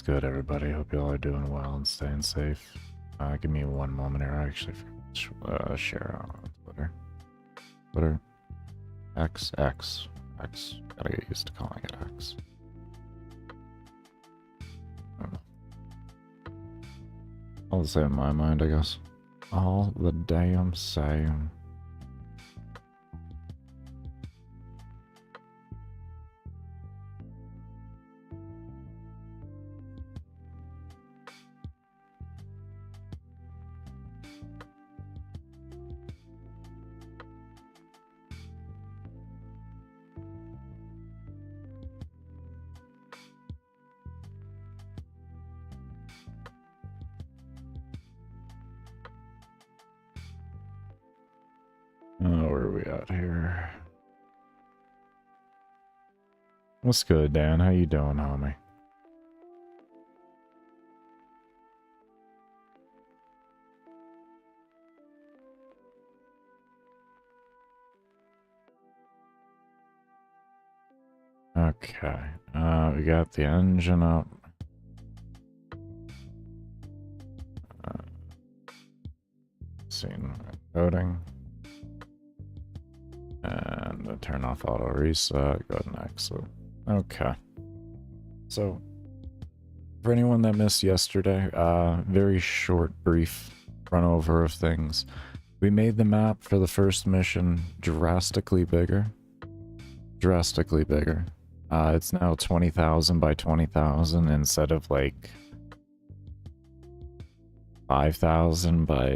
good, everybody? Hope you all are doing well and staying safe. Give me one moment here. I actually share on Twitter. X. Gotta get used to calling it X. All the same in my mind, I guess. All the damn same. Where are we at here? What's good, Dan? How you doing, homie? Okay. We got the engine up. Scene coding. And turn off auto reset, go to next. Okay. So, for anyone that missed yesterday, very short, brief run over of things. We made the map for the first mission drastically bigger. Drastically bigger. It's now 20,000 by 20,000 instead of like 5,000 by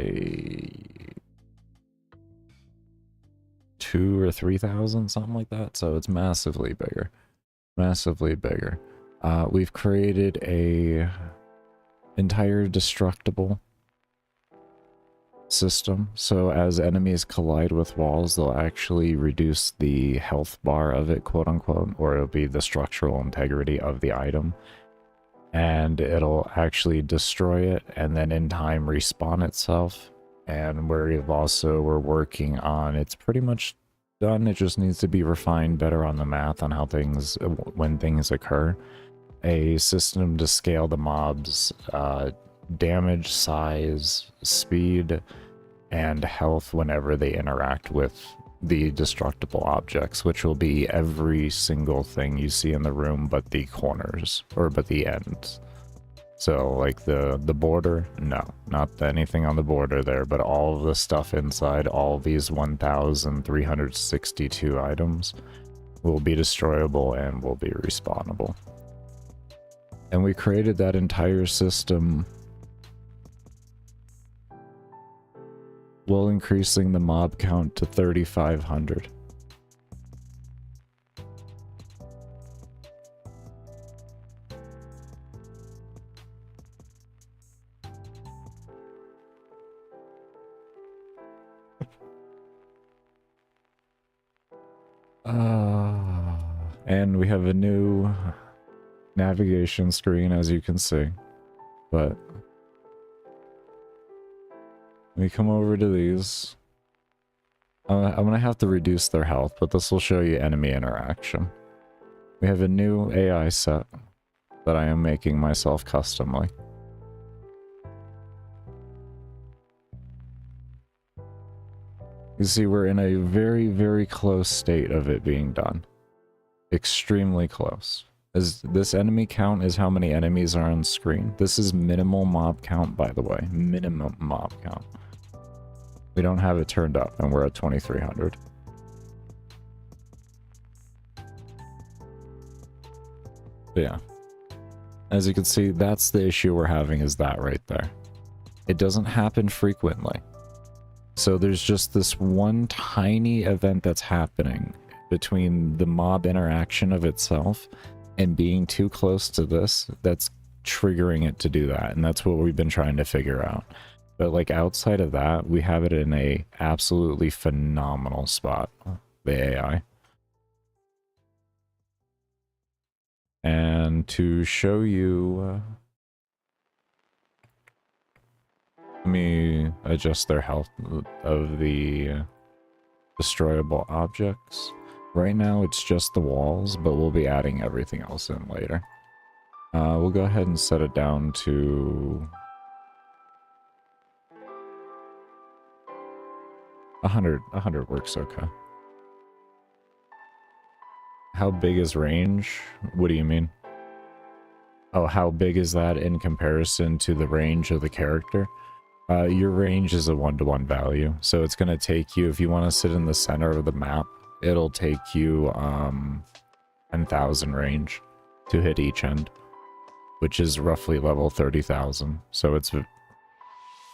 2,000 or 3,000, something like that. So it's massively bigger. Massively bigger. We've created a entire destructible system, so as enemies collide with walls, they'll actually reduce the health bar of it, quote unquote, or it'll be the structural integrity of the item, and it'll actually destroy it and then in time respawn itself. And we're working on, it's pretty much done, it just needs to be refined better on the math on how things, when things occur, a system to scale the mobs damage, size, speed, and health whenever they interact with the destructible objects, which will be every single thing you see in the room but the corners, or but the ends. So like the border, no, not anything on the border there, but all of the stuff inside, all these 1,362 items will be destroyable and will be respawnable. And we created that entire system while increasing the mob count to 3,500. And we have a new navigation screen, as you can see, but we come over to these. I'm gonna have to reduce their health, but this will show you enemy interaction. We have a new AI set that I am making myself customly. You see, we're in a very, very close state of it being done. Extremely close. As this enemy count is how many enemies are on screen. This is minimal mob count, by the way. Minimum mob count. We don't have it turned up, and we're at 2,300. But yeah. As you can see, that's the issue we're having, is that right there. It doesn't happen frequently. So there's just this one tiny event that's happening between the mob interaction of itself and being too close to this that's triggering it to do that, and that's what we've been trying to figure out. But like outside of that, we have it in a absolutely phenomenal spot, the AI. And to show you, let me adjust their health of the destroyable objects. Right now it's just the walls, but we'll be adding everything else in later. We'll go ahead and set it down to 100. 100 works okay. How big is range? What do you mean? Oh, how big is that in comparison to the range of the character? Your range is a 1-to-1 value, so it's going to take you, if you want to sit in the center of the map, it'll take you 10,000 range to hit each end, which is roughly level 30,000. So it's,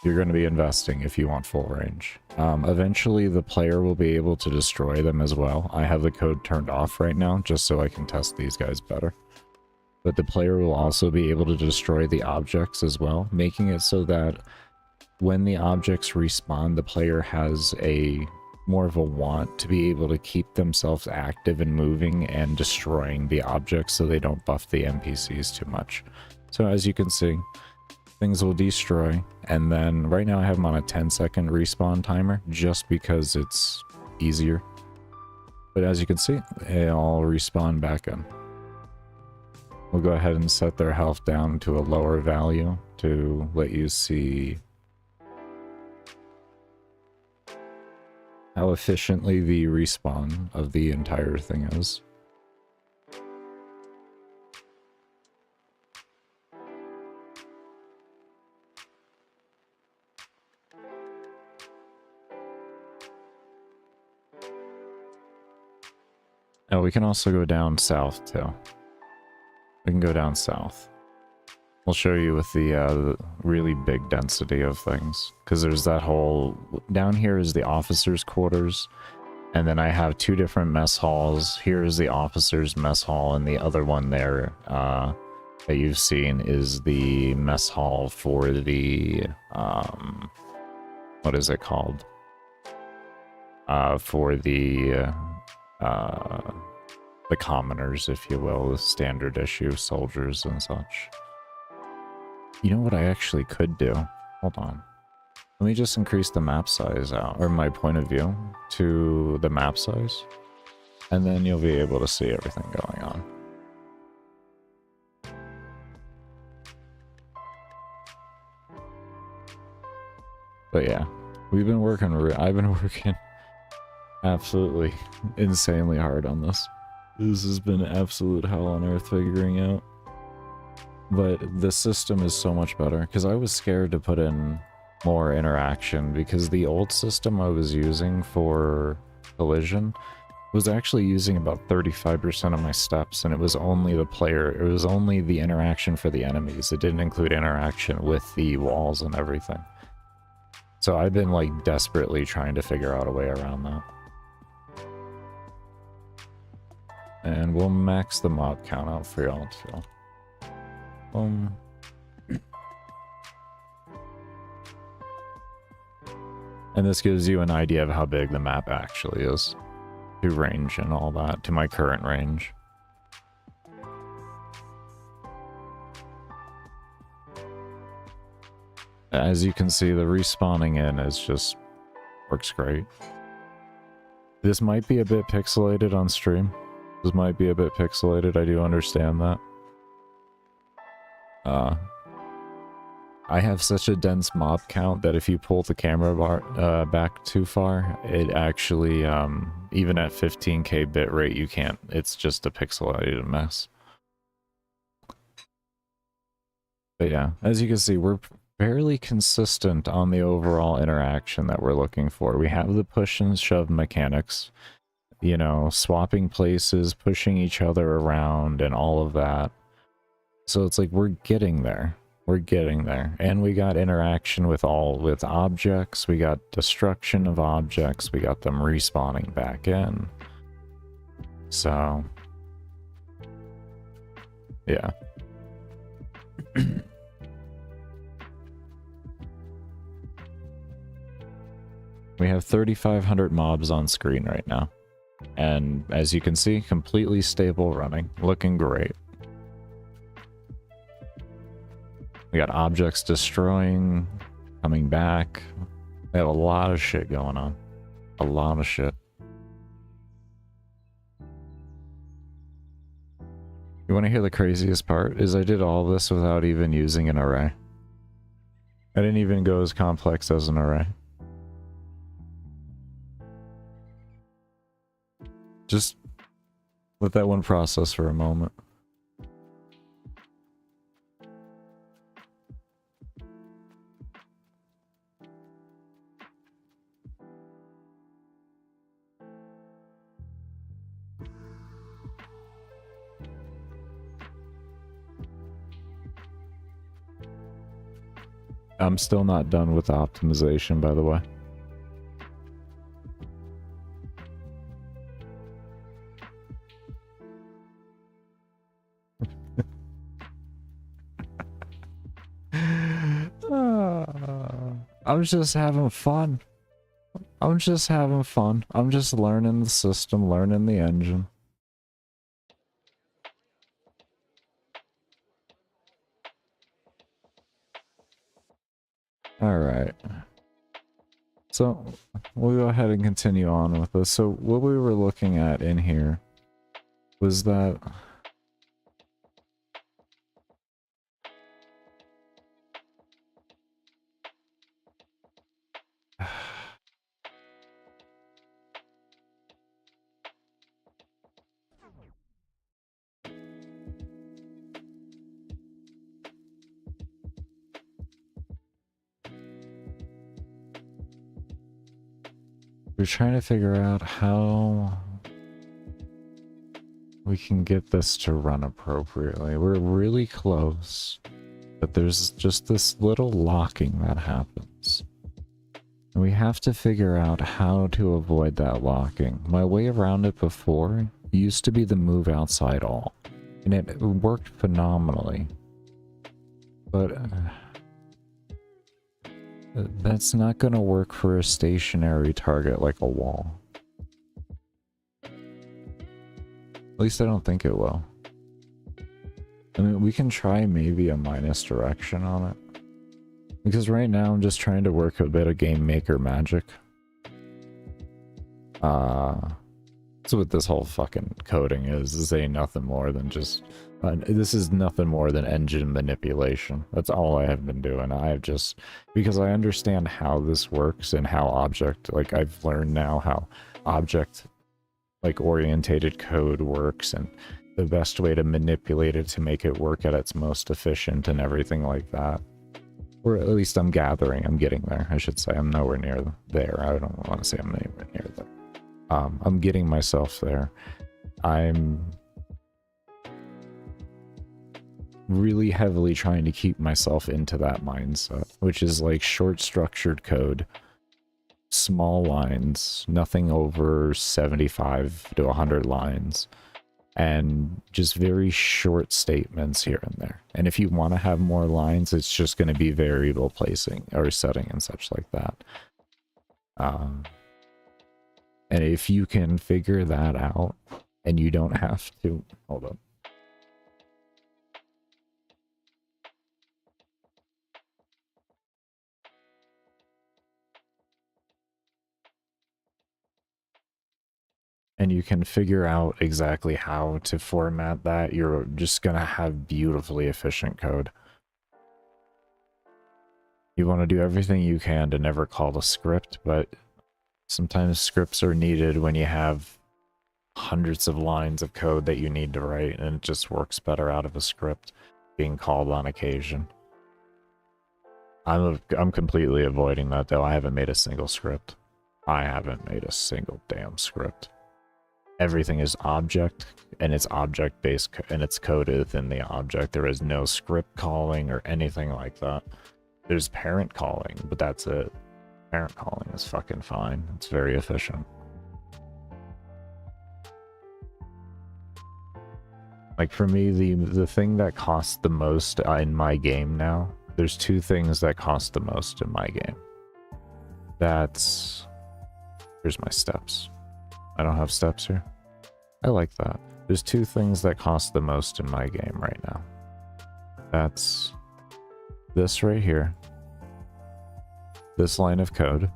you're going to be investing if you want full range. Eventually the player will be able to destroy them as well. I have the code turned off right now just so I can test these guys better. But the player will also be able to destroy the objects as well, making it so that when the objects respawn, the player has more of a want to be able to keep themselves active and moving and destroying the objects so they don't buff the NPCs too much. So as you can see, things will destroy, and then right now I have them on a 10-second respawn timer just because it's easier. But as you can see, they all respawn back in. We'll go ahead and set their health down to a lower value to let you see how efficiently the respawn of the entire thing is. Oh, we can also go down south too. We can go down south. We'll show you with the really big density of things, because there's that whole, down here is the officers' quarters, and then I have two different mess halls. Here is the officers' mess hall, and the other one there that you've seen is the mess hall for the what is it called? For the commoners, if you will, the standard issue soldiers and such. You know what I actually could do? Hold on. Let me just increase the map size out, or my point of view, to the map size. And then you'll be able to see everything going on. But yeah, we've been working, I've been working absolutely insanely hard on this. This has been absolute hell on earth figuring out. But the system is so much better, because I was scared to put in more interaction, because the old system I was using for collision was actually using about 35% of my steps, and it was only the player, it was only the interaction for the enemies. It didn't include interaction with the walls and everything. So I've been like desperately trying to figure out a way around that. And we'll max the mob count out for y'all too. And this gives you an idea of how big the map actually is, to range and all that, to my current range. As you can see, the respawning in is just works great. This might be a bit pixelated on stream. This might be a bit pixelated, I do understand that. I have such a dense mob count that if you pull the camera bar back too far, it actually, even at 15K bitrate, you can't. It's just a pixelated mess. But yeah, as you can see, we're fairly consistent on the overall interaction that we're looking for. We have the push and shove mechanics, you know, swapping places, pushing each other around, and all of that. So it's like we're getting there. We're getting there. And we got interaction with objects, we got destruction of objects, we got them respawning back in. So yeah. We have 3,500 mobs on screen right now. And as you can see, completely stable running, looking great. We got objects destroying, coming back. We have a lot of shit going on. A lot of shit. You want to hear the craziest part? Is I did all this without even using an array. I didn't even go as complex as an array. Just let that one process for a moment. I'm still not done with the optimization, by the way. I'm just having fun. I'm just having fun. I'm just learning the system, learning the engine. Alright. So, we'll go ahead and continue on with this. So, what we were looking at in here was that... We're trying to figure out how we can get this to run appropriately. We're really close, but there's just this little locking that happens. And we have to figure out how to avoid that locking. My way around it before used to be the move outside all, and it worked phenomenally. But that's not going to work for a stationary target like a wall. At least I don't think it will. I mean, we can try maybe a minus direction on it. Because right now I'm just trying to work a bit of Gamemaker magic. That's what this whole fucking coding is. This ain't nothing more than just... this is nothing more than engine manipulation. That's all I have been doing. I have just... Because I understand how this works and how object... Like, I've learned now how object, like, orientated code works and the best way to manipulate it to make it work at its most efficient and everything like that. Or at least I'm gathering. I'm getting there, I should say. I'm nowhere near there. I don't want to say I'm nowhere near there. I'm getting myself there. I'm really heavily trying to keep myself into that mindset, which is like short structured code, small lines, nothing over 75 to 100 lines, and just very short statements here and there. And if you want to have more lines, it's just going to be variable placing or setting and such like that. And if you can figure that out and you don't have to... Hold on. And you can figure out exactly how to format that, you're just going to have beautifully efficient code. You want to do everything you can to never call a script, but sometimes scripts are needed when you have hundreds of lines of code that you need to write, and it just works better out of a script being called on occasion. I'm completely avoiding that, though. I haven't made a single script. I haven't made a single damn script. Everything is object, and it's object-based, and it's coded within the object. There is no script calling or anything like that. There's parent calling, but that's it. Parent calling is fucking fine. It's very efficient. Like for me, the thing that costs the most in my game now, there's two things that cost the most in my game. That's... Here's my steps. I don't have steps here. I like that. There's two things that cost the most in my game right now. That's this right here. This line of code.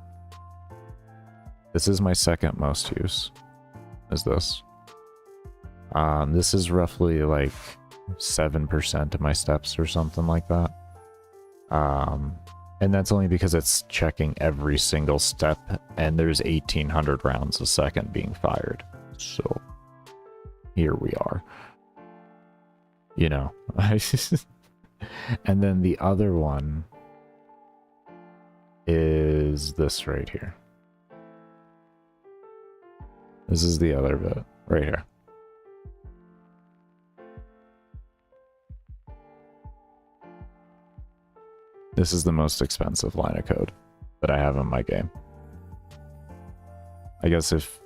This is my second most use. Is this. This is roughly like 7% of my steps or something like that. And that's only because it's checking every single step, and there's 1800 rounds a second being fired. So here we are. You know. And then the other one is this right here. This is the other bit right here. This is the most expensive line of code that I have in my game. I guess if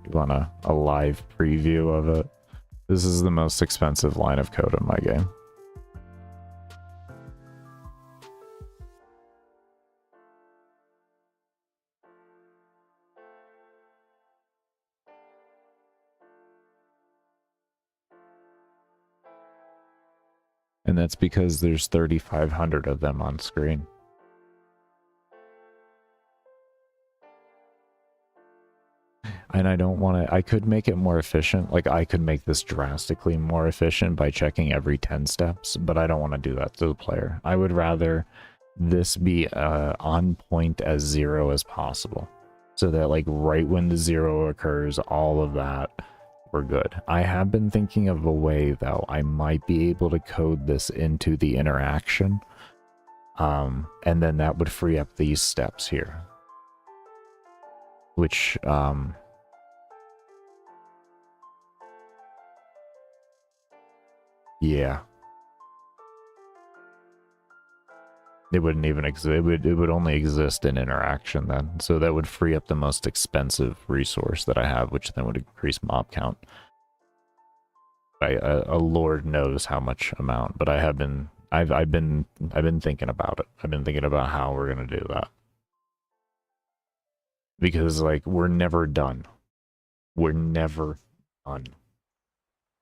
you want a live preview of it, this is the most expensive line of code in my game. And that's because there's 3,500 of them on screen. And I don't want to, I could make it more efficient. Like I could make this drastically more efficient by checking every 10 steps, but I don't want to do that to the player. I would rather this be on point as 0 as possible. So that like right when the 0 occurs, all of that, we're good. I have been thinking of a way though, I might be able to code this into the interaction. And then that would free up these steps here. Which, yeah. It wouldn't even exist. It would only exist in interaction then. So that would free up the most expensive resource that I have, which then would increase mob count by a lord knows how much amount. But I've been thinking about it. I've been thinking about how we're gonna do that. Because like we're never done. We're never done.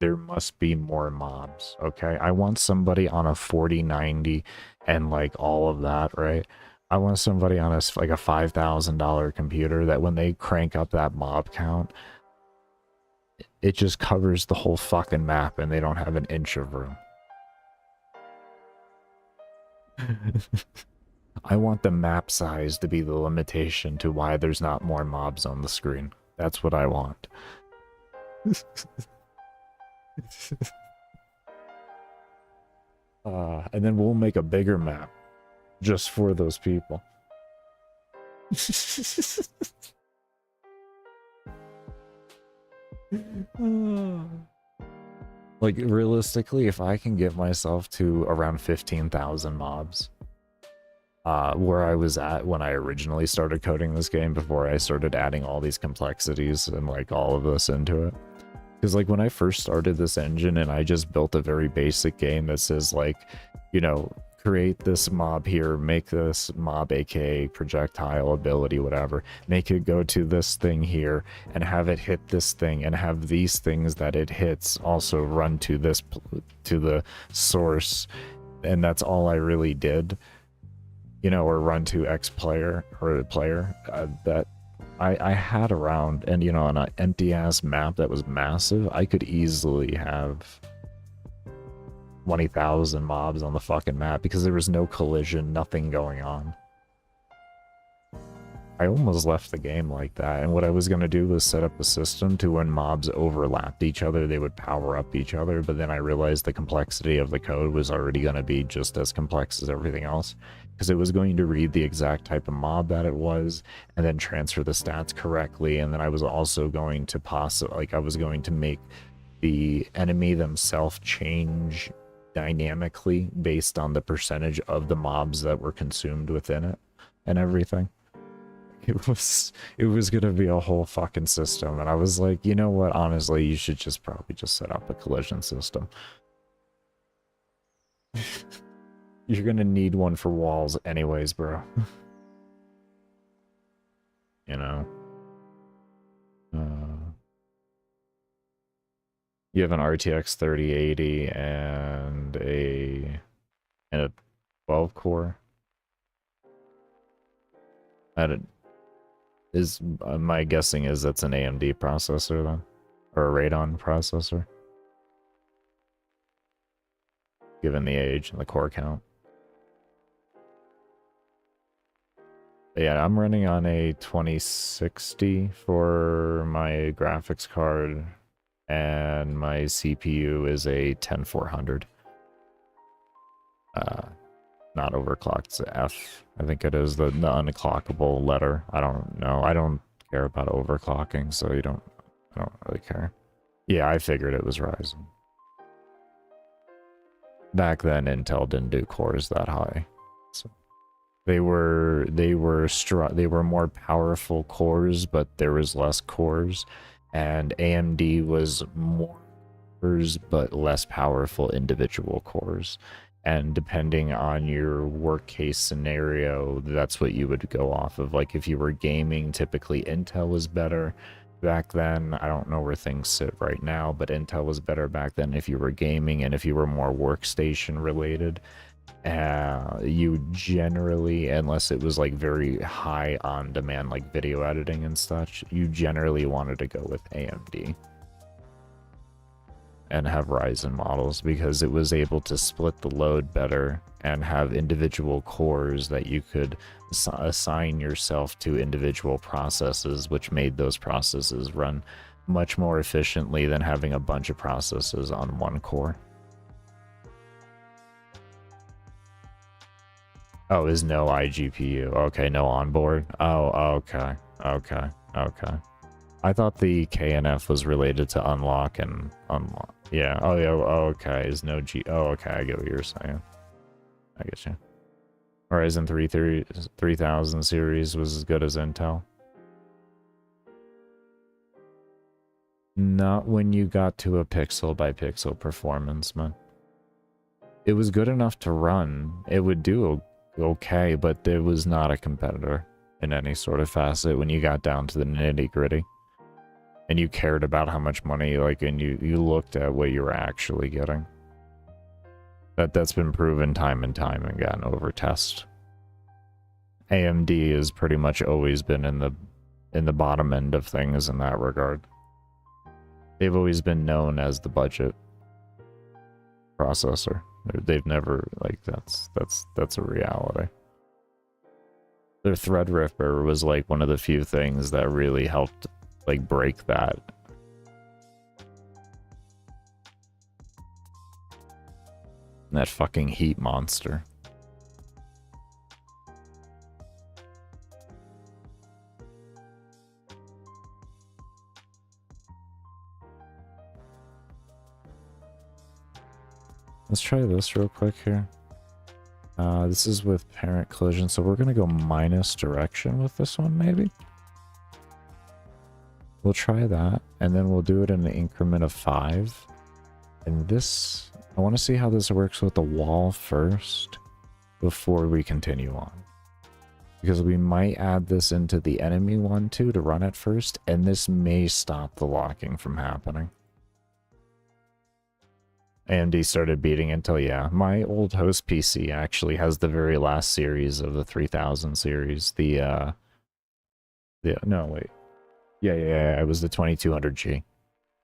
There must be more mobs, okay? I want somebody on a 4090 and like all of that, right? I want somebody on like a $5,000 computer that when they crank up that mob count, it just covers the whole fucking map and they don't have an inch of room. I want the map size to be the limitation to why there's not more mobs on the screen. That's what I want. And then we'll make a bigger map just for those people. Like realistically, if I can get myself to around 15,000 mobs, where I was at when I originally started coding this game before I started adding all these complexities and like all of this into it. Because like when I first started this engine and I just built a very basic game that says like, you know, create this mob here, make this mob aka projectile ability, whatever, make it go to this thing here and have it hit this thing and have these things that it hits also run to this, to the source. And that's all I really did, you know, or run to X player or player that I had around, and you know, on an empty ass map that was massive, I could easily have 20,000 mobs on the fucking map because there was no collision, nothing going on. I almost left the game like that, and what I was going to do was set up a system to when mobs overlapped each other, they would power up each other, but then I realized the complexity of the code was already going to be just as complex as everything else, because it was going to read the exact type of mob that it was, and then transfer the stats correctly, and then I was also going to I was going to make the enemy themselves change dynamically based on the percentage of the mobs that were consumed within it, and everything. It was gonna be a whole fucking system, and I was like, you know what, honestly, you should just probably just set up a collision system. You're gonna need one for walls anyways, bro. You know? You have an RTX 3080 and a 12 core. My guessing is that's an AMD processor then, or a Radeon processor. given the age and the core count. But yeah, I'm running on a 2060 for my graphics card, and my CPU is a 10400. Not overclocked, it's F. I think it is the unclockable letter. I don't know. I don't care about overclocking, so I don't really care. Yeah, I figured it was Ryzen. Back then, Intel didn't do cores that high, so they were more powerful cores, but there was less cores, and AMD was more cores but less powerful individual cores. And depending on your work case scenario, that's what you would go off of. Like if you were gaming, typically Intel was better back then. I don't know where things sit right now, but Intel was better back then if you were gaming, and if you were more workstation related, you generally, unless it was like very high on demand, like video editing and such, you generally wanted to go with AMD and have Ryzen models, because it was able to split the load better and have individual cores that you could assign yourself to individual processes, which made those processes run much more efficiently than having a bunch of processes on one core. Oh, is no iGPU. Okay, no onboard. Oh, okay. Okay. Okay. I thought the KNF was related to unlock and unlock. Yeah. Oh, yeah. Oh, okay. Is no G. Oh, okay. I get what you're saying. I get you. Ryzen 3000 series was as good as Intel. Not when you got to a pixel by pixel performance, man. It was good enough to run. It would do okay, but it was not a competitor in any sort of facet when you got down to the nitty gritty. And you cared about how much money, like, and you looked at what you were actually getting. That's been proven time and time again over test. AMD has pretty much always been in the bottom end of things in that regard. They've always been known as the budget processor. They've never, like, that's a reality. Their Threadripper was like one of the few things that really helped like break that. That fucking heat monster. Let's try this real quick here. This is with parent collision, so we're gonna go minus direction with this one, maybe? We'll try that, and then we'll do it in an increment of 5. And this, I want to see how this works with the wall first before we continue on. Because we might add this into the enemy one too to run it first, and this may stop the locking from happening. AMD started beating Intel, yeah. My old host PC actually has the very last series of the 3000 series. No, wait. Yeah, it was the 2200G.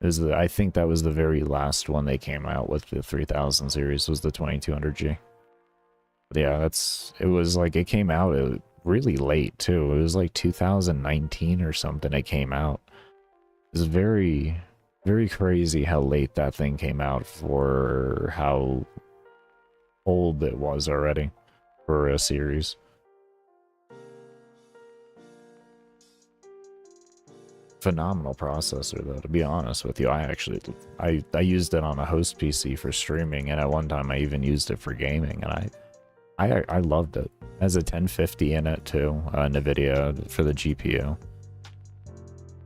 It was I think that was the very last one they came out with. The 3000 series was the 2200G. But yeah, it was like, it came out really late too. It was like 2019 or something it came out. It was very, very crazy how late that thing came out for how old it was already for a series. Phenomenal processor though, to be honest with you. I used it on a host PC for streaming, and at one time I even used it for gaming, and I loved it. It has a 1050 in it too, NVIDIA for the GPU.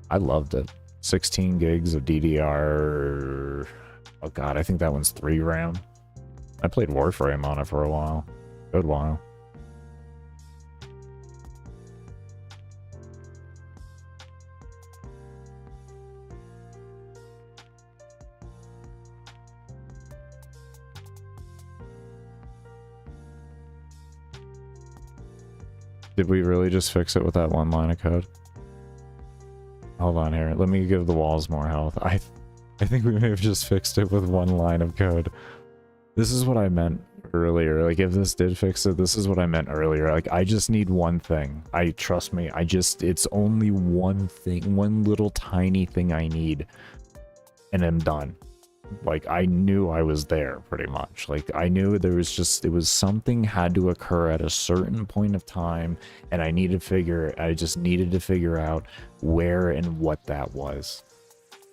I loved it. 16 gigs of DDR. Oh god, I think that one's 3 RAM. I played Warframe on it for a while. Good while. Did we really just fix it with that one line of code? Hold on here. Let me give the walls more health. I think we may have just fixed it with one line of code. This is what I meant earlier. Like, if this did fix it, this is what I meant earlier. Like, I just need one thing. Trust me, it's only one thing, one little tiny thing I need, and I'm done. Like, I knew I was there, pretty much. Like, I knew there was just, it was something had to occur at a certain point of time, and I just needed to figure out where and what that was.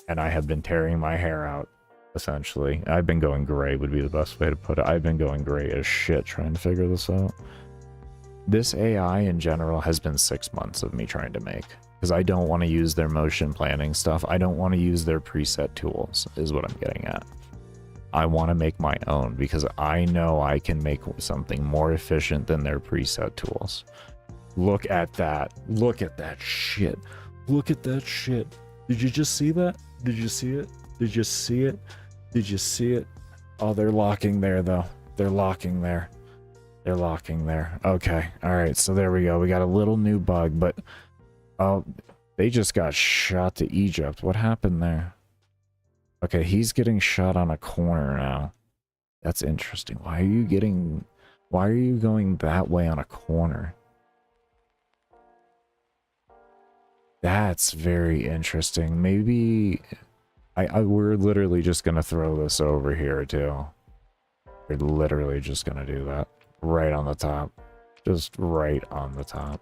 And I have been tearing my hair out, essentially. I've been going gray would be the best way to put it. I've been going gray as shit trying to figure this out. This AI in general has been 6 months of me trying to make. Because I don't want to use their motion planning stuff. I don't want to use their preset tools, is what I'm getting at. I want to make my own, because I know I can make something more efficient than their preset tools. Look at that. Look at that shit. Look at that shit. Did you just see that? Did you see it? Did you see it? Did you see it? Oh, they're locking there, though. They're locking there. They're locking there. Okay. All right. So there we go. We got a little new bug, but... oh, they just got shot to Egypt. What happened there? Okay, he's getting shot on a corner now. That's interesting. Why are you going that way on a corner? That's very interesting. Maybe we're literally just gonna throw this over here too. We're literally just gonna do that. Right on the top. Just right on the top.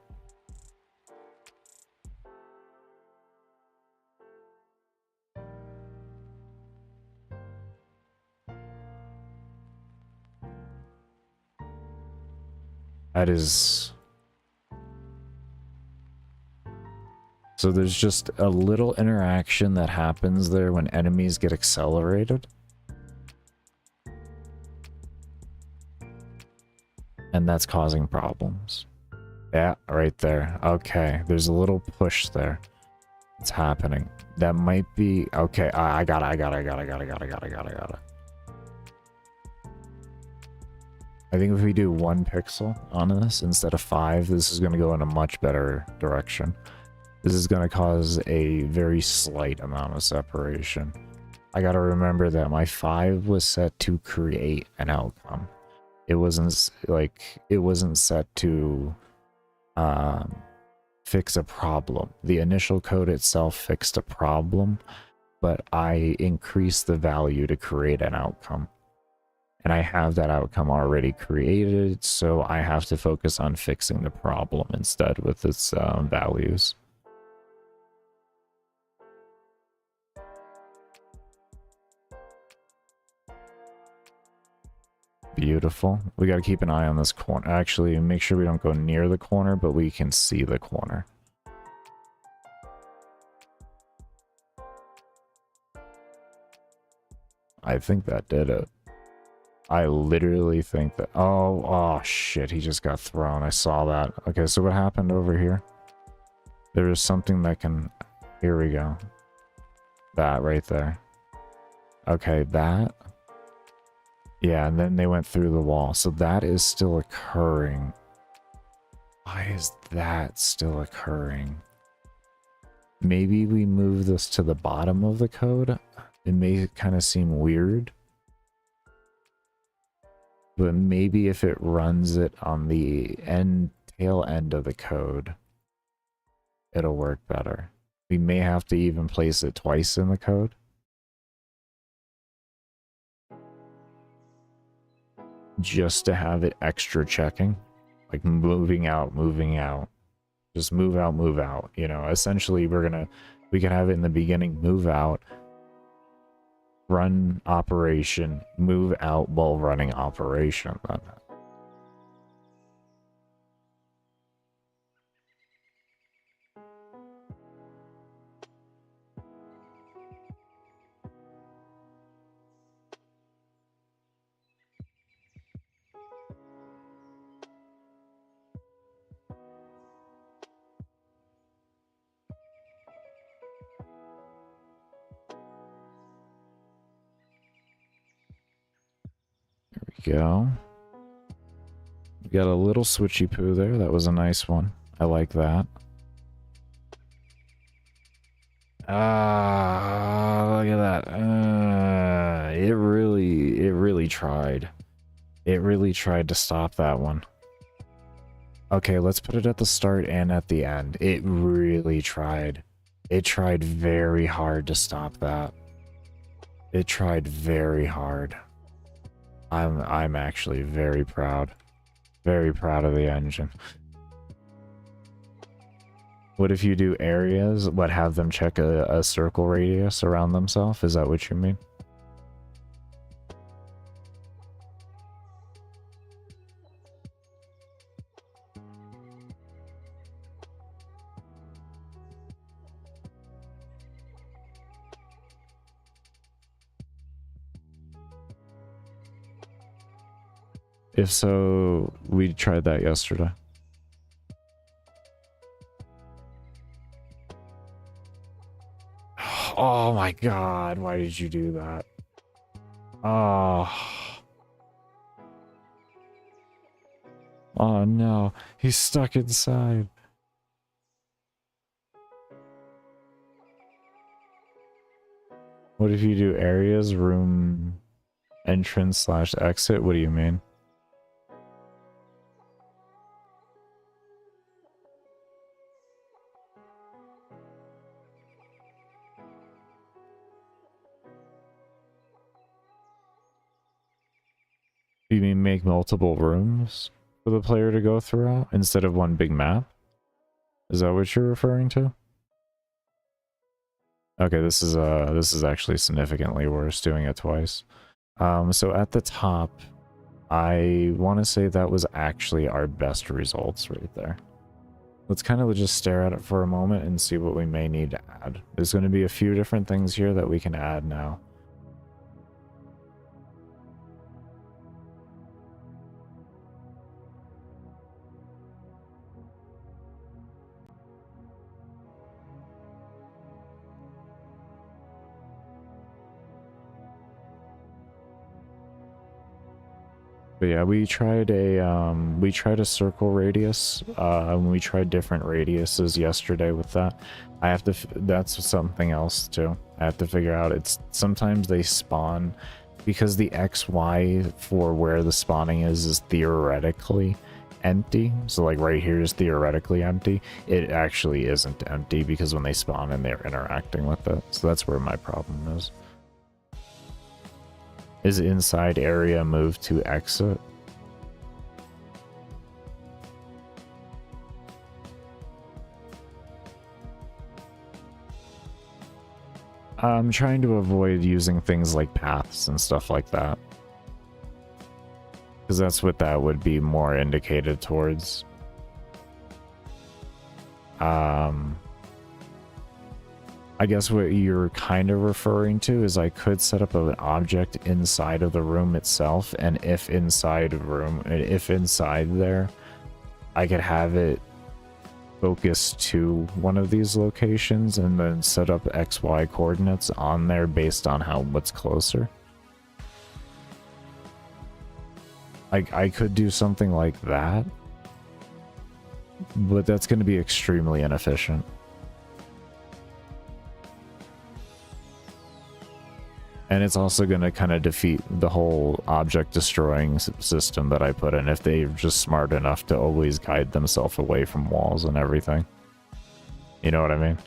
That is... so there's just a little interaction that happens there when enemies get accelerated. And that's causing problems. Yeah, right there. Okay, there's a little push there. It's happening. That might be... okay, I got it. I think if we do 1 pixel on this instead of 5, this is going to go in a much better direction. This is going to cause a very slight amount of separation. I got to remember that my 5 was set to create an outcome. It wasn't set to fix a problem. The initial code itself fixed a problem, but I increased the value to create an outcome. And I have that outcome already created, so I have to focus on fixing the problem instead with its values. Beautiful. We got to keep an eye on this corner. Actually, make sure we don't go near the corner, but we can see the corner. I think that did it. I literally think that... oh shit, he just got thrown. I saw that. Okay, so what happened over here? There is something that can... here we go. That right there. Okay, that... yeah, and then they went through the wall. So that is still occurring. Why is that still occurring? Maybe we move this to the bottom of the code. It may kind of seem weird. But maybe if it runs it on the tail end of the code, it'll work better. We may have to even place it twice in the code. Just to have it extra checking. Like moving out. Just move out. You know, essentially we can have it in the beginning, move out, run operation, move out while running operation. Go. We got a little switchy poo there. That was a nice one. I like that. Look at that. it really tried. It really tried to stop that one. Okay, let's put it at the start and at the end. It really tried. It tried very hard to stop that. It tried very hard. I'm actually very proud. Very proud of the engine. What if you do areas, but have them check a circle radius around themselves? Is that what you mean? If so, we tried that yesterday. Oh my god, why did you do that? Oh. Oh no, he's stuck inside. What if you do areas, room, entrance / exit? What do you mean? You mean make multiple rooms for the player to go throughout instead of one big map? Is that what you're referring to? Okay, this is actually significantly worse, doing it twice. So at the top, I want to say that was actually our best results right there. Let's kind of just stare at it for a moment and see what we may need to add. There's going to be a few different things here that we can add now. But yeah, we tried a circle radius. We tried different radiuses yesterday with that. I have to. That's something else too. I have to figure out. It's sometimes they spawn because the XY for where the spawning is theoretically empty. So like right here is theoretically empty. It actually isn't empty because when they spawn and they're interacting with it. So that's where my problem is. Is inside area move to exit? I'm trying to avoid using things like paths and stuff like that. Because that's what that would be more indicated towards. I guess what you're kind of referring to is I could set up an object inside of the room itself, and if inside there, I could have it focus to one of these locations and then set up XY coordinates on there based on what's closer. I could do something like that, but that's going to be extremely inefficient. And it's also going to kind of defeat the whole object destroying system that I put in if they're just smart enough to always guide themselves away from walls and everything. You know what I mean?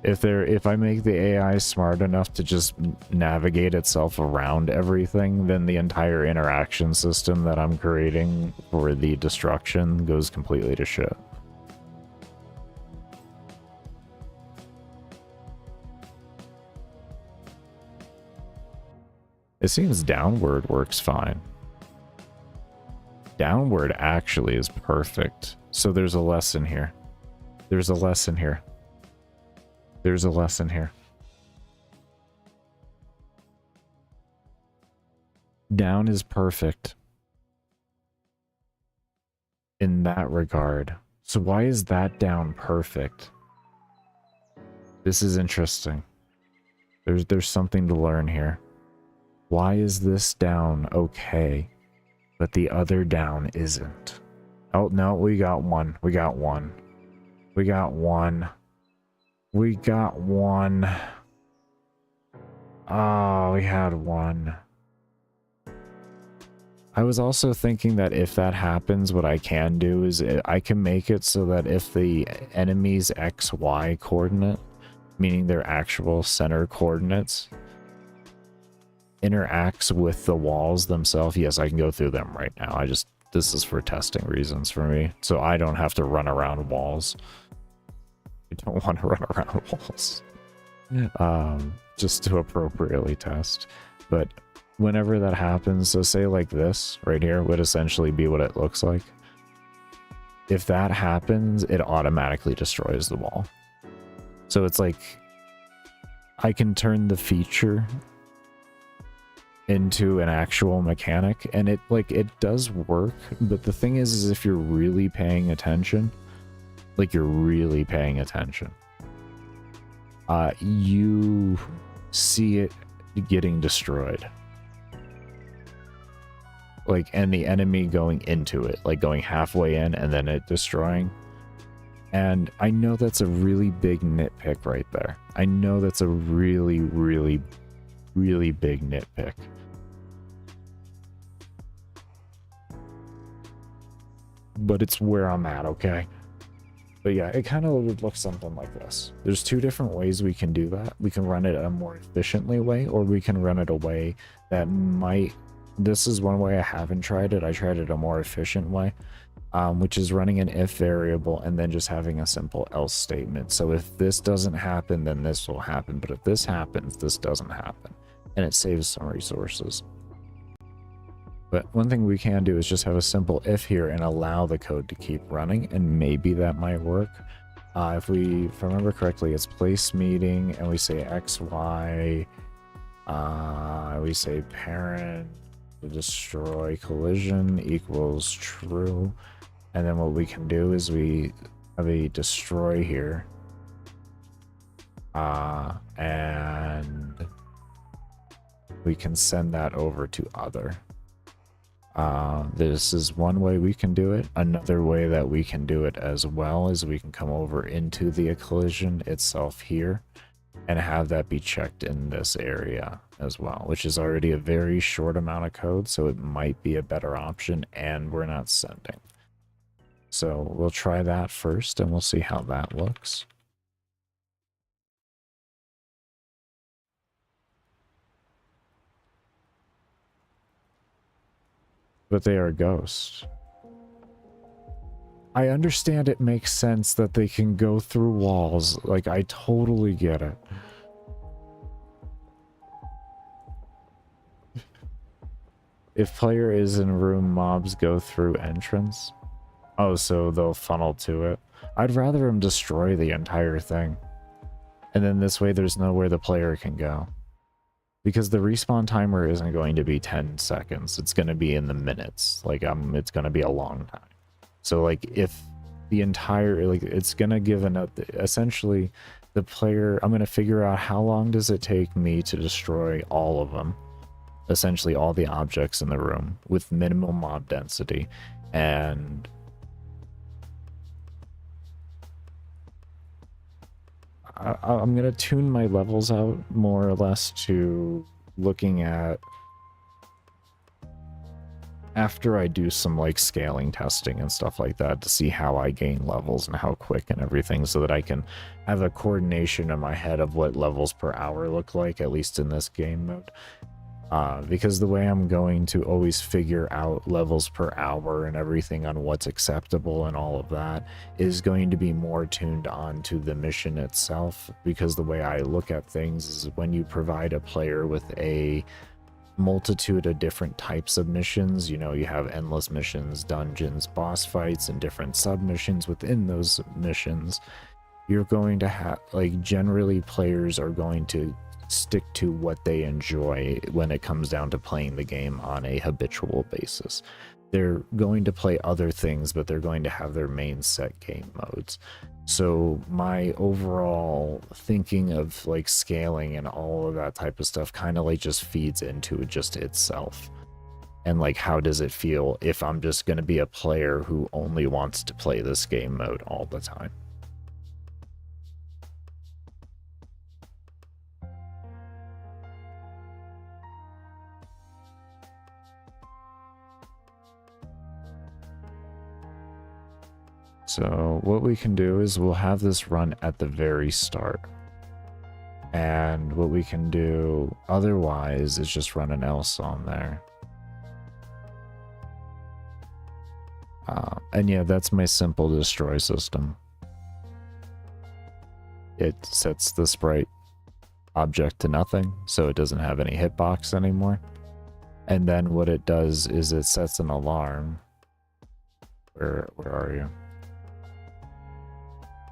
If I make the AI smart enough to just navigate itself around everything, then the entire interaction system that I'm creating for the destruction goes completely to shit. It seems downward works fine. Downward actually is perfect. So there's a lesson here. There's a lesson here. There's a lesson here. Down is perfect in that regard. So why is that down perfect? This is interesting. There's something to learn here. Why is this down okay, but the other down isn't? Oh, no, we got one. We got one. We got one. We got one. Oh, we had one. I was also thinking that if that happens, what I can do is I can make it so that if the enemy's XY coordinate, meaning their actual center coordinates, interacts with the walls themselves, yes, I can go through them right now. This is for testing reasons for me, so I don't have to run around walls. I don't want to run around walls. Just to appropriately test. But whenever that happens, so say like this right here would essentially be what it looks like. If that happens, it automatically destroys the wall. So it's like I can turn the feature into an actual mechanic, and it does work, but the thing is if you're really paying attention, you see it getting destroyed. And the enemy going into it, going halfway in and then it destroying. And I know that's a really big nitpick right there. I know that's a really, really, really big nitpick. But it's where I'm at, okay? But yeah, it kind of would look something like this. There's two different ways we can do that. We can run it a more efficiently way, or we can run it a way that might... This is one way I haven't tried it. I tried it a more efficient way, which is running an if variable and then just having a simple else statement. So if this doesn't happen, then this will happen. But if this happens, this doesn't happen. And it saves some resources. But one thing we can do is just have a simple if here and allow the code to keep running, and maybe that might work. If I remember correctly, it's place meeting, and we say XY, we say parent destroy collision equals true, and then what we can do is we have a destroy here, and we can send that over to other. This is one way we can do it. Another way that we can do it as well is we can come over into the collision itself here and have that be checked in this area as well, which is already a very short amount of code, so it might be a better option, and we're not sending. So we'll try that first and we'll see how that looks. But they are ghosts. I understand it makes sense that they can go through walls. I totally get it. If player is in room, mobs go through entrance. Oh, so they'll funnel to it. I'd rather them destroy the entire thing. And then this way there's nowhere the player can go. Because the respawn timer isn't going to be 10 seconds. It's going to be in the minutes. It's going to be a long time. So, if the entire... it's going to give essentially, the player... I'm going to figure out how long does it take me to destroy all of them. Essentially, all the objects in the room with minimal mob density. And... I'm going to tune my levels out more or less to looking at, after I do some scaling testing and stuff like that, to see how I gain levels and how quick and everything, so that I can have a coordination in my head of what levels per hour look like, at least in this game mode. Because the way I'm going to always figure out levels per hour and everything on what's acceptable and all of that is going to be more tuned on to the mission itself. Because the way I look at things is when you provide a player with a multitude of different types of missions, you have endless missions, dungeons, boss fights, and different submissions within those missions, you're going to have, generally players are going to stick to what they enjoy when it comes down to playing the game on a habitual basis. They're going to play other things, but they're going to have their main set game modes. So my overall thinking of scaling and all of that type of stuff kind of just feeds into just itself. And how does it feel if I'm just going to be a player who only wants to play this game mode all the time? So what we can do is we'll have this run at the very start. And what we can do otherwise is just run an else on there. And yeah, that's my simple destroy system. It sets the sprite object to nothing, so it doesn't have any hitbox anymore. And then what it does is it sets an alarm. Where are you?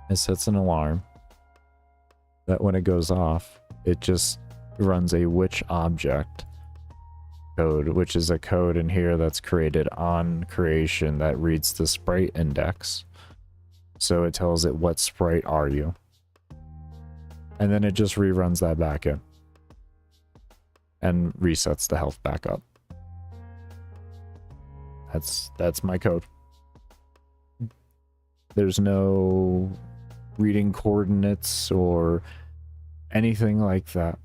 It sets an alarm that when it goes off, it just runs a which object code, which is a code in here that's created on creation that reads the sprite index. So it tells it what sprite are you. And then it just reruns that back in. And resets the health back up. That's my code. There's no reading coordinates or anything like that.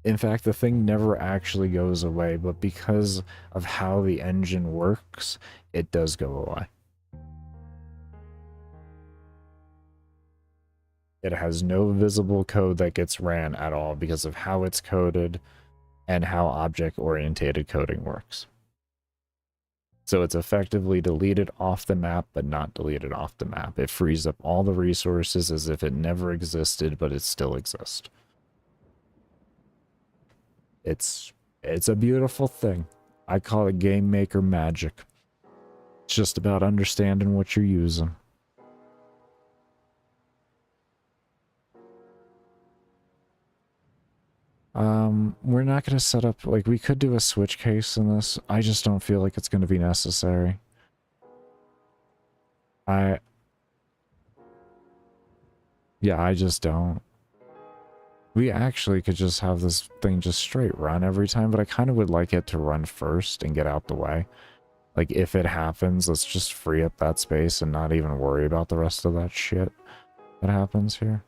In fact, the thing never actually goes away, but because of how the engine works, it does go away. It has no visible code that gets ran at all because of how it's coded and how object-oriented coding works. So it's effectively deleted off the map, but not deleted off the map. It frees up all the resources as if it never existed, but it still exists. It's a beautiful thing. I call it Gamemaker magic. It's just about understanding what you're using. We're not going to set up, like, we could do a switch case in this. I just don't feel like it's going to be necessary. Yeah, I just don't. We actually could just have this thing just straight run every time, but I kind of would like it to run first and get out the way. Like, if it happens, let's just free up that space and not even worry about the rest of that shit that happens here.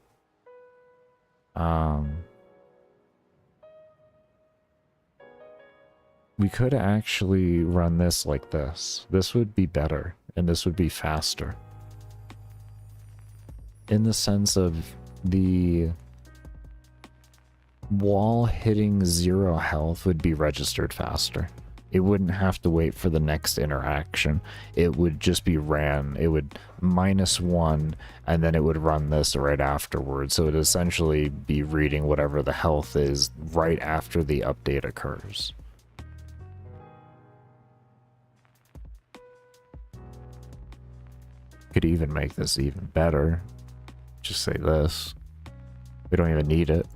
We could actually run this like this. This would be better, and this would be faster. In the sense of the wall hitting 0 health would be registered faster. It wouldn't have to wait for the next interaction. It would just be ran. It would -1, and then it would run this right afterwards. So it would essentially be reading whatever the health is right after the update occurs. Could even make this even better. Just say this. We don't even need it.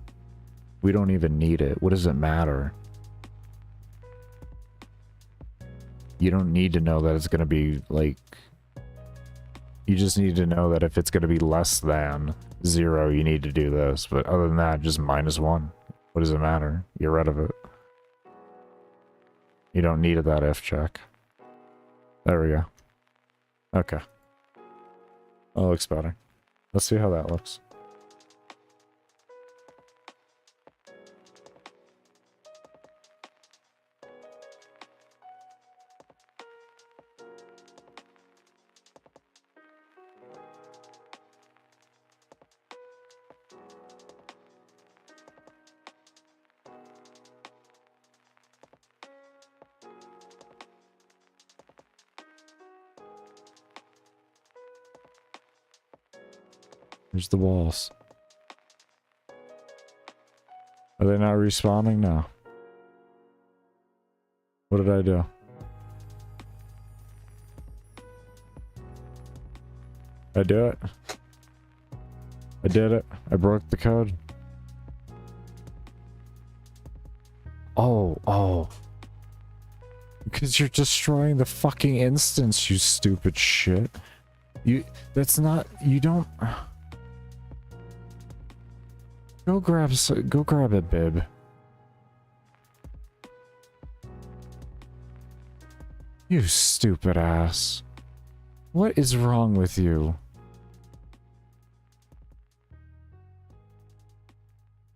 We don't even need it. What does it matter? You don't need to know that it's going to be, like... You just need to know that if it's going to be less than 0, you need to do this. But other than that, just -1. What does it matter? Get rid of it. You don't need that if check. There we go. Okay. That looks better. Let's see how that looks. There's the walls. Are they not respawning now? What did I do? I do it. I did it. I broke the code. Oh. Because you're destroying the fucking instance, you stupid shit. That's not, you don't... Go grab a bib. You stupid ass. What is wrong with you?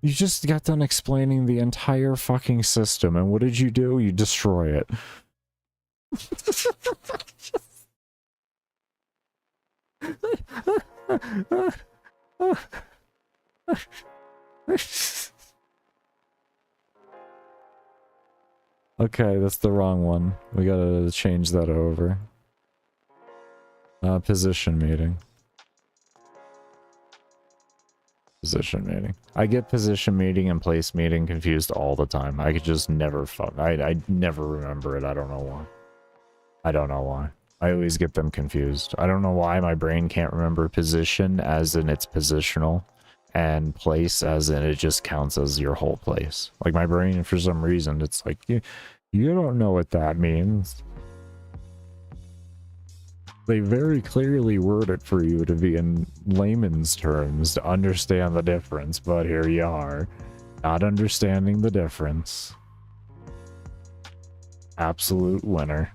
You just got done explaining the entire fucking system, and what did you do? You destroy it. Okay, that's the wrong one. We gotta change that over. Position meeting. Position meeting. I get position meeting and place meeting confused all the time. I could just never I never remember it. I don't know why. I don't know why. I always get them confused. I don't know why my brain can't remember position as in it's positional and place as in it just counts as your whole place. Like my brain, for some reason, it's like, you don't know what that means. They very clearly word it for you to be in layman's terms to understand the difference, but here you are, not understanding the difference. Absolute winner.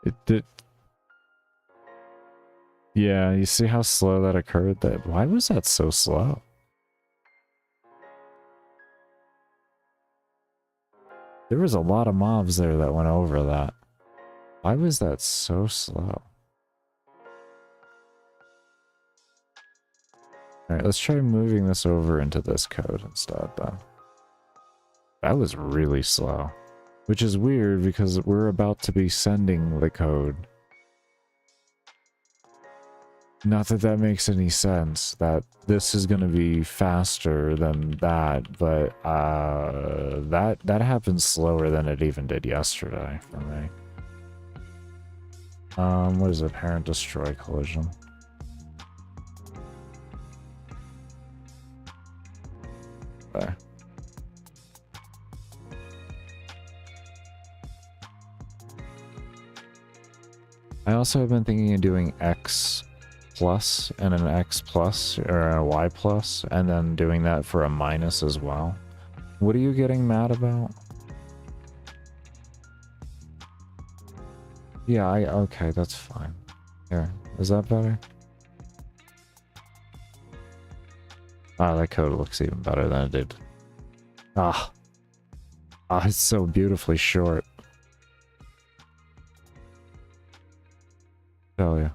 It did. Yeah, you see how slow that occurred? Why was that so slow? There was a lot of mobs there that went over that. Why was that so slow? Alright, let's try moving this over into this code instead, then. That was really slow. Which is weird, because we're about to be sending the code. Not that that makes any sense, that this is going to be faster than that, but that happens slower than it even did yesterday for me. What is it? Parent destroy collision. There. I also have been thinking of doing X plus and an X plus or a Y plus, and then doing that for a minus as well. What are you getting mad about? Yeah, okay, that's fine. Here, is that better? Ah, that code looks even better than it did. Ah, it's so beautifully short. Tell ya.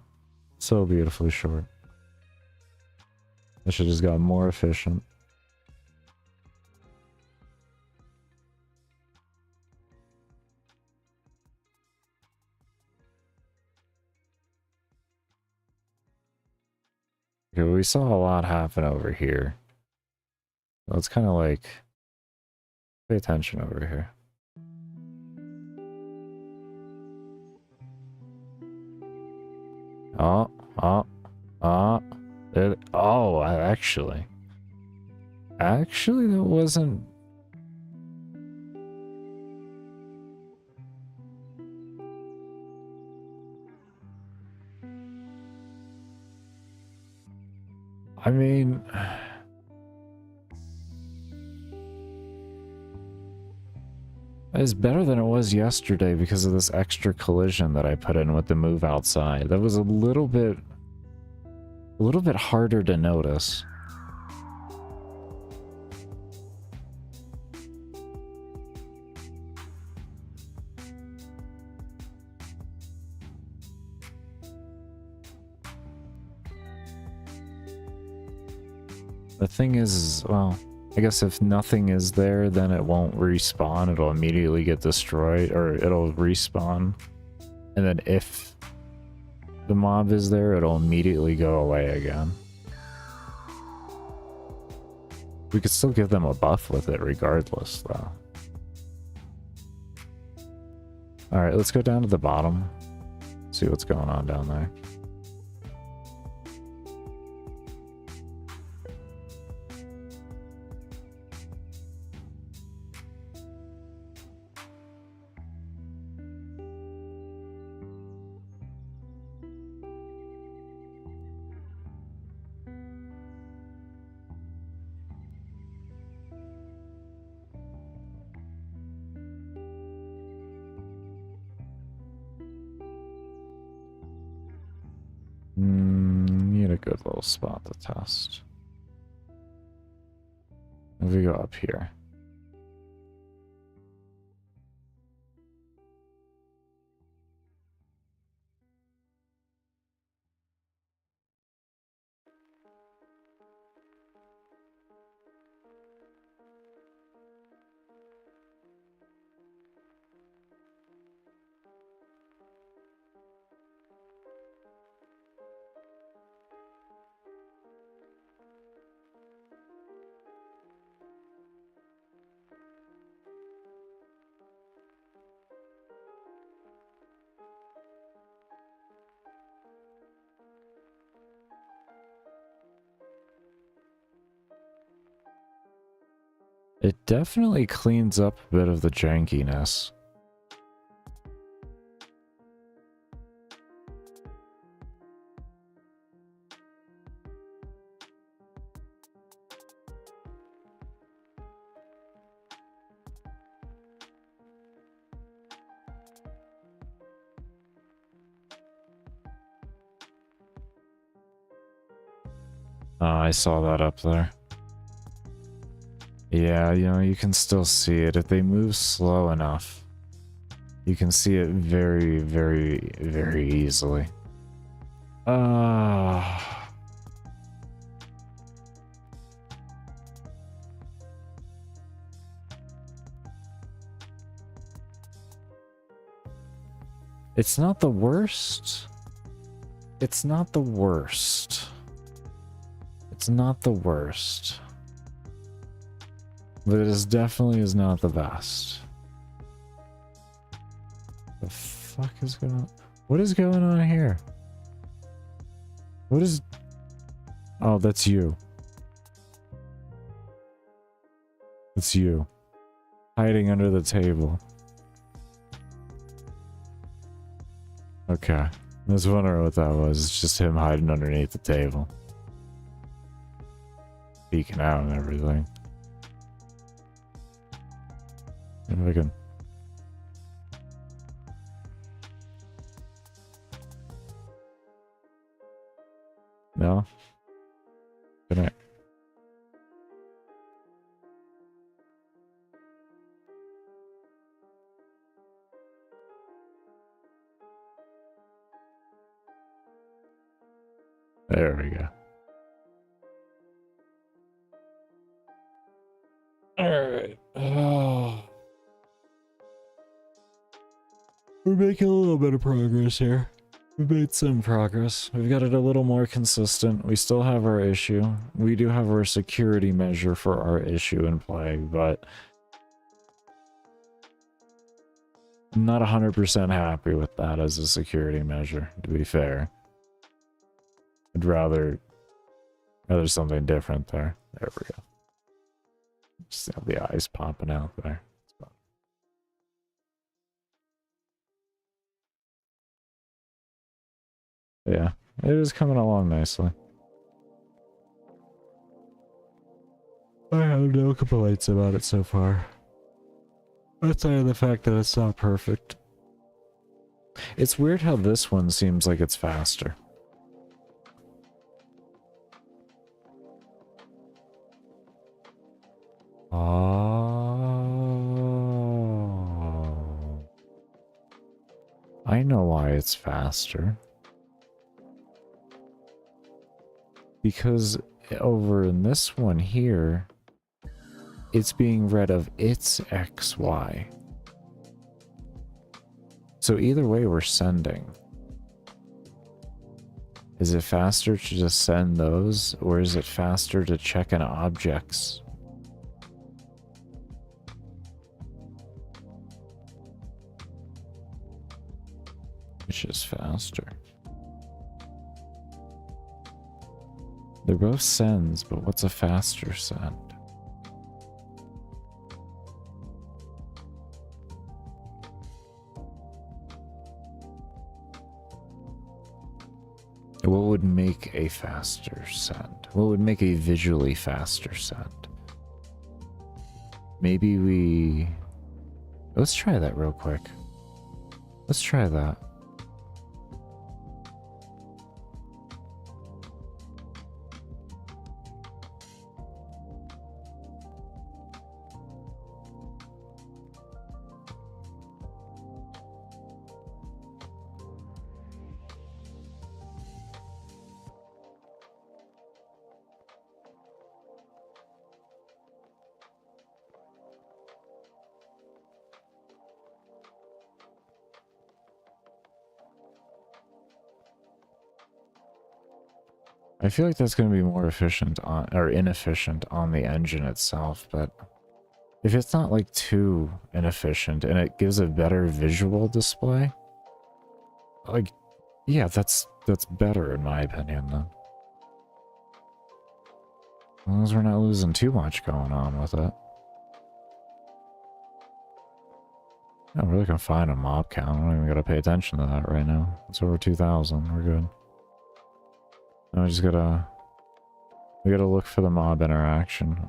So beautifully short. I should just got more efficient. Okay, we saw a lot happen over here. Let's kind of like pay attention over here. Actually, that wasn't. I mean, it's better than it was yesterday because of this extra collision that I put in with the move outside. That was a little bit harder to notice. The thing is, well, I guess if nothing is there, then it won't respawn. It'll immediately get destroyed, or it'll respawn. And then if the mob is there, it'll immediately go away again. We could still give them a buff with it regardless, though. Alright, let's go down to the bottom. See what's going on down there. good little spot to test. If we go up here. It definitely cleans up a bit of the jankiness. I saw that up there. Yeah, you know, you can still see it. If they move slow enough, you can see it very, very, very easily. It's not the worst. It's not the worst. It's not the worst. But it is definitely is not the best. The fuck is going on? What is going on here? What is... Oh, that's you. It's you. Hiding under the table. Okay. I was wondering what that was. It's just him hiding underneath the table. Peeking out and everything. If I can... No? Good night. There we go. Alright. Oh. We're making a little bit of progress here. We've made some progress. We've got it a little more consistent. We still have our issue. We do have our security measure for our issue in play, but I'm not 100% happy with that as a security measure, to be fair. I'd rather something different there. There we go. Just have the eyes popping out there. Yeah, it is coming along nicely. I have no complaints about it so far. Outside of the fact that it's not perfect. It's weird how this one seems like it's faster. Oh. I know why it's faster. Because over in this one here, it's being read of its XY. So either way we're sending. Is it faster to just send those, or is it faster to check an object's? Which is faster? They're both sends, but what's a faster send? What would make a faster send? What would make a visually faster send? Maybe we... Let's try that real quick. Let's try that. I feel like that's going to be more efficient on, or inefficient on the engine itself, but if it's not like too inefficient and it gives a better visual display, like, yeah, that's better in my opinion then. As long as we're not losing too much going on with it. I'm really gonna find a mob count. I don't even gotta pay attention to that right now. It's over 2,000. We're good. Now we gotta look for the mob interaction.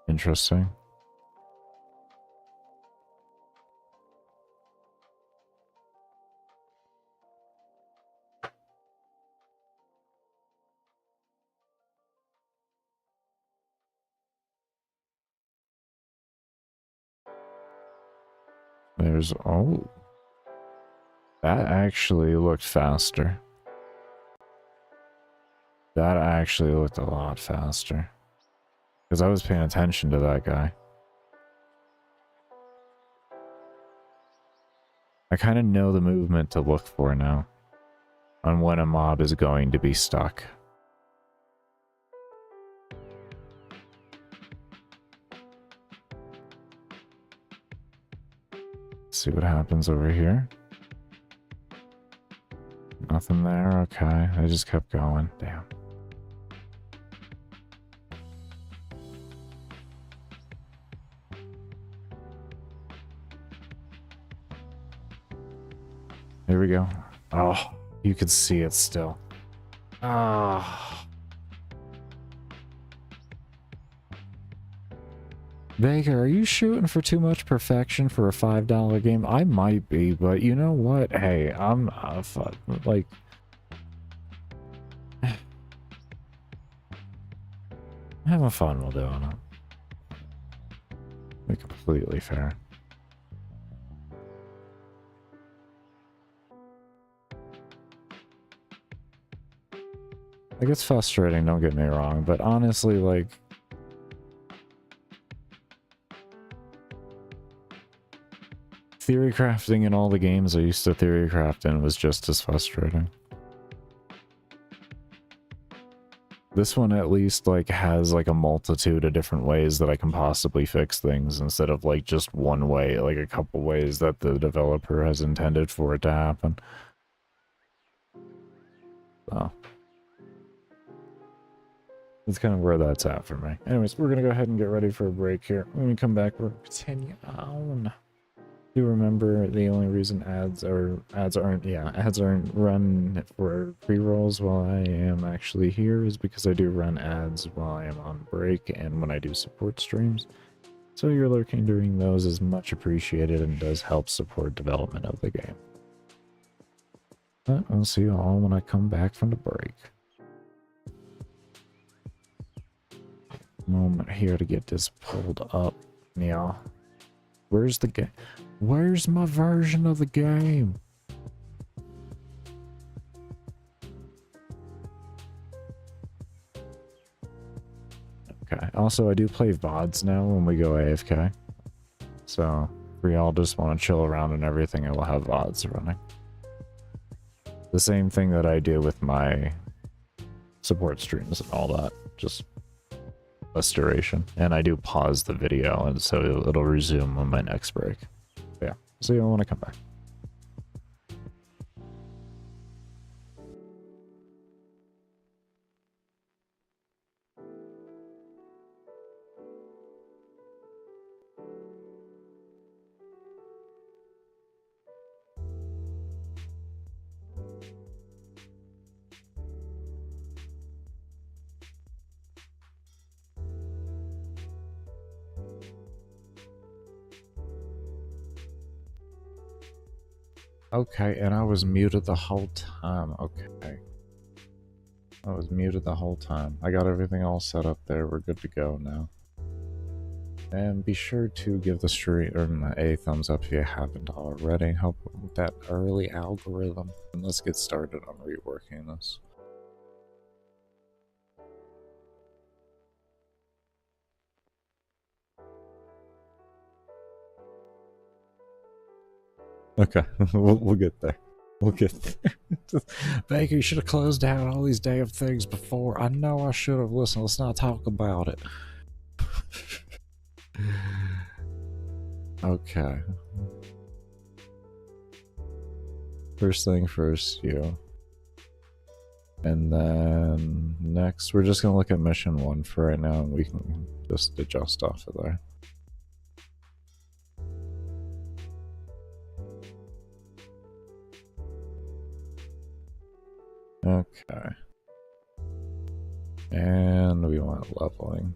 Interesting. There's, oh, that actually looked faster. That actually looked a lot faster. Because I was paying attention to that guy. I kind of know the movement to look for now. On when a mob is going to be stuck. Let's see what happens over here. Nothing there, okay. I just kept going, damn. Here we go. Oh, you can see it still. Ah. Vega, are you shooting for too much perfection for a $5 game? I might be, but you know what? Hey, I'm like... having fun while doing it. Be completely fair. Like, it's frustrating, don't get me wrong, but honestly, like... theory crafting in all the games I used to theory craft in was just as frustrating. This one at least, like, has, like, a multitude of different ways that I can possibly fix things instead of, like, just one way, like, a couple ways that the developer has intended for it to happen. So... that's kind of where that's at for me. Anyways, we're gonna go ahead and get ready for a break here. When we come back, we'll continue on. Do remember the only reason ads aren't run for pre-rolls while I am actually here is because I do run ads while I am on break and when I do support streams. So your lurking during those is much appreciated and does help support development of the game. But I'll see you all when I come back from the break. Moment here to get this pulled up. Yeah. Where's the game? Where's my version of the game? Okay. Also, I do play VODs now when we go AFK. So, if we all just want to chill around and everything, I will have VODs running. The same thing that I do with my support streams and all that. Just less duration. And I do pause the video, and so it'll resume on my next break. But yeah, see you when I come back. Okay, and I was muted the whole time. Okay. I was muted the whole time. I got everything all set up there. We're good to go now. And be sure to give the stream a thumbs up if you haven't already. Help with that early algorithm. And let's get started on reworking this. Okay, we'll get there. We'll get there. Baker, you should have closed down all these damn things before. I know I should have. Listen, let's not talk about it. Okay. First thing first, you. And then next, we're just gonna look at mission 1 for right now, and we can just adjust off of there. Okay. And we want leveling.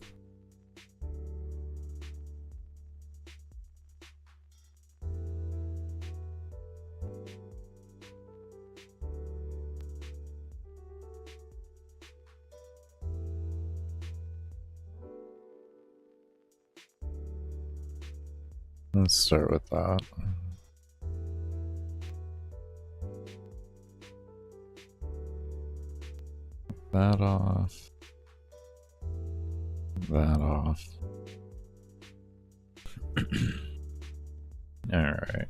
Let's start with that. That off. That off. Alright.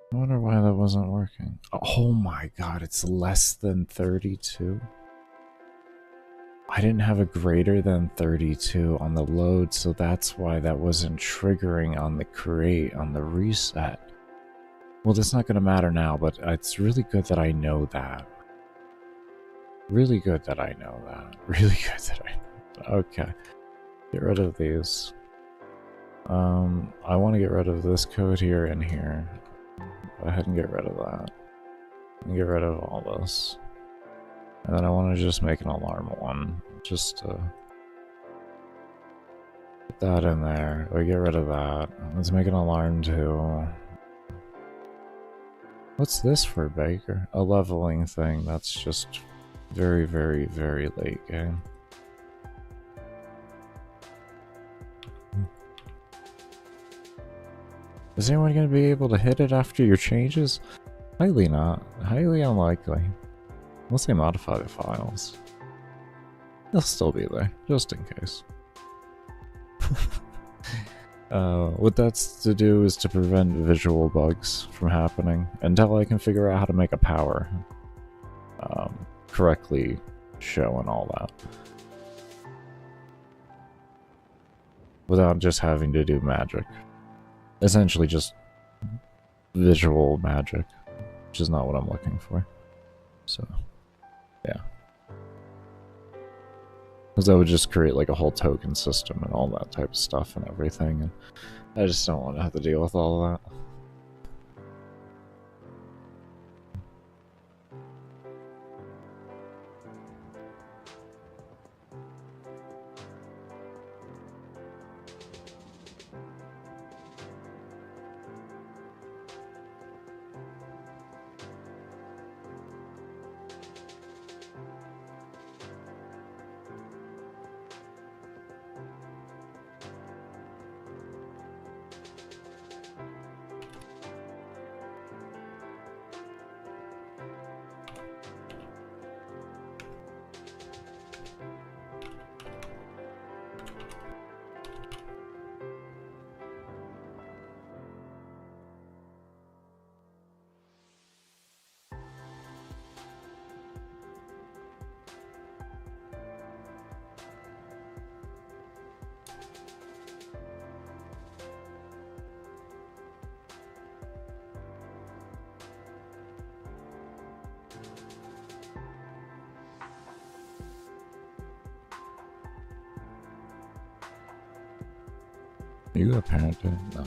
I wonder why that wasn't working. Oh my god, it's less than 32? I didn't have a greater than 32 on the load, so that's why that wasn't triggering on the create, on the reset. Well, that's not going to matter now, but it's really good that I know that. Really good that I know that. Really good that I know that. Okay. Get rid of these. I want to get rid of this code here and here. Go ahead and get rid of that. And get rid of all this. And then I want to just make an alarm one. Just to put that in there. Or get rid of that. Let's make an alarm 2. What's this for, Baker? A leveling thing. That's just very, very, very late game. Is anyone going to be able to hit it after your changes? Highly not. Highly unlikely. Unless they modify the files. They'll still be there, just in case. What that's to do is to prevent visual bugs from happening until I can figure out how to make a power correctly show and all that. Without just having to do magic. Essentially just visual magic, which is not what I'm looking for. So, yeah. Because that would just create like a whole token system and all that type of stuff and everything, and I just don't want to have to deal with all of that. Are you a parent? No.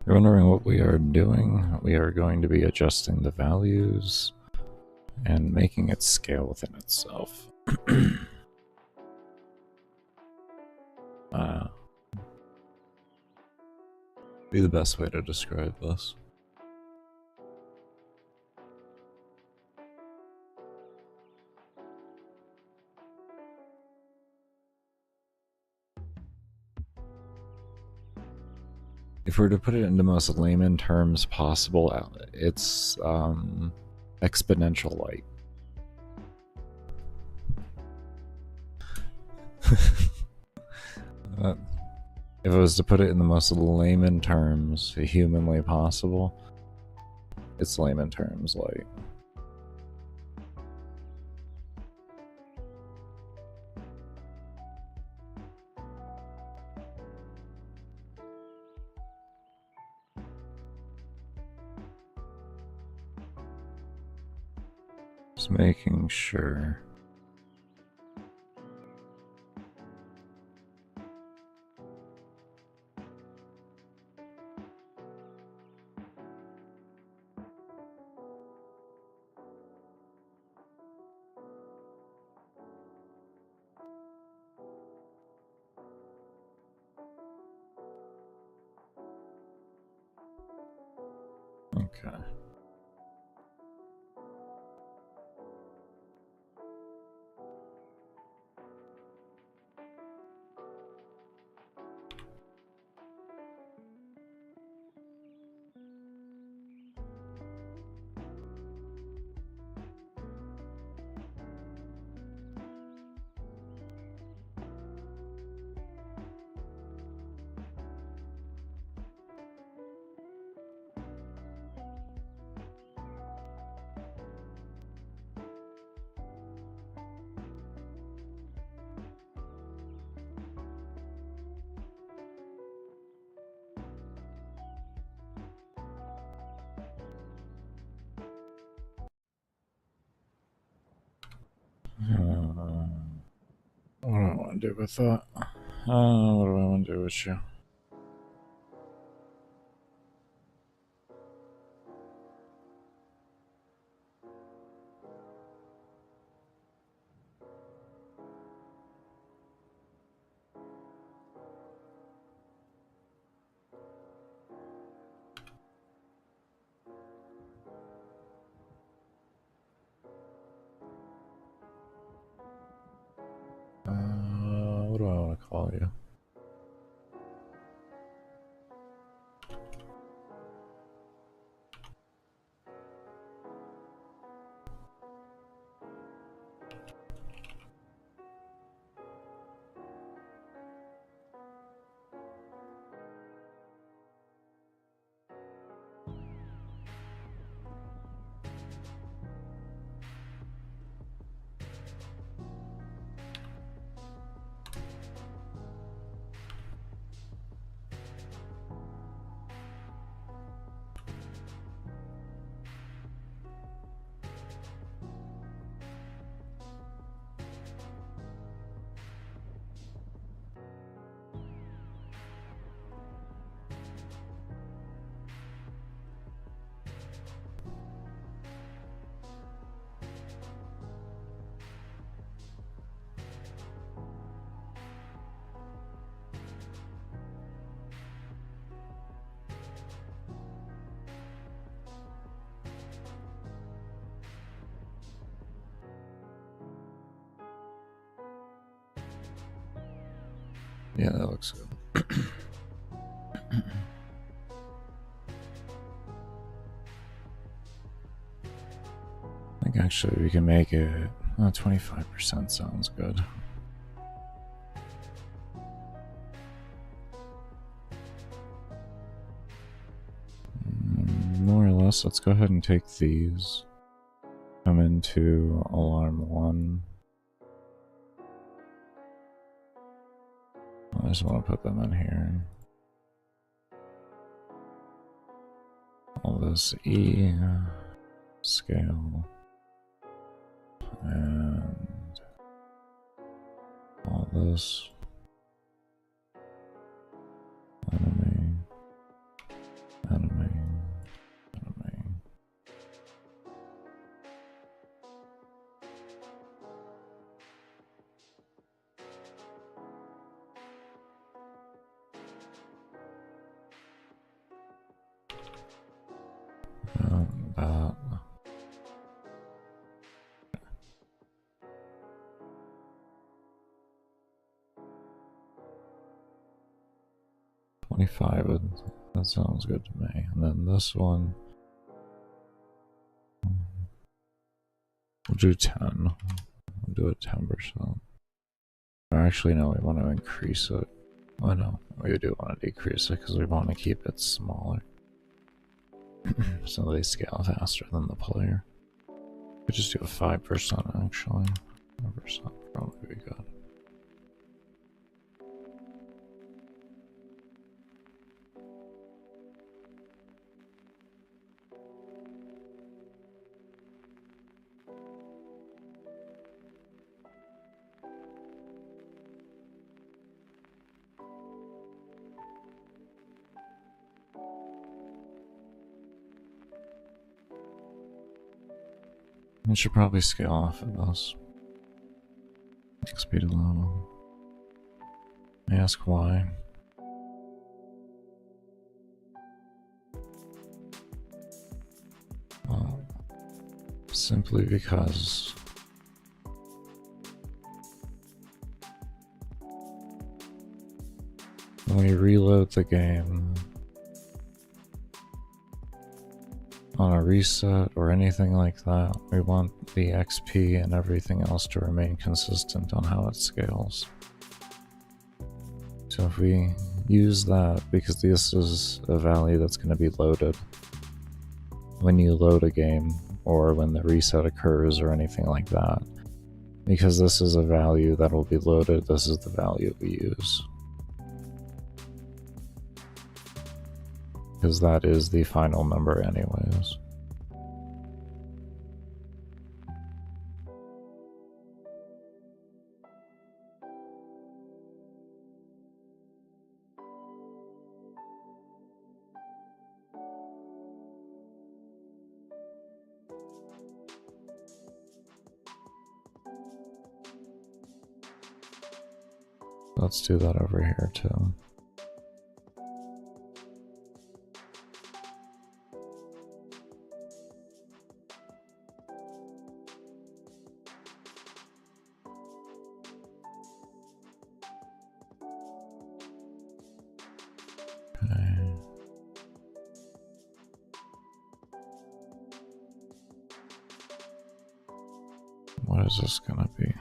You're wondering what we are doing? We are going to be adjusting the values and making it scale within itself. Be the best way to describe this. If we were to put it in the most layman terms possible, it's exponential light. If I was to put it in the most layman terms humanly possible, it's layman terms light. Just making sure. Okay. What do I want to do with that? What do I want to do with you? What do I want to call you? Yeah, that looks good. I think actually we can make it 25% sounds good. More or less, let's go ahead and take these. Come into alarm 1. I just want to put them in here. All this E scale and all this. That. 25, that sounds good to me. And then this one, we'll do 10. We'll do it 10%. Or actually, no, we want to increase it. Oh no, we do want to decrease it because we want to keep it smaller. So they scale faster than the player. We just do a 5% actually. 5% probably be good. We should probably scale off of this. Speed of level. I ask why. Well, simply because when we reload the game on a reset or anything like that, we want the XP and everything else to remain consistent on how it scales. So if we use that, because this is a value that's going to be loaded when you load a game or when the reset occurs or anything like that, because this is a value that will be loaded, this is the value we use. Because that is the final number anyways. Let's do that over here too. Okay. What is this gonna be?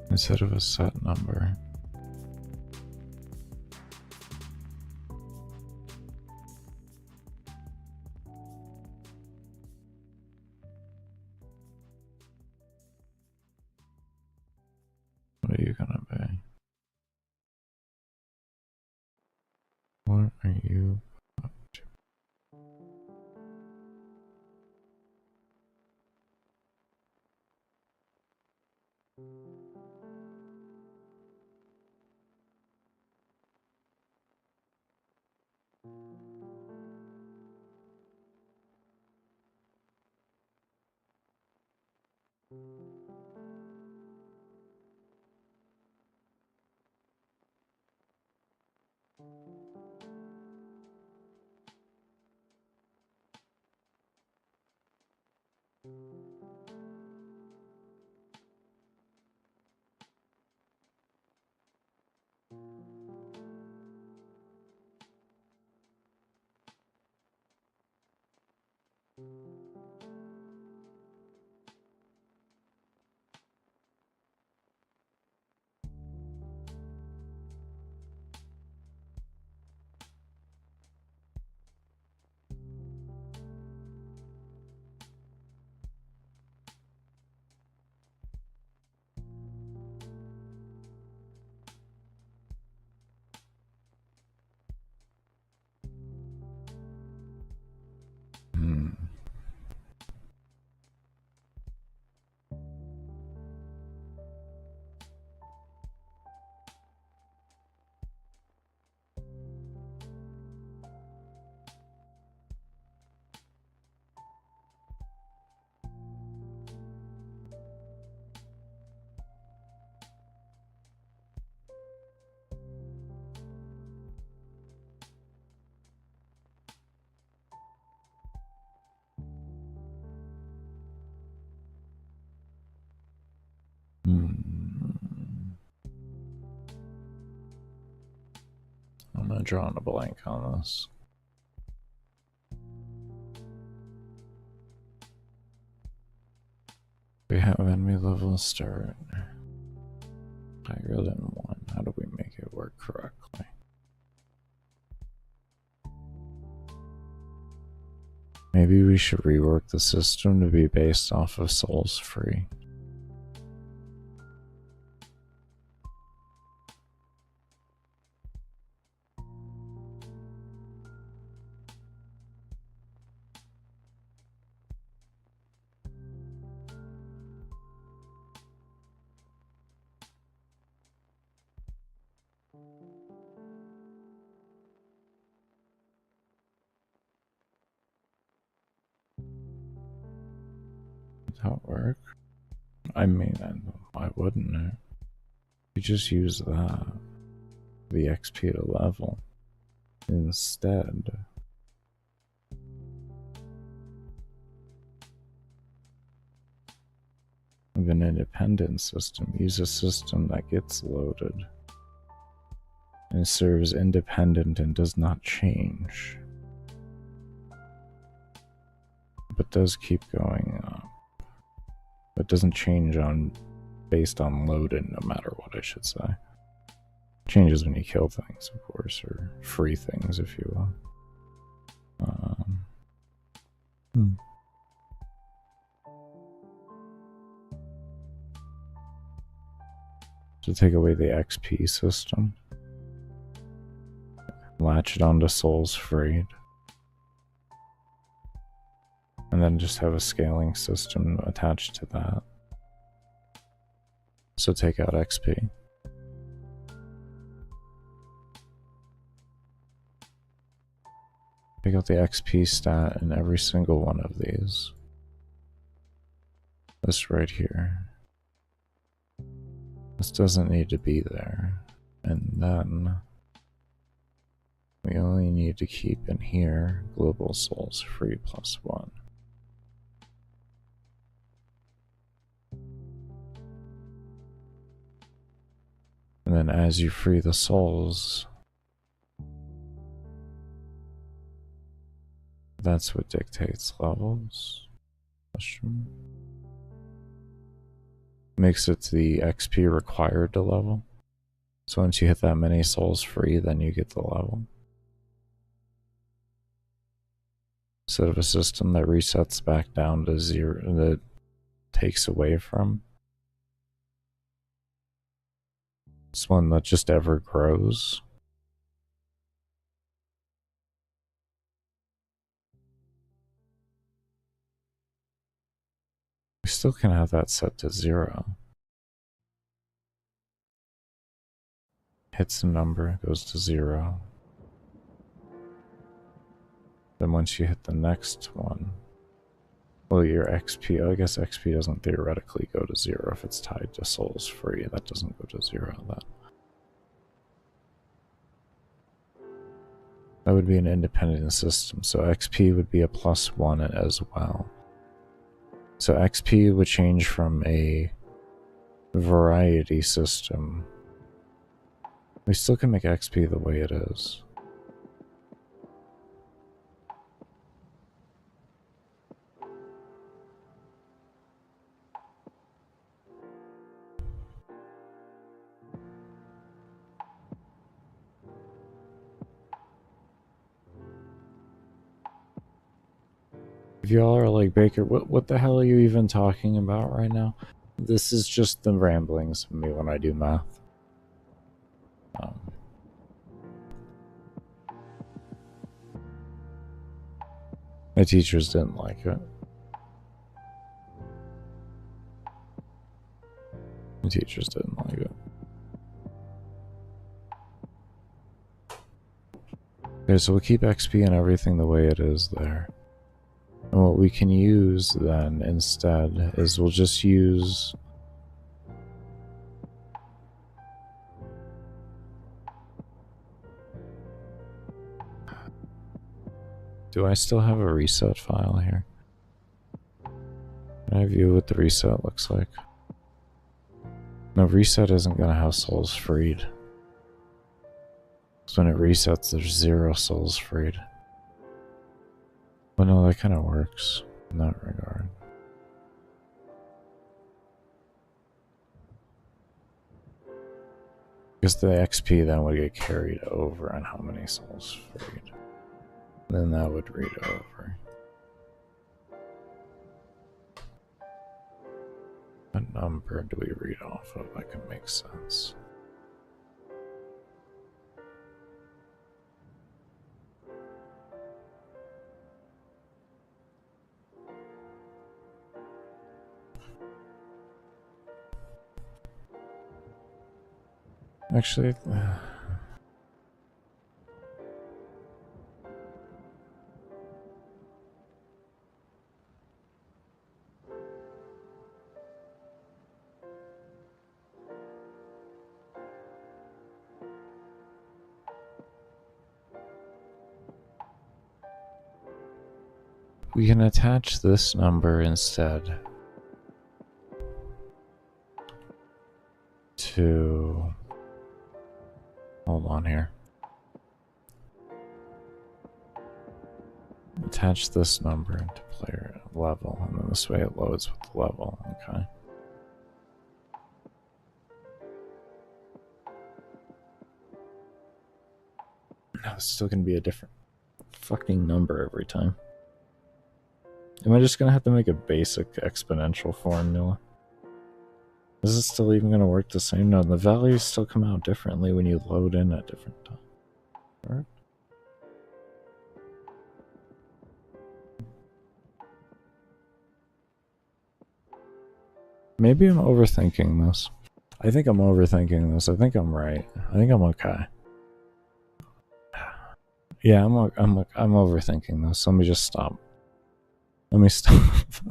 Instead of a set number. What are you gonna be? What are you up to? I'm not drawing a blank on this. We have enemy level start higher than 1. How do we make it work correctly? Maybe we should rework the system to be based off of souls free. Would that work? I mean, why wouldn't it? You just use that, the XP to level, instead. Of an independent system. Use a system that gets loaded and serves independent and does not change, but does keep going up. It doesn't change based on loading, no matter what, I should say. Changes when you kill things, of course, or free things, if you will. To take away the XP system, latch it onto souls freed, and then just have a scaling system attached to that. So take out XP. Take out the XP stat in every single one of these. This right here. This doesn't need to be there. And then we only need to keep in here global souls free +1. And then as you free the souls, that's what dictates levels. Question. Makes it the XP required to level. So once you hit that many souls free, then you get the level. Instead of a system that resets back down to 0, that takes away from. It's one that just ever grows. We still can have that set to 0. Hits a number, goes to 0. Then once you hit the next one, well, your XP, I guess XP doesn't theoretically go to 0 if it's tied to souls free. That doesn't go to 0 then. That would be an independent system, so XP would be a +1 as well. So XP would change from a variety system. We still can make XP the way it is. If y'all are like, Baker, what the hell are you even talking about right now? This is just the ramblings of me when I do math. My teachers didn't like it. My teachers didn't like it. Okay, so we'll keep XP and everything the way it is there. And what we can use then instead is we'll just use do I still have a reset file here? Can I view what the reset looks like? No, reset isn't gonna have souls freed. when it resets, there's 0 souls freed. Well, no, that kind of works in that regard. Because the XP then would get carried over on how many souls freed. Then that would read over. What number do we read off of? That can make sense. Actually, we can attach this number instead to... Hold on here. Attach this number into player level, and then this way it loads with the level, okay. No, it's still gonna be a different fucking number every time. Am I just gonna have to make a basic exponential formula? Is it still even gonna work the same? No, the values still come out differently when you load in at different times. Right? Maybe I'm overthinking this. I think I'm overthinking this. I think I'm right. I think I'm okay. Yeah, I'm overthinking this. Let me just stop. Let me stop.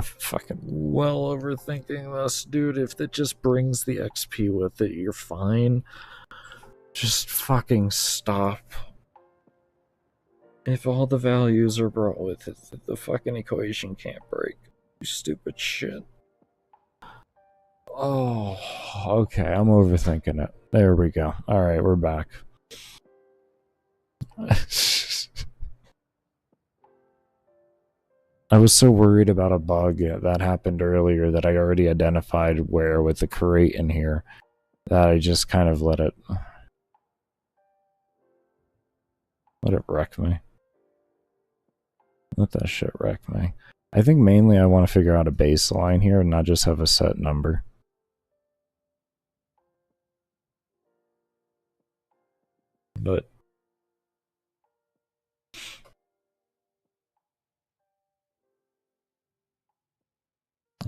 Fucking well overthinking this, dude. If it just brings the XP with it, you're fine. Just fucking stop. If all the values are brought with it, the fucking equation can't break. You stupid shit. Oh, okay. I'm overthinking it. There we go. Alright, we're back. I was so worried about a bug that happened earlier that I already identified where with the crate in here that I just kind of let it wreck me. Let that shit wreck me. I think mainly I want to figure out a baseline here and not just have a set number. But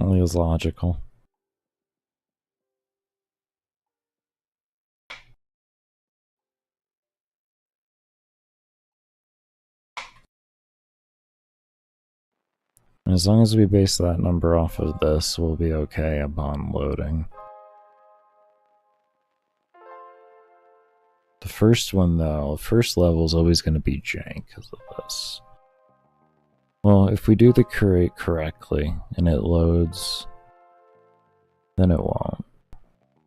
only is logical. As long as we base that number off of this, we'll be okay upon loading. The first one, though, first level is always going to be jank because of this. Well, if we do the crate correctly and it loads, then it won't.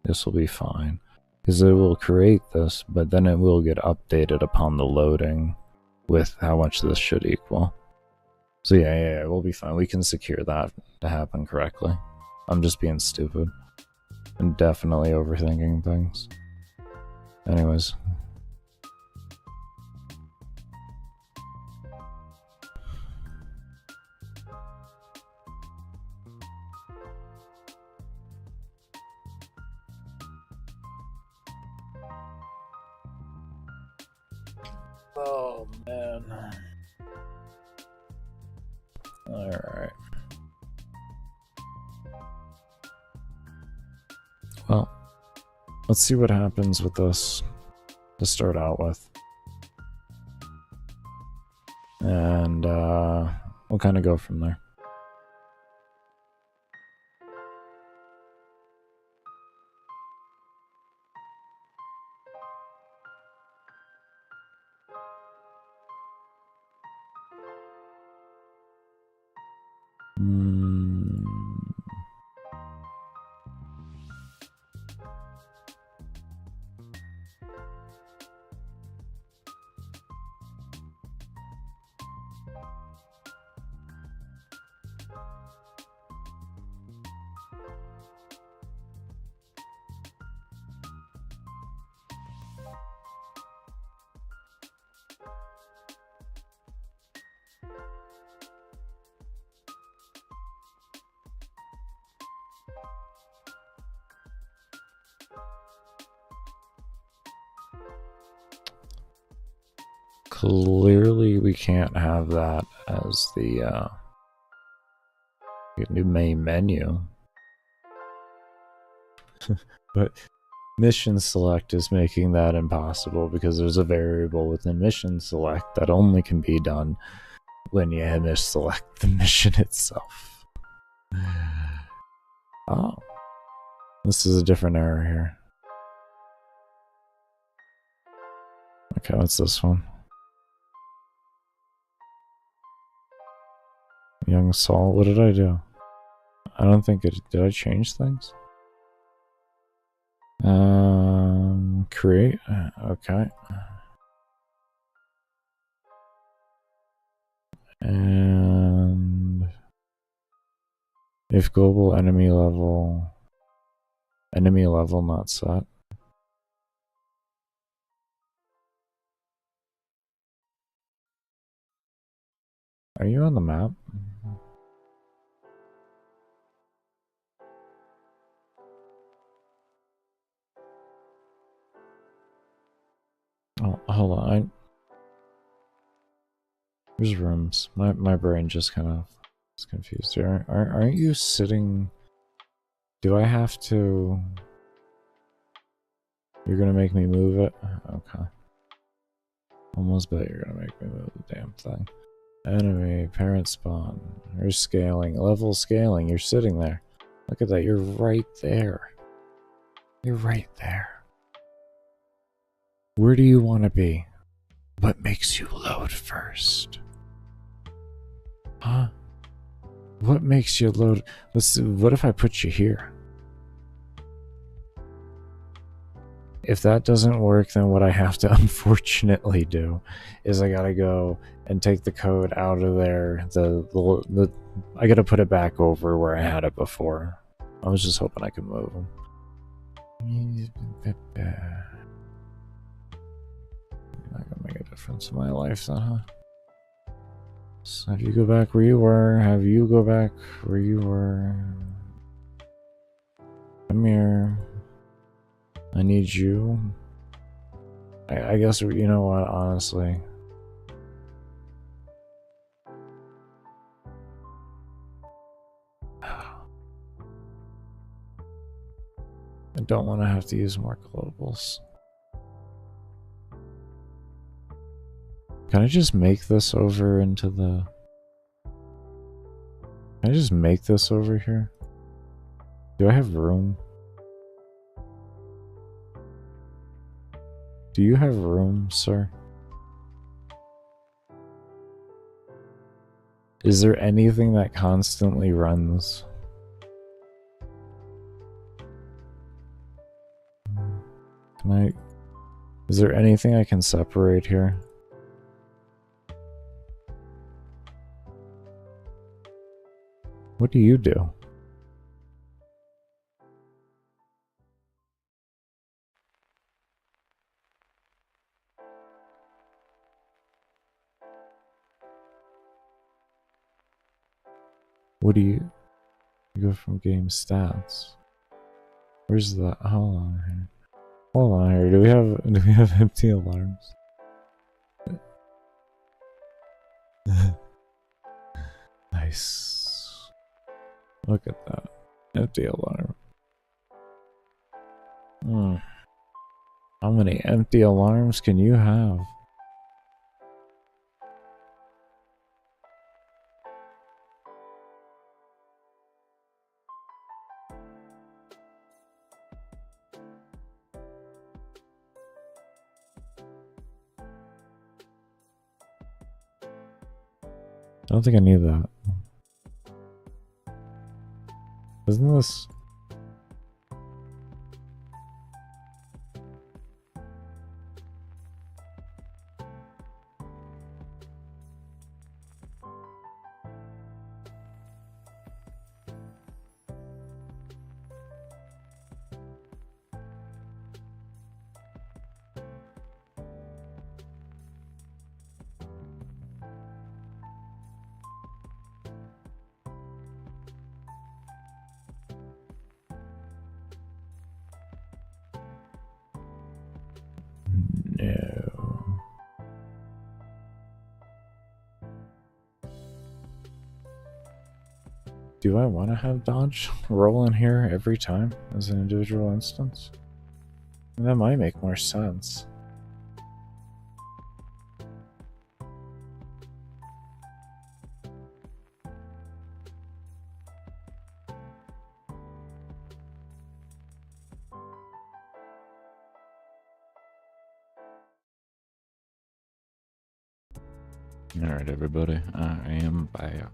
This will be fine. Because it will create this, but then it will get updated upon the loading with how much this should equal. So yeah, we'll be fine. We can secure that to happen correctly. I'm just being stupid. I'm definitely overthinking things. Anyways. Oh, man. Alright. Well, let's see what happens with this to start out with. And we'll kind of go from there. Clearly, we can't have that as the new main menu. But mission select is making that impossible because there's a variable within mission select that only can be done when you select the mission itself. Oh. This is a different error here. Okay, what's this one? Young Saul, what did I do? I don't think it... Did I change things? Create? Okay. And... If global enemy level not set. Are you on the map? Oh, hold on. There's rooms. My brain just kind of is confused here. Aren't you sitting... Do I have to... You're gonna make me move it? Okay. Almost bet you're gonna make me move the damn thing. Enemy, parent spawn. You're scaling. Level scaling. You're sitting there. Look at that. You're right there. You're right there. Where do you want to be? What makes you load first? Huh? What makes you load? Let's see, what if I put you here? If that doesn't work, then what I have to unfortunately do is I gotta go and take the code out of there. I gotta put it back over where I had it before. I was just hoping I could move them. Not gonna make a difference in my life, then, huh? So have you go back where you were? Have you go back where you were? Come here. I need you. I guess, you know what, honestly. I don't want to have to use more globals. Can I just make this over into the... Can I just make this over here? Do I have room? Do you have room, sir? Is there anything that constantly runs? Can I... Is there anything I can separate here? What do you do? What do you... You go from game stats. Where's the... Hold on here. Hold on here. Do we have empty alarms? Nice. Look at that. Empty alarm. How many empty alarms can you have? I don't think I need that. Isn't this... Do I want to have dodge roll in here every time as an individual instance? That might make more sense. Alright, everybody, I am back.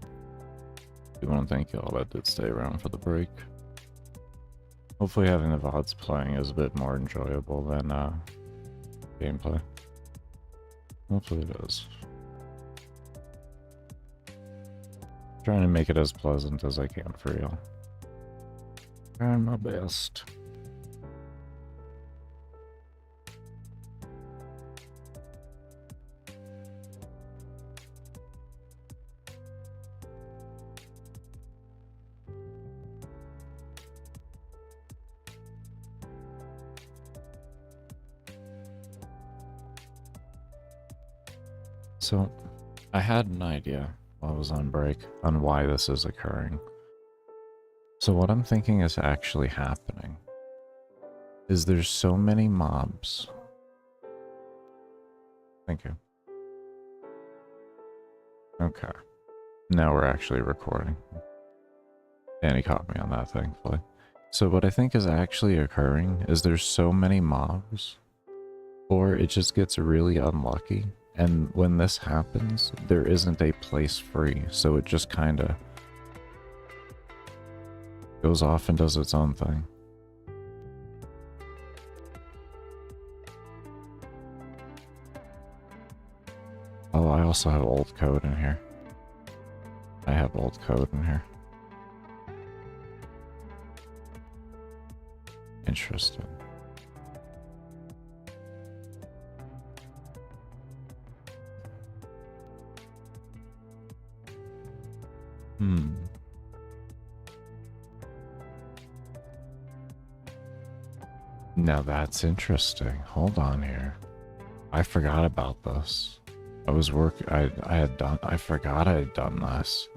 I want to thank y'all that did stay around for the break. Hopefully having the VODs playing is a bit more enjoyable than gameplay. Hopefully it is. Trying to make it as pleasant as I can for y'all. Trying my best. So, I had an idea while I was on break on why this is occurring. So what I'm thinking is actually happening is there's so many mobs. Thank you. Okay. Now we're actually recording. Danny caught me on that, thankfully. So what I think is actually occurring is there's so many mobs, or it just gets really unlucky. And when this happens, there isn't a place free, so it just kind of goes off and does its own thing. Oh, I also have old code in here. I have old code in here. Interesting. Now that's interesting. Hold on here. I forgot about this. I was I forgot I had done this.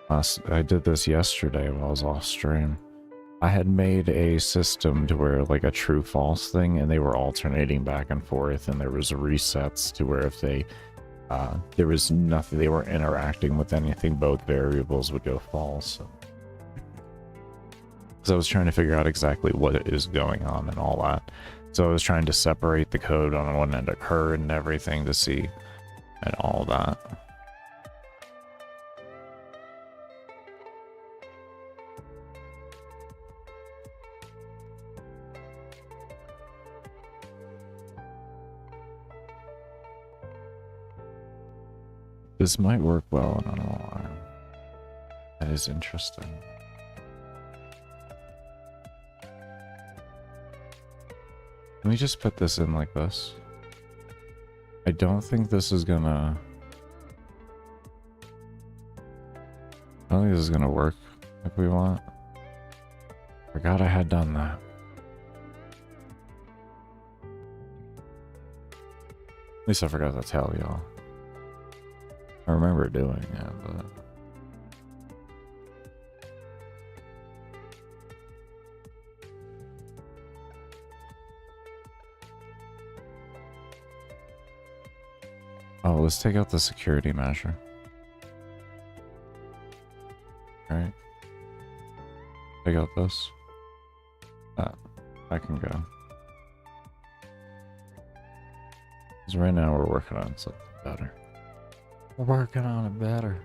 I did this yesterday while I was off stream. I had made a system to where like a true false thing, and they were alternating back and forth, and there was resets to where if they there was nothing, they weren't interacting with anything, both variables would go false. So I was trying to figure out exactly what is going on and all that. So I was trying to separate the code on when it occurred and everything to see and all that. This might work well in an alarm. That is interesting. Let me just put this in like this. I don't think this is gonna... I don't think this is gonna work like we want. Forgot I had done that. At least I forgot to tell y'all. I remember doing it, but... Oh, let's take out the security measure. Alright. Take out this. I can go. Because right now we're working on something better. We're working on it better.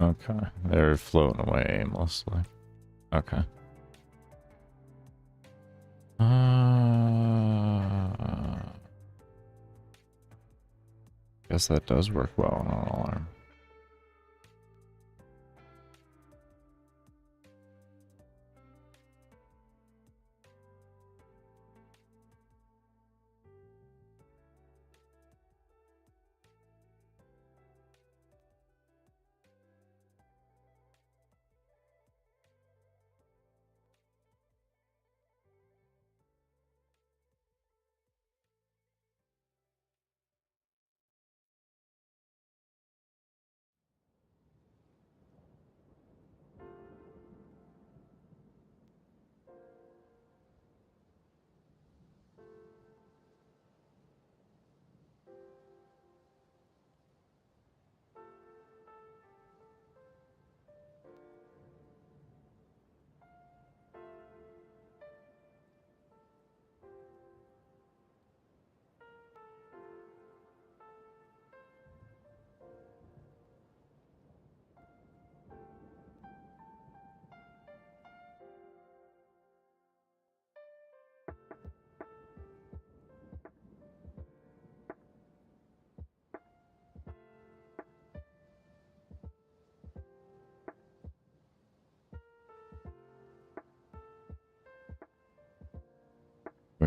Okay, they're floating away aimlessly. Okay. Guess that does work well on an alarm.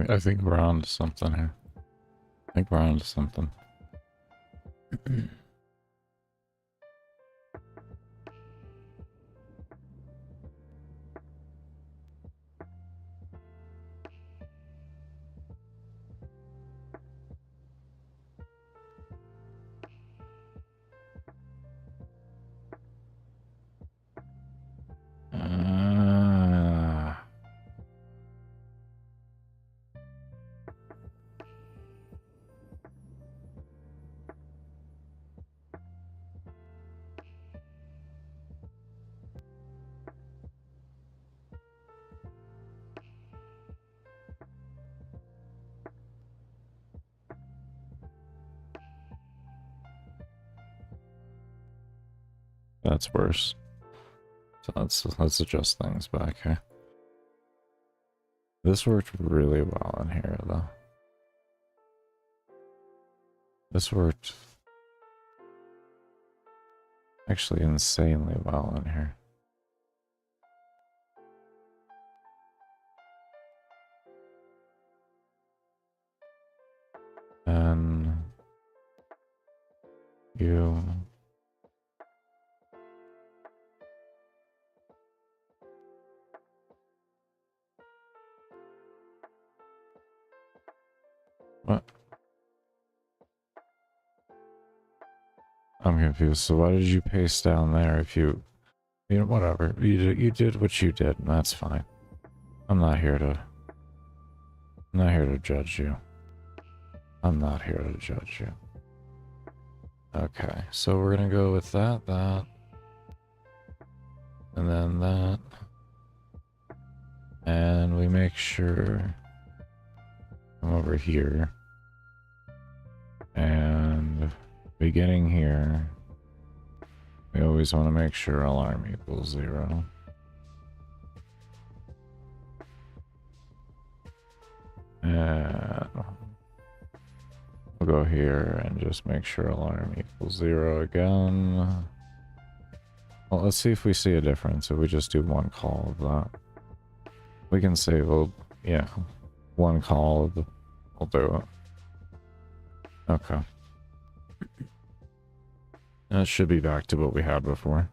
I think we're on to something here. I think we're on to something. That's worse. So let's adjust things back here. This worked really well in here, though. This worked actually insanely well in here. And you... What? I'm confused. So why did you paste down there if you know, whatever. You did what you did, and that's fine. I'm not here to judge you. I'm not here to judge you. Okay, so we're gonna go with that, and then that. And we make sure I'm over here. And beginning here, we always want to make sure alarm equals 0. And we'll go here and just make sure alarm equals 0 again. Well, let's see if we see a difference if we just do one call of that. We can say, well, yeah, one call of the, we'll do it. Okay. And it should be back to what we had before.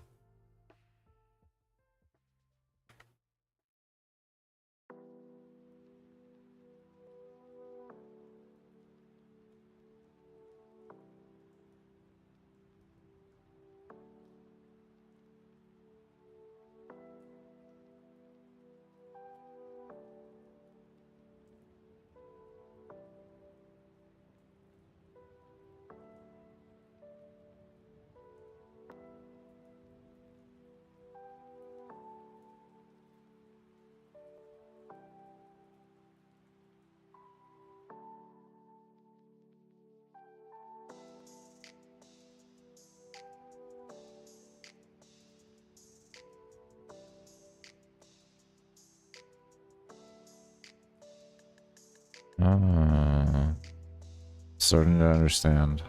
Starting to understand.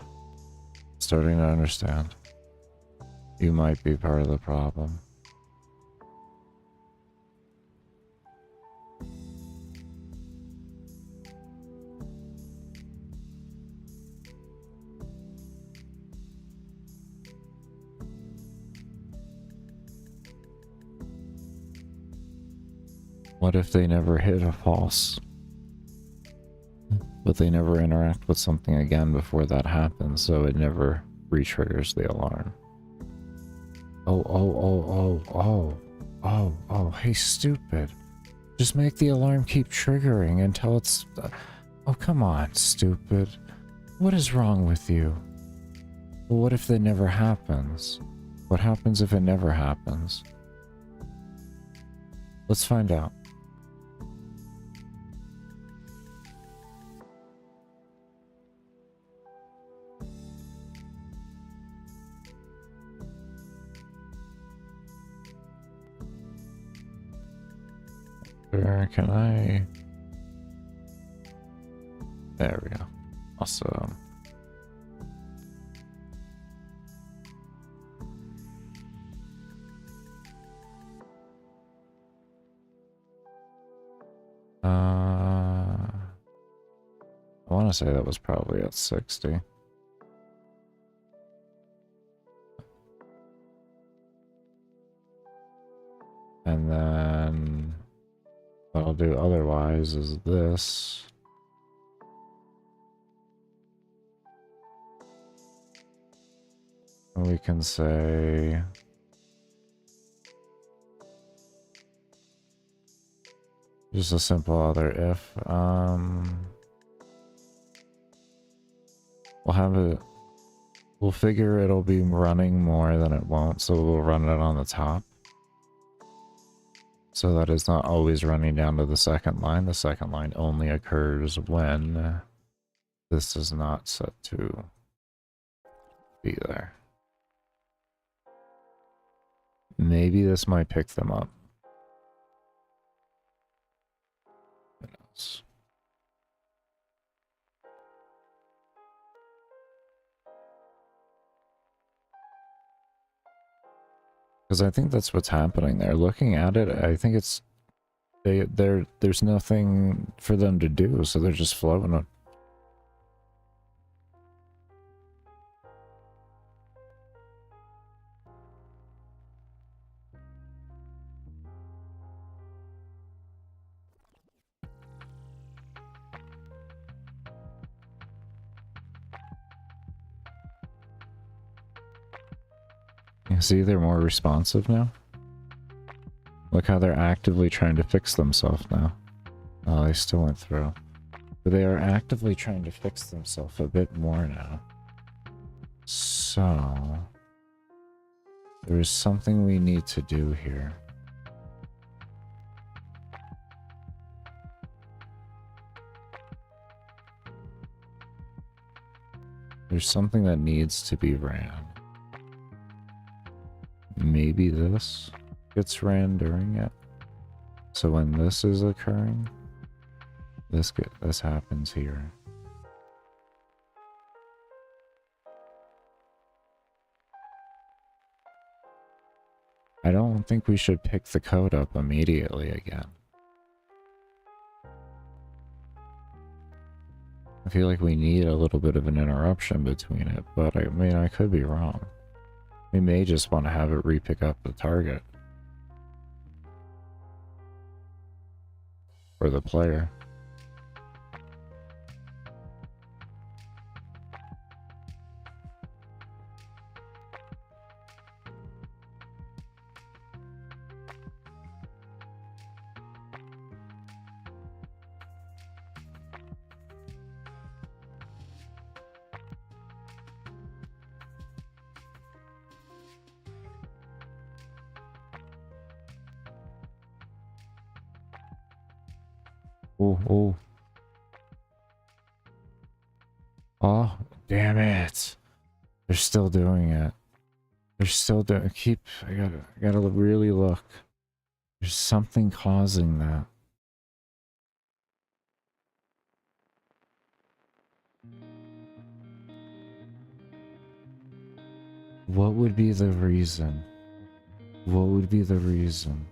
Starting to understand. You might be part of the problem. What if they never hit a false? But they never interact with something again before that happens, so it never re-triggers the alarm. Oh, hey, stupid. Just make the alarm keep triggering until it's... oh, come on, stupid. What is wrong with you? Well, what if it never happens? What happens if it never happens? Let's find out. Where can I... There we go. Awesome. want to say that was probably at 60. And then what I'll do otherwise is this. And we can say just a simple other if. We'll have it. We'll figure it'll be running more than it won't, so we'll run it on the top. So that it's not always running down to the second line. The second line only occurs when this is not set to be there. Maybe this might pick them up. Who knows? Because I think that's what's happening there. Looking at it, I think it's there's nothing for them to do, so they're just floating it. You see, they're more responsive now. Look how they're actively trying to fix themselves now. Oh, they still went through. But they are actively trying to fix themselves a bit more now. So there is something we need to do here. There's something that needs to be ran. Maybe this gets ran during it. So when this is occurring, this happens here. I don't think we should pick the code up immediately again. I feel like we need a little bit of an interruption between it, but I mean, I could be wrong. We may just want to have it re-pick up the target. For the player. Oh. Oh, damn it. They're still doing it. They're still doing it. I gotta really look. There's something causing that. What would be the reason? What would be the reason?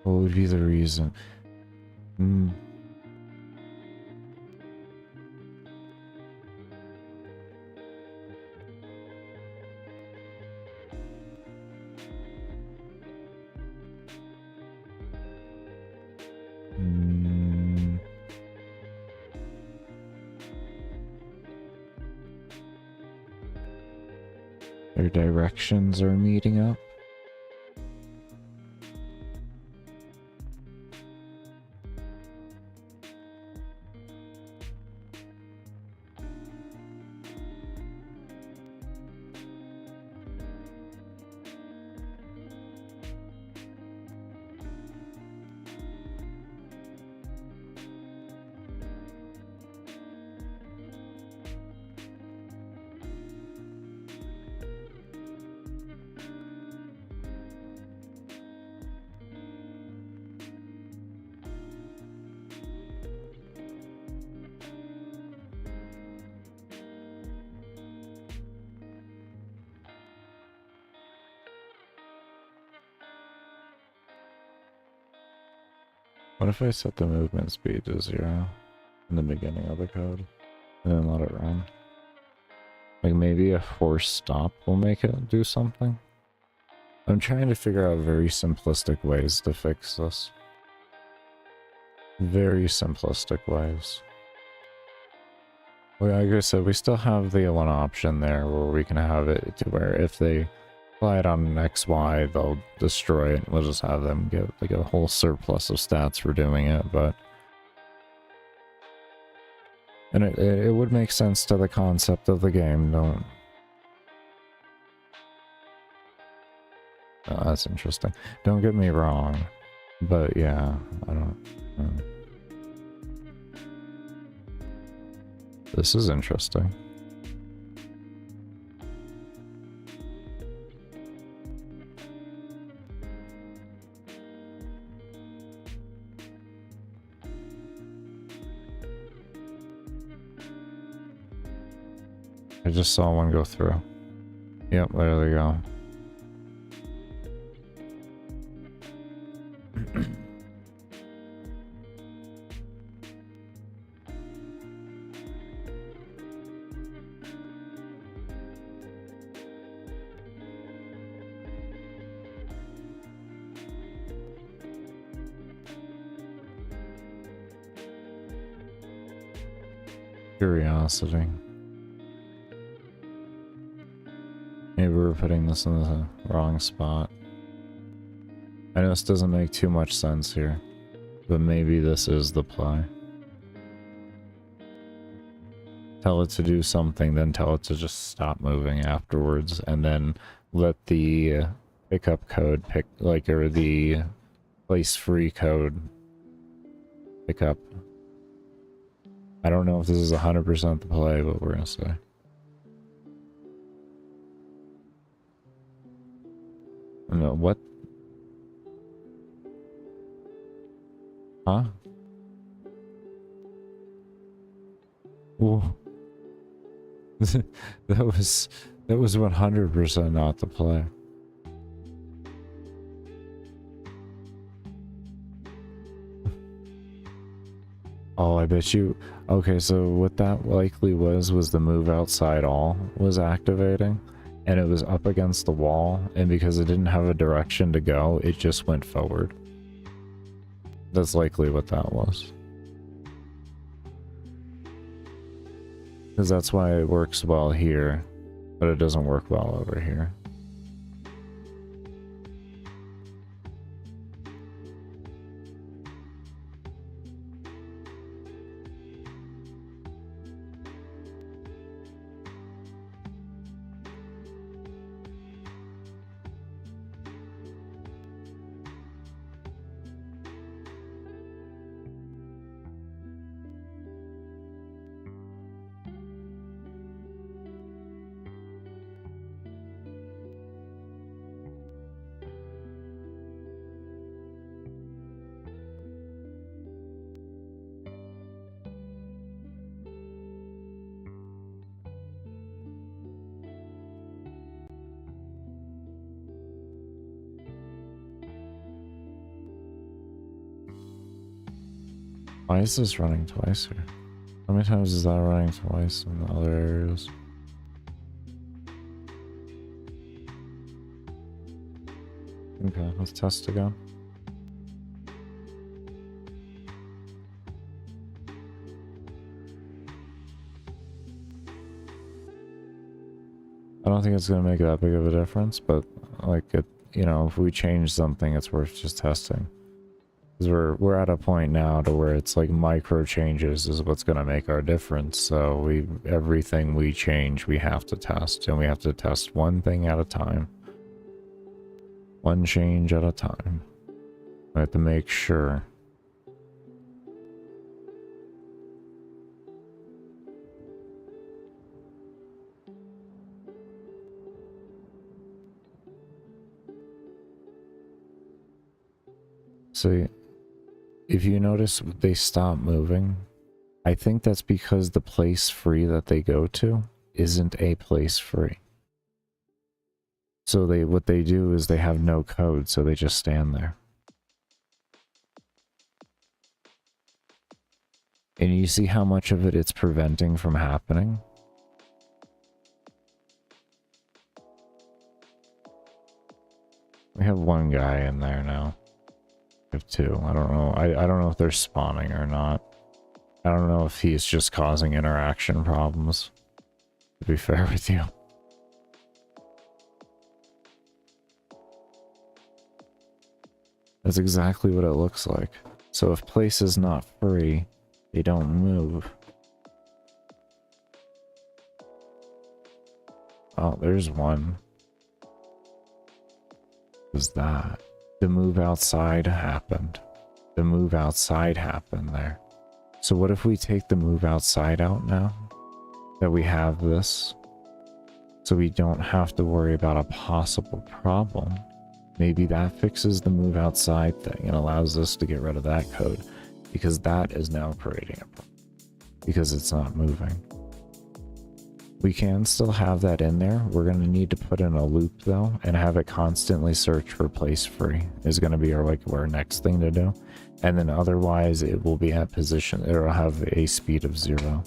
What would be the reason? Their directions are meeting up. What if I set the movement speed to 0 in the beginning of the code and then let it run? Like maybe a forced stop will make it do something? I'm trying to figure out very simplistic ways to fix this. Very simplistic ways. Well, like I said, we still have the one option there where we can have it to where if they apply it on XY, they'll destroy it. We'll just have them get like a whole surplus of stats for doing it, but... And it would make sense to the concept of the game, don't... Oh, that's interesting. Don't get me wrong, but yeah, I don't know. This is interesting. I just saw one go through. Yep, there they go. Curiosity. Maybe we're putting this in the wrong spot. I know this doesn't make too much sense here, but maybe this is the play. Tell it to do something, then tell it to just stop moving afterwards, and then let the pickup code pick, like, or the place free code pick up. I don't know if this is 100% the play, but we're gonna say. No, what? Huh? Whoa. that was 100% not the play. Oh, I bet you. Okay, so what that likely was the move outside all was activating, and it was up against the wall, and because it didn't have a direction to go, it just went forward. That's likely what that was. Because that's why it works well here, but it doesn't work well over here. Why is this running twice here? How many times is that running twice in the other areas? Okay, let's test again. I don't think it's going to make that big of a difference, but like it, you know, if we change something, it's worth just testing. Because we're at a point now to where it's like micro changes is what's going to make our difference. So everything we change, we have to test, and we have to test one thing at a time. One change at a time. We have to make sure. So if you notice they stop moving, I think that's because the place free that they go to isn't a place free. So what they do is they have no code, so they just stand there. And you see how much of it it's preventing from happening? We have one guy in there now. We have two. I don't know. I don't know if they're spawning or not. I don't know if he's just causing interaction problems, to be fair with you. That's exactly what it looks like. So if place is not free, they don't move. Oh, there's one. What was that? The move outside happened. The move outside happened there. So what if we take the move outside out now? That we have this? So we don't have to worry about a possible problem. Maybe that fixes the move outside thing and allows us to get rid of that code. Because that is now creating a problem. Because it's not moving. We can still have that in there. We're going to need to put in a loop though and have it constantly search for place free is going to be our next thing to do. And then otherwise it will be at position. It will have a speed of 0.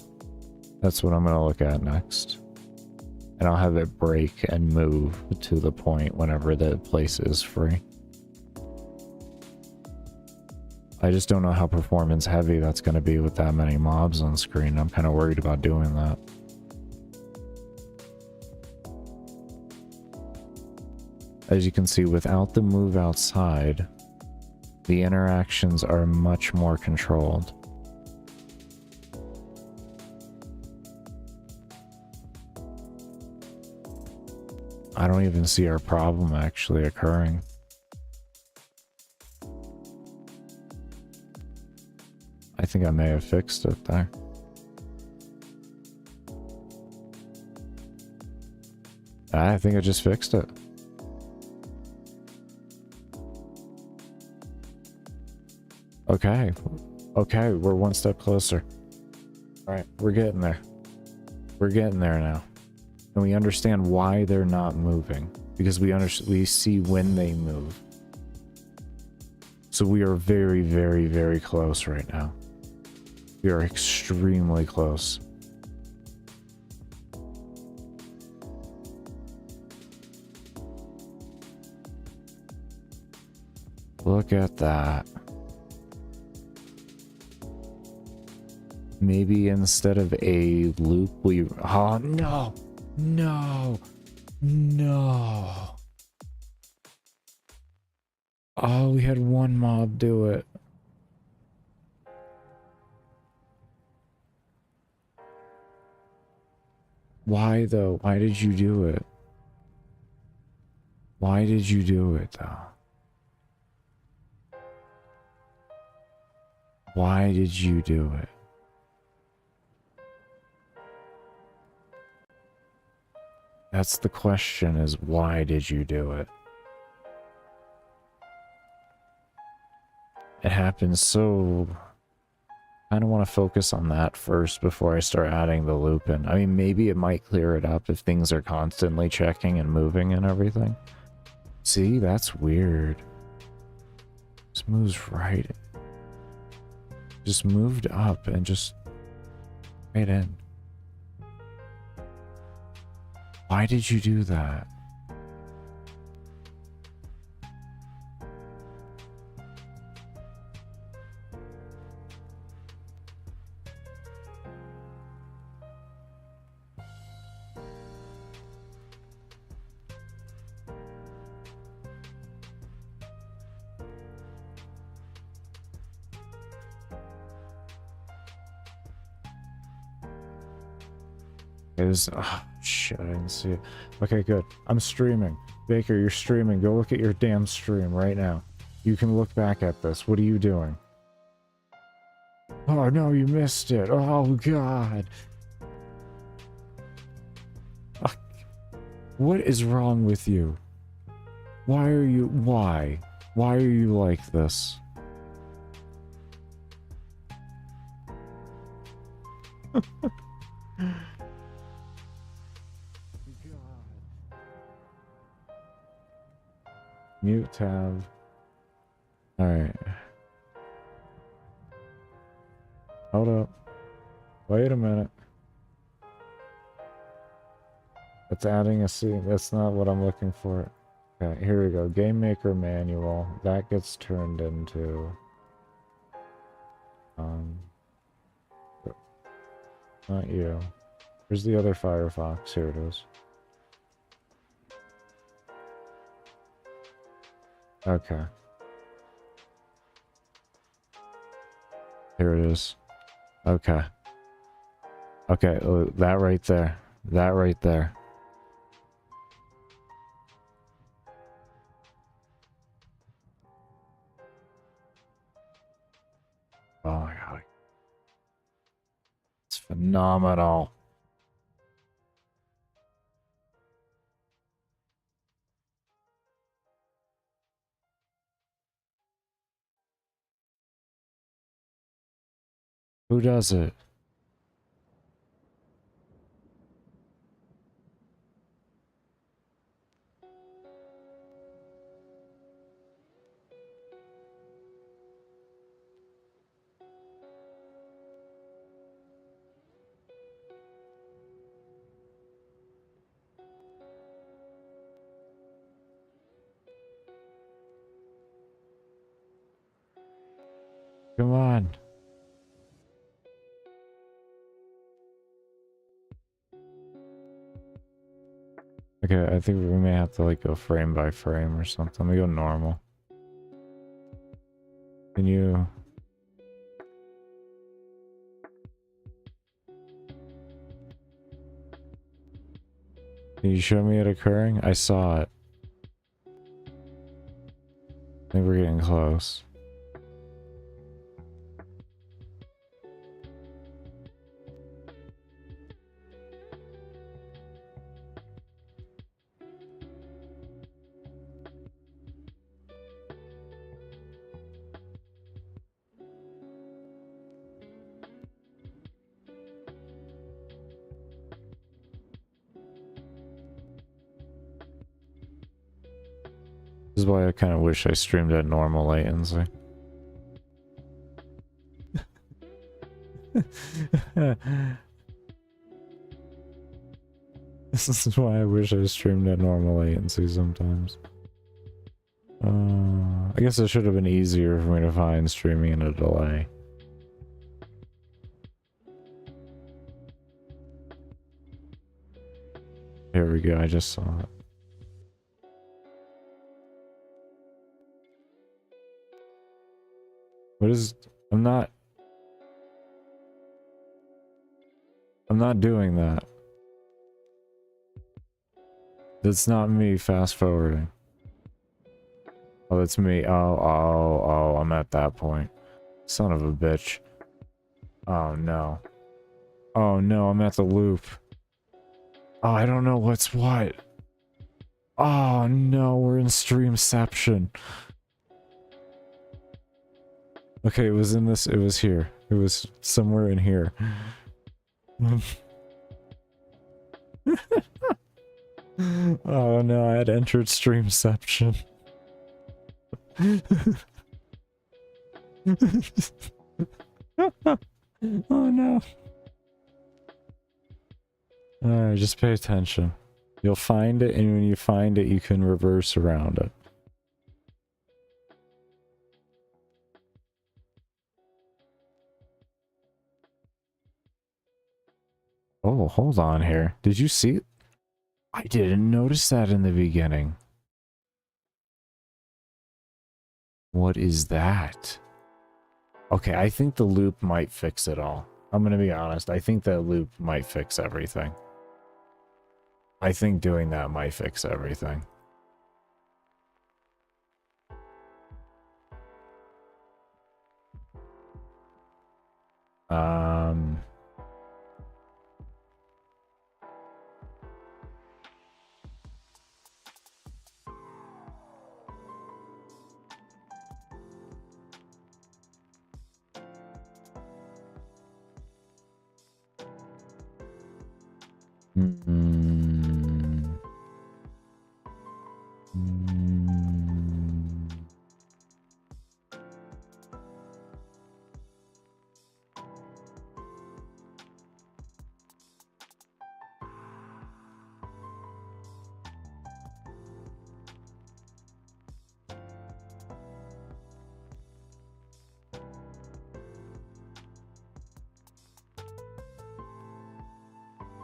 That's what I'm going to look at next. And I'll have it break and move to the point whenever the place is free. I just don't know how performance heavy that's going to be with that many mobs on screen. I'm kind of worried about doing that. As you can see, without the move outside, the interactions are much more controlled. I don't even see our problem actually occurring. I think I may have fixed it there. I think I just fixed it. Okay. Okay, we're one step closer. Alright, we're getting there. We're getting there now. And we understand why they're not moving. Because we see when they move. So we are very, very, very close right now. We are extremely close. Look at that. Maybe instead of a loop, we... Oh, no! No! No! Oh, we had one mob do it. Why, though? Why did you do it? Why did you do it, though? Why did you do it? That's the question, is why did you do it? It happens so... I kind of want to focus on that first before I start adding the loop in. I mean, maybe it might clear it up if things are constantly checking and moving and everything. See, that's weird. Just moves right. Just moved up and just right in. Why did you do that? Oh, shit, I didn't see it. Okay, good. I'm streaming. Baker, you're streaming. Go look at your damn stream right now. You can look back at this. What are you doing? Oh, no, you missed it. Oh, God. What is wrong with you? Why are you... Why? Why are you like this? Mute tab. Alright. Hold up. Wait a minute. It's adding a scene. That's not what I'm looking for. Okay, here we go. Gamemaker manual. That gets turned into... Not you. Where's the other Firefox? Here it is. Okay. Here it is. Okay. Okay, that right there. That right there. Oh my god. It's phenomenal. Who does it? Come on. Okay, I think we may have to like go frame by frame or something. We go normal. Can you... Can you show me it occurring? I saw it. I think we're getting close. This is why I kind of wish I streamed at normal latency. This is why I wish I streamed at normal latency sometimes. I guess it should have been easier for me to find streaming in a delay. Here we go, I just saw it. What is... I'm not doing that. That's not me fast forwarding. Oh, that's me. Oh, I'm at that point. Son of a bitch. Oh no. Oh no, I'm at the loop. Oh, I don't know what's what. Oh no, we're in streamception. Okay, it was in this, it was here. It was somewhere in here. Oh no, I had entered streamception. Oh no. Alright, just pay attention. You'll find it, and when you find it, you can reverse around it. Oh, hold on here. Did you see it? I didn't notice that in the beginning. What is that? Okay, I think the loop might fix it all. I'm gonna be honest. I think that loop might fix everything. I think doing that might fix everything.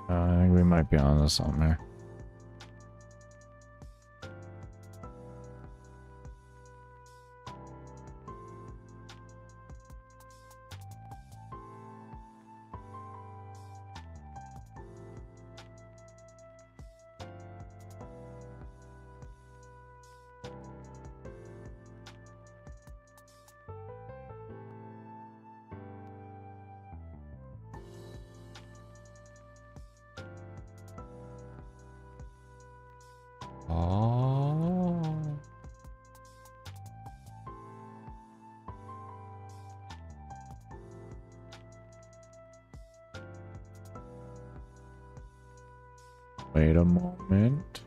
I think we might be on to something here. Oh. Wait a moment.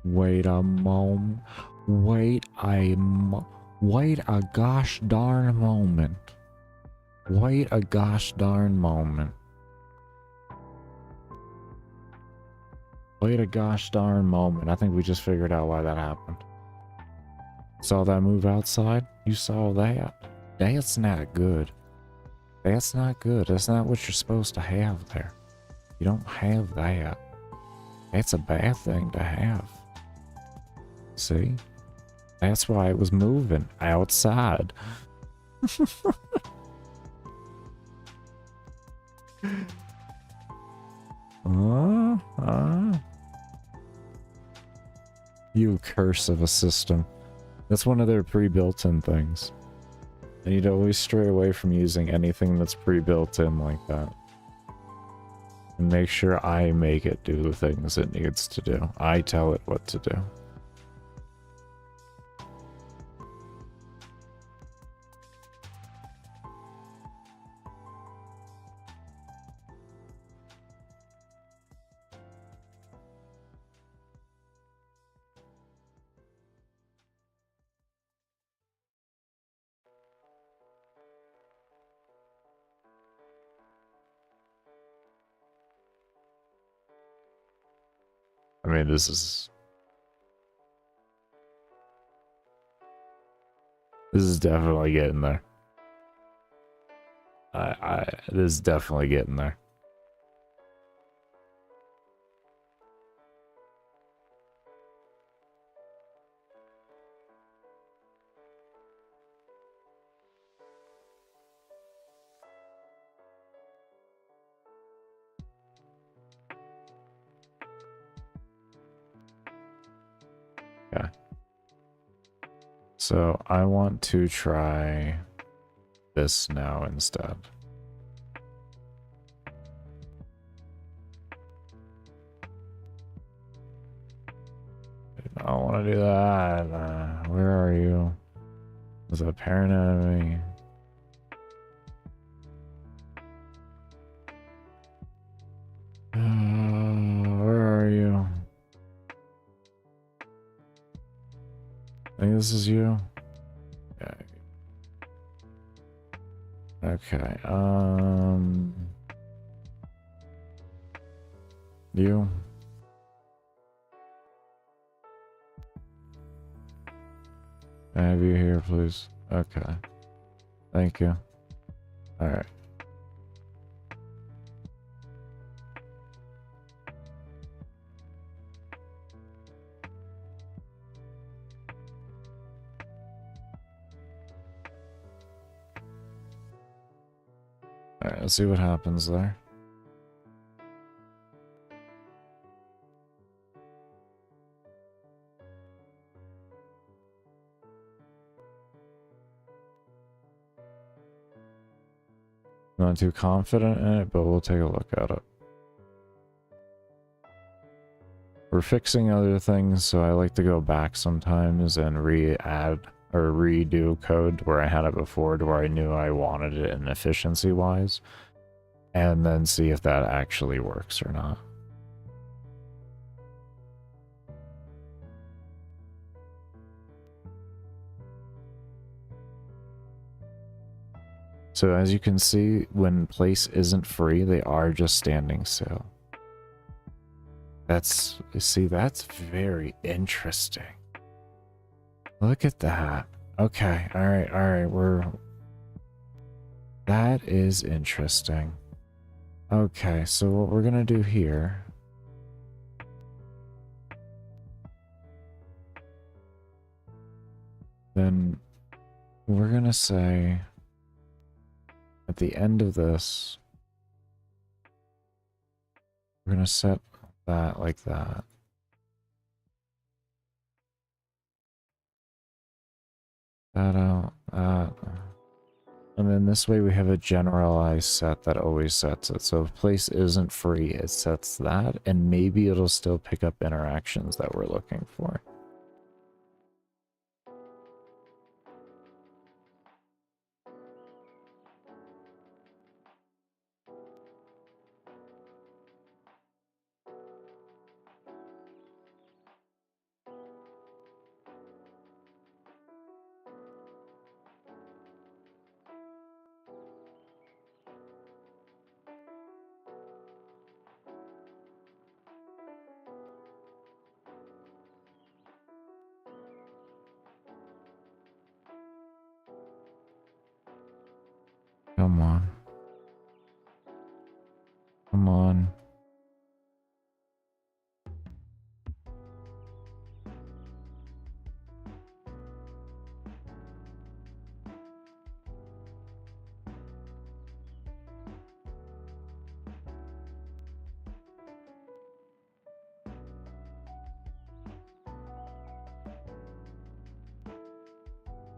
Wait a moment. Wait a gosh darn moment. Wait a gosh darn moment. Wait a gosh darn moment. I think we just figured out why that happened. Saw that move outside? You saw that? That's not good. That's not good. That's not what you're supposed to have there. You don't have that. That's a bad thing to have. See? That's why it was moving outside. You curse of a system. That's one of their pre-built-in things. And you'd always stray away from using anything that's pre-built in like that. And make sure I make it do the things it needs to do. I tell it what to do. I mean, this is definitely getting there. This is definitely getting there. Okay. So I want to try this now instead. I don't want to do that. Where are you? Was that parent enemy? Where are you? I think this is you. Yeah. Okay. You. Can I have you here, please? Okay. Thank you. Alright. Alright, let's see what happens there. Not too confident in it, but we'll take a look at it. We're fixing other things, so I like to go back sometimes and re-add or redo code where I had it before to where I knew I wanted it in efficiency-wise, and then see if that actually works or not. So as you can see, when place isn't free, they are just standing still. See, that's very interesting. Look at that. Okay, alright, that is interesting. Okay, so what we're gonna do here... Then we're gonna say at the end of this, we're gonna set that like that. That out, that. And then this way we have a generalized set that always sets it. So if place isn't free, it sets that, and maybe it'll still pick up interactions that we're looking for. Come on. Come on.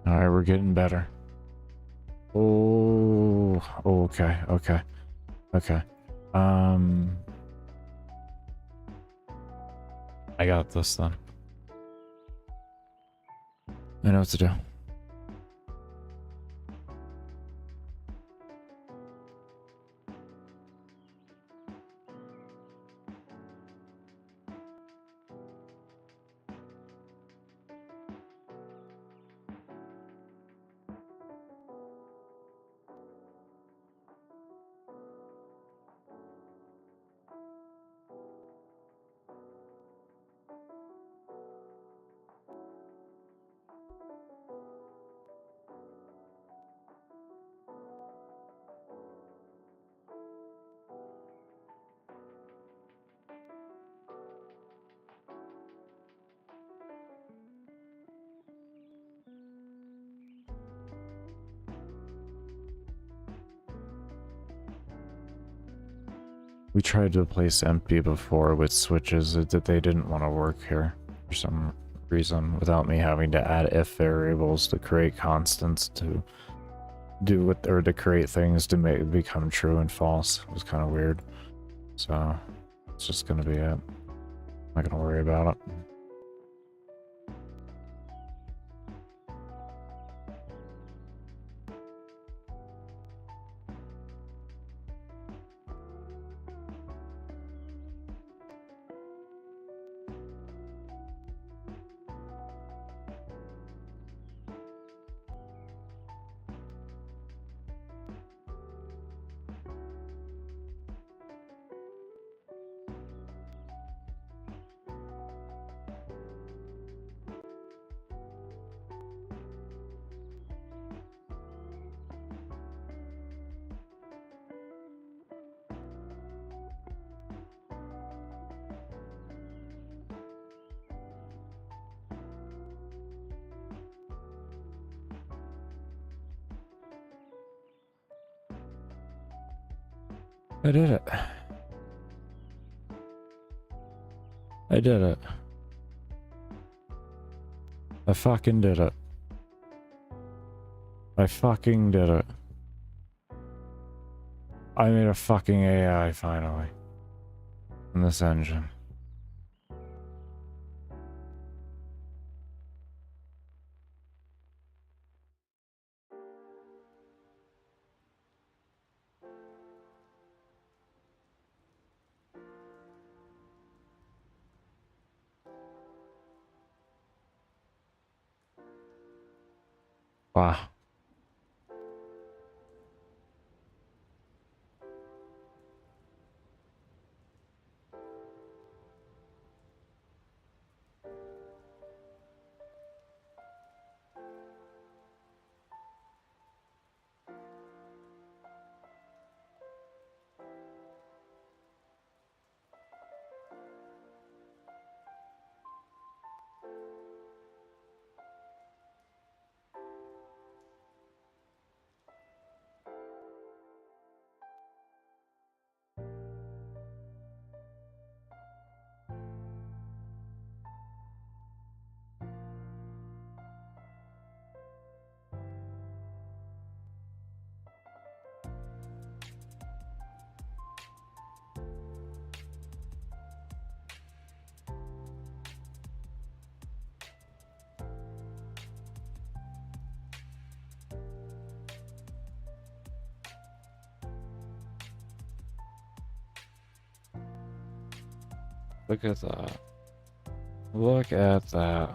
Alright, we're getting better. Oh, okay, okay, okay. I got this then. I know what to do. We tried to place empty before with switches that they didn't want to work here for some reason without me having to add if variables to create constants to do what, or to create things to make it become true and false. It was kind of weird. So it's just gonna be it. I'm not gonna worry about it. I did it. I did it. I fucking did it. I fucking did it. I made a fucking AI finally. In this engine. Wow. Look at that. Look at that.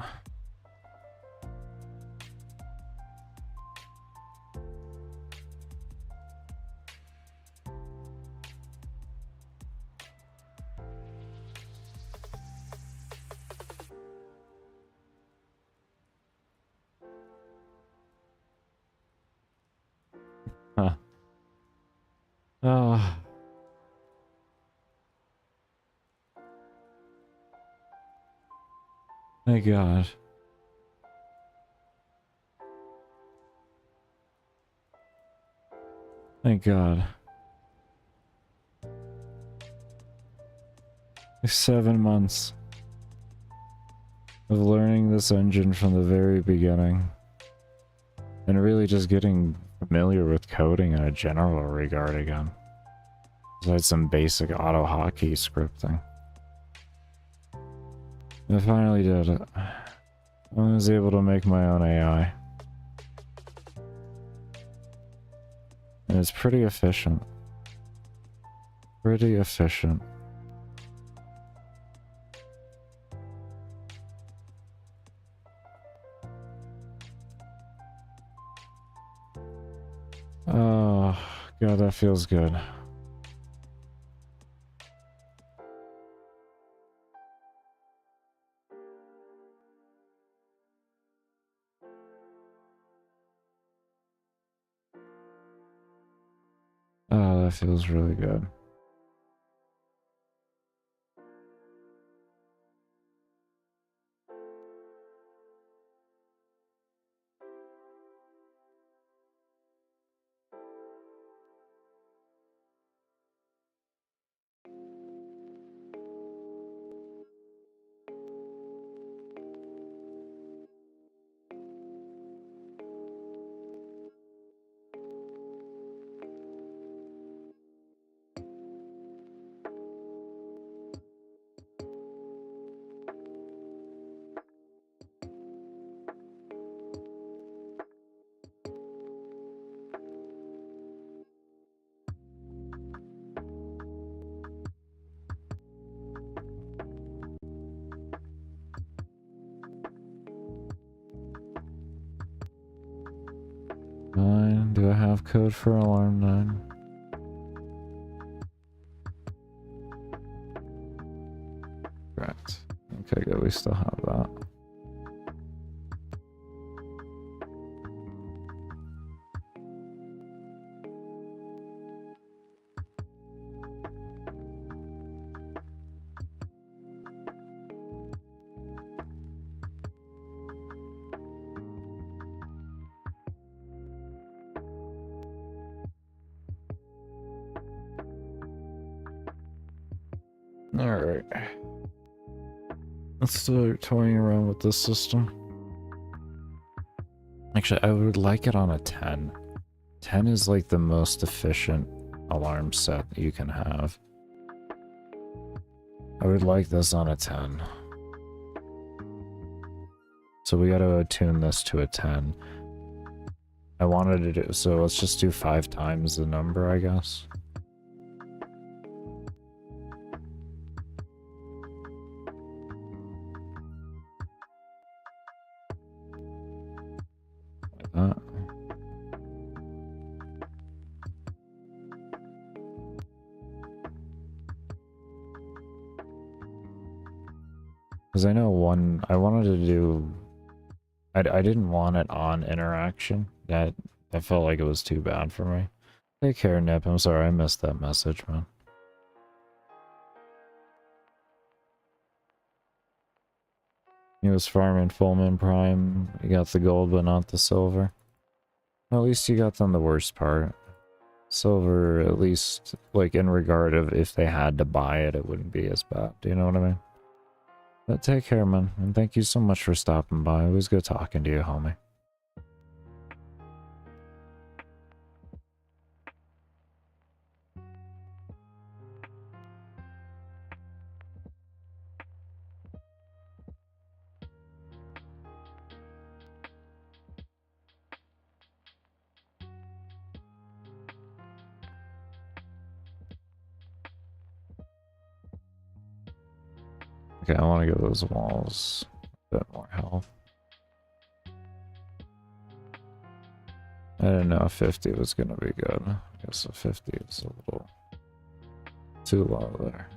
Huh. Oh. Thank God. Thank God. 7 months of learning this engine from the very beginning. And really just getting familiar with coding in a general regard again. Besides some basic auto-hotkey scripting. I finally did it. I was able to make my own AI. And it's pretty efficient. Pretty efficient. Oh, God, that feels good. Oh, that feels really good. Do I have code for alarm 9? Correct. Okay, good, we still have that. Alright. Let's start toying around with this system. Actually, I would like it on a 10. 10 is like the most efficient alarm set you can have. I would like this on a 10. So we gotta attune this to a 10. I wanted to do, so let's just do 5 times the number, I guess. Like that. Because I know one, I wanted to do, I didn't want it on interaction. That felt like it was too bad for me. Take care, Nip. I'm sorry, I missed that message, man. He was farming Fullman Prime. You got the gold, but not the silver. Well, at least you got them the worst part. Silver, at least, like, in regard of if they had to buy it, it wouldn't be as bad. Do you know what I mean? But take care, man. And thank you so much for stopping by. It was good talking to you, homie. Okay, I want to give those walls a bit more health. I didn't know 50 was going to be good. I guess a 50 is a little too low there.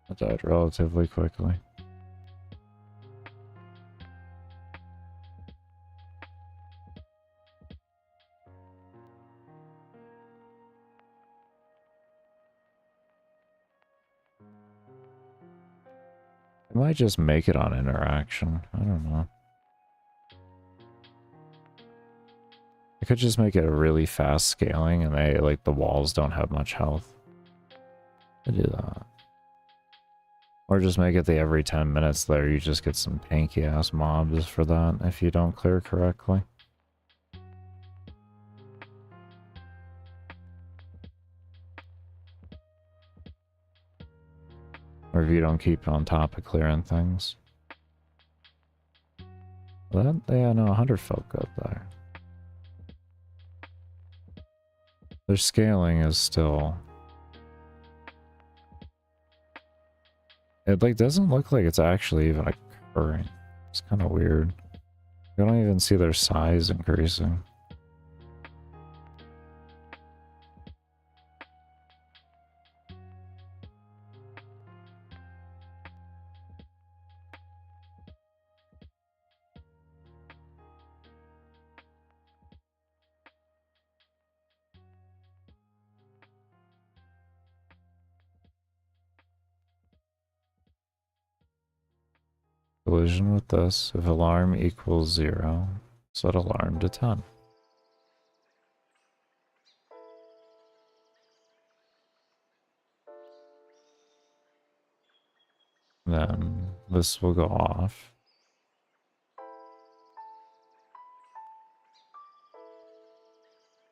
I died relatively quickly. I might just make it on interaction. I don't know. I could just make it a really fast scaling and they, like, the walls don't have much health. I do that. Or just make it the every 10 minutes there, you just get some tanky ass mobs for that if you don't clear correctly. Or if you don't keep on top of clearing things. Well, that, yeah, no, 100 felt good there. Their scaling is still... It, like, doesn't look like it's actually even occurring. It's kind of weird. You don't even see their size increasing. Collision with this. If alarm equals 0, set alarm to 10. Then this will go off.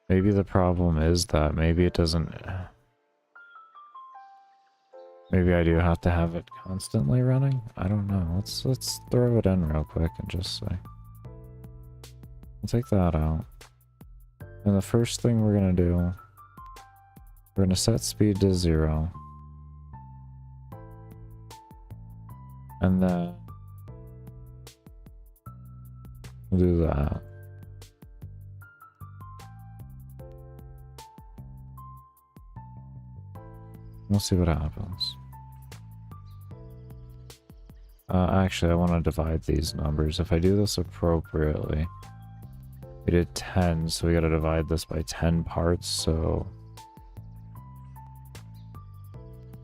Maybe the problem is that maybe it doesn't... Maybe I do have to have it constantly running? I don't know. Let's throw it in real quick and just say. We'll take that out. And the first thing we're gonna do, we're gonna set speed to 0. And then we'll do that. We'll see what happens. Actually, I want to divide these numbers. If I do this appropriately, we did 10, so we got to divide this by 10 parts, so...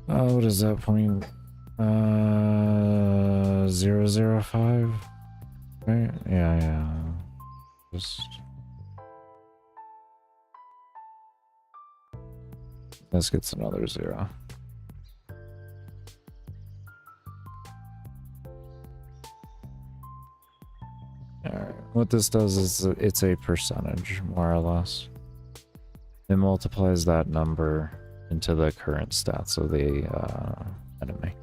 what is that point? 005? Right? Yeah. Just... This gets another 0. Alright, what this does is it's a percentage, more or less. It multiplies that number into the current stats of the enemy.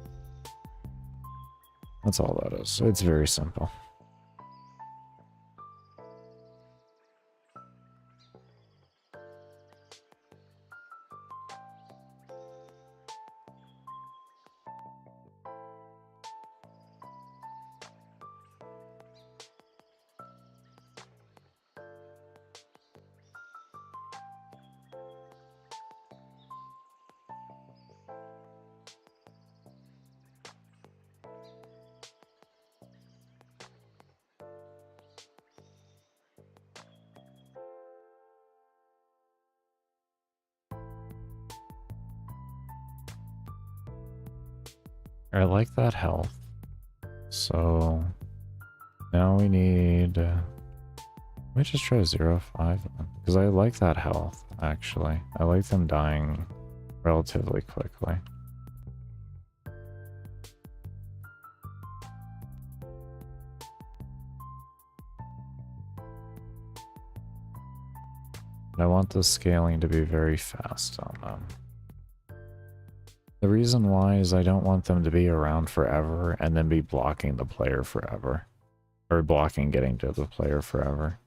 That's all that is. It's very simple. I like that health. So now we need... let me just try 0.5 because I like that health, actually. I like them dying relatively quickly. And I want the scaling to be very fast on them. The reason why is I don't want them to be around forever and then be blocking the player forever. Or blocking getting to the player forever.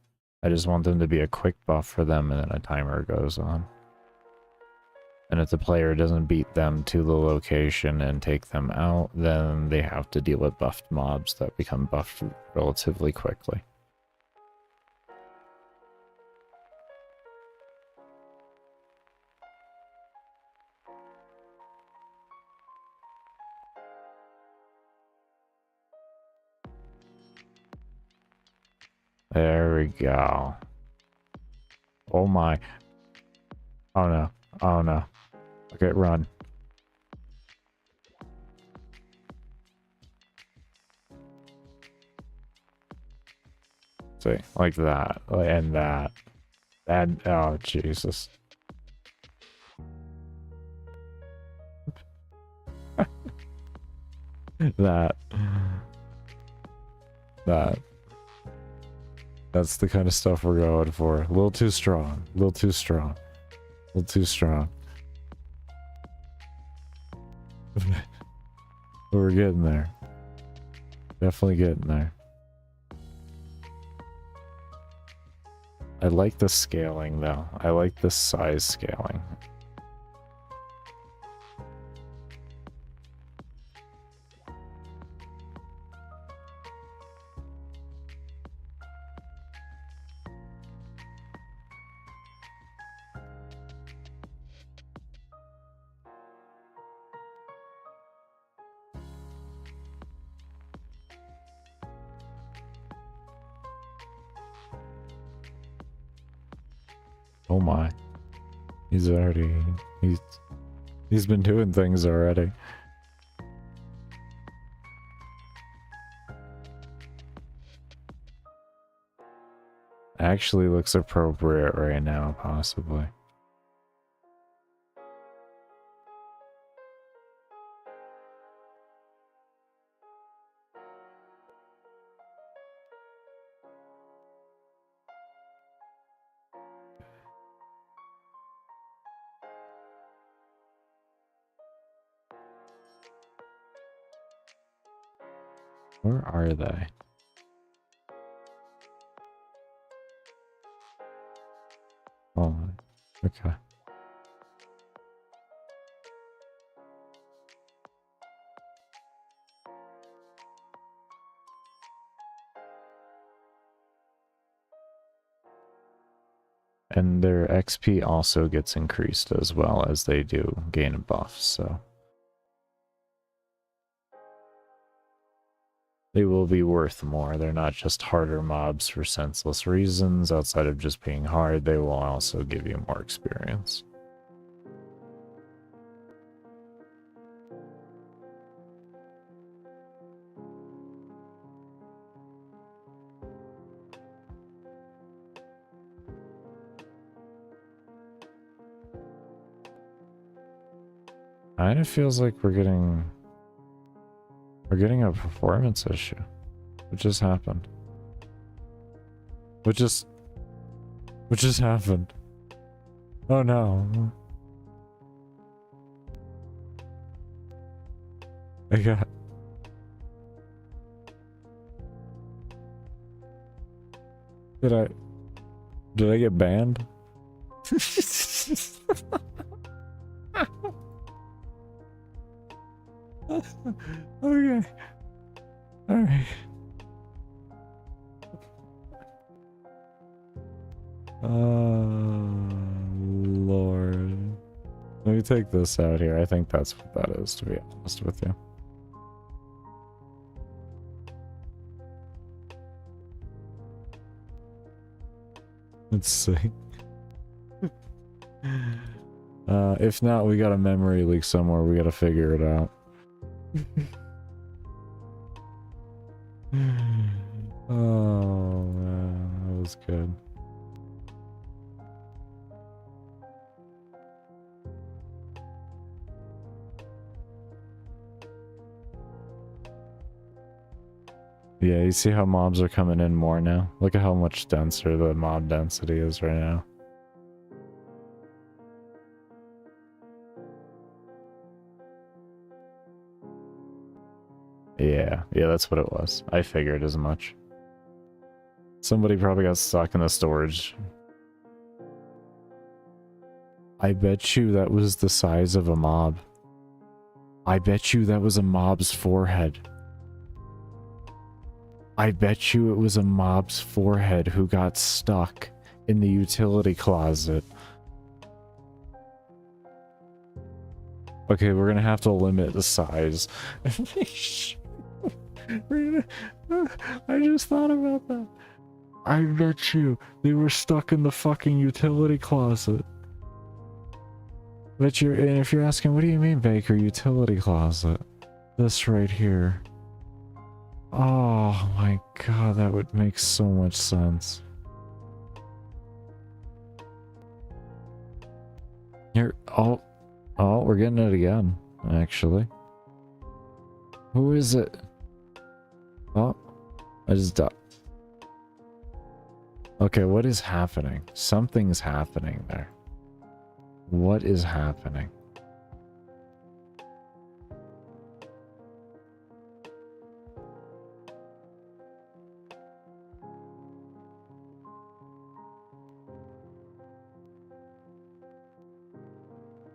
I just want them to be a quick buff for them and then a timer goes on. And if the player doesn't beat them to the location and take them out, then they have to deal with buffed mobs that become buffed relatively quickly. There we go. Oh my. Oh no. Oh no. Okay, run. See, like that. And that. And, oh Jesus. That. That's the kind of stuff we're going for. A little too strong. A little too strong. A little too strong. But we're getting there. Definitely getting there. I like the scaling though. I like the size scaling. Oh my. He's been doing things already. Actually looks appropriate right now, possibly. Where are they? Oh, okay. And their XP also gets increased as well as they do gain a buff, so they will be worth more. They're not just harder mobs for senseless reasons. Outside of just being hard, they will also give you more experience. Kinda feels like we're getting a performance issue. What just happened? What just happened? Oh no. I got... Did I get banned? Okay. Alright. Lord. Let me take this out here. I think that's what that is, to be honest with you. Let's see. If not, we got a memory leak somewhere. We gotta figure it out. Oh man, that was good. Yeah, you see how mobs are coming in more now? Look at how much denser the mob density is right now. Yeah, that's what it was. I figured as much. Somebody probably got stuck in the storage. I bet you that was the size of a mob. I bet you that was a mob's forehead. I bet you it was a mob's forehead who got stuck in the utility closet. Okay, we're gonna have to limit the size. I just thought about that. I bet you they were stuck in the fucking utility closet. But and if you're asking, what do you mean, Baker, utility closet? This right here. Oh my god, that would make so much sense. Here, oh, we're getting it again, actually. Who is it? Oh, I just died. Okay, what is happening? Something's happening there. What is happening?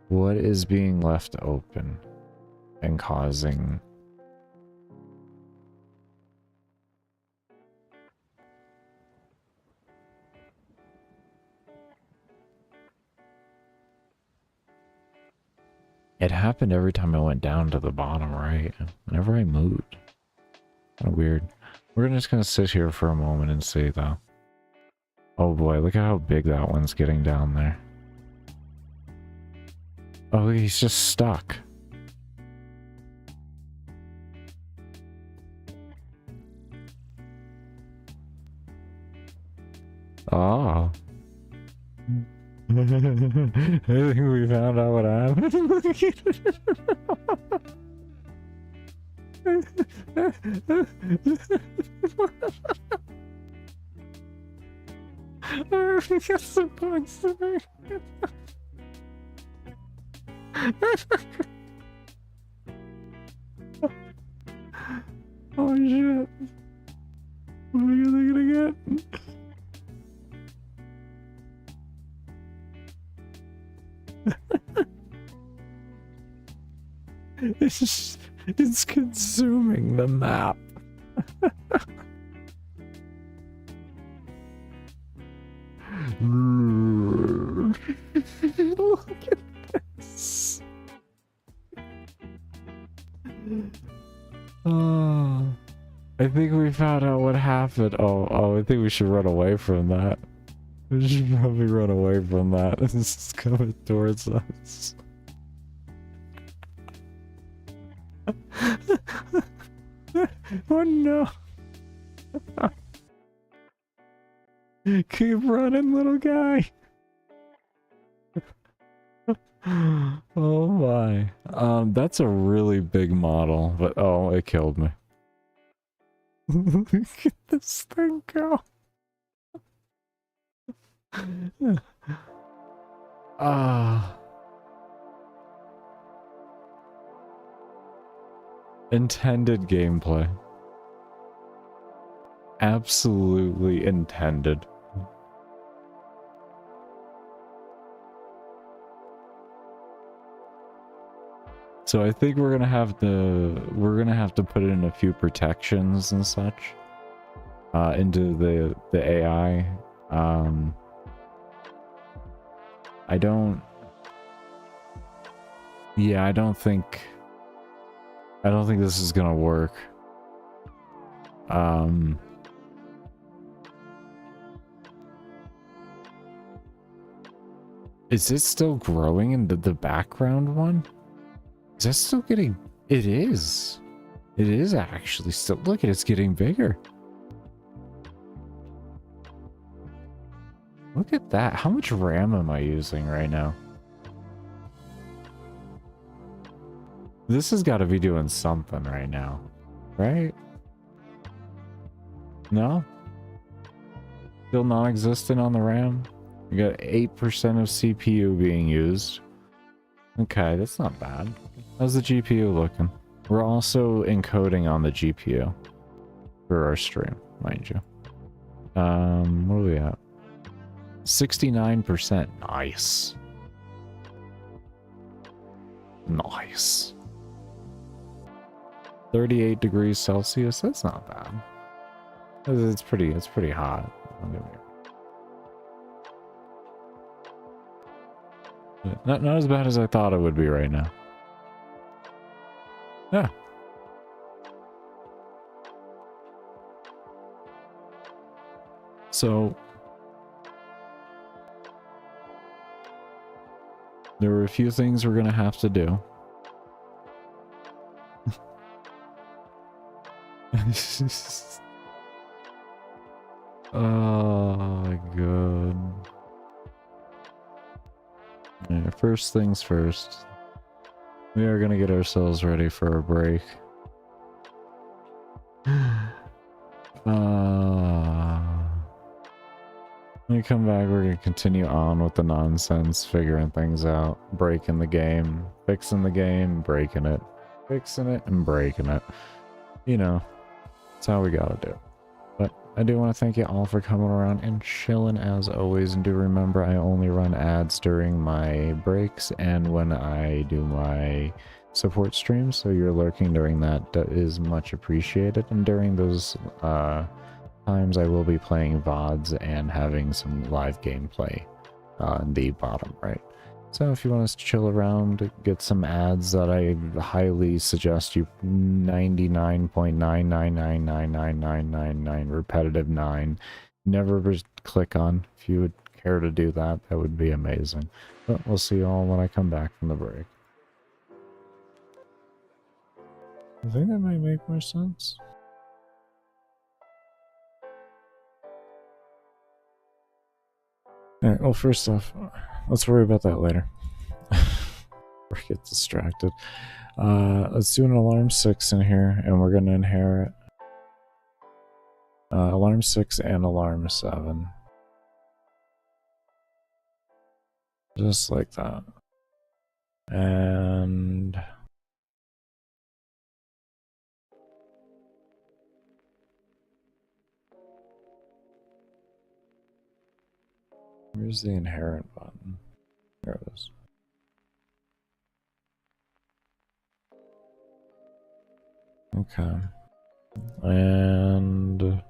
What is being left open and causing... It happened every time I went down to the bottom right, whenever I moved. Kind of weird. We're just gonna sit here for a moment and see, though. Oh boy, look at how big that one's getting down there. Oh, he's just stuck. Oh. I think we found out what happened. I got some points today. Oh shit. What are you gonna get? It's consuming the map. Look at this. Oh, I think we found out what happened. Oh, I think we should run away from that. We should probably run away from that. This is coming towards us. Oh no. Keep running, little guy. Oh my. That's a really big model, but oh, it killed me. Look at this thing go. Intended gameplay. Absolutely intended. So I think we're gonna have to put in a few protections and such into the AI. I don't think this is gonna work. Is it still growing in the background one? Is that still getting... It is. It is actually still... Look, it's getting bigger. Look at that. How much RAM am I using right now? This has got to be doing something right now, right? No? Still non-existent on the RAM? We got 8% of CPU being used. Okay, that's not bad. How's the GPU looking? We're also encoding on the GPU for our stream, mind you. What are we at? 69%. Nice. Nice. 38 degrees Celsius. That's not bad. It's pretty hot. Not as bad as I thought it would be right now. Yeah. So there were a few things we're gonna have to do. Oh my god. Yeah, first things first. We are gonna get ourselves ready for a break. When we come back, we're gonna continue on with the nonsense, figuring things out, breaking the game, fixing the game, breaking it, fixing it, and breaking it. You know, that's how we gotta do it. But I do want to thank you all for coming around and chilling as always, and do remember I only run ads during my breaks and when I do my support streams, so you're lurking during that is much appreciated. And during those times I will be playing VODs and having some live gameplay in the bottom right. So if you want us to chill around, get some ads that I highly suggest you 99.9999999 repetitive 9 never click on. If you would care to do that, that would be amazing. But we'll see you all when I come back from the break. I think that might make more sense. Alright, well, first off, let's worry about that later. Or get distracted. Let's do an alarm 6 in here, and we're going to inherit alarm 6 and alarm 7. Just like that. And where's the inherent button? There it is. Okay. And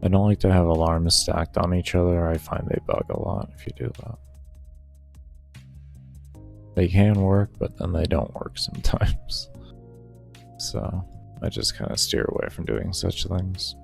I don't like to have alarms stacked on each other. I find they bug a lot if you do that. They can work, but then they don't work sometimes. So I just kind of steer away from doing such things.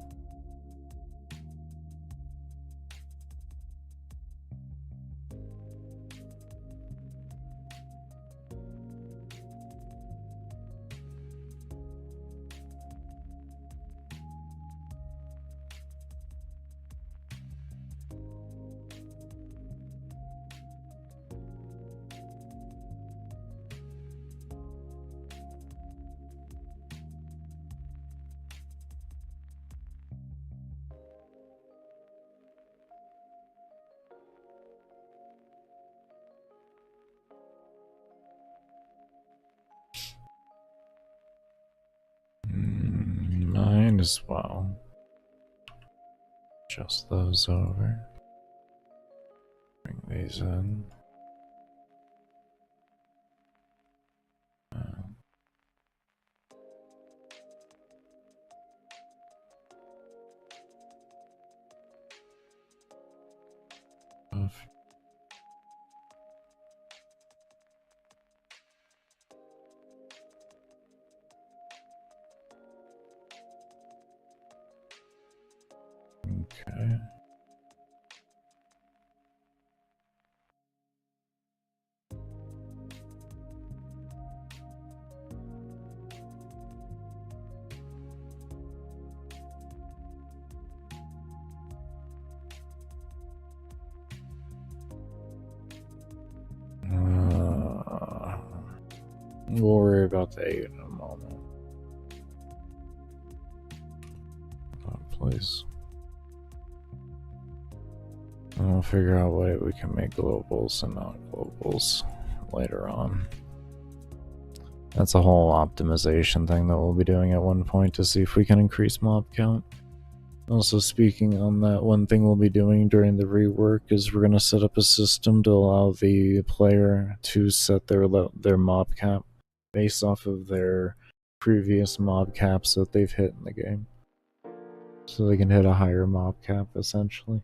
Mine as well. Adjust those over. Bring these in. Okay. We'll worry about the 8 in a moment. Please. And we'll figure out what we can make globals and non-globals later on. That's a whole optimization thing that we'll be doing at one point to see if we can increase mob count. Also, speaking on that, one thing we'll be doing during the rework is we're going to set up a system to allow the player to set their mob cap based off of their previous mob caps that they've hit in the game. So they can hit a higher mob cap, essentially.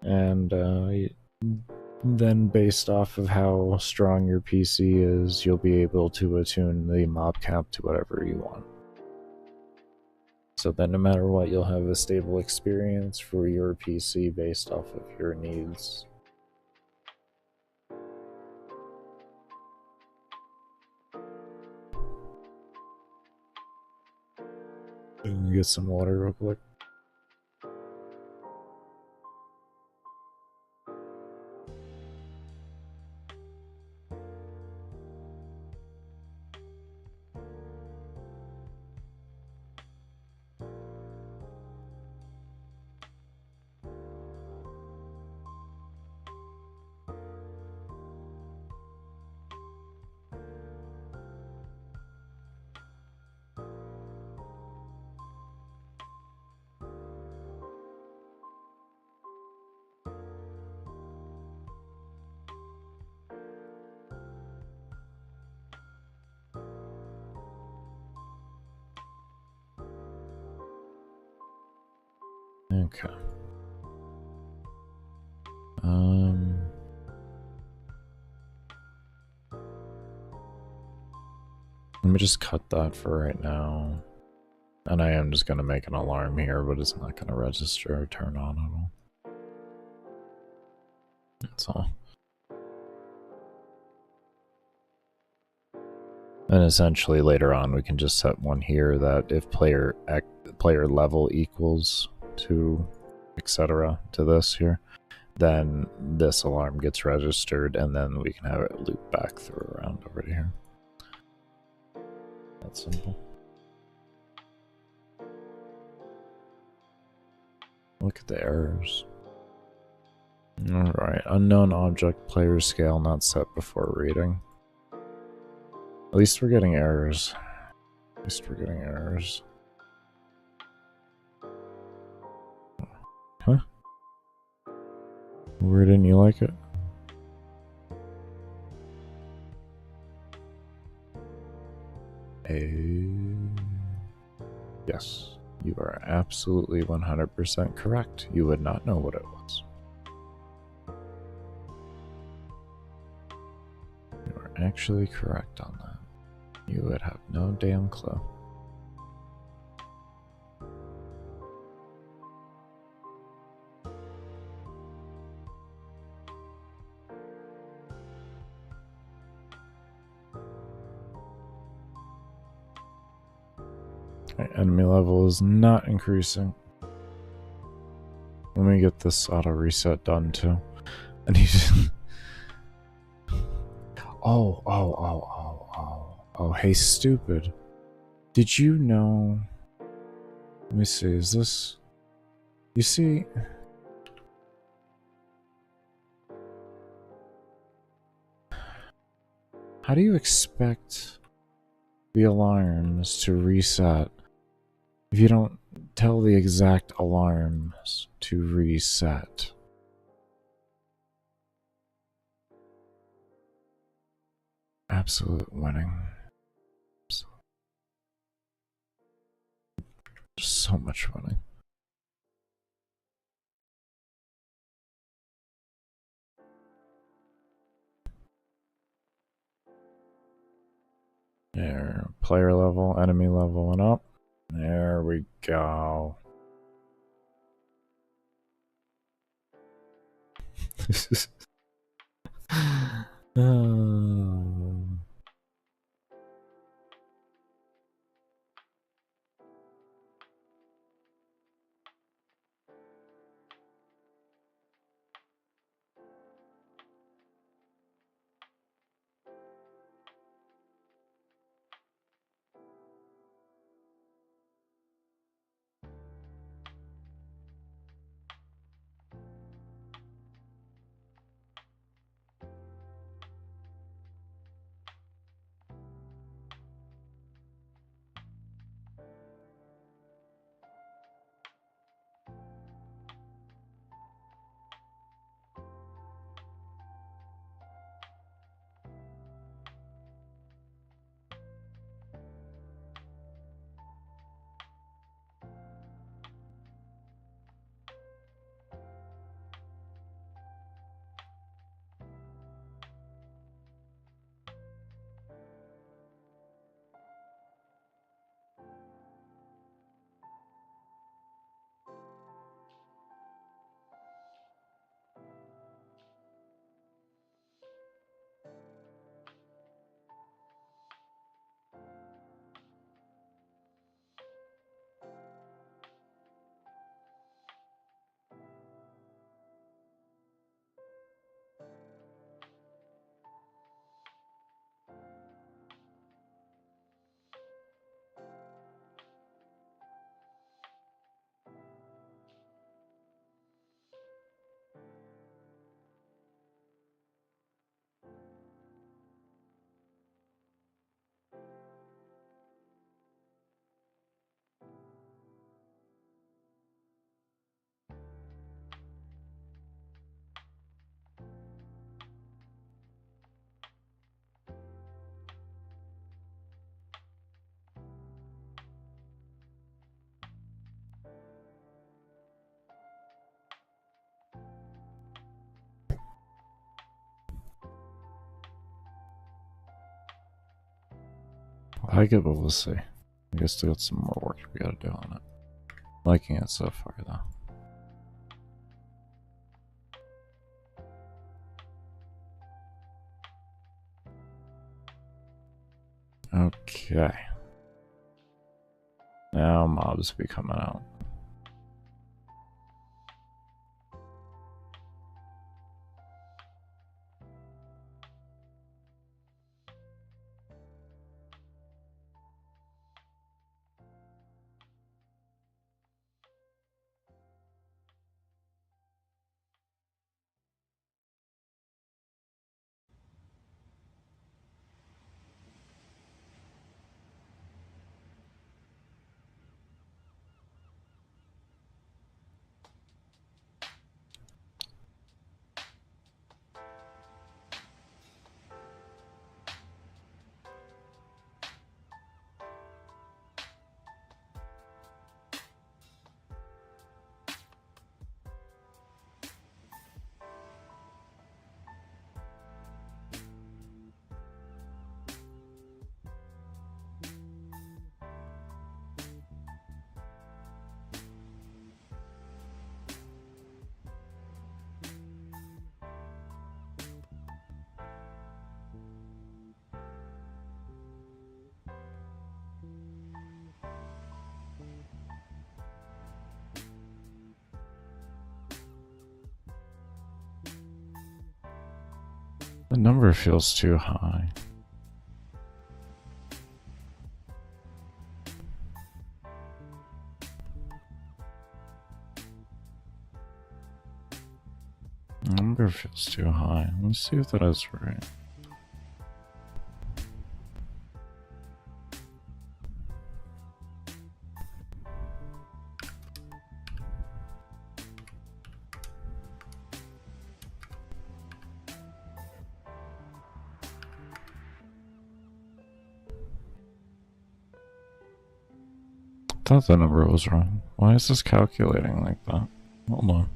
And then based off of how strong your PC is, you'll be able to attune the mob cap to whatever you want. So that no matter what, you'll have a stable experience for your PC based off of your needs. Get some water real quick. Okay. Let me just cut that for right now. And I am just going to make an alarm here, but it's not going to register or turn on at all. That's all. And essentially later on we can just set one here that if player level equals to etc. to this here, then this alarm gets registered and then we can have it loop back through around over to here. That's simple. Look at the errors. Alright, unknown object player scale not set before reading. At least we're getting errors. At least we're getting errors. Huh? Where didn't you like it? Yes, you are absolutely 100% correct. You would not know what it was. You are actually correct on that. You would have no damn clue. Enemy level is not increasing. Let me get this auto reset done too. I need to... Oh, hey stupid. Did you know... Let me see, is this... You see... How do you expect the alarms to reset if you don't tell the exact alarms to reset? Absolute winning. Just so much winning. There, player level, enemy level, and up. There we go. Oh. like it, but we'll see. I guess still got some more work we gotta do on it. Liking it so far, though. Okay. Now mobs be coming out. The number feels too high. The number feels too high. Let's see if that is right. I thought the number was wrong. Why is this calculating like that? Hold on.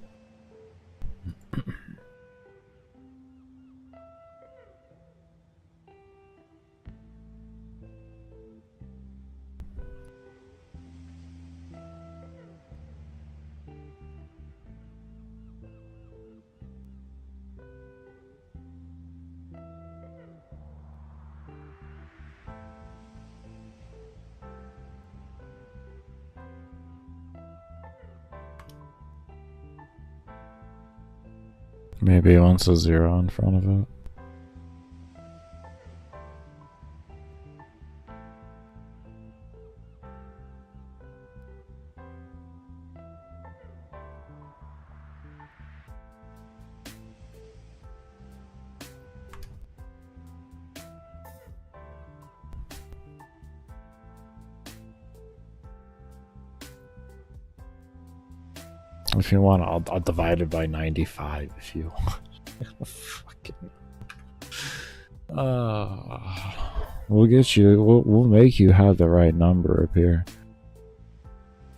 Maybe it wants a 0 in front of it. If you want, I'll divide it by 95 if you want. Fucking. We'll get you. We'll make you have the right number up here.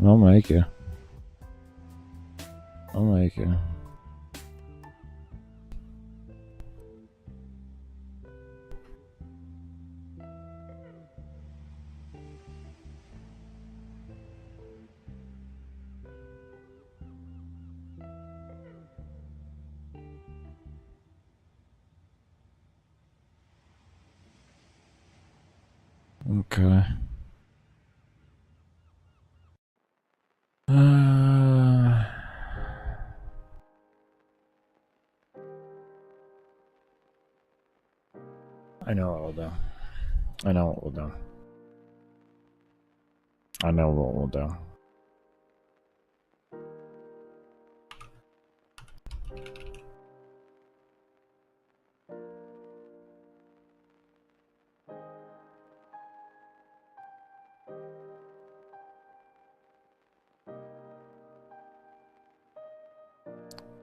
I'll make you. I'll make you. Okay. I know what we'll do. I know what we'll do. I know what we'll do.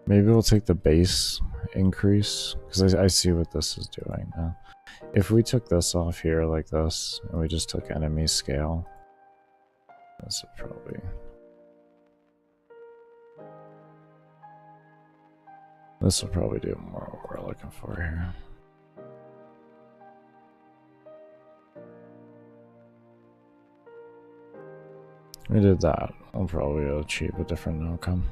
Maybe we'll take the base increase, because I see what this is doing now. If we took this off here like this, and we just took enemy scale, this would probably... This will probably do more what we're looking for here. We did that. I'll probably achieve a different outcome.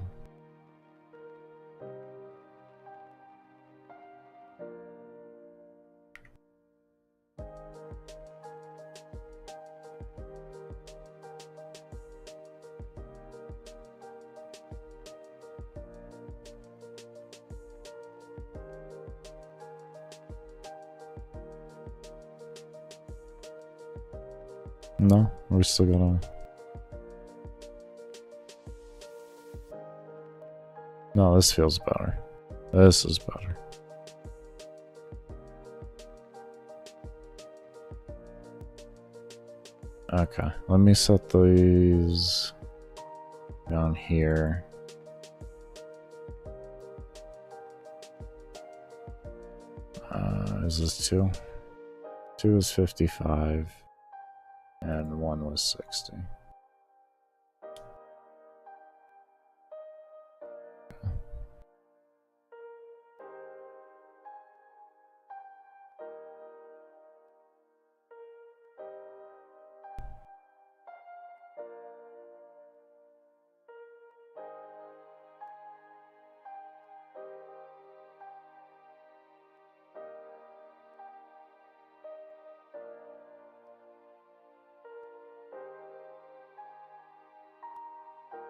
No, we're still gonna... No, this feels better. This is better. Okay, let me set these down here. Is this 2? 2 is 55. And 1 was 60.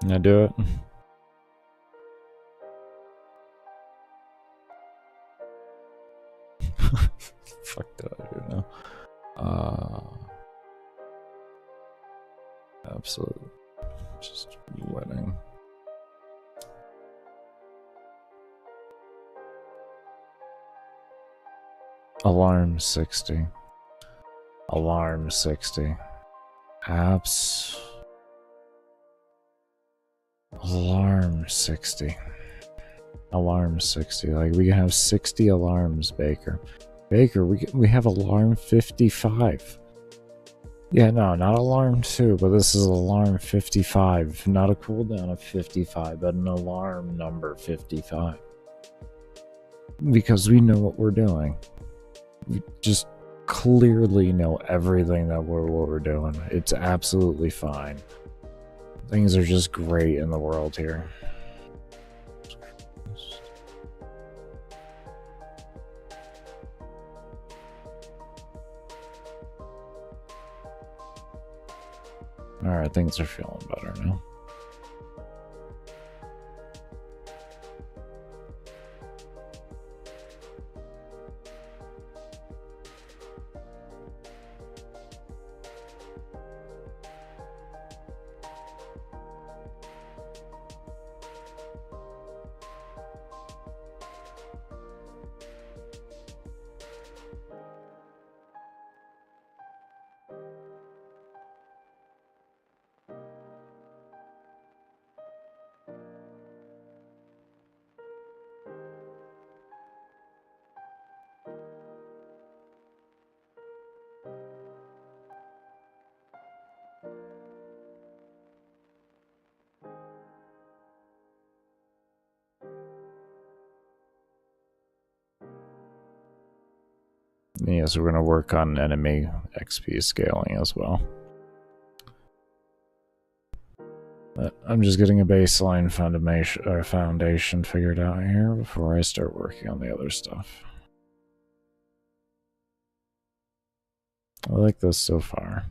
Can I do it? Fuck did I do now? Absolute. Just winning. Alarm 60. Alarm 60. Apps. Alarm 60. Alarm 60. Like, we have 60 alarms, Baker. Baker, we have alarm 55. Yeah, no, not alarm 2, but this is alarm 55. Not a cooldown of 55, but an alarm number 55. Because we know what we're doing. We just clearly know everything that what we're doing. It's absolutely fine. Things are just great in the world here. Alright, things are feeling better now. Yes, we're going to work on enemy XP scaling as well. But I'm just getting a baseline foundation figured out here before I start working on the other stuff. I like this so far.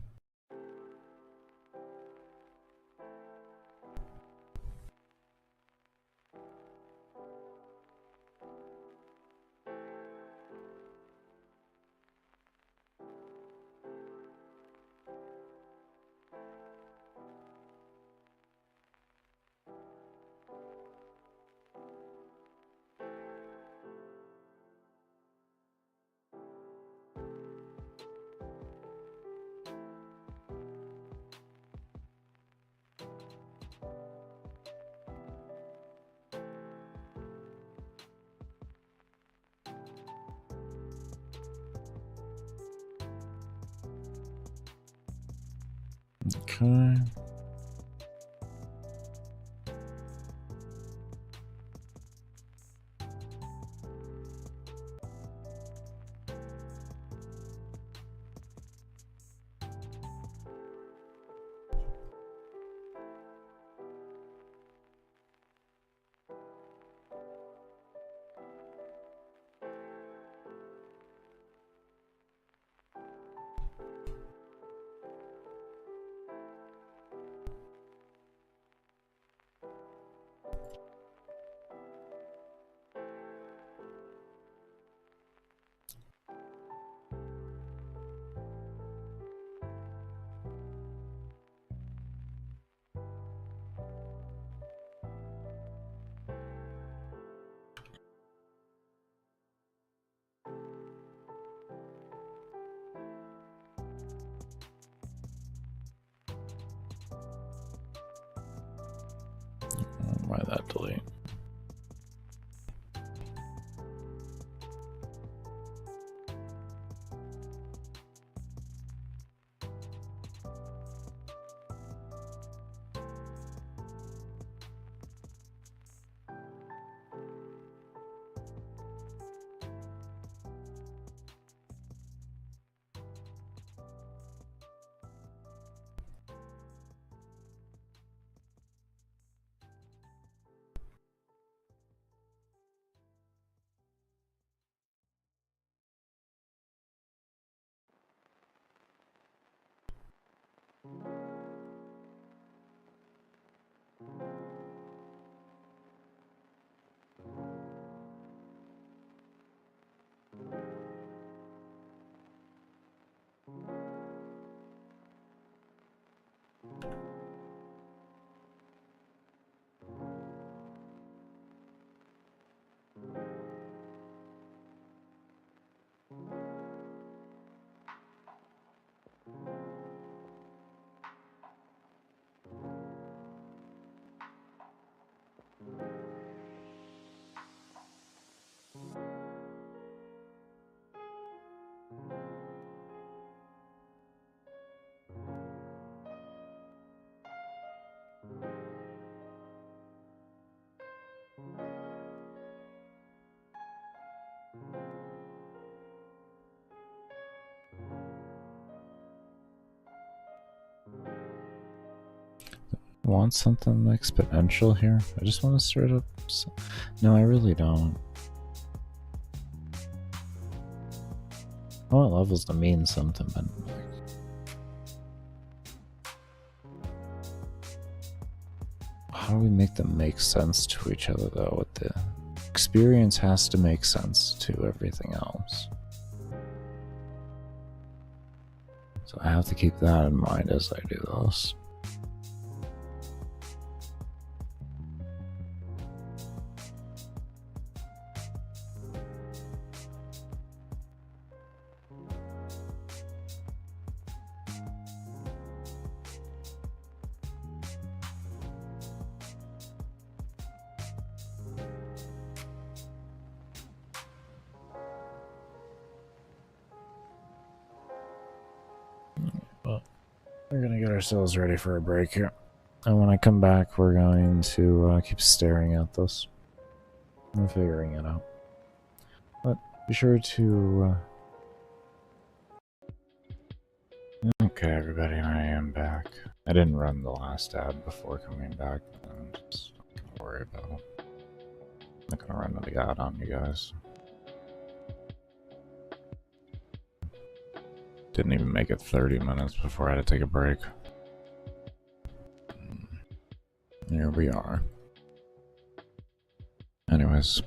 Okay. Why that delete? Want something exponential here? I just want to straight up. No, I really don't. I want levels to mean something, but like, how do we make them make sense to each other though? With the experience has to make sense to everything else. So I have to keep that in mind as I do this. We're gonna get ourselves ready for a break here. And when I come back, we're going to keep staring at this and figuring it out. But be sure to... Okay, everybody, I am back. I didn't run the last ad before coming back. I'm just not gonna worry about it. I'm not gonna run the ad on you guys. Didn't even make it 30 minutes before I had to take a break. Here we are. Anyways.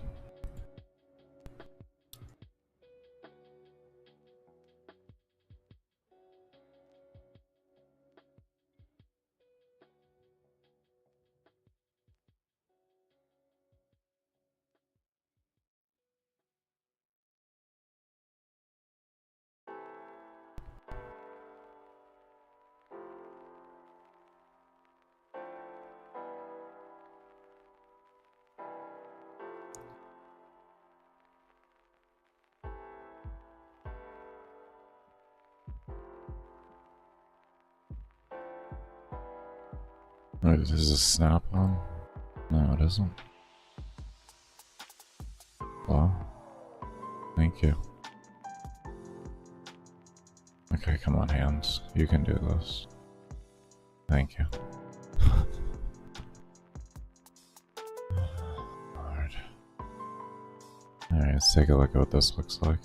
Wait, is this a snap on? No, it isn't. Well, thank you. Okay, come on, hands. You can do this. Thank you. Lord. Alright, let's take a look at what this looks like.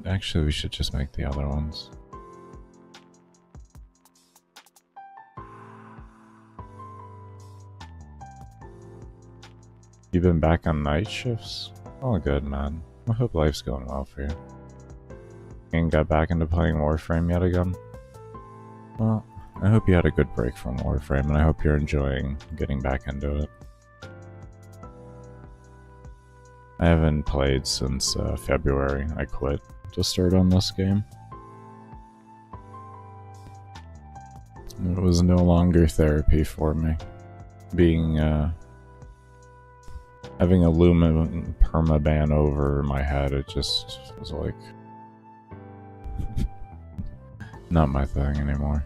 Actually, we should just make the other ones. You've been back on night shifts? All good, man. I hope life's going well for you. And got back into playing Warframe yet again? Well, I hope you had a good break from Warframe, and I hope you're enjoying getting back into it. I haven't played since February. I quit to start on this game. It was no longer therapy for me. Being, having a lumen permaban over my head, it just was like not my thing anymore.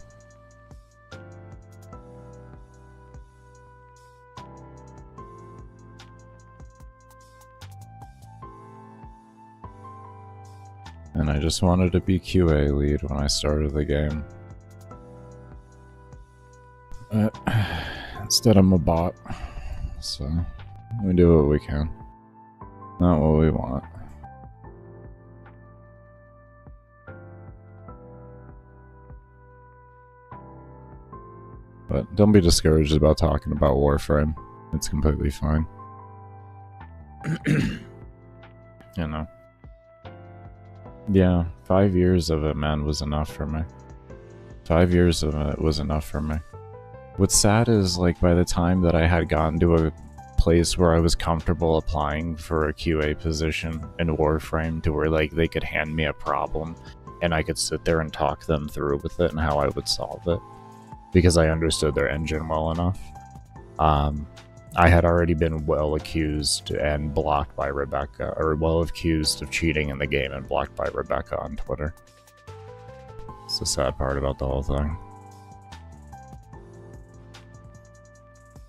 And I just wanted to be QA lead when I started the game. Instead I'm a bot, so we do what we can, not what we want. But don't be discouraged about talking about Warframe. It's completely fine. You know. Yeah, 5 years of it, man, was enough for me. 5 years of it was enough for me. What's sad is, like, by the time that I had gotten to a place where I was comfortable applying for a QA position in Warframe to where, like, they could hand me a problem and I could sit there and talk them through with it and how I would solve it, because I understood their engine well enough. I had already been well accused and blocked by Rebecca, or well accused of cheating in the game and blocked by Rebecca on Twitter. It's the sad part about the whole thing.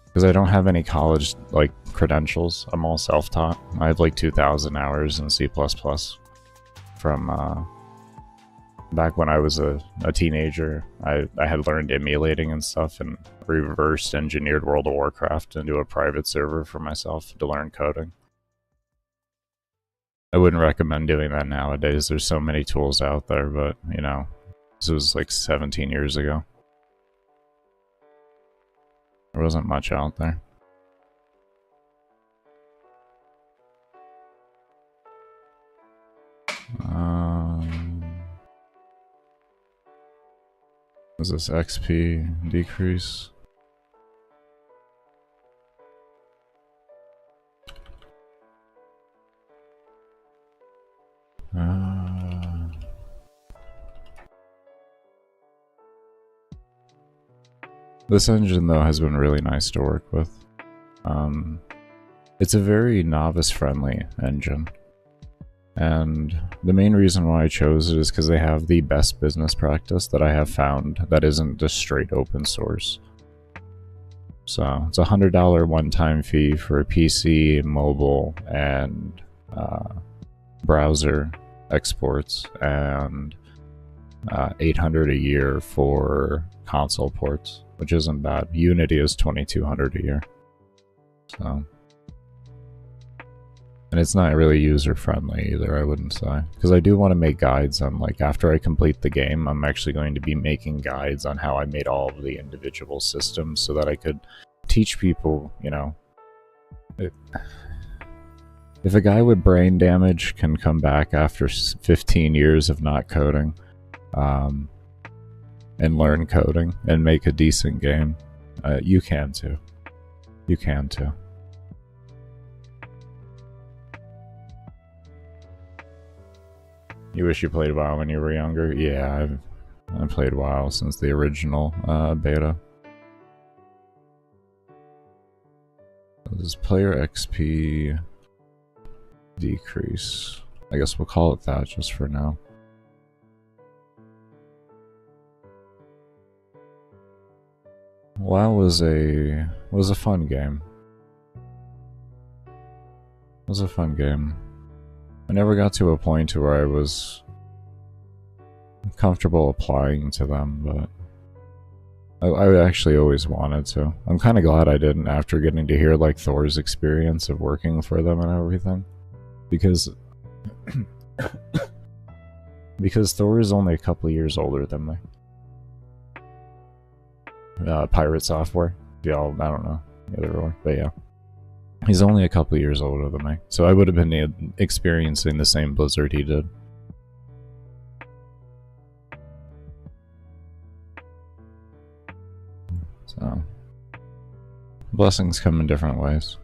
Because I don't have any college, like, credentials. I'm all self-taught. I have like 2,000 hours in C++ from back when I was a teenager. I had learned emulating and stuff and reverse engineered World of Warcraft into a private server for myself to learn coding. I wouldn't recommend doing that nowadays. There's so many tools out there, but, you know, this was like 17 years ago. There wasn't much out there. Is this XP decrease? This engine, though, has been really nice to work with. It's a very novice-friendly engine. And the main reason why I chose it is because they have the best business practice that I have found that isn't just straight open source. So it's a $100 one-time fee for a PC, mobile, and browser exports, and $800 a year for console ports, which isn't bad. Unity is $2,200 a year. So, and it's not really user-friendly either, I wouldn't say. Because I do want to make guides on, like, after I complete the game, I'm actually going to be making guides on how I made all of the individual systems so that I could teach people, you know. If a guy with brain damage can come back after 15 years of not coding, and learn coding and make a decent game, you can too. You can too. You wish you played WoW when you were younger? Yeah, I've played WoW since the original beta. Does player XP decrease? I guess we'll call it that just for now. WoW was a fun game. It was a fun game. I never got to a point where I was comfortable applying to them, but I actually always wanted to. I'm kind of glad I didn't after getting to hear, like, Thor's experience of working for them and everything. Because because Thor is only a couple of years older than me. Pirate Software. Y'all, I don't know either or, but yeah. He's only a couple of years older than me, so I would have been experiencing the same blizzard he did. So, blessings come in different ways.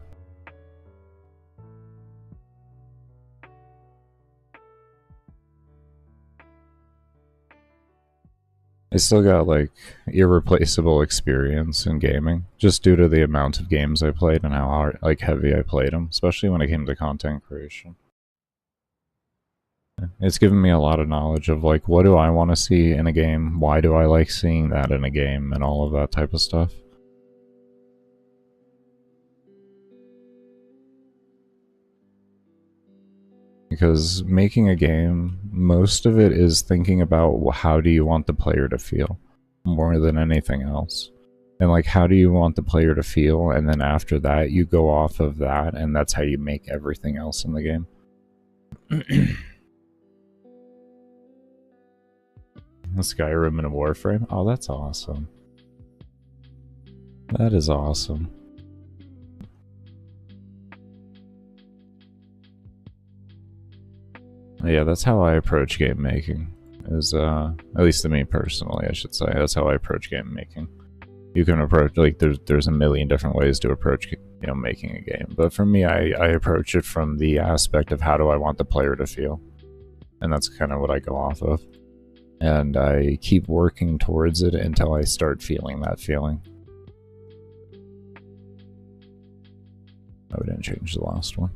I still got like irreplaceable experience in gaming, just due to the amount of games I played and how hard, like heavy I played them, especially when it came to content creation. It's given me a lot of knowledge of like, what do I want to see in a game? Why do I like seeing that in a game and all of that type of stuff? Because making a game, most of it is thinking about how do you want the player to feel more than anything else. And like, how do you want the player to feel? And then after that, you go off of that, and that's how you make everything else in the game. Skyrim and a Warframe? Oh, that's awesome. That is awesome. Yeah, that's how I approach game making. Is at least to me personally, I should say. That's how I approach game making. You can approach, like, there's a million different ways to approach, you know, making a game. But for me, I approach it from the aspect of how do I want the player to feel, and that's kind of what I go off of. And I keep working towards it until I start feeling that feeling. Oh, we didn't change the last one.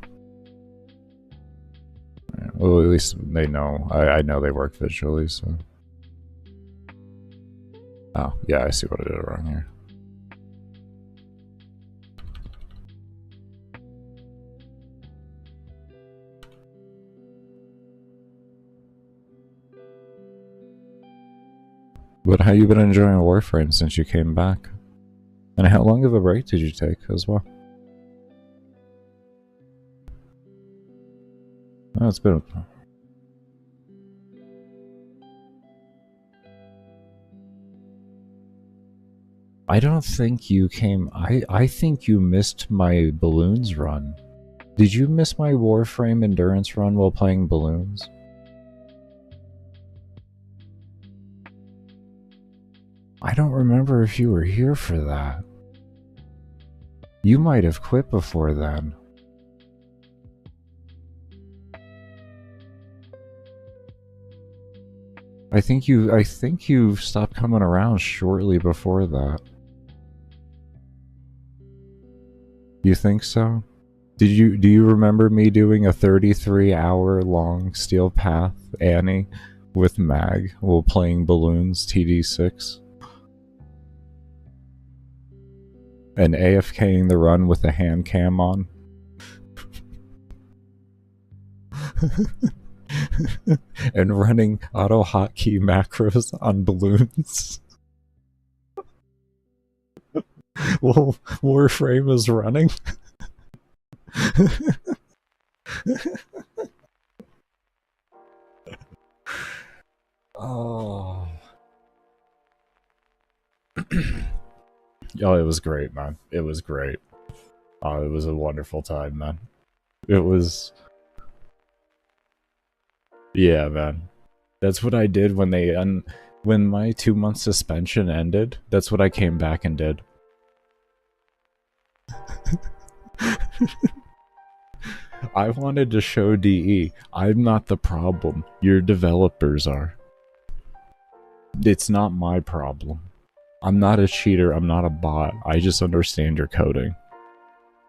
Right, well, at least they know. I know they work visually, so. Oh, yeah, I see what I did wrong here. But how you been enjoying Warframe since you came back? And how long of a break did you take as well? Oh, it's been... I don't think you came... I think you missed my balloons run. Did you miss my Warframe endurance run while playing balloons? I don't remember if you were here for that. You might have quit before then. I think you stopped coming around shortly before that. You think so? Do you remember me doing a 33-hour long Steel Path Annie with Mag while playing balloons TD6? And AFKing the run with a hand cam on? And running auto hotkey macros on balloons? Well, Warframe is running. Oh. Oh, it was great, man. It was great. Oh, it was a wonderful time, man. It was... Yeah, man. That's what I did when they... when my 2-month suspension ended, that's what I came back and did. I wanted to show DE, I'm not the problem. Your developers are. It's not my problem. I'm not a cheater, I'm not a bot. I just understand your coding.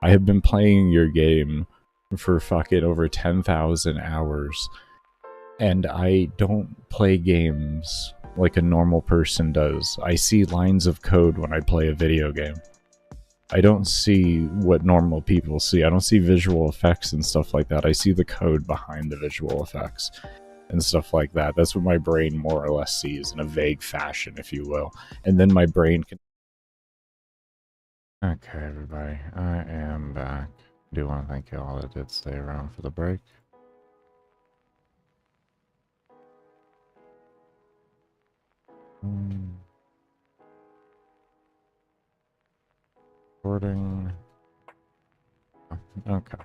I have been playing your game for fucking over 10,000 hours, and I don't play games like a normal person does. I see lines of code when I play a video game. I don't see what normal people see. I don't see visual effects and stuff like that. I see the code behind the visual effects and stuff like that. That's what my brain more or less sees in a vague fashion, if you will. And then my brain can... Okay, everybody. I am back. I do want to thank you all that did stay around for the break. Recording. Okay.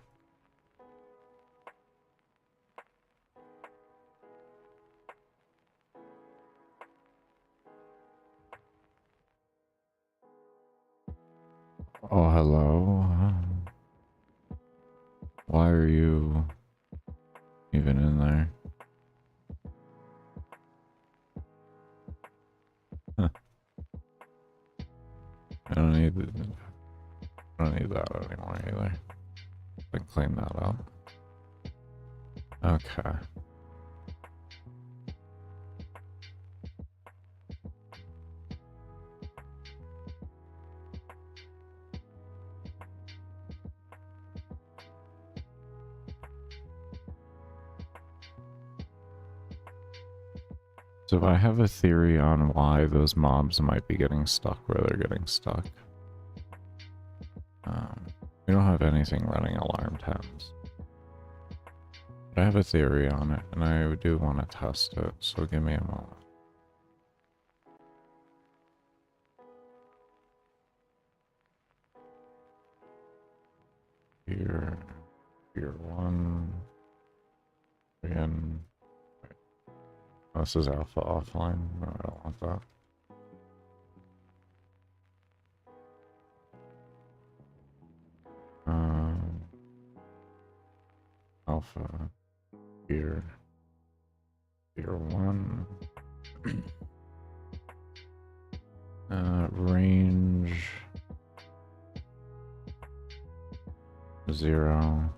Oh, hello. Why are you even in there? I don't need that anymore either. I clean that up. Okay. So I have a theory on why those mobs might be getting stuck where they're getting stuck. We don't have anything running alarm tabs. But I have a theory on it, and I do want to test it, so give me a moment. Here, one, again. Oh, this is alpha offline. No, I don't want that. Alpha here, one. Range 0.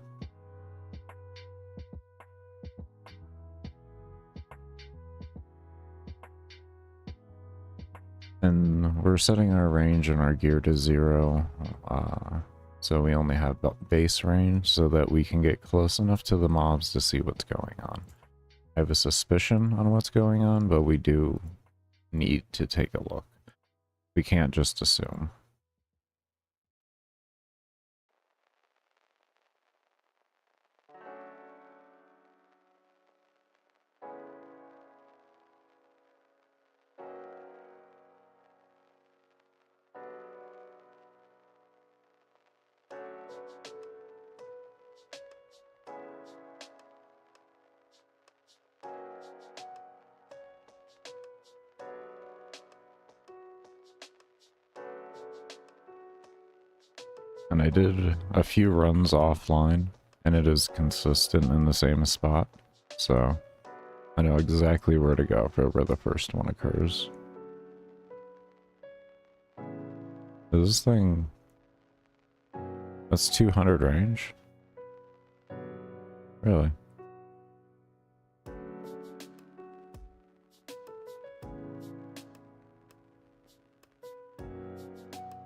And we're setting our range and our gear to 0, so we only have base range so that we can get close enough to the mobs to see what's going on. I have a suspicion on what's going on, but we do need to take a look. We can't just assume. And I did a few runs offline, and it is consistent in the same spot, so I know exactly where to go for where the first one occurs. Is this thing... That's 200 range? Really?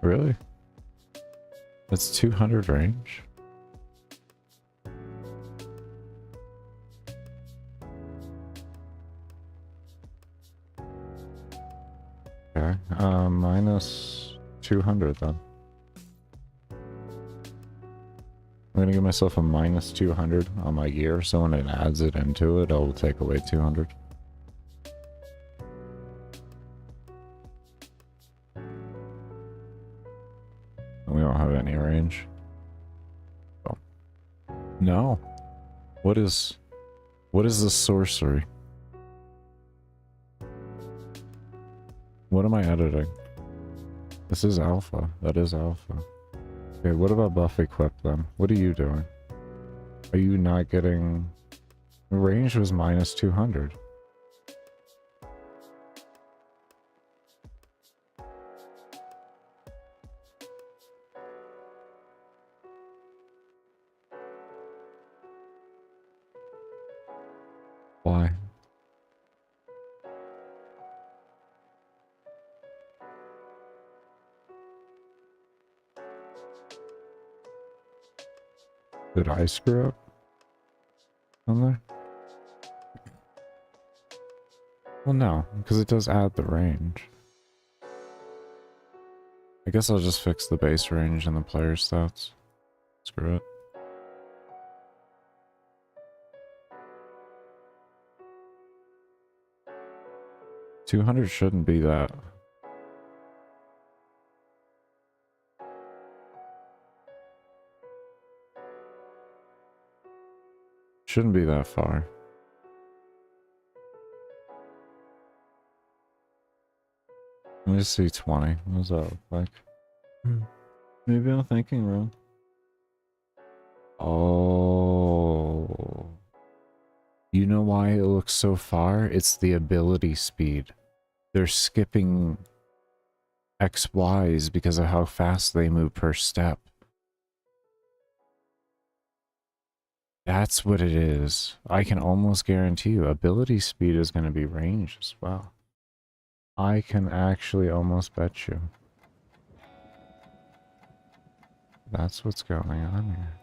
Really? That's 200 range? Okay, minus 200 then. I'm gonna give myself a minus 200 on my gear, so when it adds it into it, I'll take away 200. We don't have any range. Oh. No. What is the sorcery? What am I editing? This is alpha. That is alpha. Okay, what about buff equip then? What are you doing? Are you not getting... The range was minus 200. Why? Did I screw up on there? Well, no, because it does add the range. I guess I'll just fix the base range and the player stats. Screw it. $200 shouldn't be that. Shouldn't be that far. Let me see 20. What does that look like? Maybe I'm thinking wrong. Oh. You know why it looks so far? It's the ability speed. They're skipping XYs because of how fast they move per step. That's what it is. I can almost guarantee you ability speed is going to be range as well. I can actually almost bet you. That's what's going on here.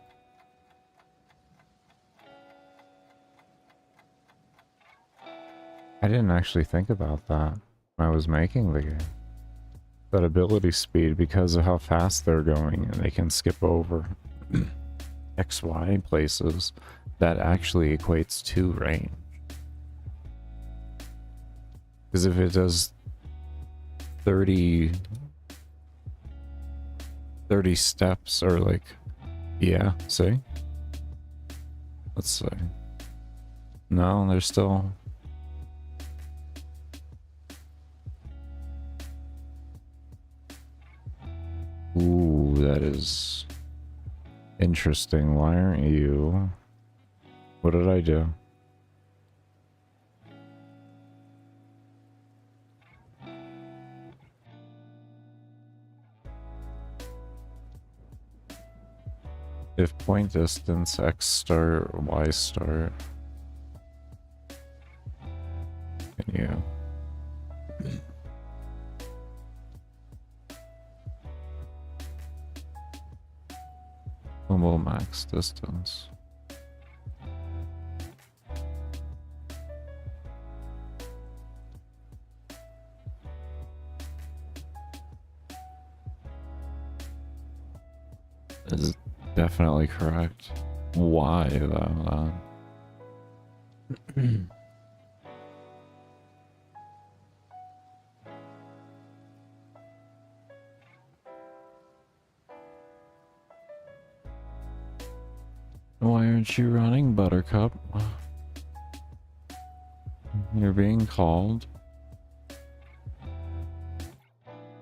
I didn't actually think about that when I was making the game. That ability speed, because of how fast they're going, and they can skip over XY places, that actually equates to range. Because if it does 30 steps, or like, yeah, see? Let's see. No, there's still... Ooh, that is interesting. Why aren't you... What did I do? If point distance, X start, Y start. Can you... Mobile max distance. Is definitely correct. Why though? Why aren't you running, Buttercup? You're being called.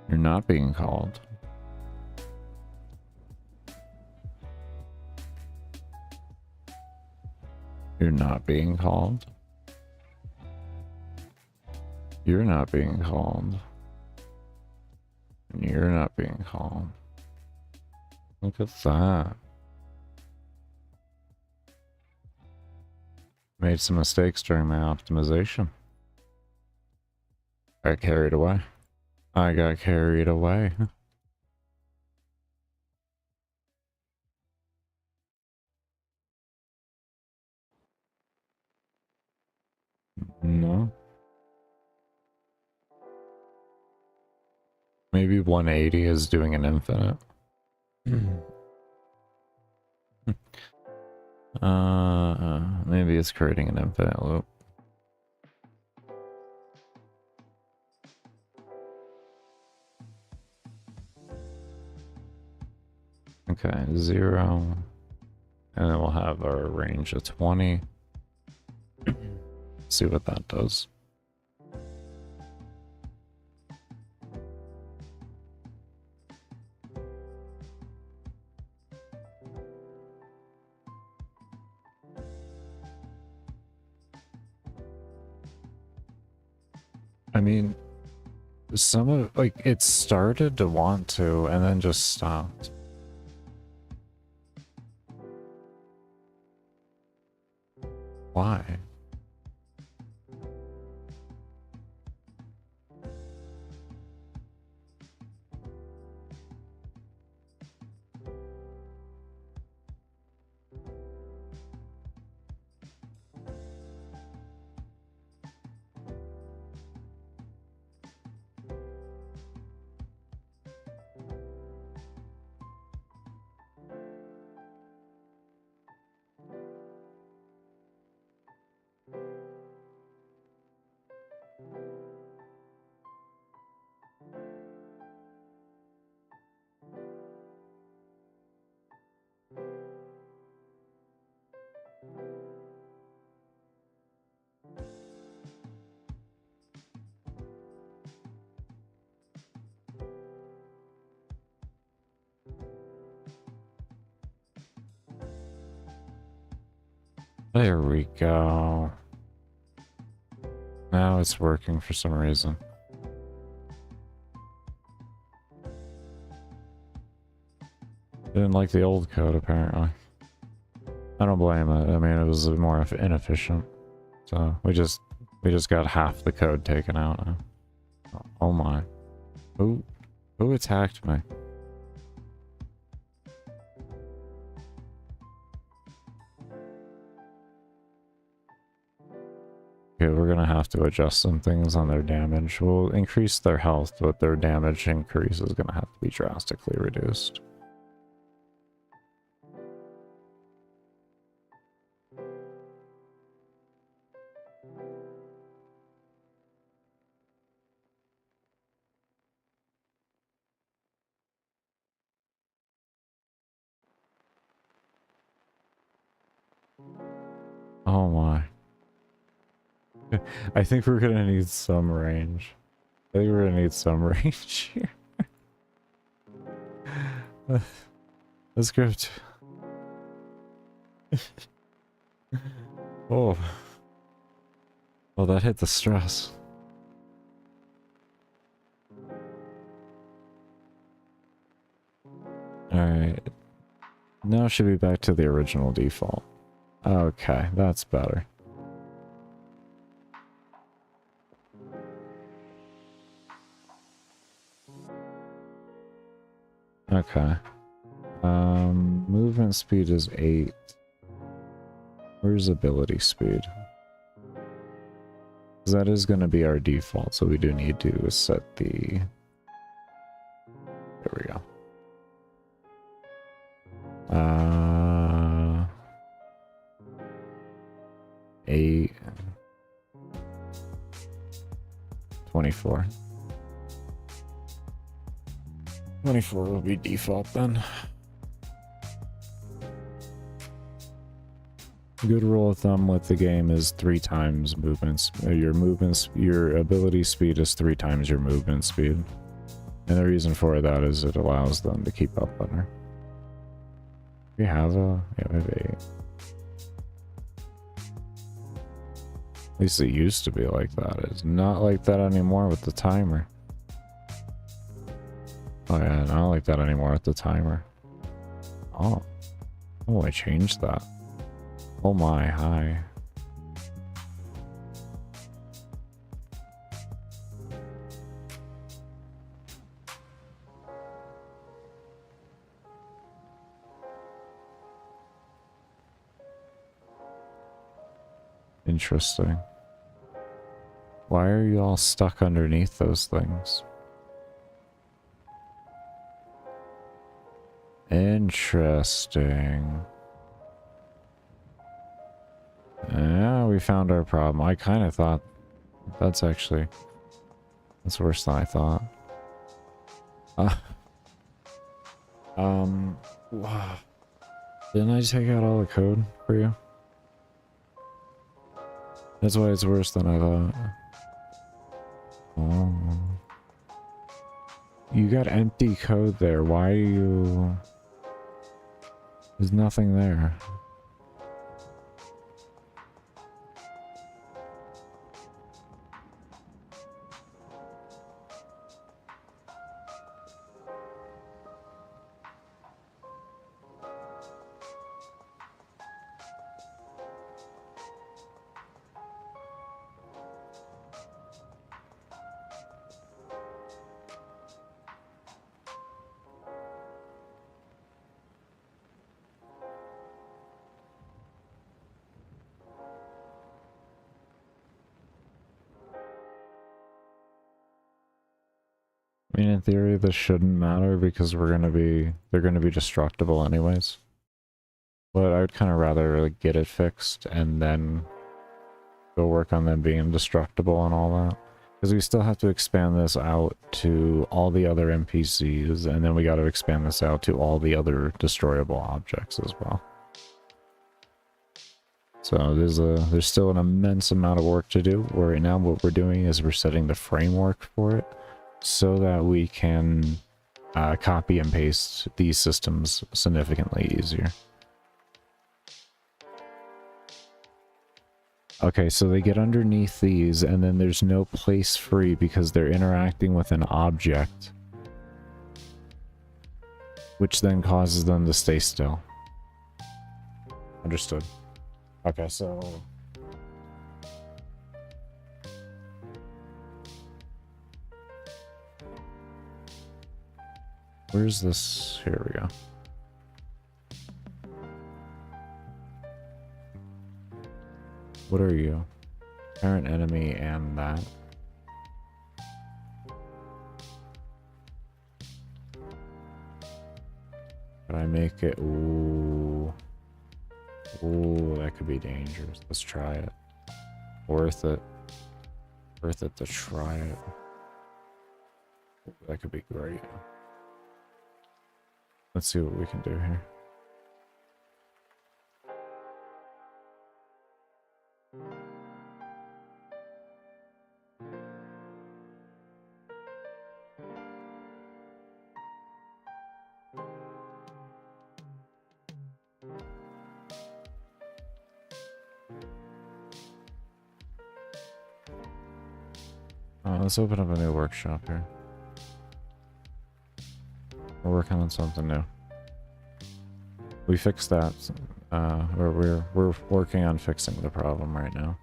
You're not being called. You're not being called. You're not being called. And you're not being called. Look at that. Made some mistakes during my optimization. Got carried away. I got carried away. No. Maybe 180 is doing an infinite. Maybe it's creating an infinite loop. Okay, 0. And then we'll have our range of 20. See what that does. I mean, some of, like, it started to want to, and then just stopped. Why? There we go. Now it's working for some reason. Didn't like the old code, apparently. I don't blame it. I mean, it was more inefficient. So we just got half the code taken out now. Oh my. Who attacked me? Okay, we're gonna have to adjust some things on their damage. We'll increase their health, but their damage increase is gonna have to be drastically reduced. Oh my. I think we're gonna need some range. I think we're gonna need some range here. Let's go to... Oh. Well, that hit the stress. Alright. Now it should be back to the original default. Okay, that's better. Okay. Movement speed is 8. Where's ability speed? Because that is going to be our default, so we do need to set the... There we go. 8... 24. 24 will be default then. A good rule of thumb with the game is 3 times movements. Your ability speed is 3 times your movement speed. And the reason for that is it allows them to keep up better. We have a... Yeah, we have 8. At least it used to be like that. It's not like that anymore with the timer. Oh yeah, not like that anymore with the timer. Oh. Oh, I changed that. Oh my, hi. Interesting. Why are you all stuck underneath those things? Interesting. Yeah, we found our problem. I kind of thought that's worse than I thought. Wow. Didn't I take out all the code for you? That's why it's worse than I thought. Oh. You got empty code there. Why are you... There's nothing there. I mean, in theory, this shouldn't matter because they're gonna be destructible anyways. But I would kind of rather like, get it fixed and then go work on them being indestructible and all that. Because we still have to expand this out to all the other NPCs, and then we got to expand this out to all the other destroyable objects as well. So there's still an immense amount of work to do. Right now what we're doing is we're setting the framework for it so that we can copy and paste these systems significantly easier. Okay, so they get underneath these, and then there's no place free because they're interacting with an object. which then causes them to stay still. Understood. Okay, so... where's this? Here we go. What are you? Parent enemy and that. Could I make it? Ooh. Ooh, that could be dangerous. Let's try it. Worth it. Worth it to try it. That could be great. Let's see what we can do here. Let's open up a new workshop here. We're working on something new. We fixed that. We're working on fixing the problem right now.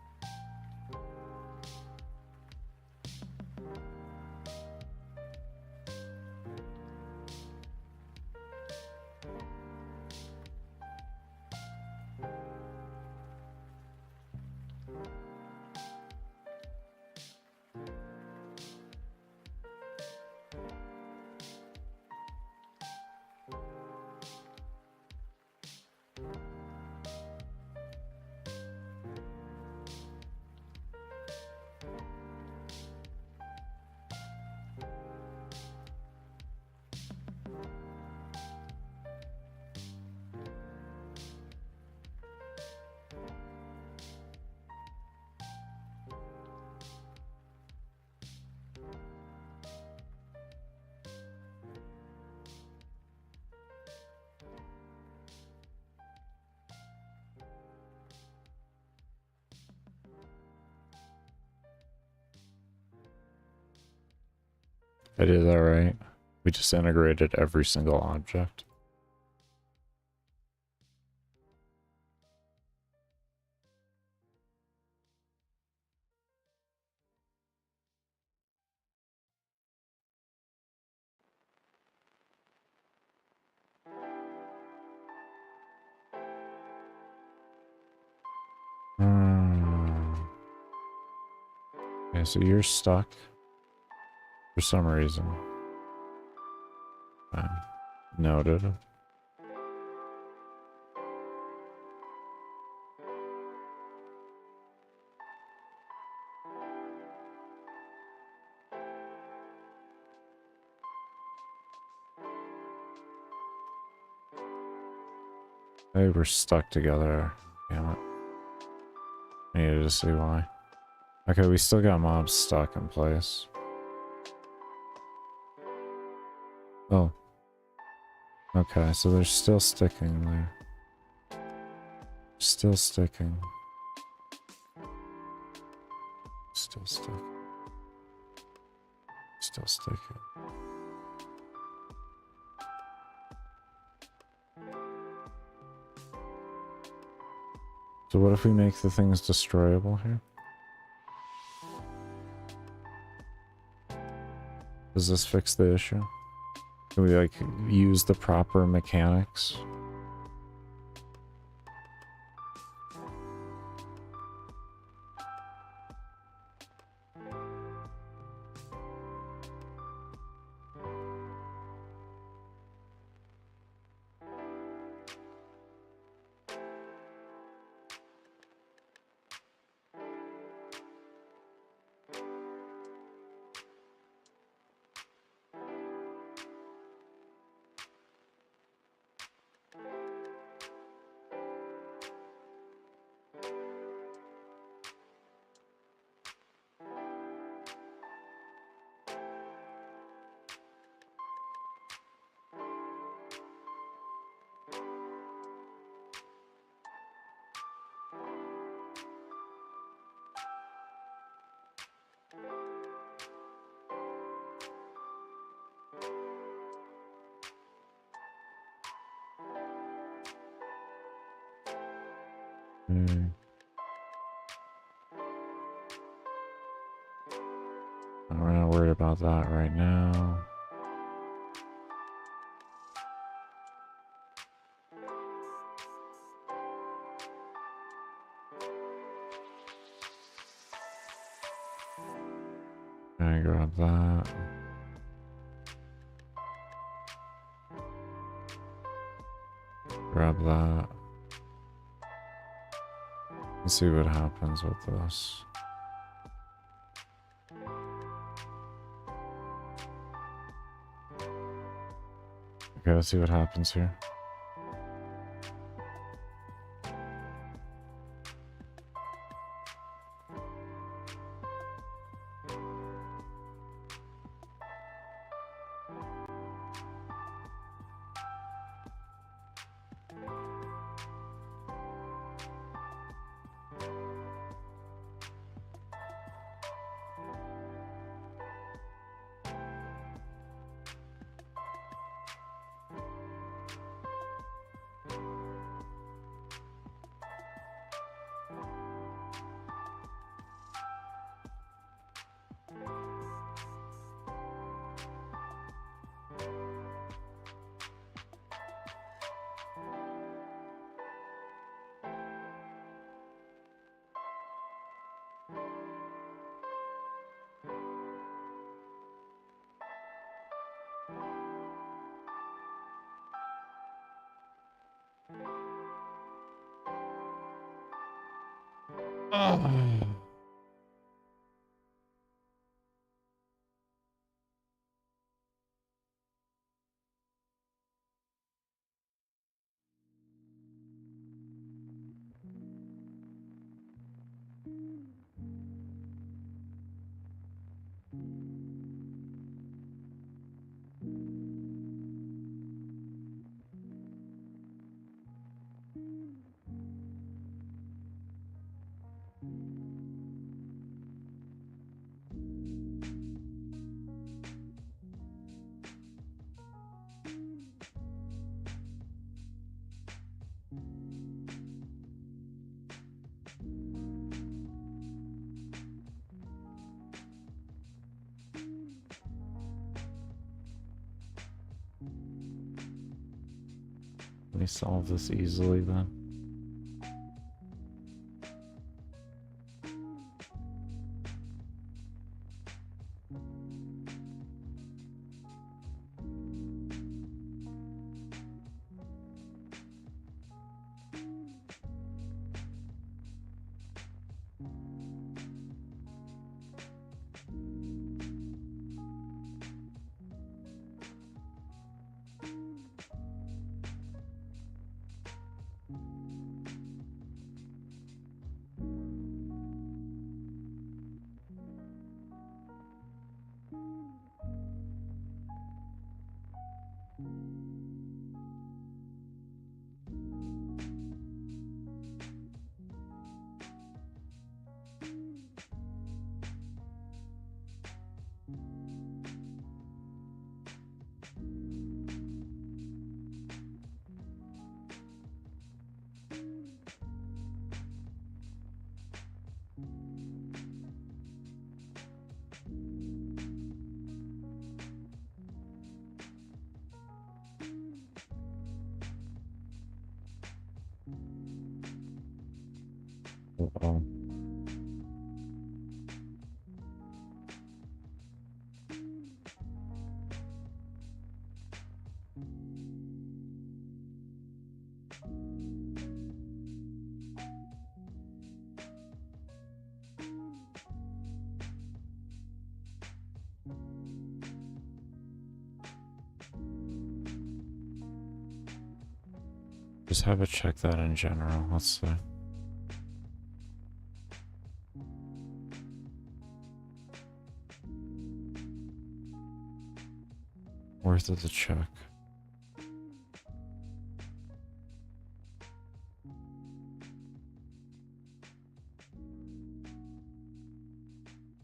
I did that right. We just integrated every single object. Okay, so you're stuck for some reason. Noted. They were stuck together. Damn it. I needed to see why. Okay, we still got mobs stuck in place. Oh. Okay, so they're still sticking there. Still sticking. Still sticking. Still sticking. So what if we make the things destroyable here? Does this fix the issue? Can we like use the proper mechanics? Hmm. We're not worried about that right now. I grab that. Grab that. Let's see what happens with this. Okay, let's see what happens here. Let me solve this easily then. Uh-oh. Just have it check that in general. Let's see. Worth it to check.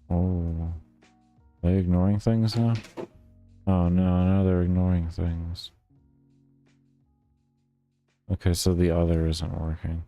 Oh, are they ignoring things now? Oh no, now they're ignoring things. Okay, so the other isn't working.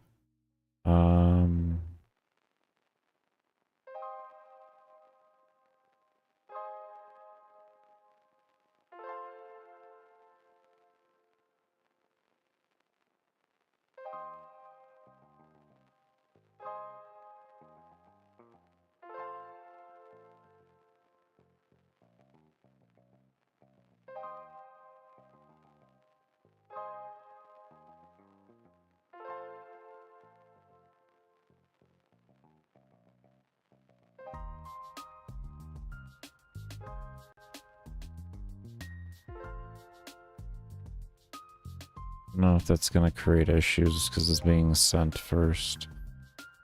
don't know if that's gonna create issues because it's being sent first.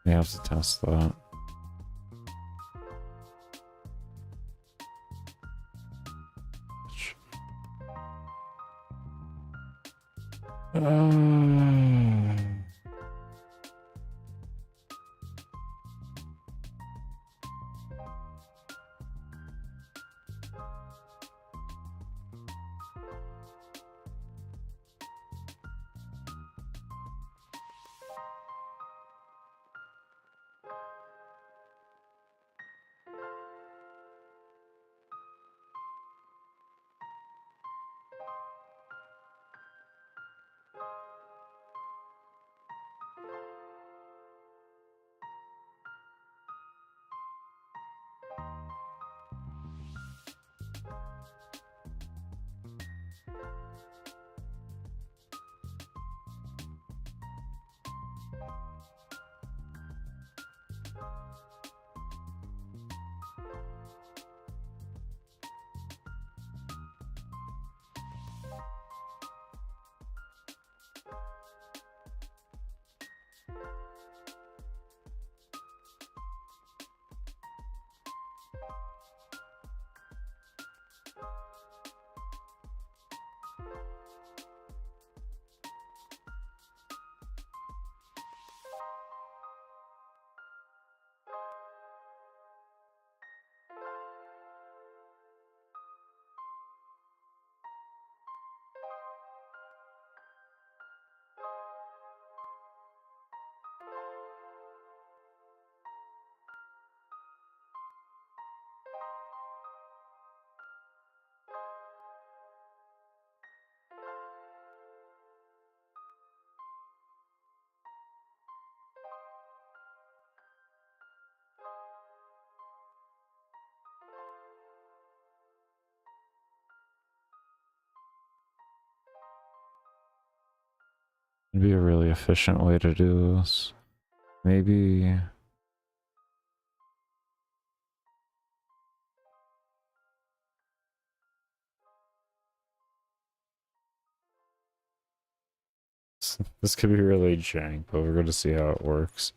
We have to test that. It'd be a really efficient way to do this. Maybe... This could be really jank, but we're gonna see how it works.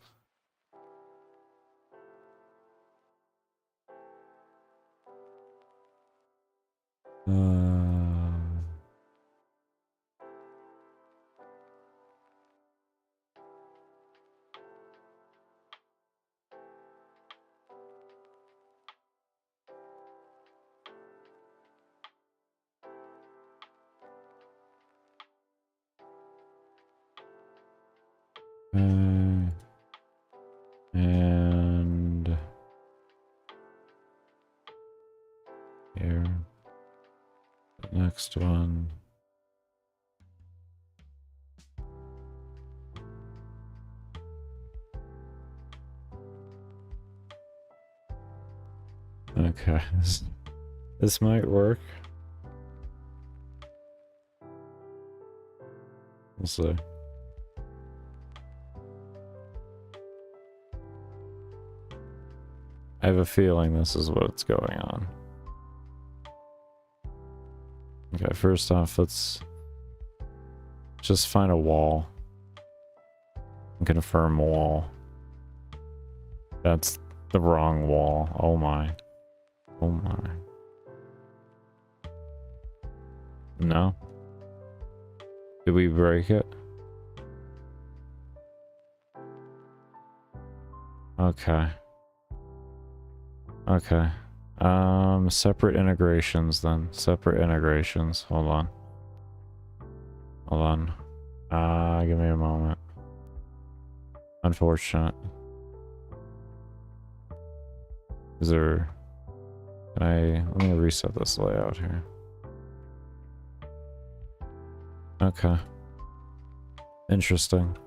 And here, the next one. Okay, this might work. We'll see. I have a feeling this is what's going on. Okay, first off, let's just find a wall. Confirm wall. That's the wrong wall. Oh my. Oh my. No? Did we break it? Okay. Okay. Separate integrations then. Separate integrations. Hold on. Hold on. Give me a moment. Unfortunate. Is there... let me reset this layout here. Okay. Interesting.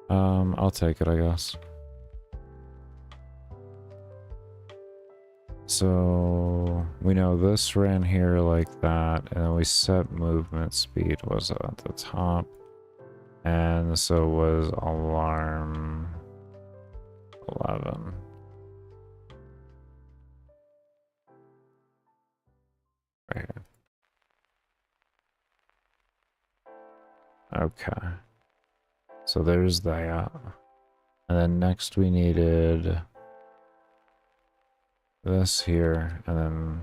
I'll take it, I guess. So we know this ran here like that, and then we set movement speed was at the top, and so was alarm 11. Right here. Okay. So there's that. And then next we needed this here, and then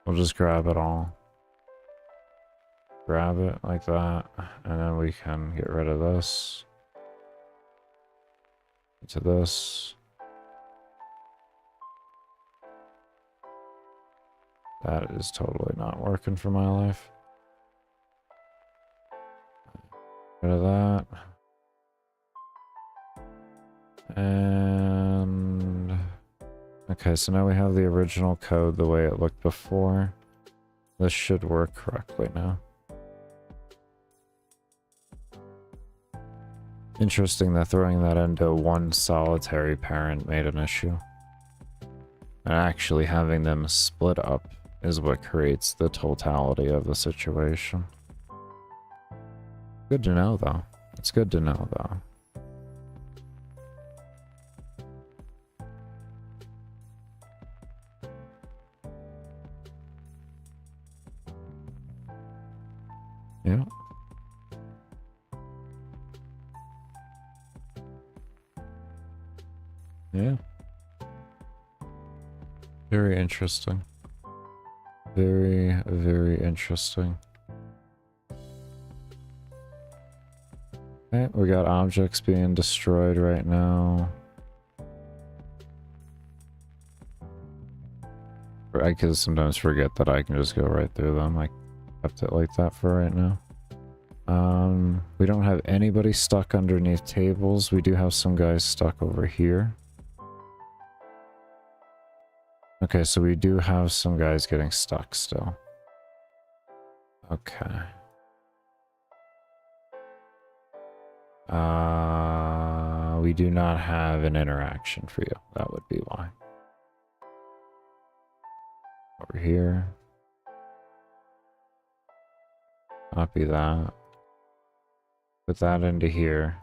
we'll just grab it all. Grab it like that, and then we can get rid of this. To this. That is totally not working for my life. Rid of that. And okay, so now we have the original code the way it looked before. This should work correctly now. Interesting that throwing that into one solitary parent made an issue. And actually having them split up is what creates the totality of the situation. Good to know, though. It's good to know, though. Yeah. Yeah. Very interesting. Very, very interesting. Okay, we got objects being destroyed right now. I can sometimes forget that I can just go right through them. I kept it like that for right now. We don't have anybody stuck underneath tables. We do have some guys stuck over here. Okay, so we do have some guys getting stuck still. Okay. We do not have an interaction for you. That would be why. Over here. Copy that. Put that into here.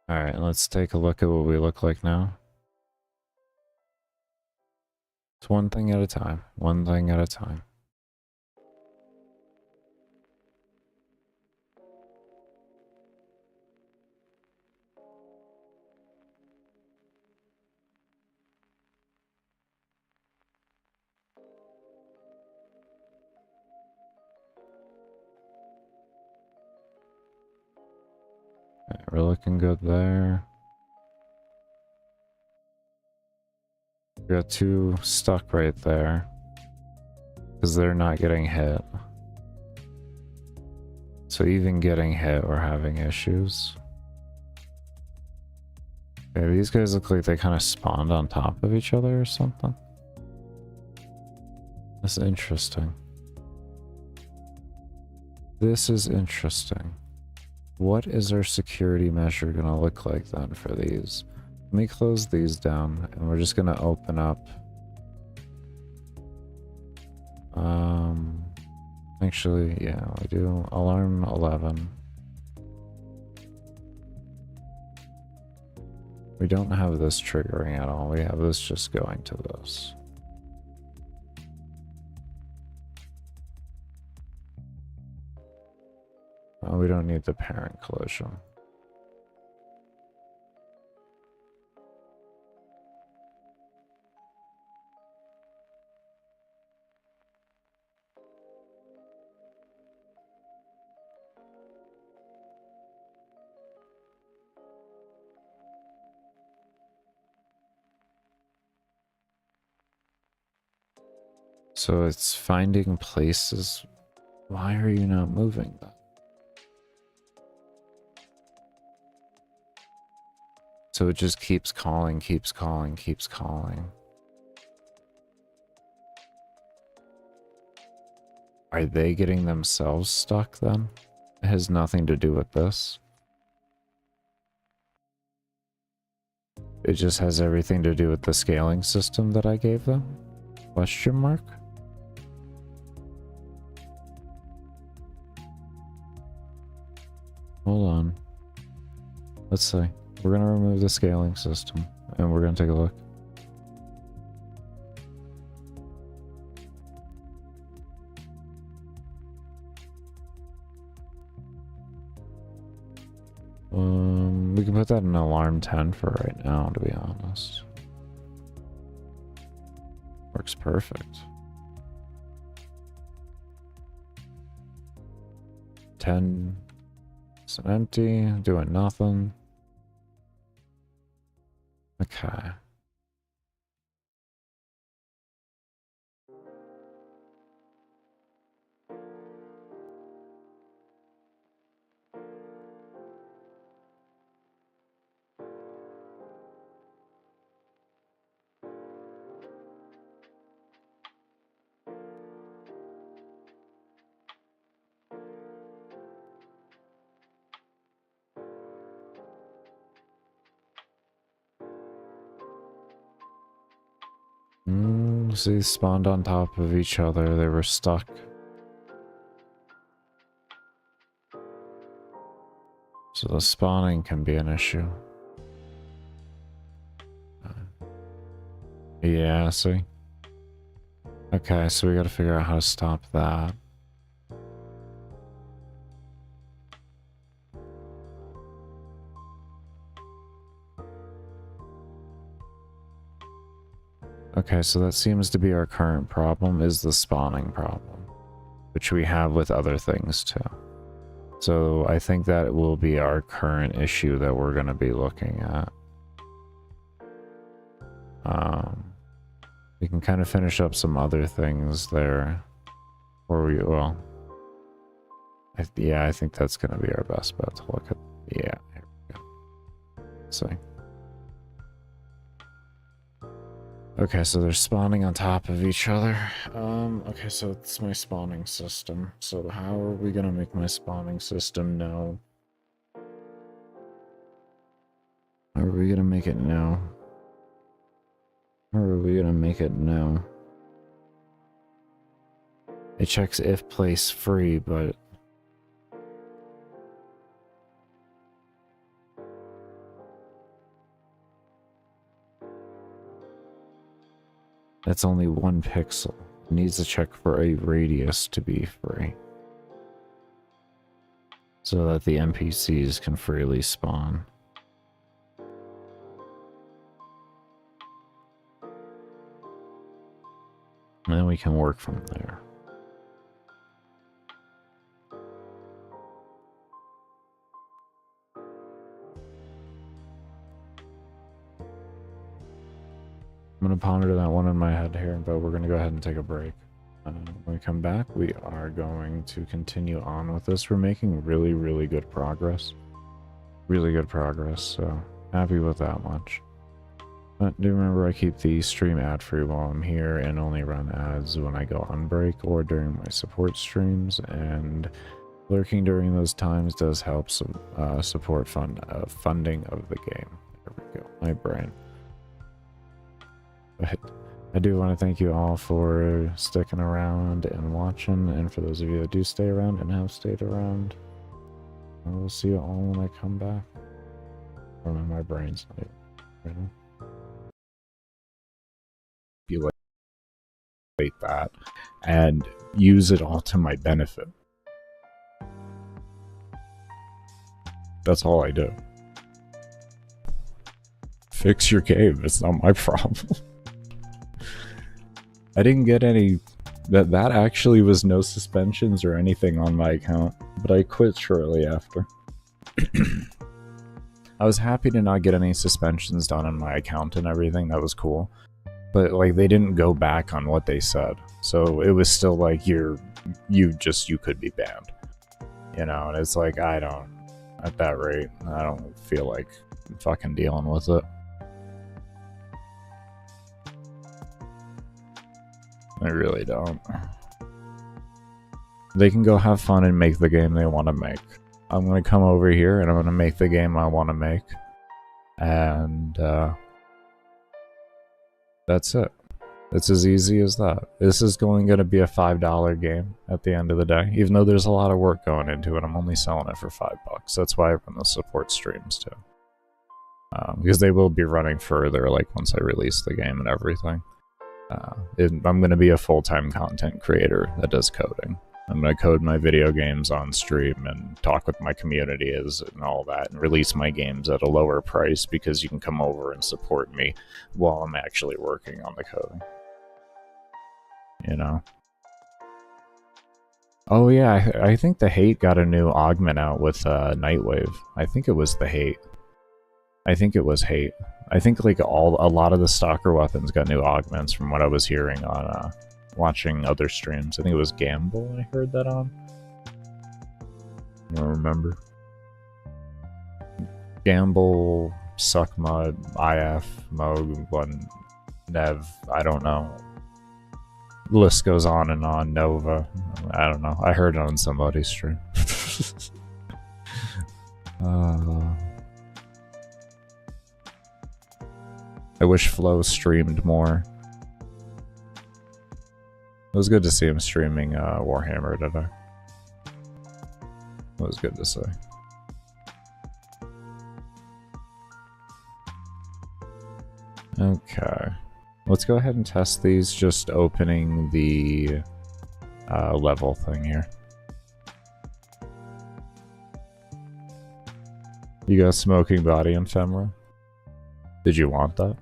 Alright, let's take a look at what we look like now. It's one thing at a time. One thing at a time. Okay, we're looking good there. We got two stuck right there. Because they're not getting hit. So even getting hit, we're having issues. Okay, these guys look like they kind of spawned on top of each other or something. That's interesting. This is interesting. What is our security measure gonna look like then for these? Let me close these down, and we're just gonna open up. Actually, yeah, we do alarm 11. We don't have this triggering at all. We have this just going to this. Oh, we don't need the parent collision. So it's finding places. Why are you not moving then? So it just keeps calling, keeps calling, keeps calling. Are they getting themselves stuck then? It has nothing to do with this. It just has everything to do with the scaling system that I gave them? Question mark? Hold on. Let's see. We're gonna remove the scaling system and we're gonna take a look. We can put that in alarm 10 for right now, to be honest. Works perfect. 10 is empty, doing nothing. Okay. So they spawned on top of each other, they were stuck. So the spawning can be an issue. Yeah, see? Okay, so we gotta figure out how to stop that. Okay, so that seems to be our current problem, is the spawning problem, which we have with other things too. So I think that will be our current issue that we're going to be looking at. We can kind of finish up some other things there, or we, well, yeah, I think that's going to be our best bet to look at. Yeah, here we go. Let's see. Okay, so they're spawning on top of each other. Okay, so it's my spawning system. So how are we gonna make my spawning system know? How are we gonna make it know? How are we gonna make it know? It checks if place free, but... that's only 1 pixel. It needs to check for a radius to be free, so that the NPCs can freely spawn. And then we can work from there. I'm going to ponder that one in my head here, but we're going to go ahead and take a break. When we come back, we are going to continue on with this. We're making really, really good progress. Really good progress, so happy with that much. But do remember, I keep the stream ad-free while I'm here and only run ads when I go on break or during my support streams, and lurking during those times does help support funding of the game. There we go, my brain. But I do want to thank you all for sticking around and watching, and for those of you that do stay around and have stayed around, I will see you all when I come back. Or when my brain's not right now. Be like that and use it all to my benefit. That's all I do. Fix your game, it's not my problem. I didn't get any... That actually was no suspensions or anything on my account, but I quit shortly after. I was happy to not get any suspensions done on my account and everything, that was cool. But like, they didn't go back on what they said, so it was still like, you could be banned. You know, and it's like, at that rate, I don't feel like fucking dealing with it. I really don't. They can go have fun and make the game they want to make. I'm going to come over here and I'm going to make the game I want to make. And that's it. It's as easy as that. This is going to be a $5 game at the end of the day. Even though there's a lot of work going into it, I'm only selling it for $5. That's why I run the support streams too. Because they will be running further, like once I release the game and everything. I'm going to be a full-time content creator that does coding. I'm gonna code my video games on stream and talk with my community and all that, and release my games at a lower price because you can come over and support me while I'm actually working on the coding. You know? Oh yeah, I think the Hate got a new augment out with Nightwave. I think it was the Hate. I think it was Hate. I think like a lot of the Stalker weapons got new augments from what I was hearing on watching other streams. I think it was Gamble I heard that on. I don't remember. Gamble, Suckmud, IF, Moog, Nev, I don't know. The list goes on and on. Nova, I don't know. I heard it on somebody's stream. I wish Flo streamed more. It was good to see him streaming Warhammer today. It was good to see. Okay. Let's go ahead and test these, just opening the level thing here. You got Smoking Body Ephemera? Did you want that?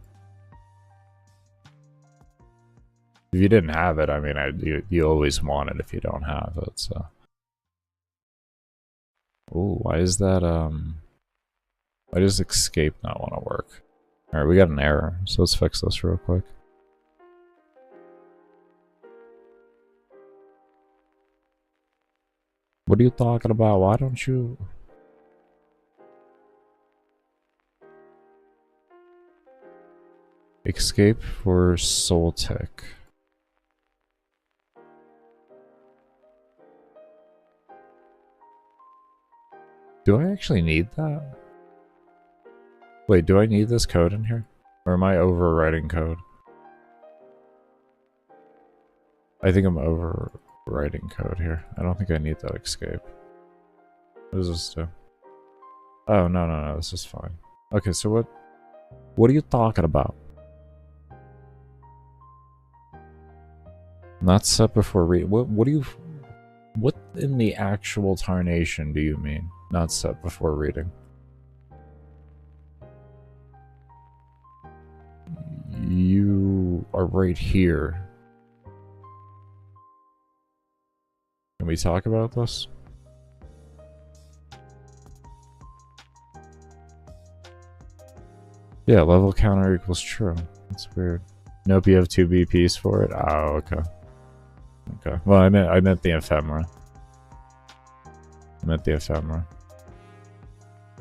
If you didn't have it, I mean, you always want it if you don't have it, so... Ooh, why is that, why does escape not want to work? Alright, we got an error, so let's fix this real quick. What are you talking about? Why don't you... Escape for Soul Tick. Do I actually need that? Wait, do I need this code in here? Or am I overwriting code? I think I'm overwriting code here. I don't think I need that escape. What does this do? Oh, no, this is fine. Okay, so what are you talking about? Not set before read. What in the actual tarnation do you mean? Not set before reading. You are right here. Can we talk about this? Yeah, level counter equals true. That's weird. Nope, you have 2 BPs for it? Oh, okay. Okay. Well, I meant the ephemera. I meant the ephemera.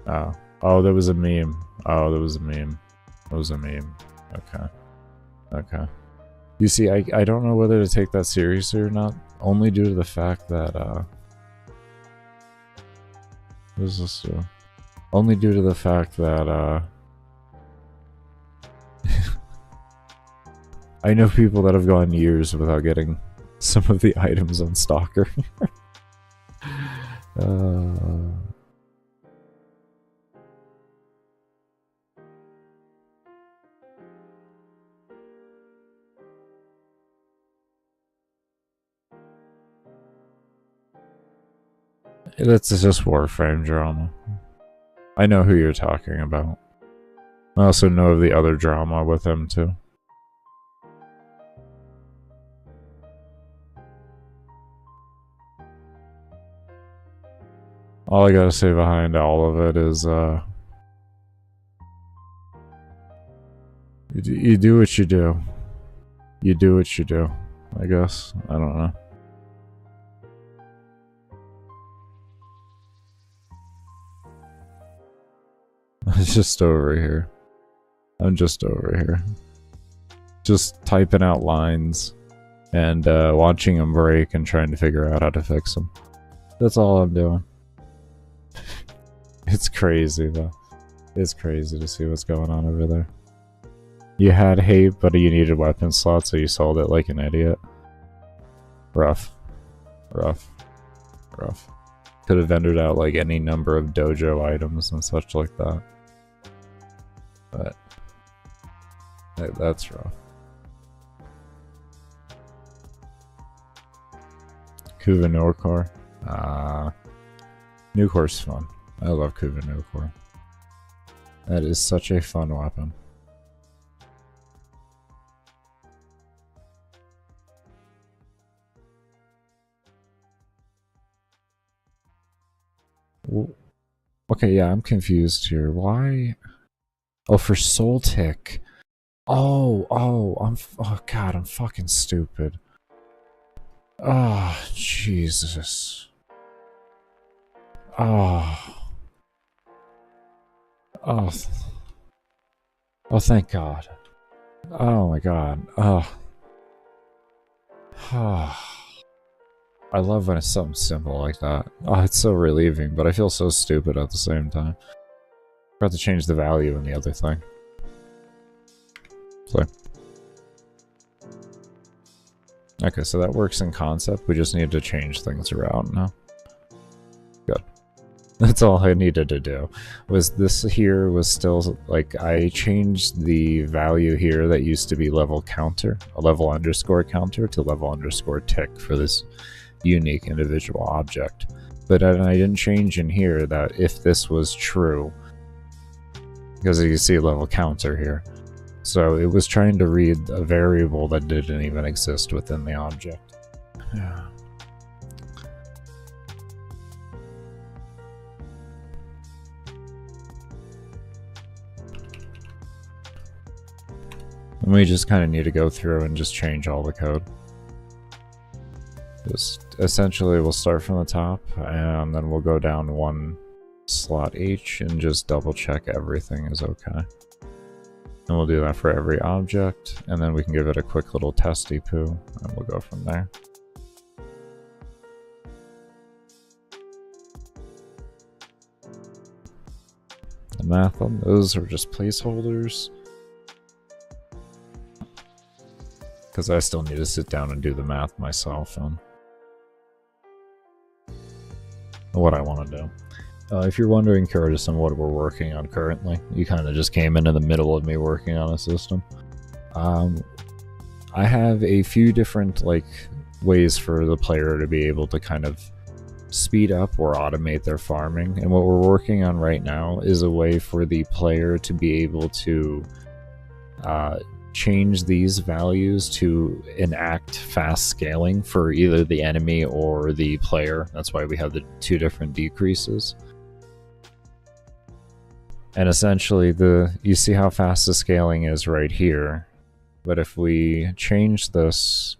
Oh. Oh, there was a meme. Oh, there was a meme. There was a meme. Okay. Okay. You see, I don't know whether to take that seriously or not, only due to the fact that, what does this do? Only due to the fact that, I know people that have gone years without getting some of the items on Stalker. That's just Warframe drama. I know who you're talking about. I also know of the other drama with him too. All I gotta say behind all of it is, you do what you do. You do what you do, I guess. I don't know. I'm just over here. I'm just over here. Just typing out lines and watching them break and trying to figure out how to fix them. That's all I'm doing. It's crazy though. It's crazy to see what's going on over there. You had hate, but you needed weapon slots, so you sold it like an idiot. Rough. Rough. Rough. Could have vendored out like any number of dojo items and such like that. But that's rough. Kuva Nukor. Nukor's fun. I love Kuva Nukor. That is such a fun weapon. Okay, yeah, I'm confused here. Why? Oh, for Soul Tick. Oh, oh god, I'm fucking stupid. Oh, Jesus. Oh. Oh. Oh, thank God. Oh my God. Oh. I love when it's something simple like that. Oh, it's so relieving, but I feel so stupid at the same time. Forgot to change the value in the other thing. So. Okay, so that works in concept. We just need to change things around now. Good. That's all I needed to do. Was this here was still, like, I changed the value here that used to be level counter, a level underscore counter, to level underscore tick for this unique individual object. But I didn't change in here that if this was true, because you can see level counter here. So it was trying to read a variable that didn't even exist within the object. Yeah. And we just kind of need to go through and just change all the code. Just essentially we'll start from the top and then we'll go down one slot each and just double check everything is okay. And we'll do that for every object, and then we can give it a quick little testy poo, and we'll go from there. The math on those are just placeholders, because I still need to sit down and do the math myself on what I want to do. If you're wondering, Curtis, on what we're working on currently, you kind of just came into the middle of me working on a system. I have a few different ways for the player to be able to kind of speed up or automate their farming, and what we're working on right now is a way for the player to be able to change these values to enact fast scaling for either the enemy or the player. That's why we have the two different decreases. And essentially, you see how fast the scaling is right here. But if we change this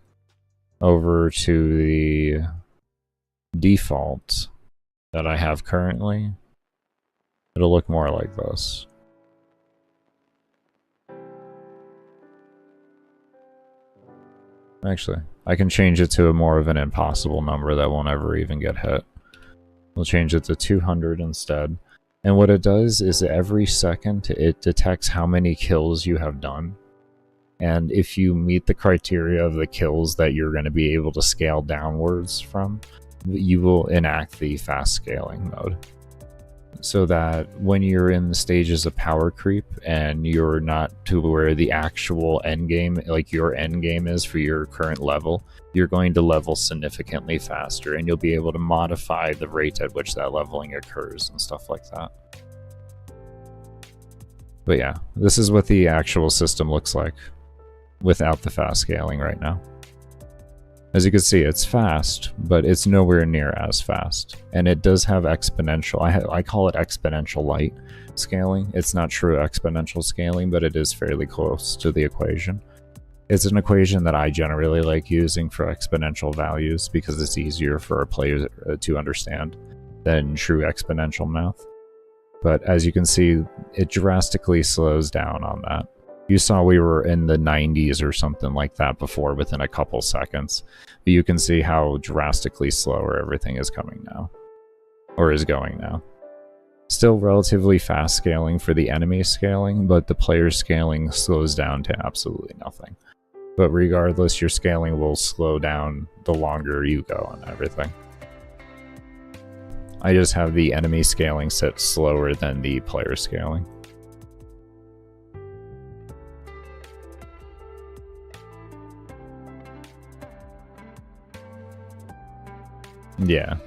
over to the default that I have currently, it'll look more like this. Actually, I can change it to a more of an impossible number that won't ever even get hit. We'll change it to 200 instead. And what it does is every second it detects how many kills you have done. And if you meet the criteria of the kills that you're going to be able to scale downwards from, you will enact the fast scaling mode. So that when you're in the stages of power creep and you're not to where the actual end game, like your end game is for your current level, you're going to level significantly faster, and you'll be able to modify the rate at which that leveling occurs and stuff like that. But yeah, this is what the actual system looks like without the fast scaling right now. As you can see, it's fast, but it's nowhere near as fast. And it does have exponential, I call it exponential light scaling. It's not true exponential scaling, but it is fairly close to the equation. It's an equation that I generally like using for exponential values because it's easier for a player to understand than true exponential math. But as you can see, it drastically slows down on that. You saw we were in the 90s or something like that before within a couple seconds. But you can see how drastically slower everything is coming now. Or is going now. Still relatively fast scaling for the enemy scaling, but the player scaling slows down to absolutely nothing. But regardless, your scaling will slow down the longer you go on everything. I just have the enemy scaling set slower than the player scaling. Yeah.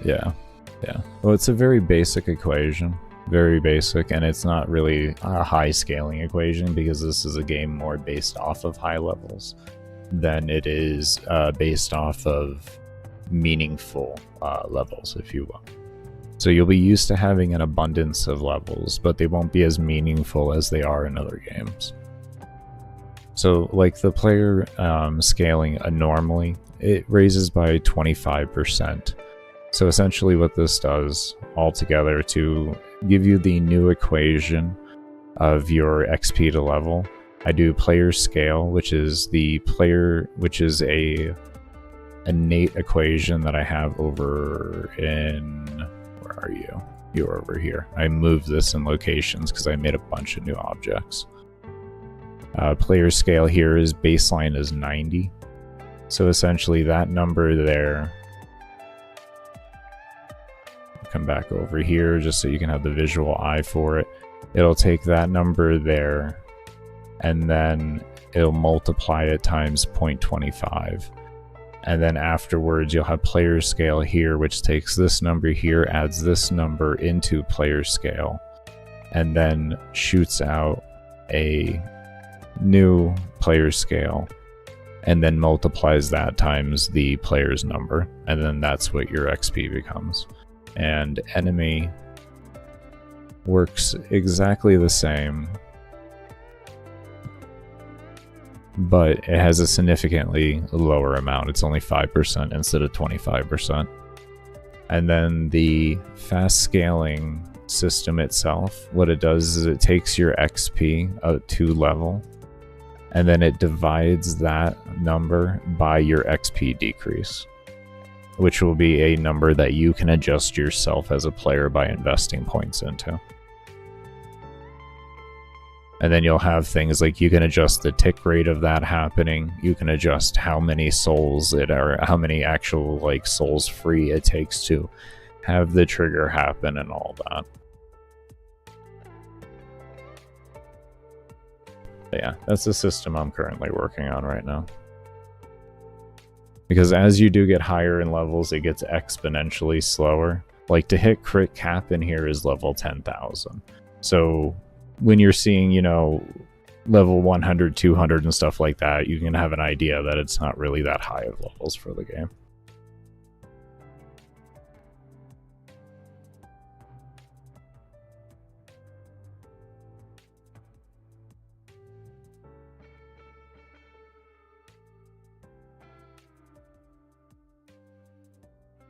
Well, it's a very basic equation. Very basic, and it's not really a high scaling equation because this is a game more based off of high levels than it is based off of meaningful levels, if you will. So you'll be used to having an abundance of levels, but they won't be as meaningful as they are in other games. So like the player scaling normally, it raises by 25%. So essentially what this does altogether to give you the new equation of your XP to level, I do player scale, which is a innate equation that I have over in, where are you? You're over here. I moved this in locations because I made a bunch of new objects. Player scale here is baseline is 90. So essentially that number there, come back over here just so you can have the visual eye for it. It'll take that number there and then it'll multiply it times 0.25. And then afterwards you'll have player scale here, which takes this number here, adds this number into player scale, and then shoots out a new player scale and then multiplies that times the player's number, and then that's what your XP becomes. And enemy works exactly the same, but it has a significantly lower amount. It's only 5% instead of 25%. And then the fast scaling system itself, what it does is it takes your XP to level, and then it divides that number by your XP decrease, which will be a number that you can adjust yourself as a player by investing points into. And then you'll have things like you can adjust the tick rate of that happening. You can adjust how many souls how many actual like souls free it takes to have the trigger happen and all that. But yeah, that's the system I'm currently working on right now. Because as you do get higher in levels, it gets exponentially slower. Like to hit crit cap in here is level 10,000. So when you're seeing, you know, level 100, 200 and stuff like that, you can have an idea that it's not really that high of levels for the game.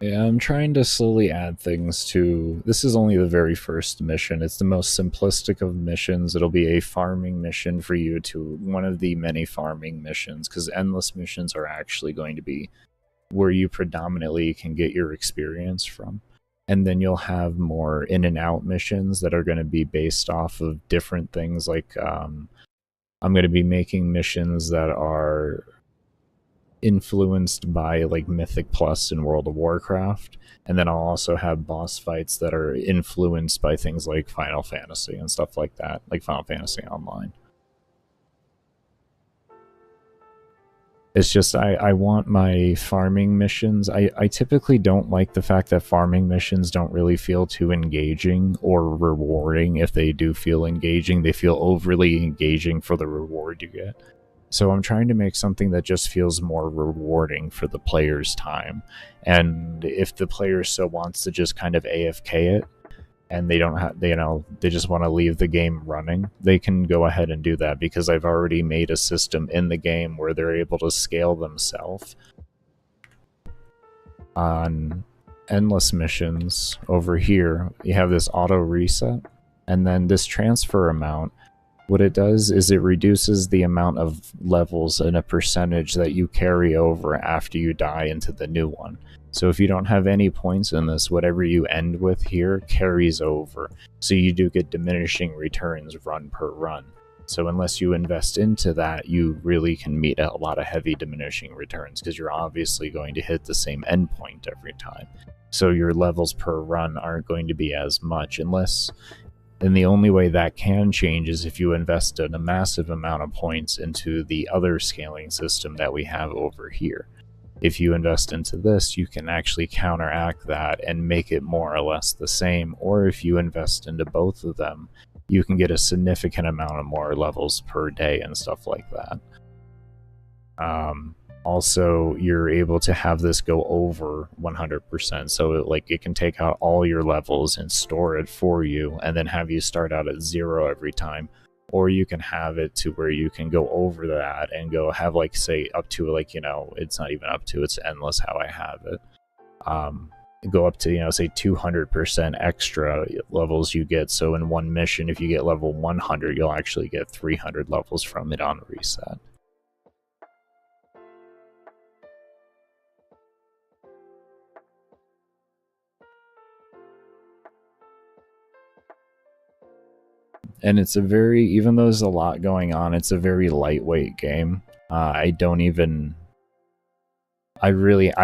Yeah, I'm trying to slowly add things to... This is only the very first mission. It's the most simplistic of missions. It'll be a farming mission for you to... One of the many farming missions, because endless missions are actually going to be where you predominantly can get your experience from. And then you'll have more in and out missions that are going to be based off of different things. Like, I'm going to be making missions that are influenced by like Mythic Plus in World of Warcraft, and then I'll also have boss fights that are influenced by things like Final Fantasy and stuff like that, like Final Fantasy Online. It's just I want my farming missions. I typically don't like the fact that farming missions don't really feel too engaging or rewarding. If they do feel engaging, they feel overly engaging for the reward you get. So I'm trying to make something that just feels more rewarding for the player's time. And if the player so wants to just kind of AFK it, and they don't have, you know, they just want to leave the game running, they can go ahead and do that, because I've already made a system in the game where they're able to scale themselves on endless missions. Over here, you have this auto reset, and then this transfer amount, what it does is it reduces the amount of levels in a percentage that you carry over after you die into the new one. So if you don't have any points in this, whatever you end with here carries over. So you do get diminishing returns run per run. So unless you invest into that, you really can meet a lot of heavy diminishing returns, because you're obviously going to hit the same endpoint every time. So your levels per run aren't going to be as much, unless... And the only way that can change is if you invest in a massive amount of points into the other scaling system that we have over here. if you invest into this, you can actually counteract that and make it more or less the same. Or if you invest into both of them, you can get a significant amount of more levels per day and stuff like that. Also, you're able to have this go over 100%, so it can take out all your levels and store it for you, and then have you start out at 0 every time. Or you can have it to where you can go over that and go have, like, say, up to, like, you know, it's not even up to, it's endless how I have it. Go up to, you know, say 200% extra levels you get. So in one mission, if you get level 100, you'll actually get 300 levels from it on reset. And it's a very, even though there's a lot going on, it's a very lightweight game. I'd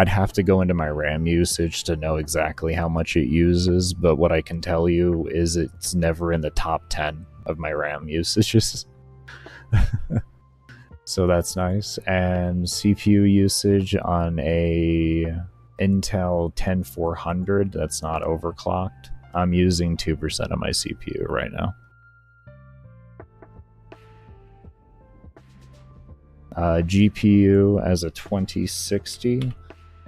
have to go into my RAM usage to know exactly how much it uses, but what I can tell you is it's never in the top 10 of my RAM usages. So that's nice. And CPU usage on a Intel 10400 that's not overclocked, I'm using 2% of my CPU right now. GPU as a 2060.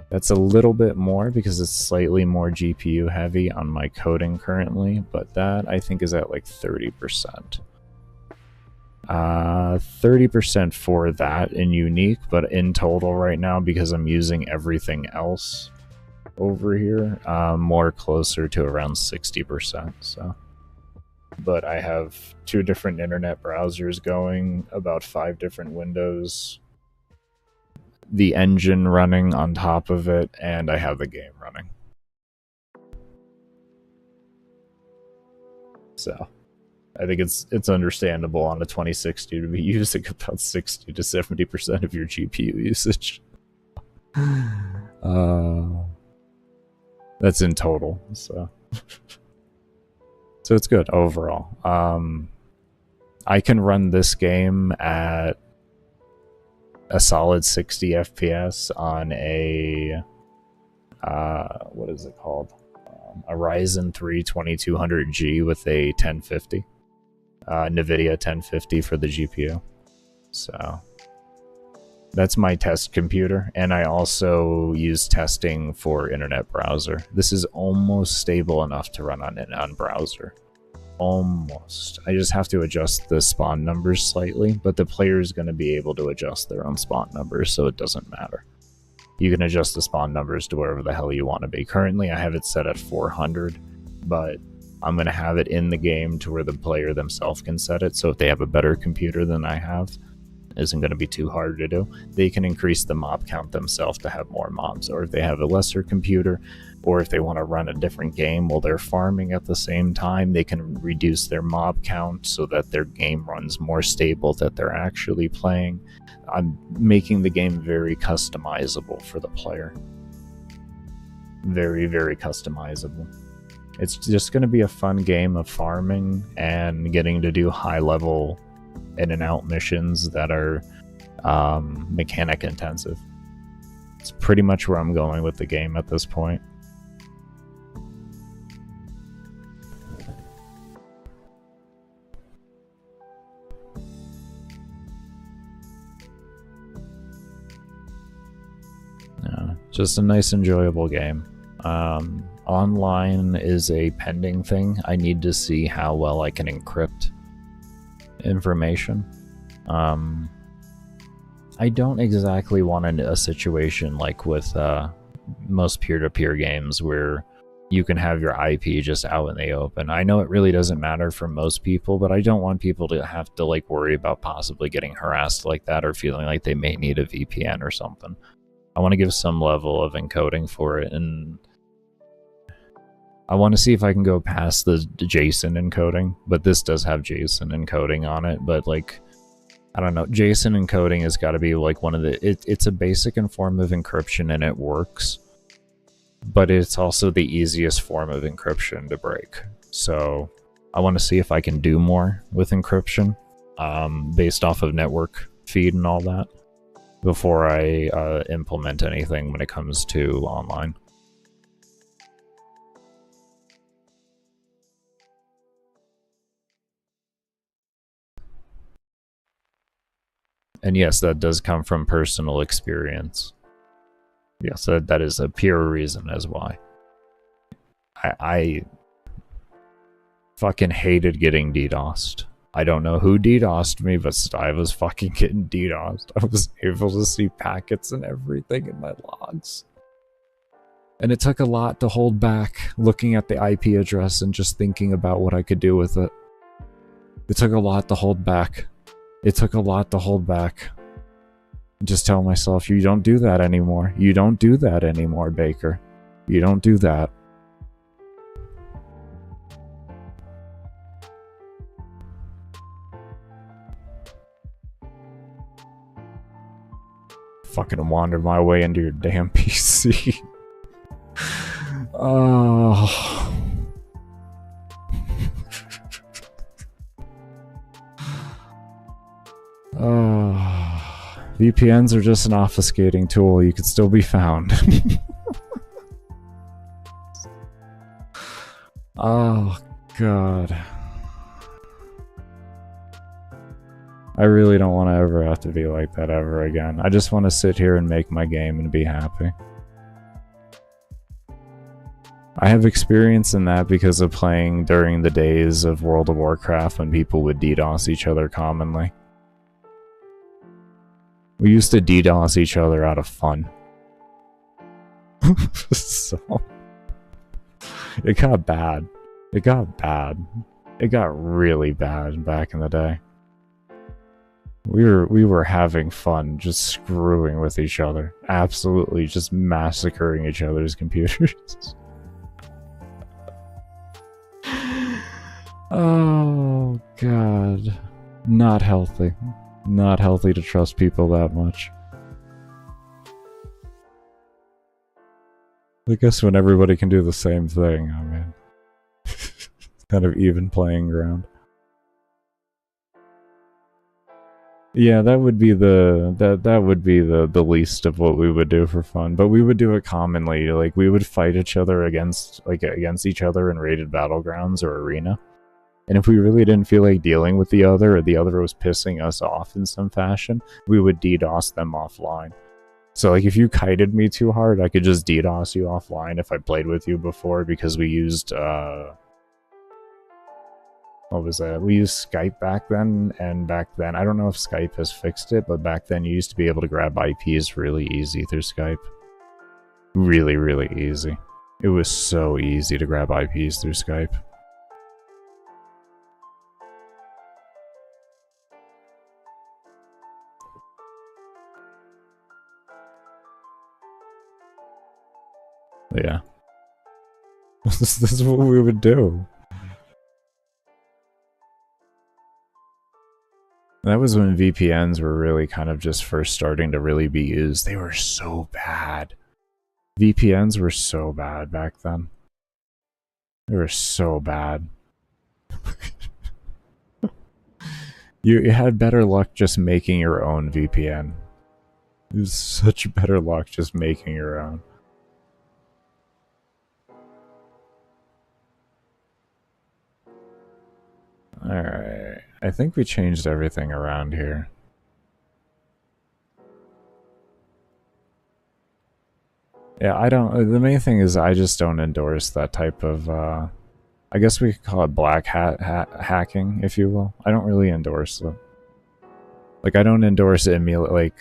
That's a little bit more because it's slightly more GPU heavy on my coding currently, but that I think is at like 30%. 30% for that in unique, but in total right now, because I'm using everything else over here, more closer to around 60%. So, but I have 2 different internet browsers going, about 5 different windows, the engine running on top of it, and I have the game running. So I think it's understandable on a 2060 to be using about 60 to 70% of your GPU usage. That's in total, so so it's good overall. I can run this game at a solid 60 FPS on a what is it called? A Ryzen 3 2200G with a 1050. NVIDIA 1050 for the GPU. So that's my test computer, and I also use testing for internet browser. This is almost stable enough to run on browser. Almost. I just have to adjust the spawn numbers slightly, but the player is going to be able to adjust their own spawn numbers, so it doesn't matter. You can adjust the spawn numbers to wherever the hell you want to be. Currently, I have it set at 400, but I'm going to have it in the game to where the player themselves can set it, so if they have a better computer than I have, it isn't going to be too hard to do. They can increase the mob count themselves to have more mobs, or if they have a lesser computer, or if they want to run a different game while they're farming at the same time, they can reduce their mob count so that their game runs more stable, that they're actually playing. I'm making the game very customizable for the player. Very, very customizable. It's just going to be a fun game of farming and getting to do high-level in-and-out missions that are mechanic intensive. It's pretty much where I'm going with the game at this point. Yeah, just a nice, enjoyable game. Online is a pending thing. I need to see how well I can encrypt information. I don't exactly want a situation like with most peer-to-peer games where you can have your IP just out in the open. I know it really doesn't matter for most people, but I don't want people to have to like worry about possibly getting harassed like that or feeling like they may need a VPN or something. I want to give some level of encoding for it, and I want to see if I can go past the JSON encoding, but this does have JSON encoding on it, but like, I don't know, JSON encoding has got to be like one of the, it's a basic form of encryption and it works, but it's also the easiest form of encryption to break. So I want to see if I can do more with encryption based off of network feed and all that. before I implement anything when it comes to online. And yes, that does come from personal experience. Yes, that is a pure reason as why. I fucking hated getting DDoSed. I don't know who DDoSed me, but I was fucking getting DDoSed. I was able to see packets and everything in my logs. And it took a lot to hold back looking at the IP address and just thinking about what I could do with it. It took a lot to hold back. It took a lot to hold back. Just tell myself, you don't do that anymore. You don't do that anymore, Baker. You don't do that. Fucking wander my way into your damn PC. Oh. Oh. VPNs are just an obfuscating tool. You could still be found. Oh, God. I really don't want to ever have to be like that ever again. I just want to sit here and make my game and be happy. I have experience in that because of playing during the days of World of Warcraft when people would DDoS each other commonly. We used to DDoS each other out of fun. So... it got bad. It got bad. It got really bad back in the day. We were having fun just screwing with each other. Absolutely just massacring each other's computers. Oh, God. Not healthy. Not healthy to trust people that much. I guess when everybody can do the same thing, I mean... kind of even playing ground. Yeah, that would be the least of what we would do for fun, but we would do it commonly. Like, we would fight each other against each other in rated battlegrounds or arena. And if we really didn't feel like dealing with the other, or the other was pissing us off in some fashion, we would DDoS them offline. So, like, if you kited me too hard, I could just DDoS you offline if I played with you before, because we used, what was that? We used Skype back then, and back then, I don't know if Skype has fixed it, but back then you used to be able to grab IPs really easy through Skype. Really, really easy. It was so easy to grab IPs through Skype. Yeah. This is what we would do. That was when VPNs were really kind of just first starting to really be used. They were so bad. VPNs were so bad back then. They were so bad. You had better luck just making your own VPN. It was such better luck just making your own. Alright, I think we changed everything around here. Yeah, I don't... the main thing is I just don't endorse that type of, I guess we could call it black hat hacking, if you will. I don't really endorse it. Like, I don't endorse emulating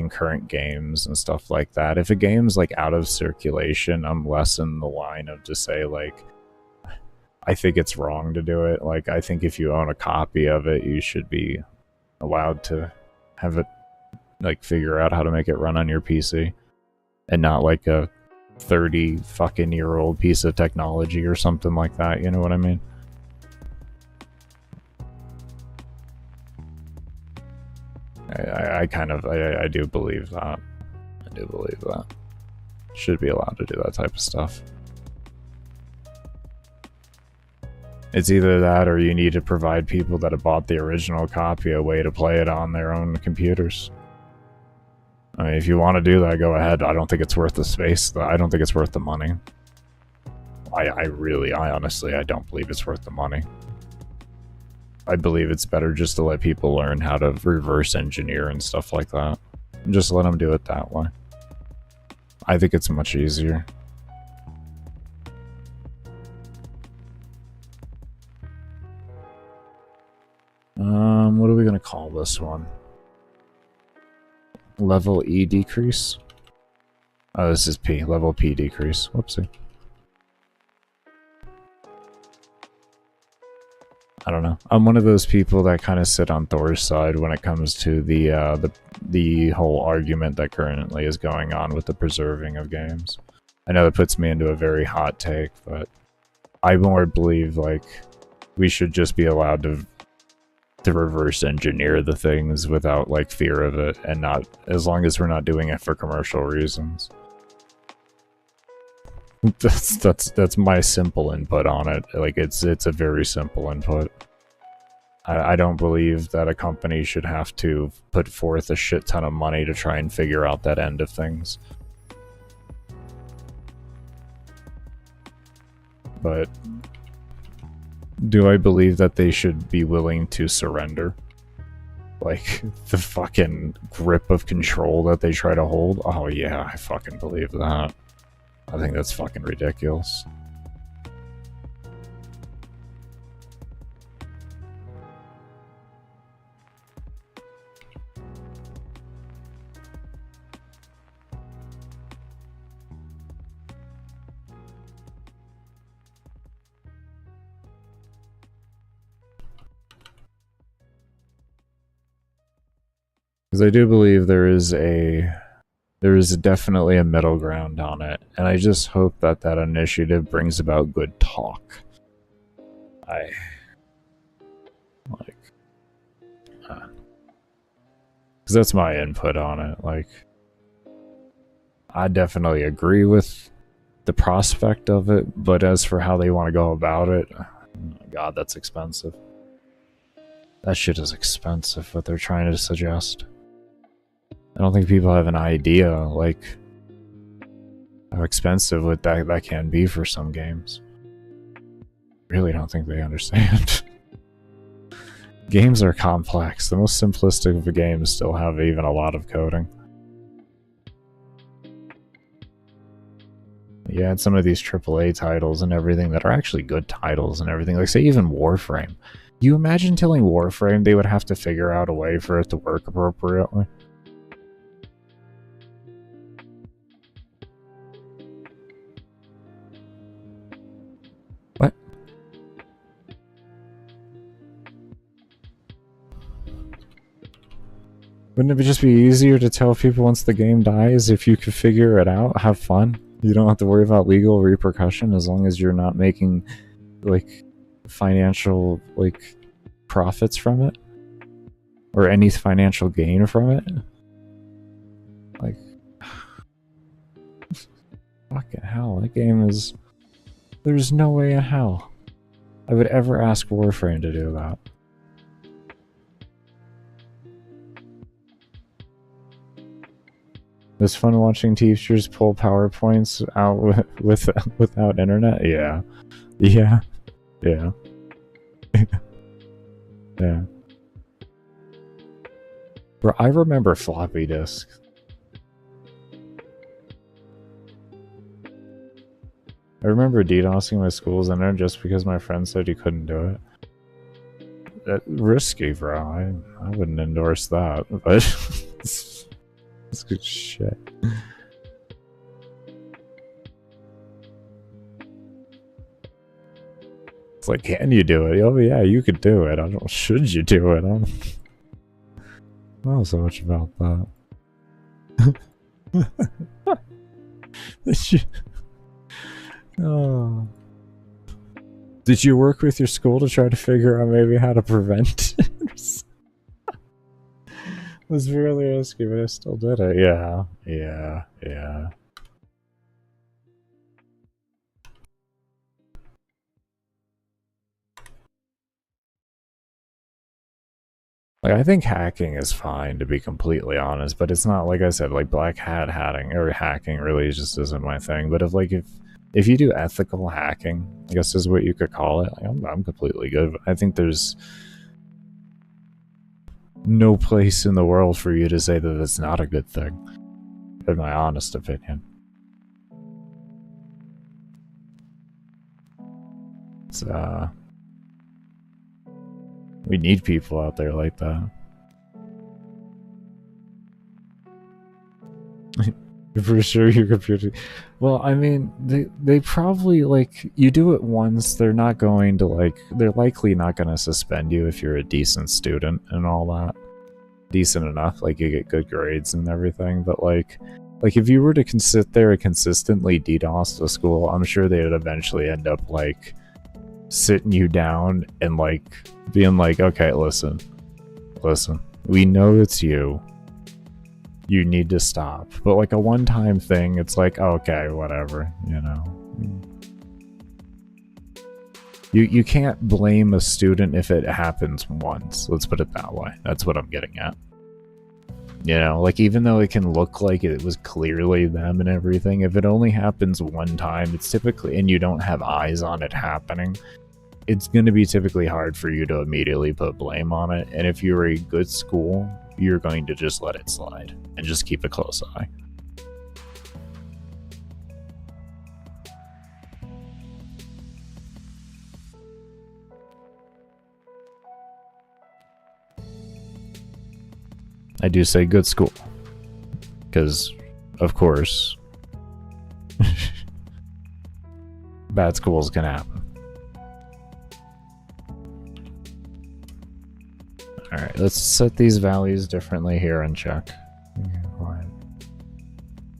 current games and stuff like that. If a game's, like, out of circulation, I'm less in the line of to say, like, I think it's wrong to do it. Like, I think if you own a copy of it, you should be allowed to have it, like, figure out how to make it run on your PC. And not like a 30 fucking year old piece of technology or something like that, you know what I mean? I do believe that. I do believe that. Should be allowed to do that type of stuff. It's either that or you need to provide people that have bought the original copy a way to play it on their own computers. I mean, if you want to do that, go ahead. I don't think it's worth the space. I don't think it's worth the money. I honestly, I don't believe it's worth the money. I believe it's better just to let people learn how to reverse engineer and stuff like that. And just let them do it that way. I think it's much easier. What are we gonna call this one? Level E decrease? Oh, this is P. Level P decrease. Whoopsie. I don't know. I'm one of those people that kind of sit on Thor's side when it comes to the whole argument that currently is going on with the preserving of games. I know that puts me into a very hot take, but I more believe like we should just be allowed to reverse engineer the things without like fear of it, and not as long as we're not doing it for commercial reasons. That's my simple input on it. Like it's a very simple input. I don't believe that a company should have to put forth a shit ton of money to try and figure out that end of things. But do I believe that they should be willing to surrender? Like, the fucking grip of control that they try to hold? Oh yeah, I fucking believe that. I think that's fucking ridiculous. Because I do believe there is definitely a middle ground on it, and I just hope that that initiative brings about good talk. Because that's my input on it. Like, I definitely agree with the prospect of it, but as for how they want to go about it, oh God, that's expensive. That shit is expensive, what they're trying to suggest. I don't think people have an idea, like, how expensive that can be for some games. Really don't think they understand. Games are complex. The most simplistic of the games still have even a lot of coding. Yeah, and some of these AAA titles and everything that are actually good titles and everything. Like, say, even Warframe. You imagine telling Warframe they would have to figure out a way for it to work appropriately? What? Wouldn't it just be easier to tell people once the game dies if you could figure it out, have fun? You don't have to worry about legal repercussion as long as you're not making, like, financial, like, profits from it? Or any financial gain from it? Like, fucking hell, that game is... There's no way in hell I would ever ask Warframe to do that. It was fun watching teachers pull PowerPoints out without internet? Yeah. Yeah. Yeah. Yeah. Bro, I remember floppy disks. I remember DDoSing my school's internet just because my friend said you couldn't do it. Risky, bro. I wouldn't endorse that, but it's good shit. It's like, can you do it? Oh yeah, you could do it. I don't. Should you do it? I don't know so much about that. Oh. Did you work with your school to try to figure out maybe how to prevent it? It was really risky, but I still did it. Yeah, yeah, yeah. Like, I think hacking is fine, to be completely honest, but it's not, like I said, like, black hat hatting, or hacking really just isn't my thing. But if you do ethical hacking, I guess is what you could call it, like, I'm completely good. I think there's no place in the world for you to say that it's not a good thing, in my honest opinion. It's, we need people out there like that. For sure, your computer. Well, I mean, they probably, like, you do it once, they're not going to, like, they're likely not going to suspend you if you're a decent student and all that. Decent enough, like, you get good grades and everything, but, like if you were to sit there and consistently DDoS the school, I'm sure they would eventually end up, like, sitting you down and, like, being like, okay, listen, we know it's you need to stop. But, like, a one-time thing, it's like, okay, whatever, you know. You can't blame a student if it happens once, let's put it that way. That's what I'm getting at. You know, like, even though it can look like it was clearly them and everything, if it only happens one time, it's typically, and you don't have eyes on it happening, it's going to be typically hard for you to immediately put blame on it. And if you're a good school, you're going to just let it slide and just keep a close eye. I do say good school, because, of course, bad schools can happen. Alright, let's set these values differently here and check.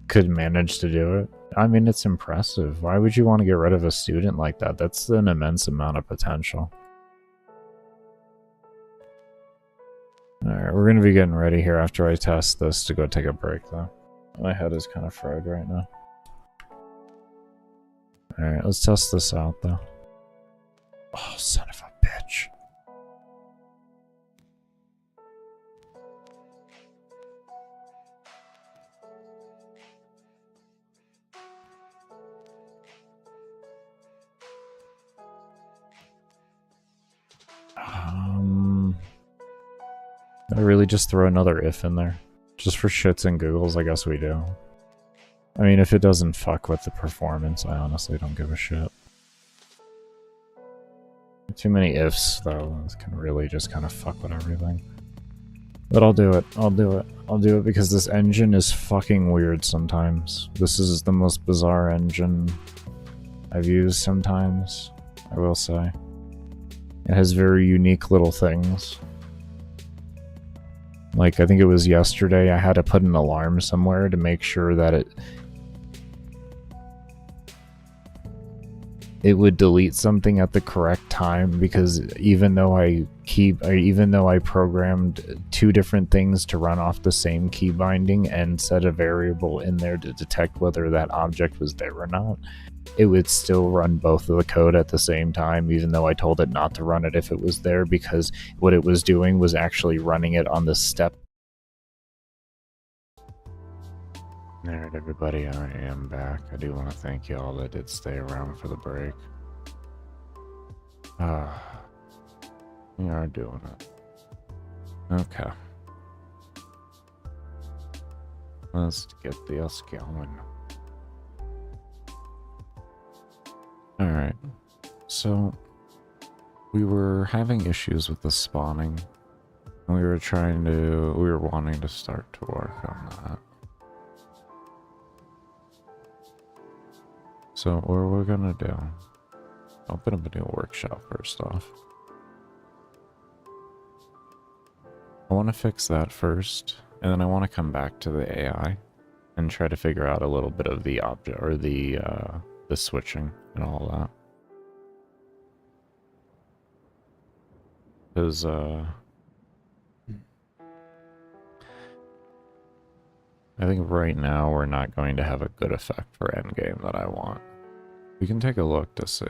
Could manage to do it. I mean, it's impressive. Why would you want to get rid of a student like that? That's an immense amount of potential. Alright, we're going to be getting ready here after I test this to go take a break, though. My head is kind of fried right now. Alright, let's test this out, though. Oh, son of a bitch. I really just throw another if in there. Just for shits and giggles, I guess we do. I mean, if it doesn't fuck with the performance, I honestly don't give a shit. Too many ifs, though, this can really just kind of fuck with everything. But I'll do it, I'll do it. I'll do it because this engine is fucking weird sometimes. This is the most bizarre engine I've used sometimes, I will say. It has very unique little things. Like, I think it was yesterday, I had to put an alarm somewhere to make sure that it would delete something at the correct time, because even though I programmed two different things to run off the same key binding and set a variable in there to detect whether that object was there or not, it would still run both of the code at the same time, even though I told it not to run it if it was there, because what it was doing was actually running it on the step. Alright, everybody, I am back. I do want to thank you all that did stay around for the break. We are doing it. Okay. Let's get this going. Alright, so we were having issues with the spawning, and we were wanting to start to work on that. So what we're gonna do, open up a new workshop first off. I want to fix that first, and then I want to come back to the AI and try to figure out a little bit of the object, or the switching and all that. Because, I think right now we're not going to have a good effect for endgame that I want. We can take a look to see.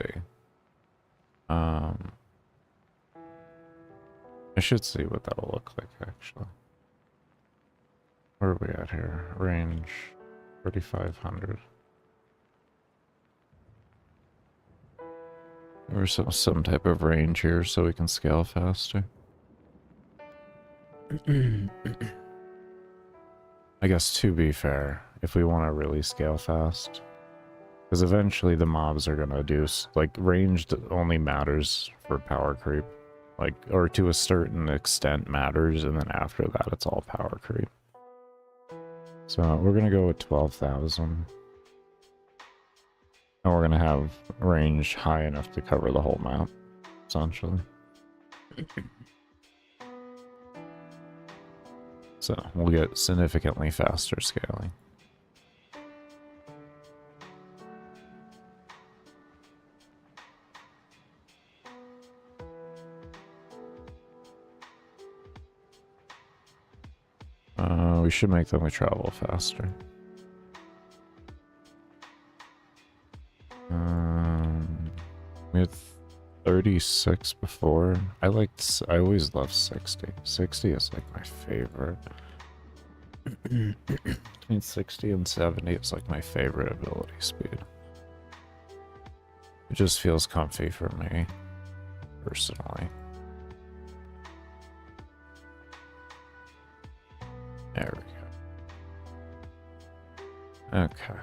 I should see what that'll look like, actually. Where are we at here? Range 3,500. Or some type of range here so we can scale faster. I guess to be fair, if we want to really scale fast, because eventually the mobs are gonna do, like, ranged only matters for power creep. Like, or to a certain extent matters, and then after that it's all power creep. So we're gonna go with 12,000. And we're gonna have range high enough to cover the whole map, essentially. So we'll get significantly faster scaling. We should make them travel faster. We had 36 before. I always loved 60. 60 is like my favorite. Between 60 and 70 is like my favorite ability speed. It just feels comfy for me, personally. There we go. Okay.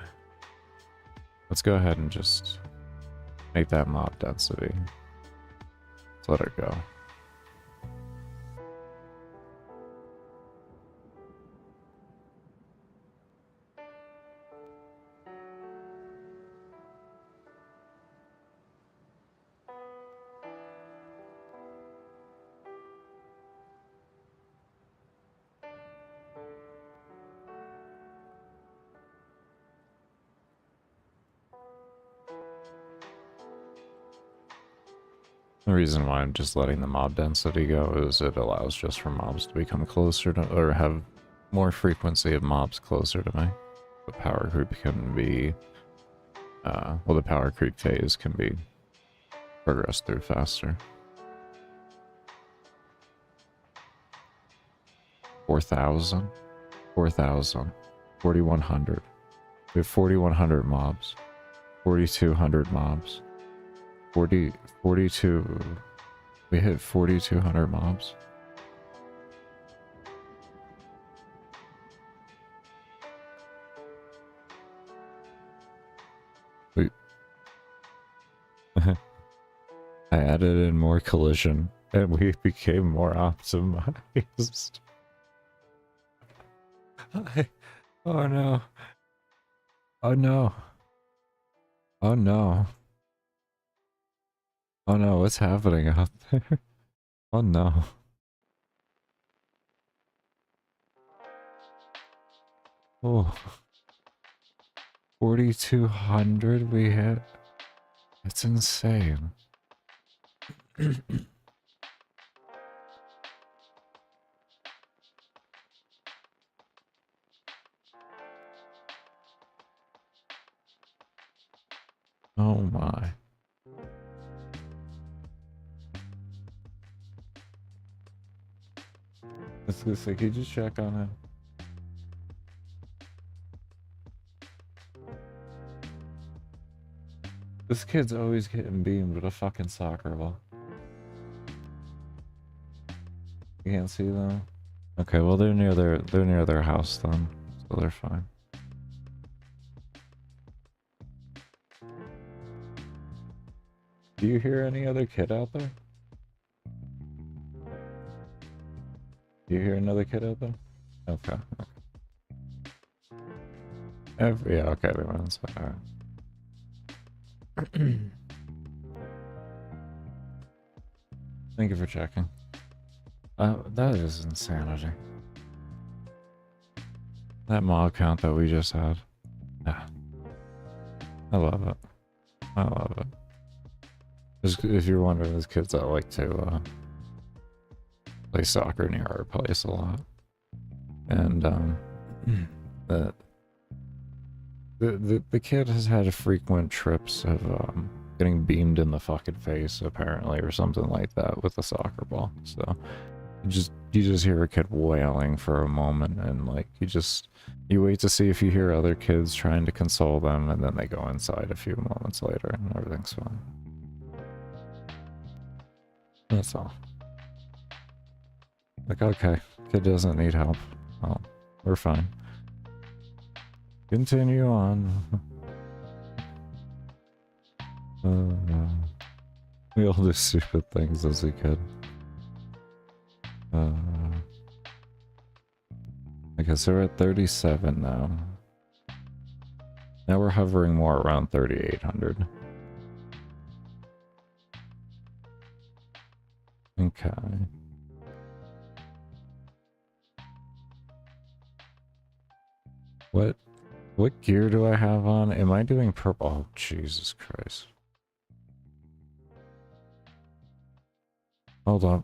Let's go ahead and just make that mob density. Let's let her go. The reason why I'm just letting the mob density go is it allows just for mobs to become closer to, or have more frequency of mobs closer to me. The power creep can be, well, the power creep phase can be progressed through faster. 4,000, 4,000, 4,100. We have 4,100 mobs, 4,200 mobs. 42, we hit 4,200 mobs. We I added in more collision and we became more optimized. Oh no. Oh no. Oh no. Oh no, what's happening out there? Oh no. Oh. 4,200 we hit. That's insane. Oh my. Let's go say, could you just check on him? This kid's always getting beamed with a fucking soccer ball. You can't see them? Okay, well they're near their house then, so they're fine. Do you hear any other kid out there? Do you hear another kid out there? Okay. Yeah, okay, we went inside. Alright. Thank you for checking. That is insanity. That mod count that we just had. Yeah. I love it. I love it. Just if you're wondering, there's kids that like to play soccer near our place a lot. And the kid has had frequent trips of getting beamed in the fucking face apparently, or something like that with a soccer ball. So You just hear a kid wailing for a moment, and like you wait to see if you hear other kids trying to console them, and then they go inside a few moments later and everything's fine. That's all. Like, okay, kid doesn't need help. Oh, we're fine. Continue on. We all do stupid things as a kid. Okay, so we're at 37 now. Now we're hovering more around 3,800. Okay. What gear do I have on? Am I doing purple? Oh, Jesus Christ. Hold up.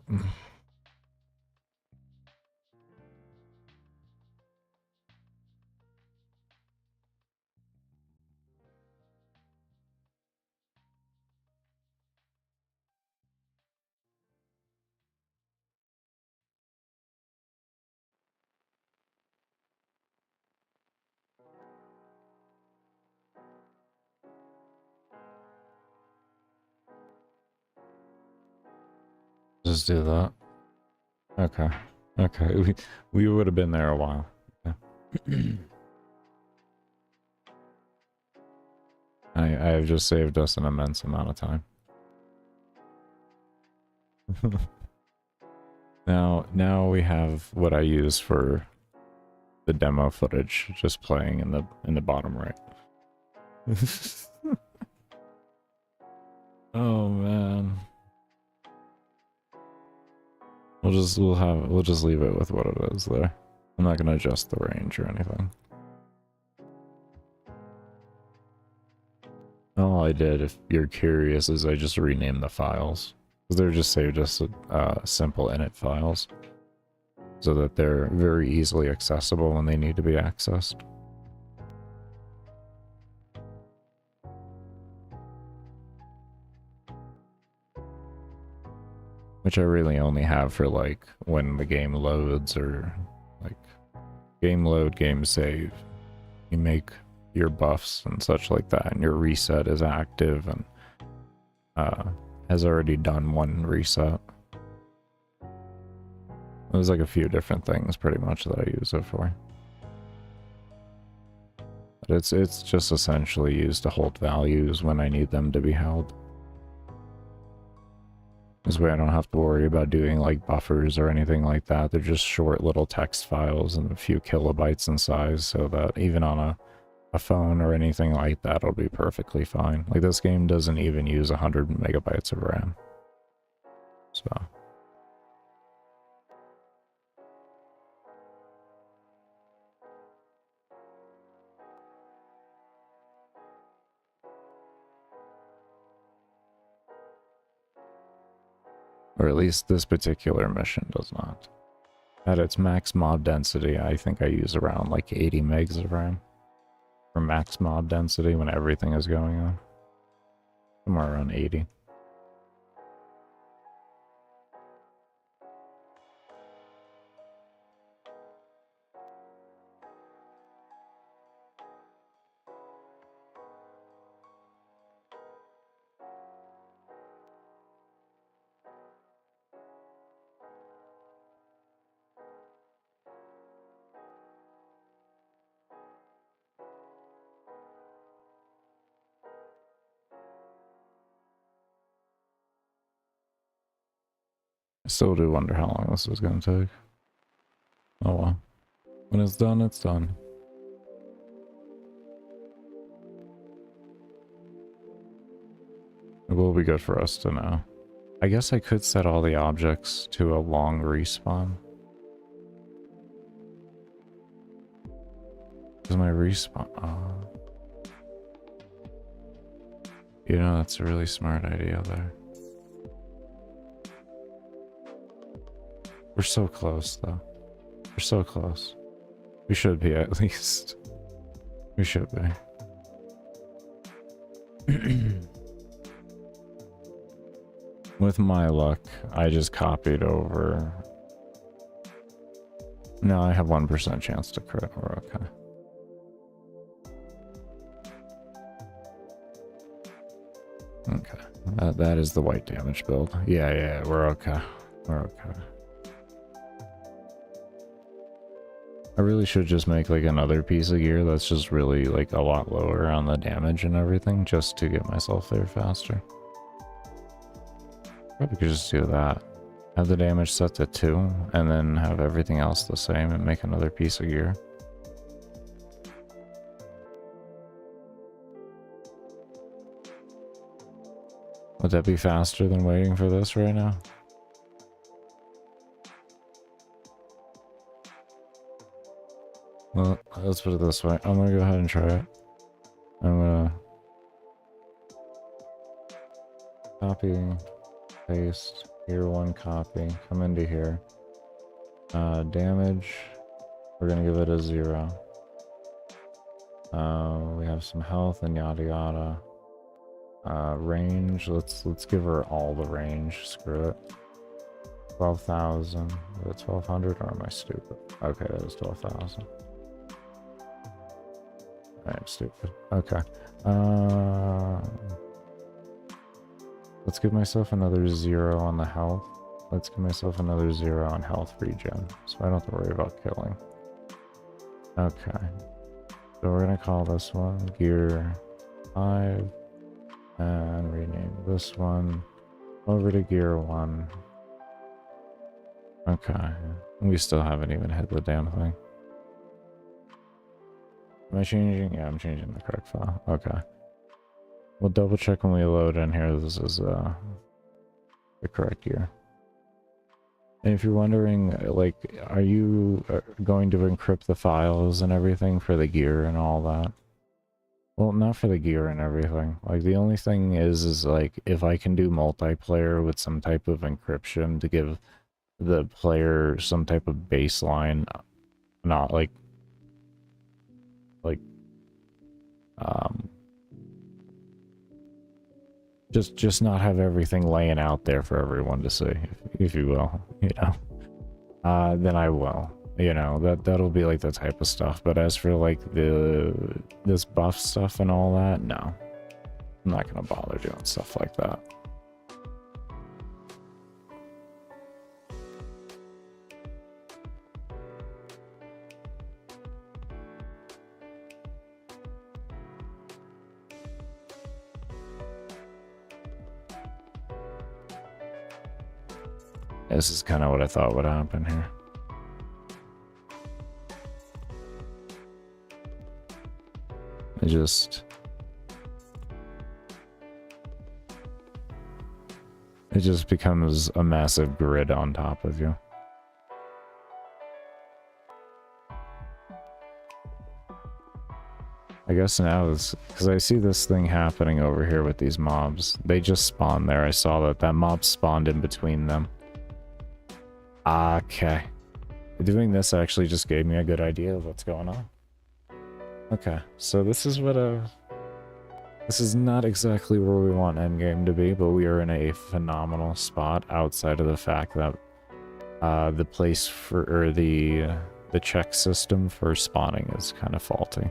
Just do that. Okay. Okay. We would have been there a while. Okay. I have just saved us an immense amount of time. Now we have what I use for the demo footage, just playing in the bottom right. Oh man. We'll just leave it with what it is there. I'm not gonna adjust the range or anything. All I did, if you're curious, is I just renamed the files. Because they're just saved as simple init files. So that they're very easily accessible when they need to be accessed. Which I really only have for like when the game loads or like game load, game save. You make your buffs and such like that, and your reset is active and has already done one reset. There's like a few different things pretty much that I use it for. But it's just essentially used to hold values when I need them to be held. This way I don't have to worry about doing like buffers or anything like that. They're just short little text files and a few kilobytes in size, so that even on a phone or anything like that, it'll be perfectly fine. Like this game doesn't even use 100 megabytes of RAM. So. Or at least this particular mission does not. At its max mod density, I think I use around like 80 megs of RAM. For max mod density when everything is going on. Somewhere around 80. I still do wonder how long this is going to take. Oh well. When it's done, it's done. It will be good for us to know. I guess I could set all the objects to a long respawn. Because my respawn... Oh. You know, that's a really smart idea there. We're so close, though. We're so close. We should be, at least. We should be. With my luck, I just copied over No, I have 1% chance to crit. We're okay. Okay. That is the white damage build. Yeah, we're okay. We're okay. I really should just make like another piece of gear that's just really like a lot lower on the damage and everything just to get myself there faster. Probably could just do that. Have the damage set to 2 and then have everything else the same and make another piece of gear. Would that be faster than waiting for this right now? Well, let's put it this way. I'm gonna go ahead and try it. I'm gonna copy, paste, here 1 copy, come into here. Damage, we're gonna give it a 0. We have some health and yada yada. Range, let's give her all the range. Screw it. 12,000. Is it 1,200 or am I stupid? Okay, that was 12,000. I'm stupid. Okay. Let's give myself another 0 on the health. Let's give myself another 0 on health regen, so I don't have to worry about killing. Okay. So we're gonna call this one Gear 5. And rename this one over to Gear 1. Okay. We still haven't even hit the damn thing. Am I changing? Yeah, I'm changing the correct file. Okay. We'll double check when we load in here. This is the correct gear. And if you're wondering, like, are you going to encrypt the files and everything for the gear and all that? Well, not for the gear and everything. Like, the only thing is like, if I can do multiplayer with some type of encryption to give the player some type of baseline, not like, just not have everything laying out there for everyone to see, if you will, you know, then I will. You know, that'll be like the type of stuff. But as for like this buff stuff and all that, no. I'm not gonna bother doing stuff like that. This is kind of what I thought would happen here. It just becomes a massive grid on top of you. I guess now is because I see this thing happening over here with these mobs. They just spawned there. I saw that mob spawned in between them. Okay. Doing this actually just gave me a good idea of what's going on. Okay, so this is what this is not exactly where we want endgame to be, but we are in a phenomenal spot outside of the fact that the place for, or the check system for spawning is kind of faulty.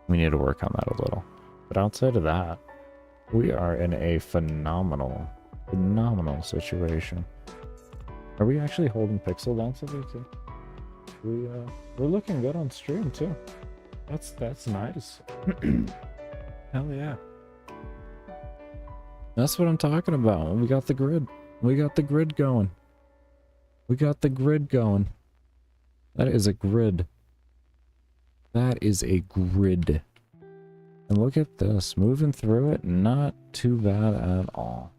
We need to work on that a little. But outside of that, we are in a phenomenal situation. Are we actually holding pixel density too? We're looking good on stream too. That's nice. Hell yeah. That's what I'm talking about. We got the grid. We got the grid going. We got the grid going. That is a grid. That is a grid. And look at this. Moving through it, not too bad at all.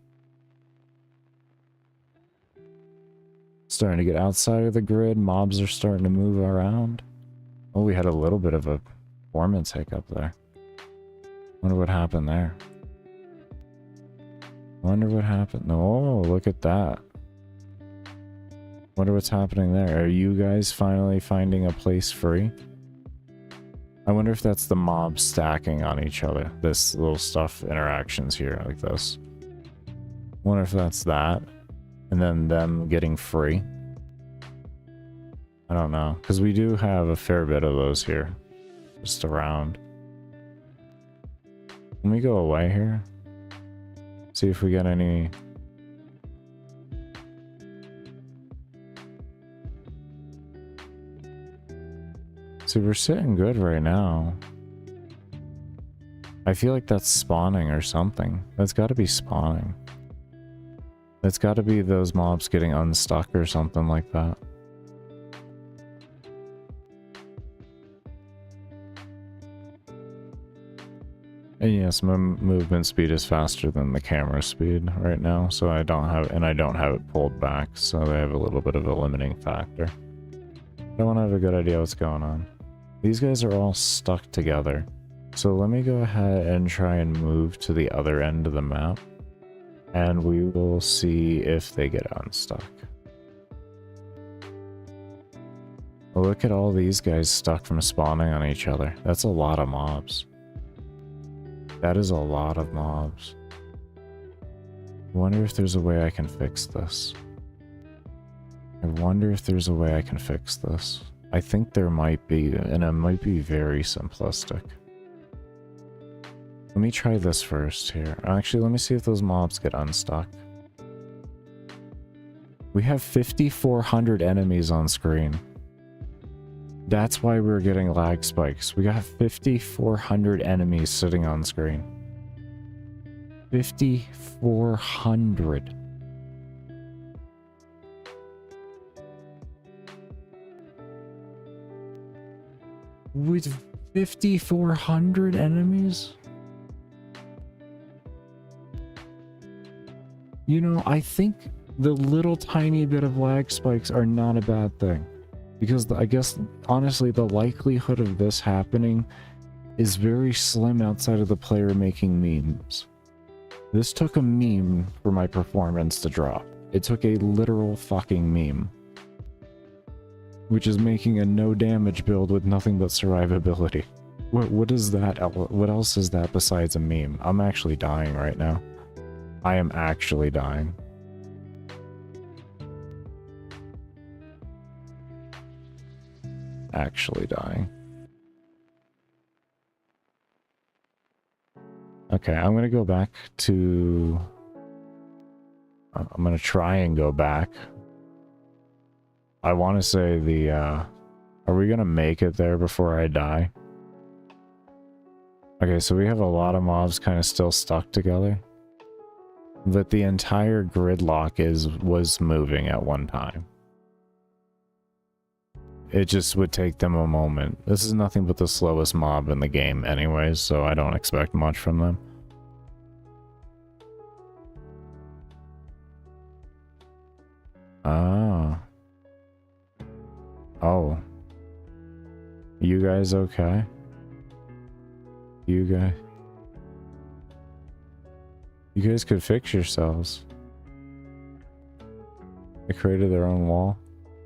Starting to get outside of the grid. Mobs are starting to move around. Oh, we had a little bit of a performance hiccup there. Wonder what happened there. Wonder what happened. Oh, look at that. Wonder what's happening there. Are you guys finally finding a place free? I wonder if that's the mob stacking on each other. This little stuff interactions here like this. Wonder if that's that. And then them getting free. I don't know, because we do have a fair bit of those here, just around. Can we go away here? See if we get any... See, we're sitting good right now. I feel like that's spawning or something. That's got to be spawning. That's got to be those mobs getting unstuck or something like that. And yes, my movement speed is faster than the camera speed right now, so I don't have it pulled back, so they have a little bit of a limiting factor. I don't have a good idea what's going on. These guys are all stuck together. So let me go ahead and try and move to the other end of the map, and we will see if they get unstuck. Look at all these guys stuck from spawning on each other. That's a lot of mobs. That is a lot of mobs. I wonder if there's a way I can fix this. I wonder if there's a way I can fix this. I think there might be, and it might be very simplistic. Let me try this first here. Actually, let me see if those mobs get unstuck. We have 5,400 enemies on screen. That's why we're getting lag spikes. We got 5,400 enemies sitting on screen. 5,400. With 5,400 enemies? You know, I think the little tiny bit of lag spikes are not a bad thing. Because I guess, honestly, the likelihood of this happening is very slim outside of the player making memes. This took a meme for my performance to drop. It took a literal fucking meme. Which is making a no damage build with nothing but survivability. What is that? What else is that besides a meme? I'm actually dying right now. I am actually dying. Actually dying. Okay, I'm gonna go back to... I'm gonna try and go back. I want to say the, are we gonna make it there before I die? Okay, so we have a lot of mobs kind of still stuck together. But the entire gridlock was moving at one time. It just would take them a moment. This is nothing but the slowest mob in the game anyways, so I don't expect much from them. Ah. Oh. You guys okay? You guys could fix yourselves. They created their own wall.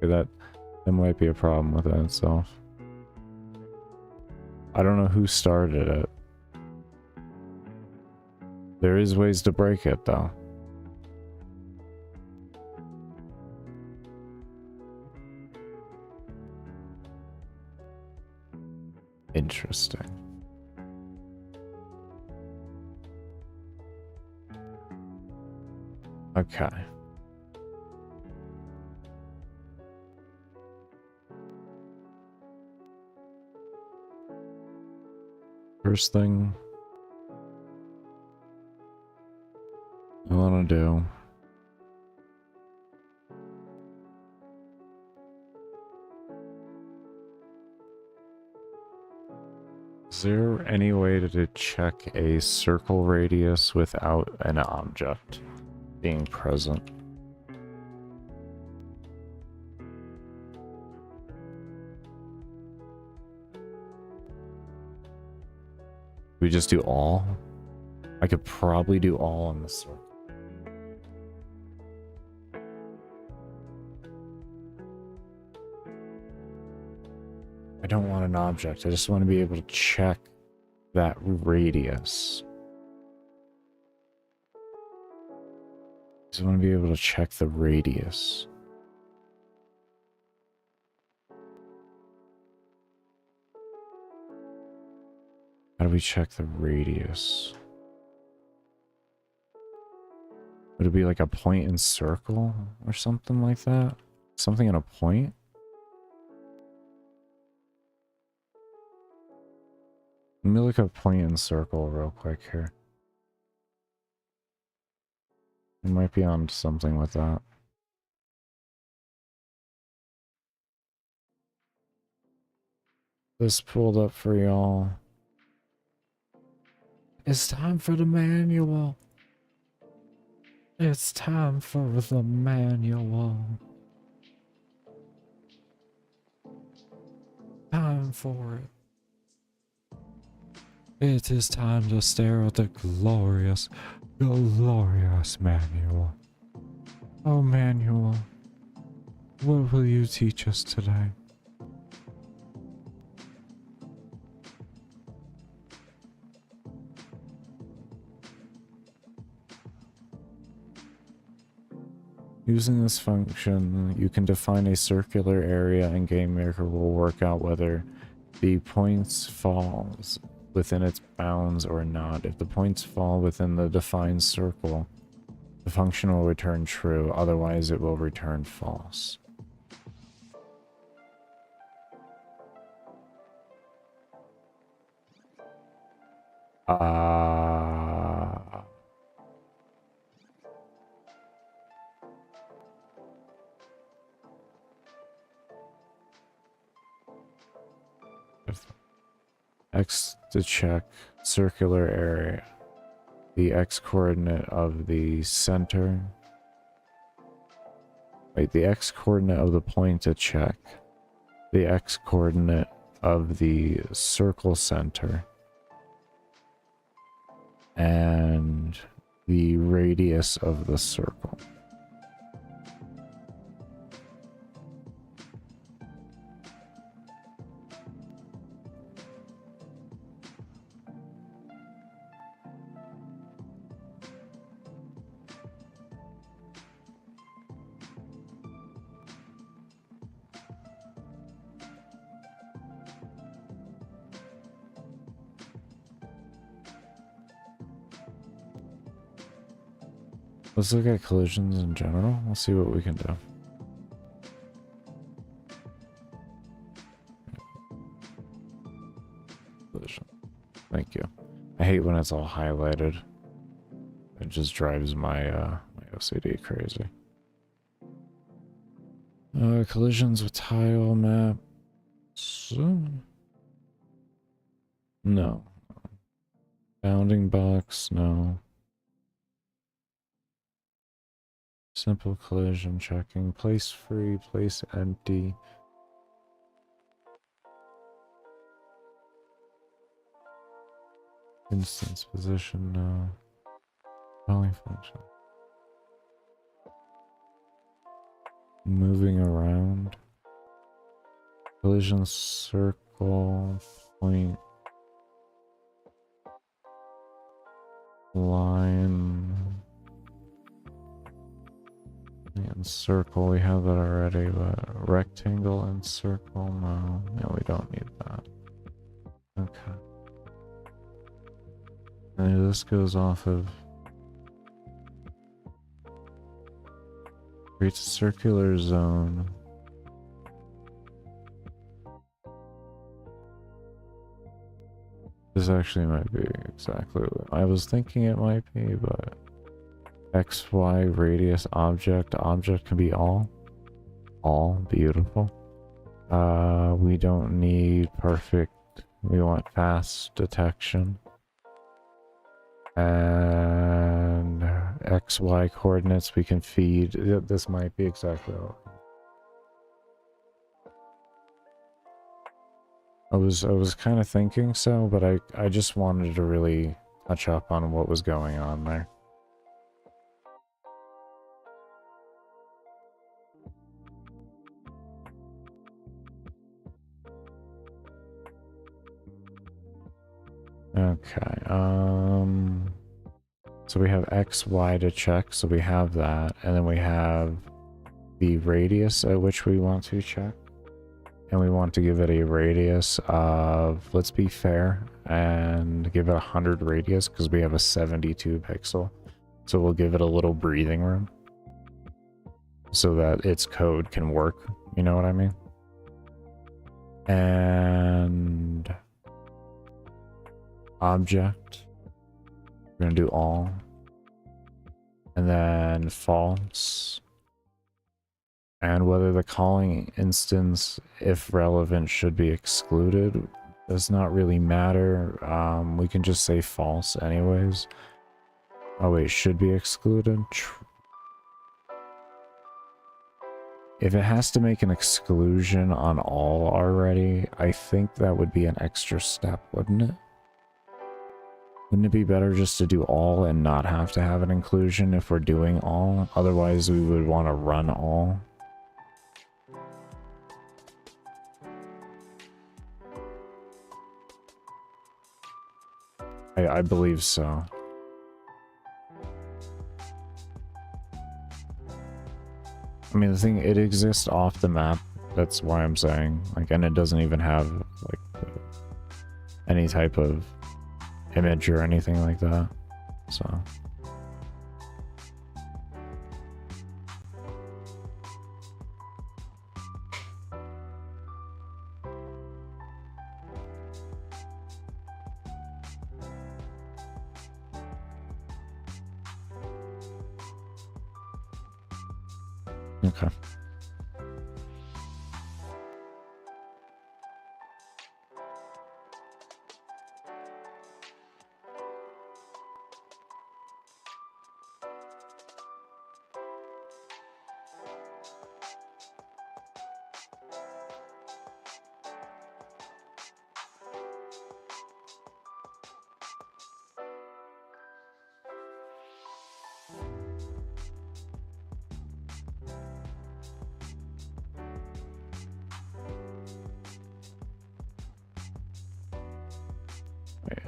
Okay, that might be a problem with it itself. I don't know who started it. There is ways to break it, though. Interesting. Okay. First thing I want to do is there any way to check a circle radius without an object being present? We just do all? I could probably do all on the circle. I don't want an object. I just want to be able to check that radius. I just want to be able to check the radius. How do we check the radius? Would it be like a point and circle or something like that? Something in a point? Let me look up point and circle real quick here. We might be on something with that. This pulled up for y'all. It's time for the manual. It's time for the manual. Time for it. It is time to stare at the glorious, glorious manual. Oh, manual. What will you teach us today? Using this function, you can define a circular area and Gamemaker will work out whether the points falls within its bounds or not. If the points fall within the defined circle, the function will return true, otherwise it will return false. X to check circular area. The X coordinate of the center. Wait, the X coordinate of the point to check. The X coordinate of the circle center. And the radius of the circle. Let's look at collisions in general. We'll see what we can do. Collision. Thank you. I hate when it's all highlighted. It just drives my my OCD crazy. Collisions with tile maps. No. Bounding box, no. Simple collision checking. Place free, place empty. Instance position, no. Calling function. Moving around. Collision circle, point, line. And circle, we have that already, but rectangle and circle, no. No, we don't need that. Okay. And this goes off of... creates a circular zone. This actually might be exactly what I was thinking it might be, but... XY radius object. Object can be all. All. Beautiful. We don't need perfect. We want fast detection. And XY coordinates we can feed. This might be exactly what I was kind of thinking so, but I just wanted to really touch up on what was going on there. Okay, so we have X, Y to check, so we have that, and then we have the radius at which we want to check, and we want to give it a radius of, let's be fair, and give it 100 radius because we have a 72 pixel. So we'll give it a little breathing room so that its code can work, you know what I mean? And object, we're gonna do all, and then false. And whether the calling instance, if relevant, should be excluded does not really matter. We can just say false anyways. Oh wait, should be excluded? If it has to make an exclusion on all already, I think that would be an extra step, wouldn't it? Wouldn't it be better just to do all and not have to have an inclusion if we're doing all? Otherwise, we would want to run all. I believe so. I mean, the thing, it exists off the map. That's why I'm saying, like, and it doesn't even have, like, any type of image or anything like that. So. Okay.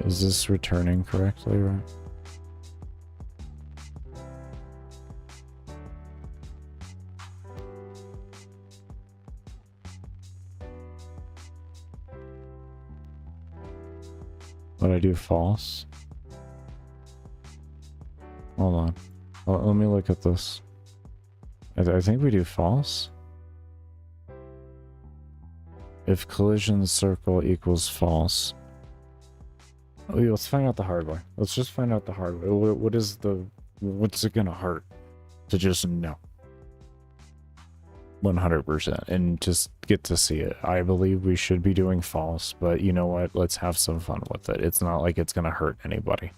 Is this returning correctly, right? Would I do false? Hold on. Let me look at this. I think we do false. If collision circle equals false. Oh, yeah, let's find out the hard way. Let's just find out the hard way. What's it gonna hurt to just know? 100% and just get to see it. I believe we should be doing false, but you know what? Let's have some fun with it. It's not like it's gonna hurt anybody.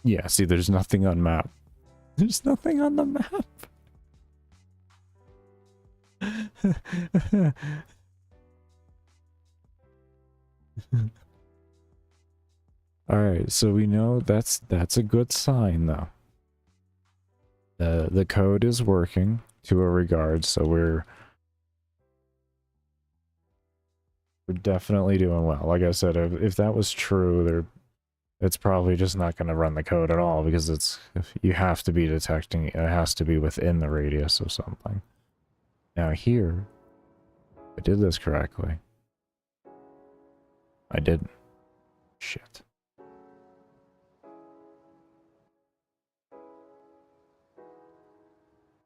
Yeah, see, there's nothing on map. There's nothing on the map. All right, so we know that's a good sign though. The code is working to a regard, so we're definitely doing well. Like I said, if that was true, it's probably just not going to run the code at all because you have to be detecting, it has to be within the radius of something. Now here, I did this correctly. I didn't. Shit.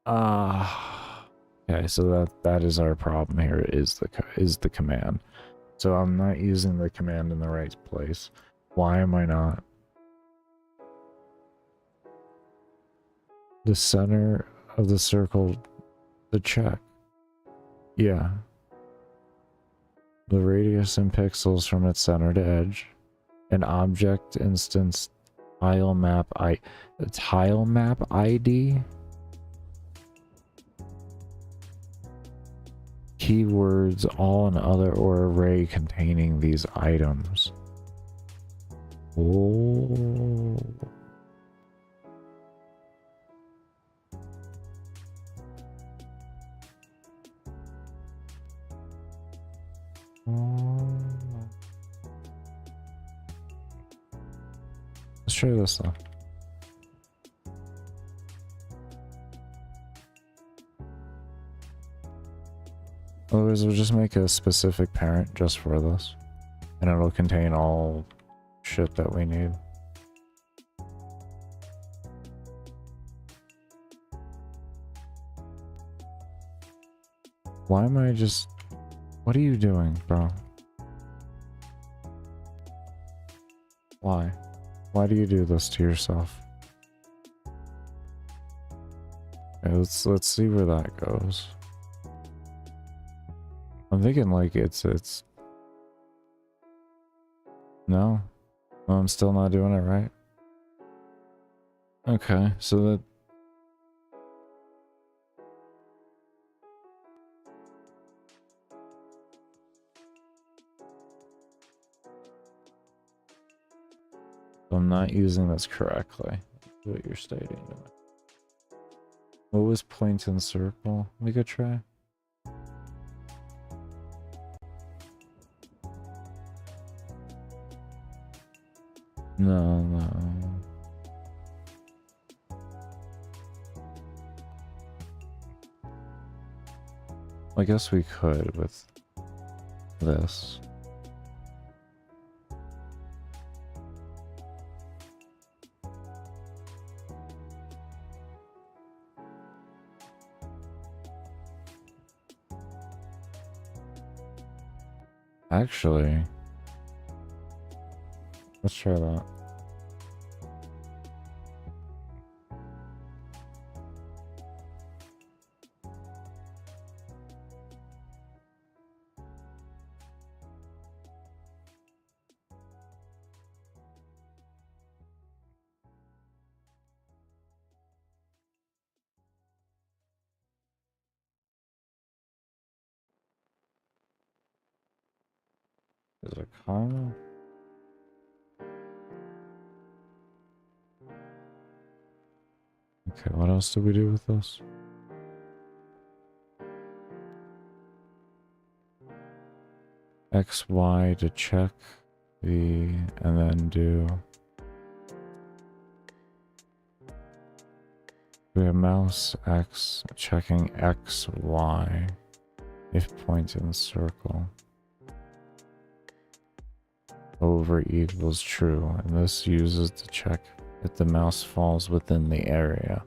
Okay, so that is our problem here, is the command. So I'm not using the command in the right place. Why am I not? The center of the circle, the check. Yeah. The radius in pixels from its center to edge. An object instance tile map ID. Keywords all and other or array containing these items. Oh. Let's try this though. Otherwise, we'll just make a specific parent just for this. And it'll contain all shit that we need. Why am I just... What are you doing, bro? Why? Why do you do this to yourself? Okay, let's see where that goes. I'm thinking like it's... No? No, I'm still not doing it right. Okay, so that... I'm not using this correctly. What you're stating. What was point and circle? We could try. No, no. I guess we could with this. Actually, let's try that. Is it comma? Okay, what else do we do with this? X, Y to check the, and then do... We have mouse X checking X, Y if point in circle over equals true, and this uses to check if the mouse falls within the area.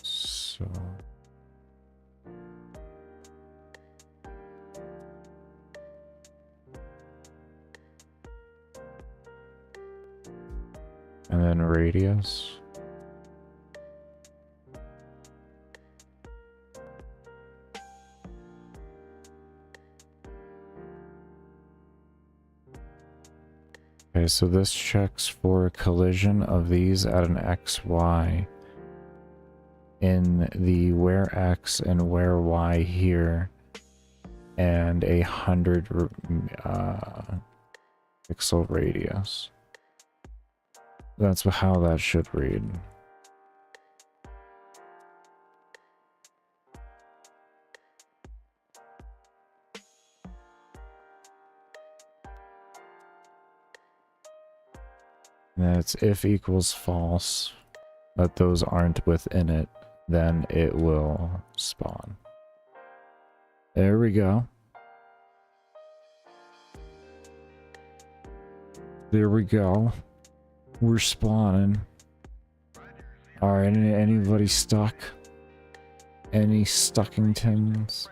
So and then radius. Okay, so this checks for collision of these at an XY in the where X and where Y here, and 100 pixel radius. That's how that should read. And it's if equals false, but those aren't within it, then it will spawn. There we go. There we go. We're spawning. Alright, anybody stuck? Any Stuckingtons?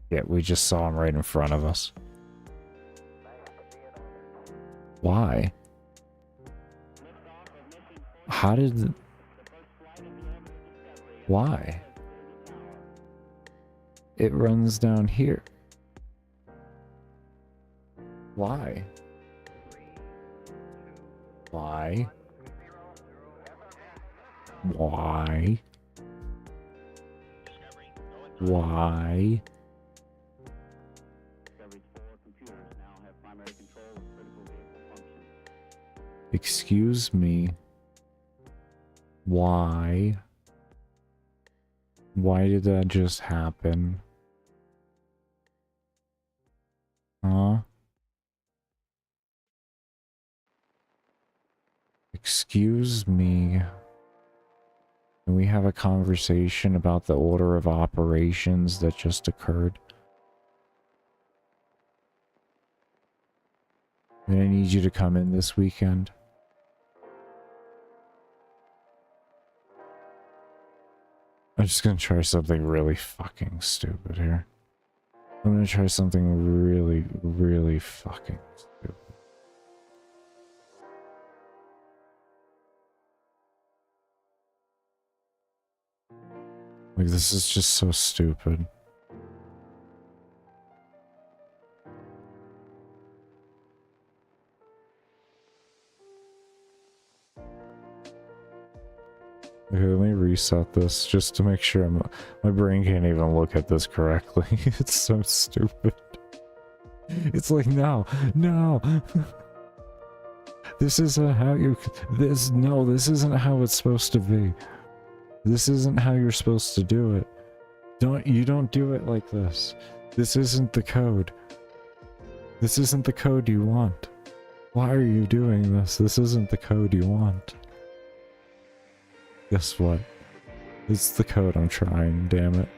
Yeah, we just saw him right in front of us. Why? How did... Why? It runs down here. Why? Why? Why? Why? Excuse me. Why? Why did that just happen? Huh? Excuse me. Can we have a conversation about the order of operations that just occurred? And I need you to come in this weekend. I'm just gonna try something really fucking stupid here. I'm gonna try something really, really fucking stupid. Like, this is just so stupid. Okay, let me reset this just to make sure my brain can't even look at this correctly. It's so stupid. It's like, no. This isn't how this isn't how it's supposed to be. This isn't how you're supposed to do it. You don't do it like this. This isn't the code. This isn't the code you want. Why are you doing this? This isn't the code you want. Guess what? It's the code I'm trying, damn it.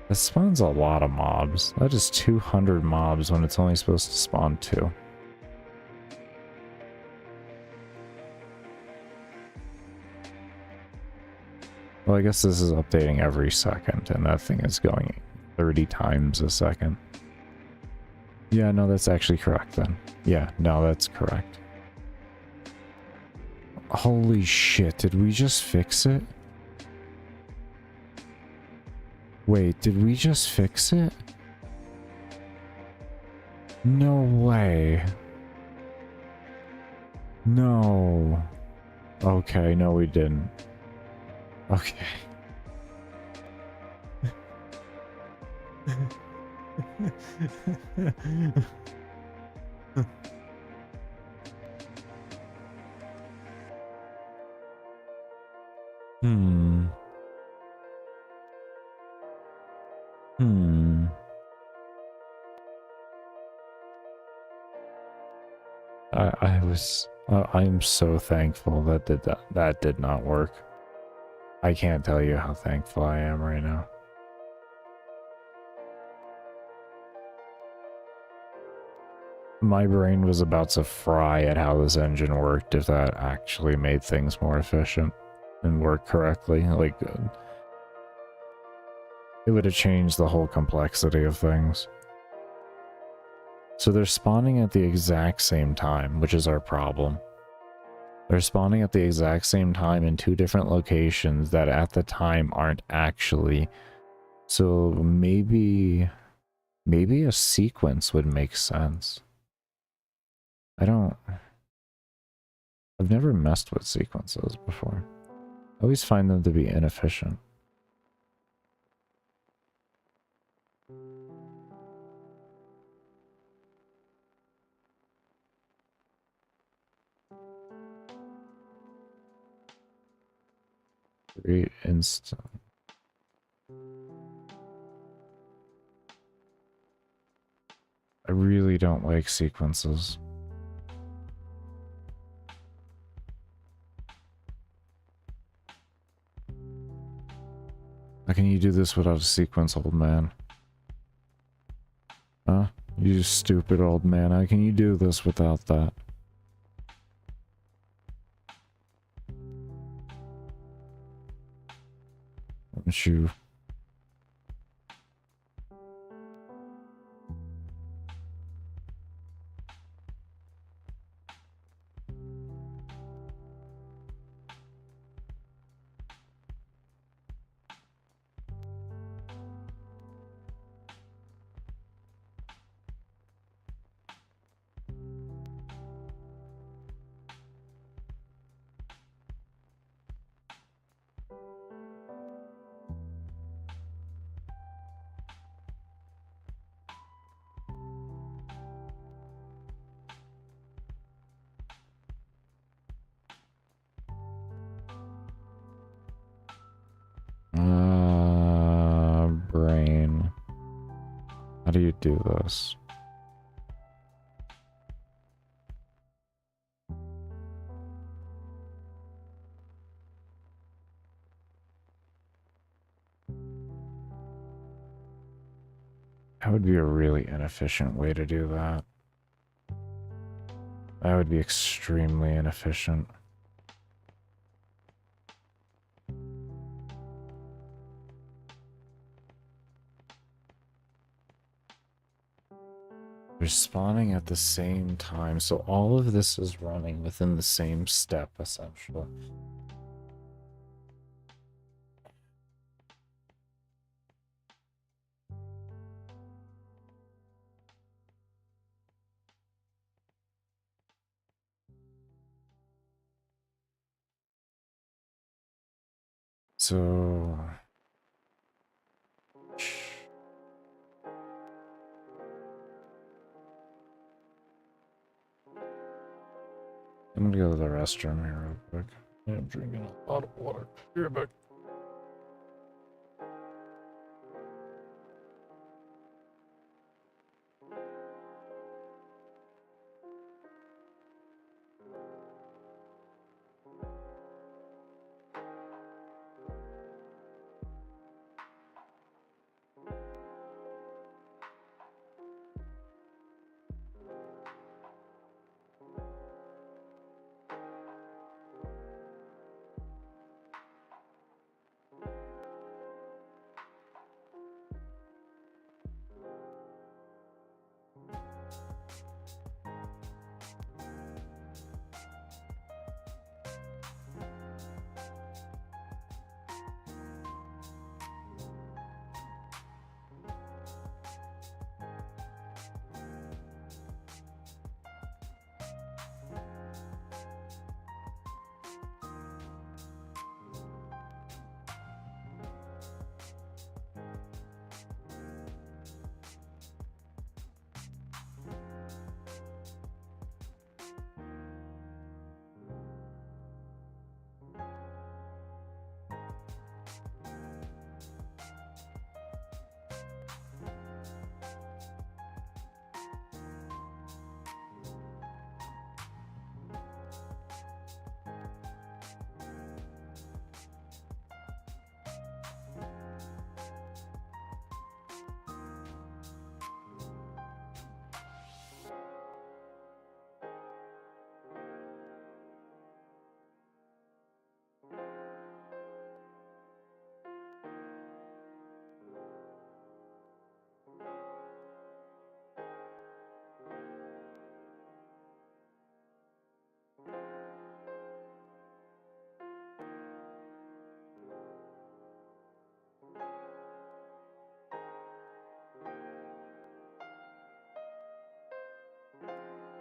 That spawns a lot of mobs. That is 200 mobs when it's only supposed to spawn 2. Well, I guess this is updating every second, and that thing is going 30 times a second. Yeah, no, that's actually correct then. Yeah, no, that's correct. Holy shit, did we just fix it? Wait, did we just fix it? No way. No. Okay, no we didn't. Okay. I'm so thankful that that did not work. I can't tell you how thankful I am right now. My brain was about to fry at how this engine worked if that actually made things more efficient and work correctly. Like, it would have changed the whole complexity of things. So they're spawning at the exact same time, which is our problem. They're spawning at the exact same time in 2 different locations that at the time aren't actually. So maybe a sequence would make sense. I've never messed with sequences before. I always find them to be inefficient. Create instant. I really don't like sequences. How can you do this without a sequence, old man? Huh? You stupid old man. How can you do this without that? Don't you? How do you do this? That would be a really inefficient way to do that. That would be extremely inefficient. They're spawning at the same time, so all of this is running within the same step, essentially. So... I'm gonna go to the restroom here real quick. I'm drinking a lot of water. Be right back.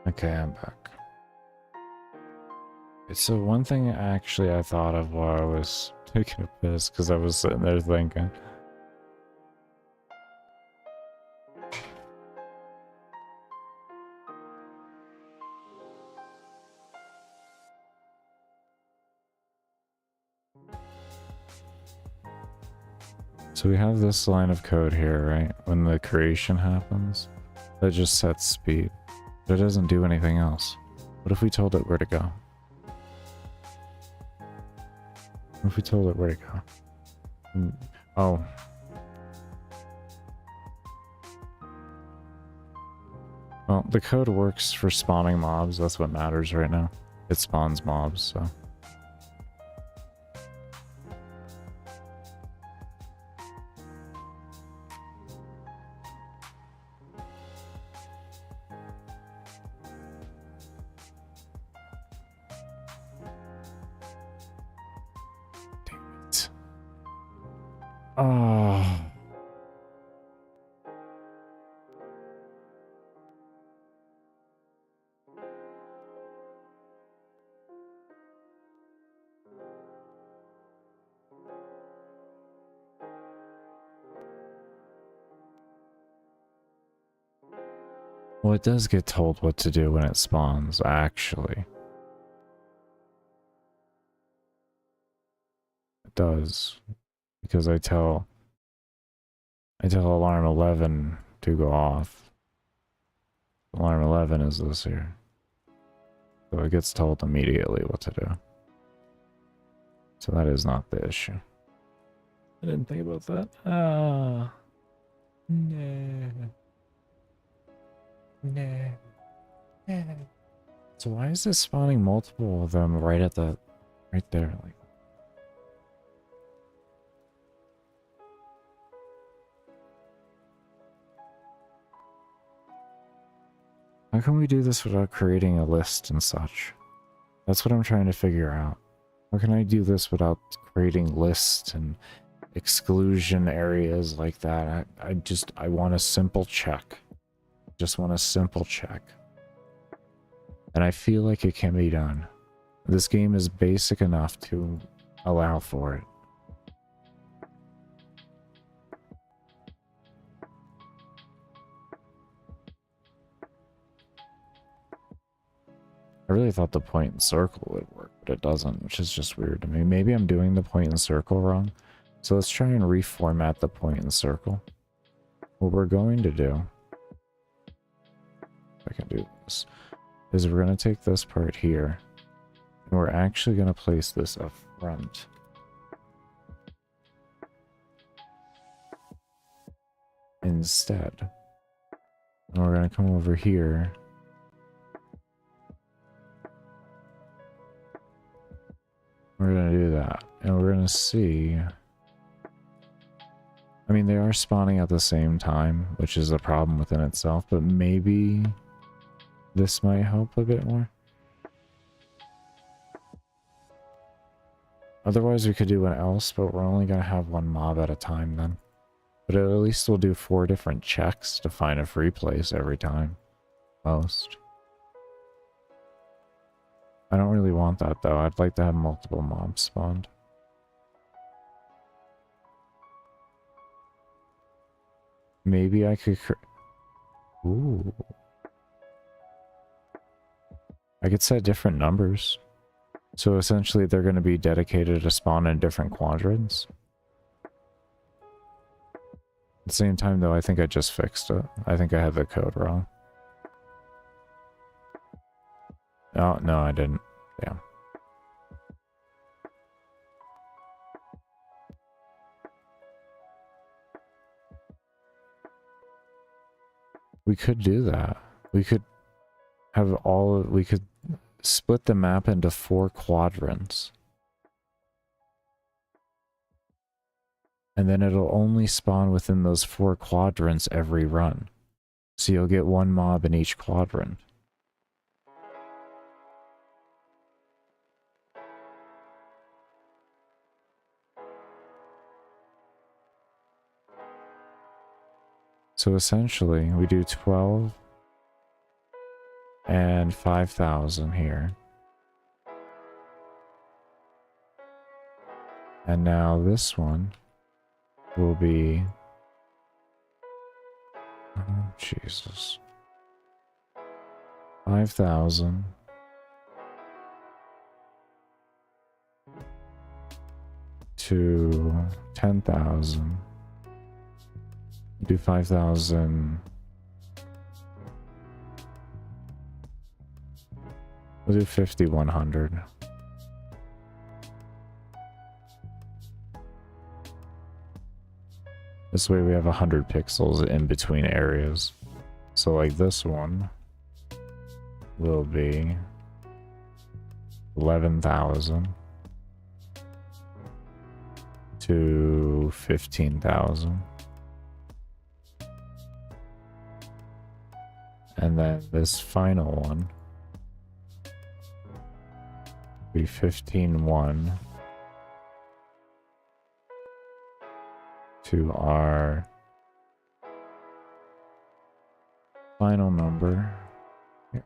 Okay, I'm back. So one thing actually I thought of while I was taking a piss, because I was sitting there thinking. So we have this line of code here, right? When the creation happens, that just sets speed. But it doesn't do anything else. What if we told it where to go? What if we told it where to go? Oh. Well, the code works for spawning mobs. That's what matters right now. It spawns mobs, so... Oh. Well, it does get told what to do when it spawns, actually. It does. Because I tell Alarm 11 to go off. Alarm 11 is this here. So it gets told immediately what to do. So that is not the issue. I didn't think about that. Ah. No. No. No. So why is this spawning multiple of them right at the... right there? Like, how can we do this without creating a list and such? That's what I'm trying to figure out. How can I do this without creating lists and exclusion areas like that? I want a simple check. Just want a simple check. And I feel like it can be done. This game is basic enough to allow for it. I really thought the point and circle would work, but it doesn't, which is just weird to me. Maybe I'm doing the point and circle wrong. So let's try and reformat the point and circle. What we're going to do, if I can do this, is we're going to take this part here, and we're actually going to place this up front. Instead. And we're going to come over here. We're going to do that. And we're going to see... I mean, they are spawning at the same time, which is a problem within itself, but maybe this might help a bit more. Otherwise, we could do an else, but we're only going to have one mob at a time then. But at least we'll do 4 different checks to find a free place every time. Most. I don't really want that though. I'd like to have multiple mobs spawned. Maybe I could... Ooh. I could set different numbers. So essentially they're going to be dedicated to spawn in different quadrants. At the same time though, I think I just fixed it. I think I had the code wrong. Oh, no, I didn't. Damn. We could do that. We could have we could split the map into 4 quadrants. And then it'll only spawn within those 4 quadrants every run. So you'll get 1 mob in each quadrant. So essentially, we do 12 and 5,000 here. And now this one will be... Oh, Jesus. 5,000. To 10,000. Do 5,000. We'll do 5,100. This way we have 100 pixels in between areas. So like this one will be 11,000 to 15,000. And then this final one will be 15,1 to our final number. Here.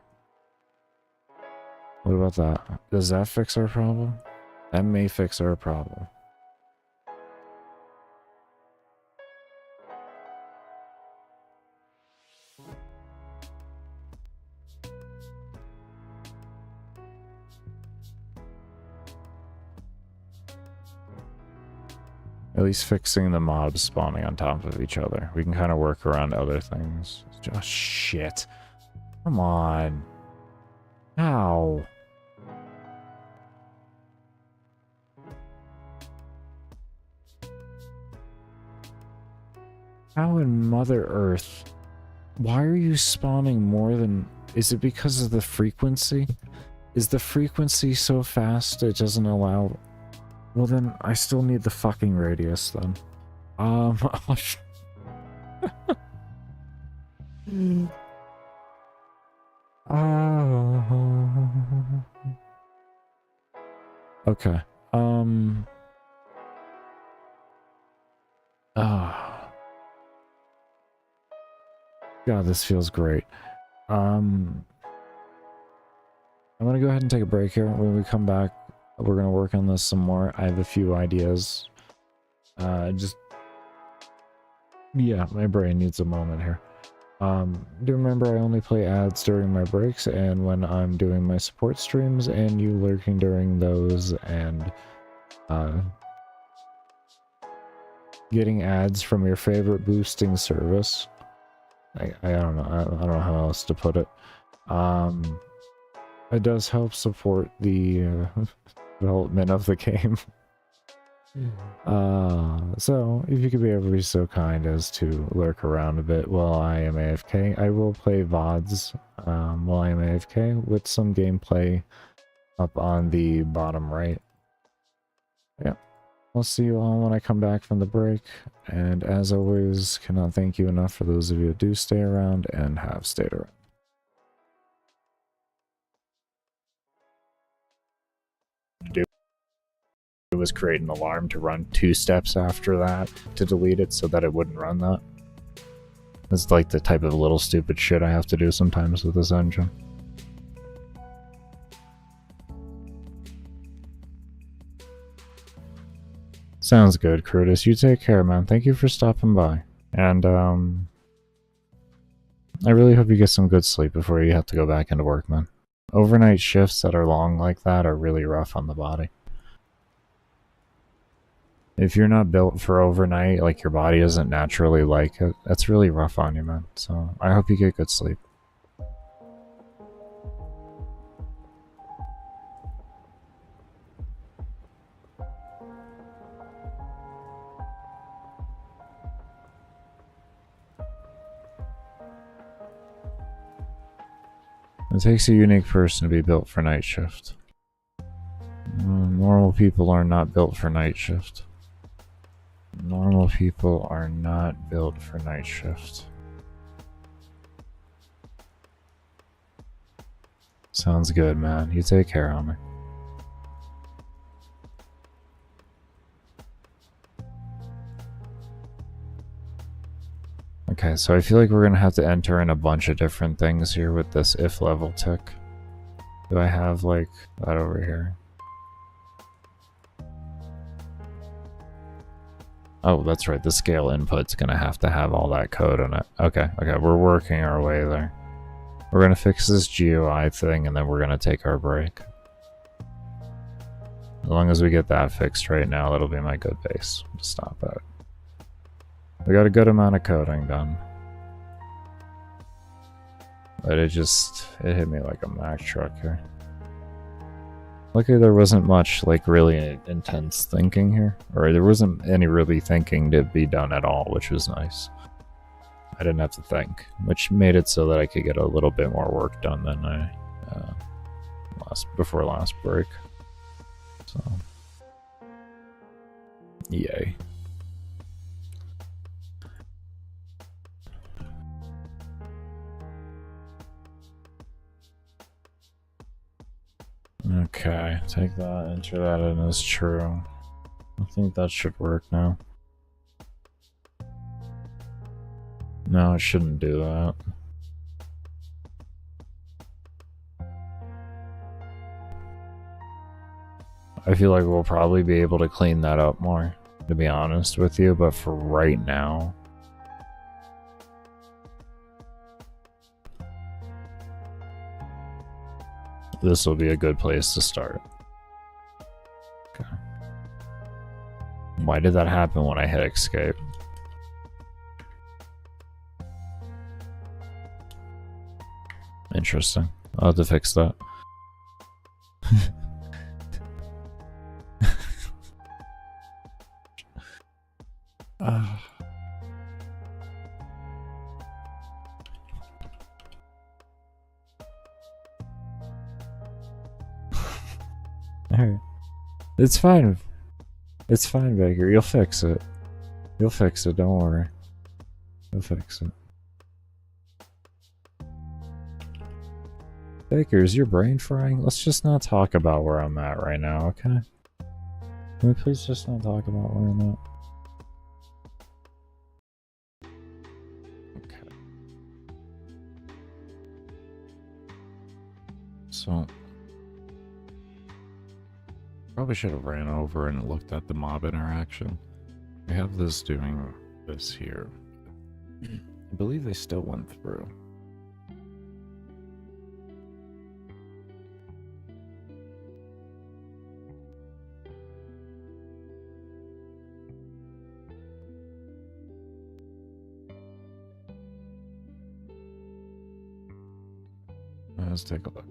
What about that? Does that fix our problem? That may fix our problem. At least fixing the mobs spawning on top of each other. We can kind of work around other things. Oh, shit. Come on. Ow. How in Mother Earth? Why are you spawning more than... Is it because of the frequency? Is the frequency so fast it doesn't allow... Well then, I still need the fucking radius then. Okay. God, this feels great. I'm gonna go ahead and take a break here. When we come back, we're gonna work on this some more. I have a few ideas. Yeah, my brain needs a moment here. Do remember I only play ads during my breaks and when I'm doing my support streams, and you lurking during those, and getting ads from your favorite boosting service. I don't know. I don't know how else to put it. It does help support the development of the game. So if you could be ever so kind as to lurk around a bit while I am AFK, I will play VODs while I am AFK with some gameplay up on the bottom right. Yeah. I'll see you all when I come back from the break, and as always, cannot thank you enough for those of you who do stay around and have stayed around. It was create an alarm to run 2 steps after that to delete it so that it wouldn't run that. It's like the type of little stupid shit I have to do sometimes with this engine. Sounds good, Curtis. You take care, man. Thank you for stopping by. And, I really hope you get some good sleep before you have to go back into work, man. Overnight shifts that are long like that are really rough on the body. If you're not built for overnight, like your body doesn't naturally like it, that's really rough on you, man. So, I hope you get good sleep. It takes a unique person to be built for night shift. Normal people are not built for night shift. Normal people are not built for night shift. Sounds good, man. You take care, homie. Okay, so I feel like we're gonna have to enter in a bunch of different things here with this if level tick. Do I have, like, that over here? Oh, that's right, the scale input's gonna have to have all that code in it. Okay, we're working our way there. We're gonna fix this GUI thing, and then we're gonna take our break. As long as we get that fixed right now, that'll be my good base to stop at. We got a good amount of coding done. But it hit me like a Mack truck here. Luckily there wasn't much, like, really intense thinking here. Or there wasn't any really thinking to be done at all, which was nice. I didn't have to think, which made it so that I could get a little bit more work done than I before last break. So, yay. Okay, take that, enter that in as true. I think that should work now. No, it shouldn't do that. I feel like we'll probably be able to clean that up more, to be honest with you, but for right now... this will be a good place to start. Okay. Why did that happen when I hit escape? Interesting. I'll have to fix that. Alright. It's fine. It's fine, Baker. You'll fix it. You'll fix it, don't worry. You'll fix it. Baker, is your brain frying? Let's just not talk about where I'm at right now, okay? Can we please just not talk about where I'm at? Okay. So... probably should have ran over and looked at the mob interaction. I have this doing this here. I believe they still went through. Let's take a look.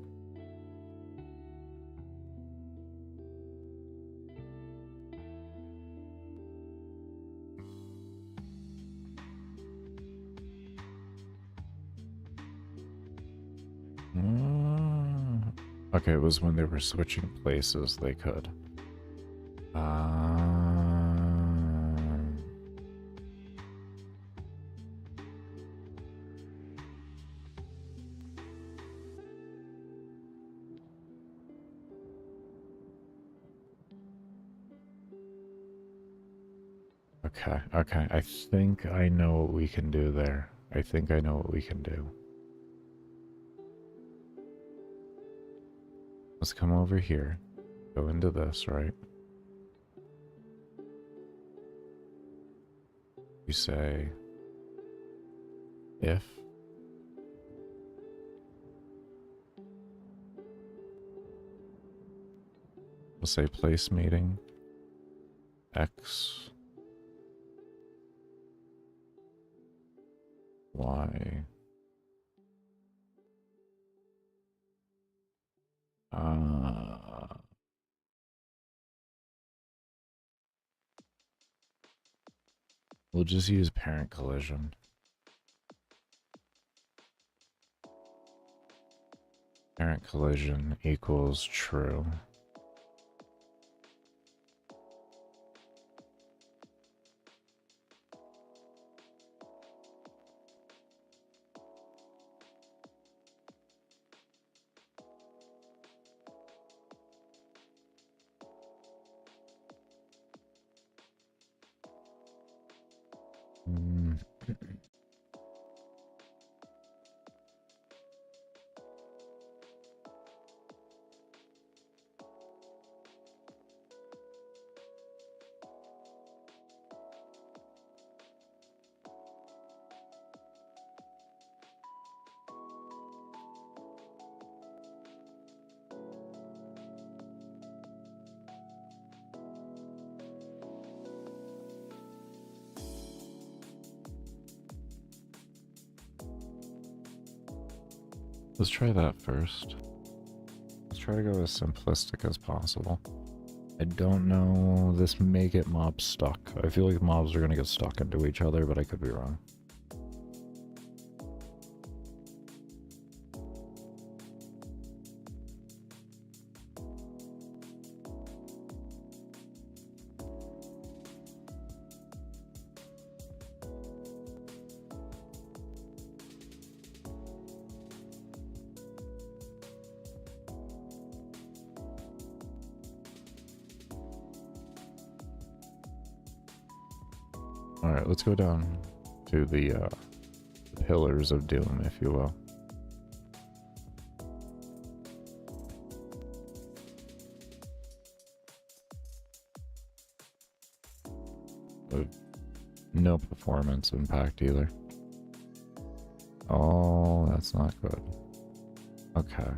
Okay, it was when they were switching places they could. Okay, I think I know what we can do there. I think I know what we can do. Let's come over here. Go into this, right? You say... if... we'll say place meeting... X... Y... we'll just use parent collision. Parent collision equals true. Let's try that first. Let's try to go as simplistic as possible. I don't know, this may get mobs stuck. I feel like mobs are gonna get stuck into each other, but I could be wrong. Alright, let's go down to the pillars of doom, if you will. With no performance impact either. Oh, that's not good. Okay.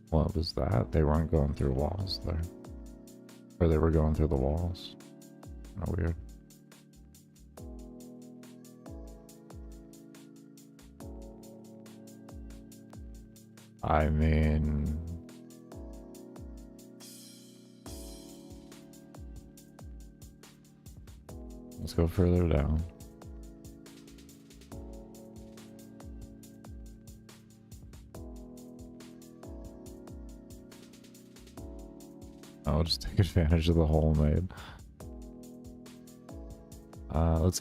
What was that? They weren't going through walls there. Or they were going through the walls. kind of weird. I mean, let's go further down. I'll just take advantage of the hole made. Let's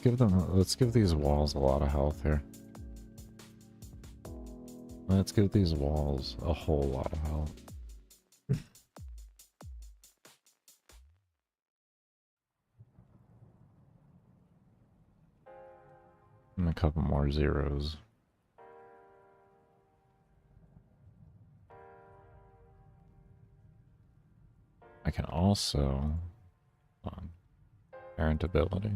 give these walls a lot of health here. Let's give these walls a whole lot of health. And a couple more zeros. I can also parent ability.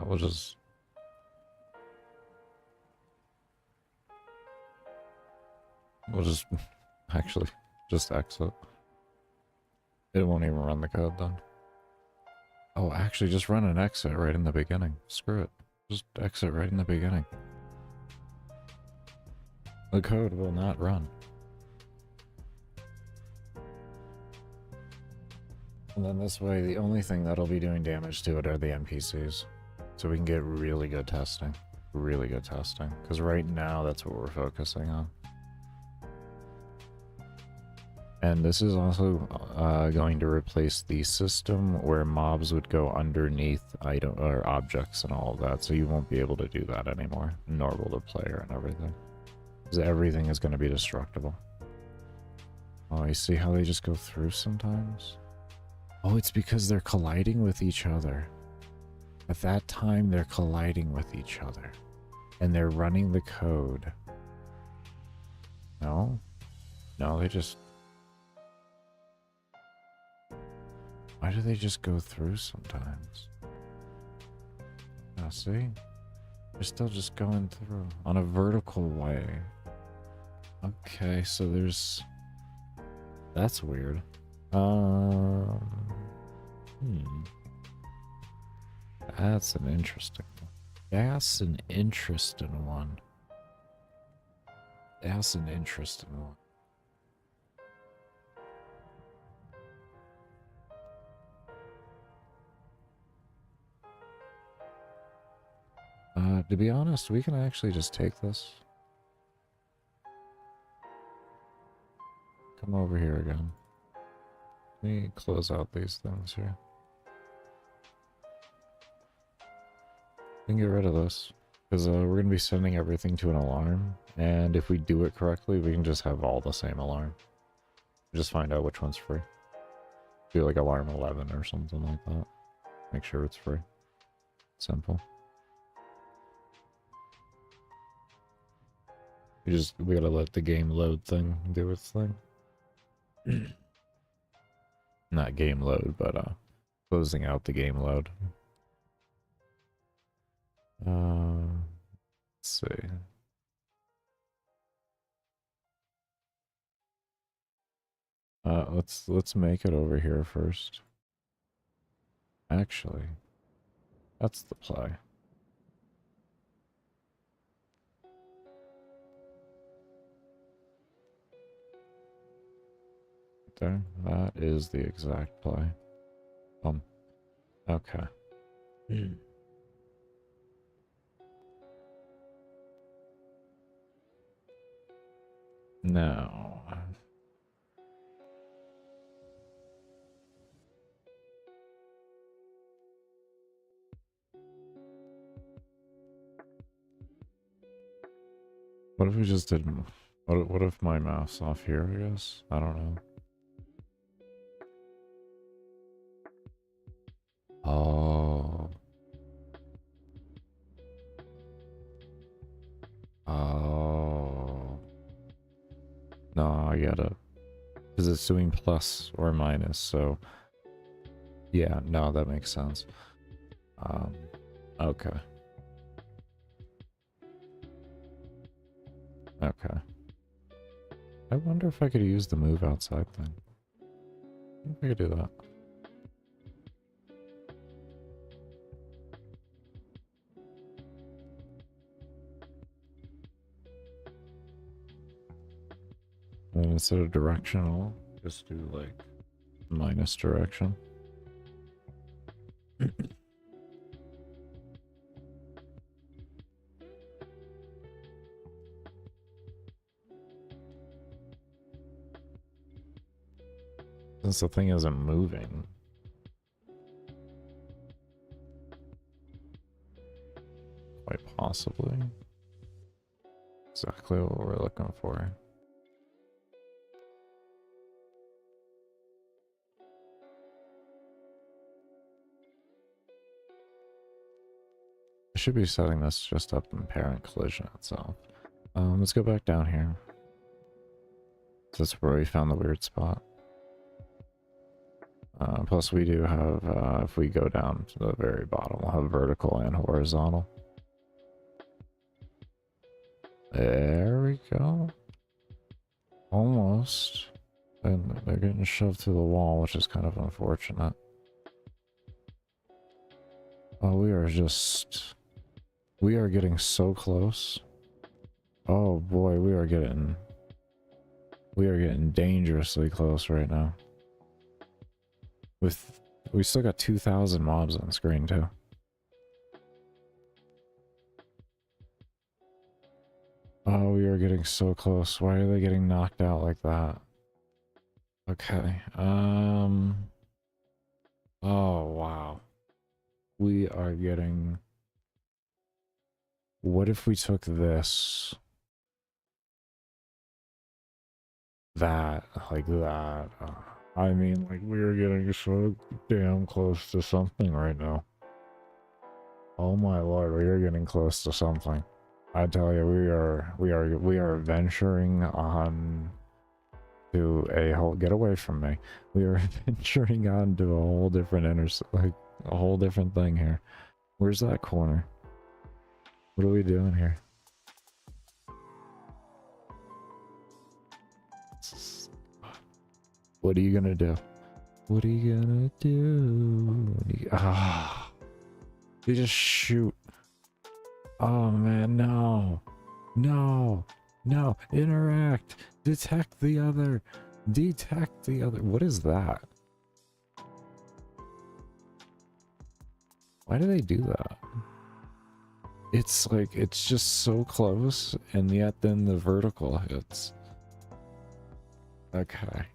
We'll just actually just exit. It won't even run the code then. Oh, actually just run an exit right in the beginning. Screw it. Just exit right in the beginning. The code will not run. And then this way, the only thing that'll be doing damage to it are the NPCs. So we can get really good testing. Really good testing. Because right now, that's what we're focusing on. And this is also going to replace the system where mobs would go underneath item or objects and all of that. So you won't be able to do that anymore. Nor will the player and everything. Because everything is going to be destructible. Oh, you see how they just go through sometimes? Oh, it's because they're colliding with each other. At that time, they're colliding with each other. And they're running the code. No? No, they just... Why do they just go through sometimes? Now, see? They're still just going through on a vertical way. Okay, so there's... That's weird. That's an interesting one. That's an interesting one. That's an interesting one. To be honest, we can actually just take this. Come over here again. Let me close out these things here. We can get rid of this. Because we're going to be sending everything to an alarm. And if we do it correctly, we can just have all the same alarm. Just find out which one's free. Do like alarm 11 or something like that. Make sure it's free. Simple. We gotta let the game load thing do its thing. Not game load, but closing out the game load. Let's see. Let's make it over here first. Actually, that's the play. There, that is the exact play. Okay. Now, what if we just did? What if my mouse off here? I guess I don't know. Oh. Oh. No, I get it. Because it's doing plus or minus, so... Yeah, no, that makes sense. Okay. Okay. I wonder if I could use the move outside thing. I think I could do that. And instead of directional, just do like minus direction. Since the thing isn't moving. Quite possibly. Exactly what we're looking for. I should be setting this just up in parent collision itself. Let's go back down here. That's where we found the weird spot. Plus we do have, if we go down to the very bottom, we'll have vertical and horizontal. There we go. Almost. And they're getting shoved through the wall, which is kind of unfortunate. Oh, we are getting so close. Oh boy, we are getting dangerously close right now. We still got 2,000 mobs on screen too. Oh, we are getting so close. Why are they getting knocked out like that? Okay. Oh wow. We are getting... What if we took this? That, like that. I mean, like, we are getting so damn close to something right now. Oh my lord, we are getting close to something. I tell you, we are venturing on to a whole... Get away from me. We are venturing on to a whole different a whole different thing here. Where's that corner? What are we doing here? What are you gonna do? What are you gonna do? You just shoot. Oh man, no. No. No. Interact. Detect the other. Detect the other. What is that? Why do they do that? It's like, it's just so close, and yet then the vertical hits. Okay.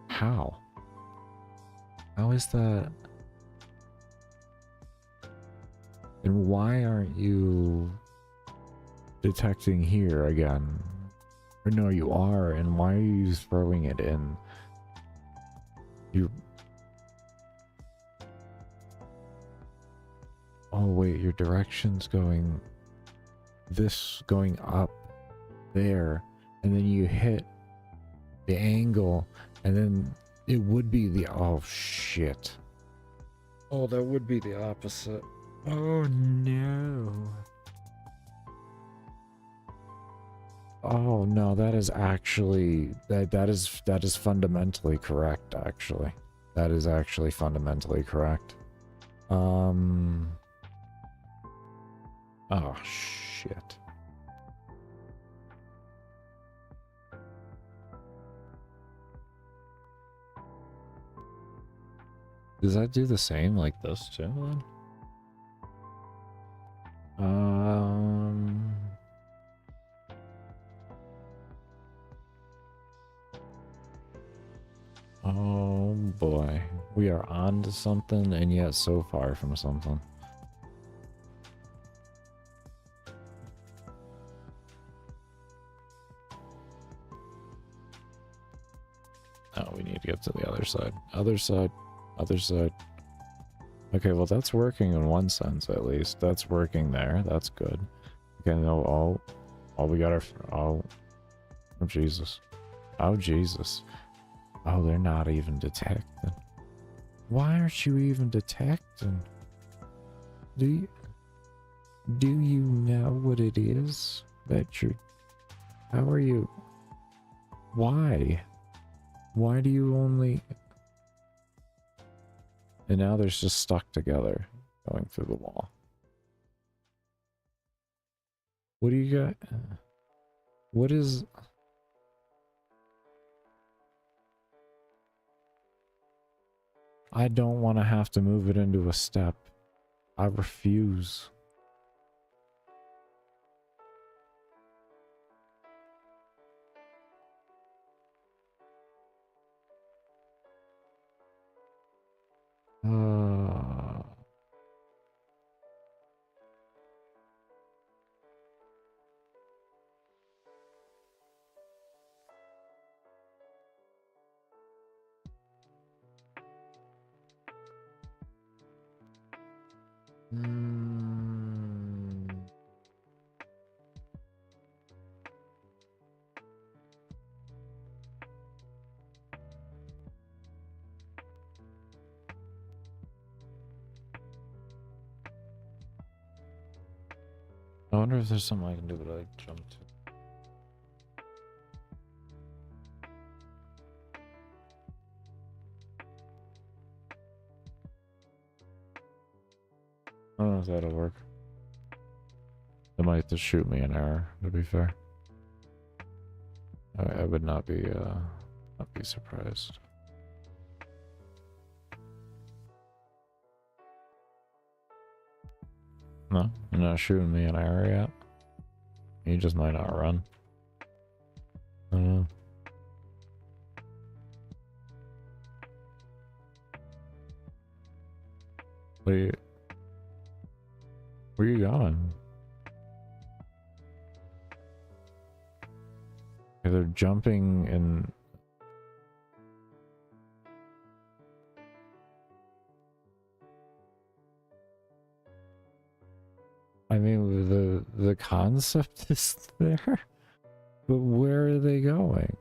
How? How is that? And why aren't you detecting here again? Or no, you are, and why are you throwing it in? Oh wait, your direction's going... This going up there, and then you hit the angle, and then it would be the... Oh shit. Oh, that would be the opposite. Oh no. Oh no, that is actually... That is fundamentally correct, actually. That is actually fundamentally correct. Oh shit. Does that do the same like this too then? Oh boy. We are on to something and yet so far from something. Oh, we need to get to the other side. Other side. Other side. Okay, well that's working in one sense at least. That's working there. That's good. Okay, no, oh, we got our... Oh Jesus. Oh Jesus. Oh, they're not even detecting. Why aren't you even detecting? Do you... Do you know what it is that you're... How are you... Why? Why do you only... And now there's just stuck together going through the wall. What do you got? What is... I don't want to have to move it into a step. I refuse. I wonder if there's something I can do to like jump to. I don't know if that'll work. It might just shoot me an error, to be fair. I would not be surprised. No, you're not shooting me an error yet. You just might not run. I don't know. Where are you going? Okay, they're jumping in. I mean, the concept is there, but where are they going?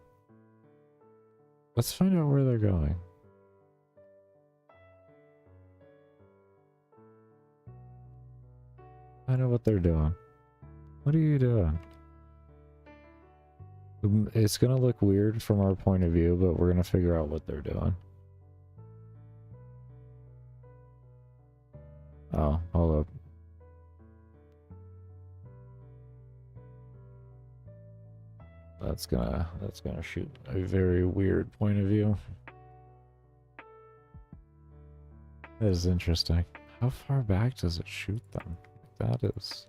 Let's find out where they're going. I know what they're doing. What are you doing? It's gonna look weird from our point of view, but we're gonna figure out what they're doing. Oh, hold up. That's gonna shoot a very weird point of view. That is interesting. How far back does it shoot them? That is...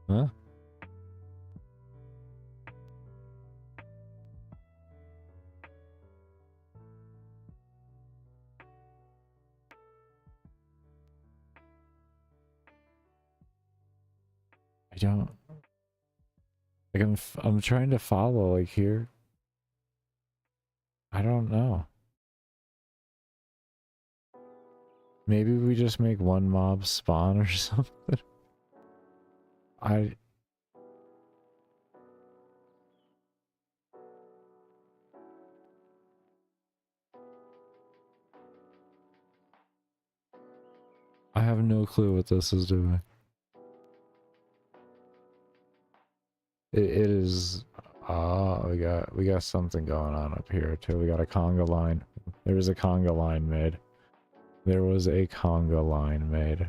Huh? I don't... Like, I'm trying to follow, like, here. I don't know. Maybe we just make one mob spawn or something. I have no clue what this is doing. It is... Ah, we got something going on up here too. We got a conga line. There was a conga line made. There was a conga line made.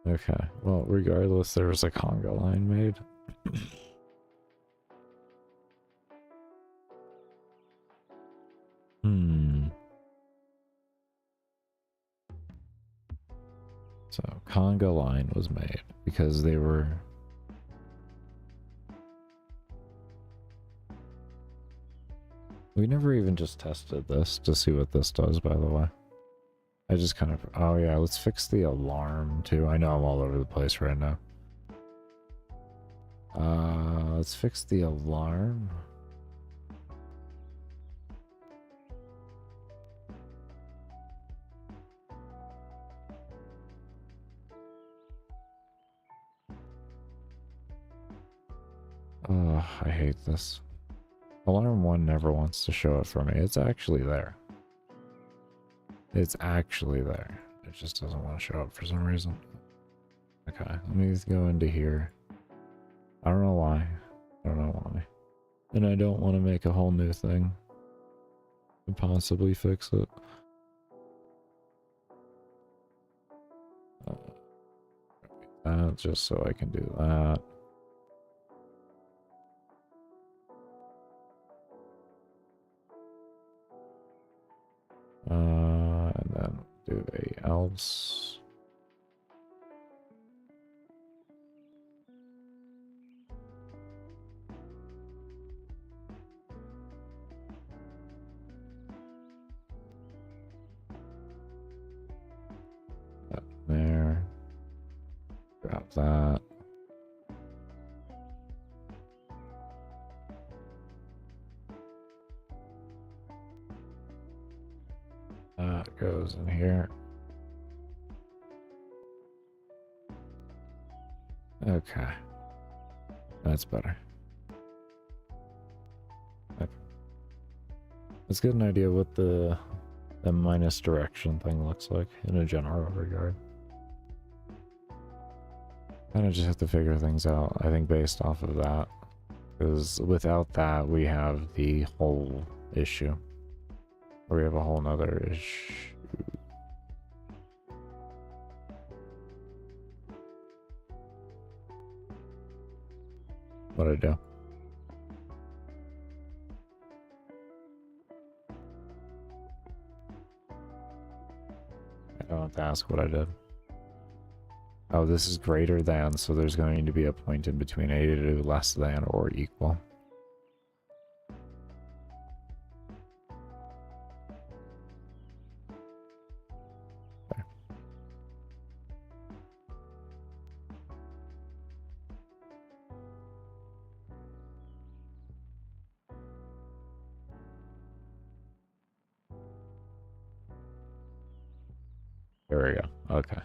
Okay, well, regardless, there was a conga line made. So, conga line was made because they were... We never even just tested this to see what this does, by the way. I just kind of... Oh yeah, let's fix the alarm too. I know I'm all over the place right now. Let's fix the alarm. Oh, I hate this. Alarm 1 never wants to show it for me. It's actually there. It's actually there. It just doesn't want to show up for some reason. Okay, let me go into here. I don't know why. I don't know why. And I don't want to make a whole new thing to possibly fix it. That just so I can do that. And then do a else. That there. Grab that. That goes in here. Okay. That's better. Okay. Let's get an idea what the minus direction thing looks like in a general regard. Kind of just have to figure things out, I think, based off of that. Because without that, we have the whole issue. Or we have a whole nother issue. What'd I do? I don't have to ask what I did. Oh, this is greater than, so there's going to be a point in between a to do less than or equal. Okay. There we go. Okay.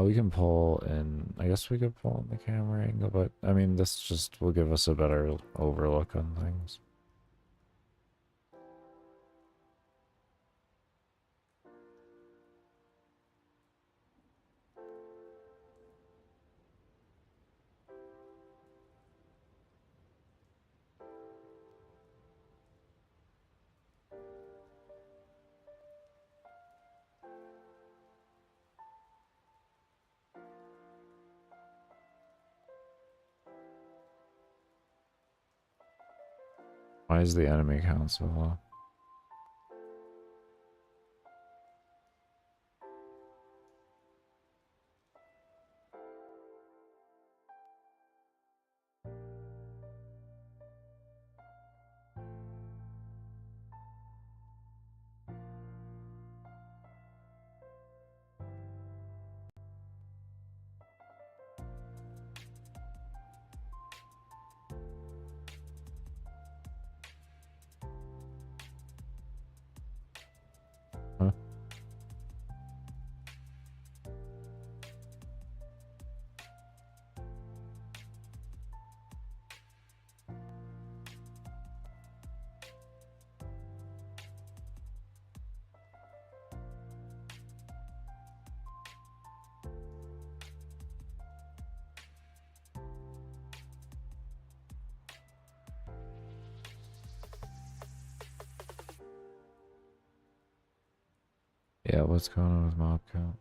We can pull in, I guess we could pull in the camera angle, but I mean, this just will give us a better overlook on things. Why is the enemy count so low? Huh? Yeah, what's going on with mob count?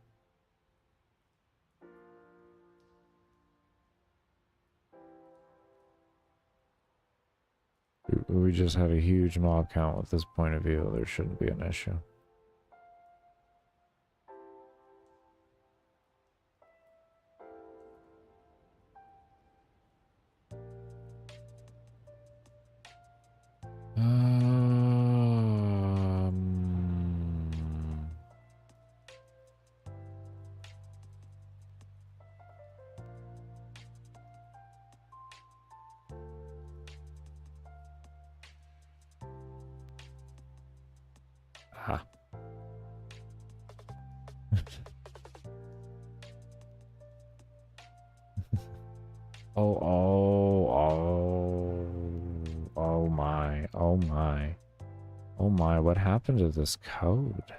We just have a huge mob count with this point of view. There shouldn't be an issue. Um, ah. Oh, oh, oh, oh my, oh my, oh my, what happened to this code?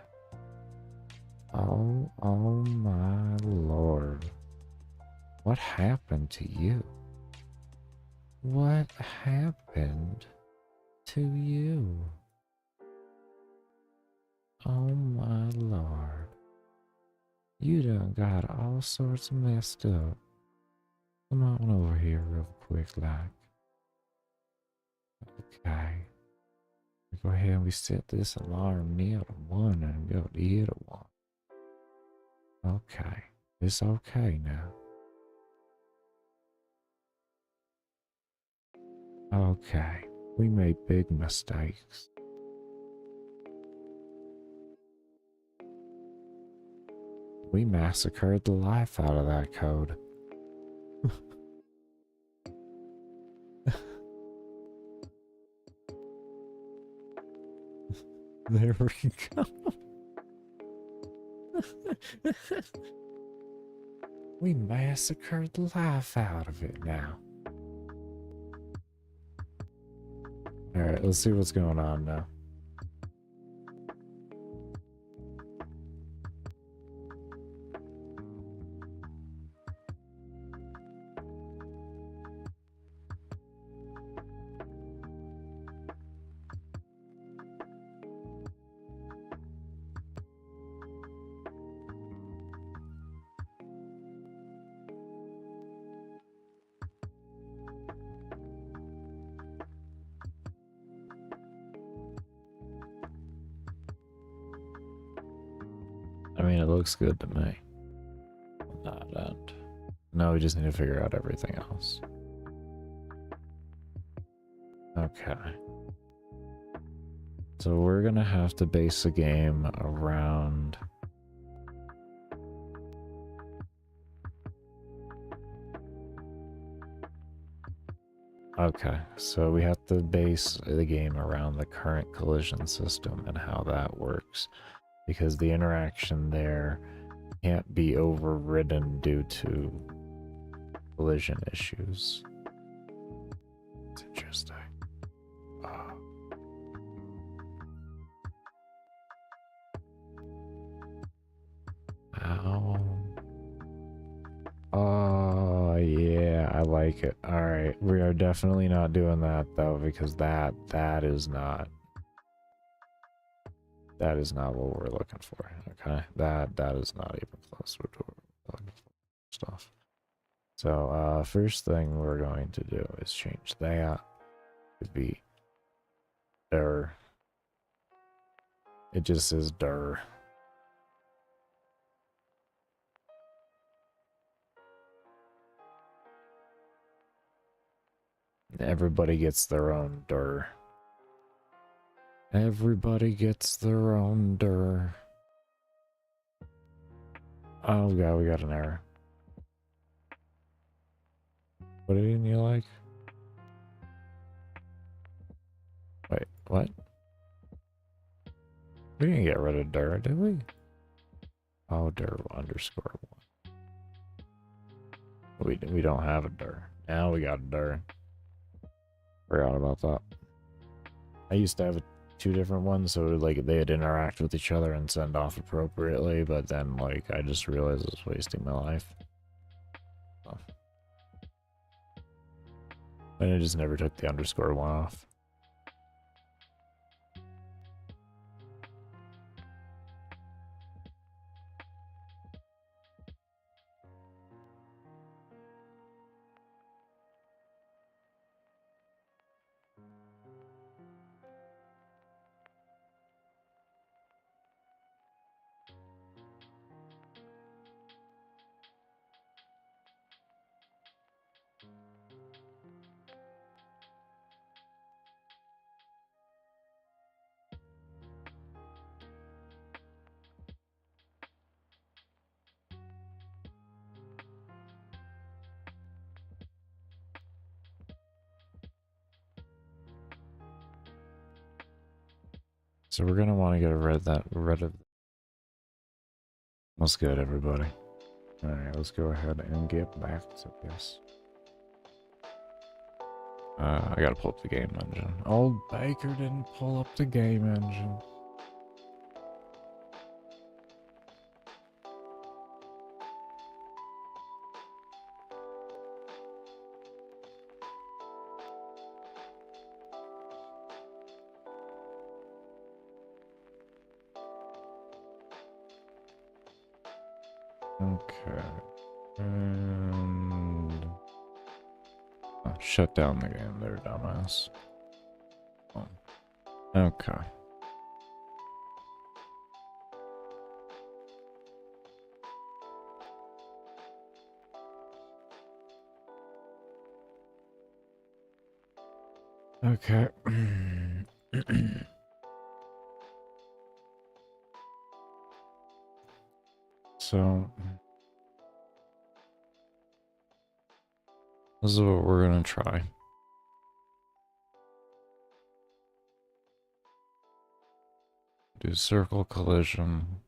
Oh, oh my lord. What happened to you? What happened to you? Oh my lord. You done got all sorts messed up. Come on over here real quick, like. Okay. We go ahead and we set this alarm near to 1 and go to here to 1. Okay. It's okay now. Okay. We made big mistakes. We massacred the life out of that code. There we go. We massacred the life out of it now. Alright, let's see what's going on now. I mean, it looks good to me. Not that. No, we just need to figure out everything else. Okay. So we're gonna have to base the game around... Okay, so we have to base the game around the current collision system and how that works, because the interaction there can't be overridden due to collision issues. It's interesting. Ow. Oh, yeah, I like it. Alright, we are definitely not doing that, though, because that is not what we're looking for, okay? That is not even close to what we're looking for. Stuff. So, first thing we're going to do is change that to be dir. It just says dir. Everybody gets their own dir. Everybody gets their own dir. Oh god, we got an error. What didn't you like? Wait, what? We didn't get rid of dir, did we? Oh, dir underscore 1. We don't have a dir. Now we got a dir. Forgot about that. I used to have 2 different ones, so like they'd interact with each other and send off appropriately, but then like I just realized it was wasting my life. So. And I just never took the underscore 1 off. So we're gonna want to get rid of. What's good, everybody? All right, let's go ahead and get back to this. I gotta pull up the game engine. Oh, Baker didn't pull up the game engine. Okay. And shut down the game there, dumbass. Oh. Okay. Okay. So this is what we're gonna try. Do circle collision.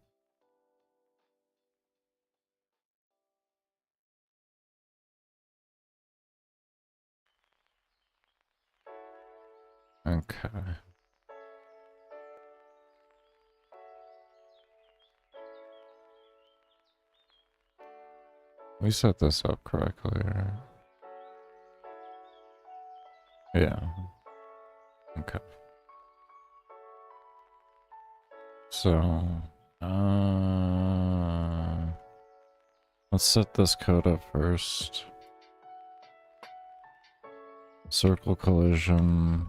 Okay. We set this up correctly, right? Yeah. Okay. So, let's set this code up first. Circle collision.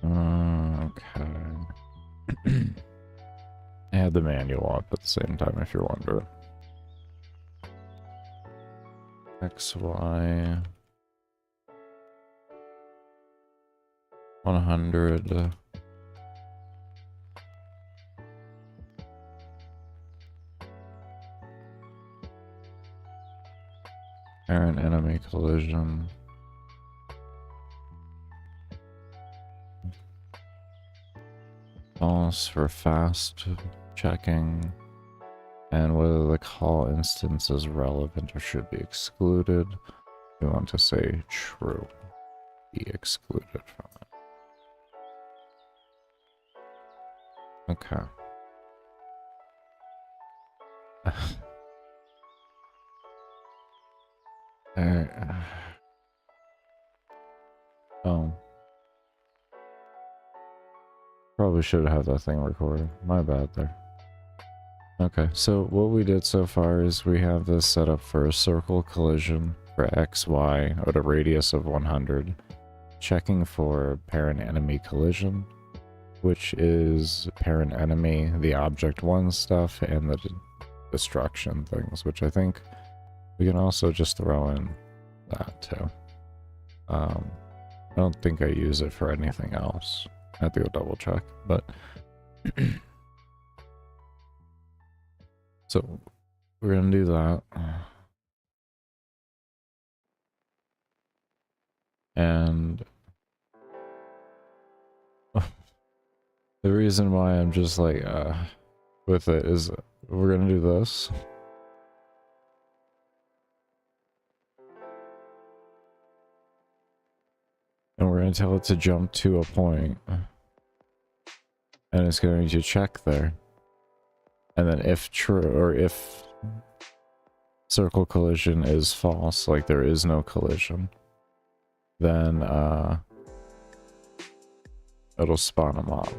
Okay. I had the manual up at the same time if you're wondering. XY 100. Parent enemy collision. False for fast checking. And whether the call instance is relevant or should be excluded. We want to say true. Be excluded from it. Okay. Alright. Oh. Probably should have that thing recorded. My bad there. Okay, so what we did so far is we have this set up for a circle collision for XY at a radius of 100, checking for parent enemy collision, which is parent enemy, the object 1 stuff, and the destruction things, which I think we can also just throw in that too. I don't think I use it for anything else. I have to go double check, but so we're gonna do that. And the reason why I'm just like with it is we're gonna do this. And we're gonna tell it to jump to a point. And it's going to check there. And then if true, or if circle collision is false, like there is no collision, then it'll spawn a mob.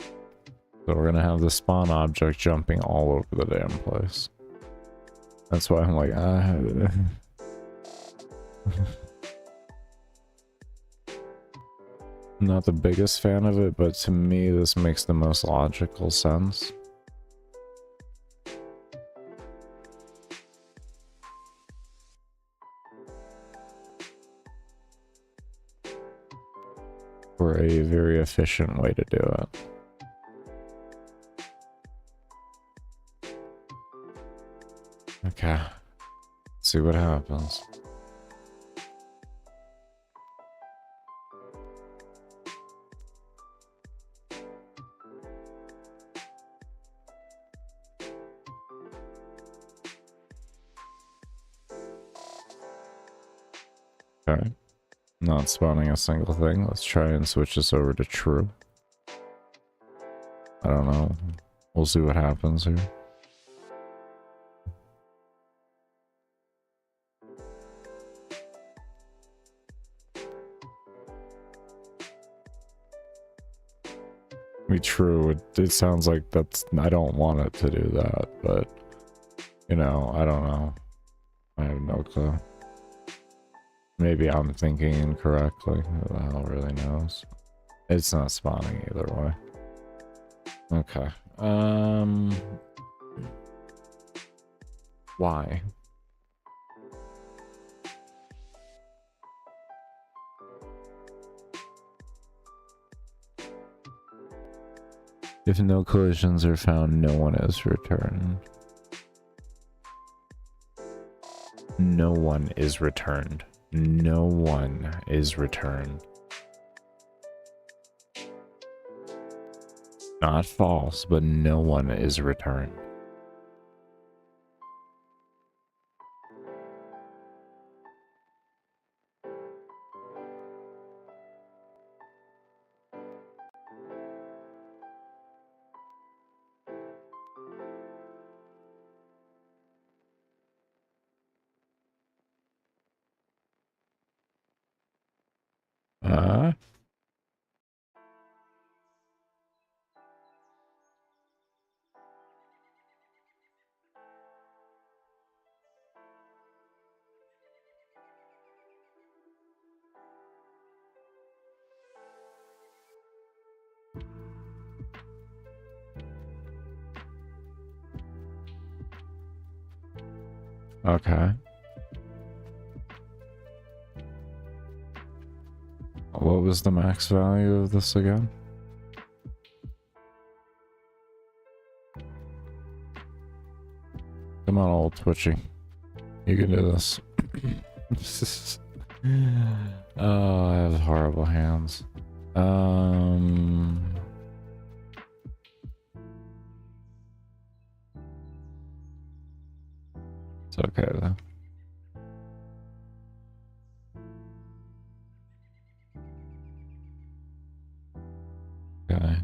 So we're gonna have the spawn object jumping all over the damn place. That's why I'm like, I'm not the biggest fan of it, but to me this makes the most logical sense. for a very efficient way to do it. Okay. Let's see what happens. Okay. Not spawning a single thing. Let's try and switch this over to true. I don't know. We'll see what happens here. Be true. It sounds like that's... I don't want it to do that, but... You know, I don't know. I have no clue. Maybe I'm thinking incorrectly. Who the hell really knows? It's not spawning either way. Okay. Why? If no collisions are found, no one is returned. No one is returned. No one is returned. Not false, but no one is returned. Okay. What was the max value of this again? Come on, old Twitchy. You can do this. Oh, I have horrible hands. It's okay though. Okay.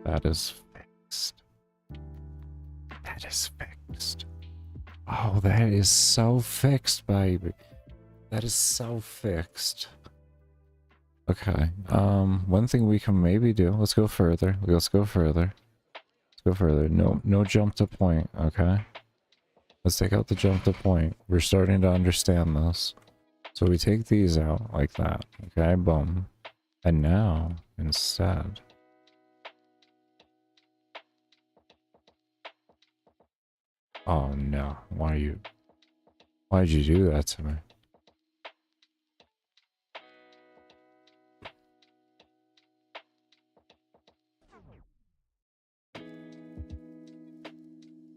That is fixed. That is fixed. Oh, that is so fixed, baby. That is so fixed. Okay. One thing we can maybe do. Let's go further. Let's go further. Let's go further. No jump to point. Okay. Let's take out the jump to point. We're starting to understand this. So we take these out like that. Okay. Boom. And now instead. Oh no. Why'd you do that to me?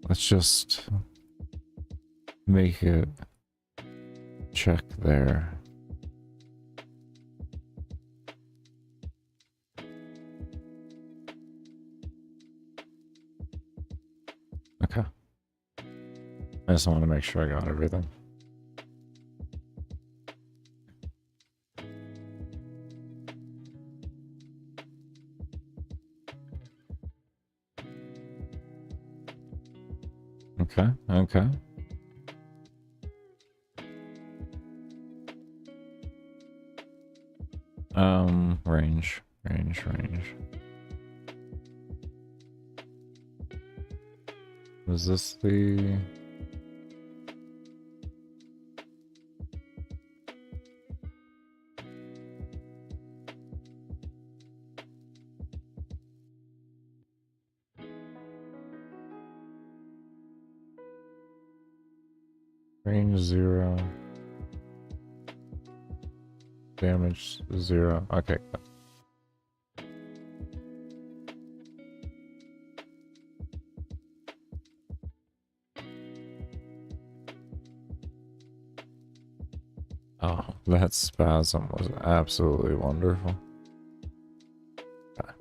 Let's just make it check there. Okay. I just want to make sure I got everything. Okay, okay. range. Was this the... Range 0. Damage 0. Okay. Oh, that spasm was absolutely wonderful. Okay.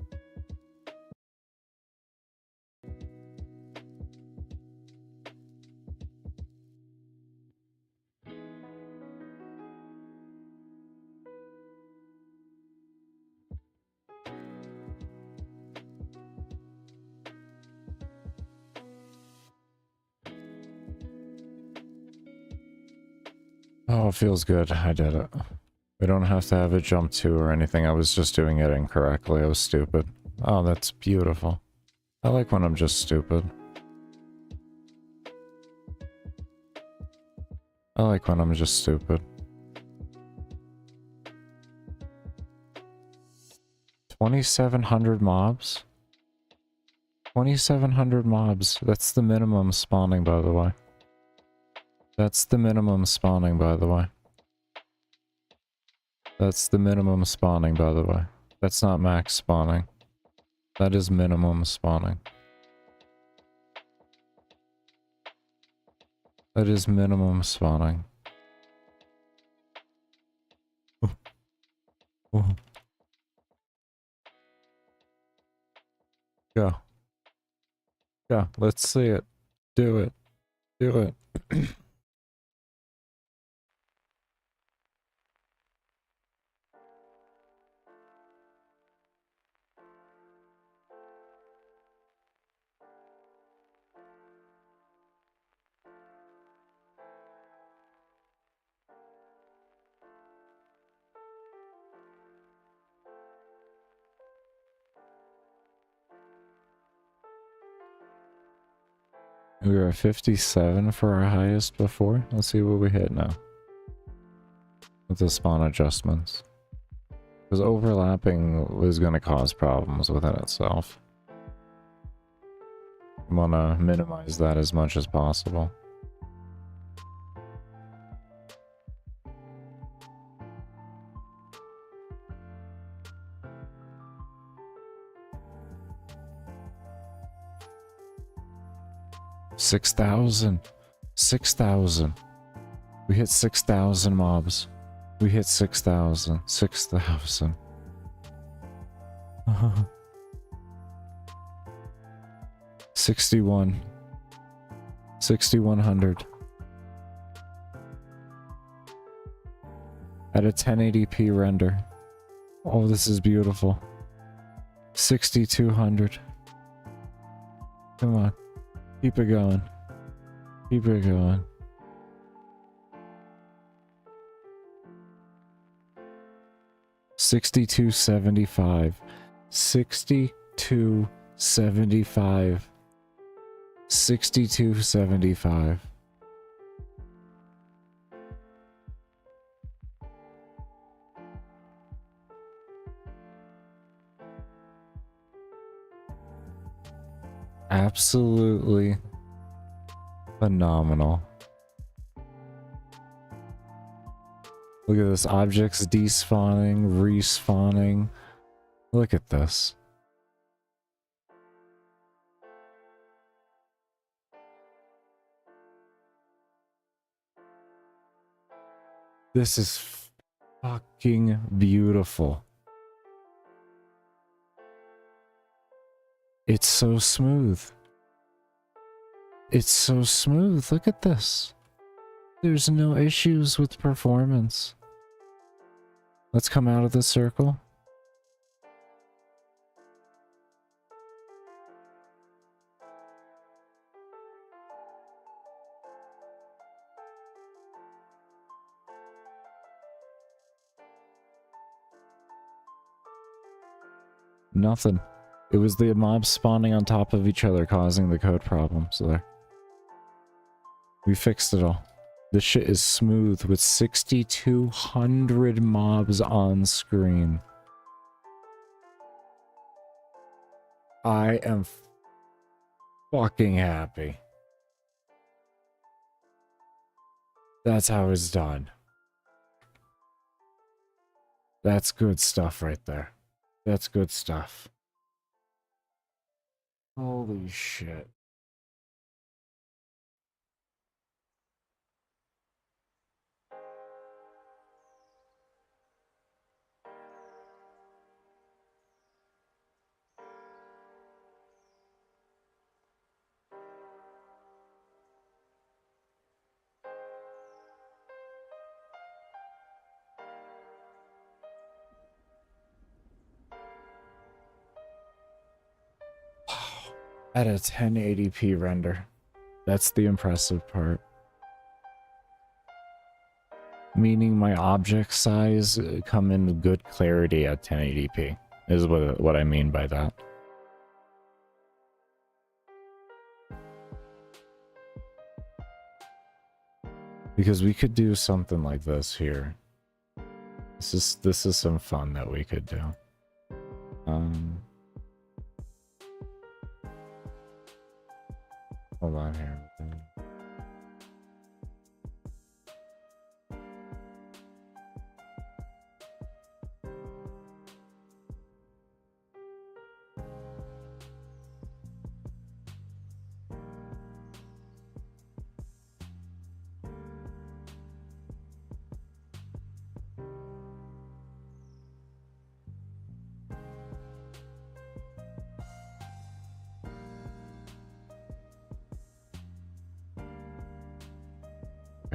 Oh, it feels good. I did it. We don't have to have it jump 2 or anything. I was just doing it incorrectly. I was stupid. Oh, that's beautiful. I like when I'm just stupid. I like when I'm just stupid. 2,700 mobs? 2,700 mobs. That's the minimum spawning, by the way. That's the minimum spawning, by the way. That's the minimum spawning, by the way. That's not max spawning. That is minimum spawning. That is minimum spawning. Go. Go. Let's see it. Do it. Do it. We were at 57 for our highest before. Let's see what we hit now. With the spawn adjustments. Because overlapping is going to cause problems within itself. I want to minimize that as much as possible. $6,000. 6,000. We hit 6,000 mobs. We hit 6,000. 6,000. 61. 6,100. At a 1080p render. Oh, this is beautiful. 6,200. Come on. Keep it going. Keep it going. $62.75. $62.75. $62.75. Absolutely phenomenal. Look at this. Objects despawning, respawning. Look at this. This is fucking beautiful. It's so smooth. It's so smooth. Look at this. There's no issues with performance. Let's come out of the circle. Nothing. It was the mobs spawning on top of each other causing the code problems there. We fixed it all. This shit is smooth with 6,200 mobs on screen. I am fucking happy. That's how it's done. That's good stuff right there. That's good stuff. Holy shit. At a 1080p render. That's the impressive part. Meaning my object size come in good clarity at 1080p is what I mean by that. Because we could do something like this here. This is some fun that we could do. Hold on here.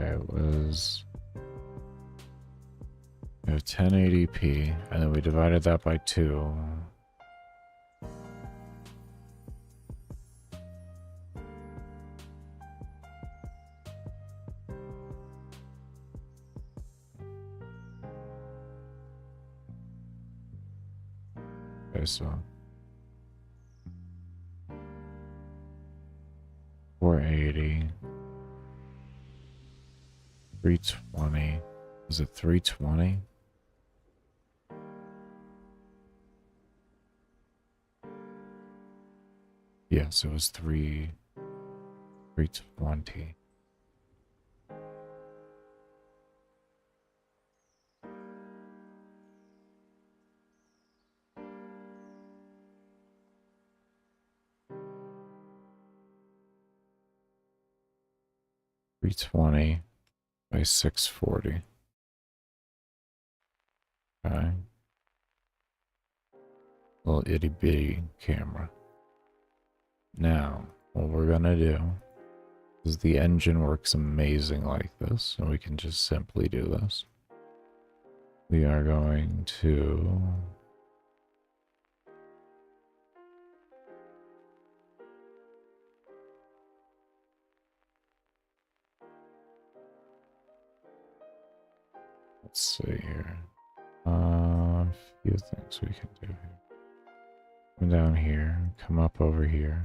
It was 1080p, and then we divided that by 2. Okay, so 480. 320. Is it 320? Yes, it was 320. $320 by 640. Okay. Little itty bitty camera. Now, what we're gonna do is the engine works amazing like this, so we can just simply do this. We are going to let's see here. A few things we can do here. Come down here, come up over here.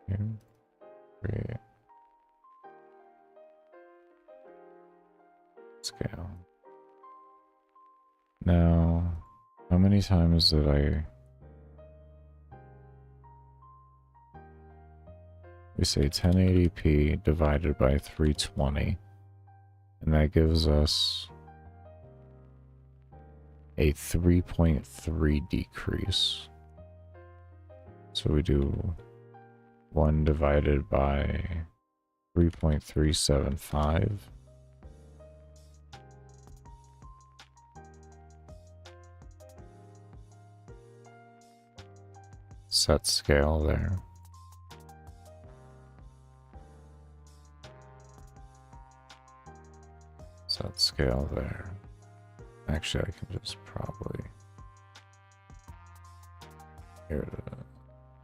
Here. Great. Scale. Now, how many times did we say 1080p divided by 320, and that gives us a 3.3 decrease. So we do 1 divided by 3.375. Set scale there. Set scale there. Actually, I can just probably here.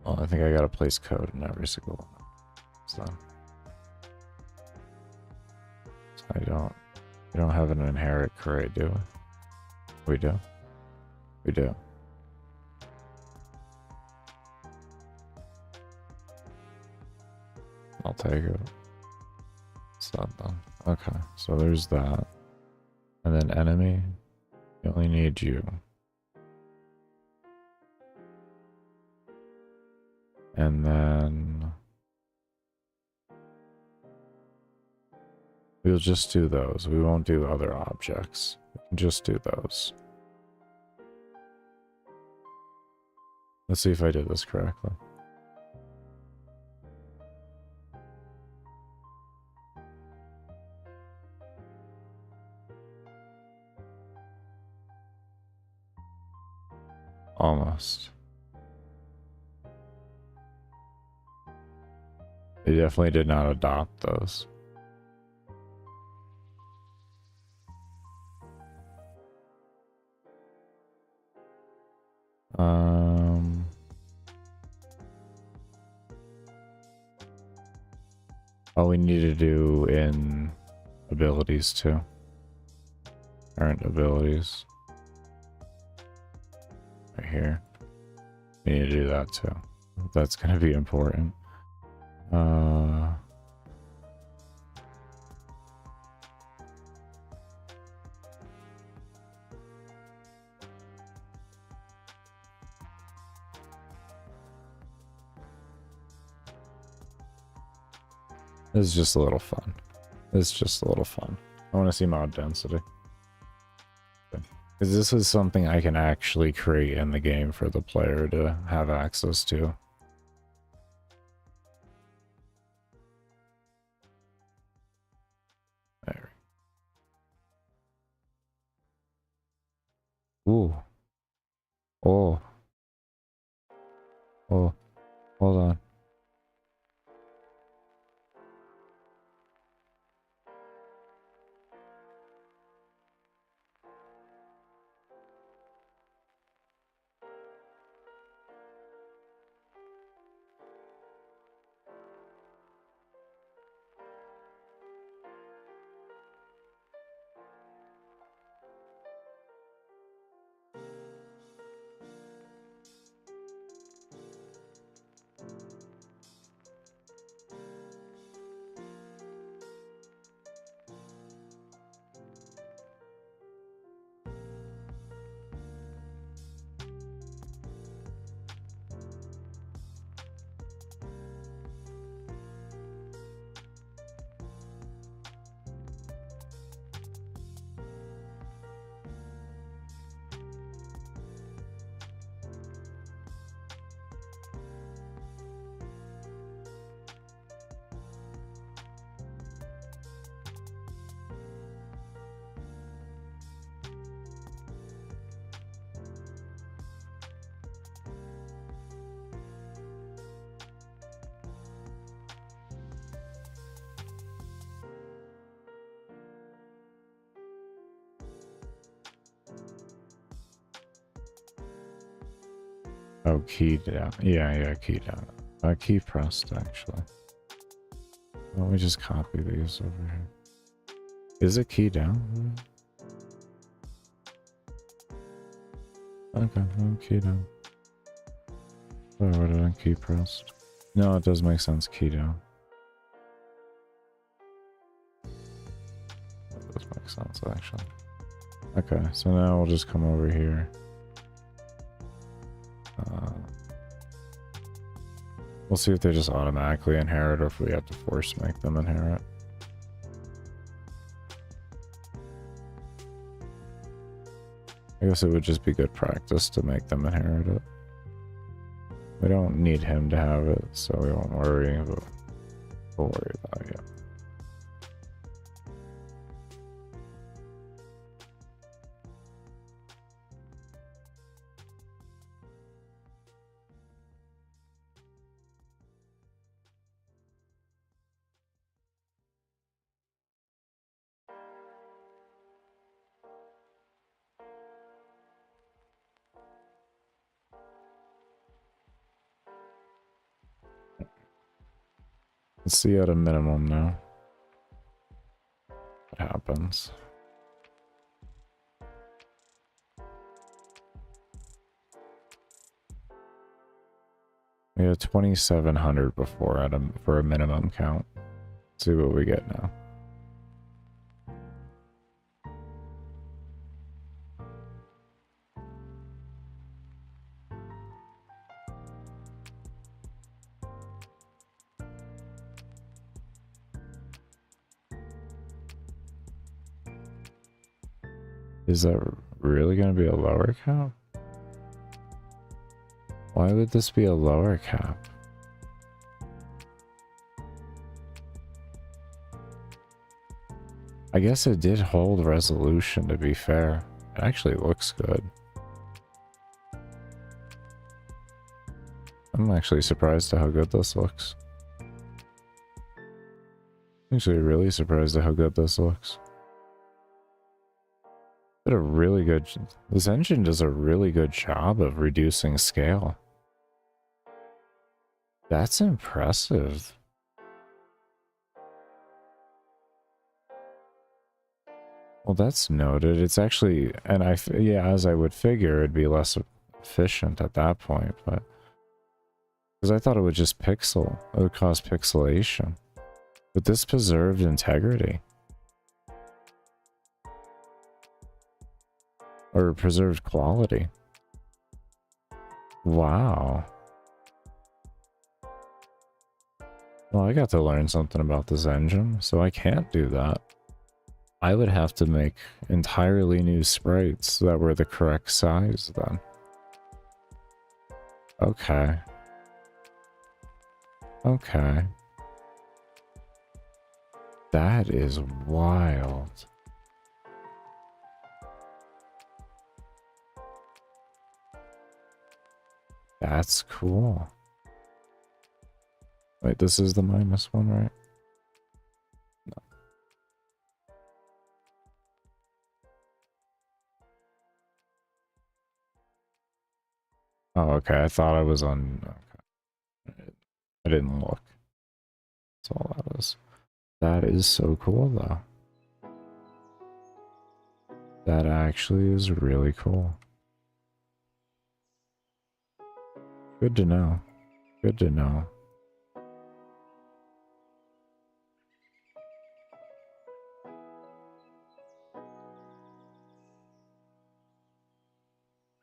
Well, I think I gotta place code in every single one. So we don't have an inherit crate, do we? We do. We do. I'll take it. It's not done. Okay, so there's that. And then enemy, you only need you. And then we'll just do those. We won't do other objects. We can just do those. Let's see if I did this correctly. Almost. They definitely did not adopt those. All we need to do in abilities too. Current abilities. Right here. We need to do that too. That's going to be important. This is just a little fun. This is just a little fun. I want to see mod density. Because this is something I can actually create in the game for the player to have access to. There. Ooh. Oh. Oh. Hold on. Oh, key down. Yeah, key down. Key pressed, actually. Why don't we just copy these over here? Is it key down? Okay, well, key down. Oh, what did I key pressed? No, it does make sense, key down. That does make sense, actually. Okay, so now we'll just come over here. We'll see if they just automatically inherit or if we have to force make them inherit. I guess it would just be good practice to make them inherit it. We don't need him to have it, so we won't worry, but we'll worry about it. Let's see at a minimum now what happens. We had 2,700 before for a minimum count. Let's see what we get now. Is that really going to be a lower cap? Why would this be a lower cap? I guess it did hold resolution, to be fair. It actually looks good. I'm actually surprised at how good this looks. Actually really surprised at how good this looks. Did a really good... This engine does a really good job of reducing scale. That's impressive. Well, that's noted. It's actually... And yeah, as I would figure, it'd be less efficient at that point, but... Because I thought it would just pixel. It would cause pixelation. But this preserved integrity. Or preserved quality. Wow. Well, I got to learn something about this engine, so I can't do that. I would have to make entirely new sprites that were the correct size then. Okay. Okay. That is wild. That's cool. Wait, this is the minus one, right? No. Oh, okay. I thought I was on... Okay. I didn't look. That's all that is. That is so cool, though. That actually is really cool. Good to know. Good to know.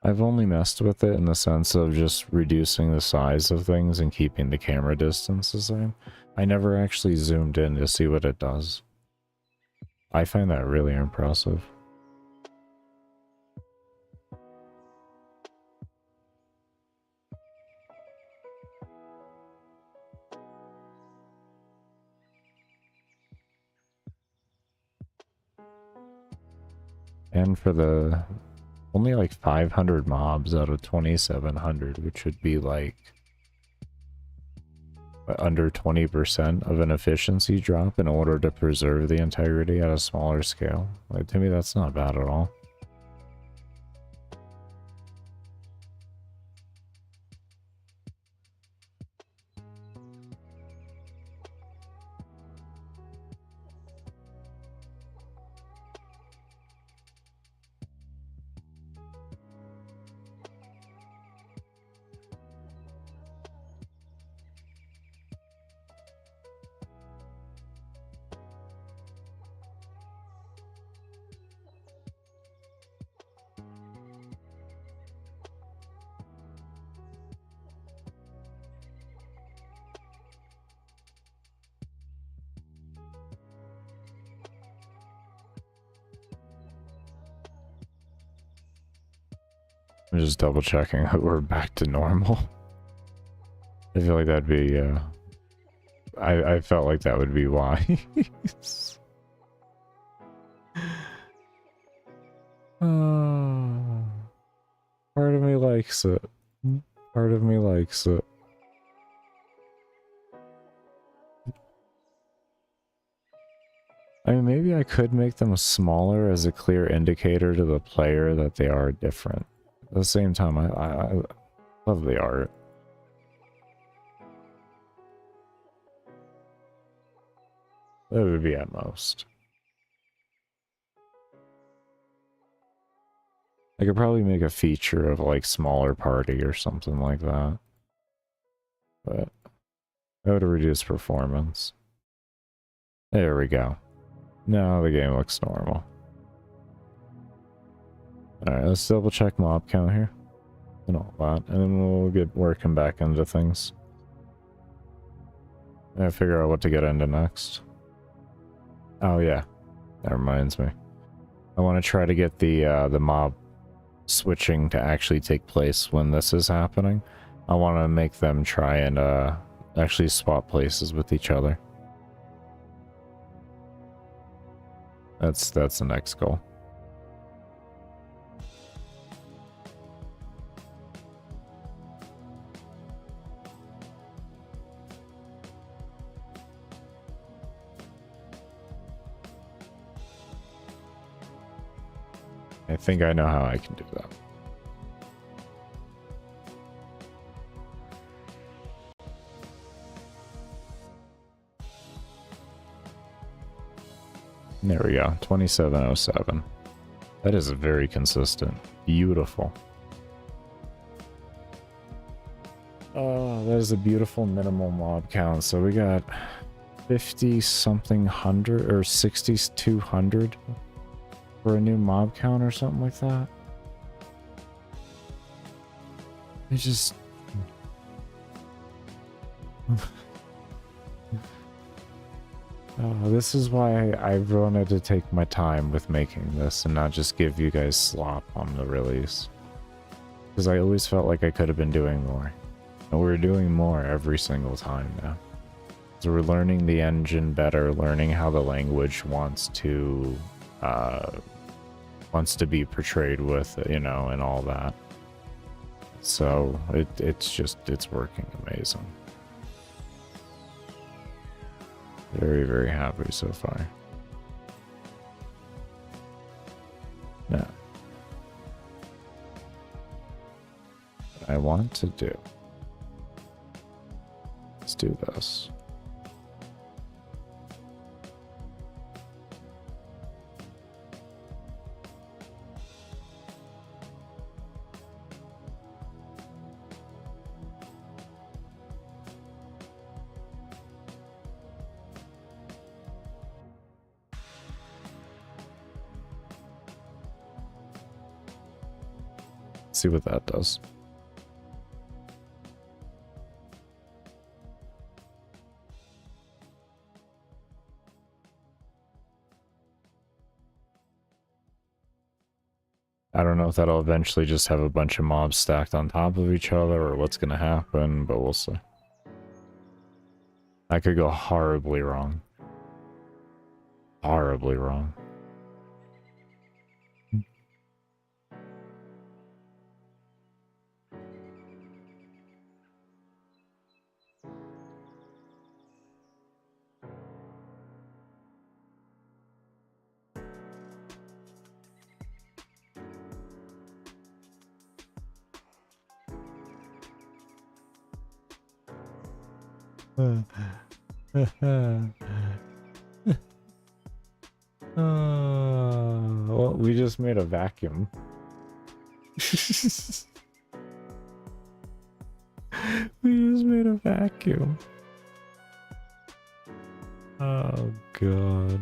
I've only messed with it in the sense of just reducing the size of things and keeping the camera distance the same. I never actually zoomed in to see what it does. I find that really impressive. And for the only like 500 mobs out of 2,700, which would be like under 20% of an efficiency drop in order to preserve the integrity at a smaller scale. Like, to me, that's not bad at all. I'm just double checking that we're back to normal. I feel like that'd be, I felt like that would be why. Part of me likes it. Part of me likes it. I mean, maybe I could make them smaller as a clear indicator to the player that they are different. At the same time, I love the art. That would be at most. I could probably make a feature of like smaller party or something like that. but that would reduce performance. There we go. Now the game looks normal. Alright, let's double check mob count here. And all that. And then we'll get working back into things. And figure out what to get into next. Oh yeah. That reminds me. I want to try to get the mob switching to actually take place when this is happening. I want to make them try and actually swap places with each other. That's the next goal. I think I know how I can do that. There we go, 2707. That is very consistent. Beautiful. Oh, that is a beautiful minimal mob count. So we got 50 something hundred or 6,200 for a new mob count or something like that. It's just... Oh, this is why I wanted to take my time with making this and not just give you guys slop on the release. Because I always felt like I could have been doing more. And we're doing more every single time now. So we're learning the engine better, learning how the language wants to be portrayed with, you know, and all that. So it's working amazing. Very, very happy so far. Now, what I want to do, let's do this. See what that does. I don't know if that'll eventually just have a bunch of mobs stacked on top of each other or what's going to happen, but we'll see. I could go horribly wrong. Horribly wrong. Well, we just made a vacuum. We just made a vacuum. Oh, God.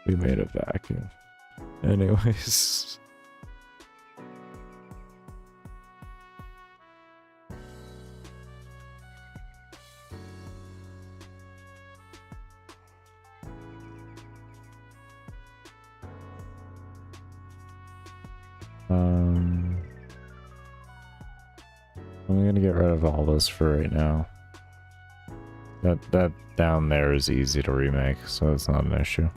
We made a vacuum. Anyways. I'm gonna get rid of all this for right now. That down there is easy to remake, so it's not an issue.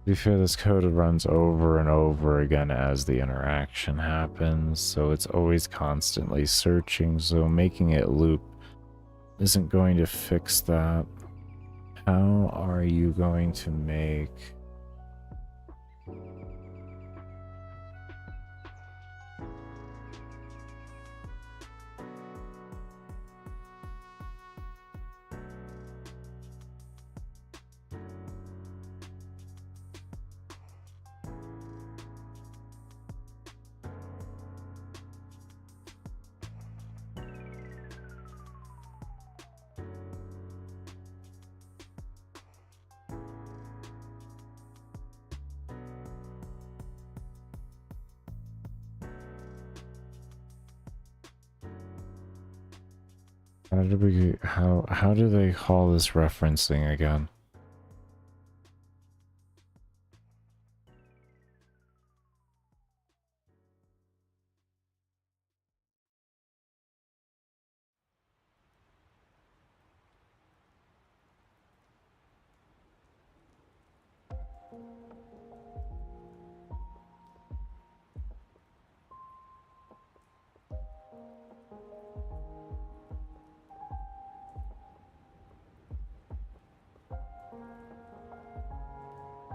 be fair, this code runs over and over again as the interaction happens, so it's always constantly searching, so making it loop isn't going to fix that. How are you going to make... How do they call this referencing again?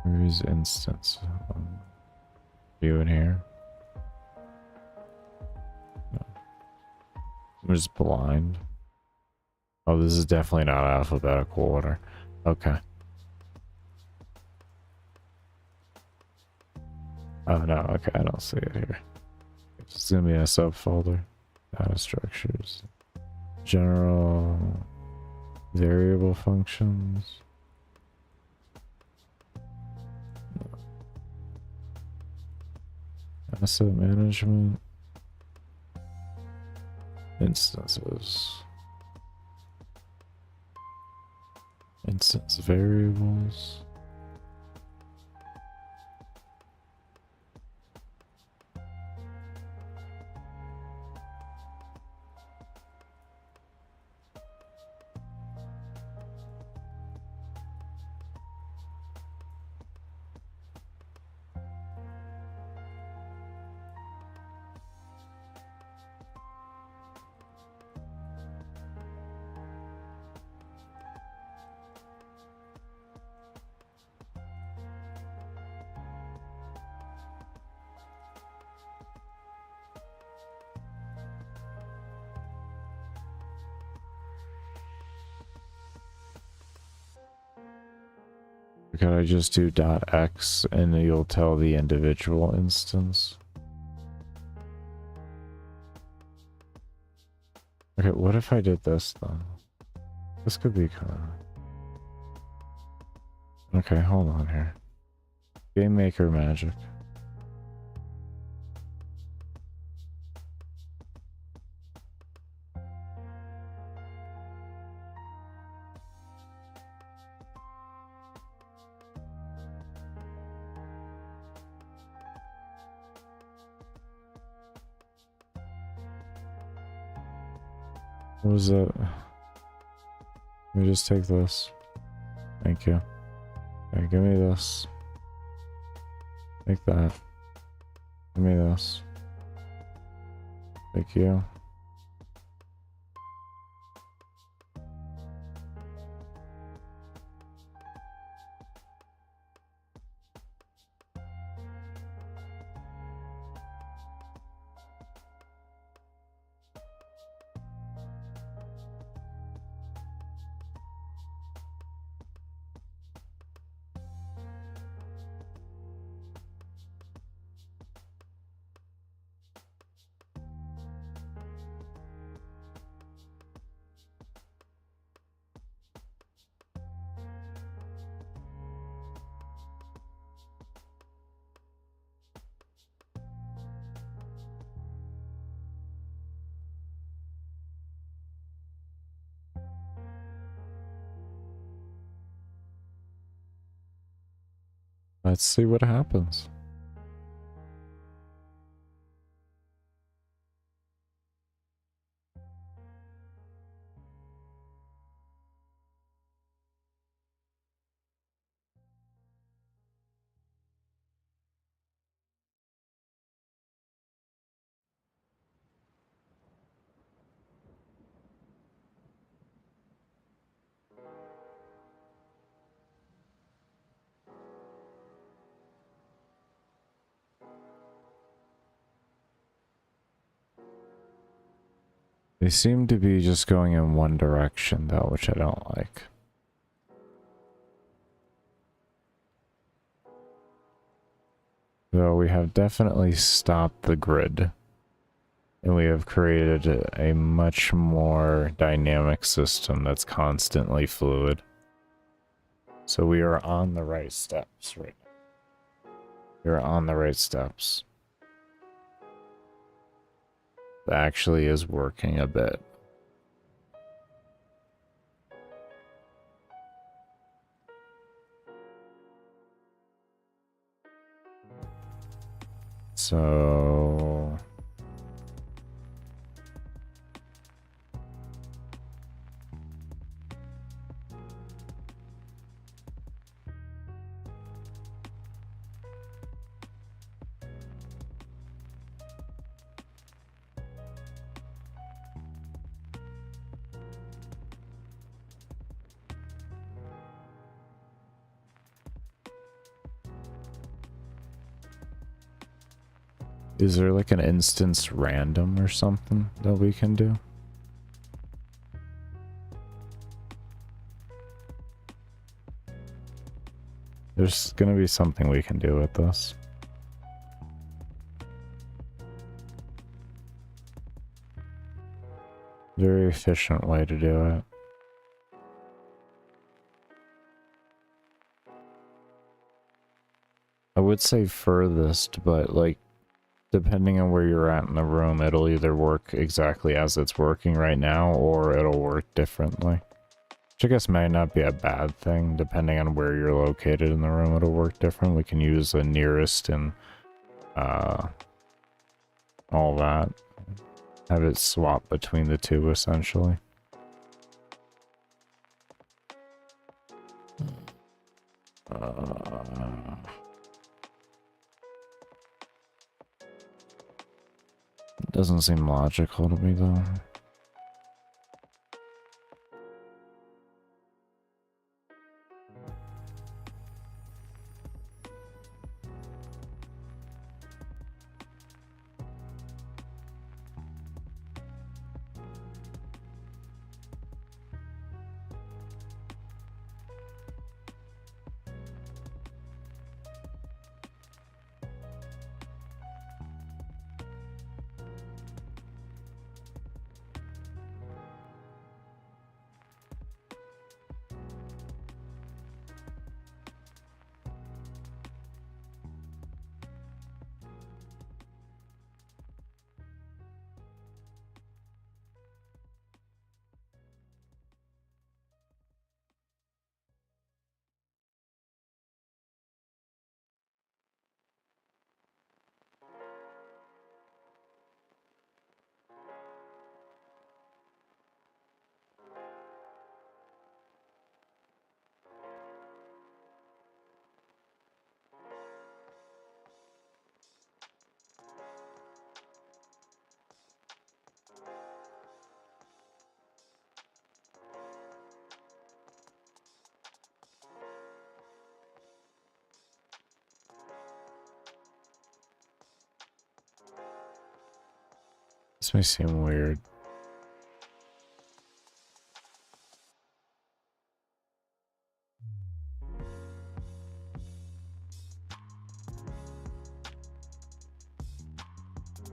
Where's instance? You in here? No. I'm just blind. Oh, this is definitely not alphabetical order. Okay. Oh no, okay, I don't see it here. Just zoom in a subfolder. Data structures. General variable functions. Asset management. Instances. Instance variables. Could I just do .x and you'll tell the individual instance? Okay, what if I did this then? This could be kind of... Okay, hold on here. Gamemaker magic. What is it? Let me just take this. Thank you. Okay, give me this. Take that. Give me this. Thank you. Let's see what happens. They seem to be just going in one direction though, which I don't like. So we have definitely stopped the grid. And we have created a much more dynamic system that's constantly fluid. So we are on the right steps right now. We are on the right steps. It actually is working a bit. So is there like an instance random or something that we can do? There's gonna be something we can do with this. Very efficient way to do it. I would say furthest, but like, depending on where you're at in the room, it'll either work exactly as it's working right now, or it'll work differently. Which I guess might not be a bad thing, depending on where you're located in the room, it'll work different. We can use the nearest and all that. Have it swap between the two, essentially. Doesn't seem logical to me, though. This may seem weird.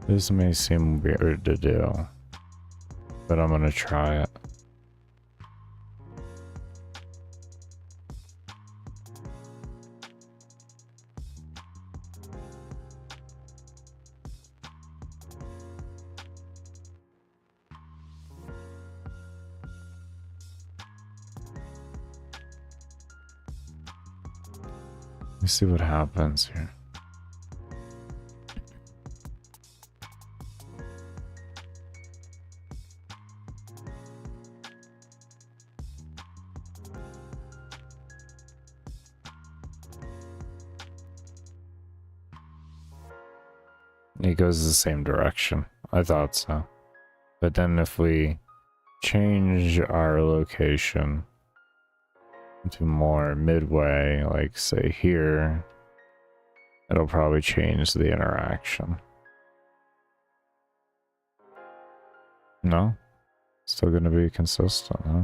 This may seem weird to do, but I'm gonna try it. Let's see what happens here. It goes the same direction. I thought so. But then if we change our location to more midway, like say here, it'll probably change the interaction. No? Still gonna be consistent, huh?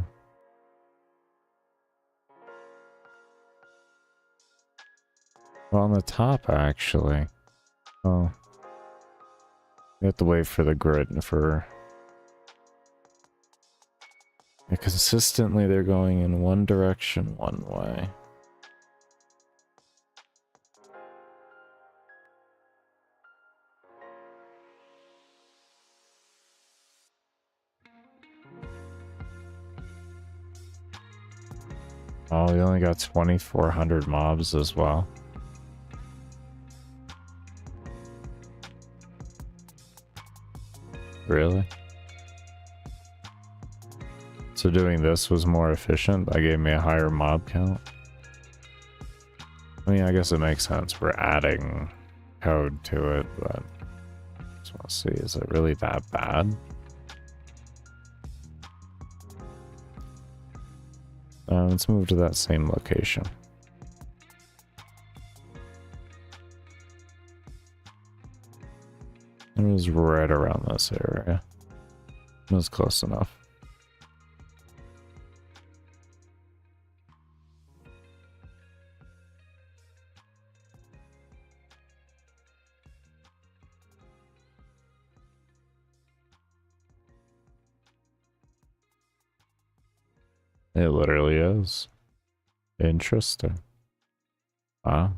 Well, on the top, actually. Oh. You have to wait for the grid for... Yeah, consistently, they're going in one direction, one way. Oh, we only got 2,400 mobs as well. Really? So doing this was more efficient? That gave me a higher mob count? I mean, I guess it makes sense. We're adding code to it, but... Just want to see, is it really that bad? Let's move to that same location. It was right around this area. It was close enough. It literally is. Interesting. Ah.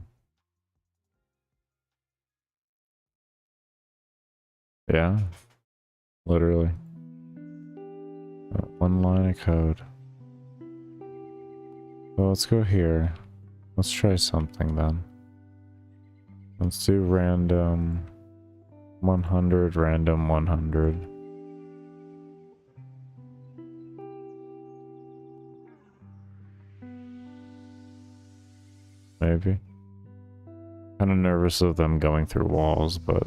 Yeah. Literally. One line of code. Well, let's go here. Let's try something then. Let's do random 100, random 100. Maybe. Kind of nervous of them going through walls, but...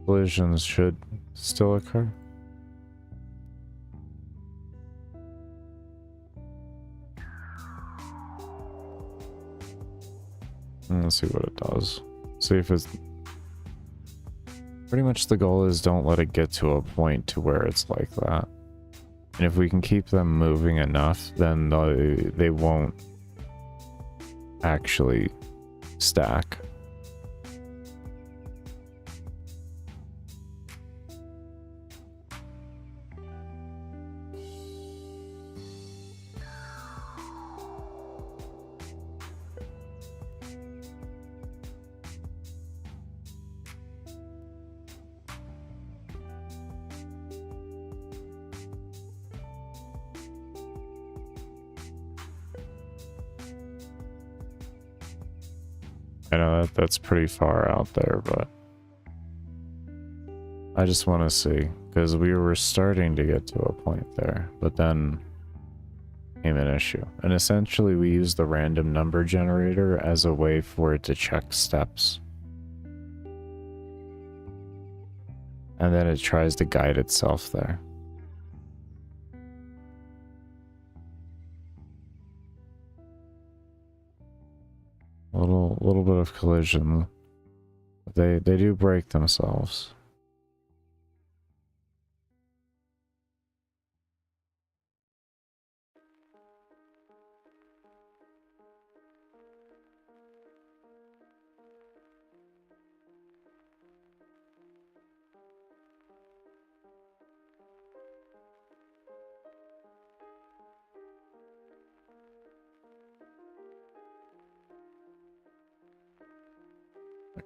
collisions should still occur. Let's see what it does. See if it's... Pretty much the goal is don't let it get to a point to where it's like that. And if we can keep them moving enough, then they won't actually stack. I know that's pretty far out there, but I just want to see, because we were starting to get to a point there, but then came an issue. And essentially we use the random number generator as a way for it to check steps. And then it tries to guide itself there. Little bit of collision. They do break themselves.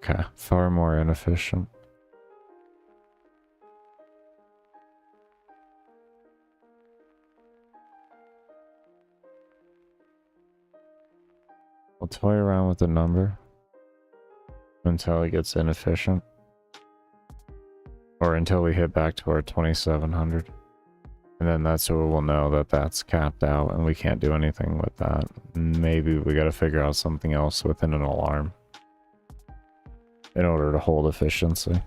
Okay, far more inefficient. We'll toy around with the number until it gets inefficient. Or until we hit back to our 2,700. And then that's where we'll know that that's capped out and we can't do anything with that. Maybe we gotta figure out something else within an alarm in order to hold efficiency.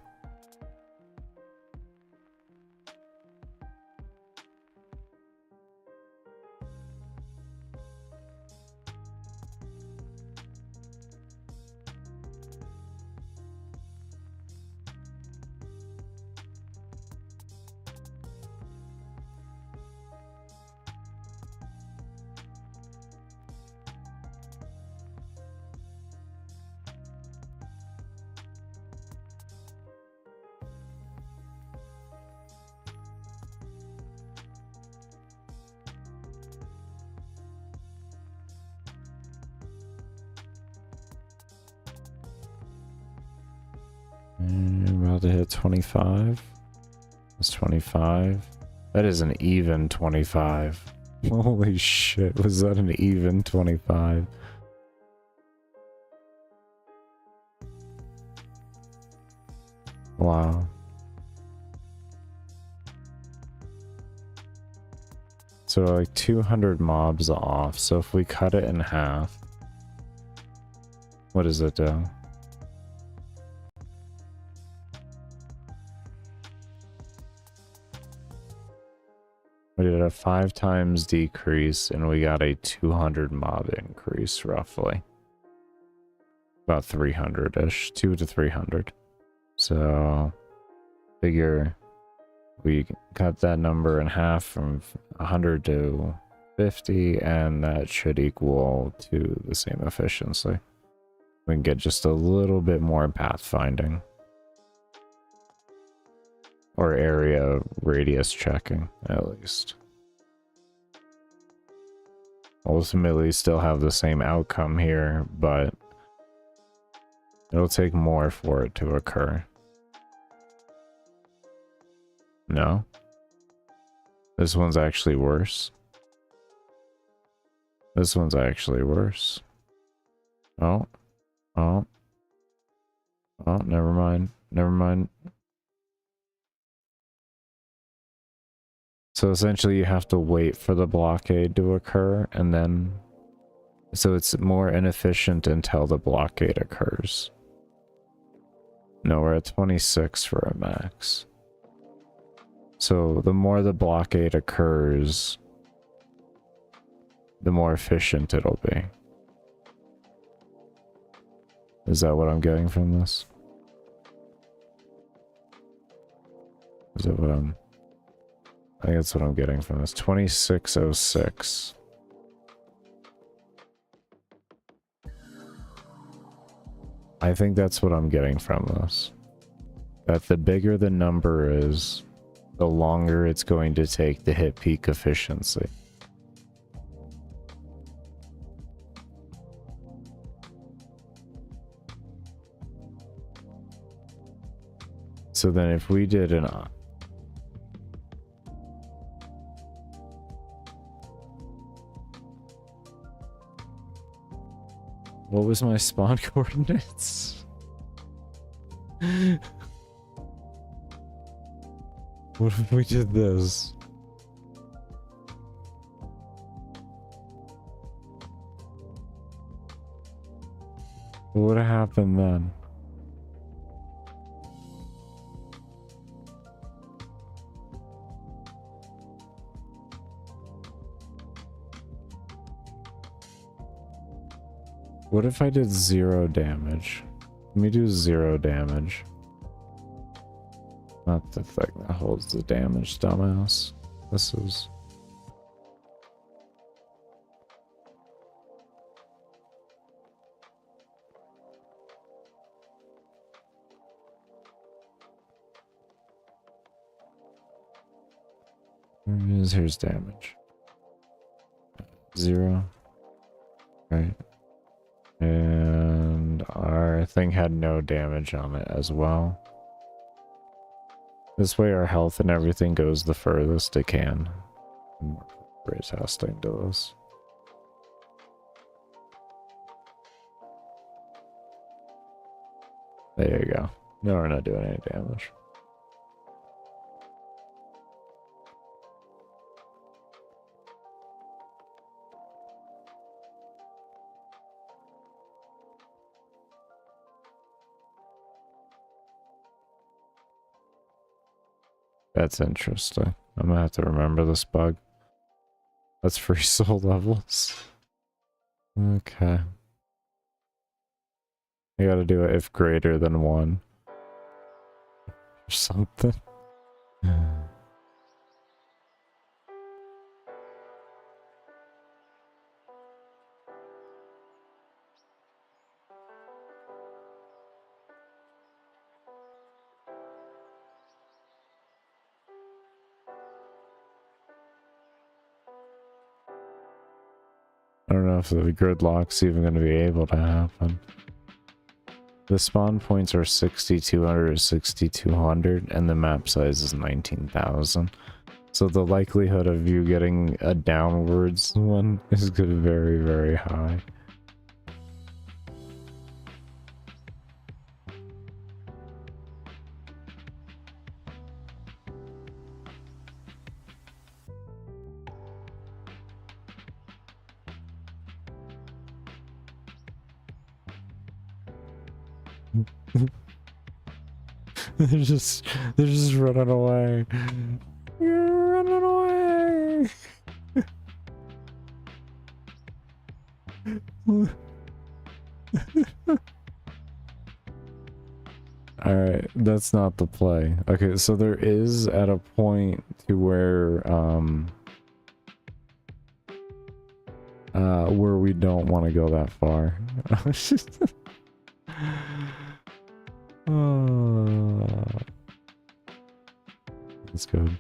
About to hit 25. That's 25. That is an even 25. Holy shit, was that an even 25? Wow. So like 200 mobs off. So if we cut it in half, what does it do? We did a 5 times decrease and we got a 200 mob increase roughly. About 300-ish, 2 to 300. So figure we cut that number in half from 100 to 50 and that should equal to the same efficiency. We can get just a little bit more pathfinding. Or area radius checking, at least. Ultimately, still have the same outcome here, but it'll take more for it to occur. No? This one's actually worse. This one's actually worse. Oh. Oh. Oh, never mind. Never mind. So essentially you have to wait for the blockade to occur and then... So it's more inefficient until the blockade occurs. No, we're at 26 for a max. So the more the blockade occurs, the more efficient it'll be. Is that what I'm getting from this? Is that what I'm... I think that's what I'm getting from this. 2606. I think that's what I'm getting from this. That the bigger the number is, the longer it's going to take to hit peak efficiency. So then if we did an... What was my spawn coordinates? What if we did this? What would have happened then? What if I did 0 damage? Let me do 0 damage. Not the thing that holds the damage, dumbass. This is... Here's damage. 0. Right. And our thing had no damage on it as well. This way our health and everything goes the furthest it can. We're testing to this. There you go. No, we're not doing any damage. That's interesting. I'm gonna have to remember this bug. That's free soul levels. Okay. I gotta do it if greater than 1. Or something. I don't know if the gridlock's even going to be able to happen. The spawn points are 6,200 to 6,200, and the map size is 19,000. So the likelihood of you getting a downwards one is good, very, very high. they're just running away. You're running away. Alright, that's not the play. Okay, so there is at a point to where we don't want to go that far. That's good.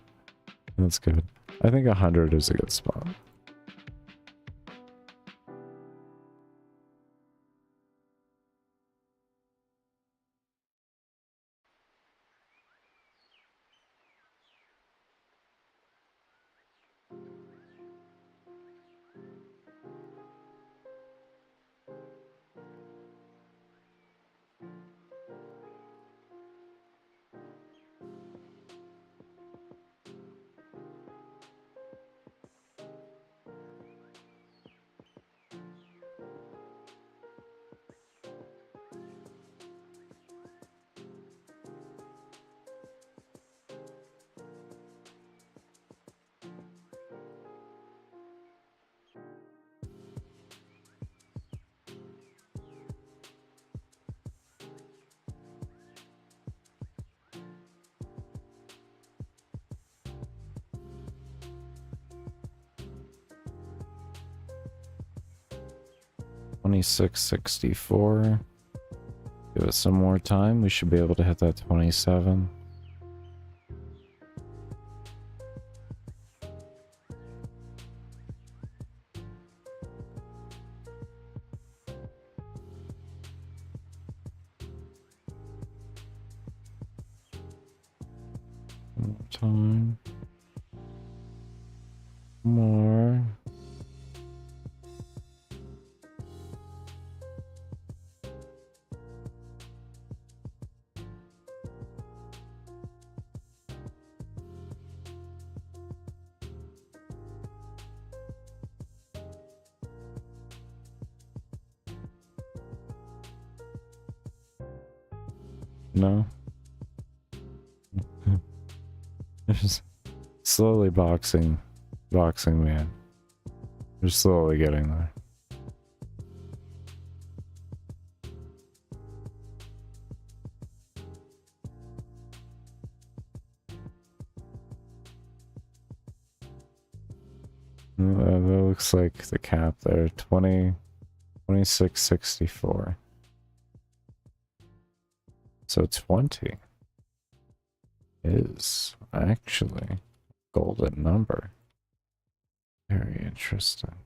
That's good. I think 100 is a good spot. $26.64. Give it some more time. We should be able to hit that 27. More time. More. No. Just slowly boxing man. We're slowly getting there. That looks like the cap there. 26.64. So 20 is actually a golden number. Very interesting.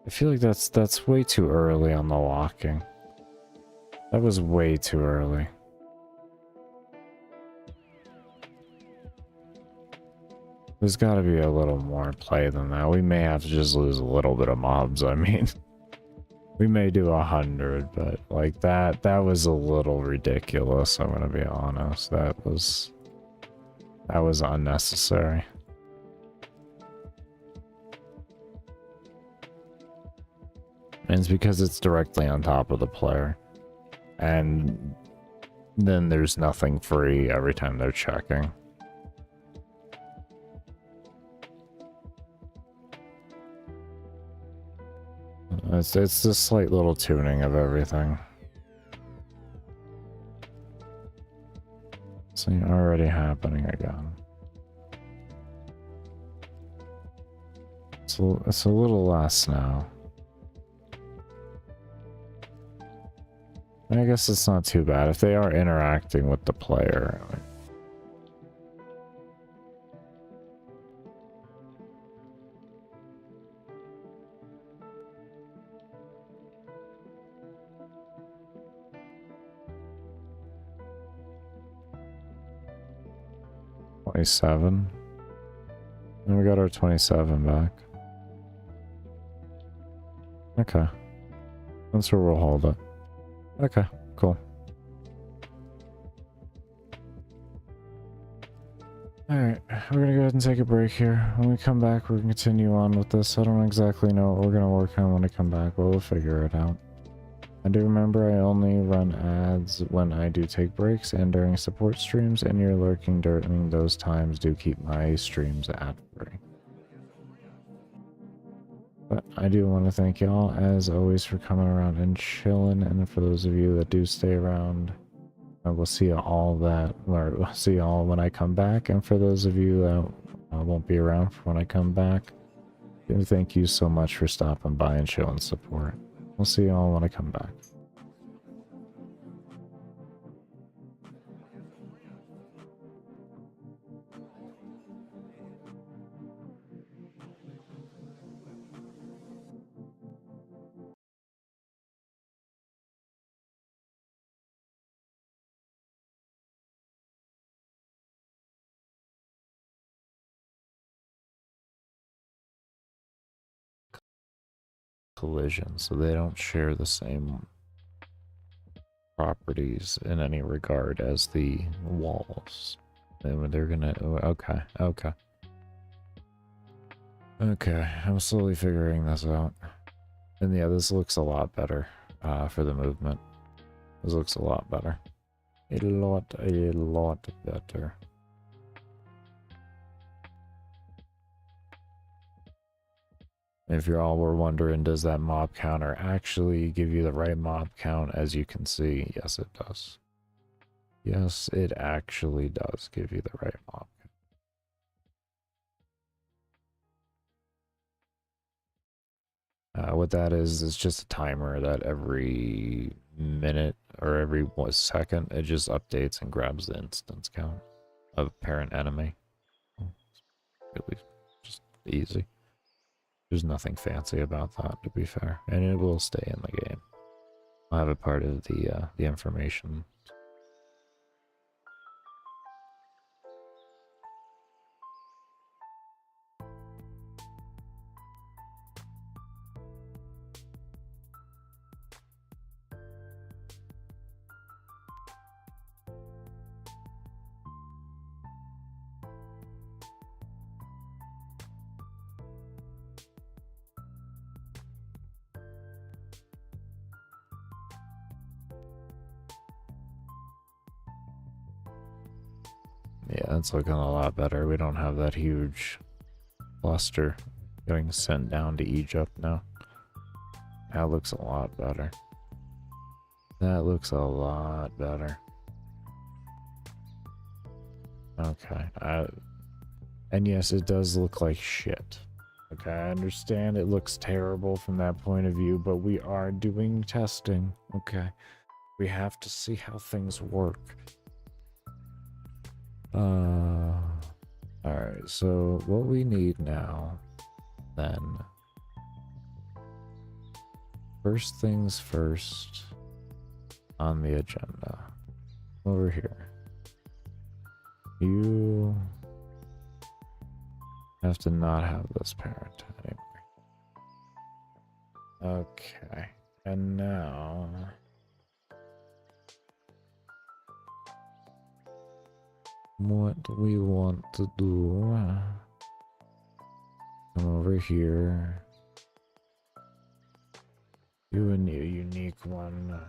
I feel like that's way too early on the locking. That was way too early. There's got to be a little more play than that. We may have to just lose a little bit of mobs. I mean, we may do 100, but like that was a little ridiculous. I'm gonna be honest. That was unnecessary. And it's because it's directly on top of the player. And then there's nothing free every time they're checking. It's just slight little tuning of everything. See, already happening again. It's a little less now. I guess it's not too bad if they are interacting with the player. 27. And we got our 27 back. Okay. That's where we'll hold it. Okay, cool. Alright, we're gonna go ahead and take a break here. When we come back, we're gonna continue on with this. I don't exactly know what we're gonna work on when I come back, but we'll figure it out. I do remember I only run ads when I do take breaks and during support streams, and your lurking during those times do keep my streams ad-free. But I do want to thank y'all, as always, for coming around and chilling, and for those of you that do stay around, I will see you all we'll see you all when I come back, and for those of you that won't be around for when I come back, thank you so much for stopping by and showing support. We'll see you all when I come back. Collision, so they don't share the same properties in any regard as the walls. And they're gonna... Okay, okay. Okay, I'm slowly figuring this out. And yeah, this looks a lot better for the movement. This looks a lot better. A lot better. If you all were wondering, does that mob counter actually give you the right mob count? As you can see, yes it does. Yes, it actually does give you the right mob count. What that is just a timer that every minute or every 1 second, it just updates and grabs the instance count of a parent enemy. Really just easy. There's nothing fancy about that, to be fair, and it will stay in the game. I'll have it part of the information. Yeah, it's looking a lot better. We don't have that huge cluster getting sent down to Egypt now. That looks a lot better. That looks a lot better. Okay. And yes, it does look like shit. Okay, I understand it looks terrible from that point of view, but we are doing testing. Okay. We have to see how things work. Alright, so what we need now, then, first things first on the agenda, over here, you have to not have this parent anymore. Okay, and now... what we want to do, come over here, do a new unique one.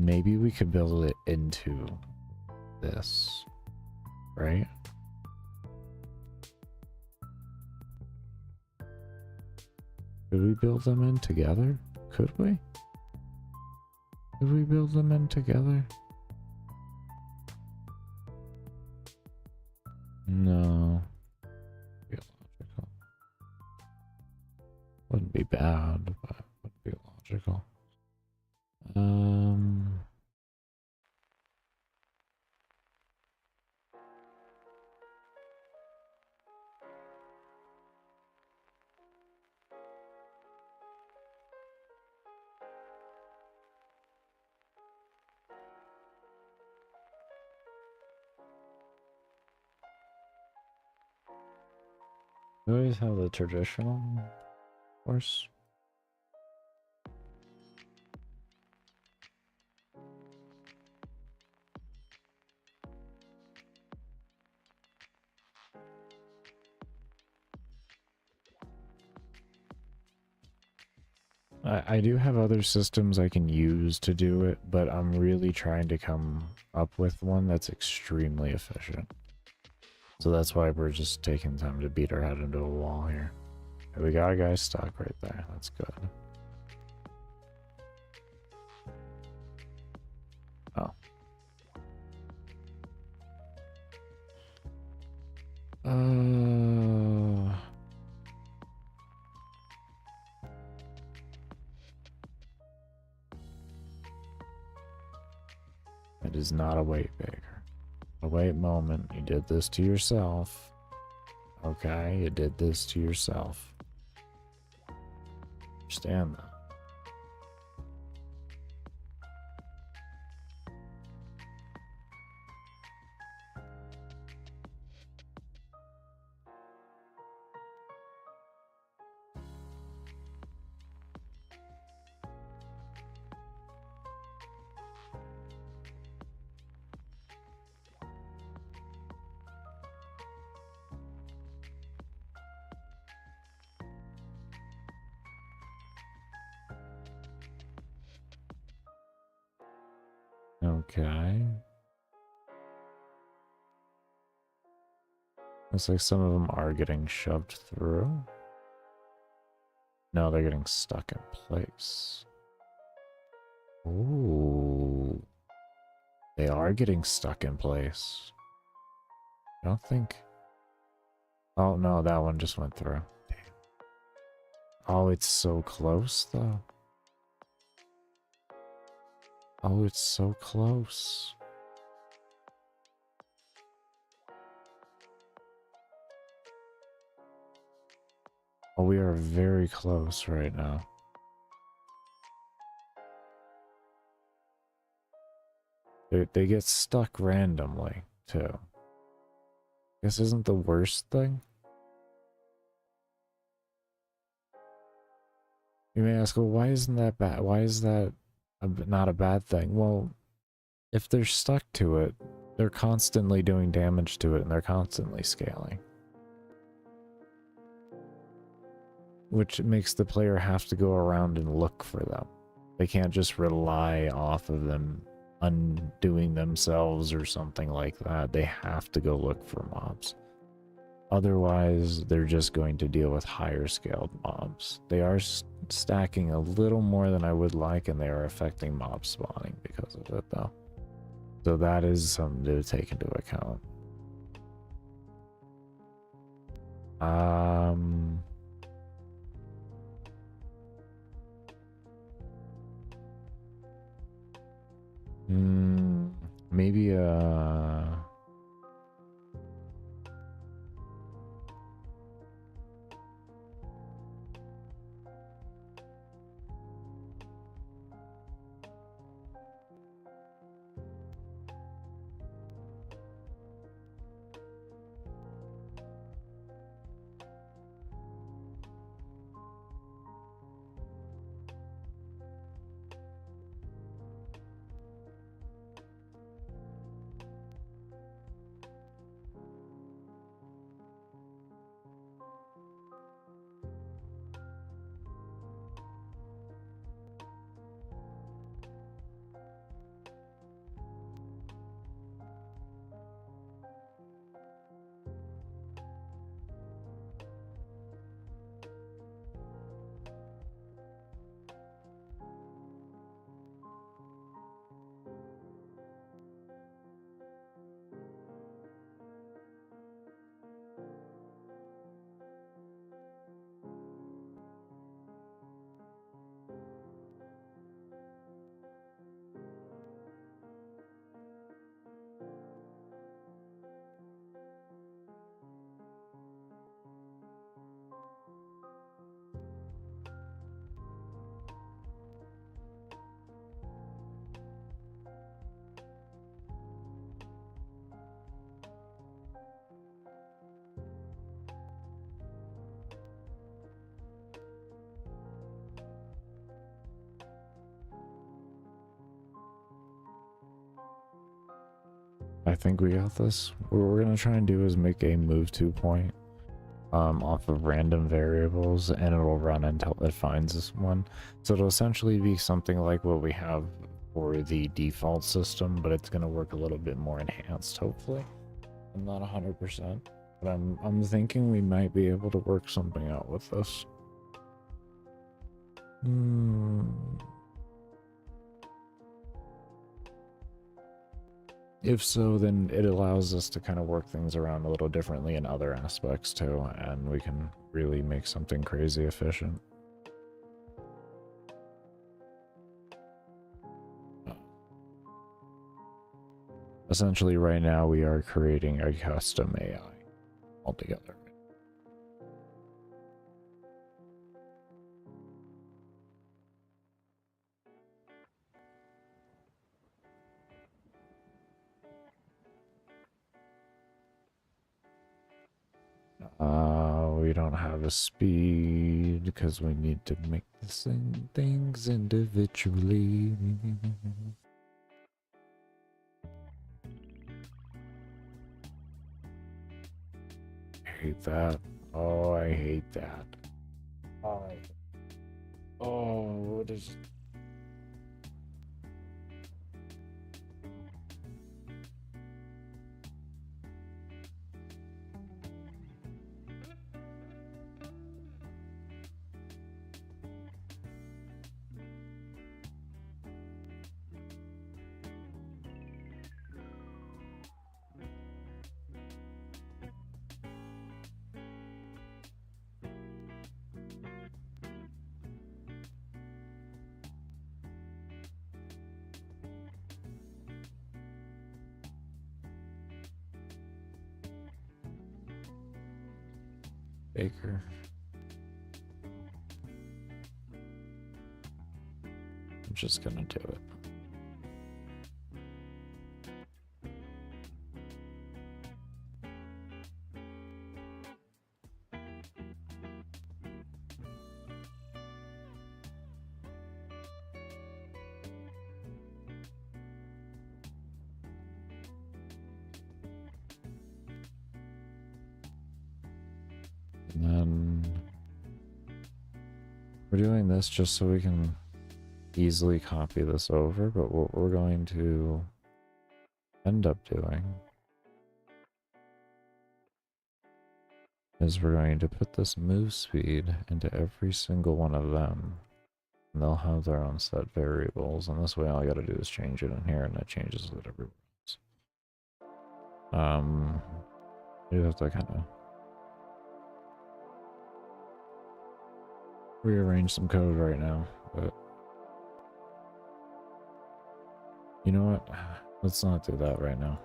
Maybe we could build it into this, right? Could we build them in together? Could we? Could we build them in together? No. Illogical. Wouldn't be bad, but wouldn't be logical. We always have the traditional horse. I do have other systems I can use to do it, but I'm really trying to come up with one that's extremely efficient. So that's why we're just taking time to beat our head into a wall here. Okay, we got a guy stuck right there. That's good. Oh. It is not a weight baker. A wait moment. You did this to yourself. Okay, you did this to yourself. Understand that. Okay. Looks like some of them are getting shoved through. No, they're getting stuck in place. Ooh. They are getting stuck in place. I don't think... Oh, no, that one just went through. Damn. Oh, it's so close, though. Oh, it's so close. Oh, we are very close right now. They get stuck randomly, too. This isn't the worst thing. You may ask, well, why isn't that bad? Why is that not a bad thing? Well, if they're stuck to it, they're constantly doing damage to it and they're constantly scaling. Which makes the player have to go around and look for them. They can't just rely off of them undoing themselves or something like that. They have to go look for mobs. Otherwise, they're just going to deal with higher scaled mobs. They are stacking a little more than I would like, and they are affecting mob spawning because of it, though. So that is something to take into account. Maybe think we got this. What we're gonna try and do is make a move to point off of random variables, and it'll run until it finds this one. So it'll essentially be something like what we have for the default system, but it's gonna work a little bit more enhanced, hopefully. I'm not 100%, but I'm thinking we might be able to work something out with this. If so, then it allows us to kind of work things around a little differently in other aspects too, and we can really make something crazy efficient. Essentially, right now we are creating a custom AI altogether. We don't have a speed because we need to make the same things individually. I hate that. Oh, I hate that. Oh, what is... Baker. I'm just gonna do it. And then we're doing this just so we can easily copy this over, but what we're going to end up doing is we're going to put this move speed into every single one of them, and they'll have their own set variables, and this way all I gotta do is change it in here and it changes it everywhere else. You have to kind of rearrange some code right now, but you know what? Let's not do that right now.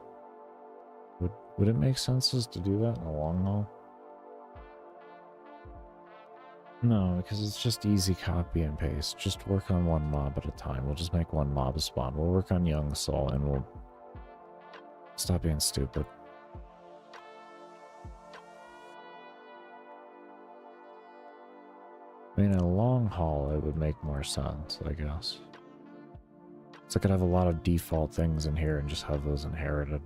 Would it make sense just to do that in the long haul? No, because it's just easy copy and paste. Just work on one mob at a time. We'll just make one mob spawn. We'll work on Young Soul and we'll stop being stupid. I mean, in a long haul, it would make more sense, I guess. So I could have a lot of default things in here and just have those inherited.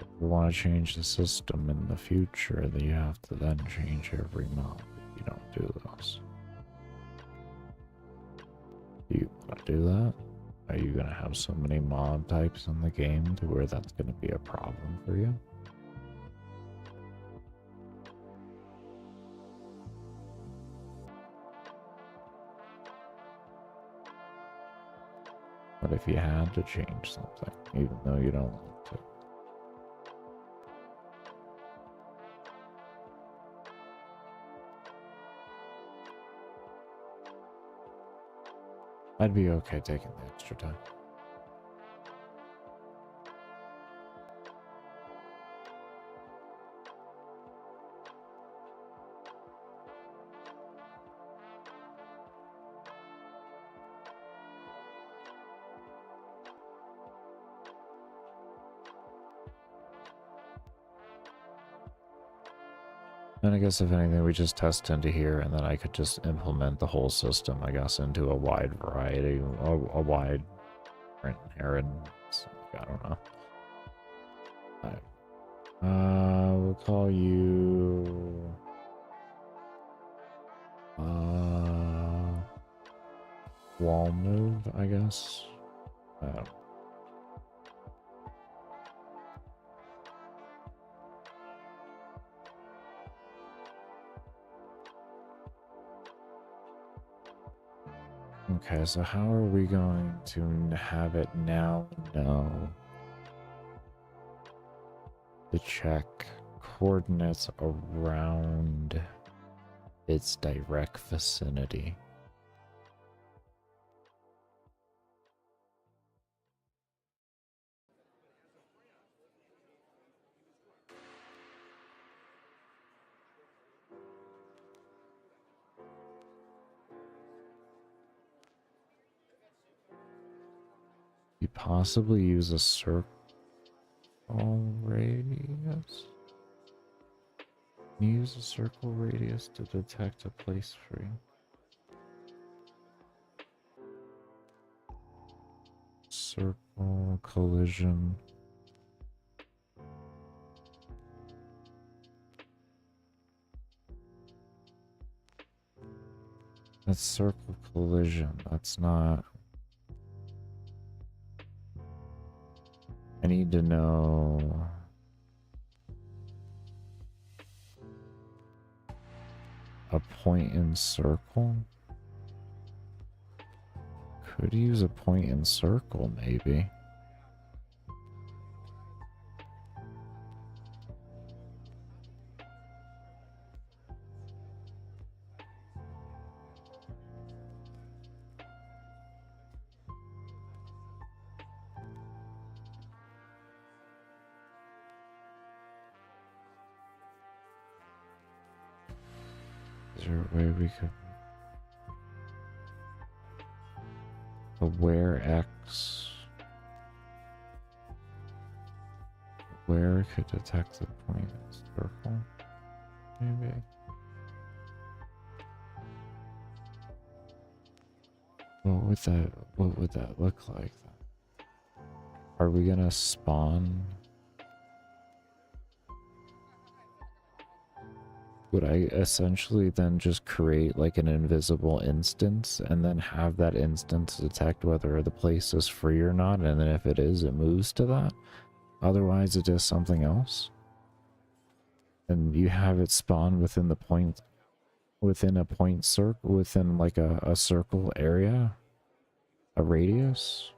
If you want to change the system in the future, then you have to then change every mob if you don't do this. Do you want to do that? Are you going to have so many mob types in the game to where that's going to be a problem for you? What if you had to change something, even though you don't want to? I'd be okay taking the extra time. And I guess if anything, we just test into here, and then I could just implement the whole system, I guess, into a wide variety, a wide inheritance. I don't know. We'll call you wall move, I guess. Okay, so how are we going to have it now know to check coordinates around its direct vicinity? You possibly use a circle radius? Can you use a circle radius to detect a place free? Circle collision. That's circle collision. That's not. I need to know. A point in circle? Could use a point in circle, maybe. Is there a way we could... Aware X... Where could detect the point in circle? Maybe. What would that look like then? Are we gonna spawn? Would I essentially then just create like an invisible instance and then have that instance detect whether the place is free or not, and then if it is, it moves to that? Otherwise it does something else? And you have it spawn within the point, within a point circle, within like a circle area? A radius?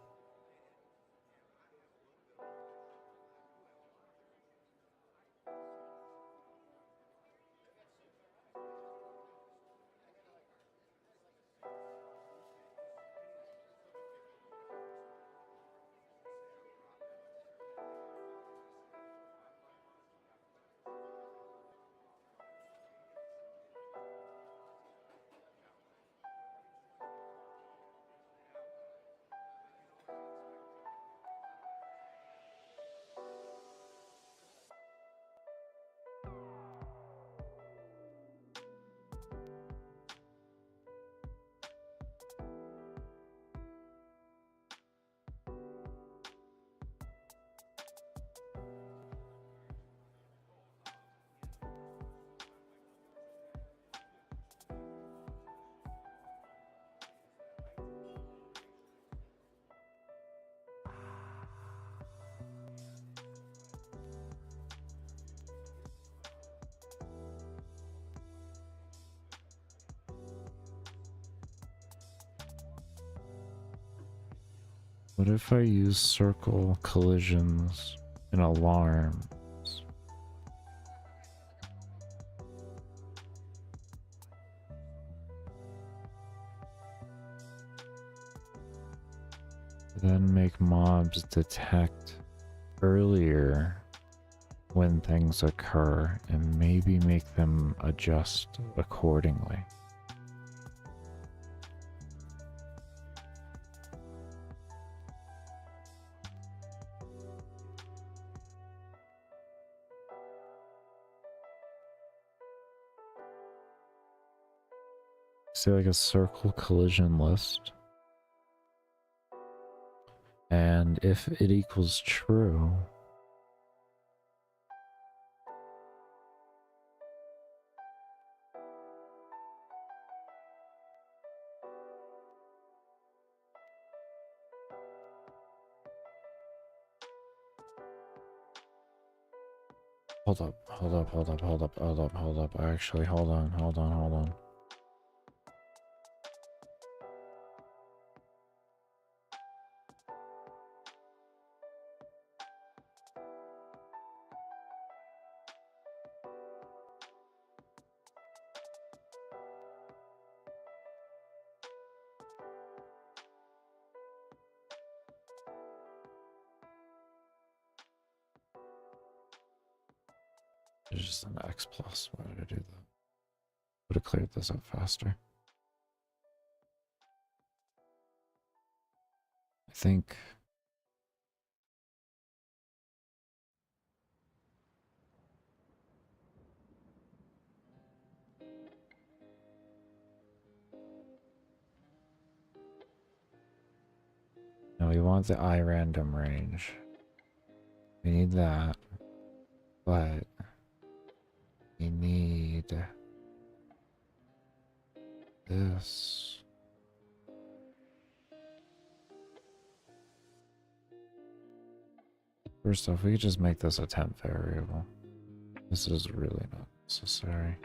What if I use circle collisions and alarms? Then make mobs detect earlier when things occur and maybe make them adjust accordingly. See like a circle collision list. And if it equals true, hold up. Actually, hold on. There's just an X plus. Why did I do that? Would have cleared this up faster. I think. No, we want the I random range. We need that. But we need this. First off, we could just make this a temp variable. This is really not necessary.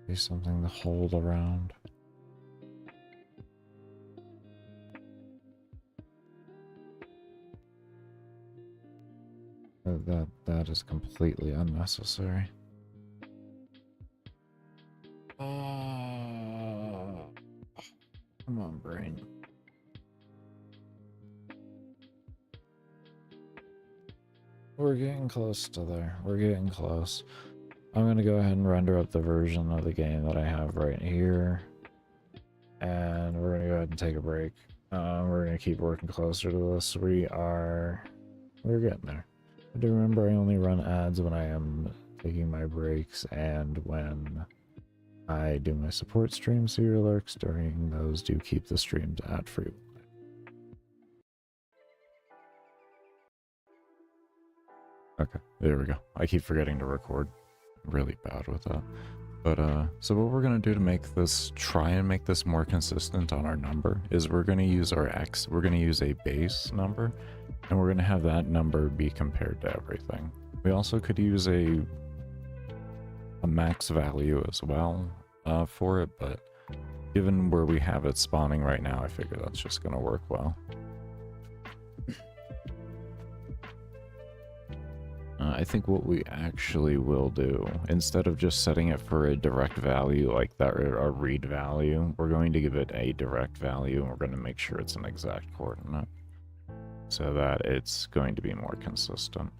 Be something to hold around. That is completely unnecessary. Come on, brain. We're getting close to there. We're getting close. I'm gonna go ahead and render up the version of the game that I have right here. And we're gonna go ahead and take a break. We're gonna keep working closer to this. We're getting there. I do remember I only run ads when I am taking my breaks and when I do my support streams, so your alerts during those do keep the streams ad-free. Okay, there we go. I keep forgetting to record. I'm really bad with that. But, so what we're going to do to try and make this more consistent on our number is we're going to use our X. We're going to use a base number, and we're going to have that number be compared to everything. We also could use a max value as well for it, but given where we have it spawning right now, I figure that's just going to work well. I think what we actually will do, instead of just setting it for a direct value like that, or a read value, we're going to give it a direct value, and we're going to make sure it's an exact coordinate so that it's going to be more consistent.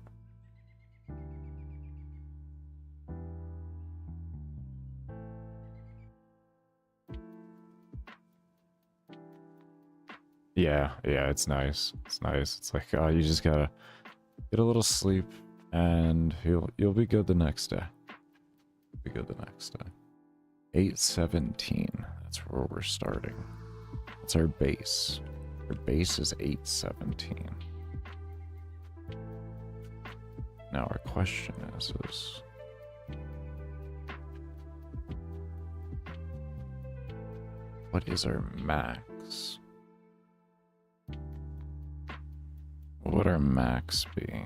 Yeah, it's nice. It's nice. It's like, oh, you just gotta get a little sleep, and you'll be good the next day. Be good the next day. 817. That's where we're starting. That's our base. Our base is 817. Now our question is what is our max? What would our max be?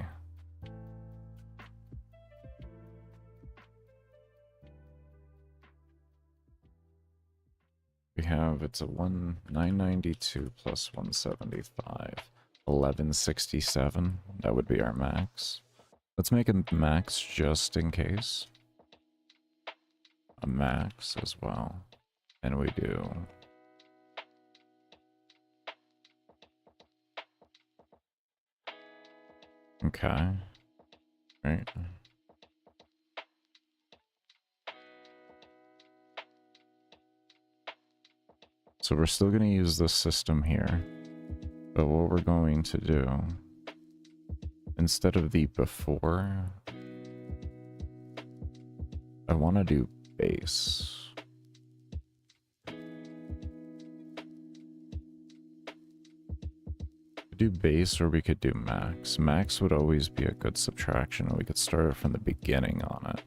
We have, it's a 992 plus 175, 1167. That would be our max. Let's make a max just in case. A max as well. And we do. Okay. Right. So we're still going to use this system here. But what we're going to do, instead of the before, I want to do base. do base or we could do max. Max would always be a good subtraction, and we could start from the beginning on it.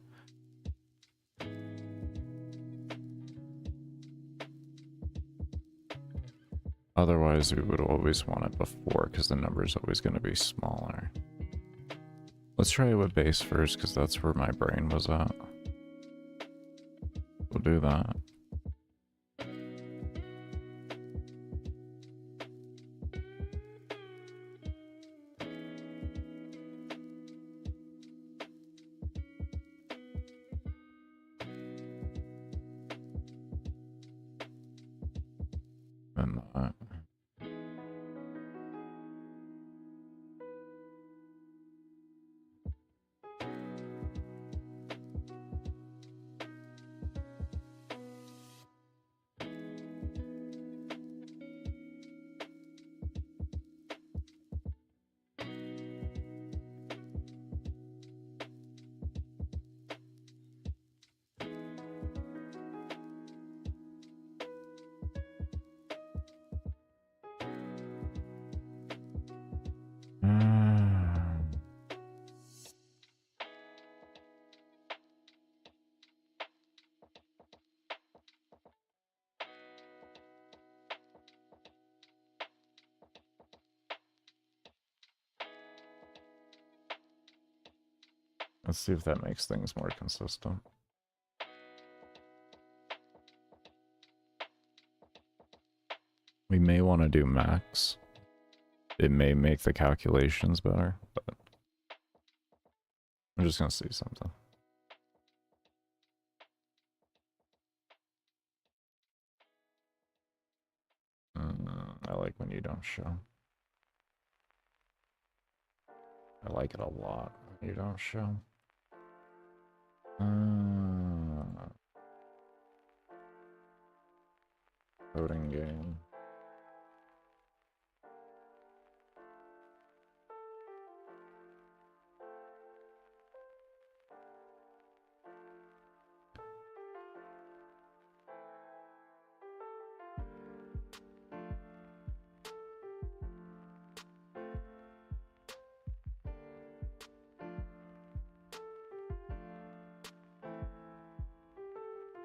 Otherwise, we would always want it before, because the number is always going to be smaller. Let's try it with base first, because that's where my brain was at. We'll do that. And that. Let's see if that makes things more consistent. We may want to do max. It may make the calculations better, but I'm just going to see something. I like when you don't show. I like it a lot when you don't show. Loading game.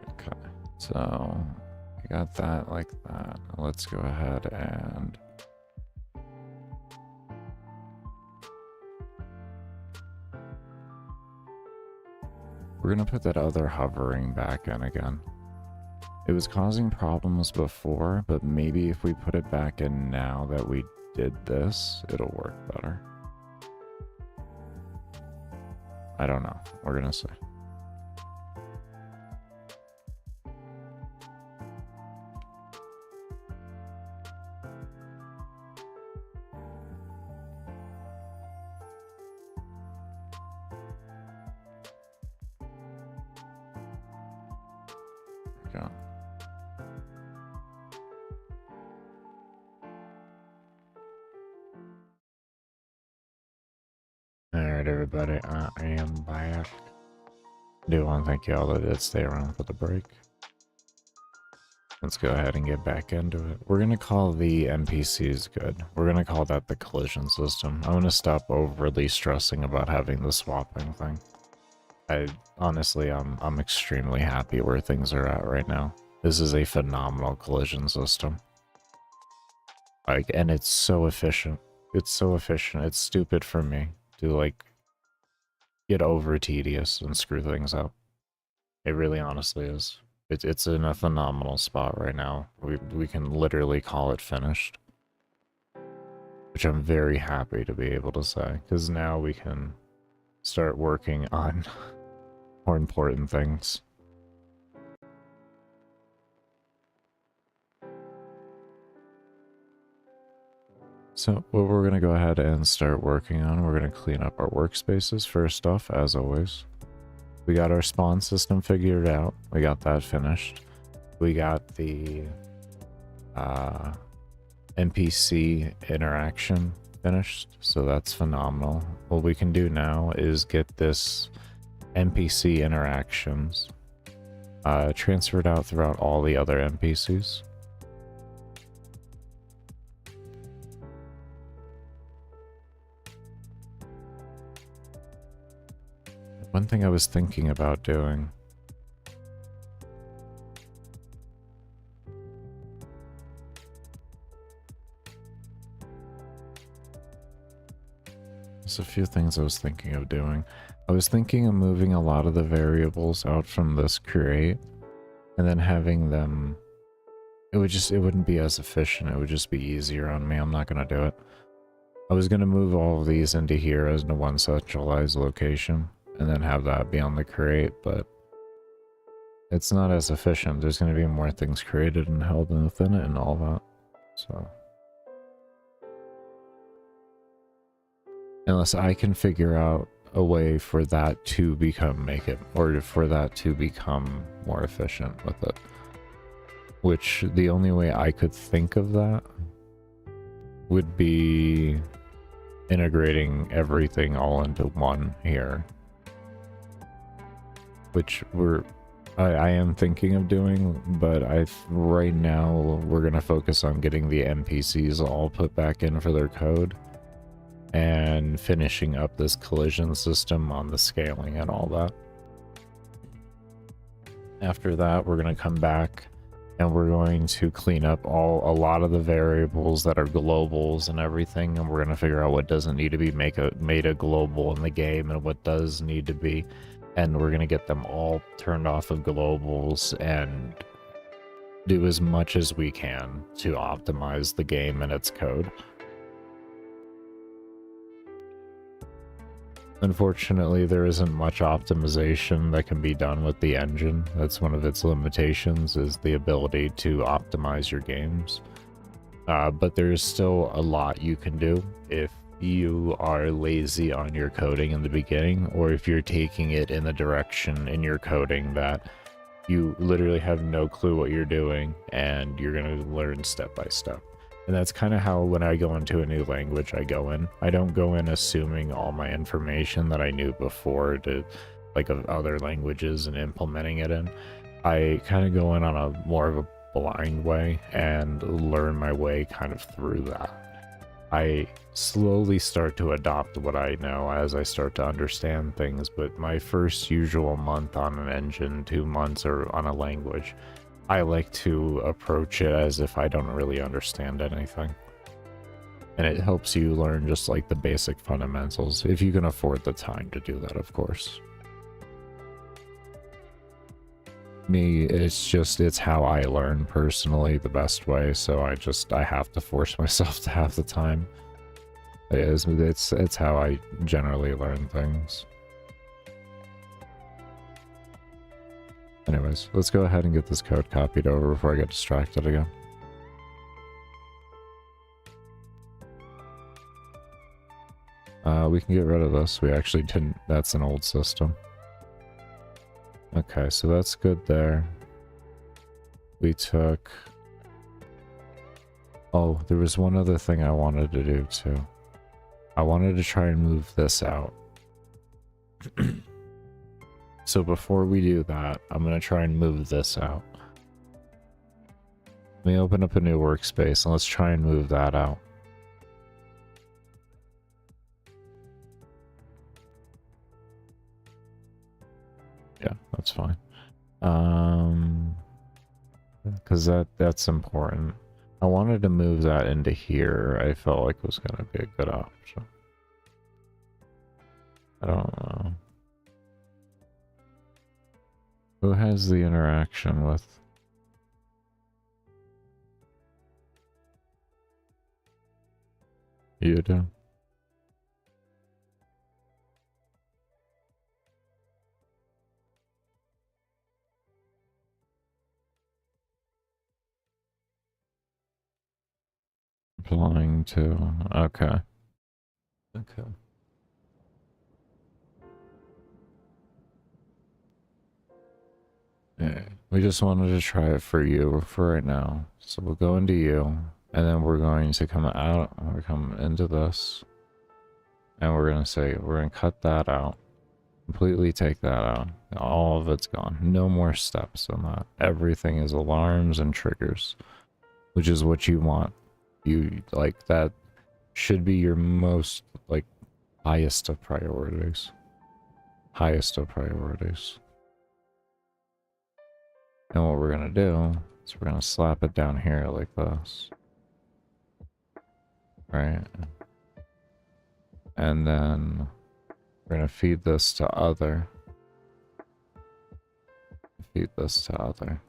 Okay, so we got that like that. Let's go ahead and we're gonna put that other hovering back in again. It was causing problems before, but maybe if we put it back in now that we did this, it'll work better. I don't know. We're gonna see. Go. Alright, everybody, I am back. I do want to thank you all that did stay around for the break. Let's go ahead and get back into it. We're going to call the NPCs good. We're going to call that the collision system. I'm going to stop overly stressing about having the swapping thing. Honestly, I'm extremely happy where things are at right now. This is a phenomenal collision system. Like, and it's so efficient. It's so efficient. It's stupid for me to, like, get over tedious and screw things up. It really honestly is. It's in a phenomenal spot right now. We can literally call it finished. Which I'm very happy to be able to say. Because now we can start working on more important things. So what we're going to go ahead and start working on, we're going to clean up our workspaces first off, as always. We got our spawn system figured out. We got that finished. We got the NPC interaction finished, so that's phenomenal. What we can do now is get this NPC interactions transferred out throughout all the other NPCs. One thing I was thinking about doing. There's a few things I was thinking of doing. I was thinking of moving a lot of the variables out from this create and then having them, it wouldn't be as efficient. It would just be easier on me. I'm not going to do it. I was going to move all of these into here as into one centralized location and then have that be on the create, but it's not as efficient. There's going to be more things created and held within it and all that. So unless I can figure out a way for that to become for that to become more efficient with it. Which the only way I could think of that would be integrating everything all into one here. Which I am thinking of doing, but right now we're gonna focus on getting the NPCs all put back in for their code and finishing up this collision system on the scaling and all that. After that, we're going to come back and we're going to clean up a lot of the variables that are globals and everything, and we're going to figure out what doesn't need to be made a global in the game and what does need to be, and we're going to get them all turned off of globals and do as much as we can to optimize the game and its code. Unfortunately, there isn't much optimization that can be done with the engine. That's one of its limitations, is the ability to optimize your games. But there's still a lot you can do if you are lazy on your coding in the beginning, or if you're taking it in the direction in your coding that you literally have no clue what you're doing and you're going to learn step by step. And that's kind of how when I go into a new language, I go in. I don't go in assuming all my information that I knew before to, like, of other languages and implementing it in. I kind of go in on a more of a blind way and learn my way kind of through that. I slowly start to adopt what I know as I start to understand things, but my first usual month on an engine, 2 months, or on a language, I like to approach it as if I don't really understand anything. And it helps you learn just like the basic fundamentals, if you can afford the time to do that, of course. Me, it's how I learn personally the best way, so I have to force myself to have the time. It's how I generally learn things. Anyways, let's go ahead and get this code copied over before I get distracted again. We can get rid of this. We actually didn't. That's an old system. Okay, so that's good there. We took... Oh, there was one other thing I wanted to do too. I wanted to try and move this out. So before we do that, I'm going to try and move this out. Let me open up a new workspace and let's try and move that out. Yeah, that's fine. Because that's important. I wanted to move that into here. I felt like it was going to be a good option. I don't know. Who has the interaction with? You do. Applying to... Okay. Okay. Yeah, we just wanted to try it for you for right now. So we'll go into you, and then we're going to come out, or come into this, and we're going to say, we're going to cut that out. Completely take that out. All of it's gone. No more steps on that. Everything is alarms and triggers, which is what you want. You, like, that should be your most, like, highest of priorities. highest of priorities. And what we're gonna do is we're gonna slap it down here like this. Right? And then we're gonna feed this to other. Feed this to other.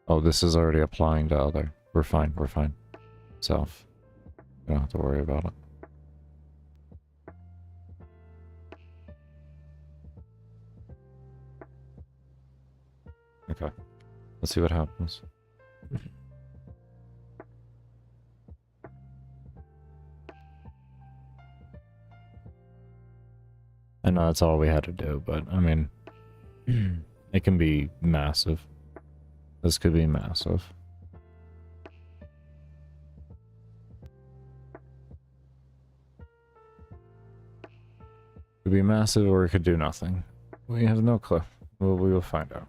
Oh, this is already applying to other. We're fine, we're fine. Self. We don't have to worry about it. Okay. Let's see what happens. I know that's all we had to do, but I mean, it can be massive. This could be massive. It could be massive or it could do nothing. We have no clue. Well, we will find out.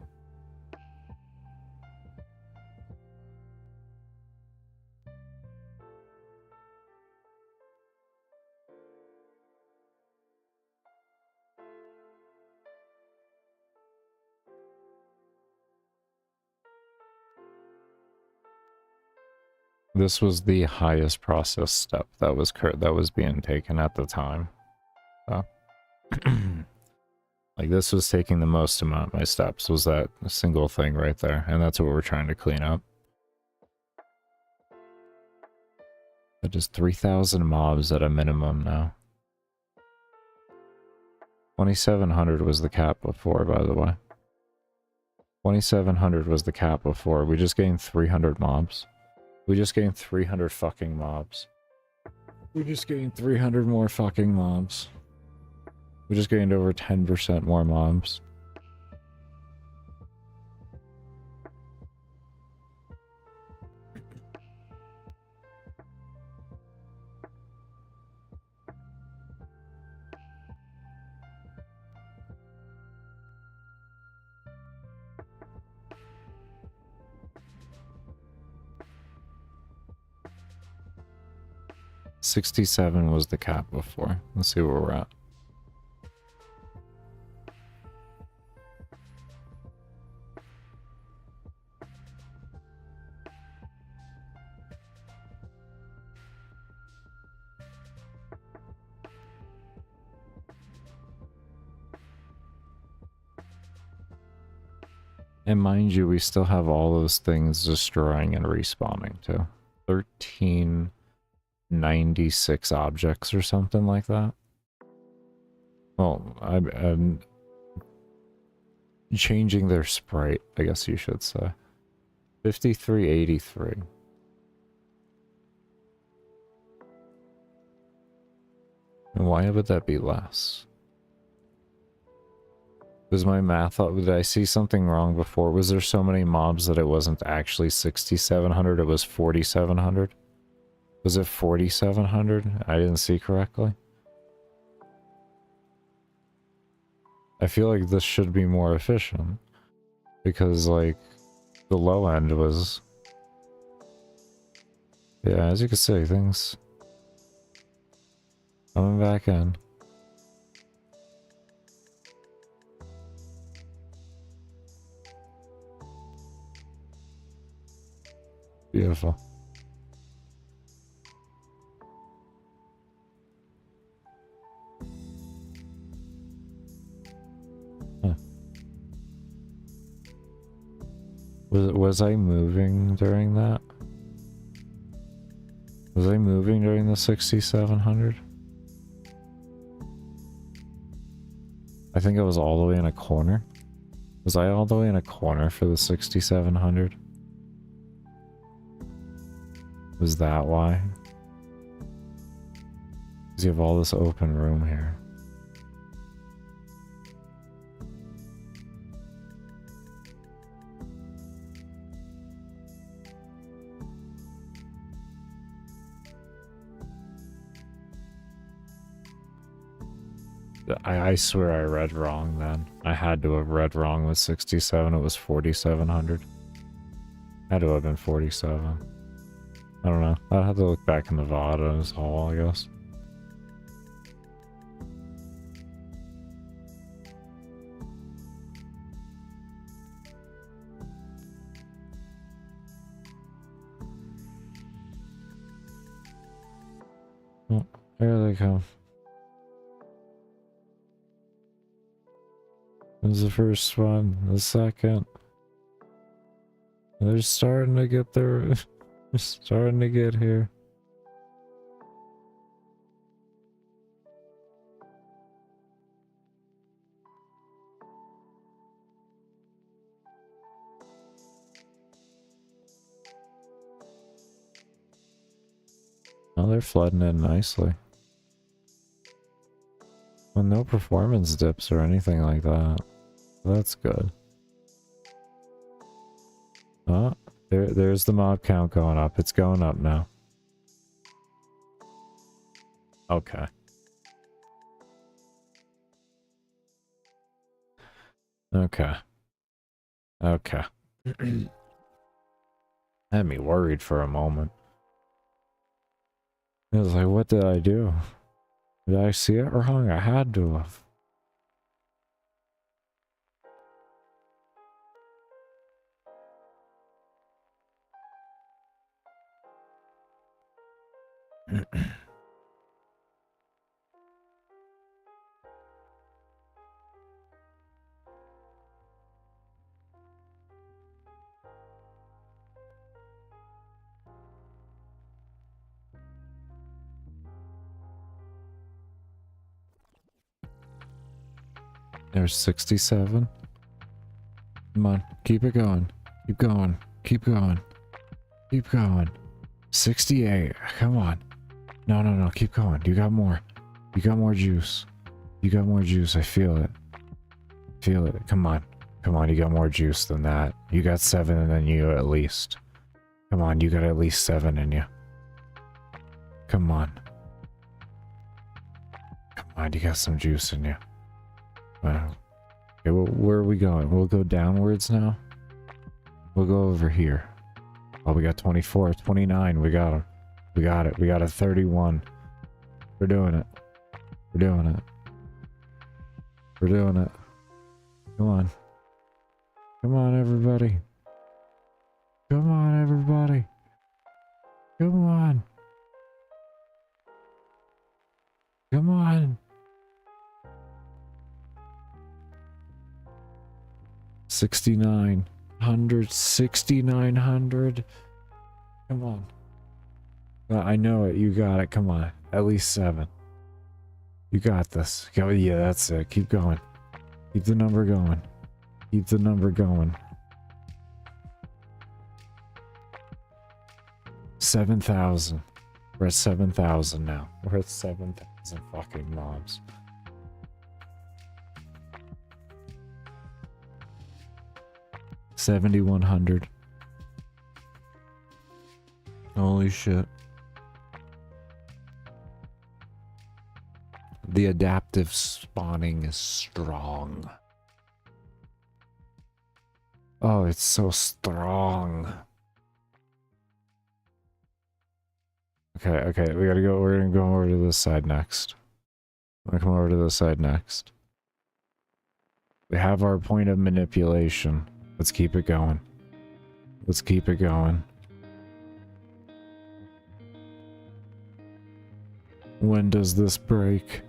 This was the highest process step that was being taken at the time. So, like this was taking the most amount of my steps, was that single thing right there, and that's what we're trying to clean up. That is 3,000 mobs at a minimum now. 2,700 was the cap before, by the way. 2,700 was the cap before. We just gained 300 mobs. We just gained 300 fucking mobs. We just gained 300 more fucking mobs. We just gained over 10% more mobs. $67 was the cap before. Let's see where we're at. And mind you, we still have all those things destroying and respawning too. 1396 objects or something like that. Well, I'm changing their sprite, I guess you should say. 5383. And why would that be less? Was my math, did I see something wrong before? Was there so many mobs that it wasn't actually 6,700, it was 4,700? Was it 4,700? I didn't see correctly. I feel like this should be more efficient. Because, like, the low end was... Yeah, as you can see, things... coming back in. Beautiful. Huh. Was I moving during that? Was I moving during the 6,700? I think I was all the way in a corner. Was I all the way in a corner for the 6,700? Was that why? Because you have all this open room here. I swear I read wrong then. I had to have read wrong with 67. It was 4,700. Had to have been 47. I don't know. I'll have to look back in the VOD as a whole, I guess. Oh, there they come. There's the first one, the second. They're starting to get there. They're starting to get here. Oh, they're flooding in nicely. Well, no performance dips or anything like that. That's good. Oh, there's the mob count going up. It's going up now. Okay. Okay. Okay. Had me worried for a moment. I was like, what did I do? Did I see it wrong? I had to have. There's 67. Come on, keep it going. Keep going. Keep going. Keep going. 68. Come on. No, no, no. Keep going. You got more. You got more juice. You got more juice. I feel it. Feel it. Come on. Come on. You got more juice than that. You got 7 and then you at least. Come on. You got at least 7 in you. Come on. Come on. You got some juice in you. Wow. Okay, well, where are we going? We'll go downwards now. We'll go over here. Oh, we got 24, 29. We got him. We got it. We got a 31. We're doing it. We're doing it. We're doing it. Come on. Come on, everybody. Come on, everybody. Come on. Come on. 6,900. 6,900. Come on. I know it. You got it. Come on. At least 7. You got this. Go. Yeah, that's it. Keep going. Keep the number going. Keep the number going. 7,000. We're at 7,000 now. We're at 7,000 fucking mobs. $7,100. Holy shit. The adaptive spawning is strong. Oh, it's so strong. Okay, we gotta go. We're gonna go over to this side next. I'm gonna come over to this side next. We have our point of manipulation. Let's keep it going. Let's keep it going. When does this break?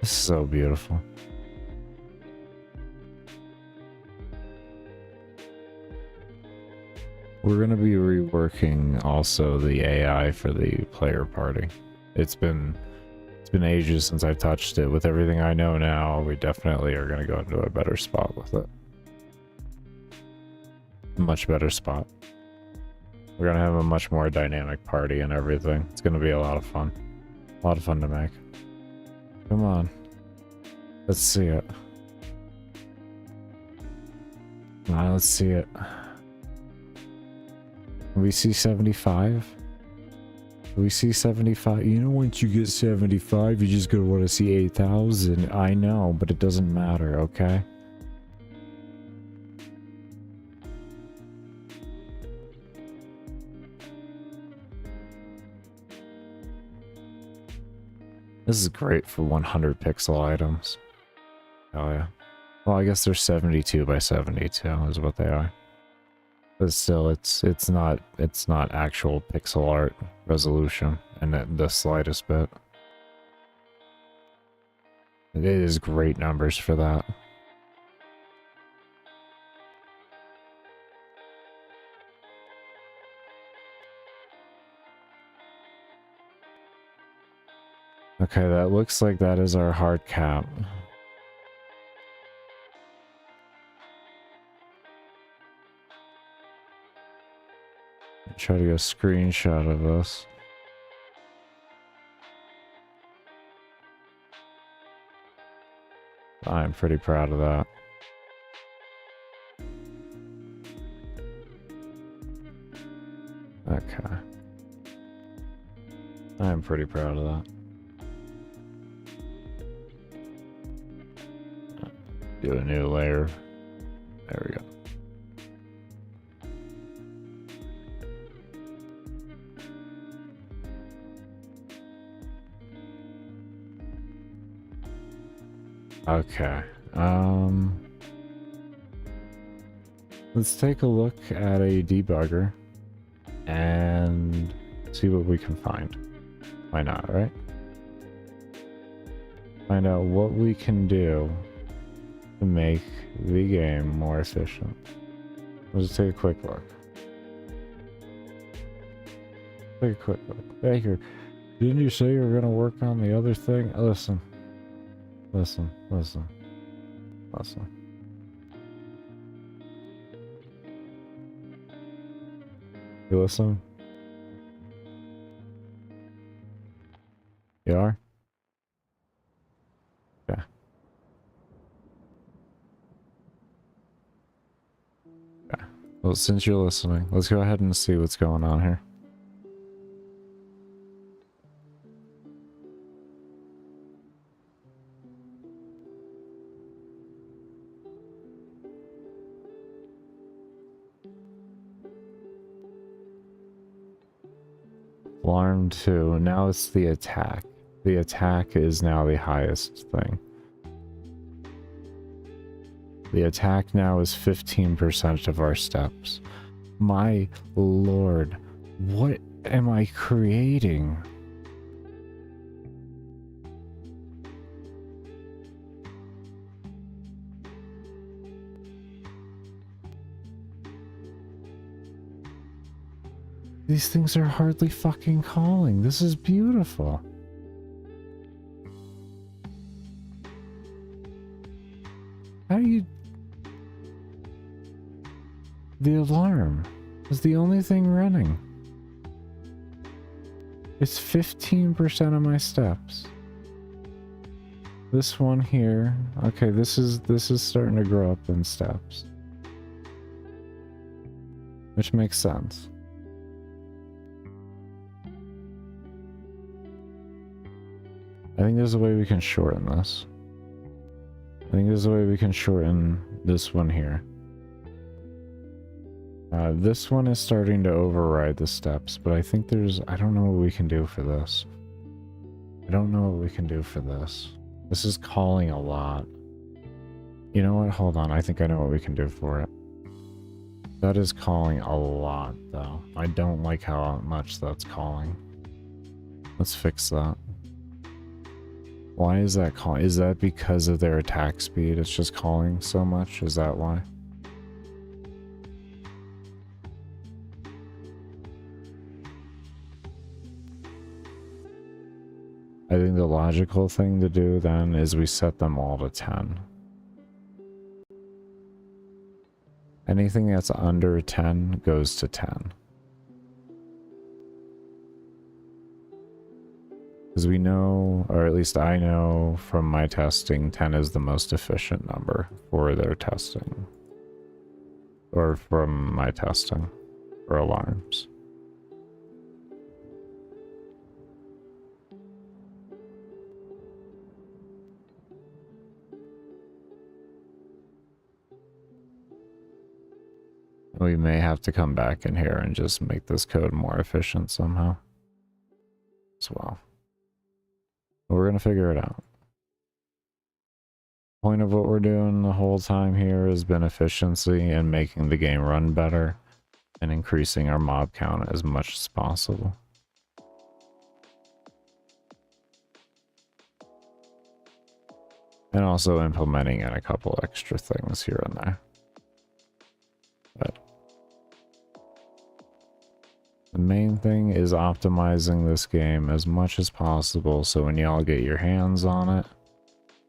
This is so beautiful. We're gonna be reworking also the AI for the player party. It's been ages since I've touched it. With everything I know now, we definitely are gonna go into a better spot with it. Much better spot. We're gonna have a much more dynamic party and everything. It's gonna be a lot of fun. A lot of fun to make. Come on. Let's see it. Come on, let's see it. We see 75. We see 75. You know, once you get 75, you're just gonna want to see 8,000. I know, but it doesn't matter, okay? This is great for 100 pixel items. Oh yeah. Well, I guess they're 72 by 72 is what they are. But still, it's not actual pixel art resolution in the slightest bit. It is great numbers for that. Okay, that looks like that is our hard cap. Try to get a screenshot of this. I'm pretty proud of that. Okay. I'm pretty proud of that. Do a new layer. There we go. Okay. Let's take a look at a debugger and see what we can find. Why not, right? Find out what we can do to make the game more efficient. Let's take a quick look. Take a quick look. Baker, didn't you say you were gonna work on the other thing? Listen. Listen. You listen? You are? Yeah. Yeah. Well, since you're listening, let's go ahead and see what's going on here. Alarm 2. Now it's the attack. The attack is now the highest thing. The attack now is 15% of our steps. My lord, what am I creating? These things are hardly fucking calling. This is beautiful. How do you... The alarm is the only thing running. It's 15% of my steps. This one here, okay, this is starting to grow up in steps. Which makes sense. I think there's a way we can shorten this. I think there's a way we can shorten this one here. This one is starting to override the steps, but I think there's... I don't know what we can do for this. I don't know what we can do for this. This is calling a lot. You know what? Hold on. I think I know what we can do for it. That is calling a lot, though. I don't like how much that's calling. Let's fix that. Why is that calling? Is that because of their attack speed? It's just calling so much? Is that why? I think the logical thing to do then is we set them all to 10. Anything that's under 10 goes to 10. Because we know, or at least I know from my testing, 10 is the most efficient number for their testing. Or from my testing for alarms. We may have to come back in here and just make this code more efficient somehow as well. We're going to figure it out. Point of what we're doing the whole time here has been efficiency and making the game run better and increasing our mob count as much as possible. And also implementing in a couple extra things here and there. But the main thing is optimizing this game as much as possible so when y'all get your hands on it,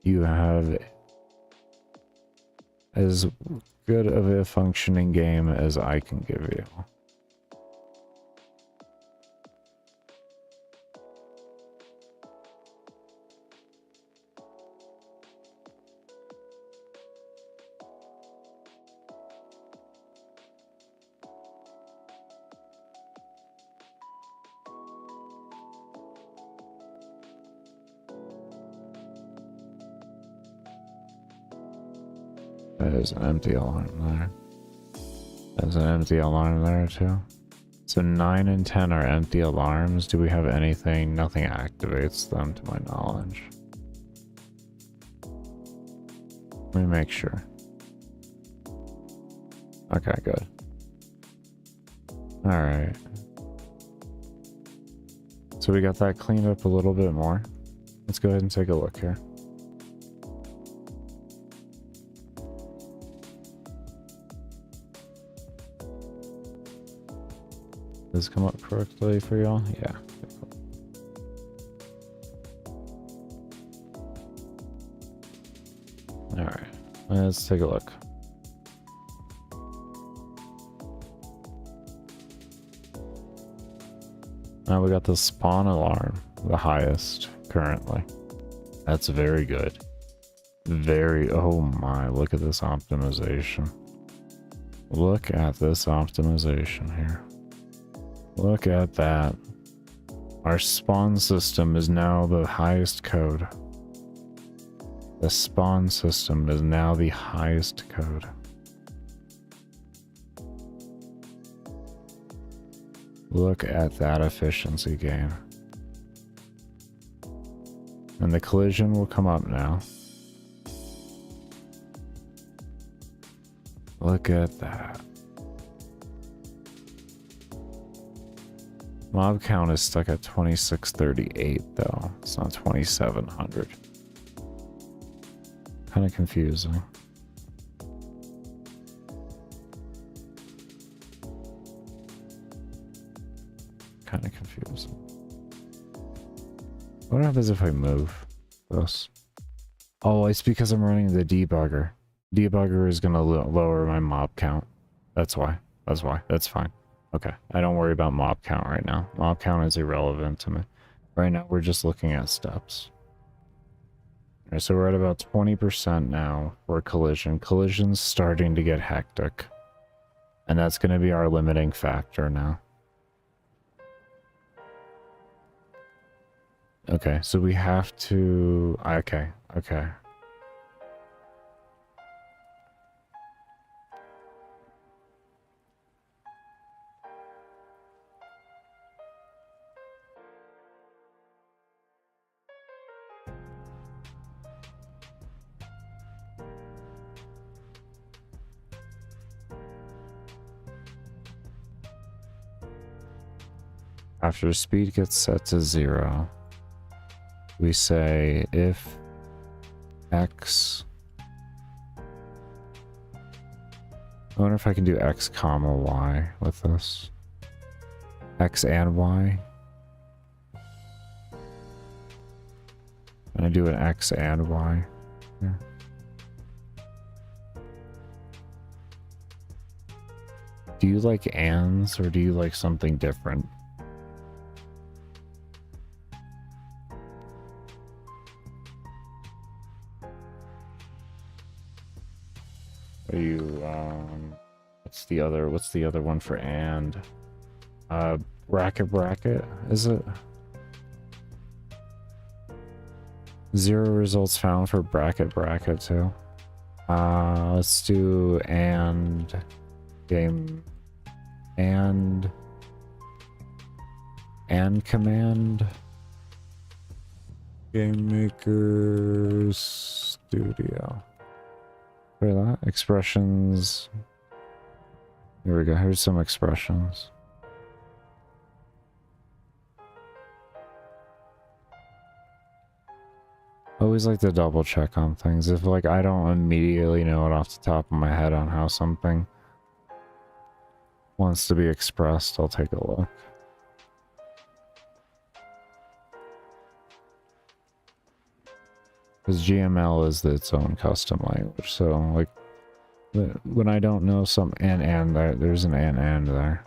you have as good of a functioning game as I can give you. There's an empty alarm there. There's an empty alarm there too. So 9 and 10 are empty alarms. Do we have anything? Nothing activates them to my knowledge. Let me make sure. Okay, good. Alright. So we got that cleaned up a little bit more. Let's go ahead and take a look here. Does this come up correctly for y'all? Yeah. Alright, let's take a look. Now we got the spawn alarm, the highest currently. That's very good. Very, oh my, look at this optimization. Look at this optimization here. Look at that. Our spawn system is now the highest code. The spawn system is now the highest code. Look at that efficiency gain. And the collision will come up now. Look at that. Mob count is stuck at 2638 though. It's not 2700. Kind of confusing. Kind of confusing. What happens if I move this? Oh, it's because I'm running the debugger. Debugger is going to lower my mob count. That's why. That's why. That's fine. Okay. I don't worry about mob count right now. Mob count is irrelevant to me. Right now, we're just looking at steps. Alright, so we're at about 20% now for collision. Collision's starting to get hectic. And that's going to be our limiting factor now. Okay, so we have to... Okay, okay. After speed gets set to 0, we say if x... I wonder if I can do x comma y with this. X and y. Can I do an x and y here? Do you like ands or do you like something different? Are you, what's the other one for and? Bracket, is it? 0 results found for bracket too. Let's do and Game and command. Gamemaker Studio. Where that? Expressions. Here we go. Here's some expressions. I always like to double check on things. If like I don't immediately know it off the top of my head on how something wants to be expressed, I'll take a look. Because GML is its own custom language, so like when I don't know some and there's an and there.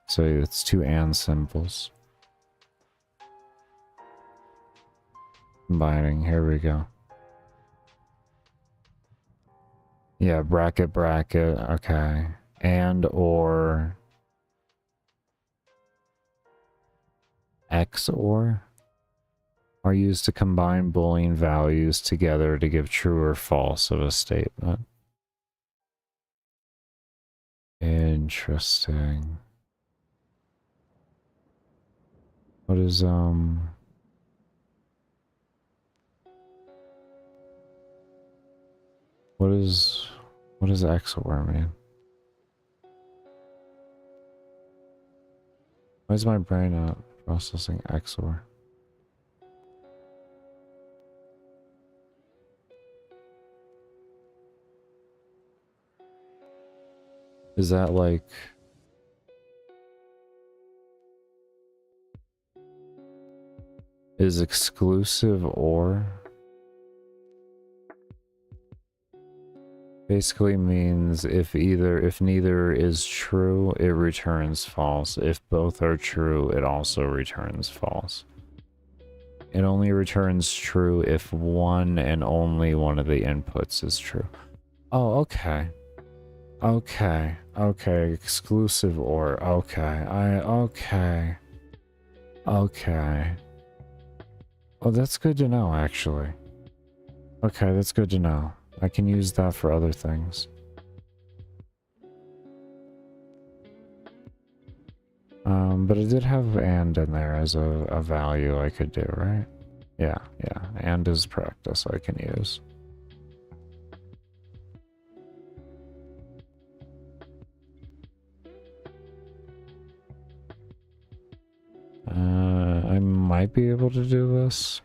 So it's two and symbols. Combining, here we go. Yeah, bracket, okay. And or XOR are used to combine Boolean values together to give true or false of a statement. Interesting. What is what does XOR mean? Why is my brain not processing XOR? Is that like... Is exclusive or... Basically means if neither is true, it returns false. If both are true, it also returns false. It only returns true if one and only one of the inputs is true. Oh, okay. Okay. Okay. Exclusive or okay. Okay. Okay. Oh, that's good to know, actually. Okay, that's good to know. I can use that for other things. But it did have and in there as a value I could do, right? Yeah, yeah. And is practice I can use. I might be able to do this.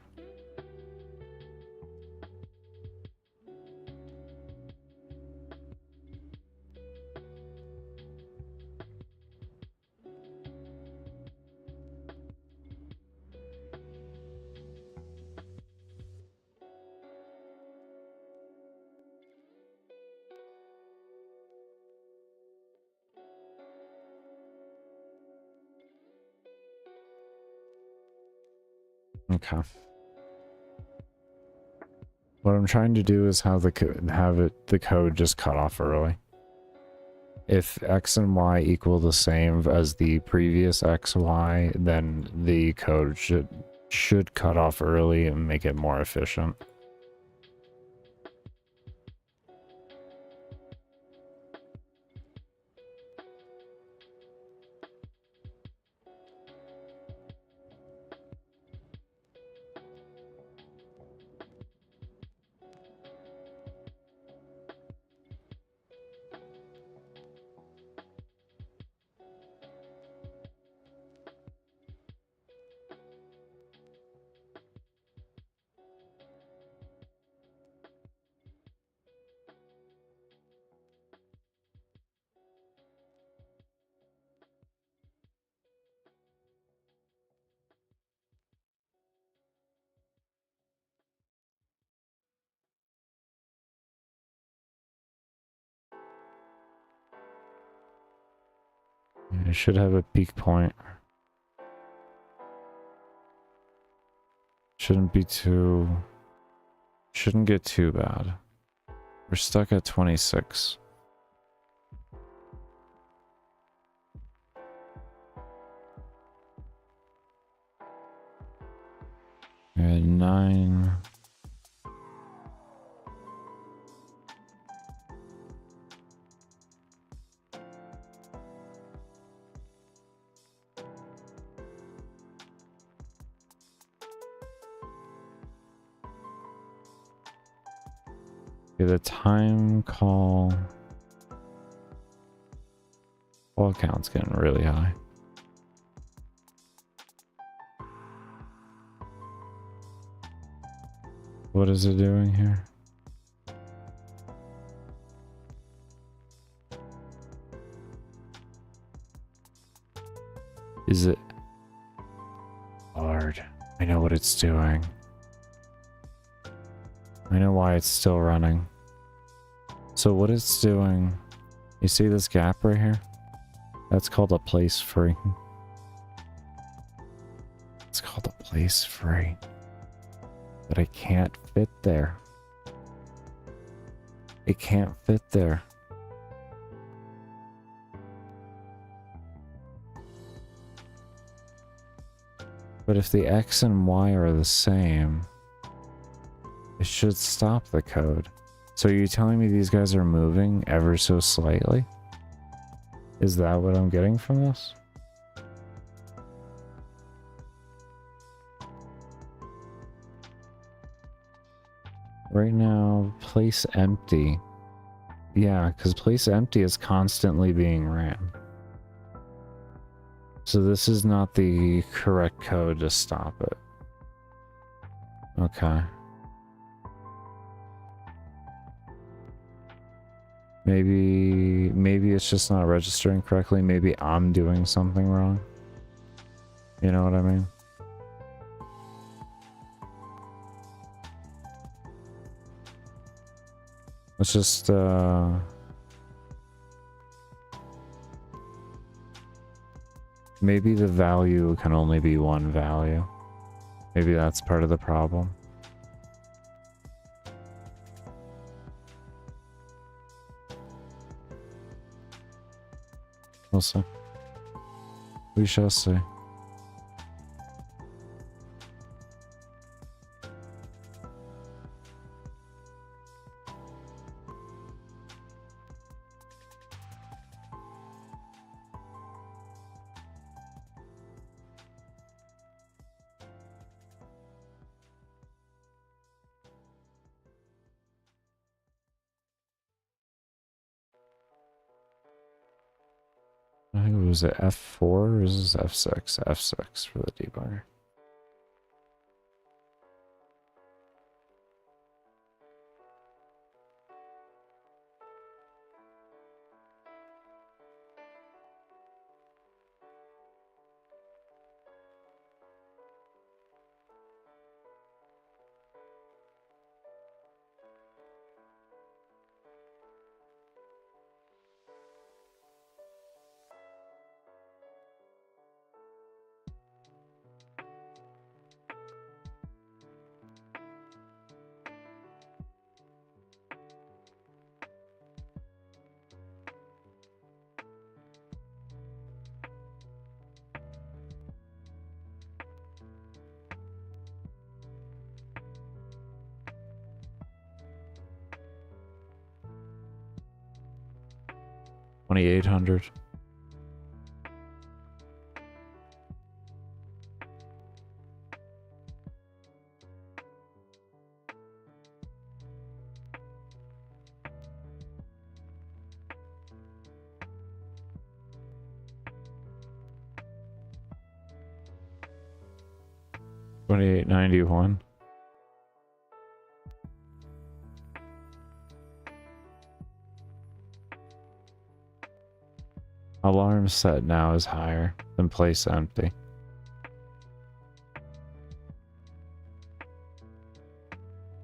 Okay. What I'm trying to do is have the code just cut off early. If x and y equal the same as the previous xy, then the code should cut off early and make it more efficient. It should have a peak point. Shouldn't get too bad. We're stuck at 26. And 9. Okay, the time call count's getting really high. What is it doing here? Is it hard? I know what it's doing. I know why it's still running. So what it's doing, you see this gap right here? That's called a place free. It's called a place free. But I can't fit there. It can't fit there. But if the X and Y are the same, it should stop the code. So are you telling me these guys are moving ever so slightly? Is that what I'm getting from this? Right now, place empty. Yeah, because place empty is constantly being ran. So this is not the correct code to stop it. Okay. Maybe it's just not registering correctly. Maybe I'm doing something wrong. You know what I mean? Let's just maybe the value can only be one value. Maybe that's part of the problem. We'll see. We shall see. I think it was at F4 or is this F6? F6 for the debugger. $2,800. $2,891. Alarm set now is higher than place empty.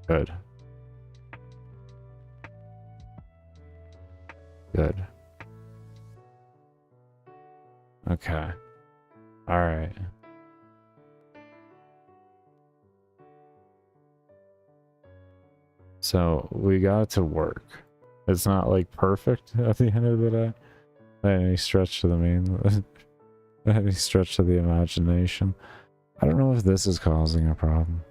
Good. Good. Okay. All right. So we got it to work. It's not like perfect at the end of the day. By any stretch of the by any stretch of the imagination. I don't know if this is causing a problem.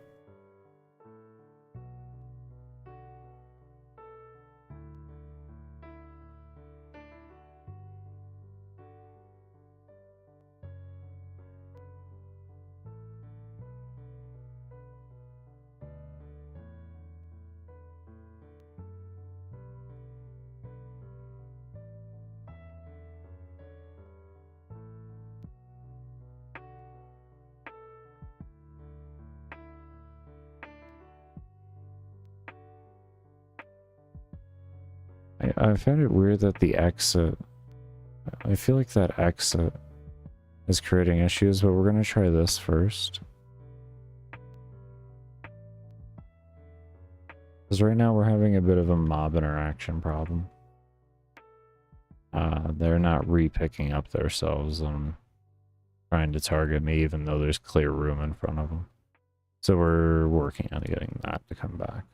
I found it weird that the exit... I feel like that exit is creating issues, but we're gonna try this first. Because right now we're having a bit of a mob interaction problem. They're not re-picking up themselves and trying to target me even though there's clear room in front of them. So we're working on getting that to come back.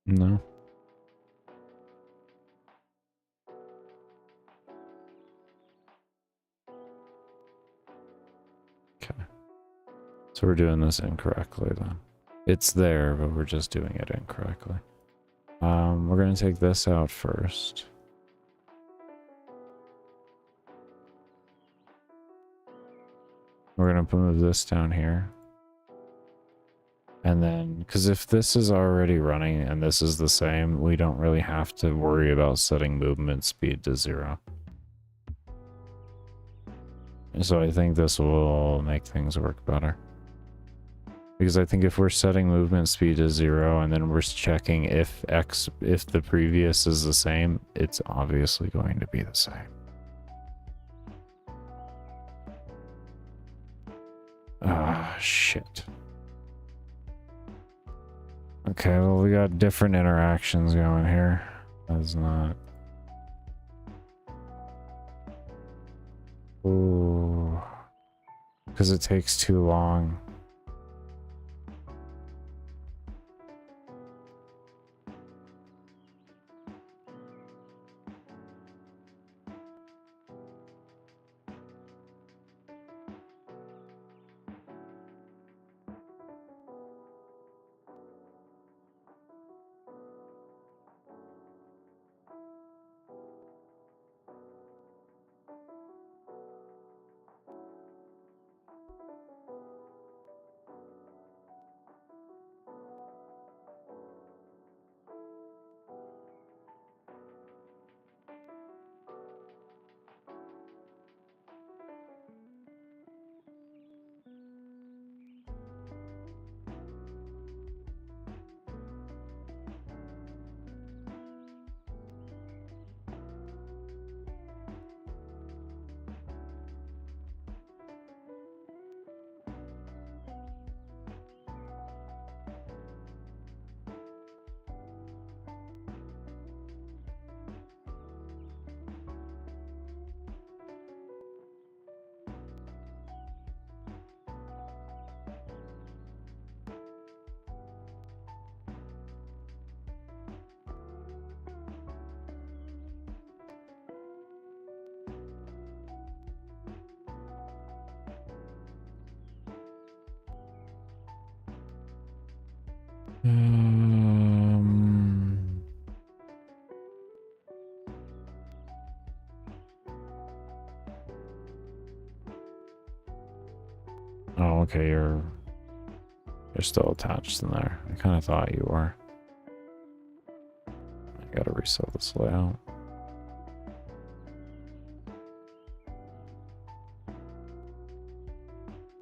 No. Okay. So we're doing this incorrectly then. It's there, but we're just doing it incorrectly. We're gonna take this out first. We're gonna move this down here. And then, because if this is already running and this is the same, we don't really have to worry about setting movement speed to 0. So I think this will make things work better. Because I think if we're setting movement speed to 0 and then we're checking if the previous is the same, it's obviously going to be the same. Ah, shit. Okay, well, we got different interactions going here. That's not... Ooh. Because it takes too long. Oh, okay, you're still attached in there. I kind of thought you were. I gotta reset this layout.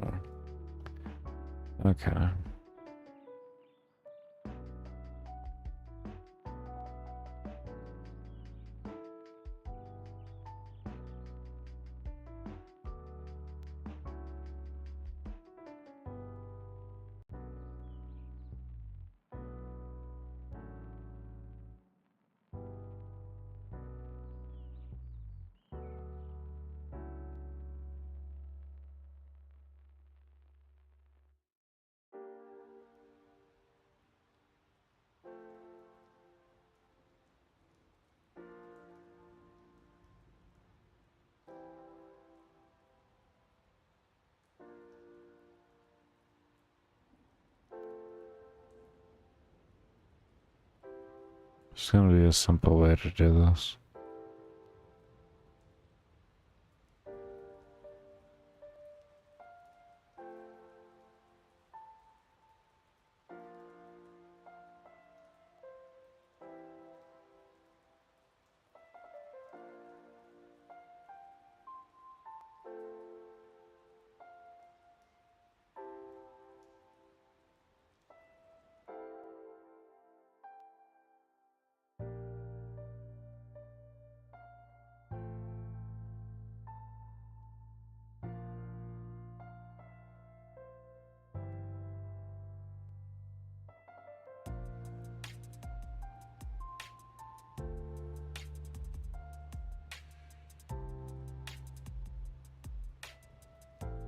Oh. Okay. There's gonna be a simple way to do this.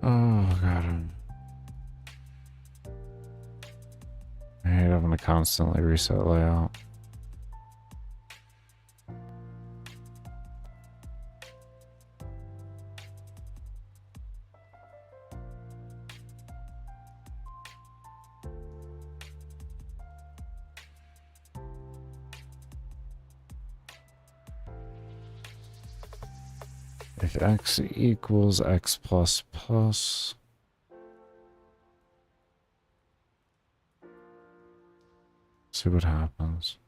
Oh god. I hate having to constantly reset layout. If x equals x plus plus. See what happens.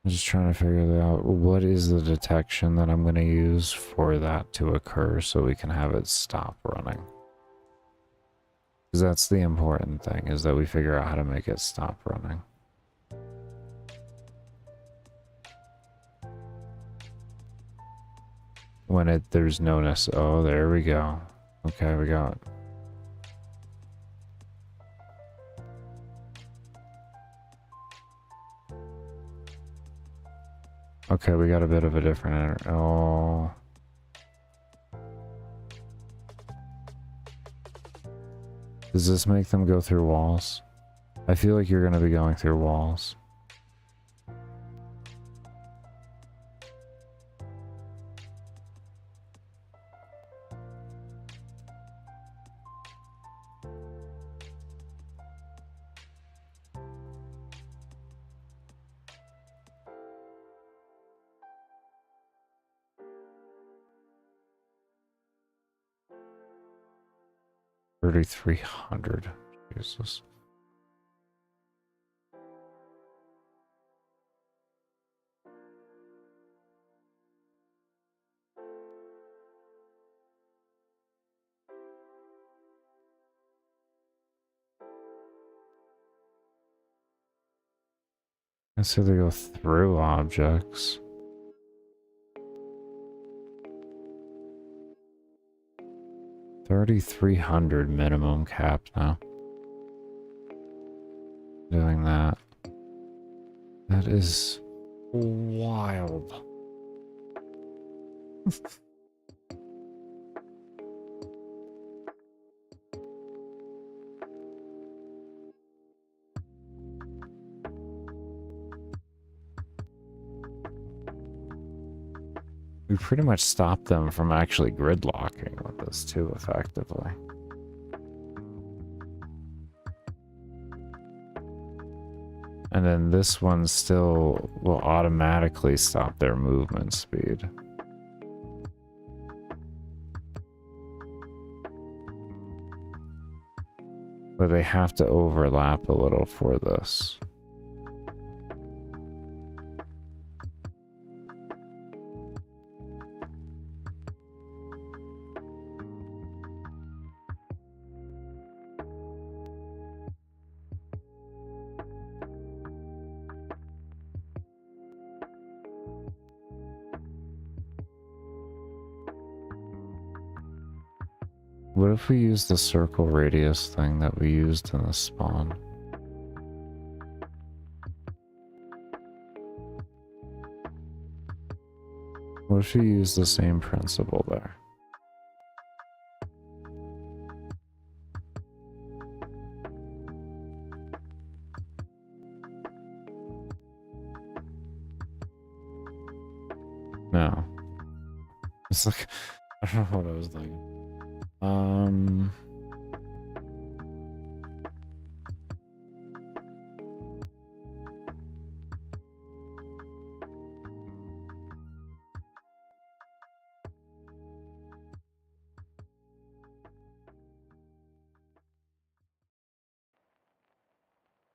I'm just trying to figure out what is the detection that I'm going to use for that to occur so we can have it stop running. Because that's the important thing, is that we figure out how to make it stop running. When there's no oh, there we go. Okay, we got. Okay, we got a bit of a different. Oh. Does this make them go through walls? I feel like you're going to be going through walls. $3,300. Jesus. I say they go through objects. $3,300 minimum cap now. Doing that. That is wild. We pretty much stopped them from actually gridlocking with this too effectively. And then this one still will automatically stop their movement speed. But they have to overlap a little for this. What if we use the circle radius thing that we used in the spawn? What if we use the same principle there? No. It's like, I don't know what I was thinking.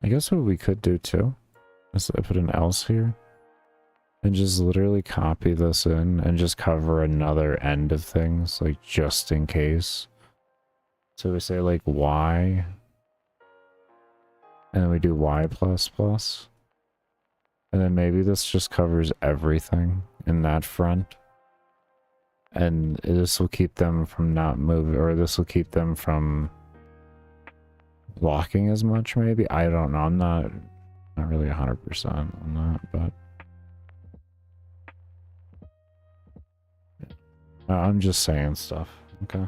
I guess what we could do too is I put an else here and just literally copy this in and just cover another end of things, like just in case. So we say like y, and then we do y plus plus, and then maybe this just covers everything in that front, and this will keep them from not moving, or this will keep them from blocking as much. Maybe, I don't know, I'm not really 100% on that, but I'm just saying stuff. Okay.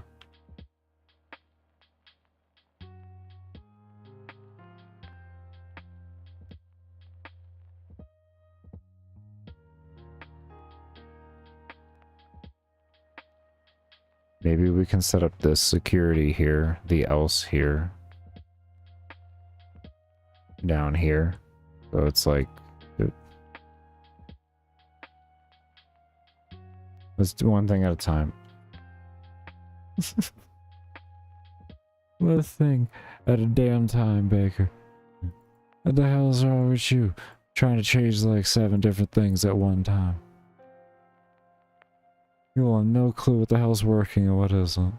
Maybe we can set up this security here, the else here, down here. So it's like, let's do one thing at a time. One thing at a damn time, Baker. What the hell is wrong with you? Trying to change like 7 different things at one time. You will have no clue what the hell's working and what isn't.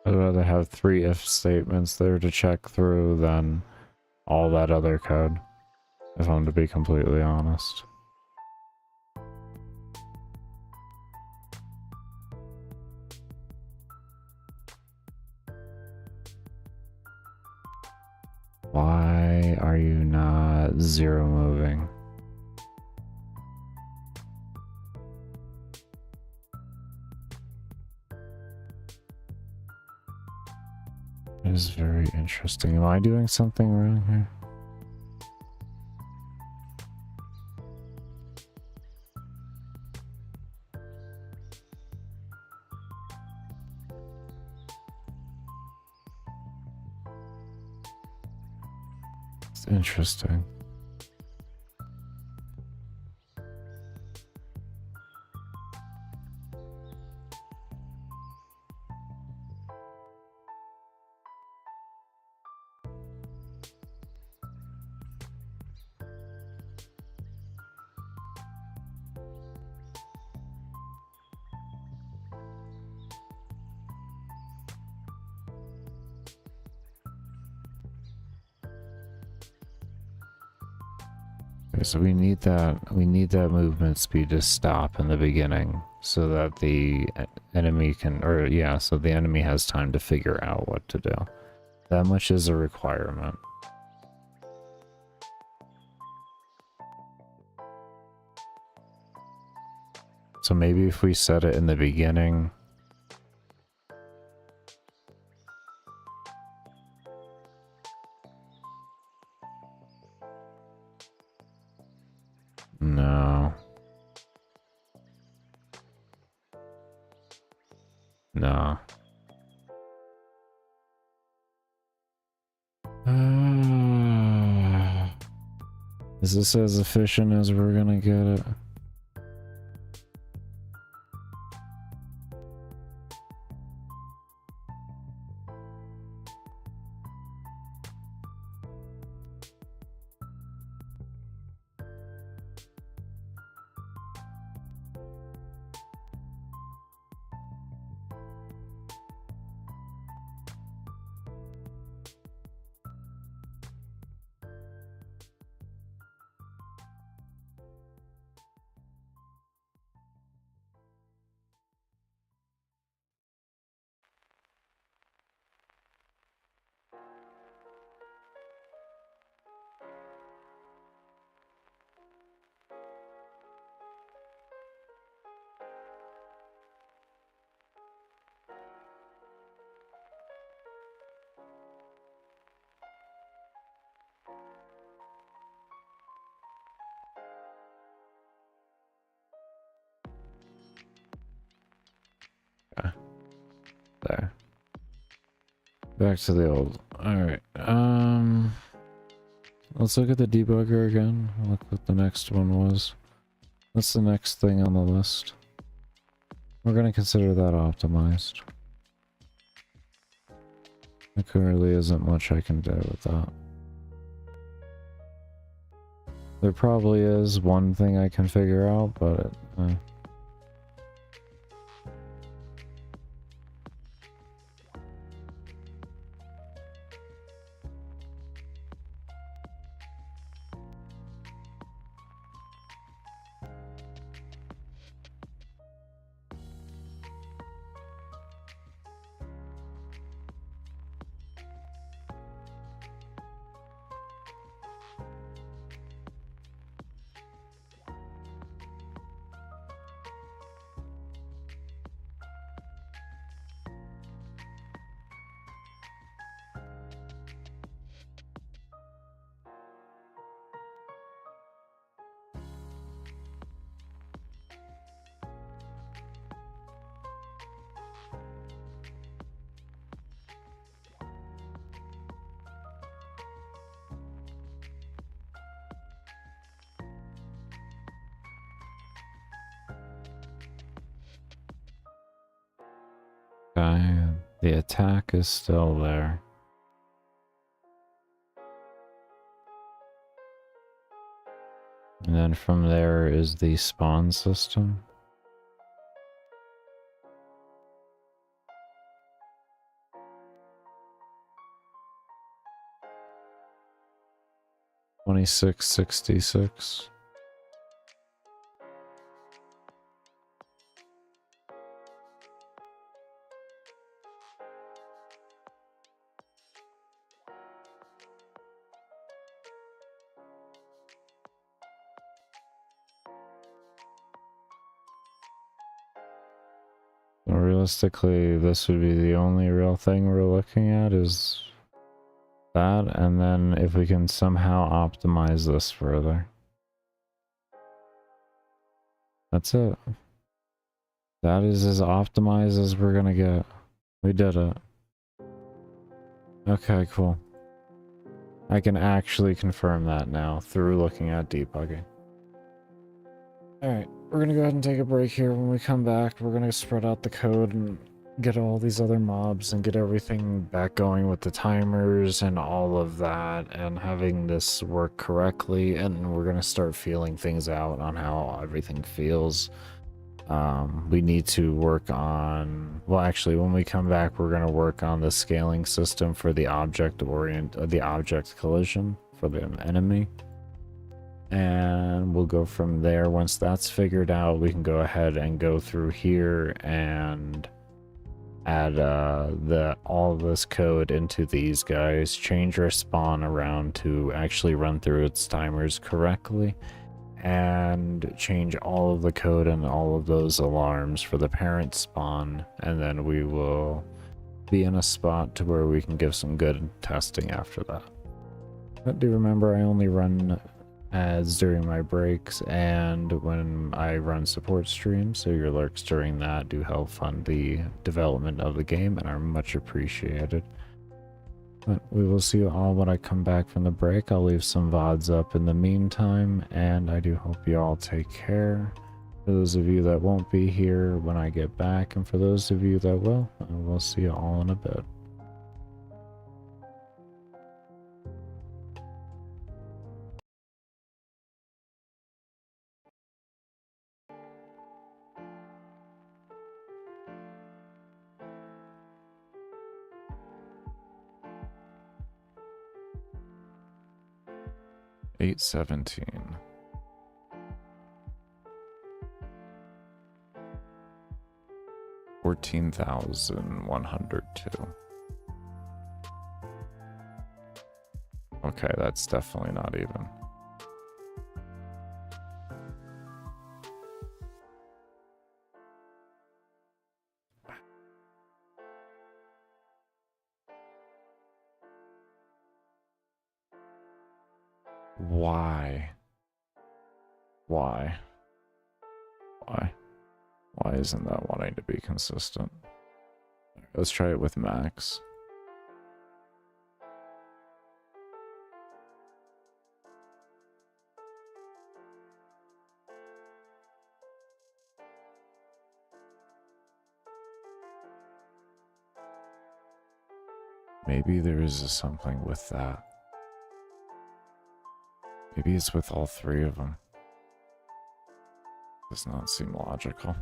I'd rather have 3 if statements there to check through than all that other code, if I'm to be completely honest. Why are you not 0 moving? It is very interesting. Am I doing something wrong here? It's interesting. Okay, so we need that movement speed to stop in the beginning so that the enemy can, or yeah, so the enemy has time to figure out what to do. That much is a requirement. So maybe if we set it in the beginning. No. No. Is this as efficient as we're gonna get it? There. Back to the old. Alright. Let's look at the debugger again. Look what the next one was. What's the next thing on the list? We're going to consider that optimized. There currently isn't much I can do with that. There probably is one thing I can figure out, but okay, the attack is still there. And then from there is the spawn system. $26.66. Realistically, this would be the only real thing we're looking at is that, and then if we can somehow optimize this further. That's it. That is as optimized as we're gonna get. We did it. Okay, cool. I can actually confirm that now through looking at debugging. Alright, we're gonna go ahead and take a break here. When we come back, we're gonna spread out the code and get all these other mobs and get everything back going with the timers and all of that and having this work correctly, and we're gonna start feeling things out on how everything feels. We need to work on, well, actually when we come back we're going to work on the scaling system for the object collision for the enemy, and we'll go from there. Once that's figured out, we can go ahead and go through here and add all of this code into these guys, change our spawn around to actually run through its timers correctly, and change all of the code and all of those alarms for the parent spawn, and then we will be in a spot to where we can give some good testing after that. But do remember, I only run ads during my breaks and when I run support streams, so your lurks during that do help fund the development of the game and are much appreciated. But we will see you all when I come back from the break. I'll leave some VODs up in the meantime, and I do hope you all take care. For those of you that won't be here when I get back, and for those of you that will, I will see you all in a bit. $8.17. 14,102. Okay, that's definitely not even. Why? Why? Why? Why isn't that wanting to be consistent? Let's try it with max. Maybe there is something with that. Maybe it's with all three of them. Does not seem logical.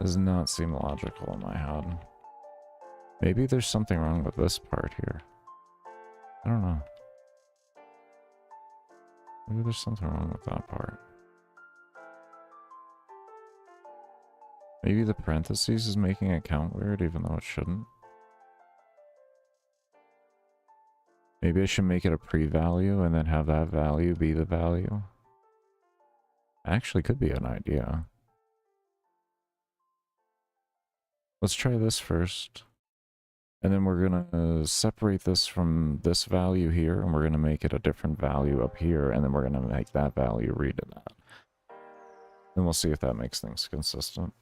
Does not seem logical in my head. Maybe there's something wrong with this part here. I don't know. Maybe there's something wrong with that part. Maybe the parentheses is making it count weird even though it shouldn't. Maybe I should make it a pre-value and then have that value be the value. Actually could be an idea. Let's try this first. And then we're gonna separate this from this value here, and we're gonna make it a different value up here, and then we're gonna make that value read to that. Then we'll see if that makes things consistent.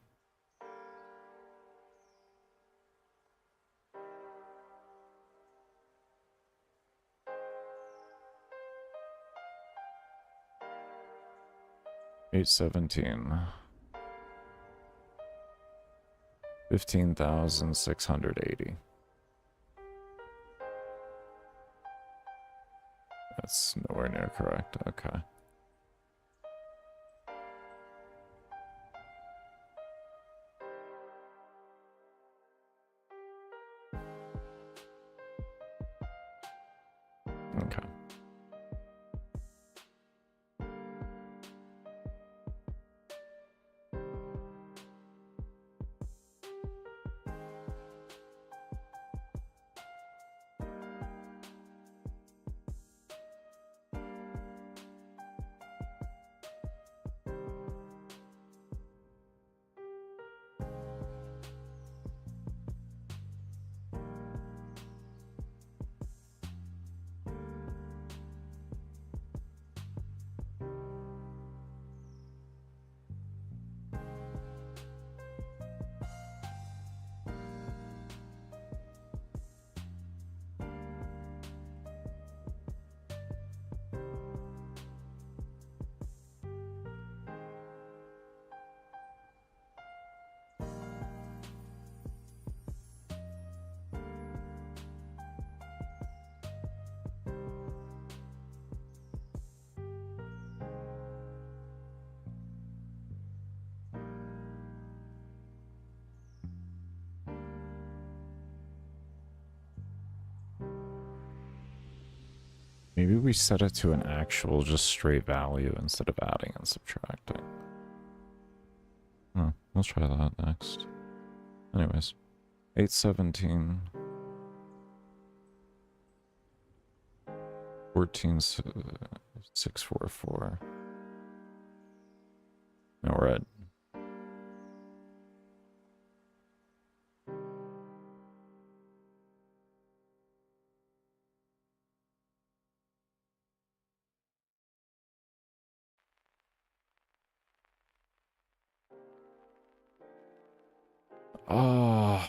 $817. 15,680. That's nowhere near correct. Okay. Okay. Maybe we set it to an actual, just straight value instead of adding and subtracting. Oh, let's try that next. Anyways, 817. 14,644. Now we're at oh.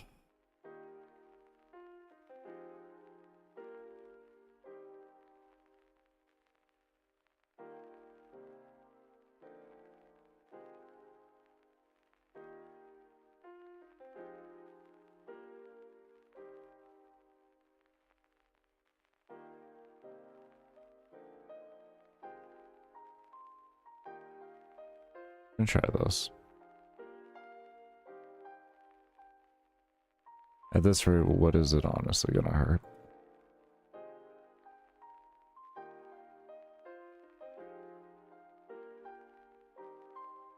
Let me try this. At this rate, what is it honestly gonna hurt?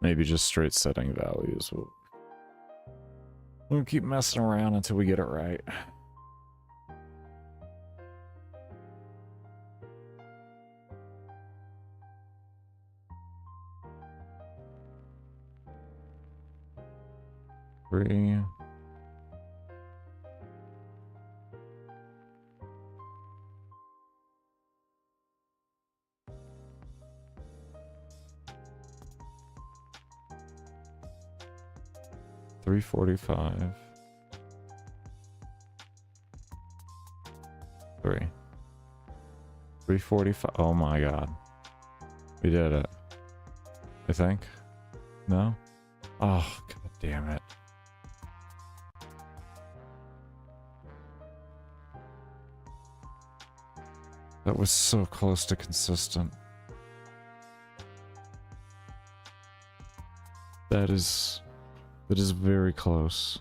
Maybe just straight setting values. We'll keep messing around until we get it right. Three. $345. 3. 345. Oh my god. We did it. I think. No? Oh, god damn it. That was so close to consistent. That is very close.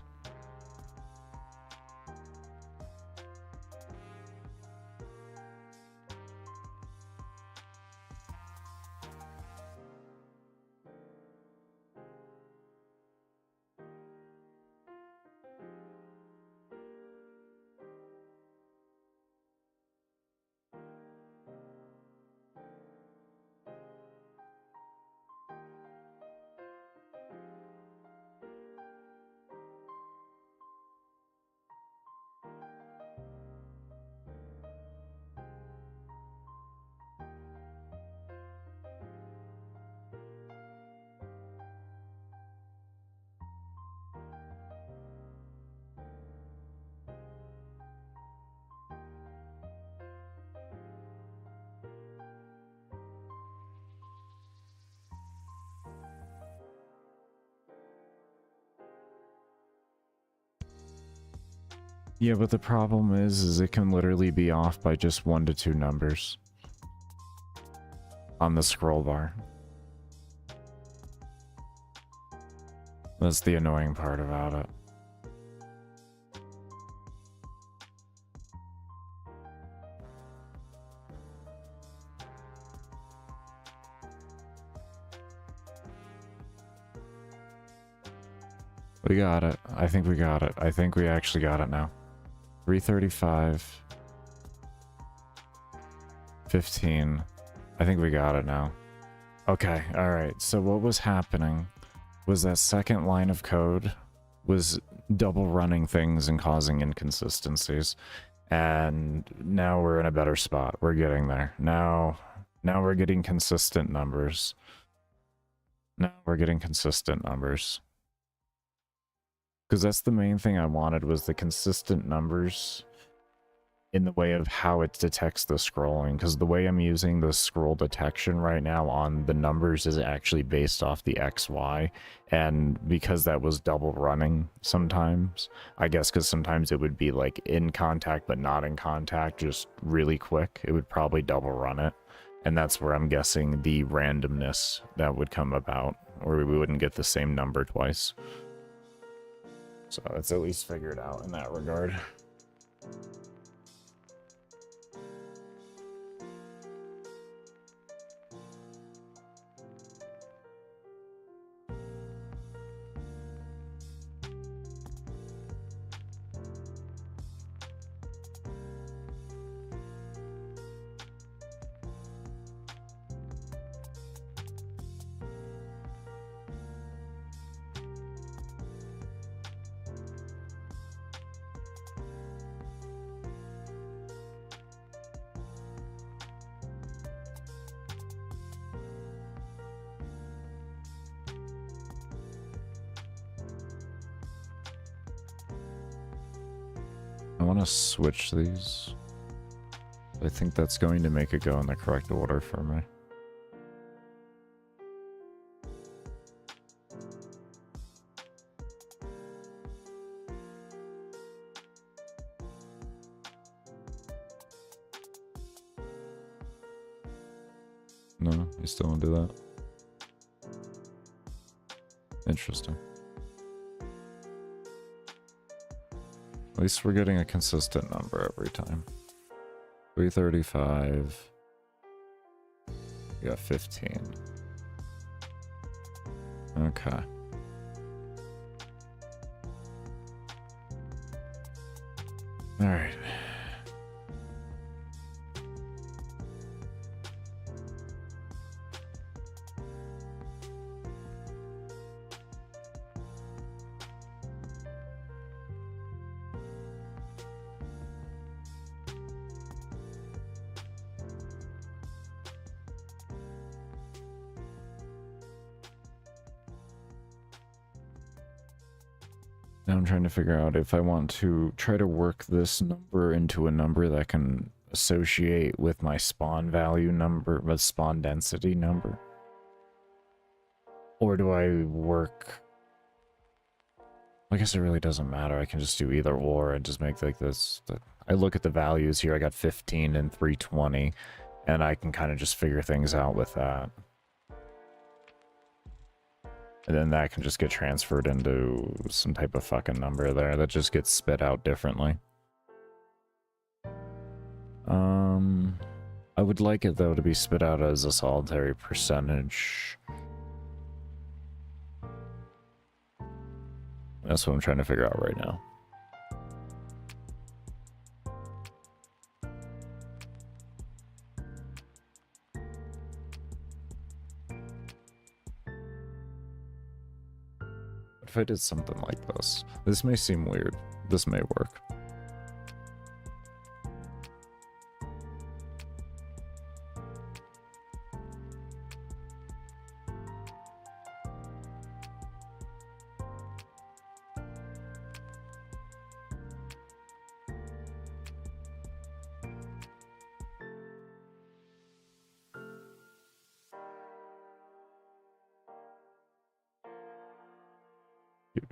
Yeah, but the problem is it can literally be off by just 1 to 2 numbers on the scroll bar. That's the annoying part about it. We got it. I think we got it. I think we actually got it now. 335. 15. I think we got it now. Okay, alright. So what was happening was that second line of code was double running things and causing inconsistencies. And now we're in a better spot. We're getting there. Now we're getting consistent numbers. Now we're getting consistent numbers. Because that's the main thing I wanted, was the consistent numbers in the way of how it detects the scrolling. Because the way I'm using the scroll detection right now on the numbers is actually based off the XY. And because that was double running sometimes, I guess because sometimes it would be like in contact but not in contact, just really quick, it would probably double run it. And that's where I'm guessing the randomness that would come about, or we wouldn't get the same number twice. So it's at least figured out in that regard. I want to switch these. I think that's going to make it go in the correct order for me. No, you still want to do that? Interesting. At least we're getting a consistent number every time. 335. We got 15. Okay. All right. Now I'm trying to figure out if I want to try to work this number into a number that can associate with my spawn value number, with spawn density number? Or do I work... I guess it really doesn't matter. I can just do either or and just make like this. I look at the values here. I got 15 and 320, and I can kind of just figure things out with that. And then that can just get transferred into some type of fucking number there that just gets spit out differently. I would like it though to be spit out as a solitary percentage. That's what I'm trying to figure out right now. What if I did something like this? This may seem weird. This may work.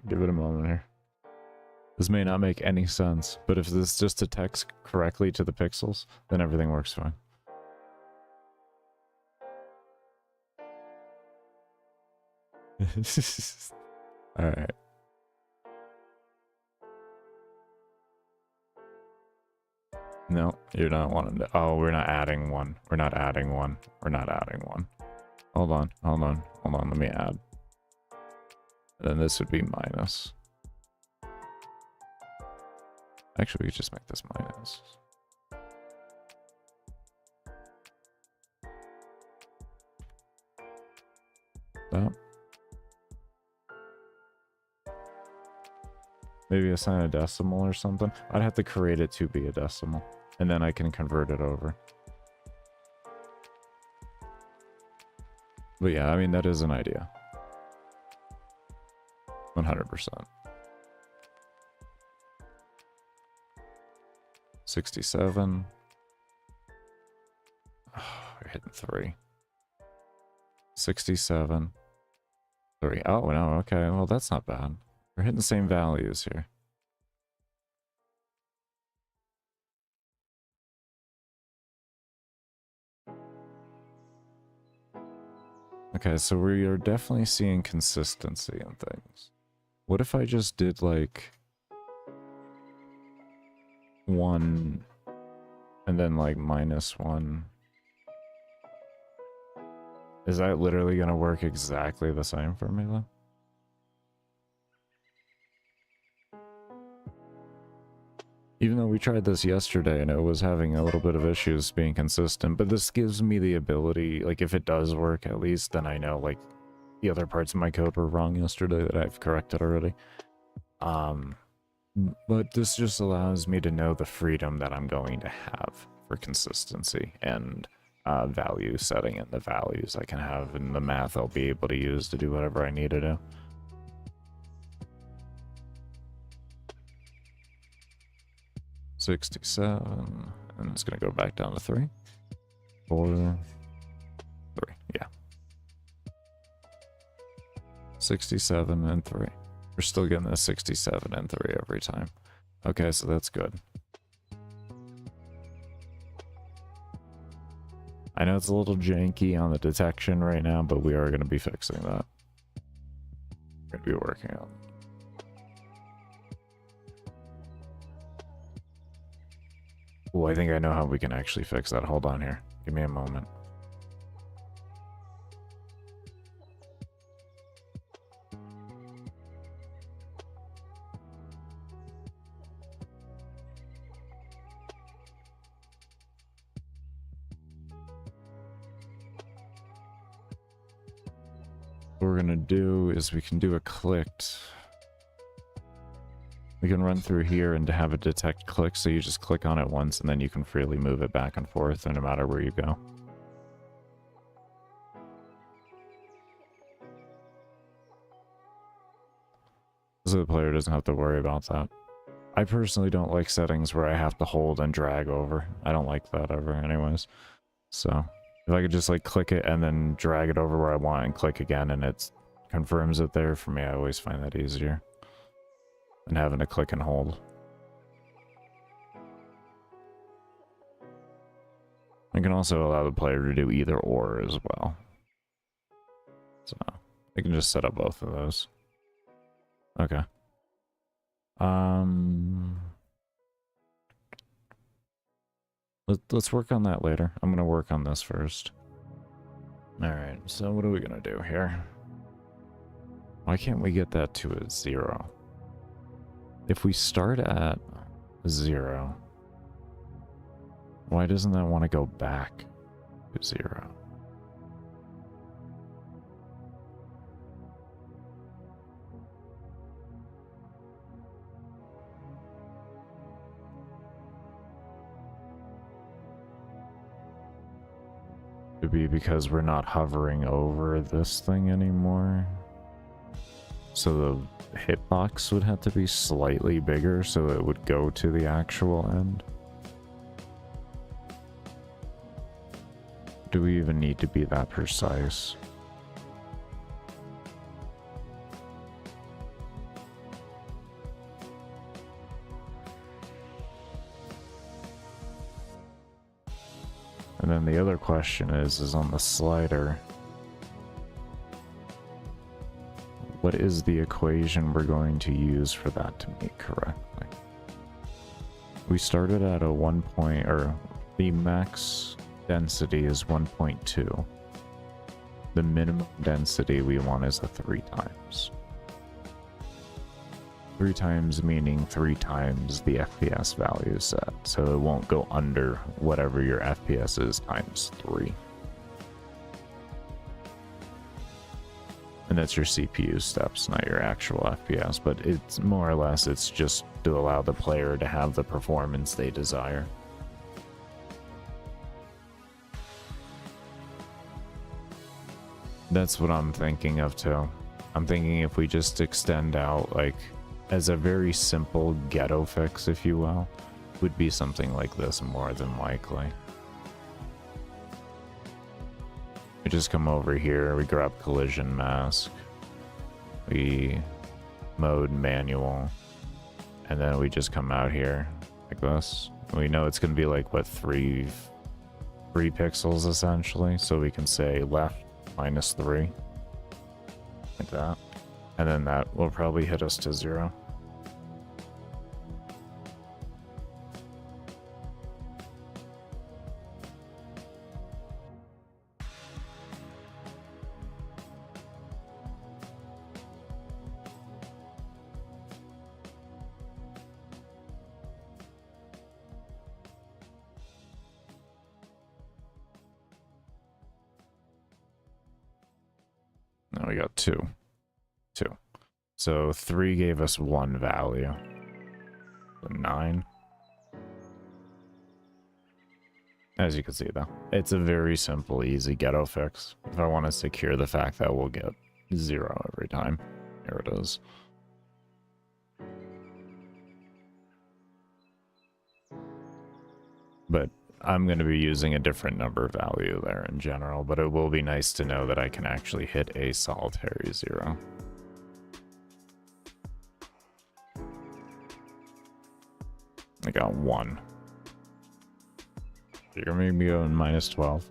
Give it a moment here. This may not make any sense, but if this just detects correctly to the pixels, then everything works fine. Alright. No, you're not wanting to... Oh, we're not adding one. We're not adding one. We're not adding one. Hold on, hold on, hold on. Let me add. Then this would be minus. Actually, we could just make this minus. That. Maybe assign a decimal or something. I'd have to create it to be a decimal, and then I can convert it over. But yeah, I mean, that is an idea. 100%. 67. Oh, we're hitting 3. 67. 3. Oh, no, okay. Well, that's not bad. We're hitting the same values here. Okay, so we are definitely seeing consistency in things. What if I just did like 1 and then like -1? Is that literally going to work exactly the same for me though? Even though we tried this yesterday and it was having a little bit of issues being consistent, but this gives me the ability, like if it does work at least, then I know like the other parts of my code were wrong yesterday that I've corrected already. But this just allows me to know the freedom that I'm going to have for consistency and value setting and the values I can have and the math I'll be able to use to do whatever I need to do. $67, and it's gonna go back down to 3, 4, 3, yeah. 67 and 3. We're still getting a 67 and 3 every time. Okay, so that's good. I know it's a little janky on the detection right now, but we are going to be fixing that. We're going to be working on it. Oh, I think I know how we can actually fix that. Hold on here. Give me a moment. What we're gonna do is we can do a clicked. We can run through here and have it detect click, so you just click on it once and then you can freely move it back and forth no matter where you go. So the player doesn't have to worry about that. I personally don't like settings where I have to hold and drag over. I don't like that ever anyways. So if I could just like click it and then drag it over where I want and click again and it confirms it there, for me, I always find that easier than having to click and hold. I can also allow the player to do either or as well. So I can just set up both of those. Okay. Let's work on that later. I'm gonna work on this first. Alright, so what are we gonna do here? Why can't we get that to a 0? If we start at 0, why doesn't that want to go back to 0? Could be because we're not hovering over this thing anymore. So the hitbox would have to be slightly bigger so it would go to the actual end. Do we even need to be that precise? And then the other question is on the slider, what is the equation we're going to use for that to make correctly? We started at a 1 point, or the max density is 1.2. The minimum density we want is a 3 times. 3 times meaning 3 times the FPS value set, so it won't go under whatever your FPS is times 3. And that's your CPU steps, not your actual FPS, but it's more or less, it's just to allow the player to have the performance they desire. That's what I'm thinking of too. I'm thinking if we just extend out, like, as a very simple ghetto fix, if you will, would be something like this more than likely. We just come over here, we grab collision mask, we mode manual, and then we just come out here like this. We know it's going to be like, what, 3 pixels essentially, so we can say left -3, like that. And then that will probably hit us to 0. Now we got 2. So 3 gave us 1 value. So 9. As you can see though, it's a very simple, easy ghetto fix. If I want to secure the fact that we'll get 0 every time, here it is. But I'm going to be using a different number value there in general, but it will be nice to know that I can actually hit a solitary 0. I got 1. You're gonna make me go in -12.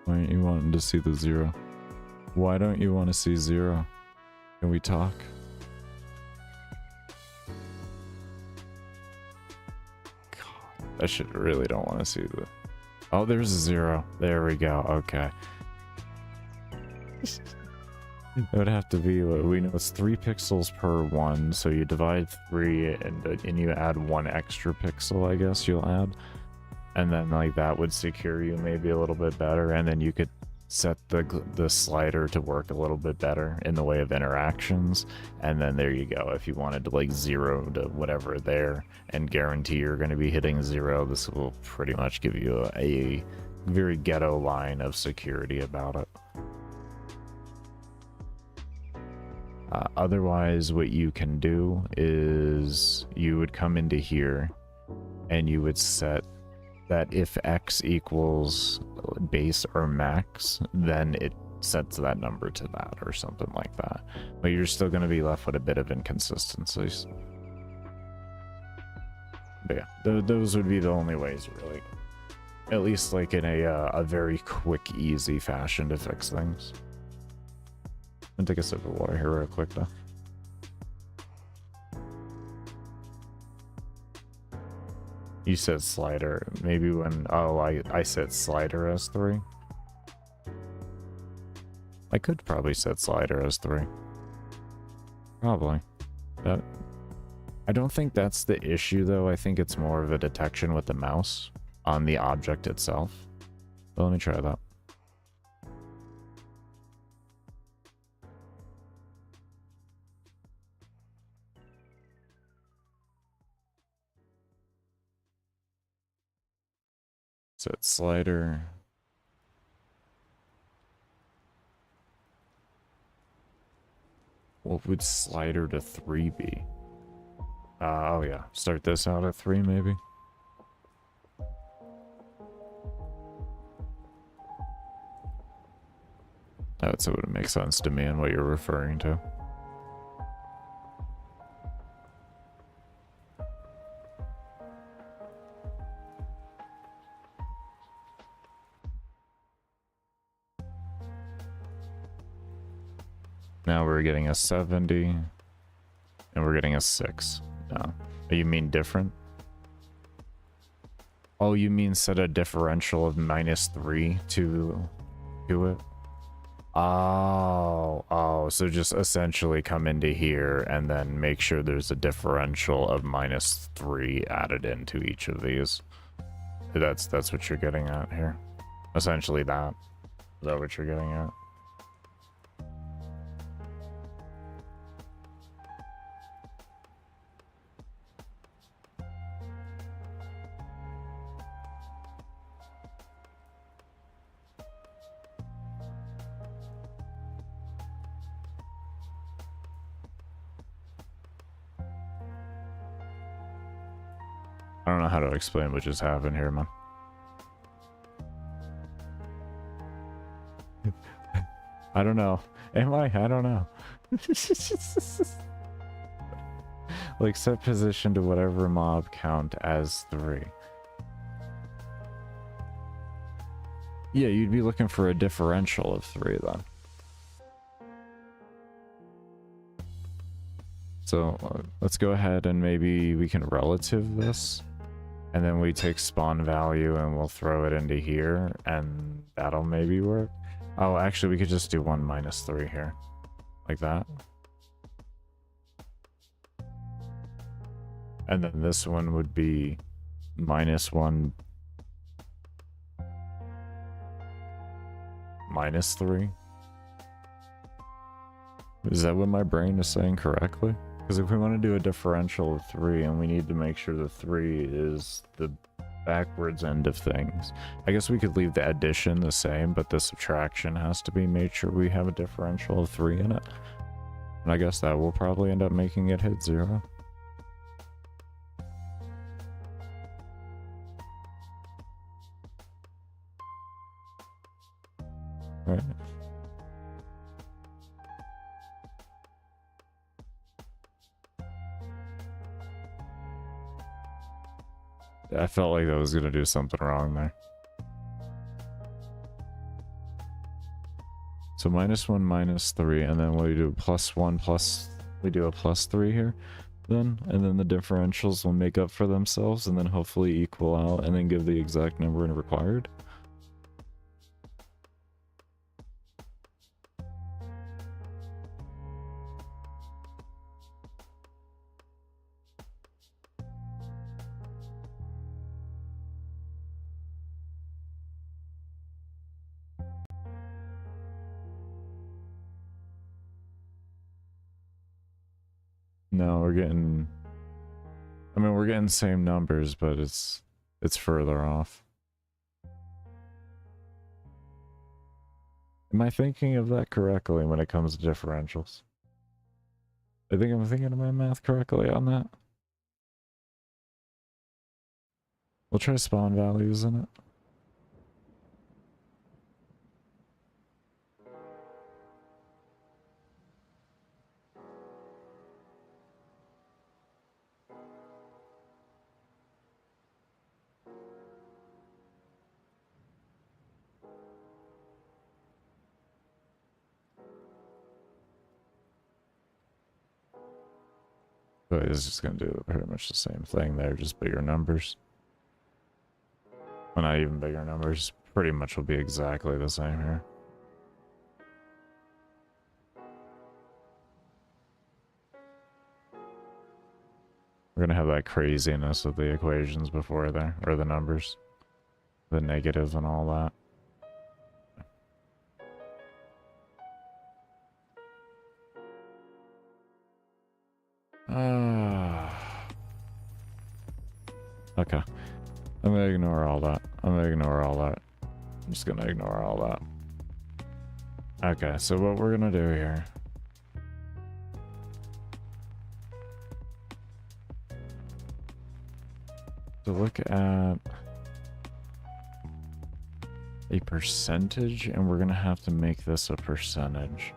Why aren't you wanting to see the 0? Why don't you want to see 0? Can we talk? God, I should really don't want to see the... Oh, there's a 0. There we go. Okay. It would have to be, we know it's 3 pixels per one, so you divide 3 and you add 1 extra pixel, I guess you'll add. And then like that would secure you maybe a little bit better, and then you could set the slider to work a little bit better in the way of interactions, and then there you go. If you wanted to like 0 to whatever there and guarantee you're going to be hitting 0, this will pretty much give you a very ghetto line of security about it. Otherwise, what you can do is you would come into here and you would set that if x equals base or max, then it sets that number to that or something like that. But you're still going to be left with a bit of inconsistencies. But yeah, those would be the only ways, really. At least like in a very quick, easy fashion to fix things. I'm gonna take a sip of water here real quick though. You said slider. Maybe when... Oh, I said slider as 3. I could probably set slider as 3. Probably. But I don't think that's the issue though. I think it's more of a detection with the mouse on the object itself. But let me try that. Set slider. What would slider to 3 be? Oh yeah, start this out at 3 maybe. That's what would make sense to me and what you're referring to. Now we're getting a 70, and we're getting a 6. No. You mean different? Oh, you mean set a differential of -3 to it? Oh, so just essentially come into here and then make sure there's a differential of -3 added into each of these. That's what you're getting at here. Essentially that. Is that what you're getting at? I don't know how to explain what just happened here, man. I don't know. Am I? I don't know. Like set position to whatever mob count as 3. Yeah, you'd be looking for a differential of 3 then. So let's go ahead and maybe we can relative this. And then we take spawn value and we'll throw it into here, and that'll maybe work. Oh, actually, we could just do 1 -3 here. Like that. And then this one would be -1 -3. Is that what my brain is saying correctly? Because if we want to do a differential of 3 and we need to make sure the 3 is the backwards end of things, I guess we could leave the addition the same, but the subtraction has to be made sure we have a differential of 3 in it. And I guess that will probably end up making it hit 0. Right. I felt like that was going to do something wrong there. So -1, -3, and then we do +1 plus, we do a +3 here then, and then the differentials will make up for themselves and then hopefully equal out and then give the exact number required. No, we're getting... I mean, we're getting the same numbers, but it's further off. Am I thinking of that correctly when it comes to differentials? I think I'm thinking of my math correctly on that. We'll try spawn values in it. But it's just going to do pretty much the same thing there, just bigger numbers. Well, not even bigger numbers. Pretty much will be exactly the same here. We're going to have that craziness of the equations before there, or the numbers. The negative and all that. Okay. I'm gonna ignore all that. I'm just gonna ignore all that. Okay, so what we're gonna do here. To look at a percentage, and we're gonna have to make this a percentage.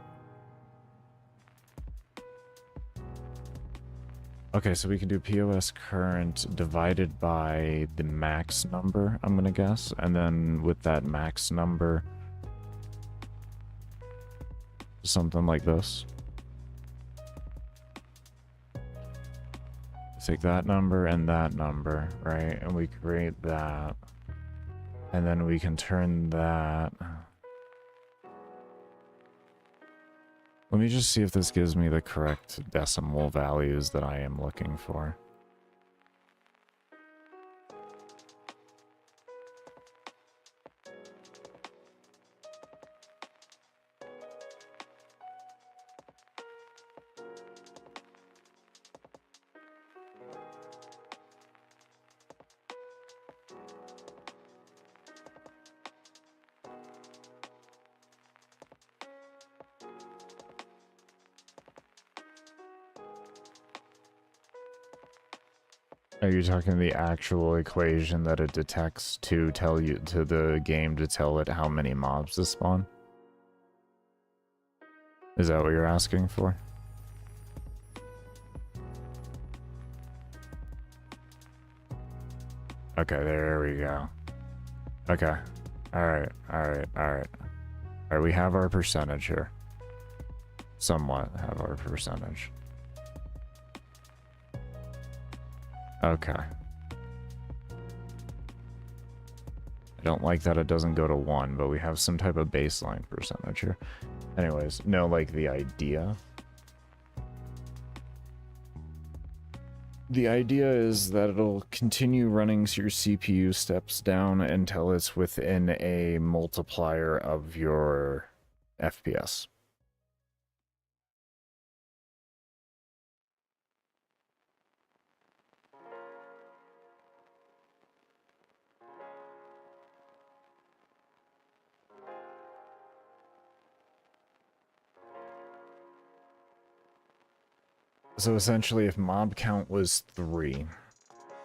Okay, so we can do POS current divided by the max number, I'm gonna guess, and then with that max number, something like this. Take that number and that number, right? And we create that. And then we can turn that. Let me just see if this gives me the correct decimal values that I am looking for. Are you talking the actual equation that it detects to tell you, to the game to tell it how many mobs to spawn? Is that what you're asking for? Okay, there we go. Okay. Alright. Alright, we have our percentage here. Somewhat have our percentage. Okay. I don't like that it doesn't go to 1, but we have some type of baseline percentage here. Anyways, no, like the idea. The idea is that it'll continue running your CPU steps down until it's within a multiplier of your FPS. So essentially, if mob count was 3,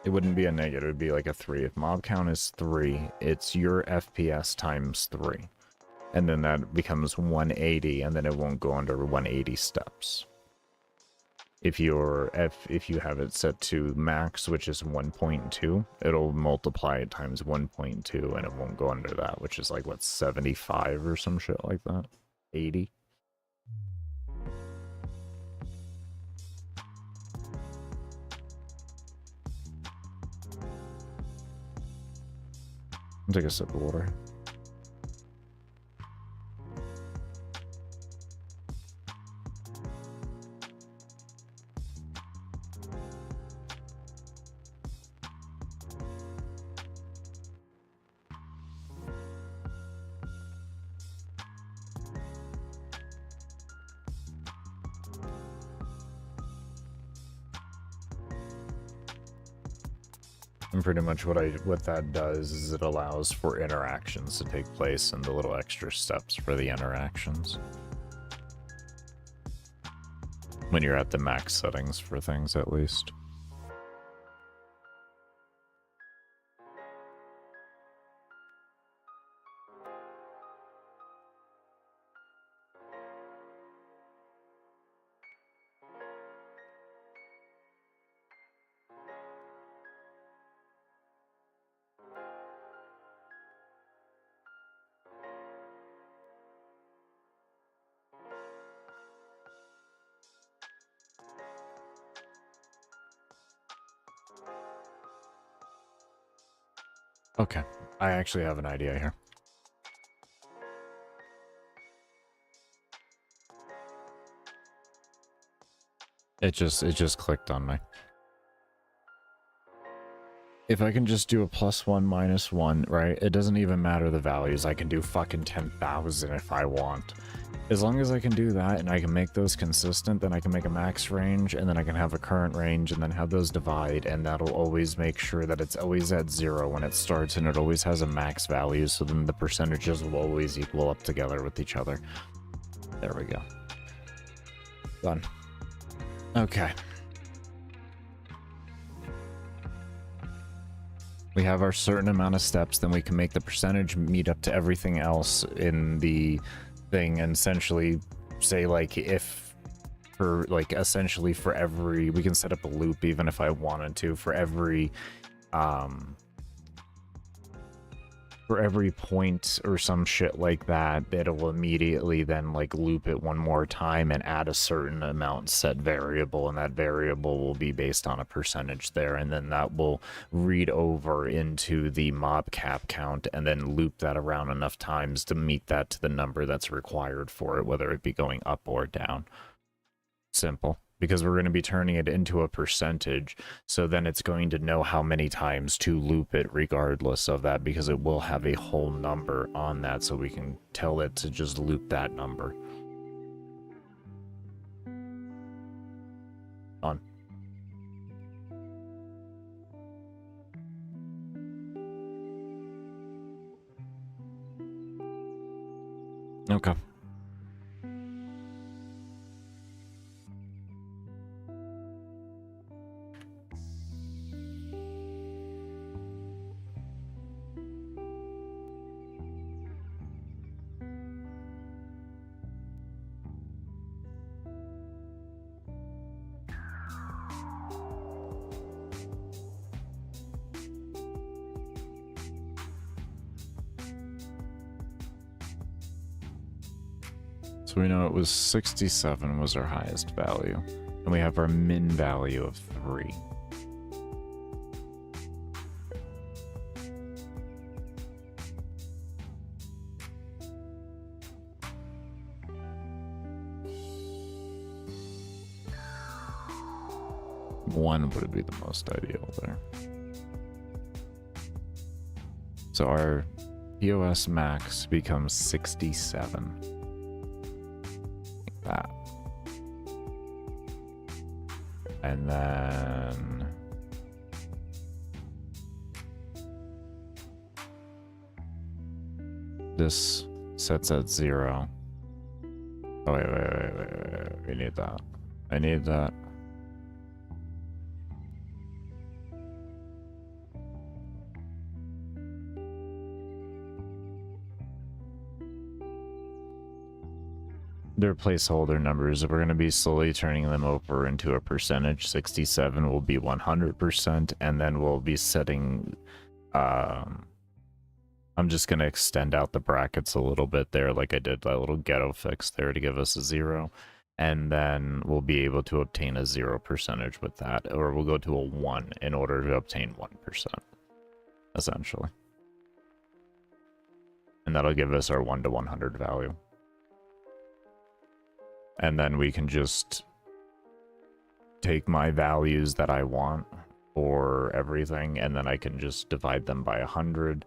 it wouldn't be a negative, it would be like a 3. If mob count is 3, it's your FPS times 3. And then that becomes 180, and then it won't go under 180 steps. If you have it set to max, which is 1.2, it'll multiply it times 1.2, and it won't go under that, which is like, what, 75 or some shit like that? 80? I'll take a sip of water. And pretty much what that does is it allows for interactions to take place and the little extra steps for the interactions. When you're at the max settings for things, at least. Okay, I actually have an idea here. It just clicked on me. If I can just do a +1, -1, right? It doesn't even matter the values. I can do fucking 10,000 if I want. As long as I can do that and I can make those consistent, then I can make a max range, and then I can have a current range, and then have those divide, and that'll always make sure that it's always at 0 when it starts, and it always has a max value, so then the percentages will always equal up together with each other. There we go. Done. Okay. We have our certain amount of steps, then we can make the percentage meet up to everything else in the thing, and essentially say, like, if for, like, essentially for every, we can set up a loop even if I wanted to, for every point or some shit like that, it'll immediately then, like, loop it one more time and add a certain amount set variable, and that variable will be based on a percentage there, and then that will read over into the mob cap count and then loop that around enough times to meet that to the number that's required for it, whether it be going up or down. Simple. Because we're going to be turning it into a percentage, so then it's going to know how many times to loop it regardless of that, because it will have a whole number on that, so we can tell it to just loop that number. On. Okay. So we know it was 67 was our highest value, and we have our min value of 3. One would be the most ideal there. So our POS max becomes 67. Like that. And then this sets at 0. Oh, wait. We need that. I need that. They're placeholder numbers. We're going to be slowly turning them over into a percentage. 67 will be 100%, and then we'll be setting... I'm just going to extend out the brackets a little bit there, like I did that little ghetto fix there to give us a 0. And then we'll be able to obtain a 0 percentage with that, or we'll go to a 1 in order to obtain 1%, essentially. And that'll give us our 1 to 100 value. And then we can just take my values that I want for everything, and then I can just divide them by 100.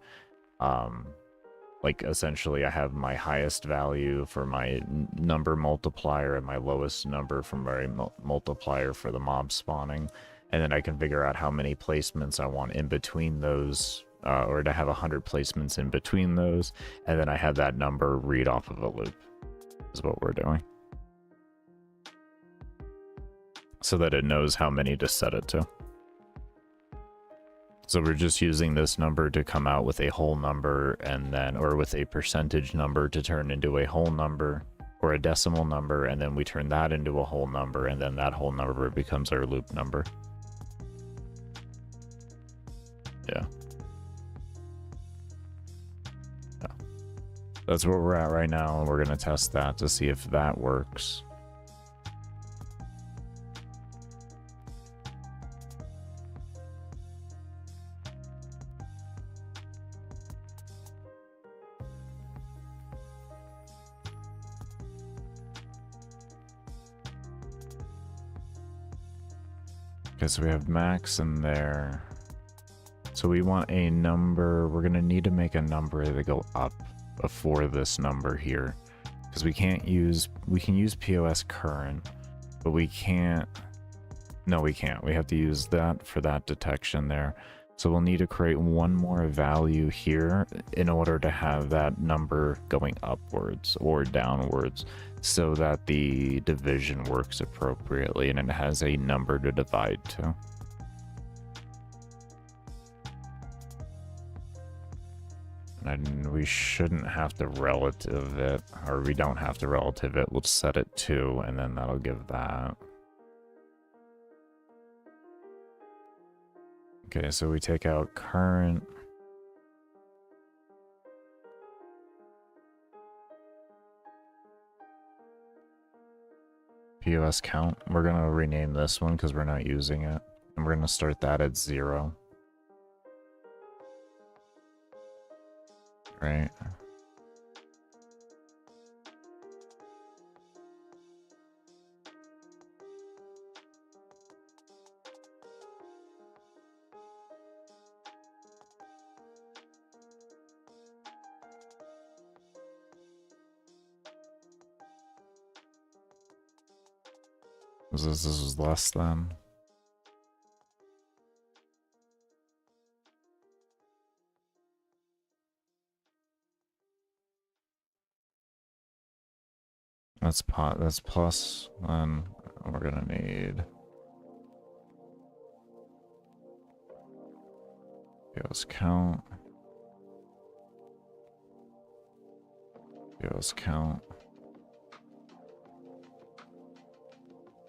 Like, essentially, I have my highest value for my number multiplier and my lowest number for my multiplier for the mob spawning. and then I can figure out how many placements I want in between those, or to have 100 placements in between those, and then I have that number read off of a loop, is what we're doing. So that it knows how many to set it to. So we're just using this number to come out with a whole number, and then, or with a percentage number to turn into a whole number, or a decimal number, and then we turn that into a whole number, and then that whole number becomes our loop number. Yeah. That's where we're at right now, and we're going to test that to see if that works. Okay, so we have max in there. So we want a number. We're going to need to make a number to go up before this number here, because we can use POS current, but we can't. No, we can't. We have to use that for that detection there. So we'll need to create one more value here in order to have that number going upwards or downwards, so that the division works appropriately and it has a number to divide to. And we shouldn't have to relative it, or we don't have to relative it. We'll set it to, and then that'll give that. Okay, so we take out current. POS count. We're going to rename this one because we're not using it. And we're going to start that at 0. Right. This is less than. That's plus, then we're gonna need POS count. POS count.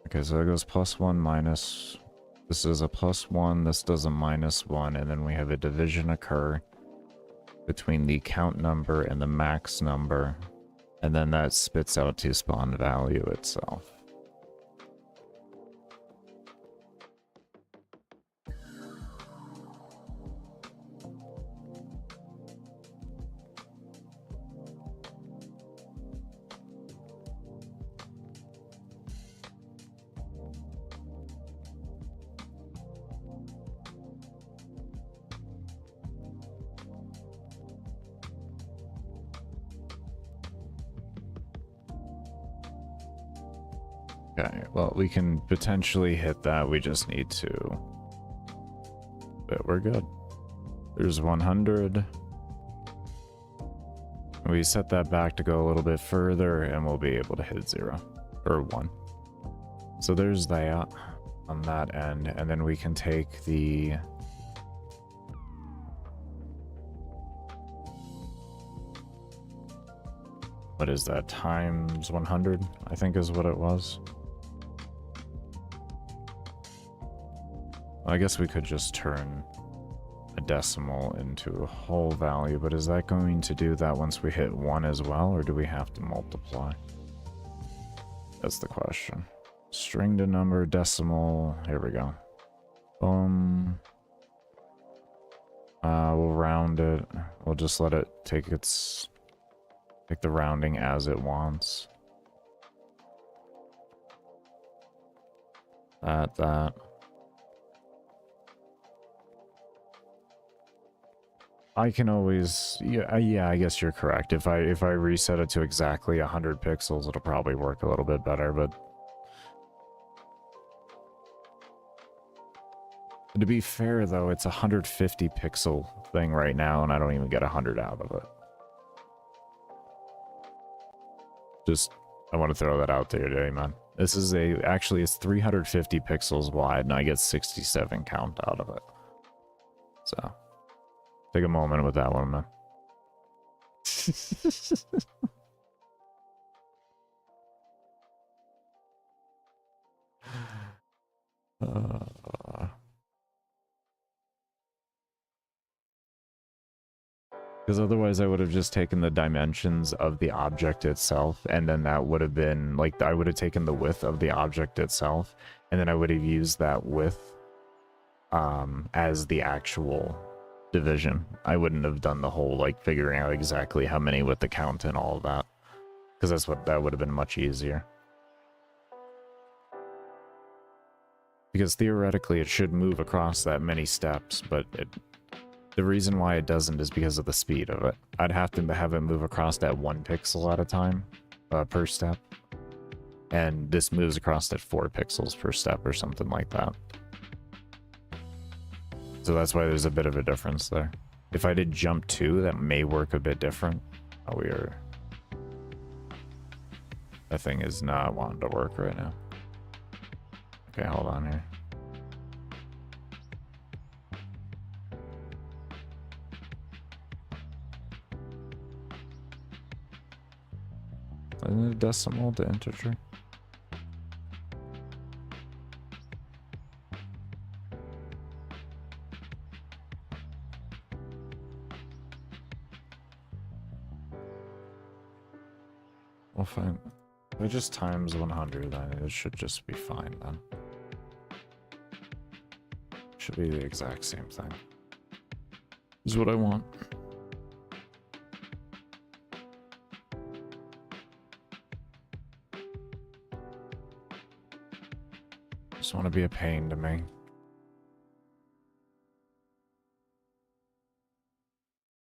Okay, so it goes +1 minus. This is a +1, this does a -1, and then we have a division occur between the count number and the max number, and then that spits out to spawn value itself. Okay, well, we can potentially hit that. We just need to. But we're good. There's 100. We set that back to go a little bit further, and we'll be able to hit 0 or 1. So there's that on that end, and then we can take the. What is that? Times 100, I think is what it was. I guess we could just turn a decimal into a whole value, but is that going to do that once we hit 1 as well, or do we have to multiply? That's the question. String to number, decimal, here we go. We'll round it. We'll just let it take the rounding as it wants. That. I can always, yeah, I guess you're correct. If I reset it to exactly 100 pixels, it'll probably work a little bit better, but To be fair, though, it's a 150 pixel thing right now, and I don't even get 100 out of it. Just, I want to throw that out there today, man. This is actually it's 350 pixels wide, and I get 67 count out of it. So, take a moment with that one, man. Because otherwise I would have just taken the dimensions of the object itself, and then that would have been, like, I would have taken the width of the object itself, and then I would have used that width as the actual division. I wouldn't have done the whole, like, figuring out exactly how many with the count and all of that. Because that would have been much easier. Because theoretically it should move across that many steps, but the reason why it doesn't is because of the speed of it. I'd have to have it move across that 1 pixel at a time per step. And this moves across at 4 pixels per step or something like that. So that's why there's a bit of a difference there. If I did jump 2, that may work a bit different. Oh, that thing is not wanting to work right now. Okay, hold on here. Isn't it decimal to integer? Well, fine. If I just times 100, then it should just be fine then. Should be the exact same thing. This is what I want. Just want to be a pain to me.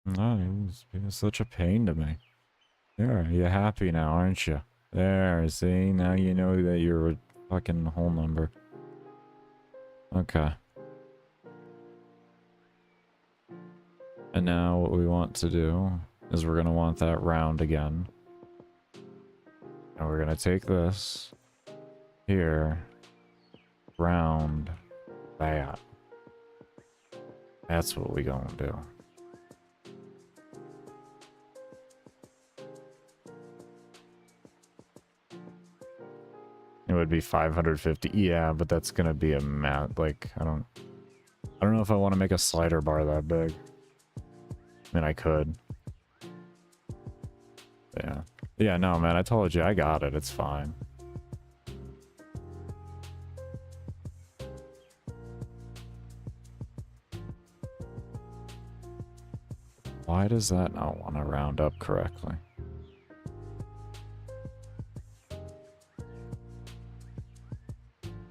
No, he's being such a pain to me. There, you're happy now, aren't you? There, see? Now you know that you're a fucking whole number. Okay. And now what we want to do is we're going to want that round again. And we're going to take this here, round that. That's what we going to do. It would be 550. Yeah, but that's gonna be a mat. Like, I don't know if I want to make a slider bar that big. I mean, I could. Yeah. Yeah, no, man, I told you, I got it. It's fine. Why does that not want to round up correctly?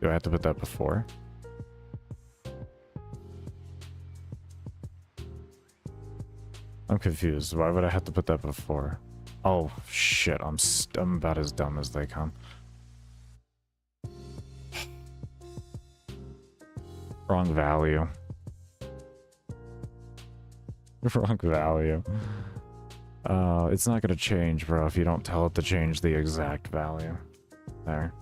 Do I have to put that before? I'm confused. Why would I have to put that before? Oh, shit. I'm about as dumb as they come. Wrong value. Wrong value. It's not gonna change, bro, if you don't tell it to change the exact value. There.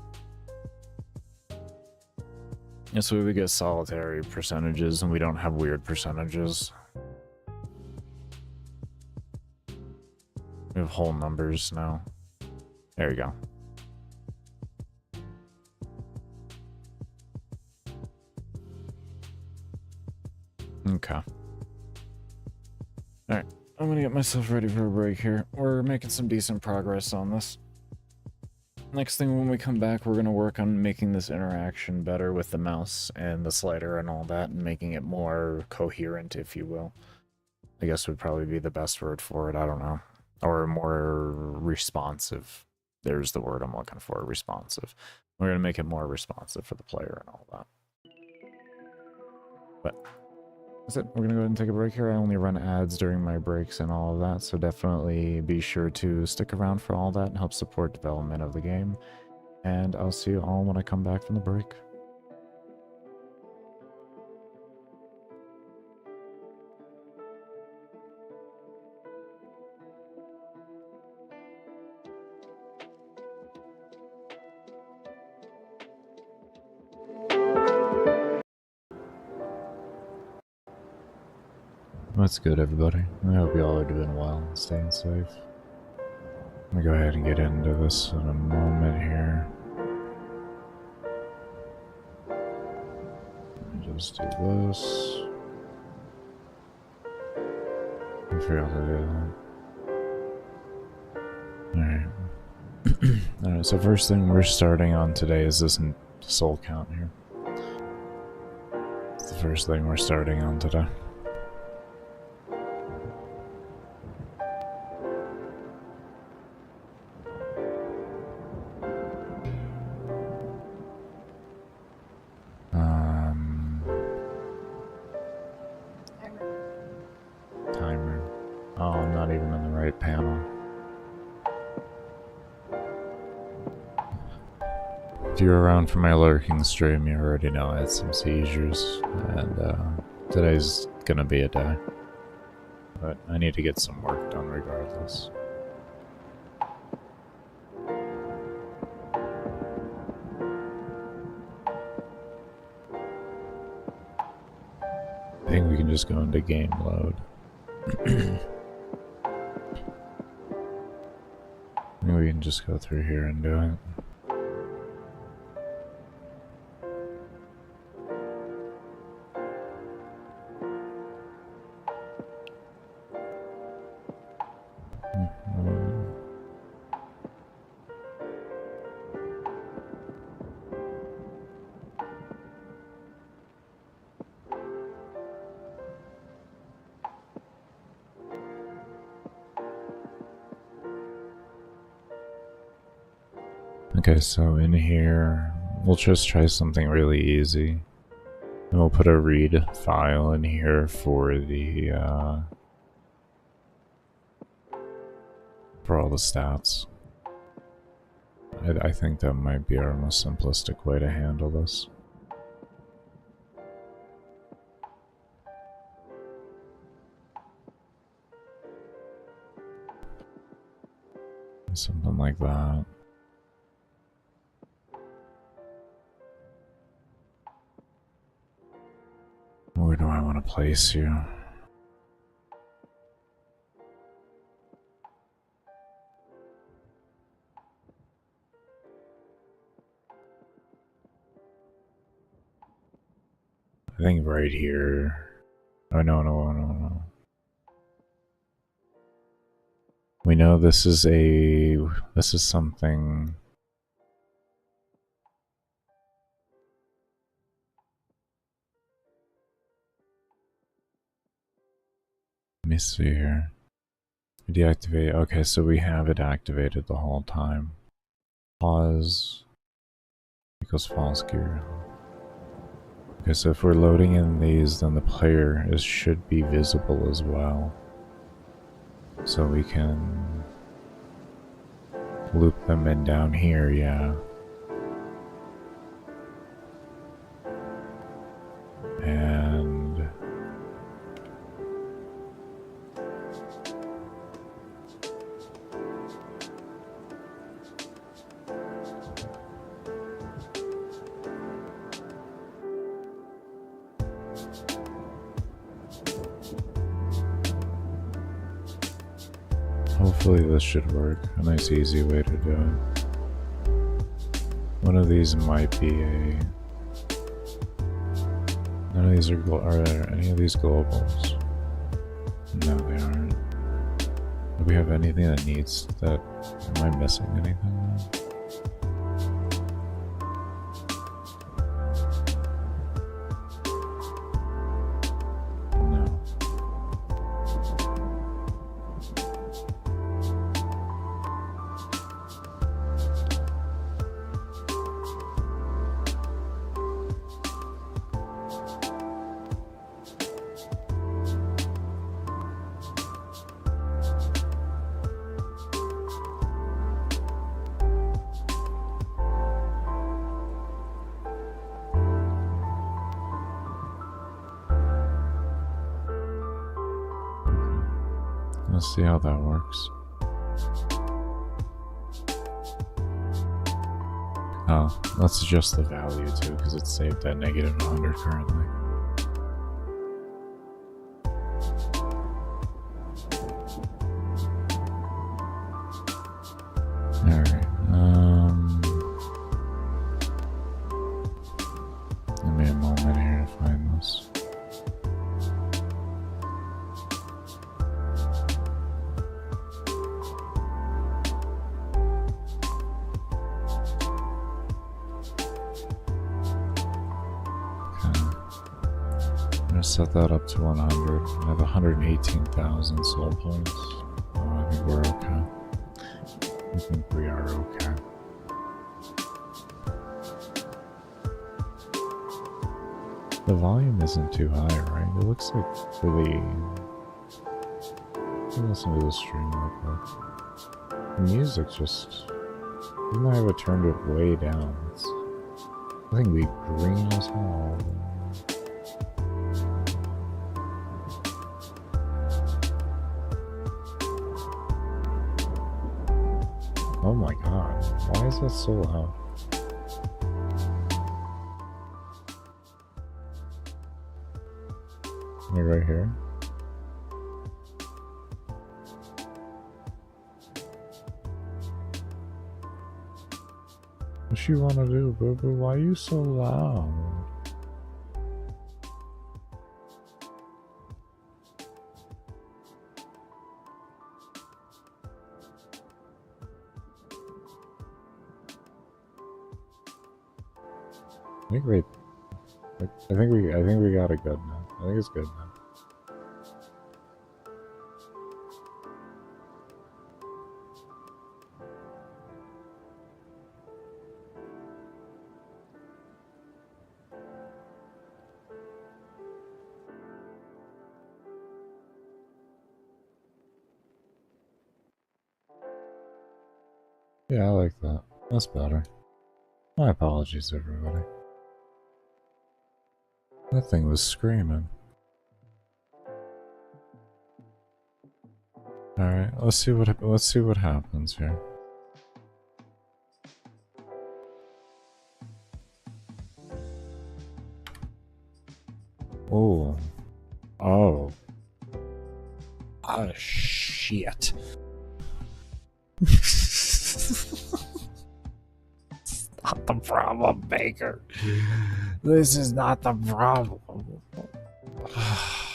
This way we get solitary percentages and we don't have weird percentages. We have whole numbers now. There you go. Okay. Alright, I'm gonna get myself ready for a break here. We're making some decent progress on this. Next thing when we come back, we're going to work on making this interaction better with the mouse and the slider and all that, and making it more coherent, if you will. I guess would probably be the best word for it, I don't know. Or more responsive. There's the word I'm looking for, responsive. We're going to make it more responsive for the player and all that. But that's it. We're going to go ahead and take a break here. I only run ads during my breaks and all of that, so definitely be sure to stick around for all that and help support development of the game. And I'll see you all when I come back from the break. What's good, everybody? I hope you all are doing well and staying safe. Let me go ahead and get into this in a moment here. Let me just do this. I forgot to do that. Alright. Alright, so first thing we're starting on today is this soul count here. It's the first thing we're starting on today. Timer. Oh, I'm not even in the right panel. If you're around for my lurking stream, you already know I had some seizures, and today's gonna be a day. But I need to get some work done regardless. I think we can just go into game load. Maybe we can just go through here and do it. Okay, so in here, we'll just try something really easy. And we'll put a read file in here for the, for all the stats. I think that might be our most simplistic way to handle this. Something like that. Where do I want to place you? I think right here. Oh, no. We know this is something. Let me see here. Deactivate. Okay, so we have it activated the whole time. Pause equals false gear. Okay, so if we're loading in these, then the player should be visible as well. So we can loop them in down here, yeah. And hopefully this should work. A nice easy way to do it. One of these might be a... None of these are there any of these globals? No, they aren't. Do we have anything that needs that? Am I missing anything? No. Let's see how that works. Oh, let's adjust the value too, because it's saved at -100 currently. gonna set that up to 100. I have 118,000 soul points. Oh, I think we're okay. I think we are okay. The volume isn't too high, right? It looks like for the... Listen to the stream real quick. The music just... Even though I have it turned it way down, it's... I think we green as hell. Oh my god, why is that so loud? You're right here. What you wanna do, boo boo? Why are you so loud? I think we got it good now. I think it's good now. Yeah, I like that. That's better. My apologies, everybody. That thing was screaming. All right, let's see what happens here. Oh, oh, ah, shit. Not the problem, Baker. This is not the problem.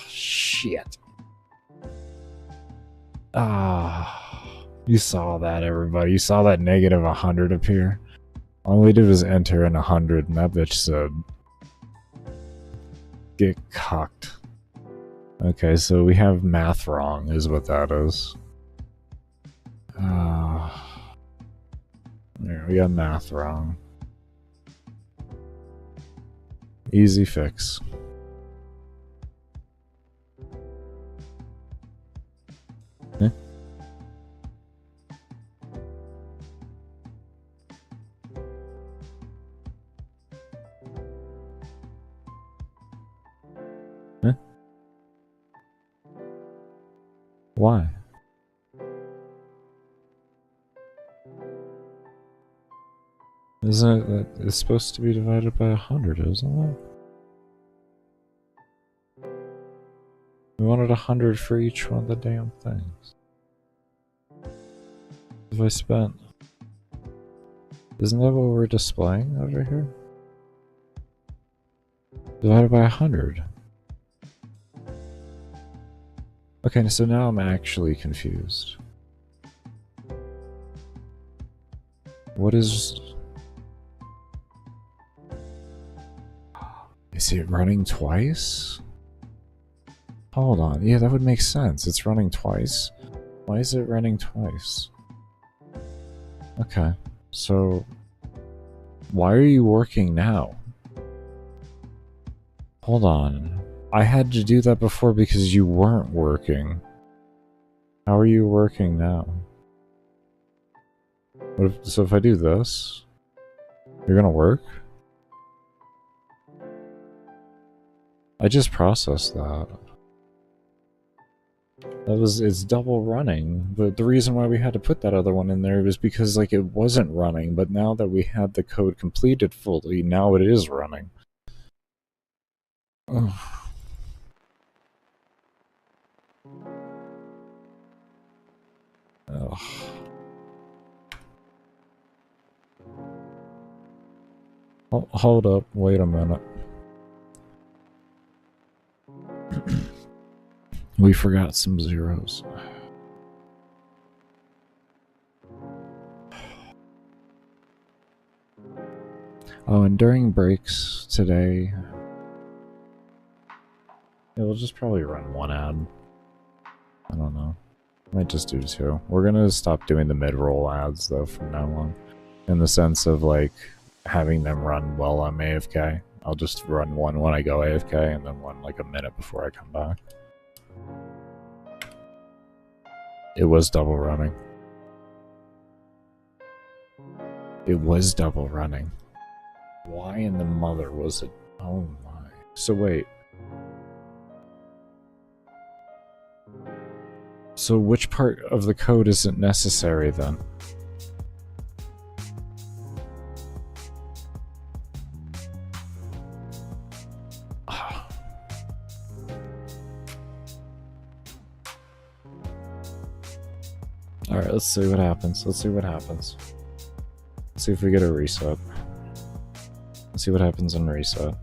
Shit. You saw that, everybody. You saw that negative 100 appear. All we did was enter in 100, and that bitch said, get cocked. Okay, so we have math wrong, is what that is. Yeah, we got math wrong. Easy fix. Eh? Eh? Why? Isn't it? It's supposed to be divided by 100, isn't it? We wanted 100 for each one of the damn things. If I spent... Isn't that what we're displaying over here? Divided by 100. Okay, so now I'm actually confused. What is... Is it running twice? Hold on. Yeah, that would make sense. It's running twice. Why is it running twice? Okay. So, why are you working now? Hold on. I had to do that before because you weren't working. How are you working now? What if, so if I do this, you're gonna work? I just processed that. It's double running, but the reason why we had to put that other one in there was because like it wasn't running, but now that we had the code completed fully, now it is running. Ugh. Ugh. Hold up, wait a minute. We forgot some zeros. Oh, and during breaks today, Yeah, we'll just probably run one ad. I don't know. Might just do two. We're gonna stop doing the mid-roll ads though from now on. In the sense of like having them run while I'm AFK. I'll just run one when I go AFK and then one like a minute before I come back. It was double running. It was double running. Why in the mother was it? Oh my. So wait. So which part of the code isn't necessary then? Alright, let's see what happens. Let's see what happens. Let's see if we get a reset. Let's see what happens in reset.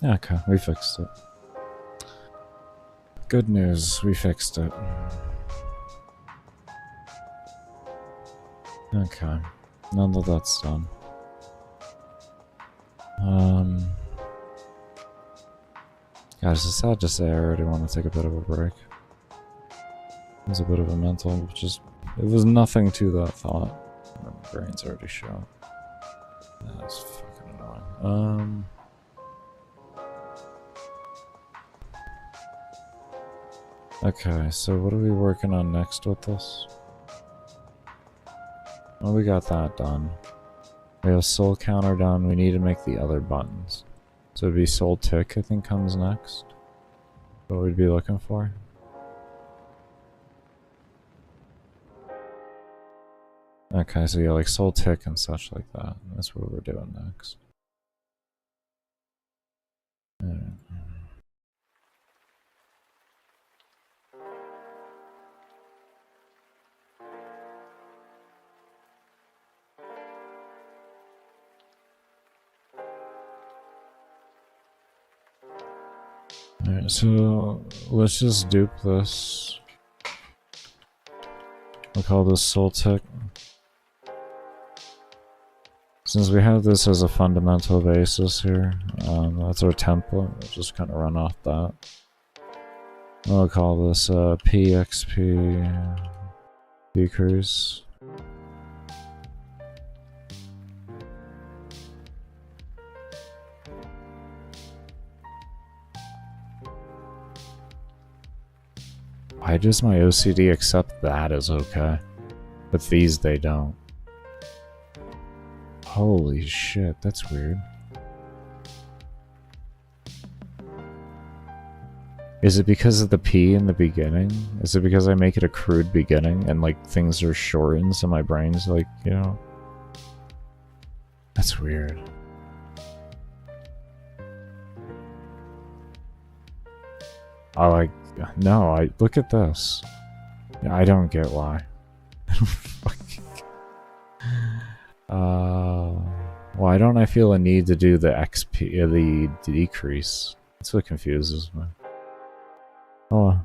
Okay, we fixed it. Good news, we fixed it. Okay, now that that's done. Guys, it's sad to say I already want to take a bit of a break. It was a bit of a mental, it was nothing to that thought. My brain's already shot. That's fucking annoying. Okay, so what are we working on next with this? Well, we got that done. We have soul counter done. We need to make the other buttons. So it'd be soul tick, I think, comes next. What we'd be looking for. Okay, so yeah, like soul tick and such like that. That's what we're doing next. Alright. Alright, so let's just dupe this. We'll call this soul tick. Since we have this as a fundamental basis here, that's our template. We'll just kind of run off that. We'll call this PXP decrease. Why does my OCD accept that as okay? But these they don't. Holy shit, that's weird. Is it because of the P in the beginning? Is it because I make it a crude beginning and like things are shortened so my brain's like, you know? That's weird. No, look at this. I don't get why. Why don't I feel a need to do the XP, the decrease? That's what confuses me. Oh.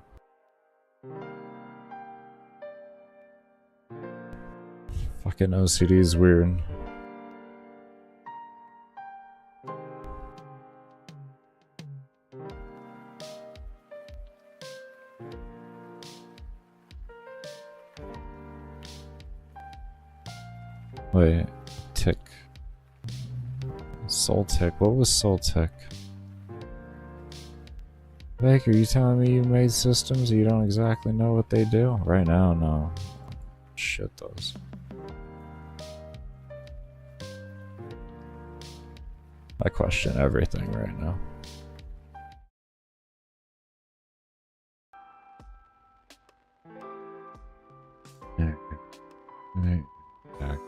Fucking OCD is weird. Wait, tick. Soul tick. What was soul tick? Baker, you telling me you made systems you don't exactly know what they do? Right now, no. Shit does. I question everything right now. Back.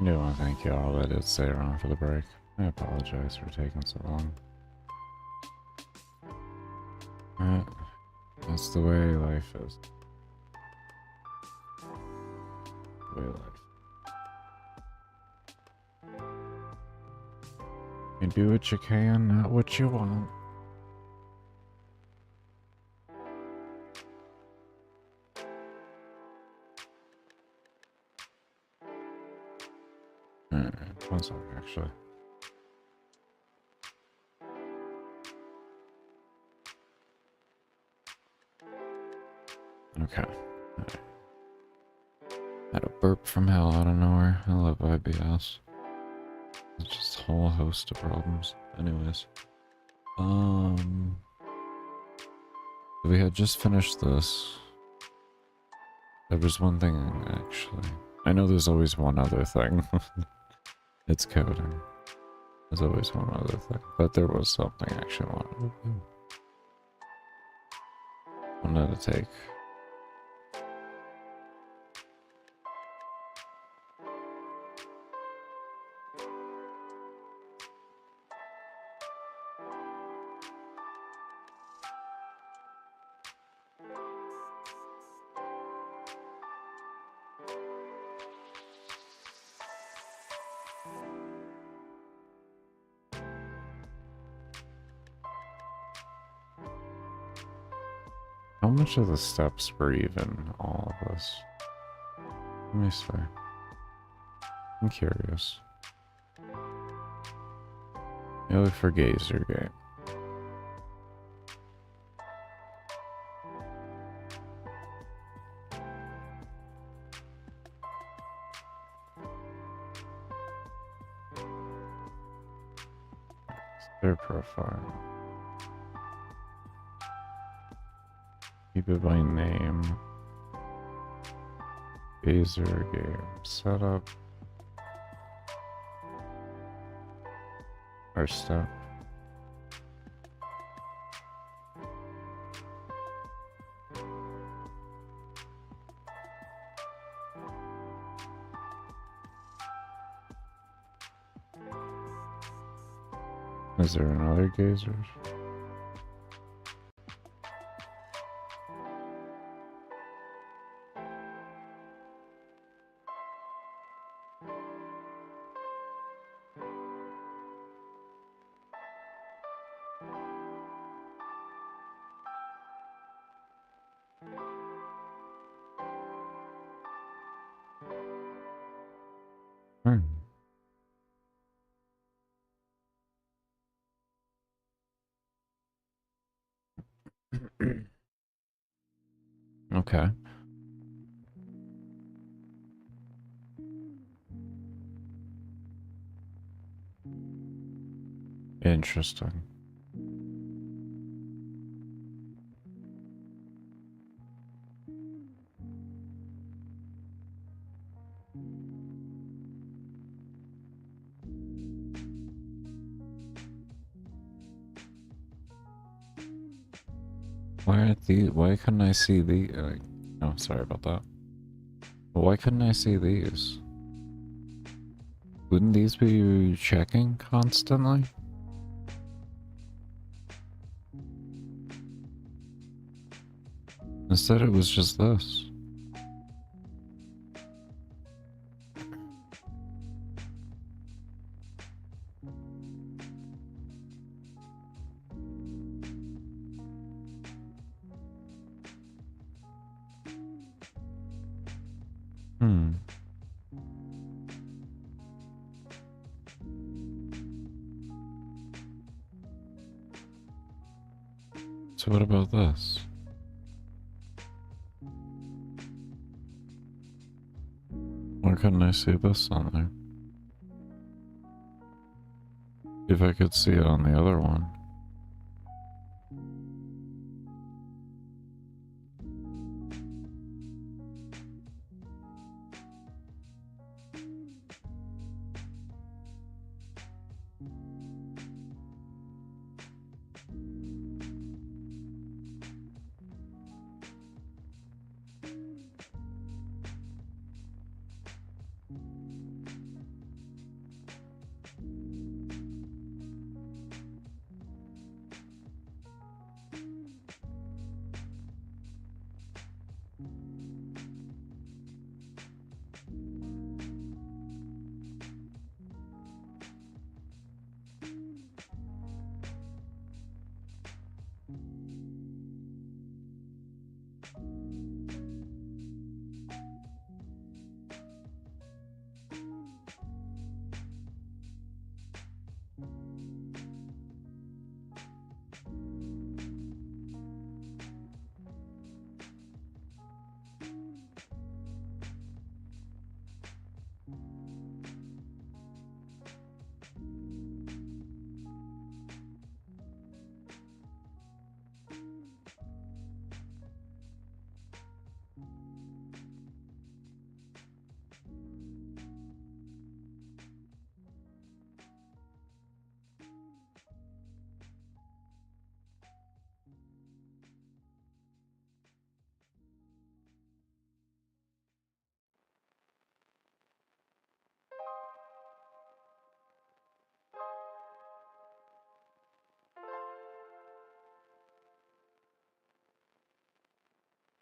I do want to thank you all that did stay around for the break. I apologize for taking so long. Alright. That's the way life is. The way life. You do what you can, not what you want. Alright, one second actually. Okay. Right. Had a burp from hell out of nowhere. I love IBS. It's just a whole host of problems. Anyways. We had just finished this. There was one thing actually. I know there's always one other thing. It's coding. There's always one other thing. But there was something I actually wanted to do. Wanted to take. How much of the steps were even all of this? Let me see. I'm curious. You look for Gazer Game. Their profile. Keep it by name. Gazer Game setup. Our step. Is there another Gazer? Okay. Interesting. Why couldn't I see the, oh, sorry about that. Why couldn't I see these? Wouldn't these be checking constantly? Instead it was just this. So what about this? Why couldn't I see this on there? If I could see it on the other one.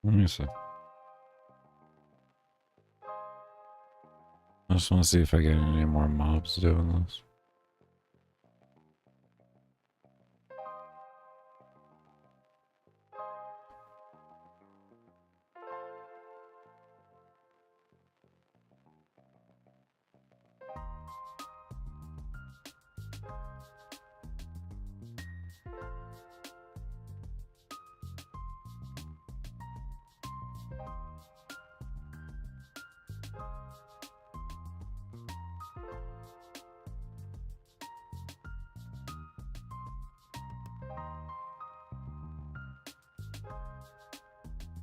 Let me see. I just want to see if I get any more mobs doing this.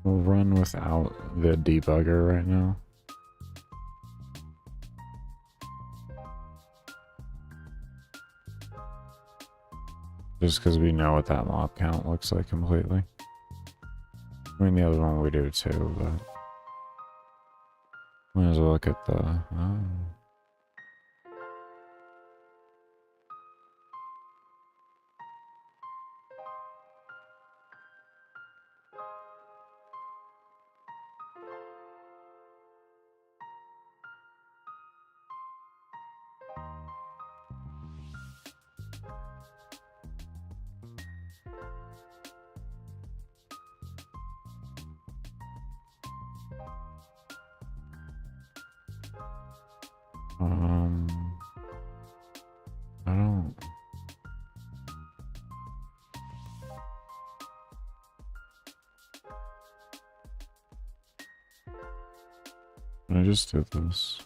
We'll run without the debugger right now. Just because we know what that mob count looks like completely. I mean, the other one we do too, but might as well look at the... Oh. I don't... I just did this.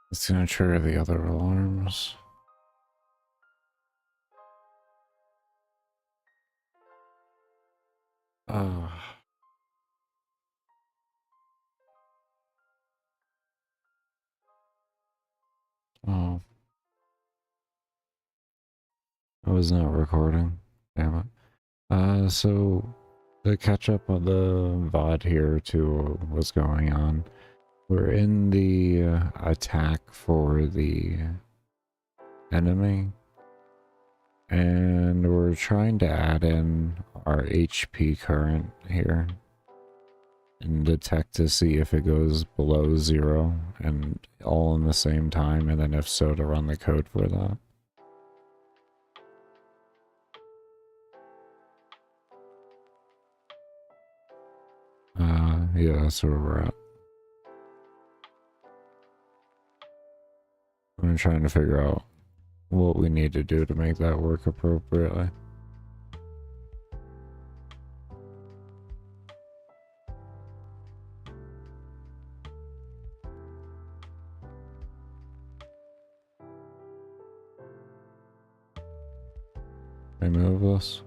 It's gonna trigger the other alarms. Oh. Oh. I was not recording. Damn it. So to catch up on the VOD here to what's going on. We're in the attack for the enemy, and we're trying to add in our HP current here and detect to see if it goes below 0 and all in the same time, and then if so, to run the code for that. Yeah, that's where we're at. I'm trying to figure out what we need to do to make that work appropriately. Remove this.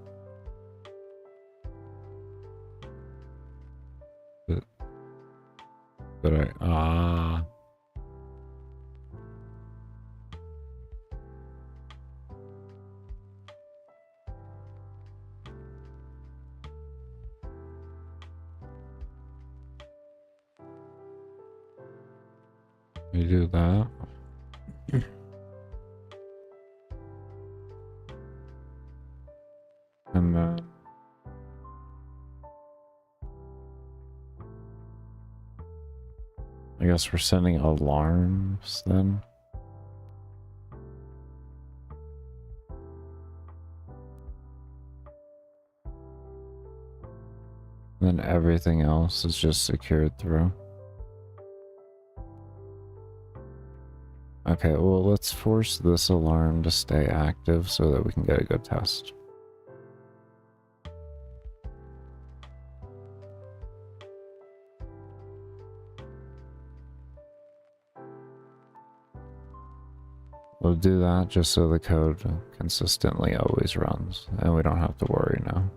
Did I? You do that. And then I guess we're sending alarms then. And then everything else is just secured through. Okay, well, let's force this alarm to stay active so that we can get a good test. We'll do that just so the code consistently always runs, and we don't have to worry now.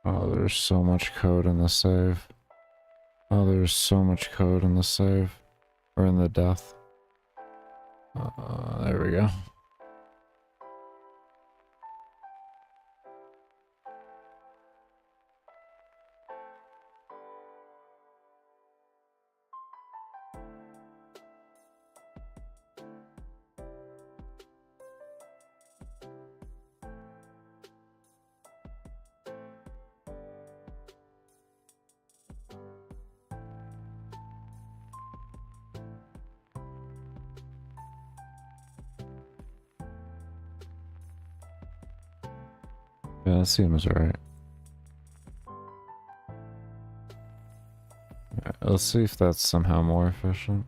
Oh, there's so much code in the save. Oh, there's so much code in the save. Or in the death. There we go. Yeah, that seems right. Yeah, let's see if that's somehow more efficient.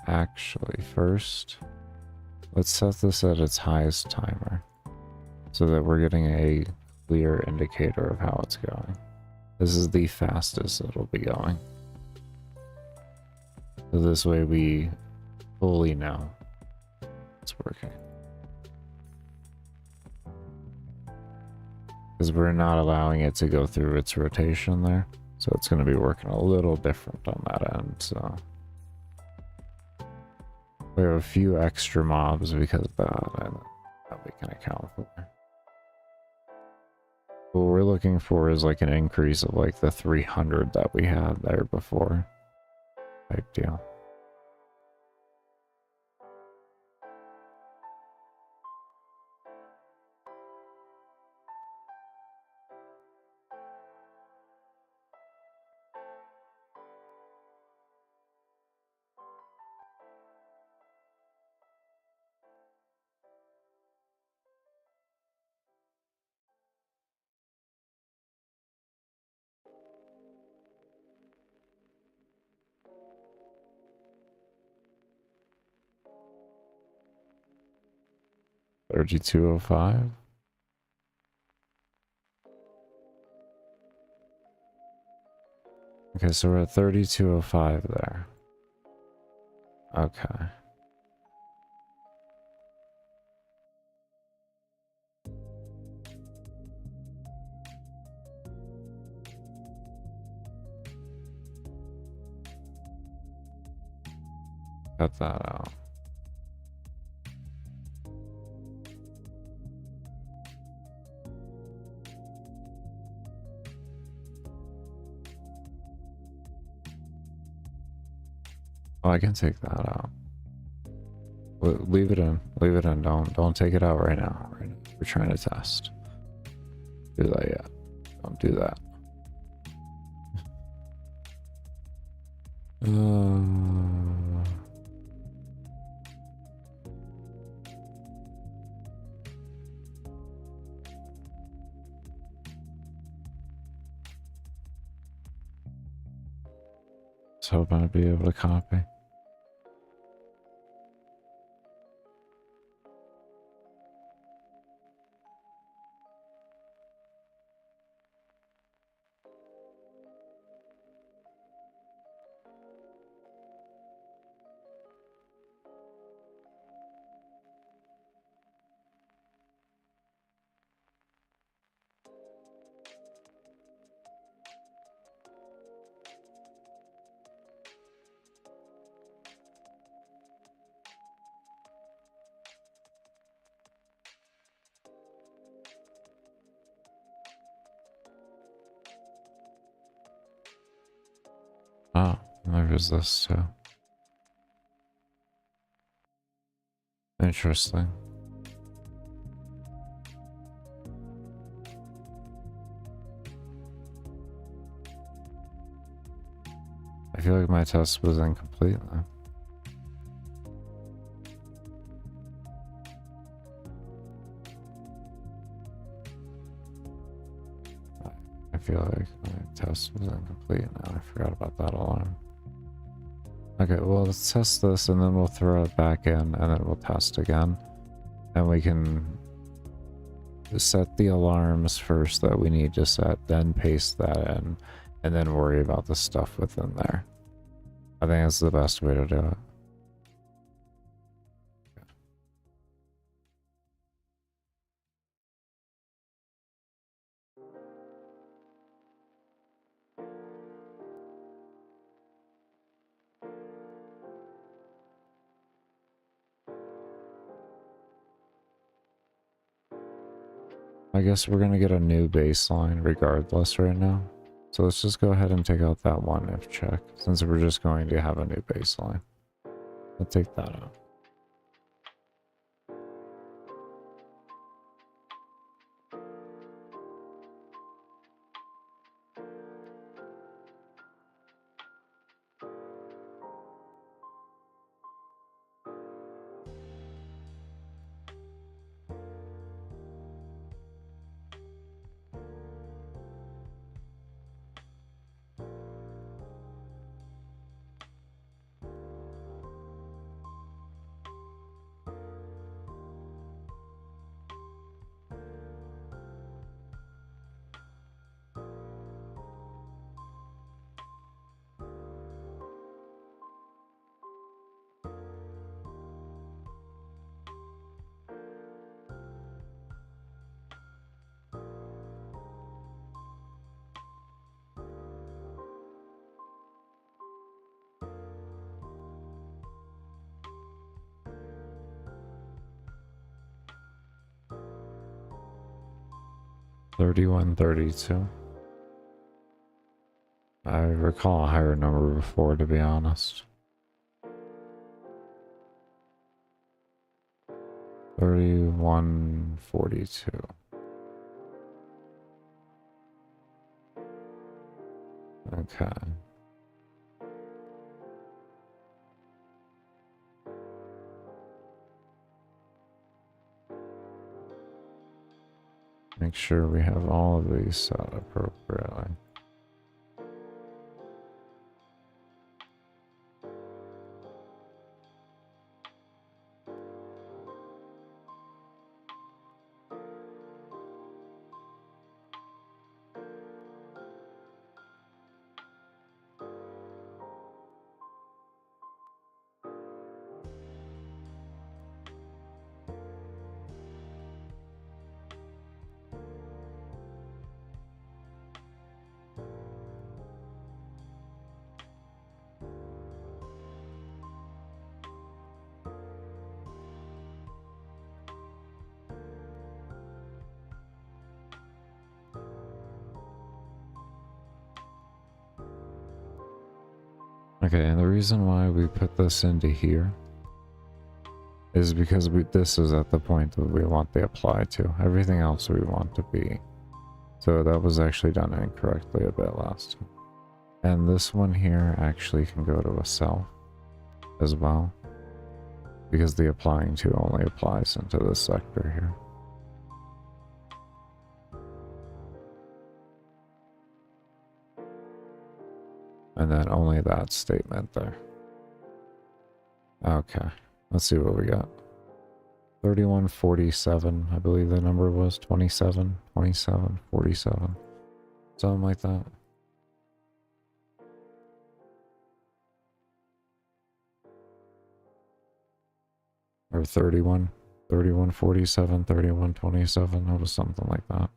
Actually, first, let's set this at its highest timer so that we're getting a clear indicator of how it's going. This is the fastest it'll be going. So this way we fully know it's working. Because we're not allowing it to go through its rotation there. So it's going to be working a little different on that end, so... We have a few extra mobs because of that we can account for. What we're looking for is like an increase of like the 300 that we had there before. Type deal. $32.05. Okay, so we're at 32.05 there. Okay. Cut that out. Oh, I can take that out. Leave it in. Leave it in. Don't take it out right now. We're trying to test. Do that yet. Don't do that. Just hoping I'd be able to copy. Oh, there's this too. Interesting. I feel like my test was incomplete though. I feel like my test was incomplete now. I forgot about that alarm. Okay, well, let's test this and then we'll throw it back in and then we'll test again. And we can set the alarms first that we need to set, then paste that in, and then worry about the stuff within there. I think that's the best way to do it. 'Kay. I guess we're gonna get a new baseline regardless right now. So let's just go ahead and take out that one if check, since we're just going to have a new baseline. We'll take that out. $31.32. I recall a higher number before, to be honest. 31.42. Okay. Make sure we have all of these set appropriately. Okay, and the reason why we put this into here is because this is at the point that we want the apply to. Everything else we want to be. So that was actually done incorrectly a bit last time. And this one here actually can go to a self as well, because the applying to only applies into this sector here. And then only that statement there. Okay, let's see what we got. 31.47, I believe the number was 27, 27, 47, something like that. Or 31, 31.47, 31.27, it was something like that.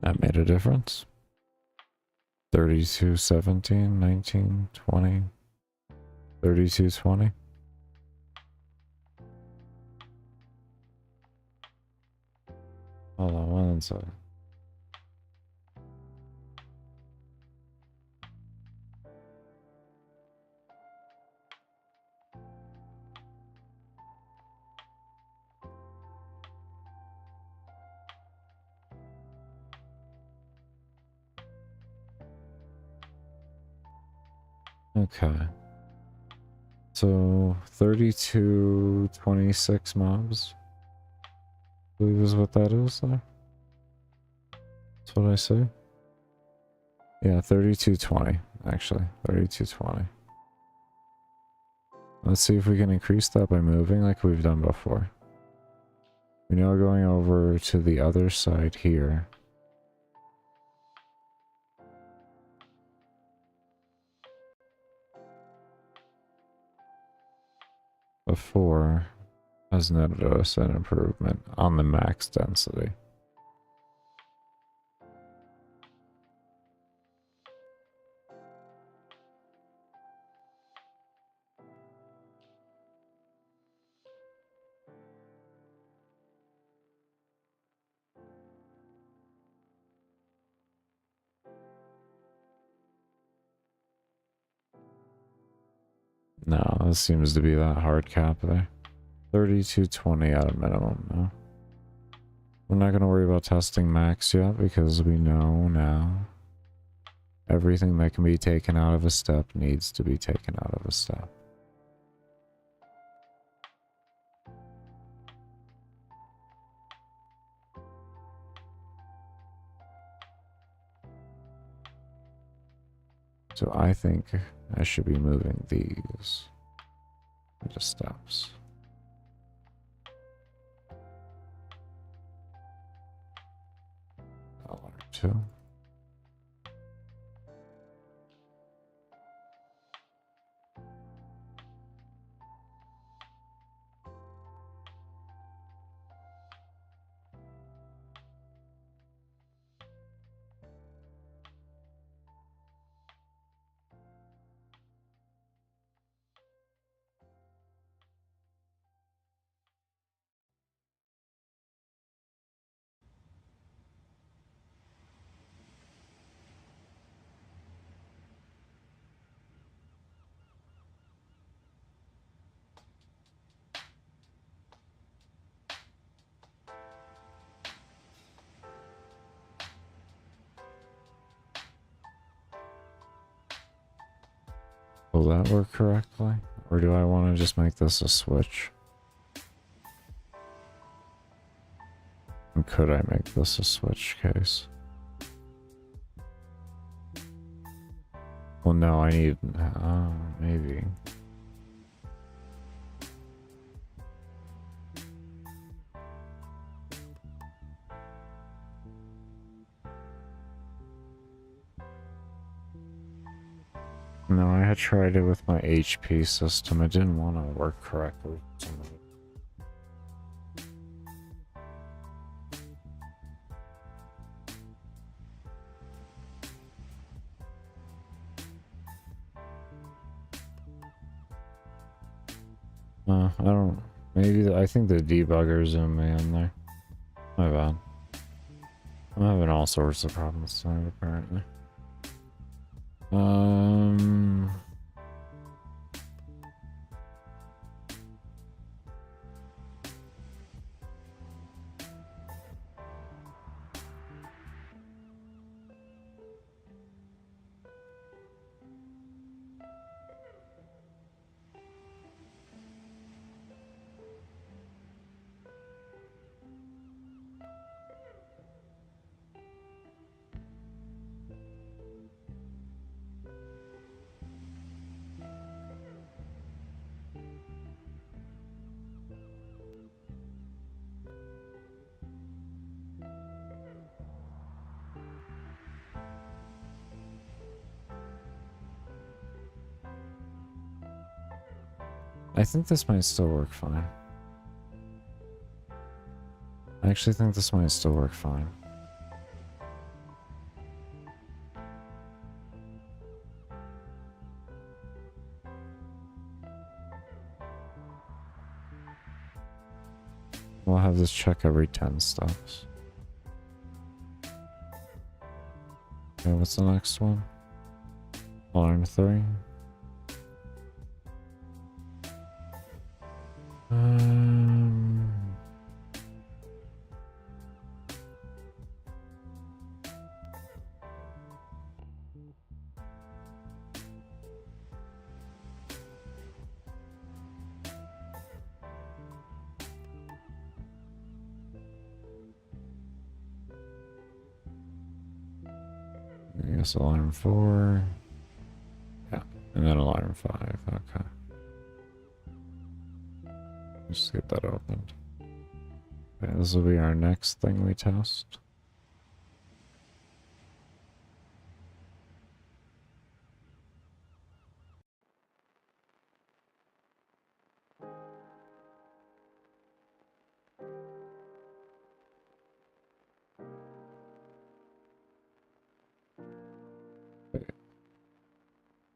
That made a difference. 32, 17, 19, 20, 32, 20. Hold on one second. Okay. So 32, 26 mobs. I believe is what that is there. That's what I say. Yeah, 3220 actually. 3220. Let's see if we can increase that by moving like we've done before. We're now going over to the other side here. Before has noticed an improvement on the max density. No, this seems to be that hard cap there. 3220 at a minimum now. We're not going to worry about testing max yet because we know now everything that can be taken out of a step needs to be taken out of a step. So I think I should be moving these into steps. $2. Will that work correctly? Or do I want to just make this a switch? And could I make this a switch case? Well, no, I need... maybe. No, I had tried it with my HP system. It didn't want to work correctly. I don't... Maybe... I think the debugger zoomed me in there. My bad. I'm having all sorts of problems tonight, apparently. I think this might still work fine. I actually think this might still work fine. We'll have this check every 10 steps. Okay, what's the next one? Alarm 3. I guess alarm 4. Yeah, and then alarm 5. Okay. Just get that opened. Okay, this will be our next thing we test.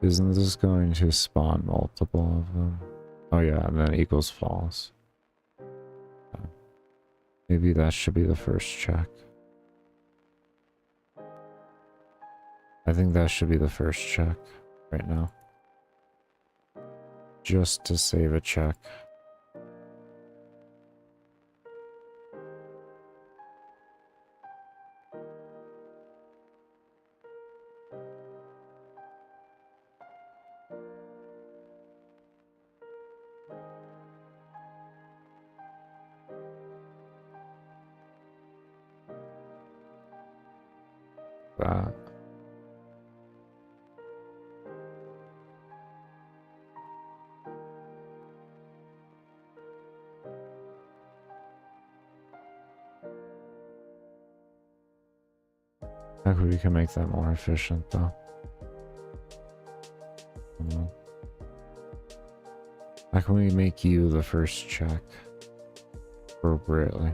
Isn't this going to spawn multiple of them? Oh yeah, and then equals false. Maybe that should be the first check. I think that should be the first check right now. Just to save a check. That. Maybe we can make that more efficient though. How can we make you the first check appropriately?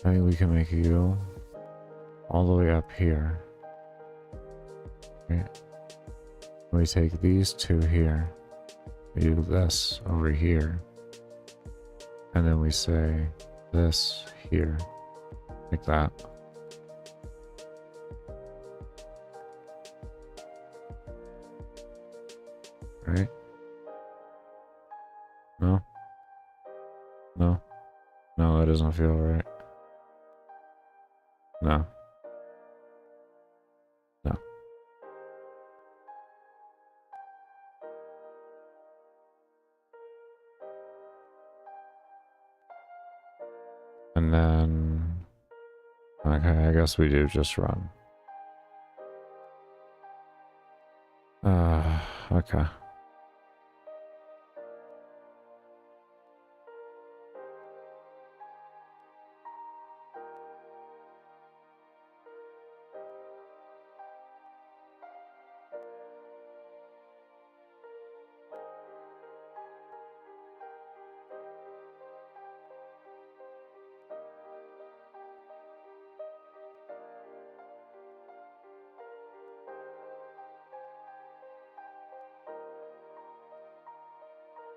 I think we can make you all the way up here. Right? We take these two here. We do this over here. And then we say this here. Like that. Right? No? No? No, that doesn't feel right. No. No. And then... Okay, I guess we do just run. Okay.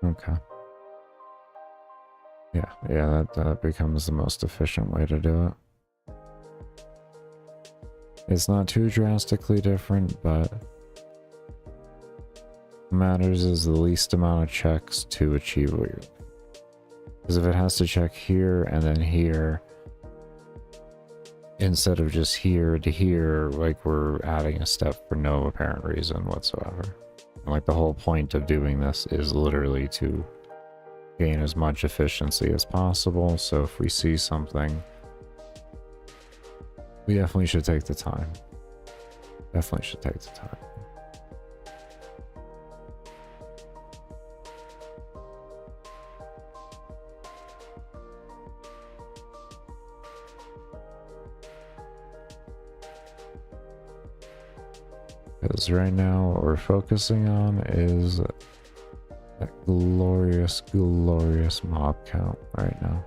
Okay. Yeah, that becomes the most efficient way to do it. It's not too drastically different, but what matters is the least amount of checks to achieve what you're... Because if it has to check here and then here, instead of just here to here, like we're adding a step for no apparent reason whatsoever. And like the whole point of doing this is literally to gain as much efficiency as possible. So if we see something, we definitely should take the time. Definitely should take the time. Because right now what we're focusing on is that glorious, glorious mob count right now.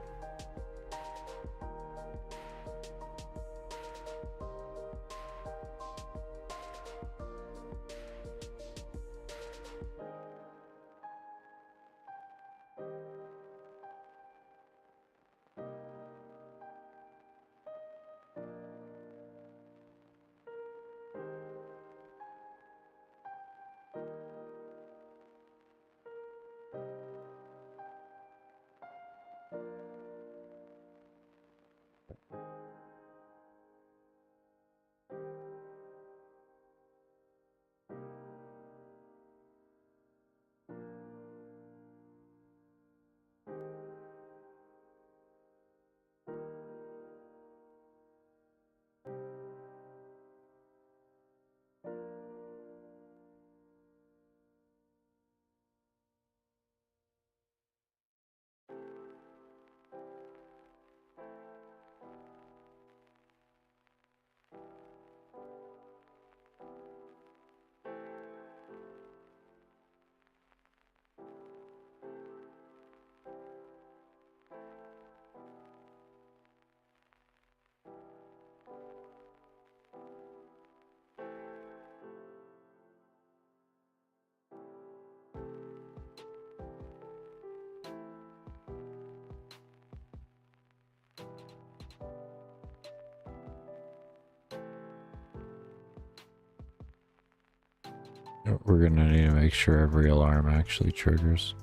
We're gonna need to make sure every alarm actually triggers.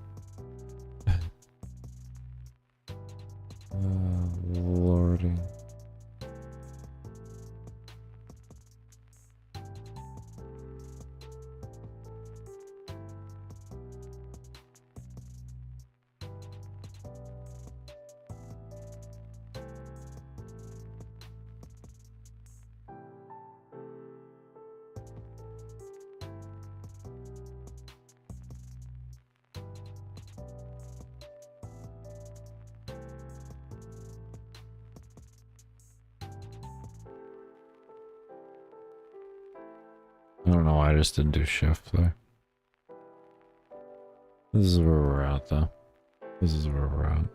Lordy. I don't know why I just didn't do shift there. This is where we're at, though. This is where we're at.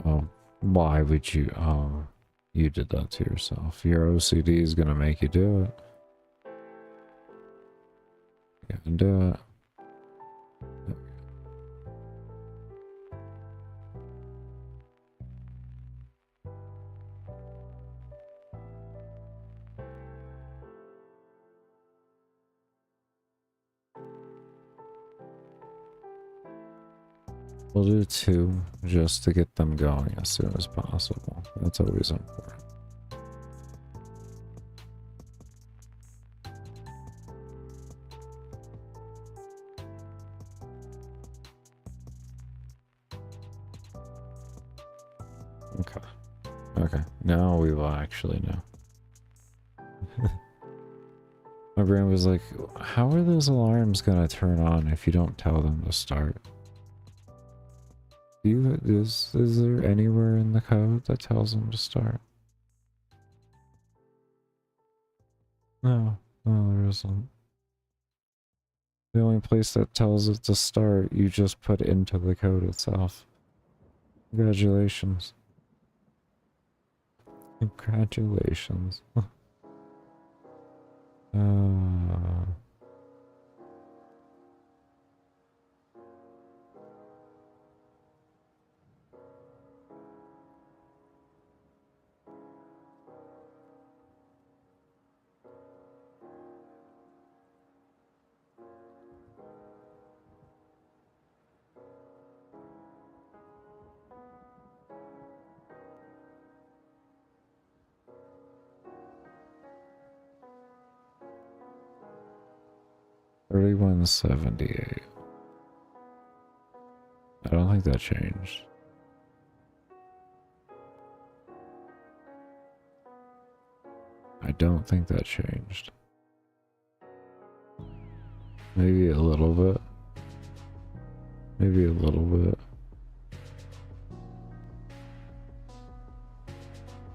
Oh, why would you? Oh, you did that to yourself. Your OCD is gonna make you do it. You can do it. 2 just to get them going as soon as possible. That's always important. Okay. Okay. Now we will actually know. My brain was like, how are those alarms gonna turn on if you don't tell them to start? Is there anywhere in the code that tells them to start? No, there isn't. The only place that tells it to start, you just put into the code itself. Congratulations. Congratulations. 3178. I don't think that changed. I don't think that changed. Maybe a little bit. Maybe a little bit.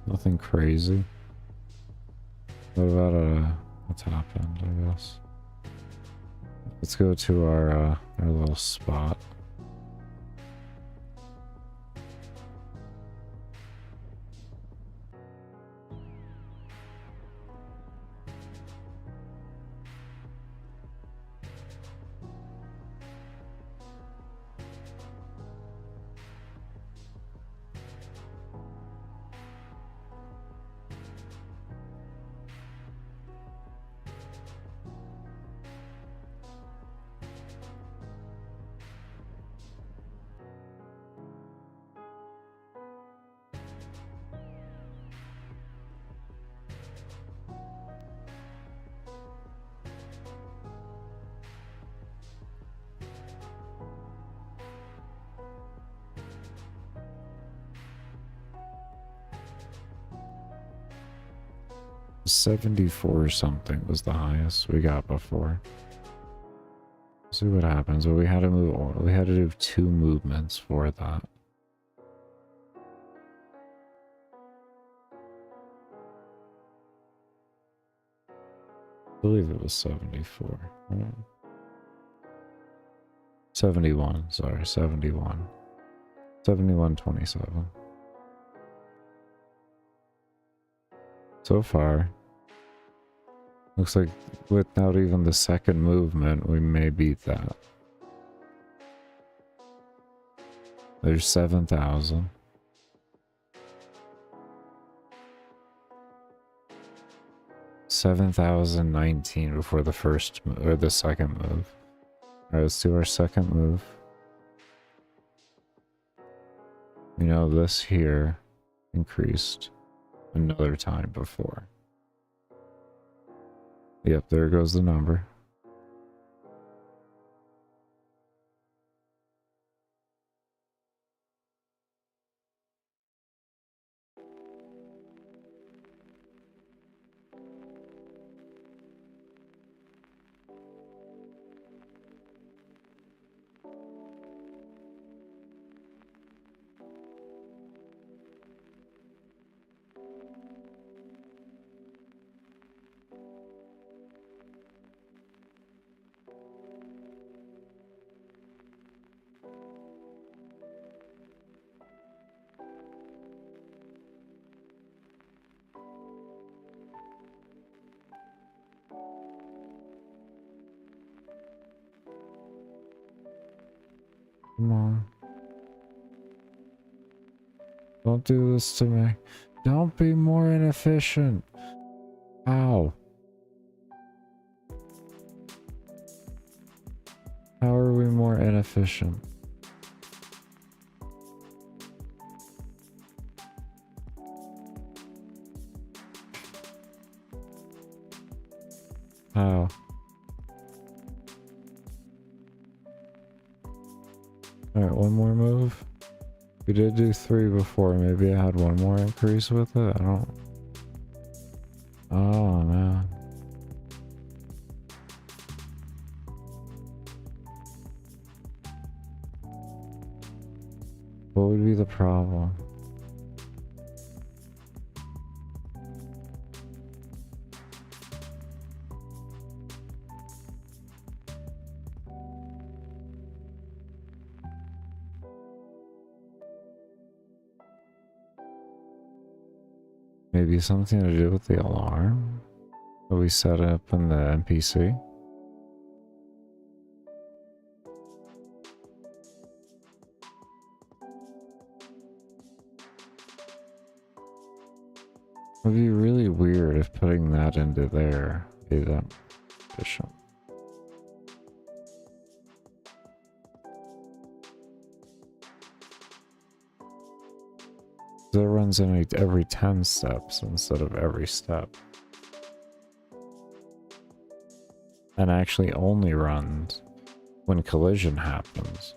Nothing crazy. What about a top end, I guess? Let's go to our little spot. $74 something was the highest we got before. See what happens. But we had to move. We had to do 2 movements for that. I believe it was 74. 71. Sorry, 71. 71.27. So far, looks like without even the second movement, we may beat that. There's 7,000. 7,019 before the first or the second move. Alright, let's do our second move. You know, this here increased another time before. Yep, there goes the number. Come on. Don't do this to me. Don't be more inefficient. How? How are we more inefficient? How? Alright, one more move. We did do 3 before. Maybe I had one more increase with it. I don't. Oh man. What would be the problem? Maybe something to do with the alarm that we set up in the NPC? It would be really weird if putting that into there is that efficient. So it runs in every 10 steps instead of every step. And actually only runs when collision happens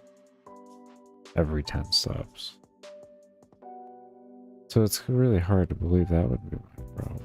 every 10 steps. So it's really hard to believe that would be my problem.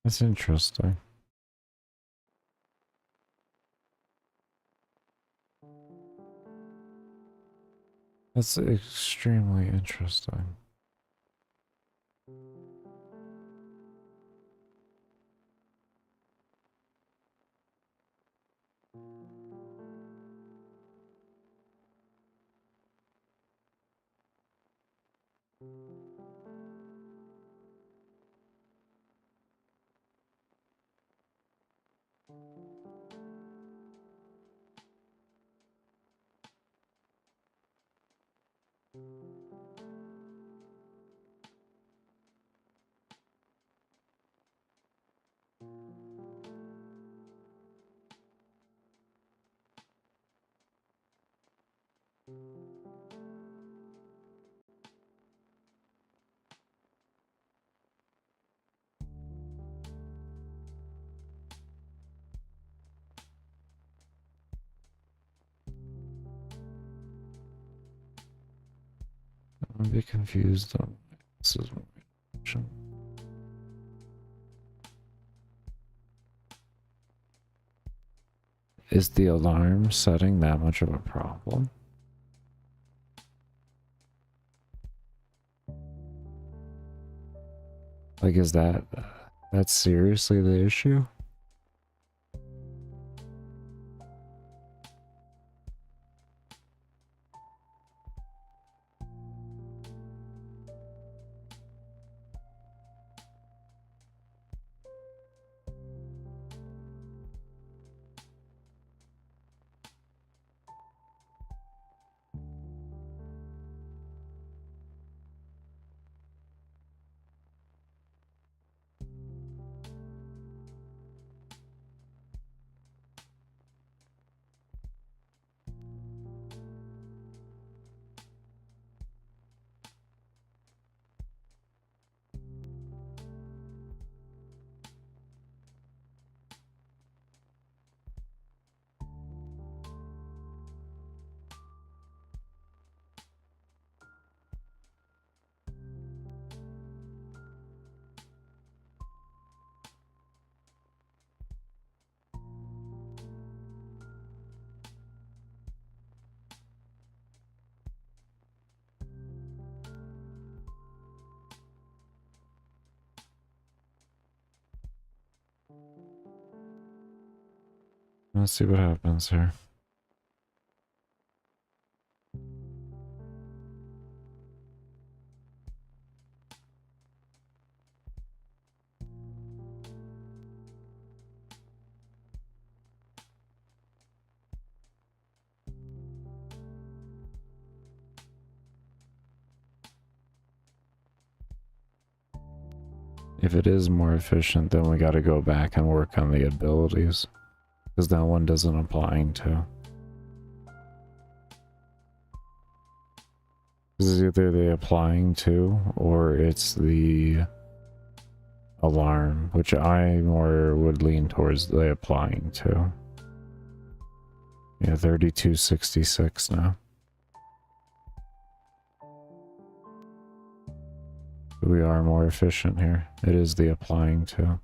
That's interesting. That's extremely interesting. I'm a bit confused on this is my option. Is the alarm setting that much of a problem? Like, is that's seriously the issue? Let's see what happens here. If it is more efficient, then we gotta go back and work on the abilities. Because that one doesn't apply to. This is either the applying to, or it's the alarm, which I more would lean towards the applying to. Yeah, 3266 now. We are more efficient here. It is the applying to.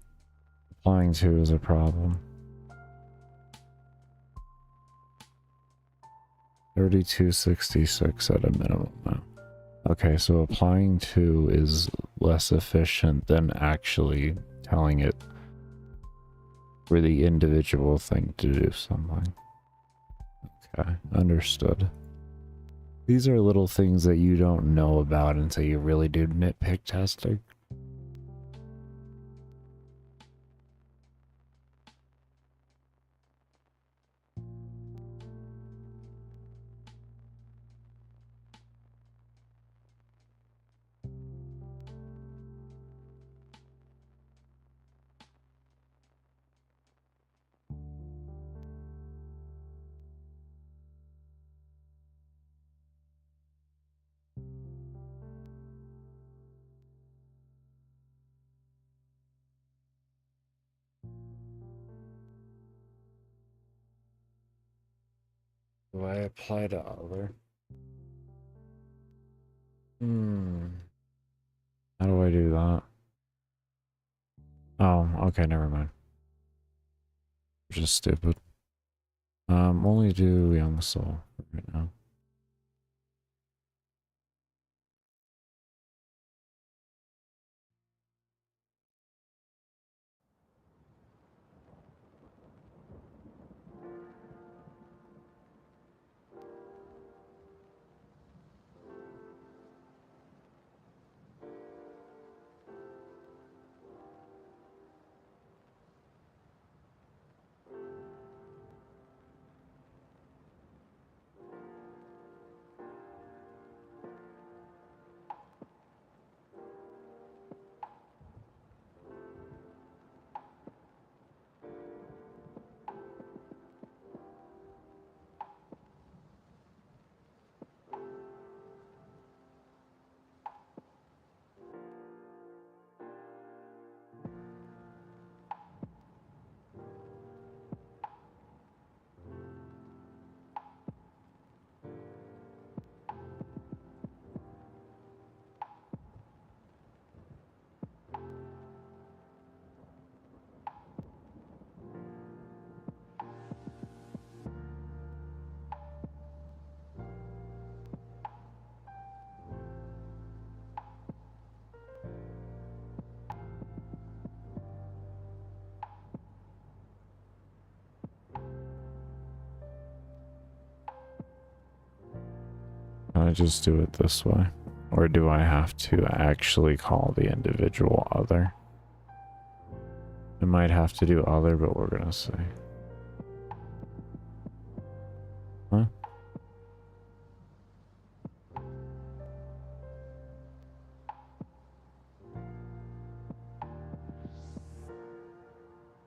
Applying to is a problem. 3266 at a minimum now. Okay, so applying to is less efficient than actually telling it for the individual thing to do something. Okay, understood. These are little things that you don't know about until you really do nitpick testing. Do I apply to other? How do I do that? Oh, okay, never mind. Just stupid. Only do Young Soul right now. I just do it this way? Or do I have to actually call the individual other? I might have to do other, but we're gonna see. Huh?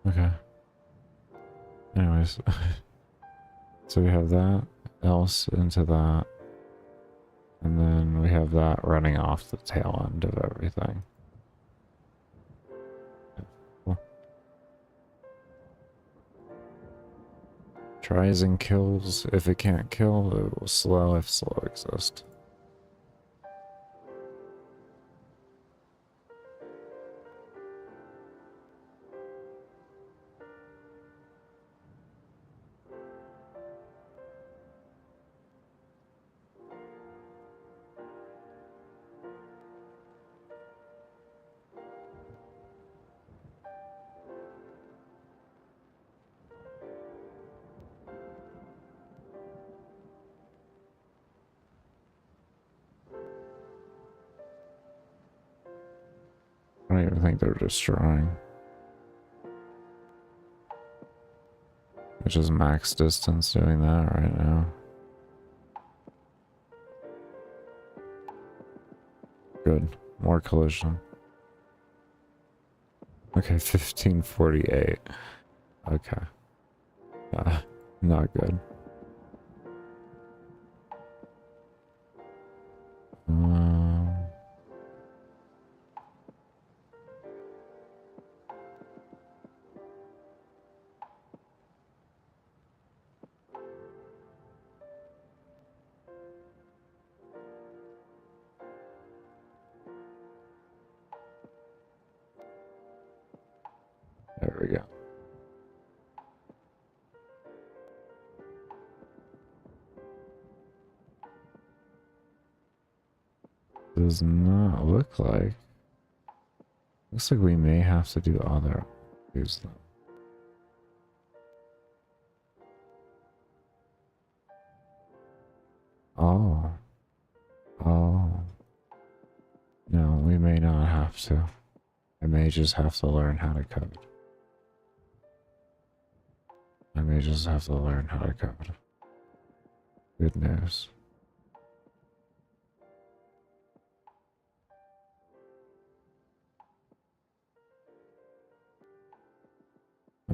Okay. Anyways. So we have that else into that. And then we have that running off the tail end of everything. Cool. Tries and kills. If it can't kill, it will slow if slow exists. I don't even think they're destroying. Which is max distance doing that right now. Good. More collision. Okay, 1548. Okay. Not good. There we go. Does not look like. Looks like we may have to do other. Use them. Oh. Oh. No, we may not have to. I may just have to learn how to code. I may just have to learn how to code. Good news.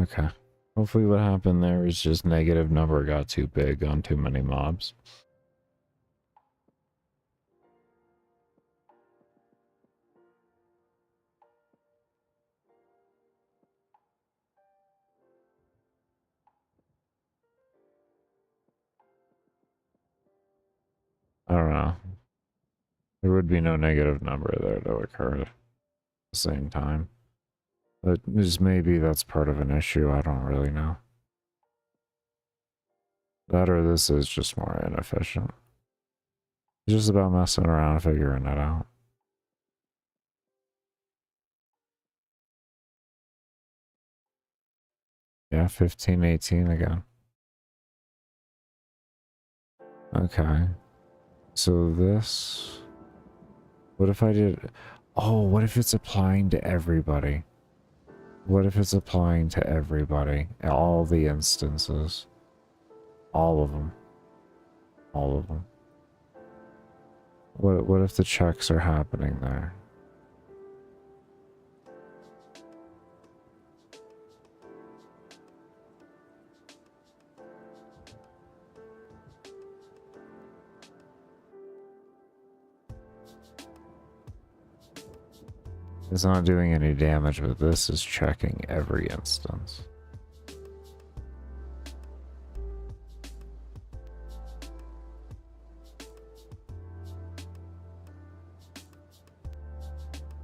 Okay. Hopefully what happened there is just negative number got too big on too many mobs. I don't know. There would be no negative number there to occur at the same time. But just maybe that's part of an issue, I don't really know. That or this is just more inefficient. It's just about messing around figuring it out. Yeah, 1518 again. Okay. So this... What if I did... Oh, what if it's applying to everybody? What if it's applying to everybody? All the instances. All of them. All of them. What if the checks are happening there? It's not doing any damage, but this is checking every instance.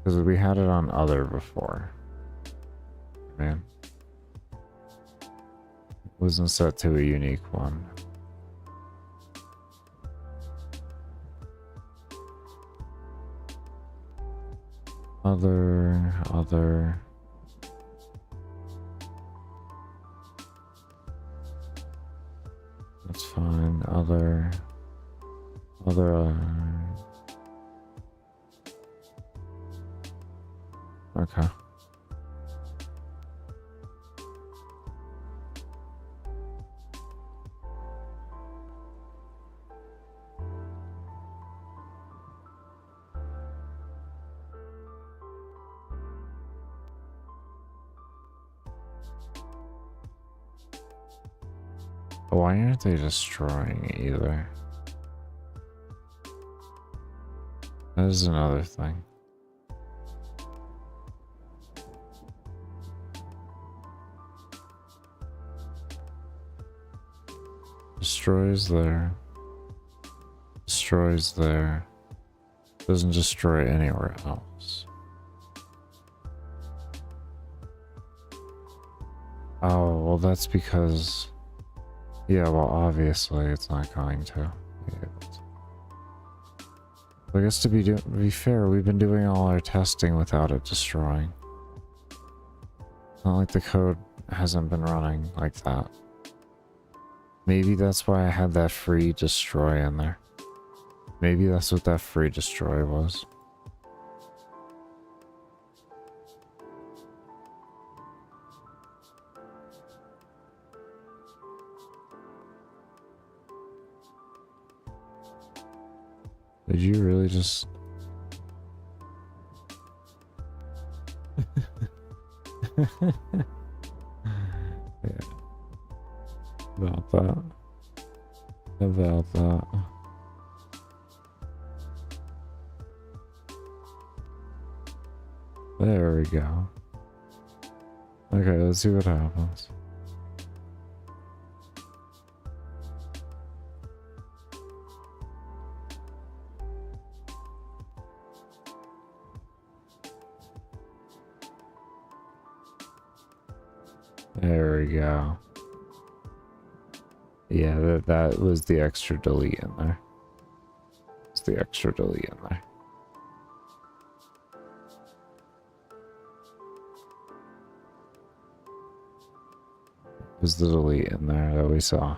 Because we had it on other before. Man. Wasn't set to a unique one. Other. That's fine. Other. Other. Okay. Why aren't they destroying either? That is another thing. Destroys there. Destroys there. Doesn't destroy anywhere else. Oh, well that's because... Yeah, well obviously it's not going to be able to. I guess to be fair, we've been doing all our testing without it destroying. Not like the code hasn't been running like that. Maybe that's why I had that free destroy in there. Maybe that's what that free destroy was. Did you really just... Yeah. About that. About that. There we go. Okay, let's see what happens. There we go. Yeah, that was the extra delete in there. It's the extra delete in there. Was the delete in there that we saw?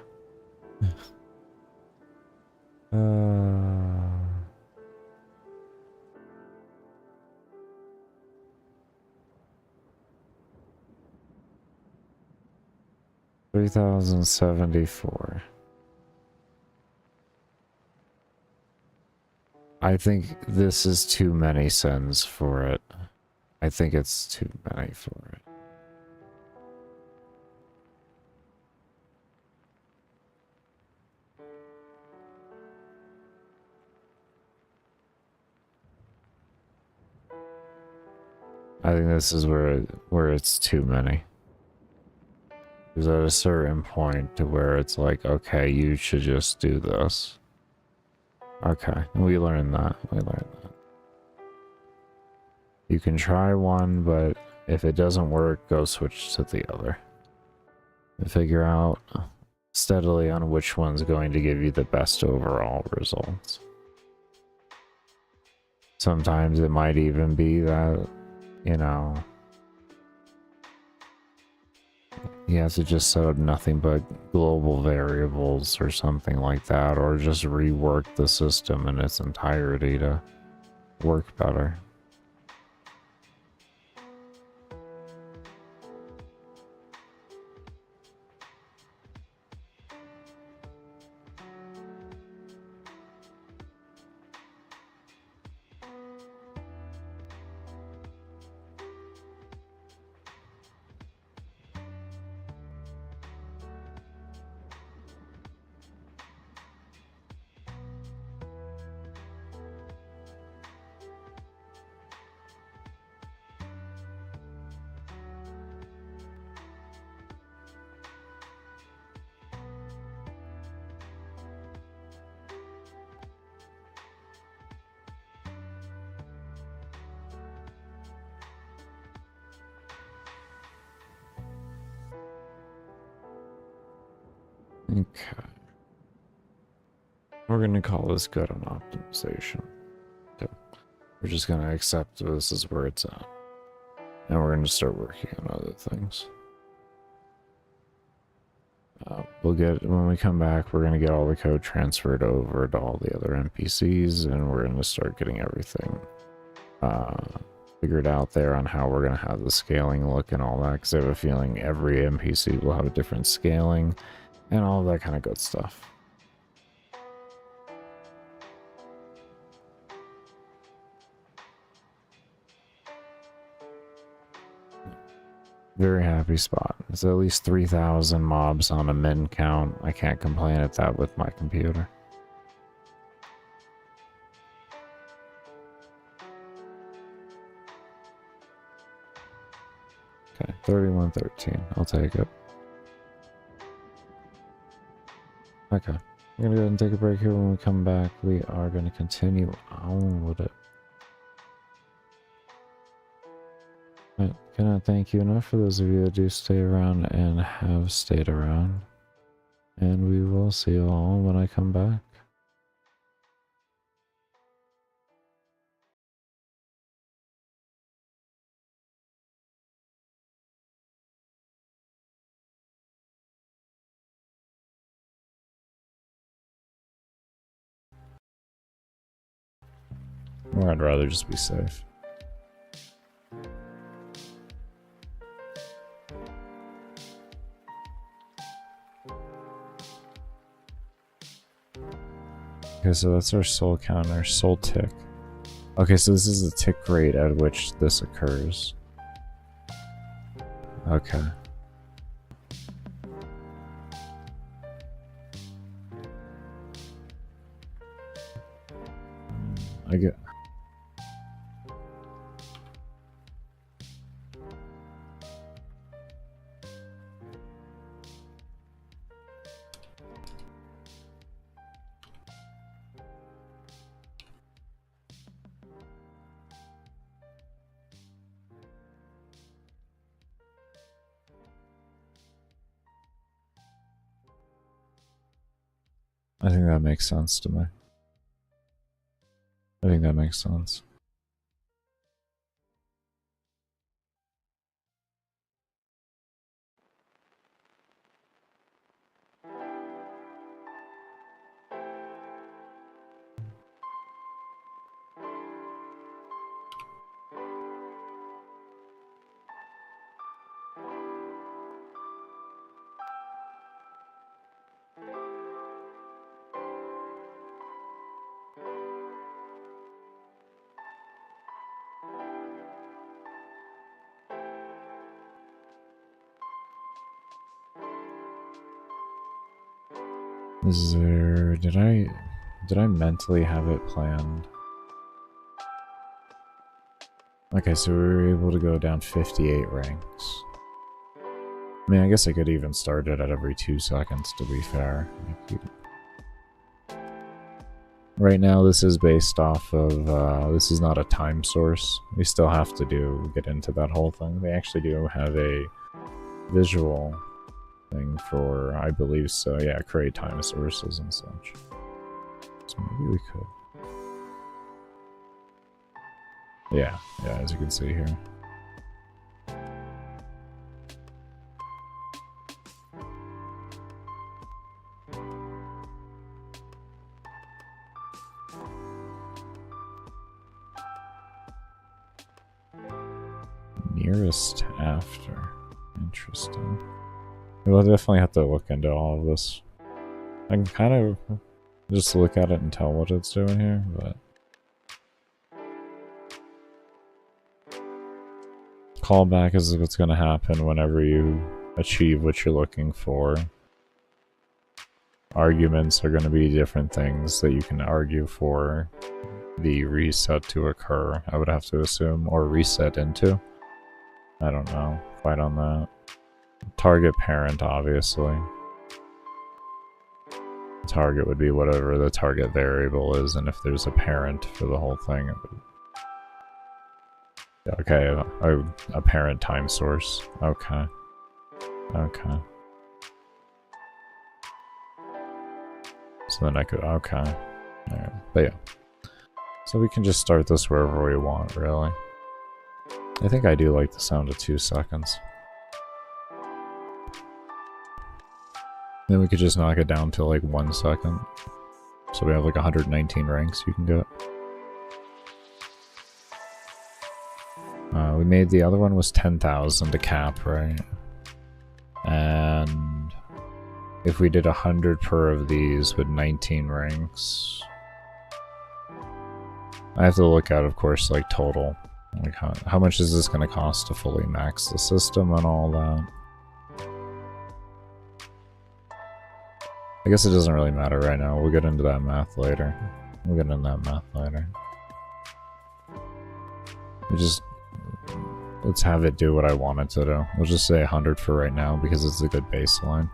3074. I think this is too many sends for it. I think it's too many for it. I think this is where it's too many. Because at a certain point to where it's like, okay, you should just do this. Okay, we learned that. We learned that. You can try one, but if it doesn't work, go switch to the other. And figure out steadily on which one's going to give you the best overall results. Sometimes it might even be that, you know, you have to just set up nothing but global variables or something like that, or just rework the system in its entirety to work better. Okay. We're going to call this good on optimization. Okay. We're just going to accept this is where it's at. And we're going to start working on other things. we'll get, when we come back, we're going to get all the code transferred over to all the other NPCs, and we're going to start getting everything figured out there on how we're going to have the scaling look and all that, because I have a feeling every NPC will have a different scaling and all that kind of good stuff. Very happy spot. It's at least 3,000 mobs on a min count. I can't complain at that with my computer. Okay, 3113. I'll take it. Okay. We're gonna go ahead and take a break here. When we come back, we are gonna continue on with it. I cannot thank you enough for those of you that do stay around and have stayed around. And we will see you all when I come back. Or I'd rather just be safe. Okay, so that's our soul counter, soul tick. Okay, so this is the tick rate at which this occurs. Okay. I get... I think that makes sense to me. I think that makes sense. Is there... Did I mentally have it planned? Okay, so we were able to go down 58 ranks. I mean, I guess I could even start it at every 2 seconds, to be fair. Right now, this is based off of, this is not a time source. We still have to get into that whole thing. They actually do have a visual thing for, I believe so, yeah, create time sources and such. So maybe we could. Yeah, as you can see here. Nearest after. Interesting. We'll definitely have to look into all of this. I can kind of just look at it and tell what it's doing here, but... Callback is what's going to happen whenever you achieve what you're looking for. Arguments are going to be different things that you can argue for the reset to occur, I would have to assume, or reset into. I don't know. Fight on that. Target parent, obviously. Target would be whatever the target variable is, and if there's a parent for the whole thing, it would... Okay, a parent time source. Okay. Okay. So then I could... Okay. Alright, but yeah. So we can just start this wherever we want, really. I think I do like the sound of 2 seconds. Then we could just knock it down to like 1 second. So we have like 119 ranks you can get. We made the other one was 10,000 to cap, right? And if we did 100 per of these with 19 ranks, I have to look at, of course, like total. Like how much is this going to cost to fully max the system and all that? I guess it doesn't really matter right now. We'll get into that math later. Let's have it do what I want it to do. We'll just say 100 for right now because it's a good baseline.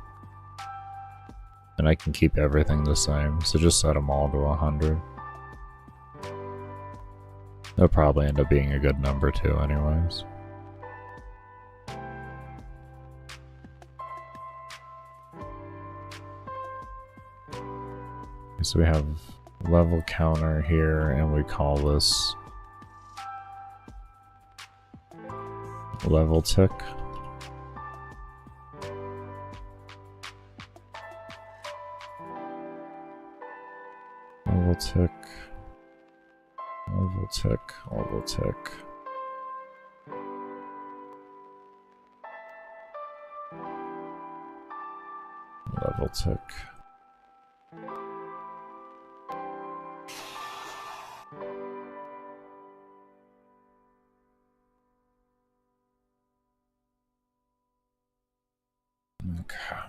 And I can keep everything the same, so just set them all to 100. They'll probably end up being a good number too anyways. So we have level counter here, and we call this level tick. Level tick. Level tick. Level tick. Level tick. Okay.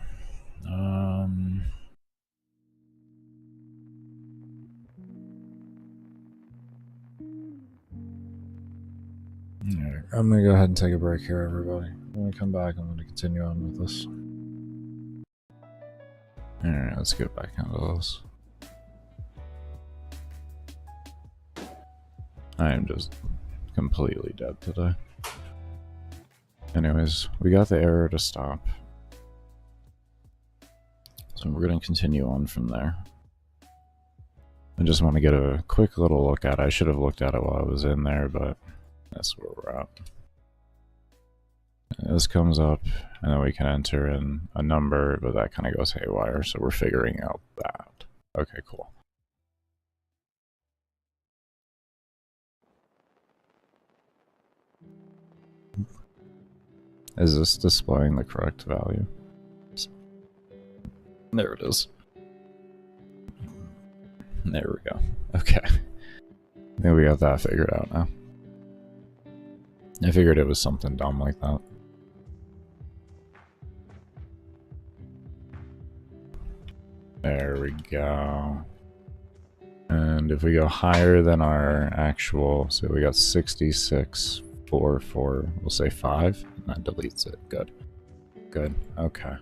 Alright, I'm gonna go ahead and take a break here, everybody. When we come back, I'm gonna continue on with this. Alright, let's get back into this. I am just completely dead today. Anyways, we got the error to stop. So we're going to continue on from there. I just want to get a quick little look at it. I should have looked at it while I was in there, but that's where we're at. This comes up, and then we can enter in a number, but that kind of goes haywire, so we're figuring out that. Okay, cool. Is this displaying the correct value? There it is. There we go. Okay. I think we got that figured out now. I figured it was something dumb like that. There we go. And if we go higher than our actual, so we got 6644, we'll say 5, and that deletes it. Good. Good. Okay.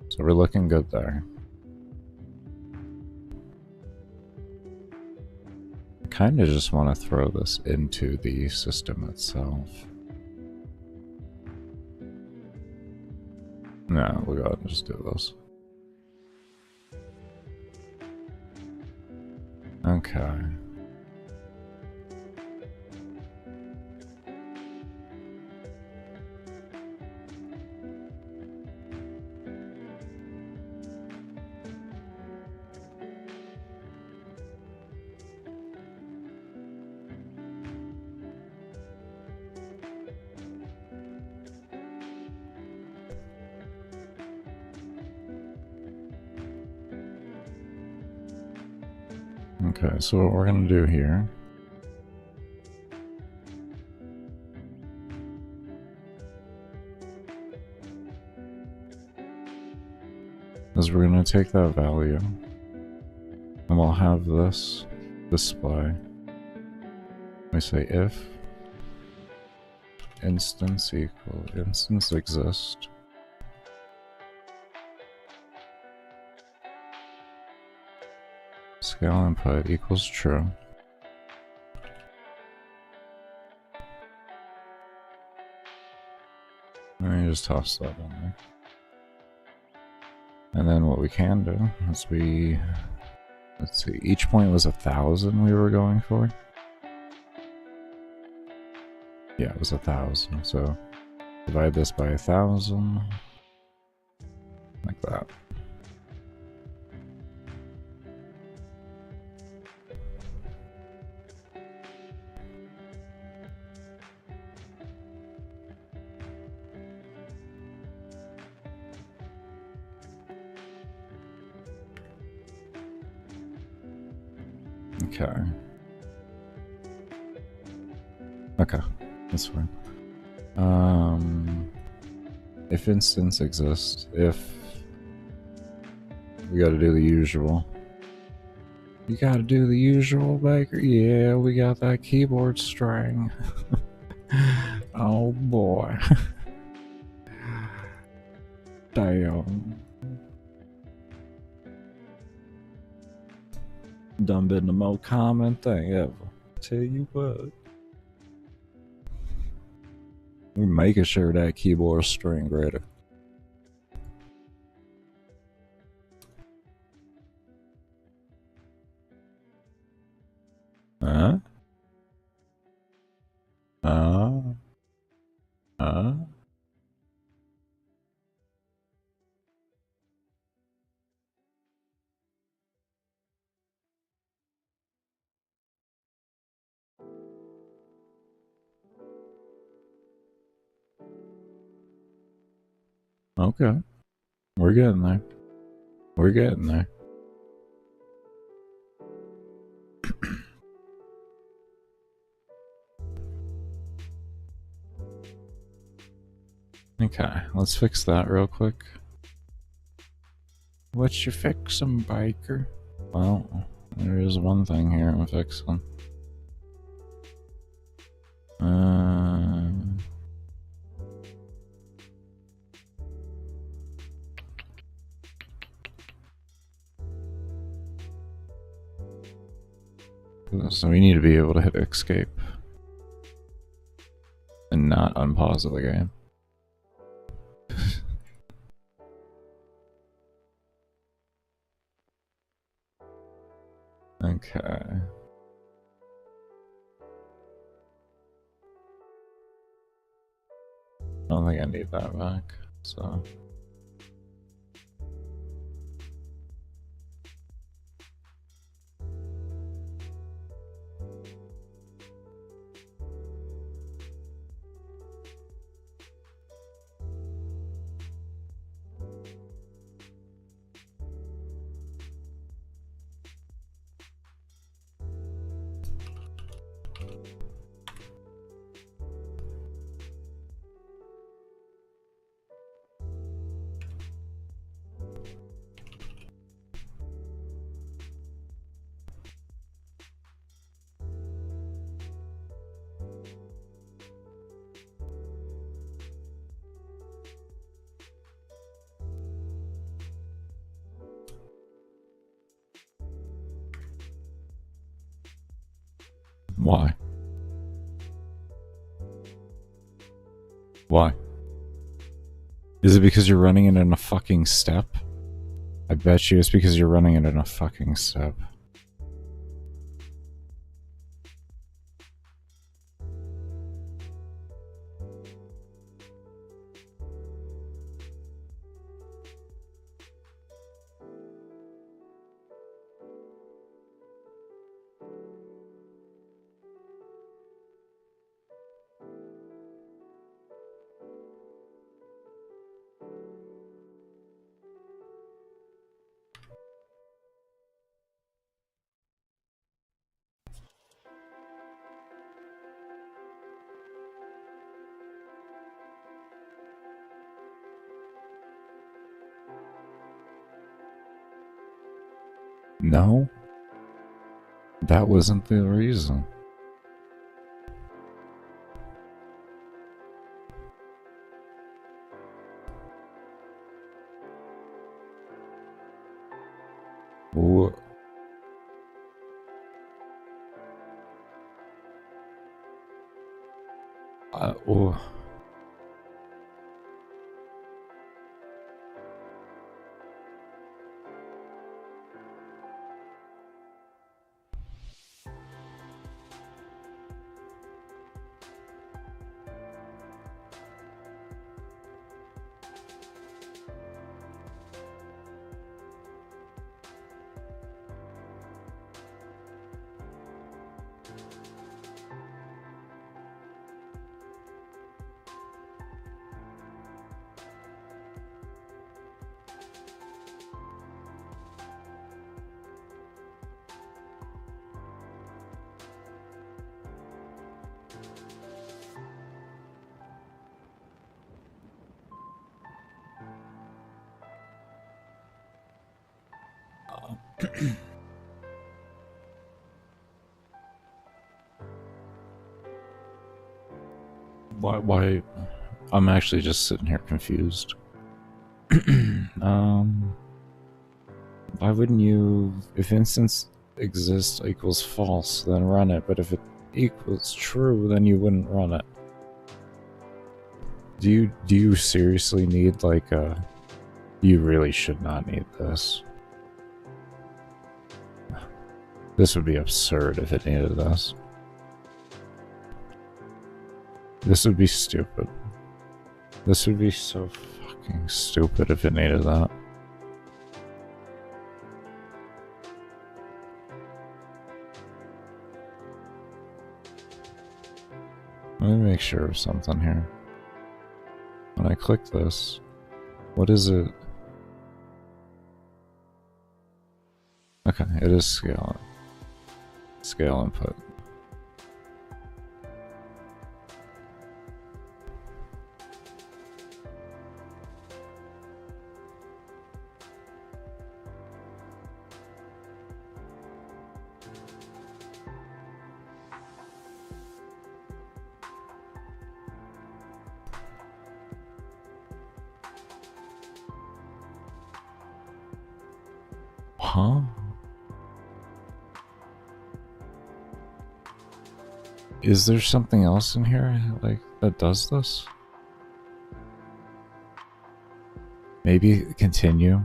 So we're looking good there. I kind of just want to throw this into the system itself. No, we'll go ahead and just do this. Okay. Okay, so what we're going to do here is we're going to take that value and we'll have this display. We say if instance exist scale input equals true. And you just toss that in there. And then what we can do is let's see, each point was 1,000 we were going for. Yeah, it was 1,000. So divide this by 1,000, like that. Okay. Okay, that's fine. If instance exists, if we gotta do the usual. You gotta do the usual, Baker? Yeah, we got that keyboard string. Oh boy. Damn. Done been the most common thing ever. Tell you what. We're making sure that keyboard string ready. Huh? Okay. We're getting there. We're getting there. Okay, let's fix that real quick. What you fixin', Biker? Well, there is one thing here I'm fixing. So we need to be able to hit escape and not unpause the game. Okay. I don't think I need that back, so... Why? Why? Is it because you're running it in a fucking step? I bet you it's because you're running it in a fucking step. No? That wasn't the reason. What? Oh. Why? I'm actually just sitting here confused. Why wouldn't you, if instance exists equals false, then run it, but if it equals true, then you wouldn't run it. Do you seriously need, like, you really should not need this. This would be absurd if it needed this. This would be stupid. This would be so fucking stupid if it needed that. Let me make sure of something here. When I click this, what is it? Okay, it is scale. Scale input. Huh? Is there something else in here, like, that does this? Maybe continue?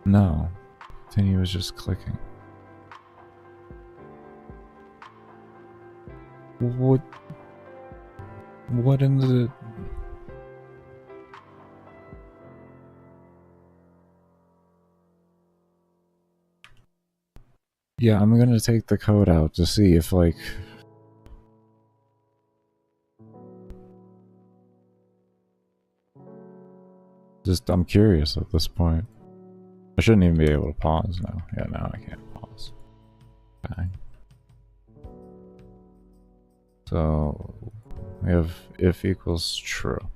No. Continue is just clicking. What in the... Yeah, I'm gonna take the code out to see if, like... Just, I'm curious at this point. I shouldn't even be able to pause now. Yeah, now I can't pause. Okay. So, we have if equals true.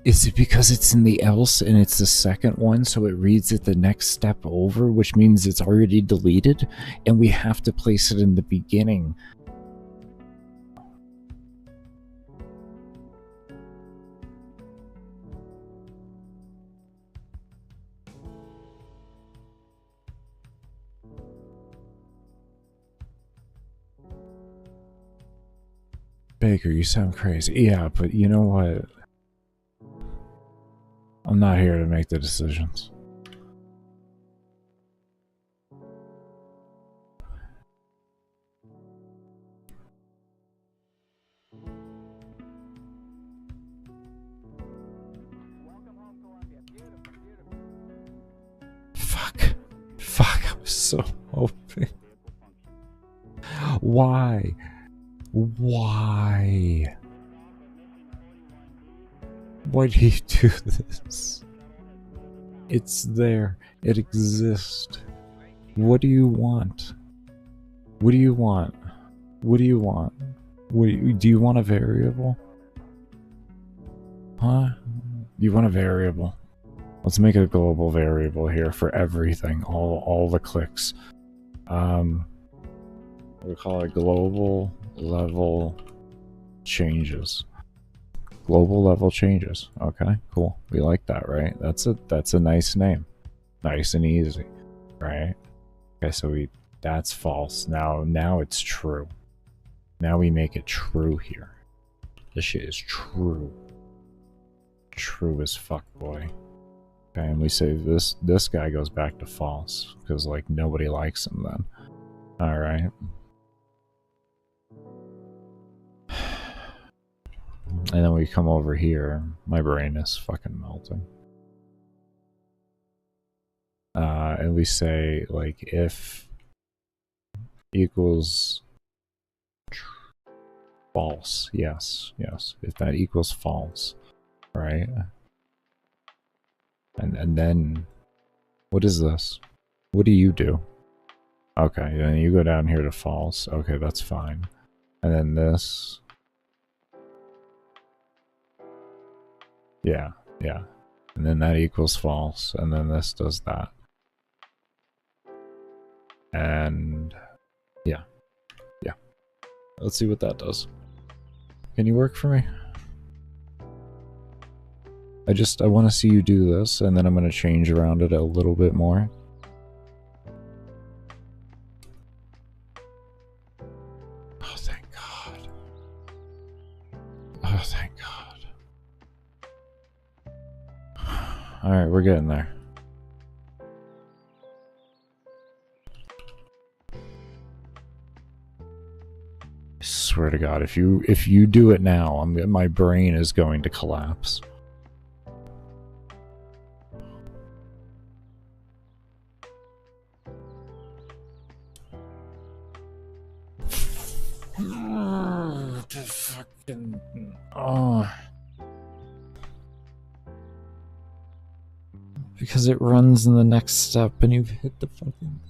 Is it because it's in the else and it's the second one, so it reads it the next step over, which means it's already deleted, and we have to place it in the beginning? Baker, you sound crazy. Yeah, but you know what? I'm not here to make the decisions. Fuck. Fuck, I was so hoping. Why? Why? Why do you do this? It's there. It exists. What do you want? What do you want? What do you want? Do you want a variable? Huh? You want a variable? Let's make a global variable here for everything, all the clicks. We call it global level changes. Global level changes. Okay, cool. We like that, right? That's a nice name. Nice and easy, right? Okay, so that's false. Now it's true. Now we make it true here. This shit is true. True as fuck, boy. Okay, and we say this guy goes back to false because like nobody likes him then. All right. And then we come over here. My brain is fucking melting. And we say like if equals false. Yes. If that equals false, right? And then what is this? What do you do? Okay, then you go down here to false. Okay, that's fine. And then this. Yeah. And then that equals false. And then this does that. And yeah. Let's see what that does. Can you work for me? I want to see you do this, and then I'm going to change around it a little bit more. Oh, thank God. Oh, thank God. Alright, we're getting there. I swear to God, if you do it now, my brain is going to collapse. Fucking because it runs in the next step and you've hit the fucking.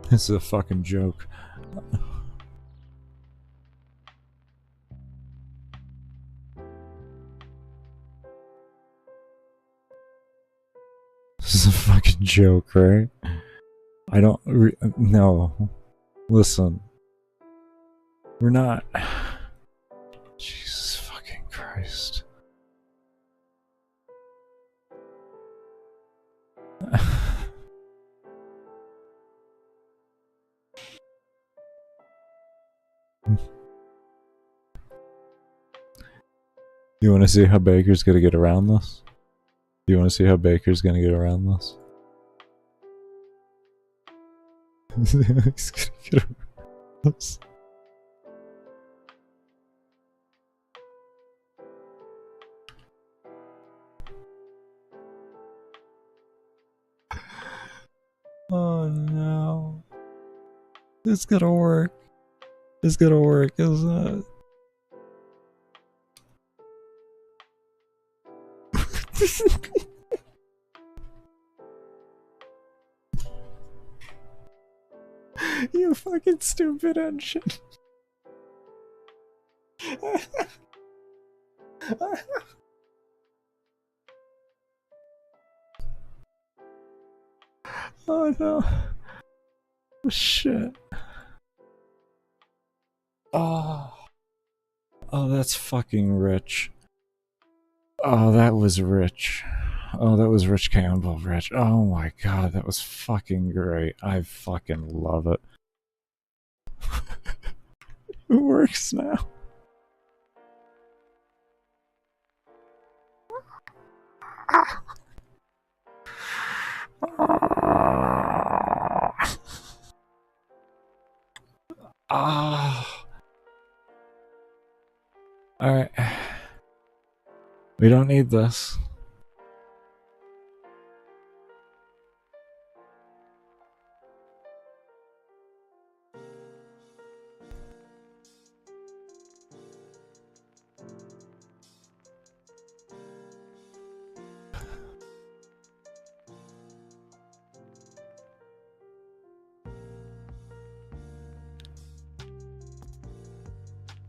This is a fucking joke. This is a fucking joke, right? I don't. No. Listen. We're not. Jesus fucking Christ. You want to see how Baker's gonna get around this? Do you want to see how Baker's gonna get around this? He's gonna get around this. Oh no. It's gonna work. It's gonna work, isn't it? You fucking stupid engine. Oh no. Oh, shit. Oh, that's fucking rich. Oh, that was rich. Oh, that was Rich Campbell, Rich. Oh my God, that was fucking great. I fucking love it. It works now. Alright. We don't need this.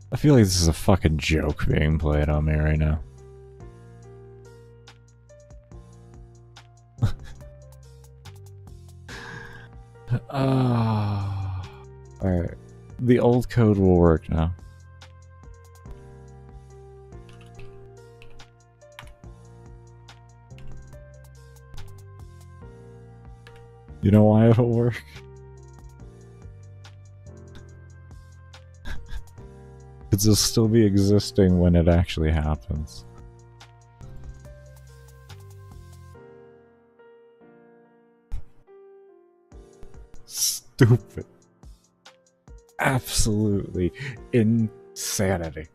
I feel like this is a fucking joke being played on me right now. Alright. The old code will work now. You know why it'll work? Because it'll still be existing when it actually happens. Stupid. Absolutely insanity.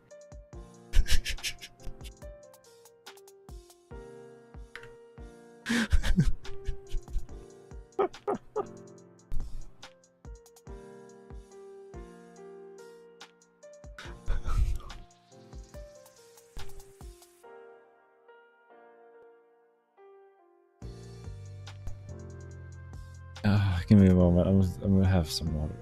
Give me a moment. I'm gonna have some water.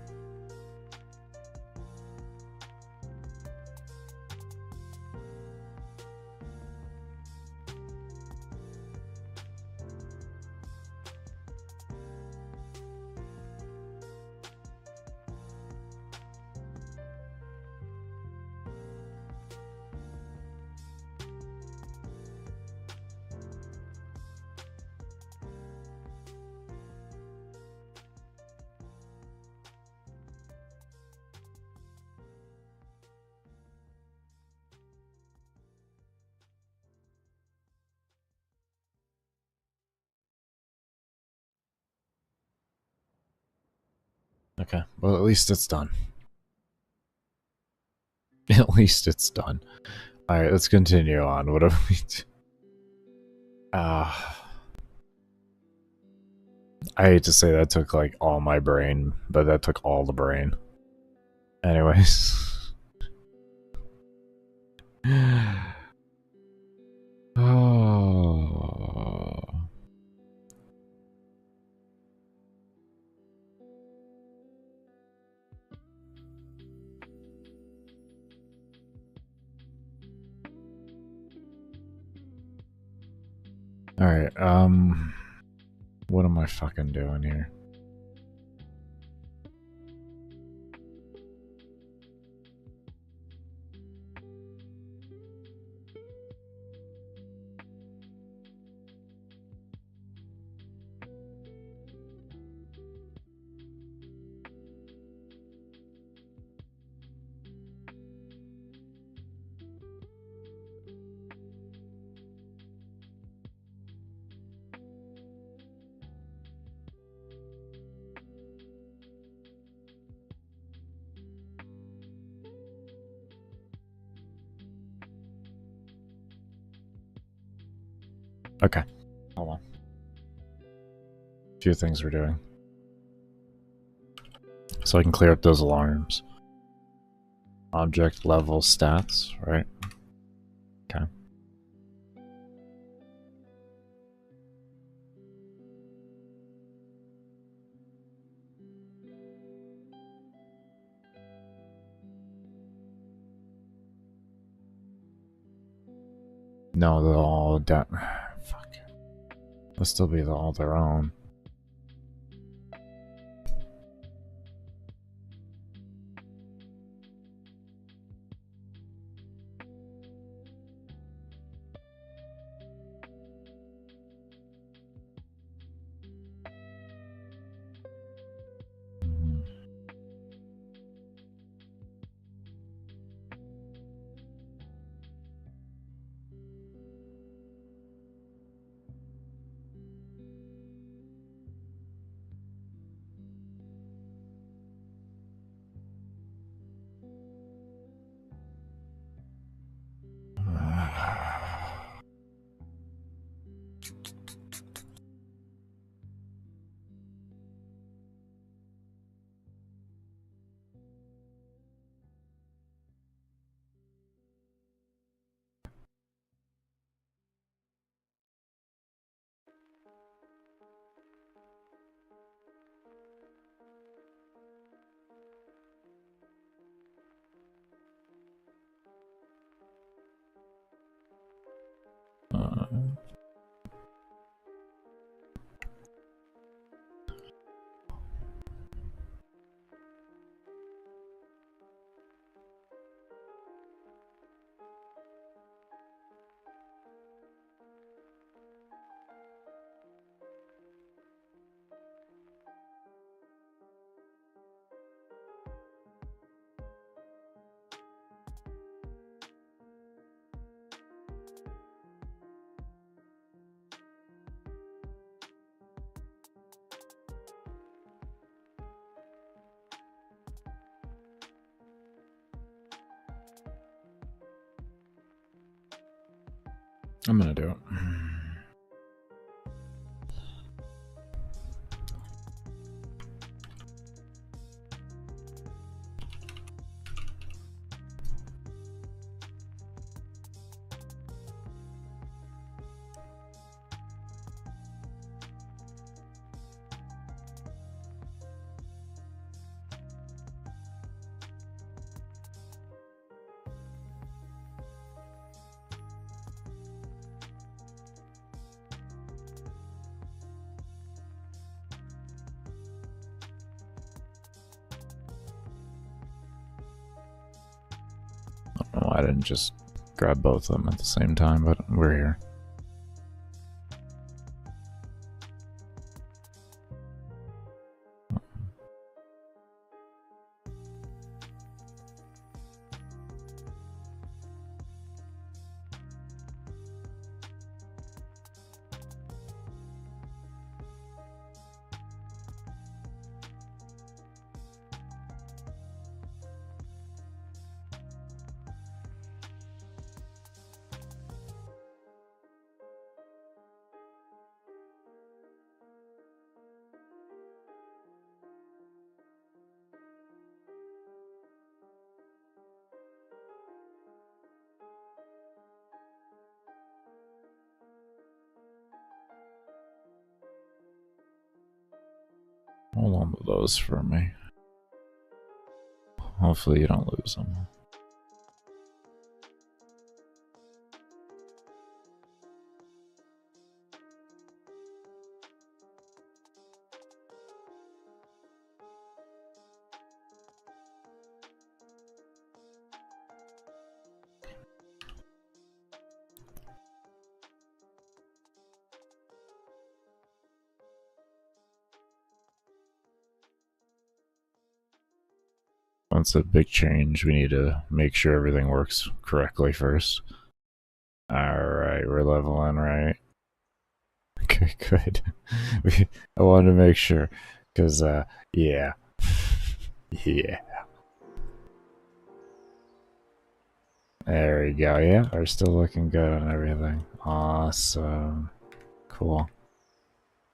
Okay, well, at least it's done. At least it's done. Alright, let's continue on. What have we do? I hate to say that took like all my brain, but that took all the brain. Anyways. Oh. Alright, what am I fucking doing here? Okay, hold on. A few things we're doing. So I can clear up those alarms. Object level stats, right? Okay. No, they're all down. Fuck. They'll still be all their own. I'm gonna do it. Oh, I didn't just grab both of them at the same time, but we're here. Hold on to those for me. Hopefully you don't lose them. That's a big change. We need to make sure everything works correctly first. Alright, we're leveling, right? Okay, good. I wanted to make sure, because, yeah. Yeah. There we go, yeah, we're still looking good on everything. Awesome. Cool.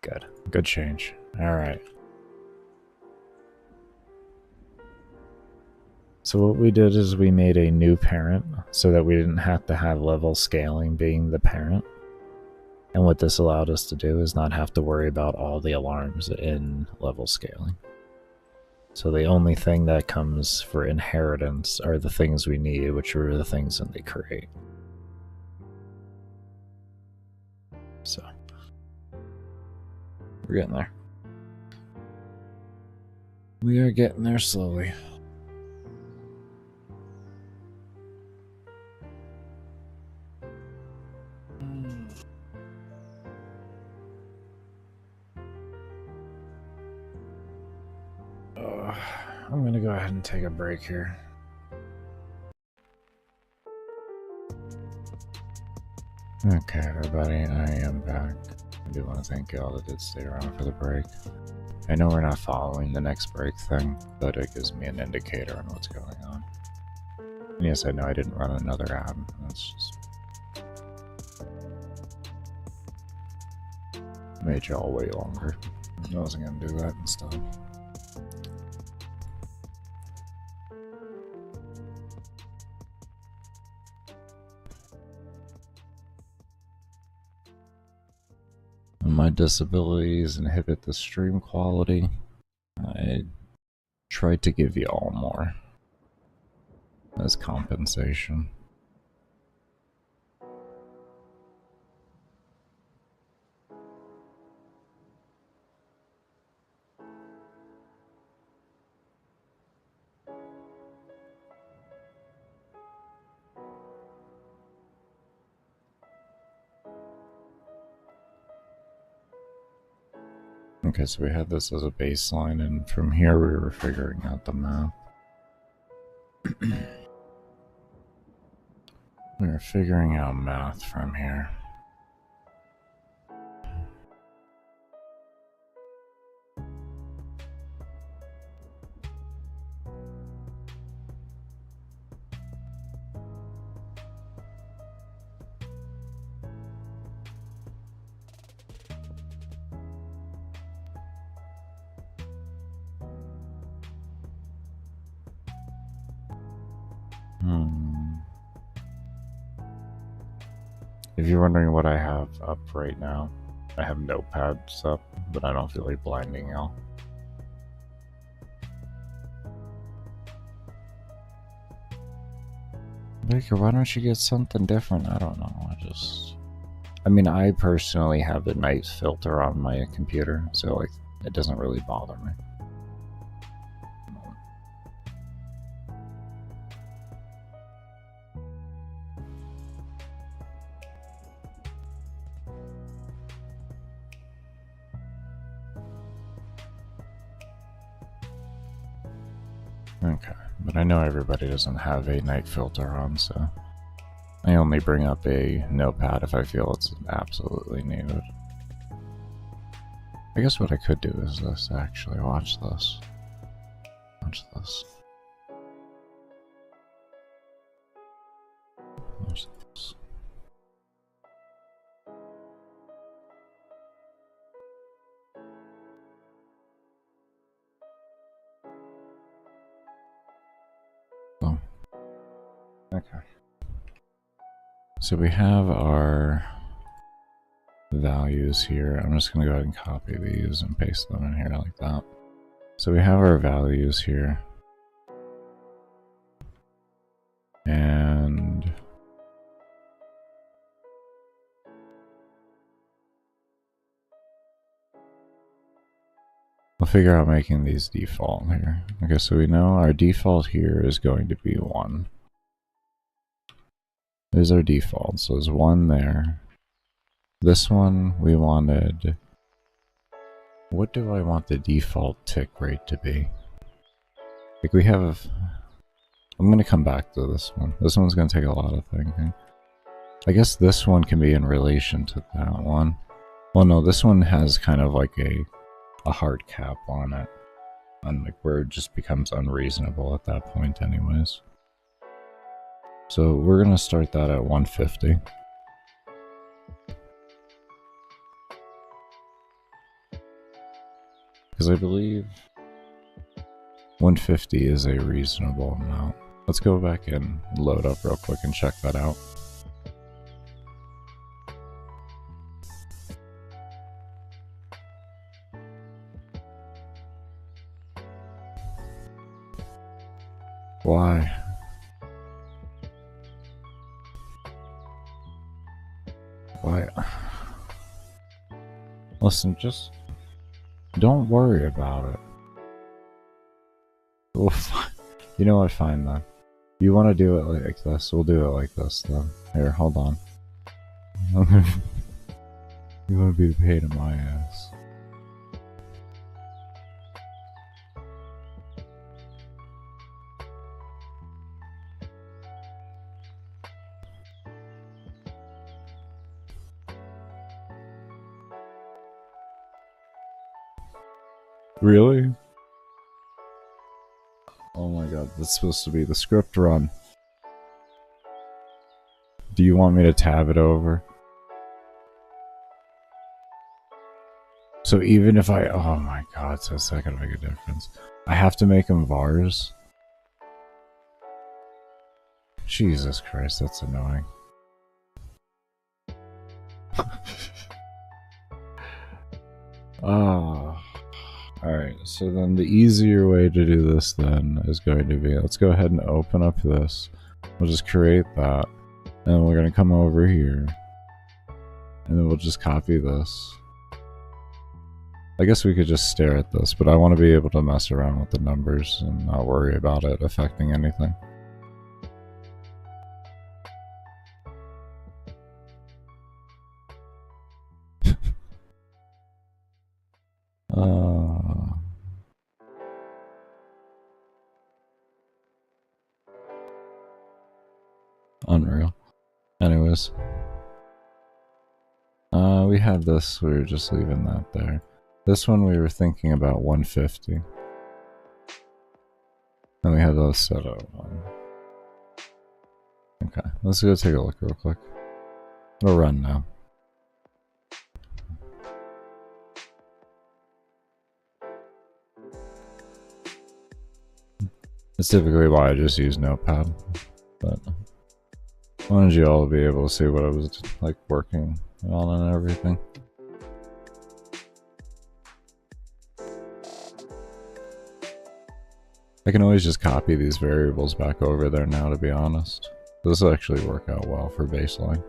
Good. Good change. Alright. So what we did is we made a new parent so that we didn't have to have level scaling being the parent. And what this allowed us to do is not have to worry about all the alarms in level scaling. So the only thing that comes for inheritance are the things we need, which are the things that they create. So we're getting there. We are getting there slowly. I'm gonna go ahead and take a break here. Okay, everybody, I am back. I do want to thank you all that did stay around for the break. I know we're not following the next break thing, but it gives me an indicator on what's going on. And yes, I know I didn't run another ad. That's just made y'all wait longer. I wasn't gonna do that and stuff. My disabilities inhibit the stream quality. I tried to give you all more as compensation. Okay, so we had this as a baseline, and from here we were figuring out the map. We were figuring out math from here. If you're wondering what I have up right now, I have notepads up, but I don't feel like blinding y'all. Baker, why don't you get something different? I don't know. I mean, I personally have the night filter on my computer, so like it doesn't really bother me. Okay, but I know everybody doesn't have a night filter on, so I only bring up a notepad if I feel it's absolutely needed. I guess what I could do is this, actually. Watch this. Watch this. Watch this. Oh. Okay. So we have our values here. I'm just going to go ahead and copy these and paste them in here like that. So we have our values here. And we'll figure out making these default here. Okay, so we know our default here is going to be 1. There's our default, so there's 1 there. This one we wanted... What do I want the default tick rate to be? Like we have... I'm going to come back to this one. This one's going to take a lot of thinking. I guess this one can be in relation to that one. Well, no, this one has kind of like a hard cap on it. And like where it just becomes unreasonable at that point anyways. So we're going to start that at 150. Because I believe 150 is a reasonable amount. Let's go back and load up real quick and check that out. Why? Why? Listen, just don't worry about it. We'll you know what? Fine then. You want to do it like this? We'll do it like this then. Here, hold on. You want to be the pain in my ass. Really? Oh my god, that's supposed to be the script run. Do you want me to tab it over? So even if I... Oh my god, so it's not gonna make a difference. I have to make them vars? Jesus Christ, that's annoying. Oh... Alright, so then the easier way to do this then is going to be, let's go ahead and open up this. We'll just create that. And we're going to come over here. And then we'll just copy this. I guess we could just stare at this, but I want to be able to mess around with the numbers and not worry about it affecting anything. Unreal. Anyways. We had this, we were just leaving that there. This one we were thinking about 150. And we had those set up. Okay, let's go take a look real quick. It'll run now. That's typically why I just use Notepad, but wanted you all to be able to see what I was like working on and everything. I can always just copy these variables back over there now, to be honest. This will actually work out well for baseline.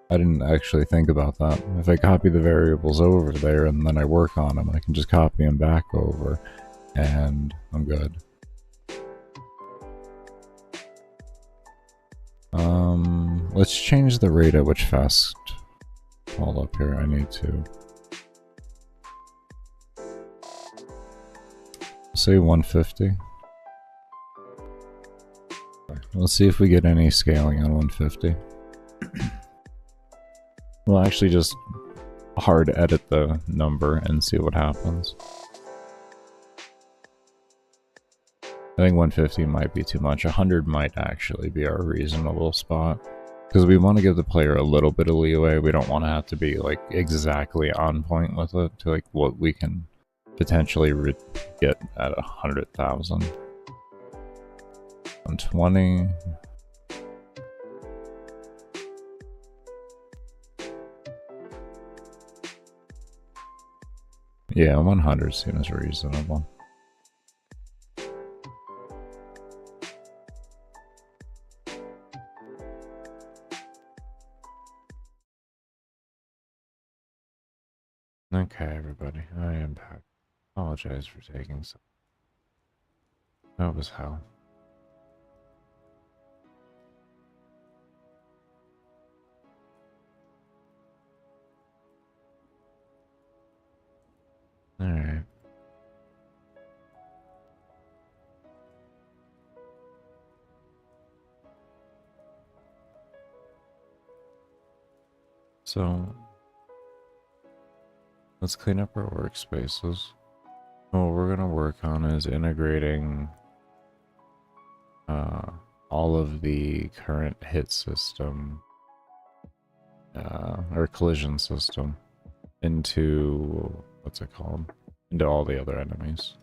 I didn't actually think about that. If I copy the variables over there and then I work on them, I can just copy them back over and I'm good. Let's change the rate at which fast. Hold up here, I need to say 150. Let's see if we get any scaling on 150. We'll actually just hard edit the number and see what happens. I think 150 might be too much. 100 might actually be our reasonable spot. Because we want to give the player a little bit of leeway. We don't want to have to be like exactly on point with it to like what we can potentially get at 100,000. 120. Yeah, 100 seems reasonable. Okay, everybody, I am back. Apologize for taking some. That was hell. Alright. So, let's clean up our workspaces. What we're going to work on is integrating all of the current hit system, or collision system, into, what's it called? Into all the other enemies.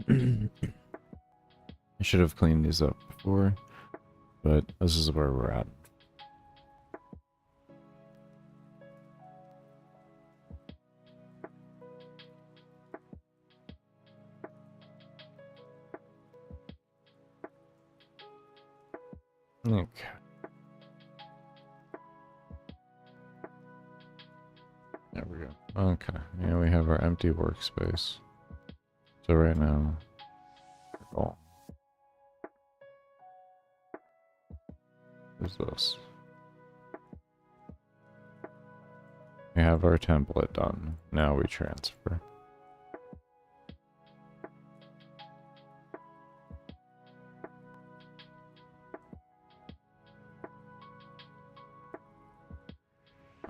I should have cleaned these up before, but this is where we're at. Okay. There we go. Okay. Yeah, we have our empty workspace. So right now, oh, there's this. We have our template done. Now we transfer.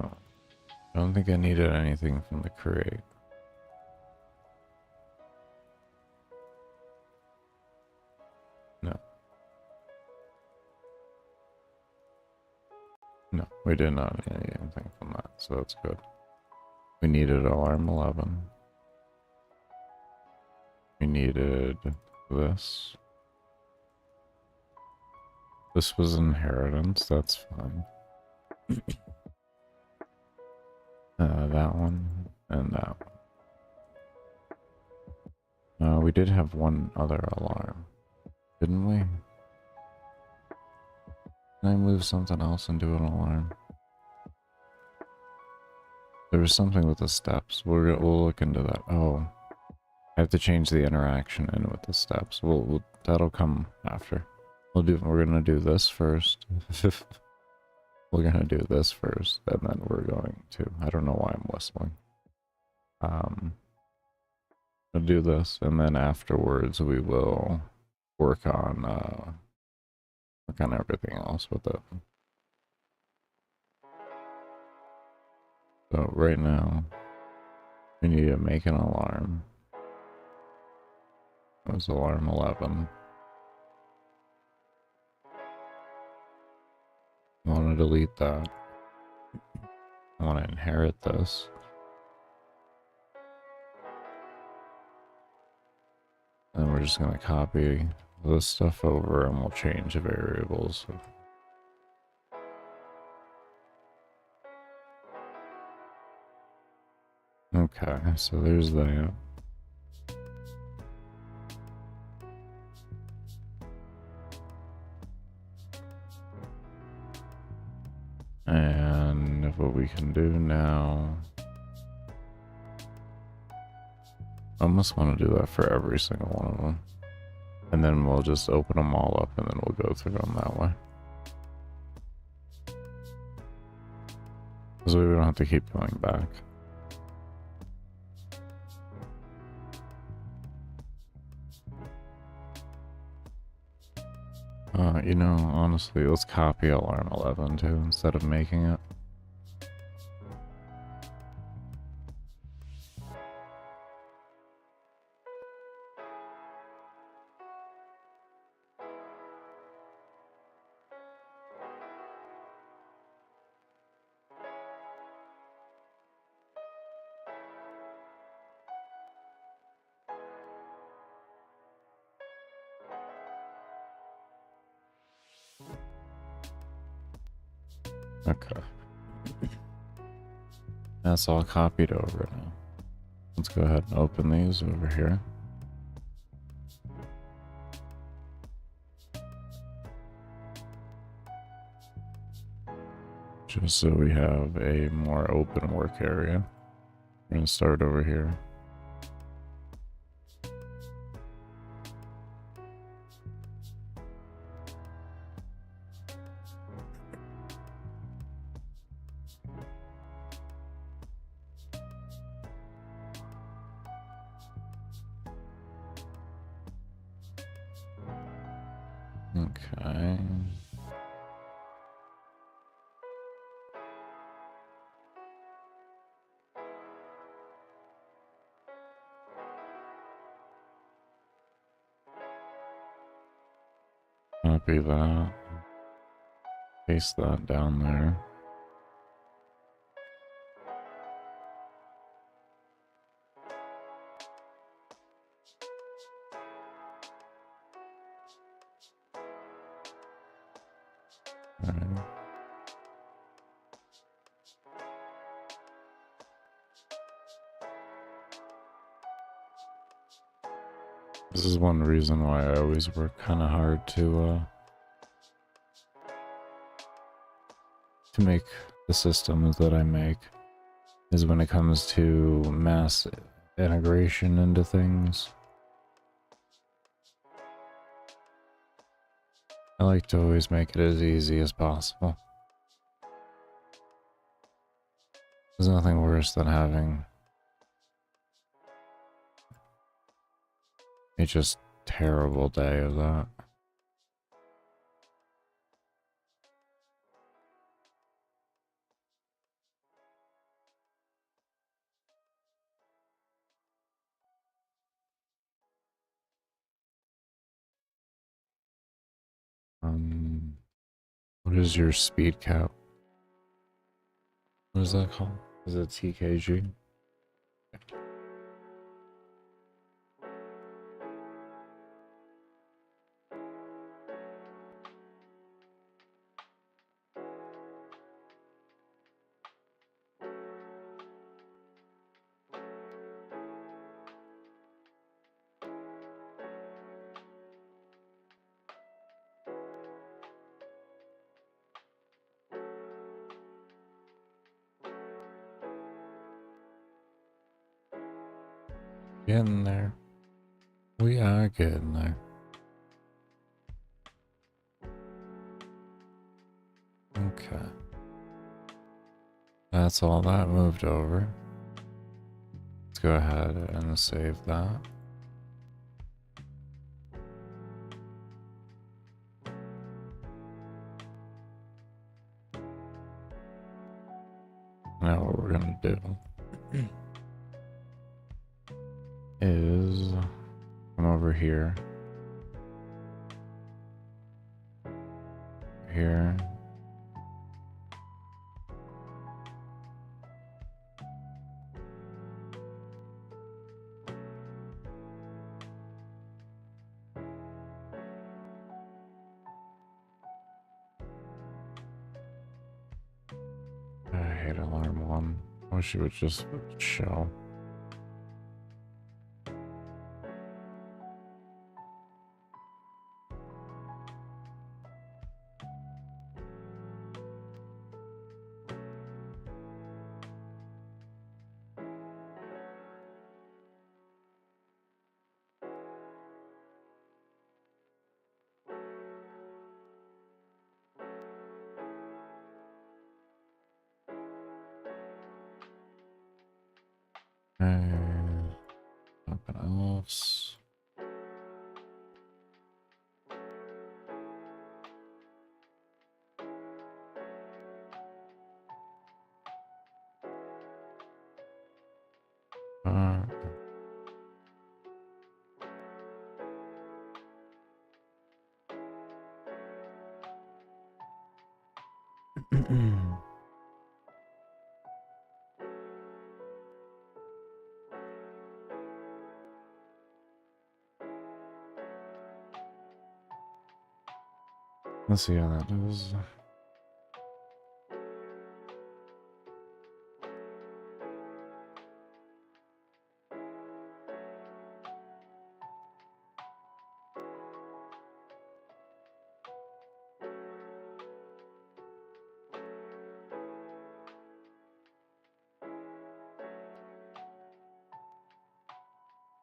Oh, I don't think I needed anything from the create. No. No, we did not need anything from that, so that's good. We needed alarm 11. We needed this. This was inheritance, that's fine. That one and that one. We did have one other alarm, didn't we? Can I move something else and do an alarm? There was something with the steps. We'll look into that. Oh, I have to change the interaction in with the steps. That'll come after. We're gonna do this first. We're gonna do this first, and then we're going to. I don't know why I'm whistling. We'll do this, and then afterwards we will work on everything else with it. So right now, we need to make an alarm. It was alarm 11. I want to delete that. I want to inherit this. And we're just gonna copy this stuff over and we'll change the variables. Okay, so there's that. And what we can do now, I almost want to do that for every single one of them. And then we'll just open them all up and then we'll go through them that way. So we don't have to keep going back. You know, honestly, let's copy alarm 11 too instead of making it. Okay. That's all copied over now. Let's go ahead and open these over here. Just so we have a more open work area. We're gonna start over here. Okay. Copy that. Paste that down there. Alright. This is one reason why I always work kind of hard to make the systems that I make, is when it comes to mass integration into things. I like to always make it as easy as possible. There's nothing worse than having a just terrible day of that. What is your speed cap? What is that called? Is it TKG? Getting there. We are getting there. Okay. That's all that moved over. Let's go ahead and save that. Now what we're gonna do is come over here. Here. wish you would just show. Something else. Let's see how that does.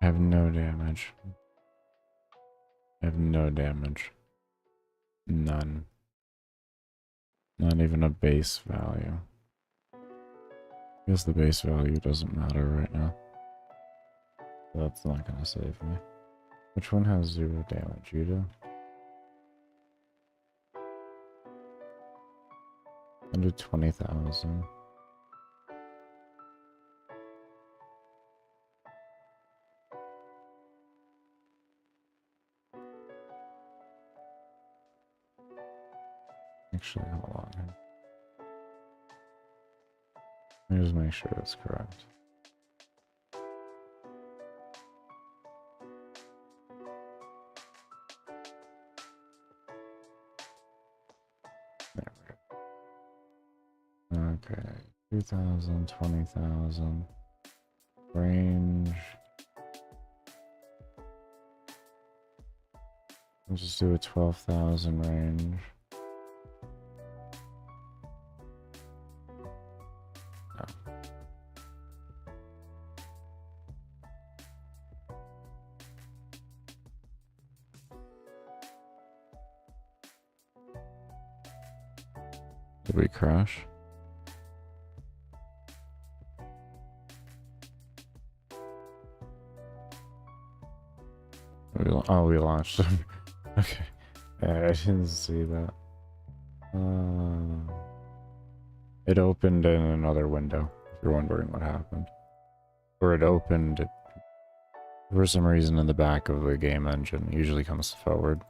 I have no damage. I have no damage. None. Not even a base value. I guess the base value doesn't matter right now. That's not gonna save me. Which one has 0 damage? You do? 120,000. Actually, hold on here. Let me just make sure it's correct. There we go. Okay, 2,000, 20,000. Range. We'll just do a 12,000 range. Did we crash? Oh, we launched. Okay. I didn't see that. It opened in another window, if you're wondering what happened. Or it opened for some reason in the back of the game engine. It usually comes forward.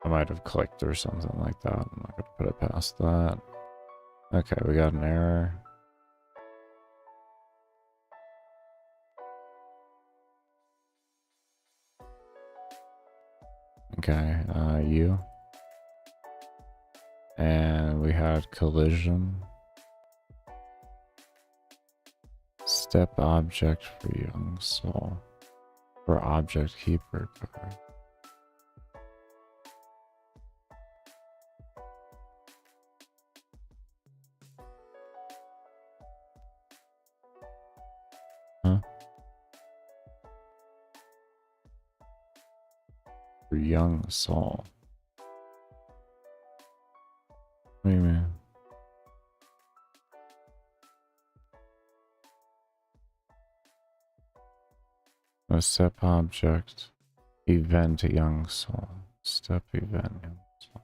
I might have clicked or something like that. I'm not going to put it past that. Okay, we got an error. Okay, you. And we had collision. Step object for young soul. For object keeper card. Huh? For young soul. What do you mean? A step object. Event young soul. Step event young soul.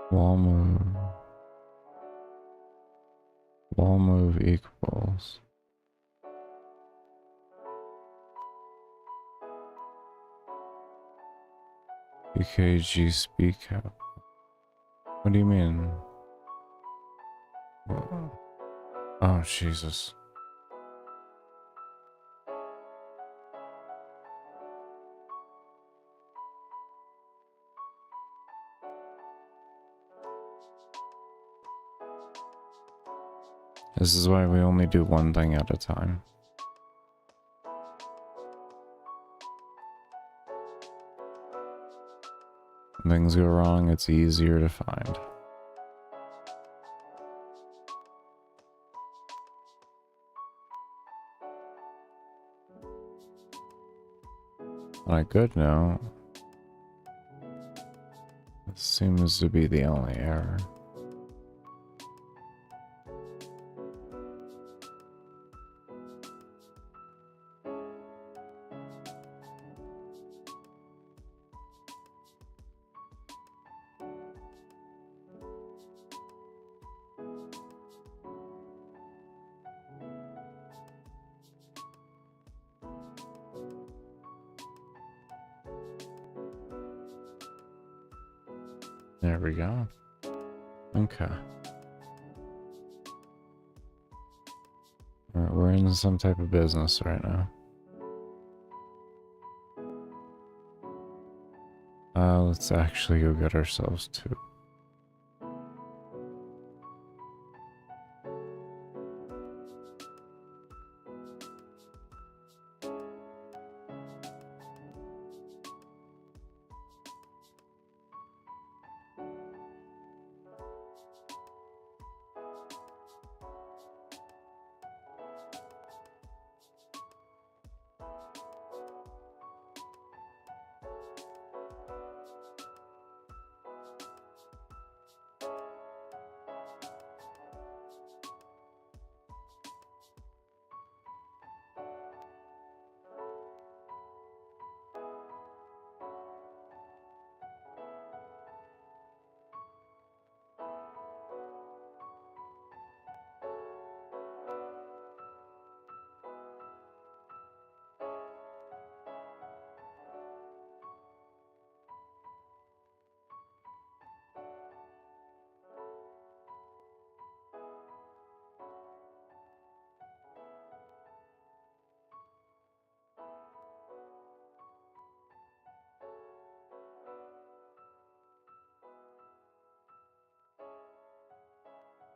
Wall move. Wall move equals. EKG speed cap. What do you mean? Oh, Jesus. This is why we only do one thing at a time. When things go wrong, it's easier to find. On a good note, this seems to be the only error. There we go. Okay. We're in some type of business right now. Let's actually go get ourselves two.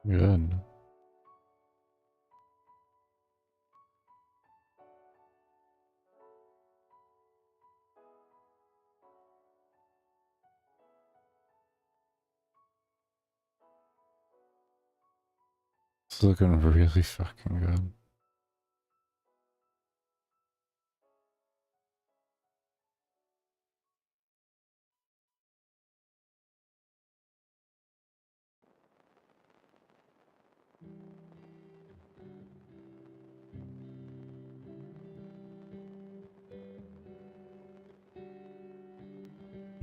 Good. It's looking really fucking good.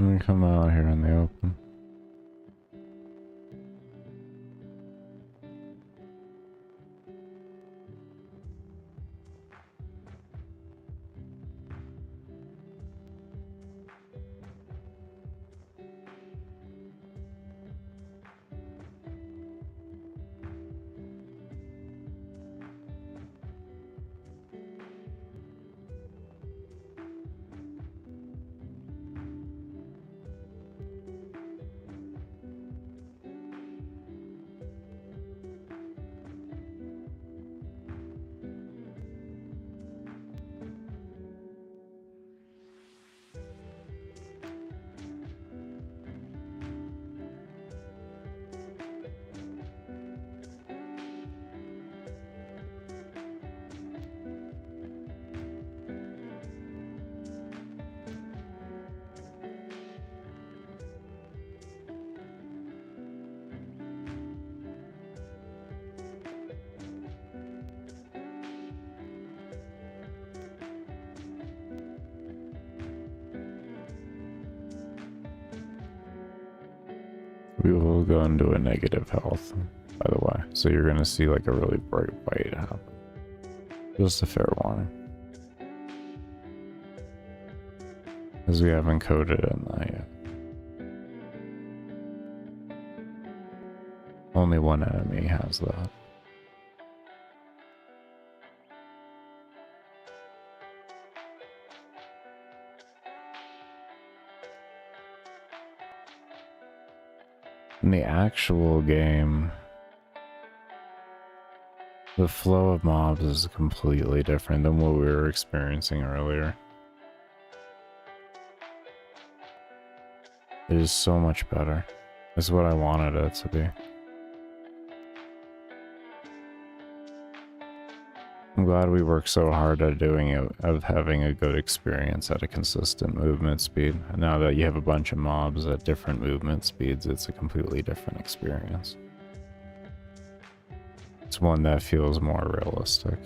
Let me come out here in the open. We will go into a negative health, by the way. So you're going to see like a really bright white happen. Just a fair warning. Because we haven't coded in that yet. Only one enemy has that. In the actual game, the flow of mobs is completely different than what we were experiencing earlier. It is so much better. It's what I wanted it to be. I'm glad we worked so hard at doing it, of having a good experience at a consistent movement speed. Now that you have a bunch of mobs at different movement speeds, it's a completely different experience. It's one that feels more realistic.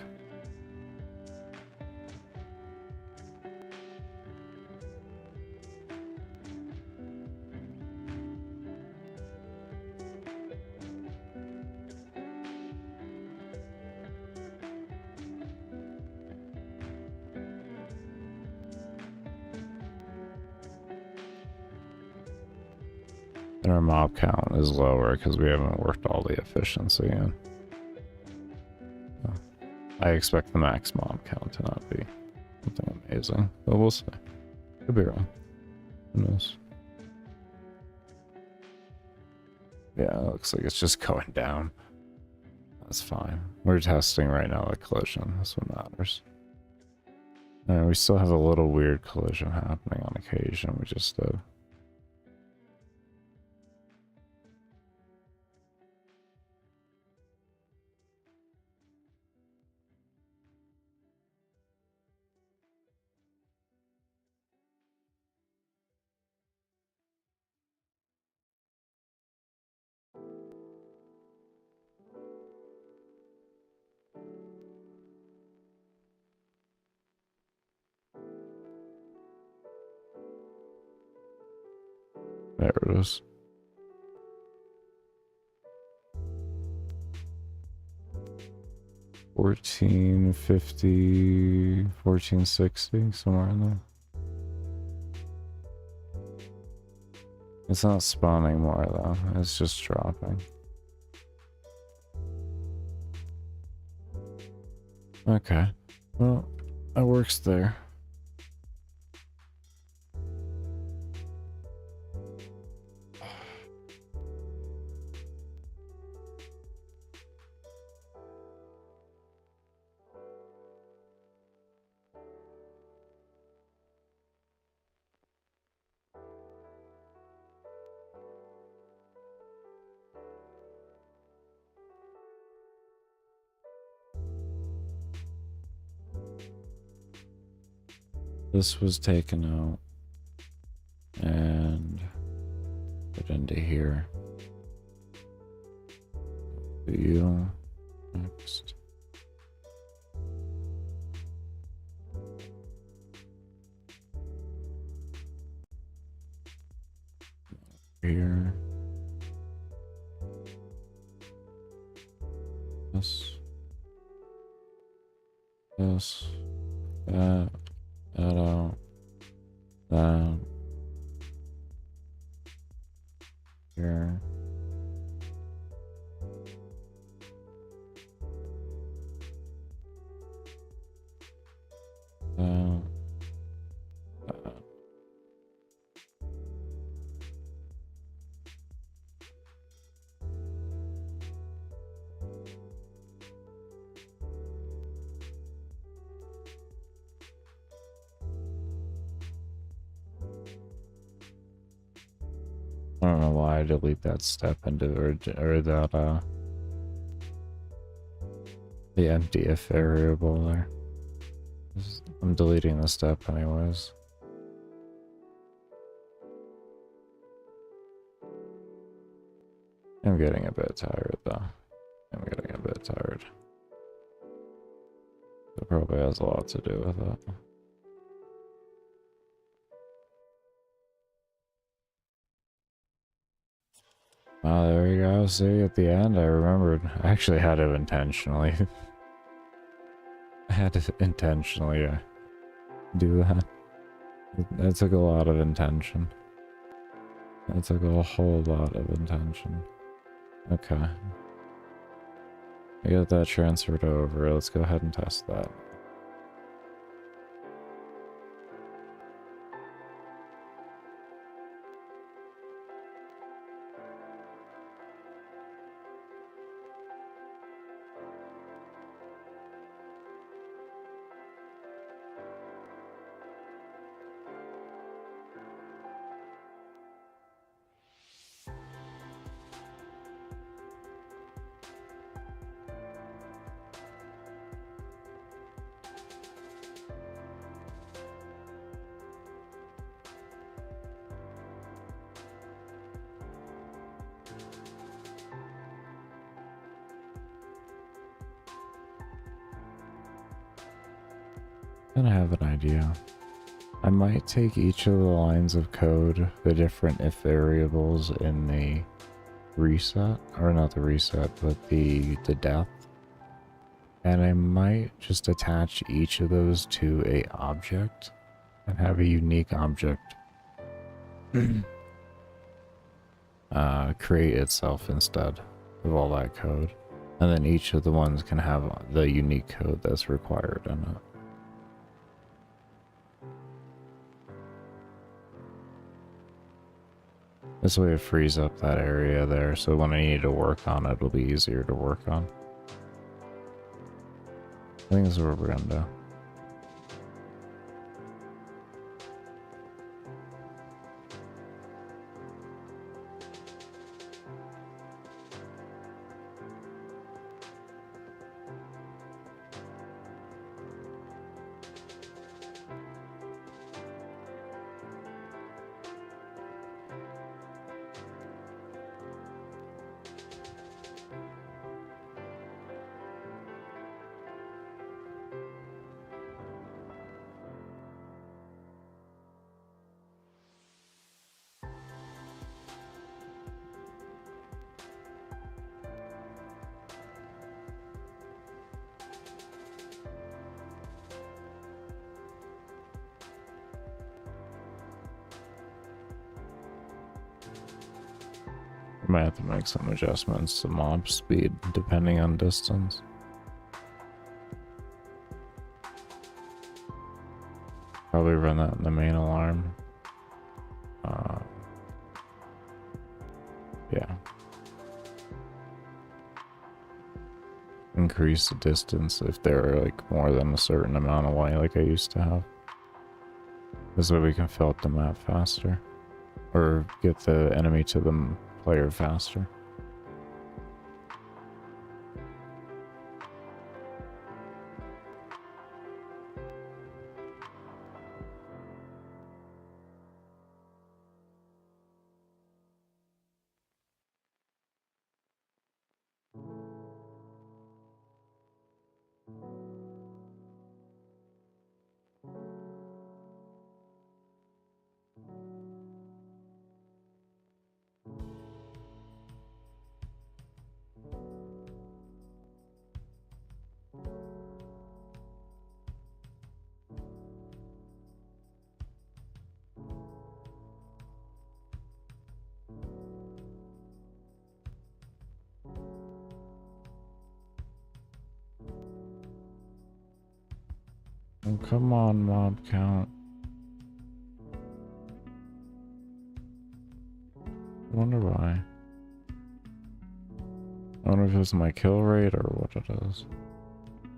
And our mob count is lower because we haven't worked all the efficiency in. So I expect the max mob count to not be something amazing, but we'll see. Could be wrong. Who knows? Yeah, it looks like it's just going down. That's fine. We're testing right now the collision. That's what matters. And we still have a little weird collision happening on occasion. We just did. There it is. $14.50, $14.60, somewhere in there. It's not spawning more though, it's just dropping. Okay, well, that works there. This was taken out and put into here. You next. Here. This. This. That. That out. That. Here. That. That. I don't know why I delete that step into or that the empty if variable there. I'm deleting the step anyways. I'm getting a bit tired though. I'm getting a bit tired. It probably has a lot to do with it. Oh, there we go. See, at the end, I remembered. I actually had to intentionally. I had to intentionally do that. It took a lot of intention. It took a whole lot of intention. Okay. I got that transferred over. Let's go ahead and test that. And I have an idea. I might take each of the lines of code, the different if variables in the reset, or not the reset, but the death, and I might just attach each of those to a object and have a unique object create itself instead of all that code. And then each of the ones can have the unique code that's required in it. This way it frees up that area there, so when I need to work on it, it'll be easier to work on. I think this is what we're gonna do. Might have to make some adjustments to mob speed depending on distance. Probably run that in the main alarm. Yeah. Increase the distance if they're like more than a certain amount away like I used to have. This way we can fill up the map faster. Or get the enemy to the player faster. Oh, come on, mob count. I wonder why. I wonder if it's my kill rate or what it is.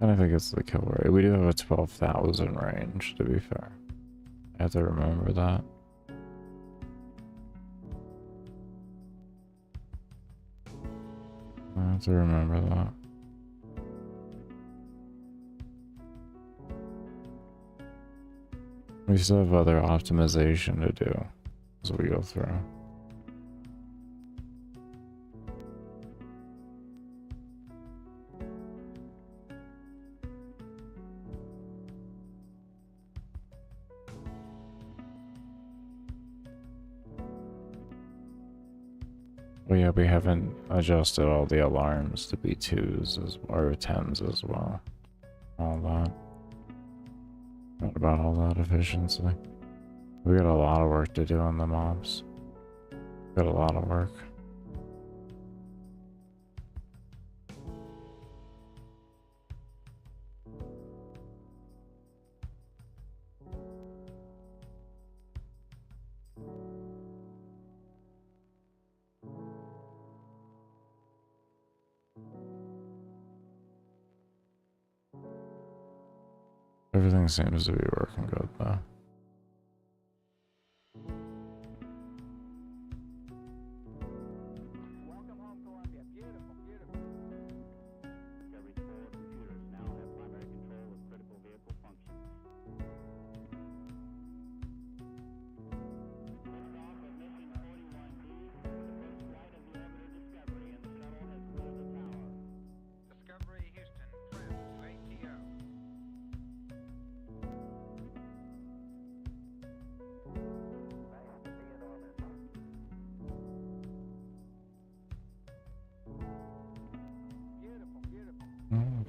And I think it's the kill rate. We do have a 12,000 range, to be fair. I have to remember that. I have to remember that. We still have other optimization to do as we go through. Well, yeah, we haven't adjusted all the alarms to be 2s or 10s as well. All that. What about all that efficiency? We got a lot of work to do on the mobs. Got a lot of work. Everything seems to be working good though.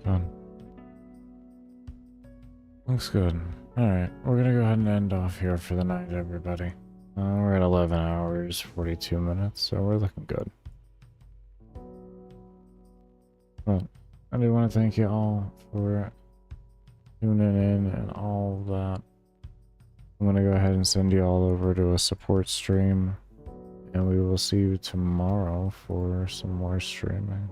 Good. Looks good. Alright, we're gonna go ahead and end off here for the night, everybody. We're at 11 hours, 42 minutes, so we're looking good. Well, I do want to thank you all for tuning in and all that. I'm gonna go ahead and send you all over to a support stream, and we will see you tomorrow for some more streaming.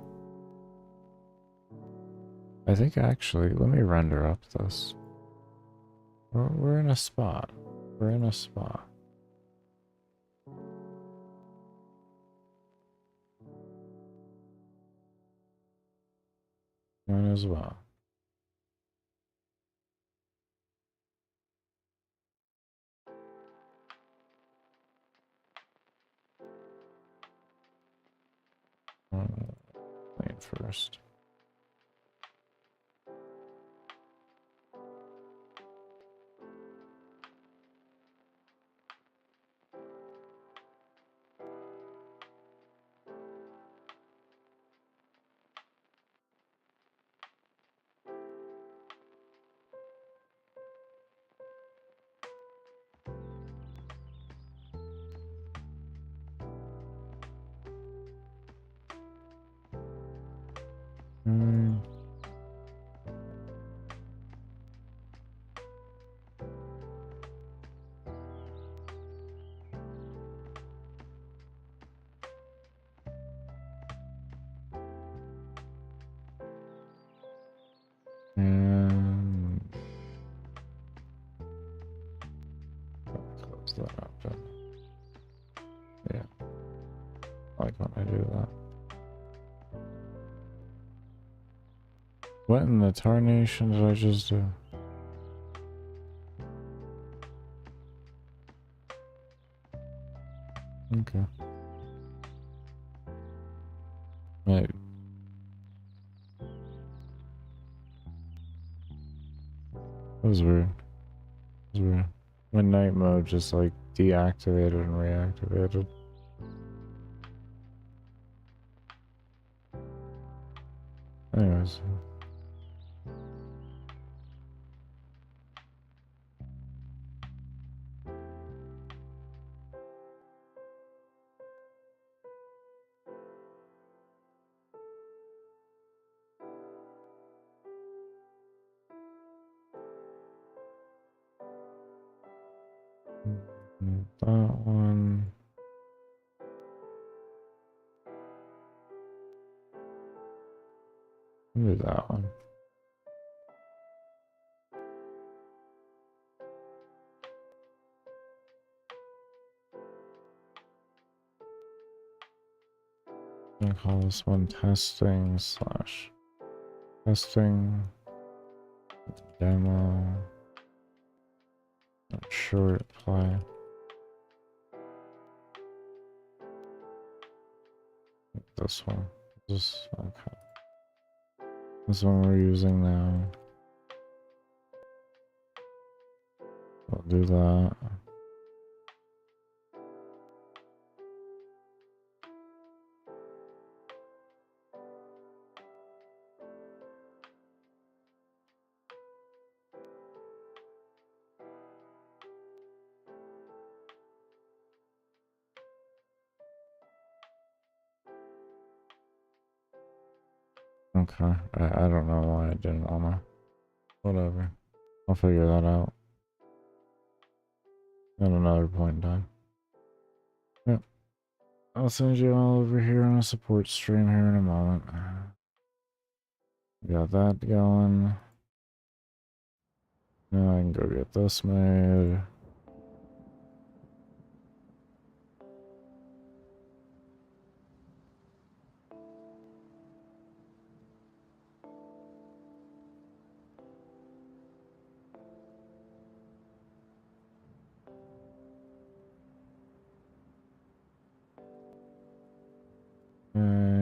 I think actually, let me render up this. We're in a spot. We're in a spot. Might as well. Wait first. And close that up then. Yeah. I like when I do that. What in the tarnation did I just do? Okay. Wait. That was weird. That was weird. When night mode just like deactivated and reactivated. Anyways. That one. Do that one. I'm gonna call this one testing slash testing demo short play. This one. This okay. This one we're using now. We'll do that. Okay. I don't know why I didn't wanna. Whatever. I'll figure that out at another point in time. Yep. I'll send you all over here on a support stream here in a moment. Got that going. Now I can go get this made. Okay.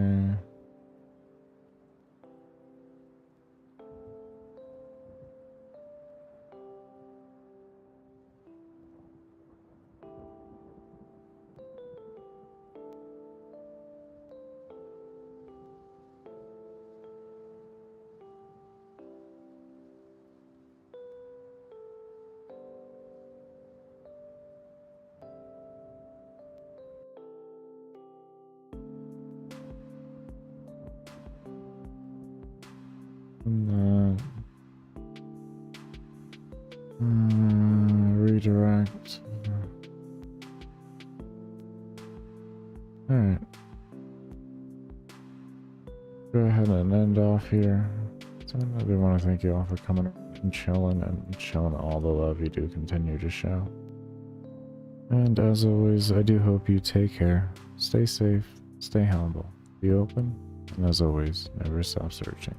And redirect. Alright. Go ahead and end off here. So I do want to thank you all for coming and chilling all the love you do continue to show. And as always, I do hope you take care, stay safe, stay humble, be open, and as always, never stop searching.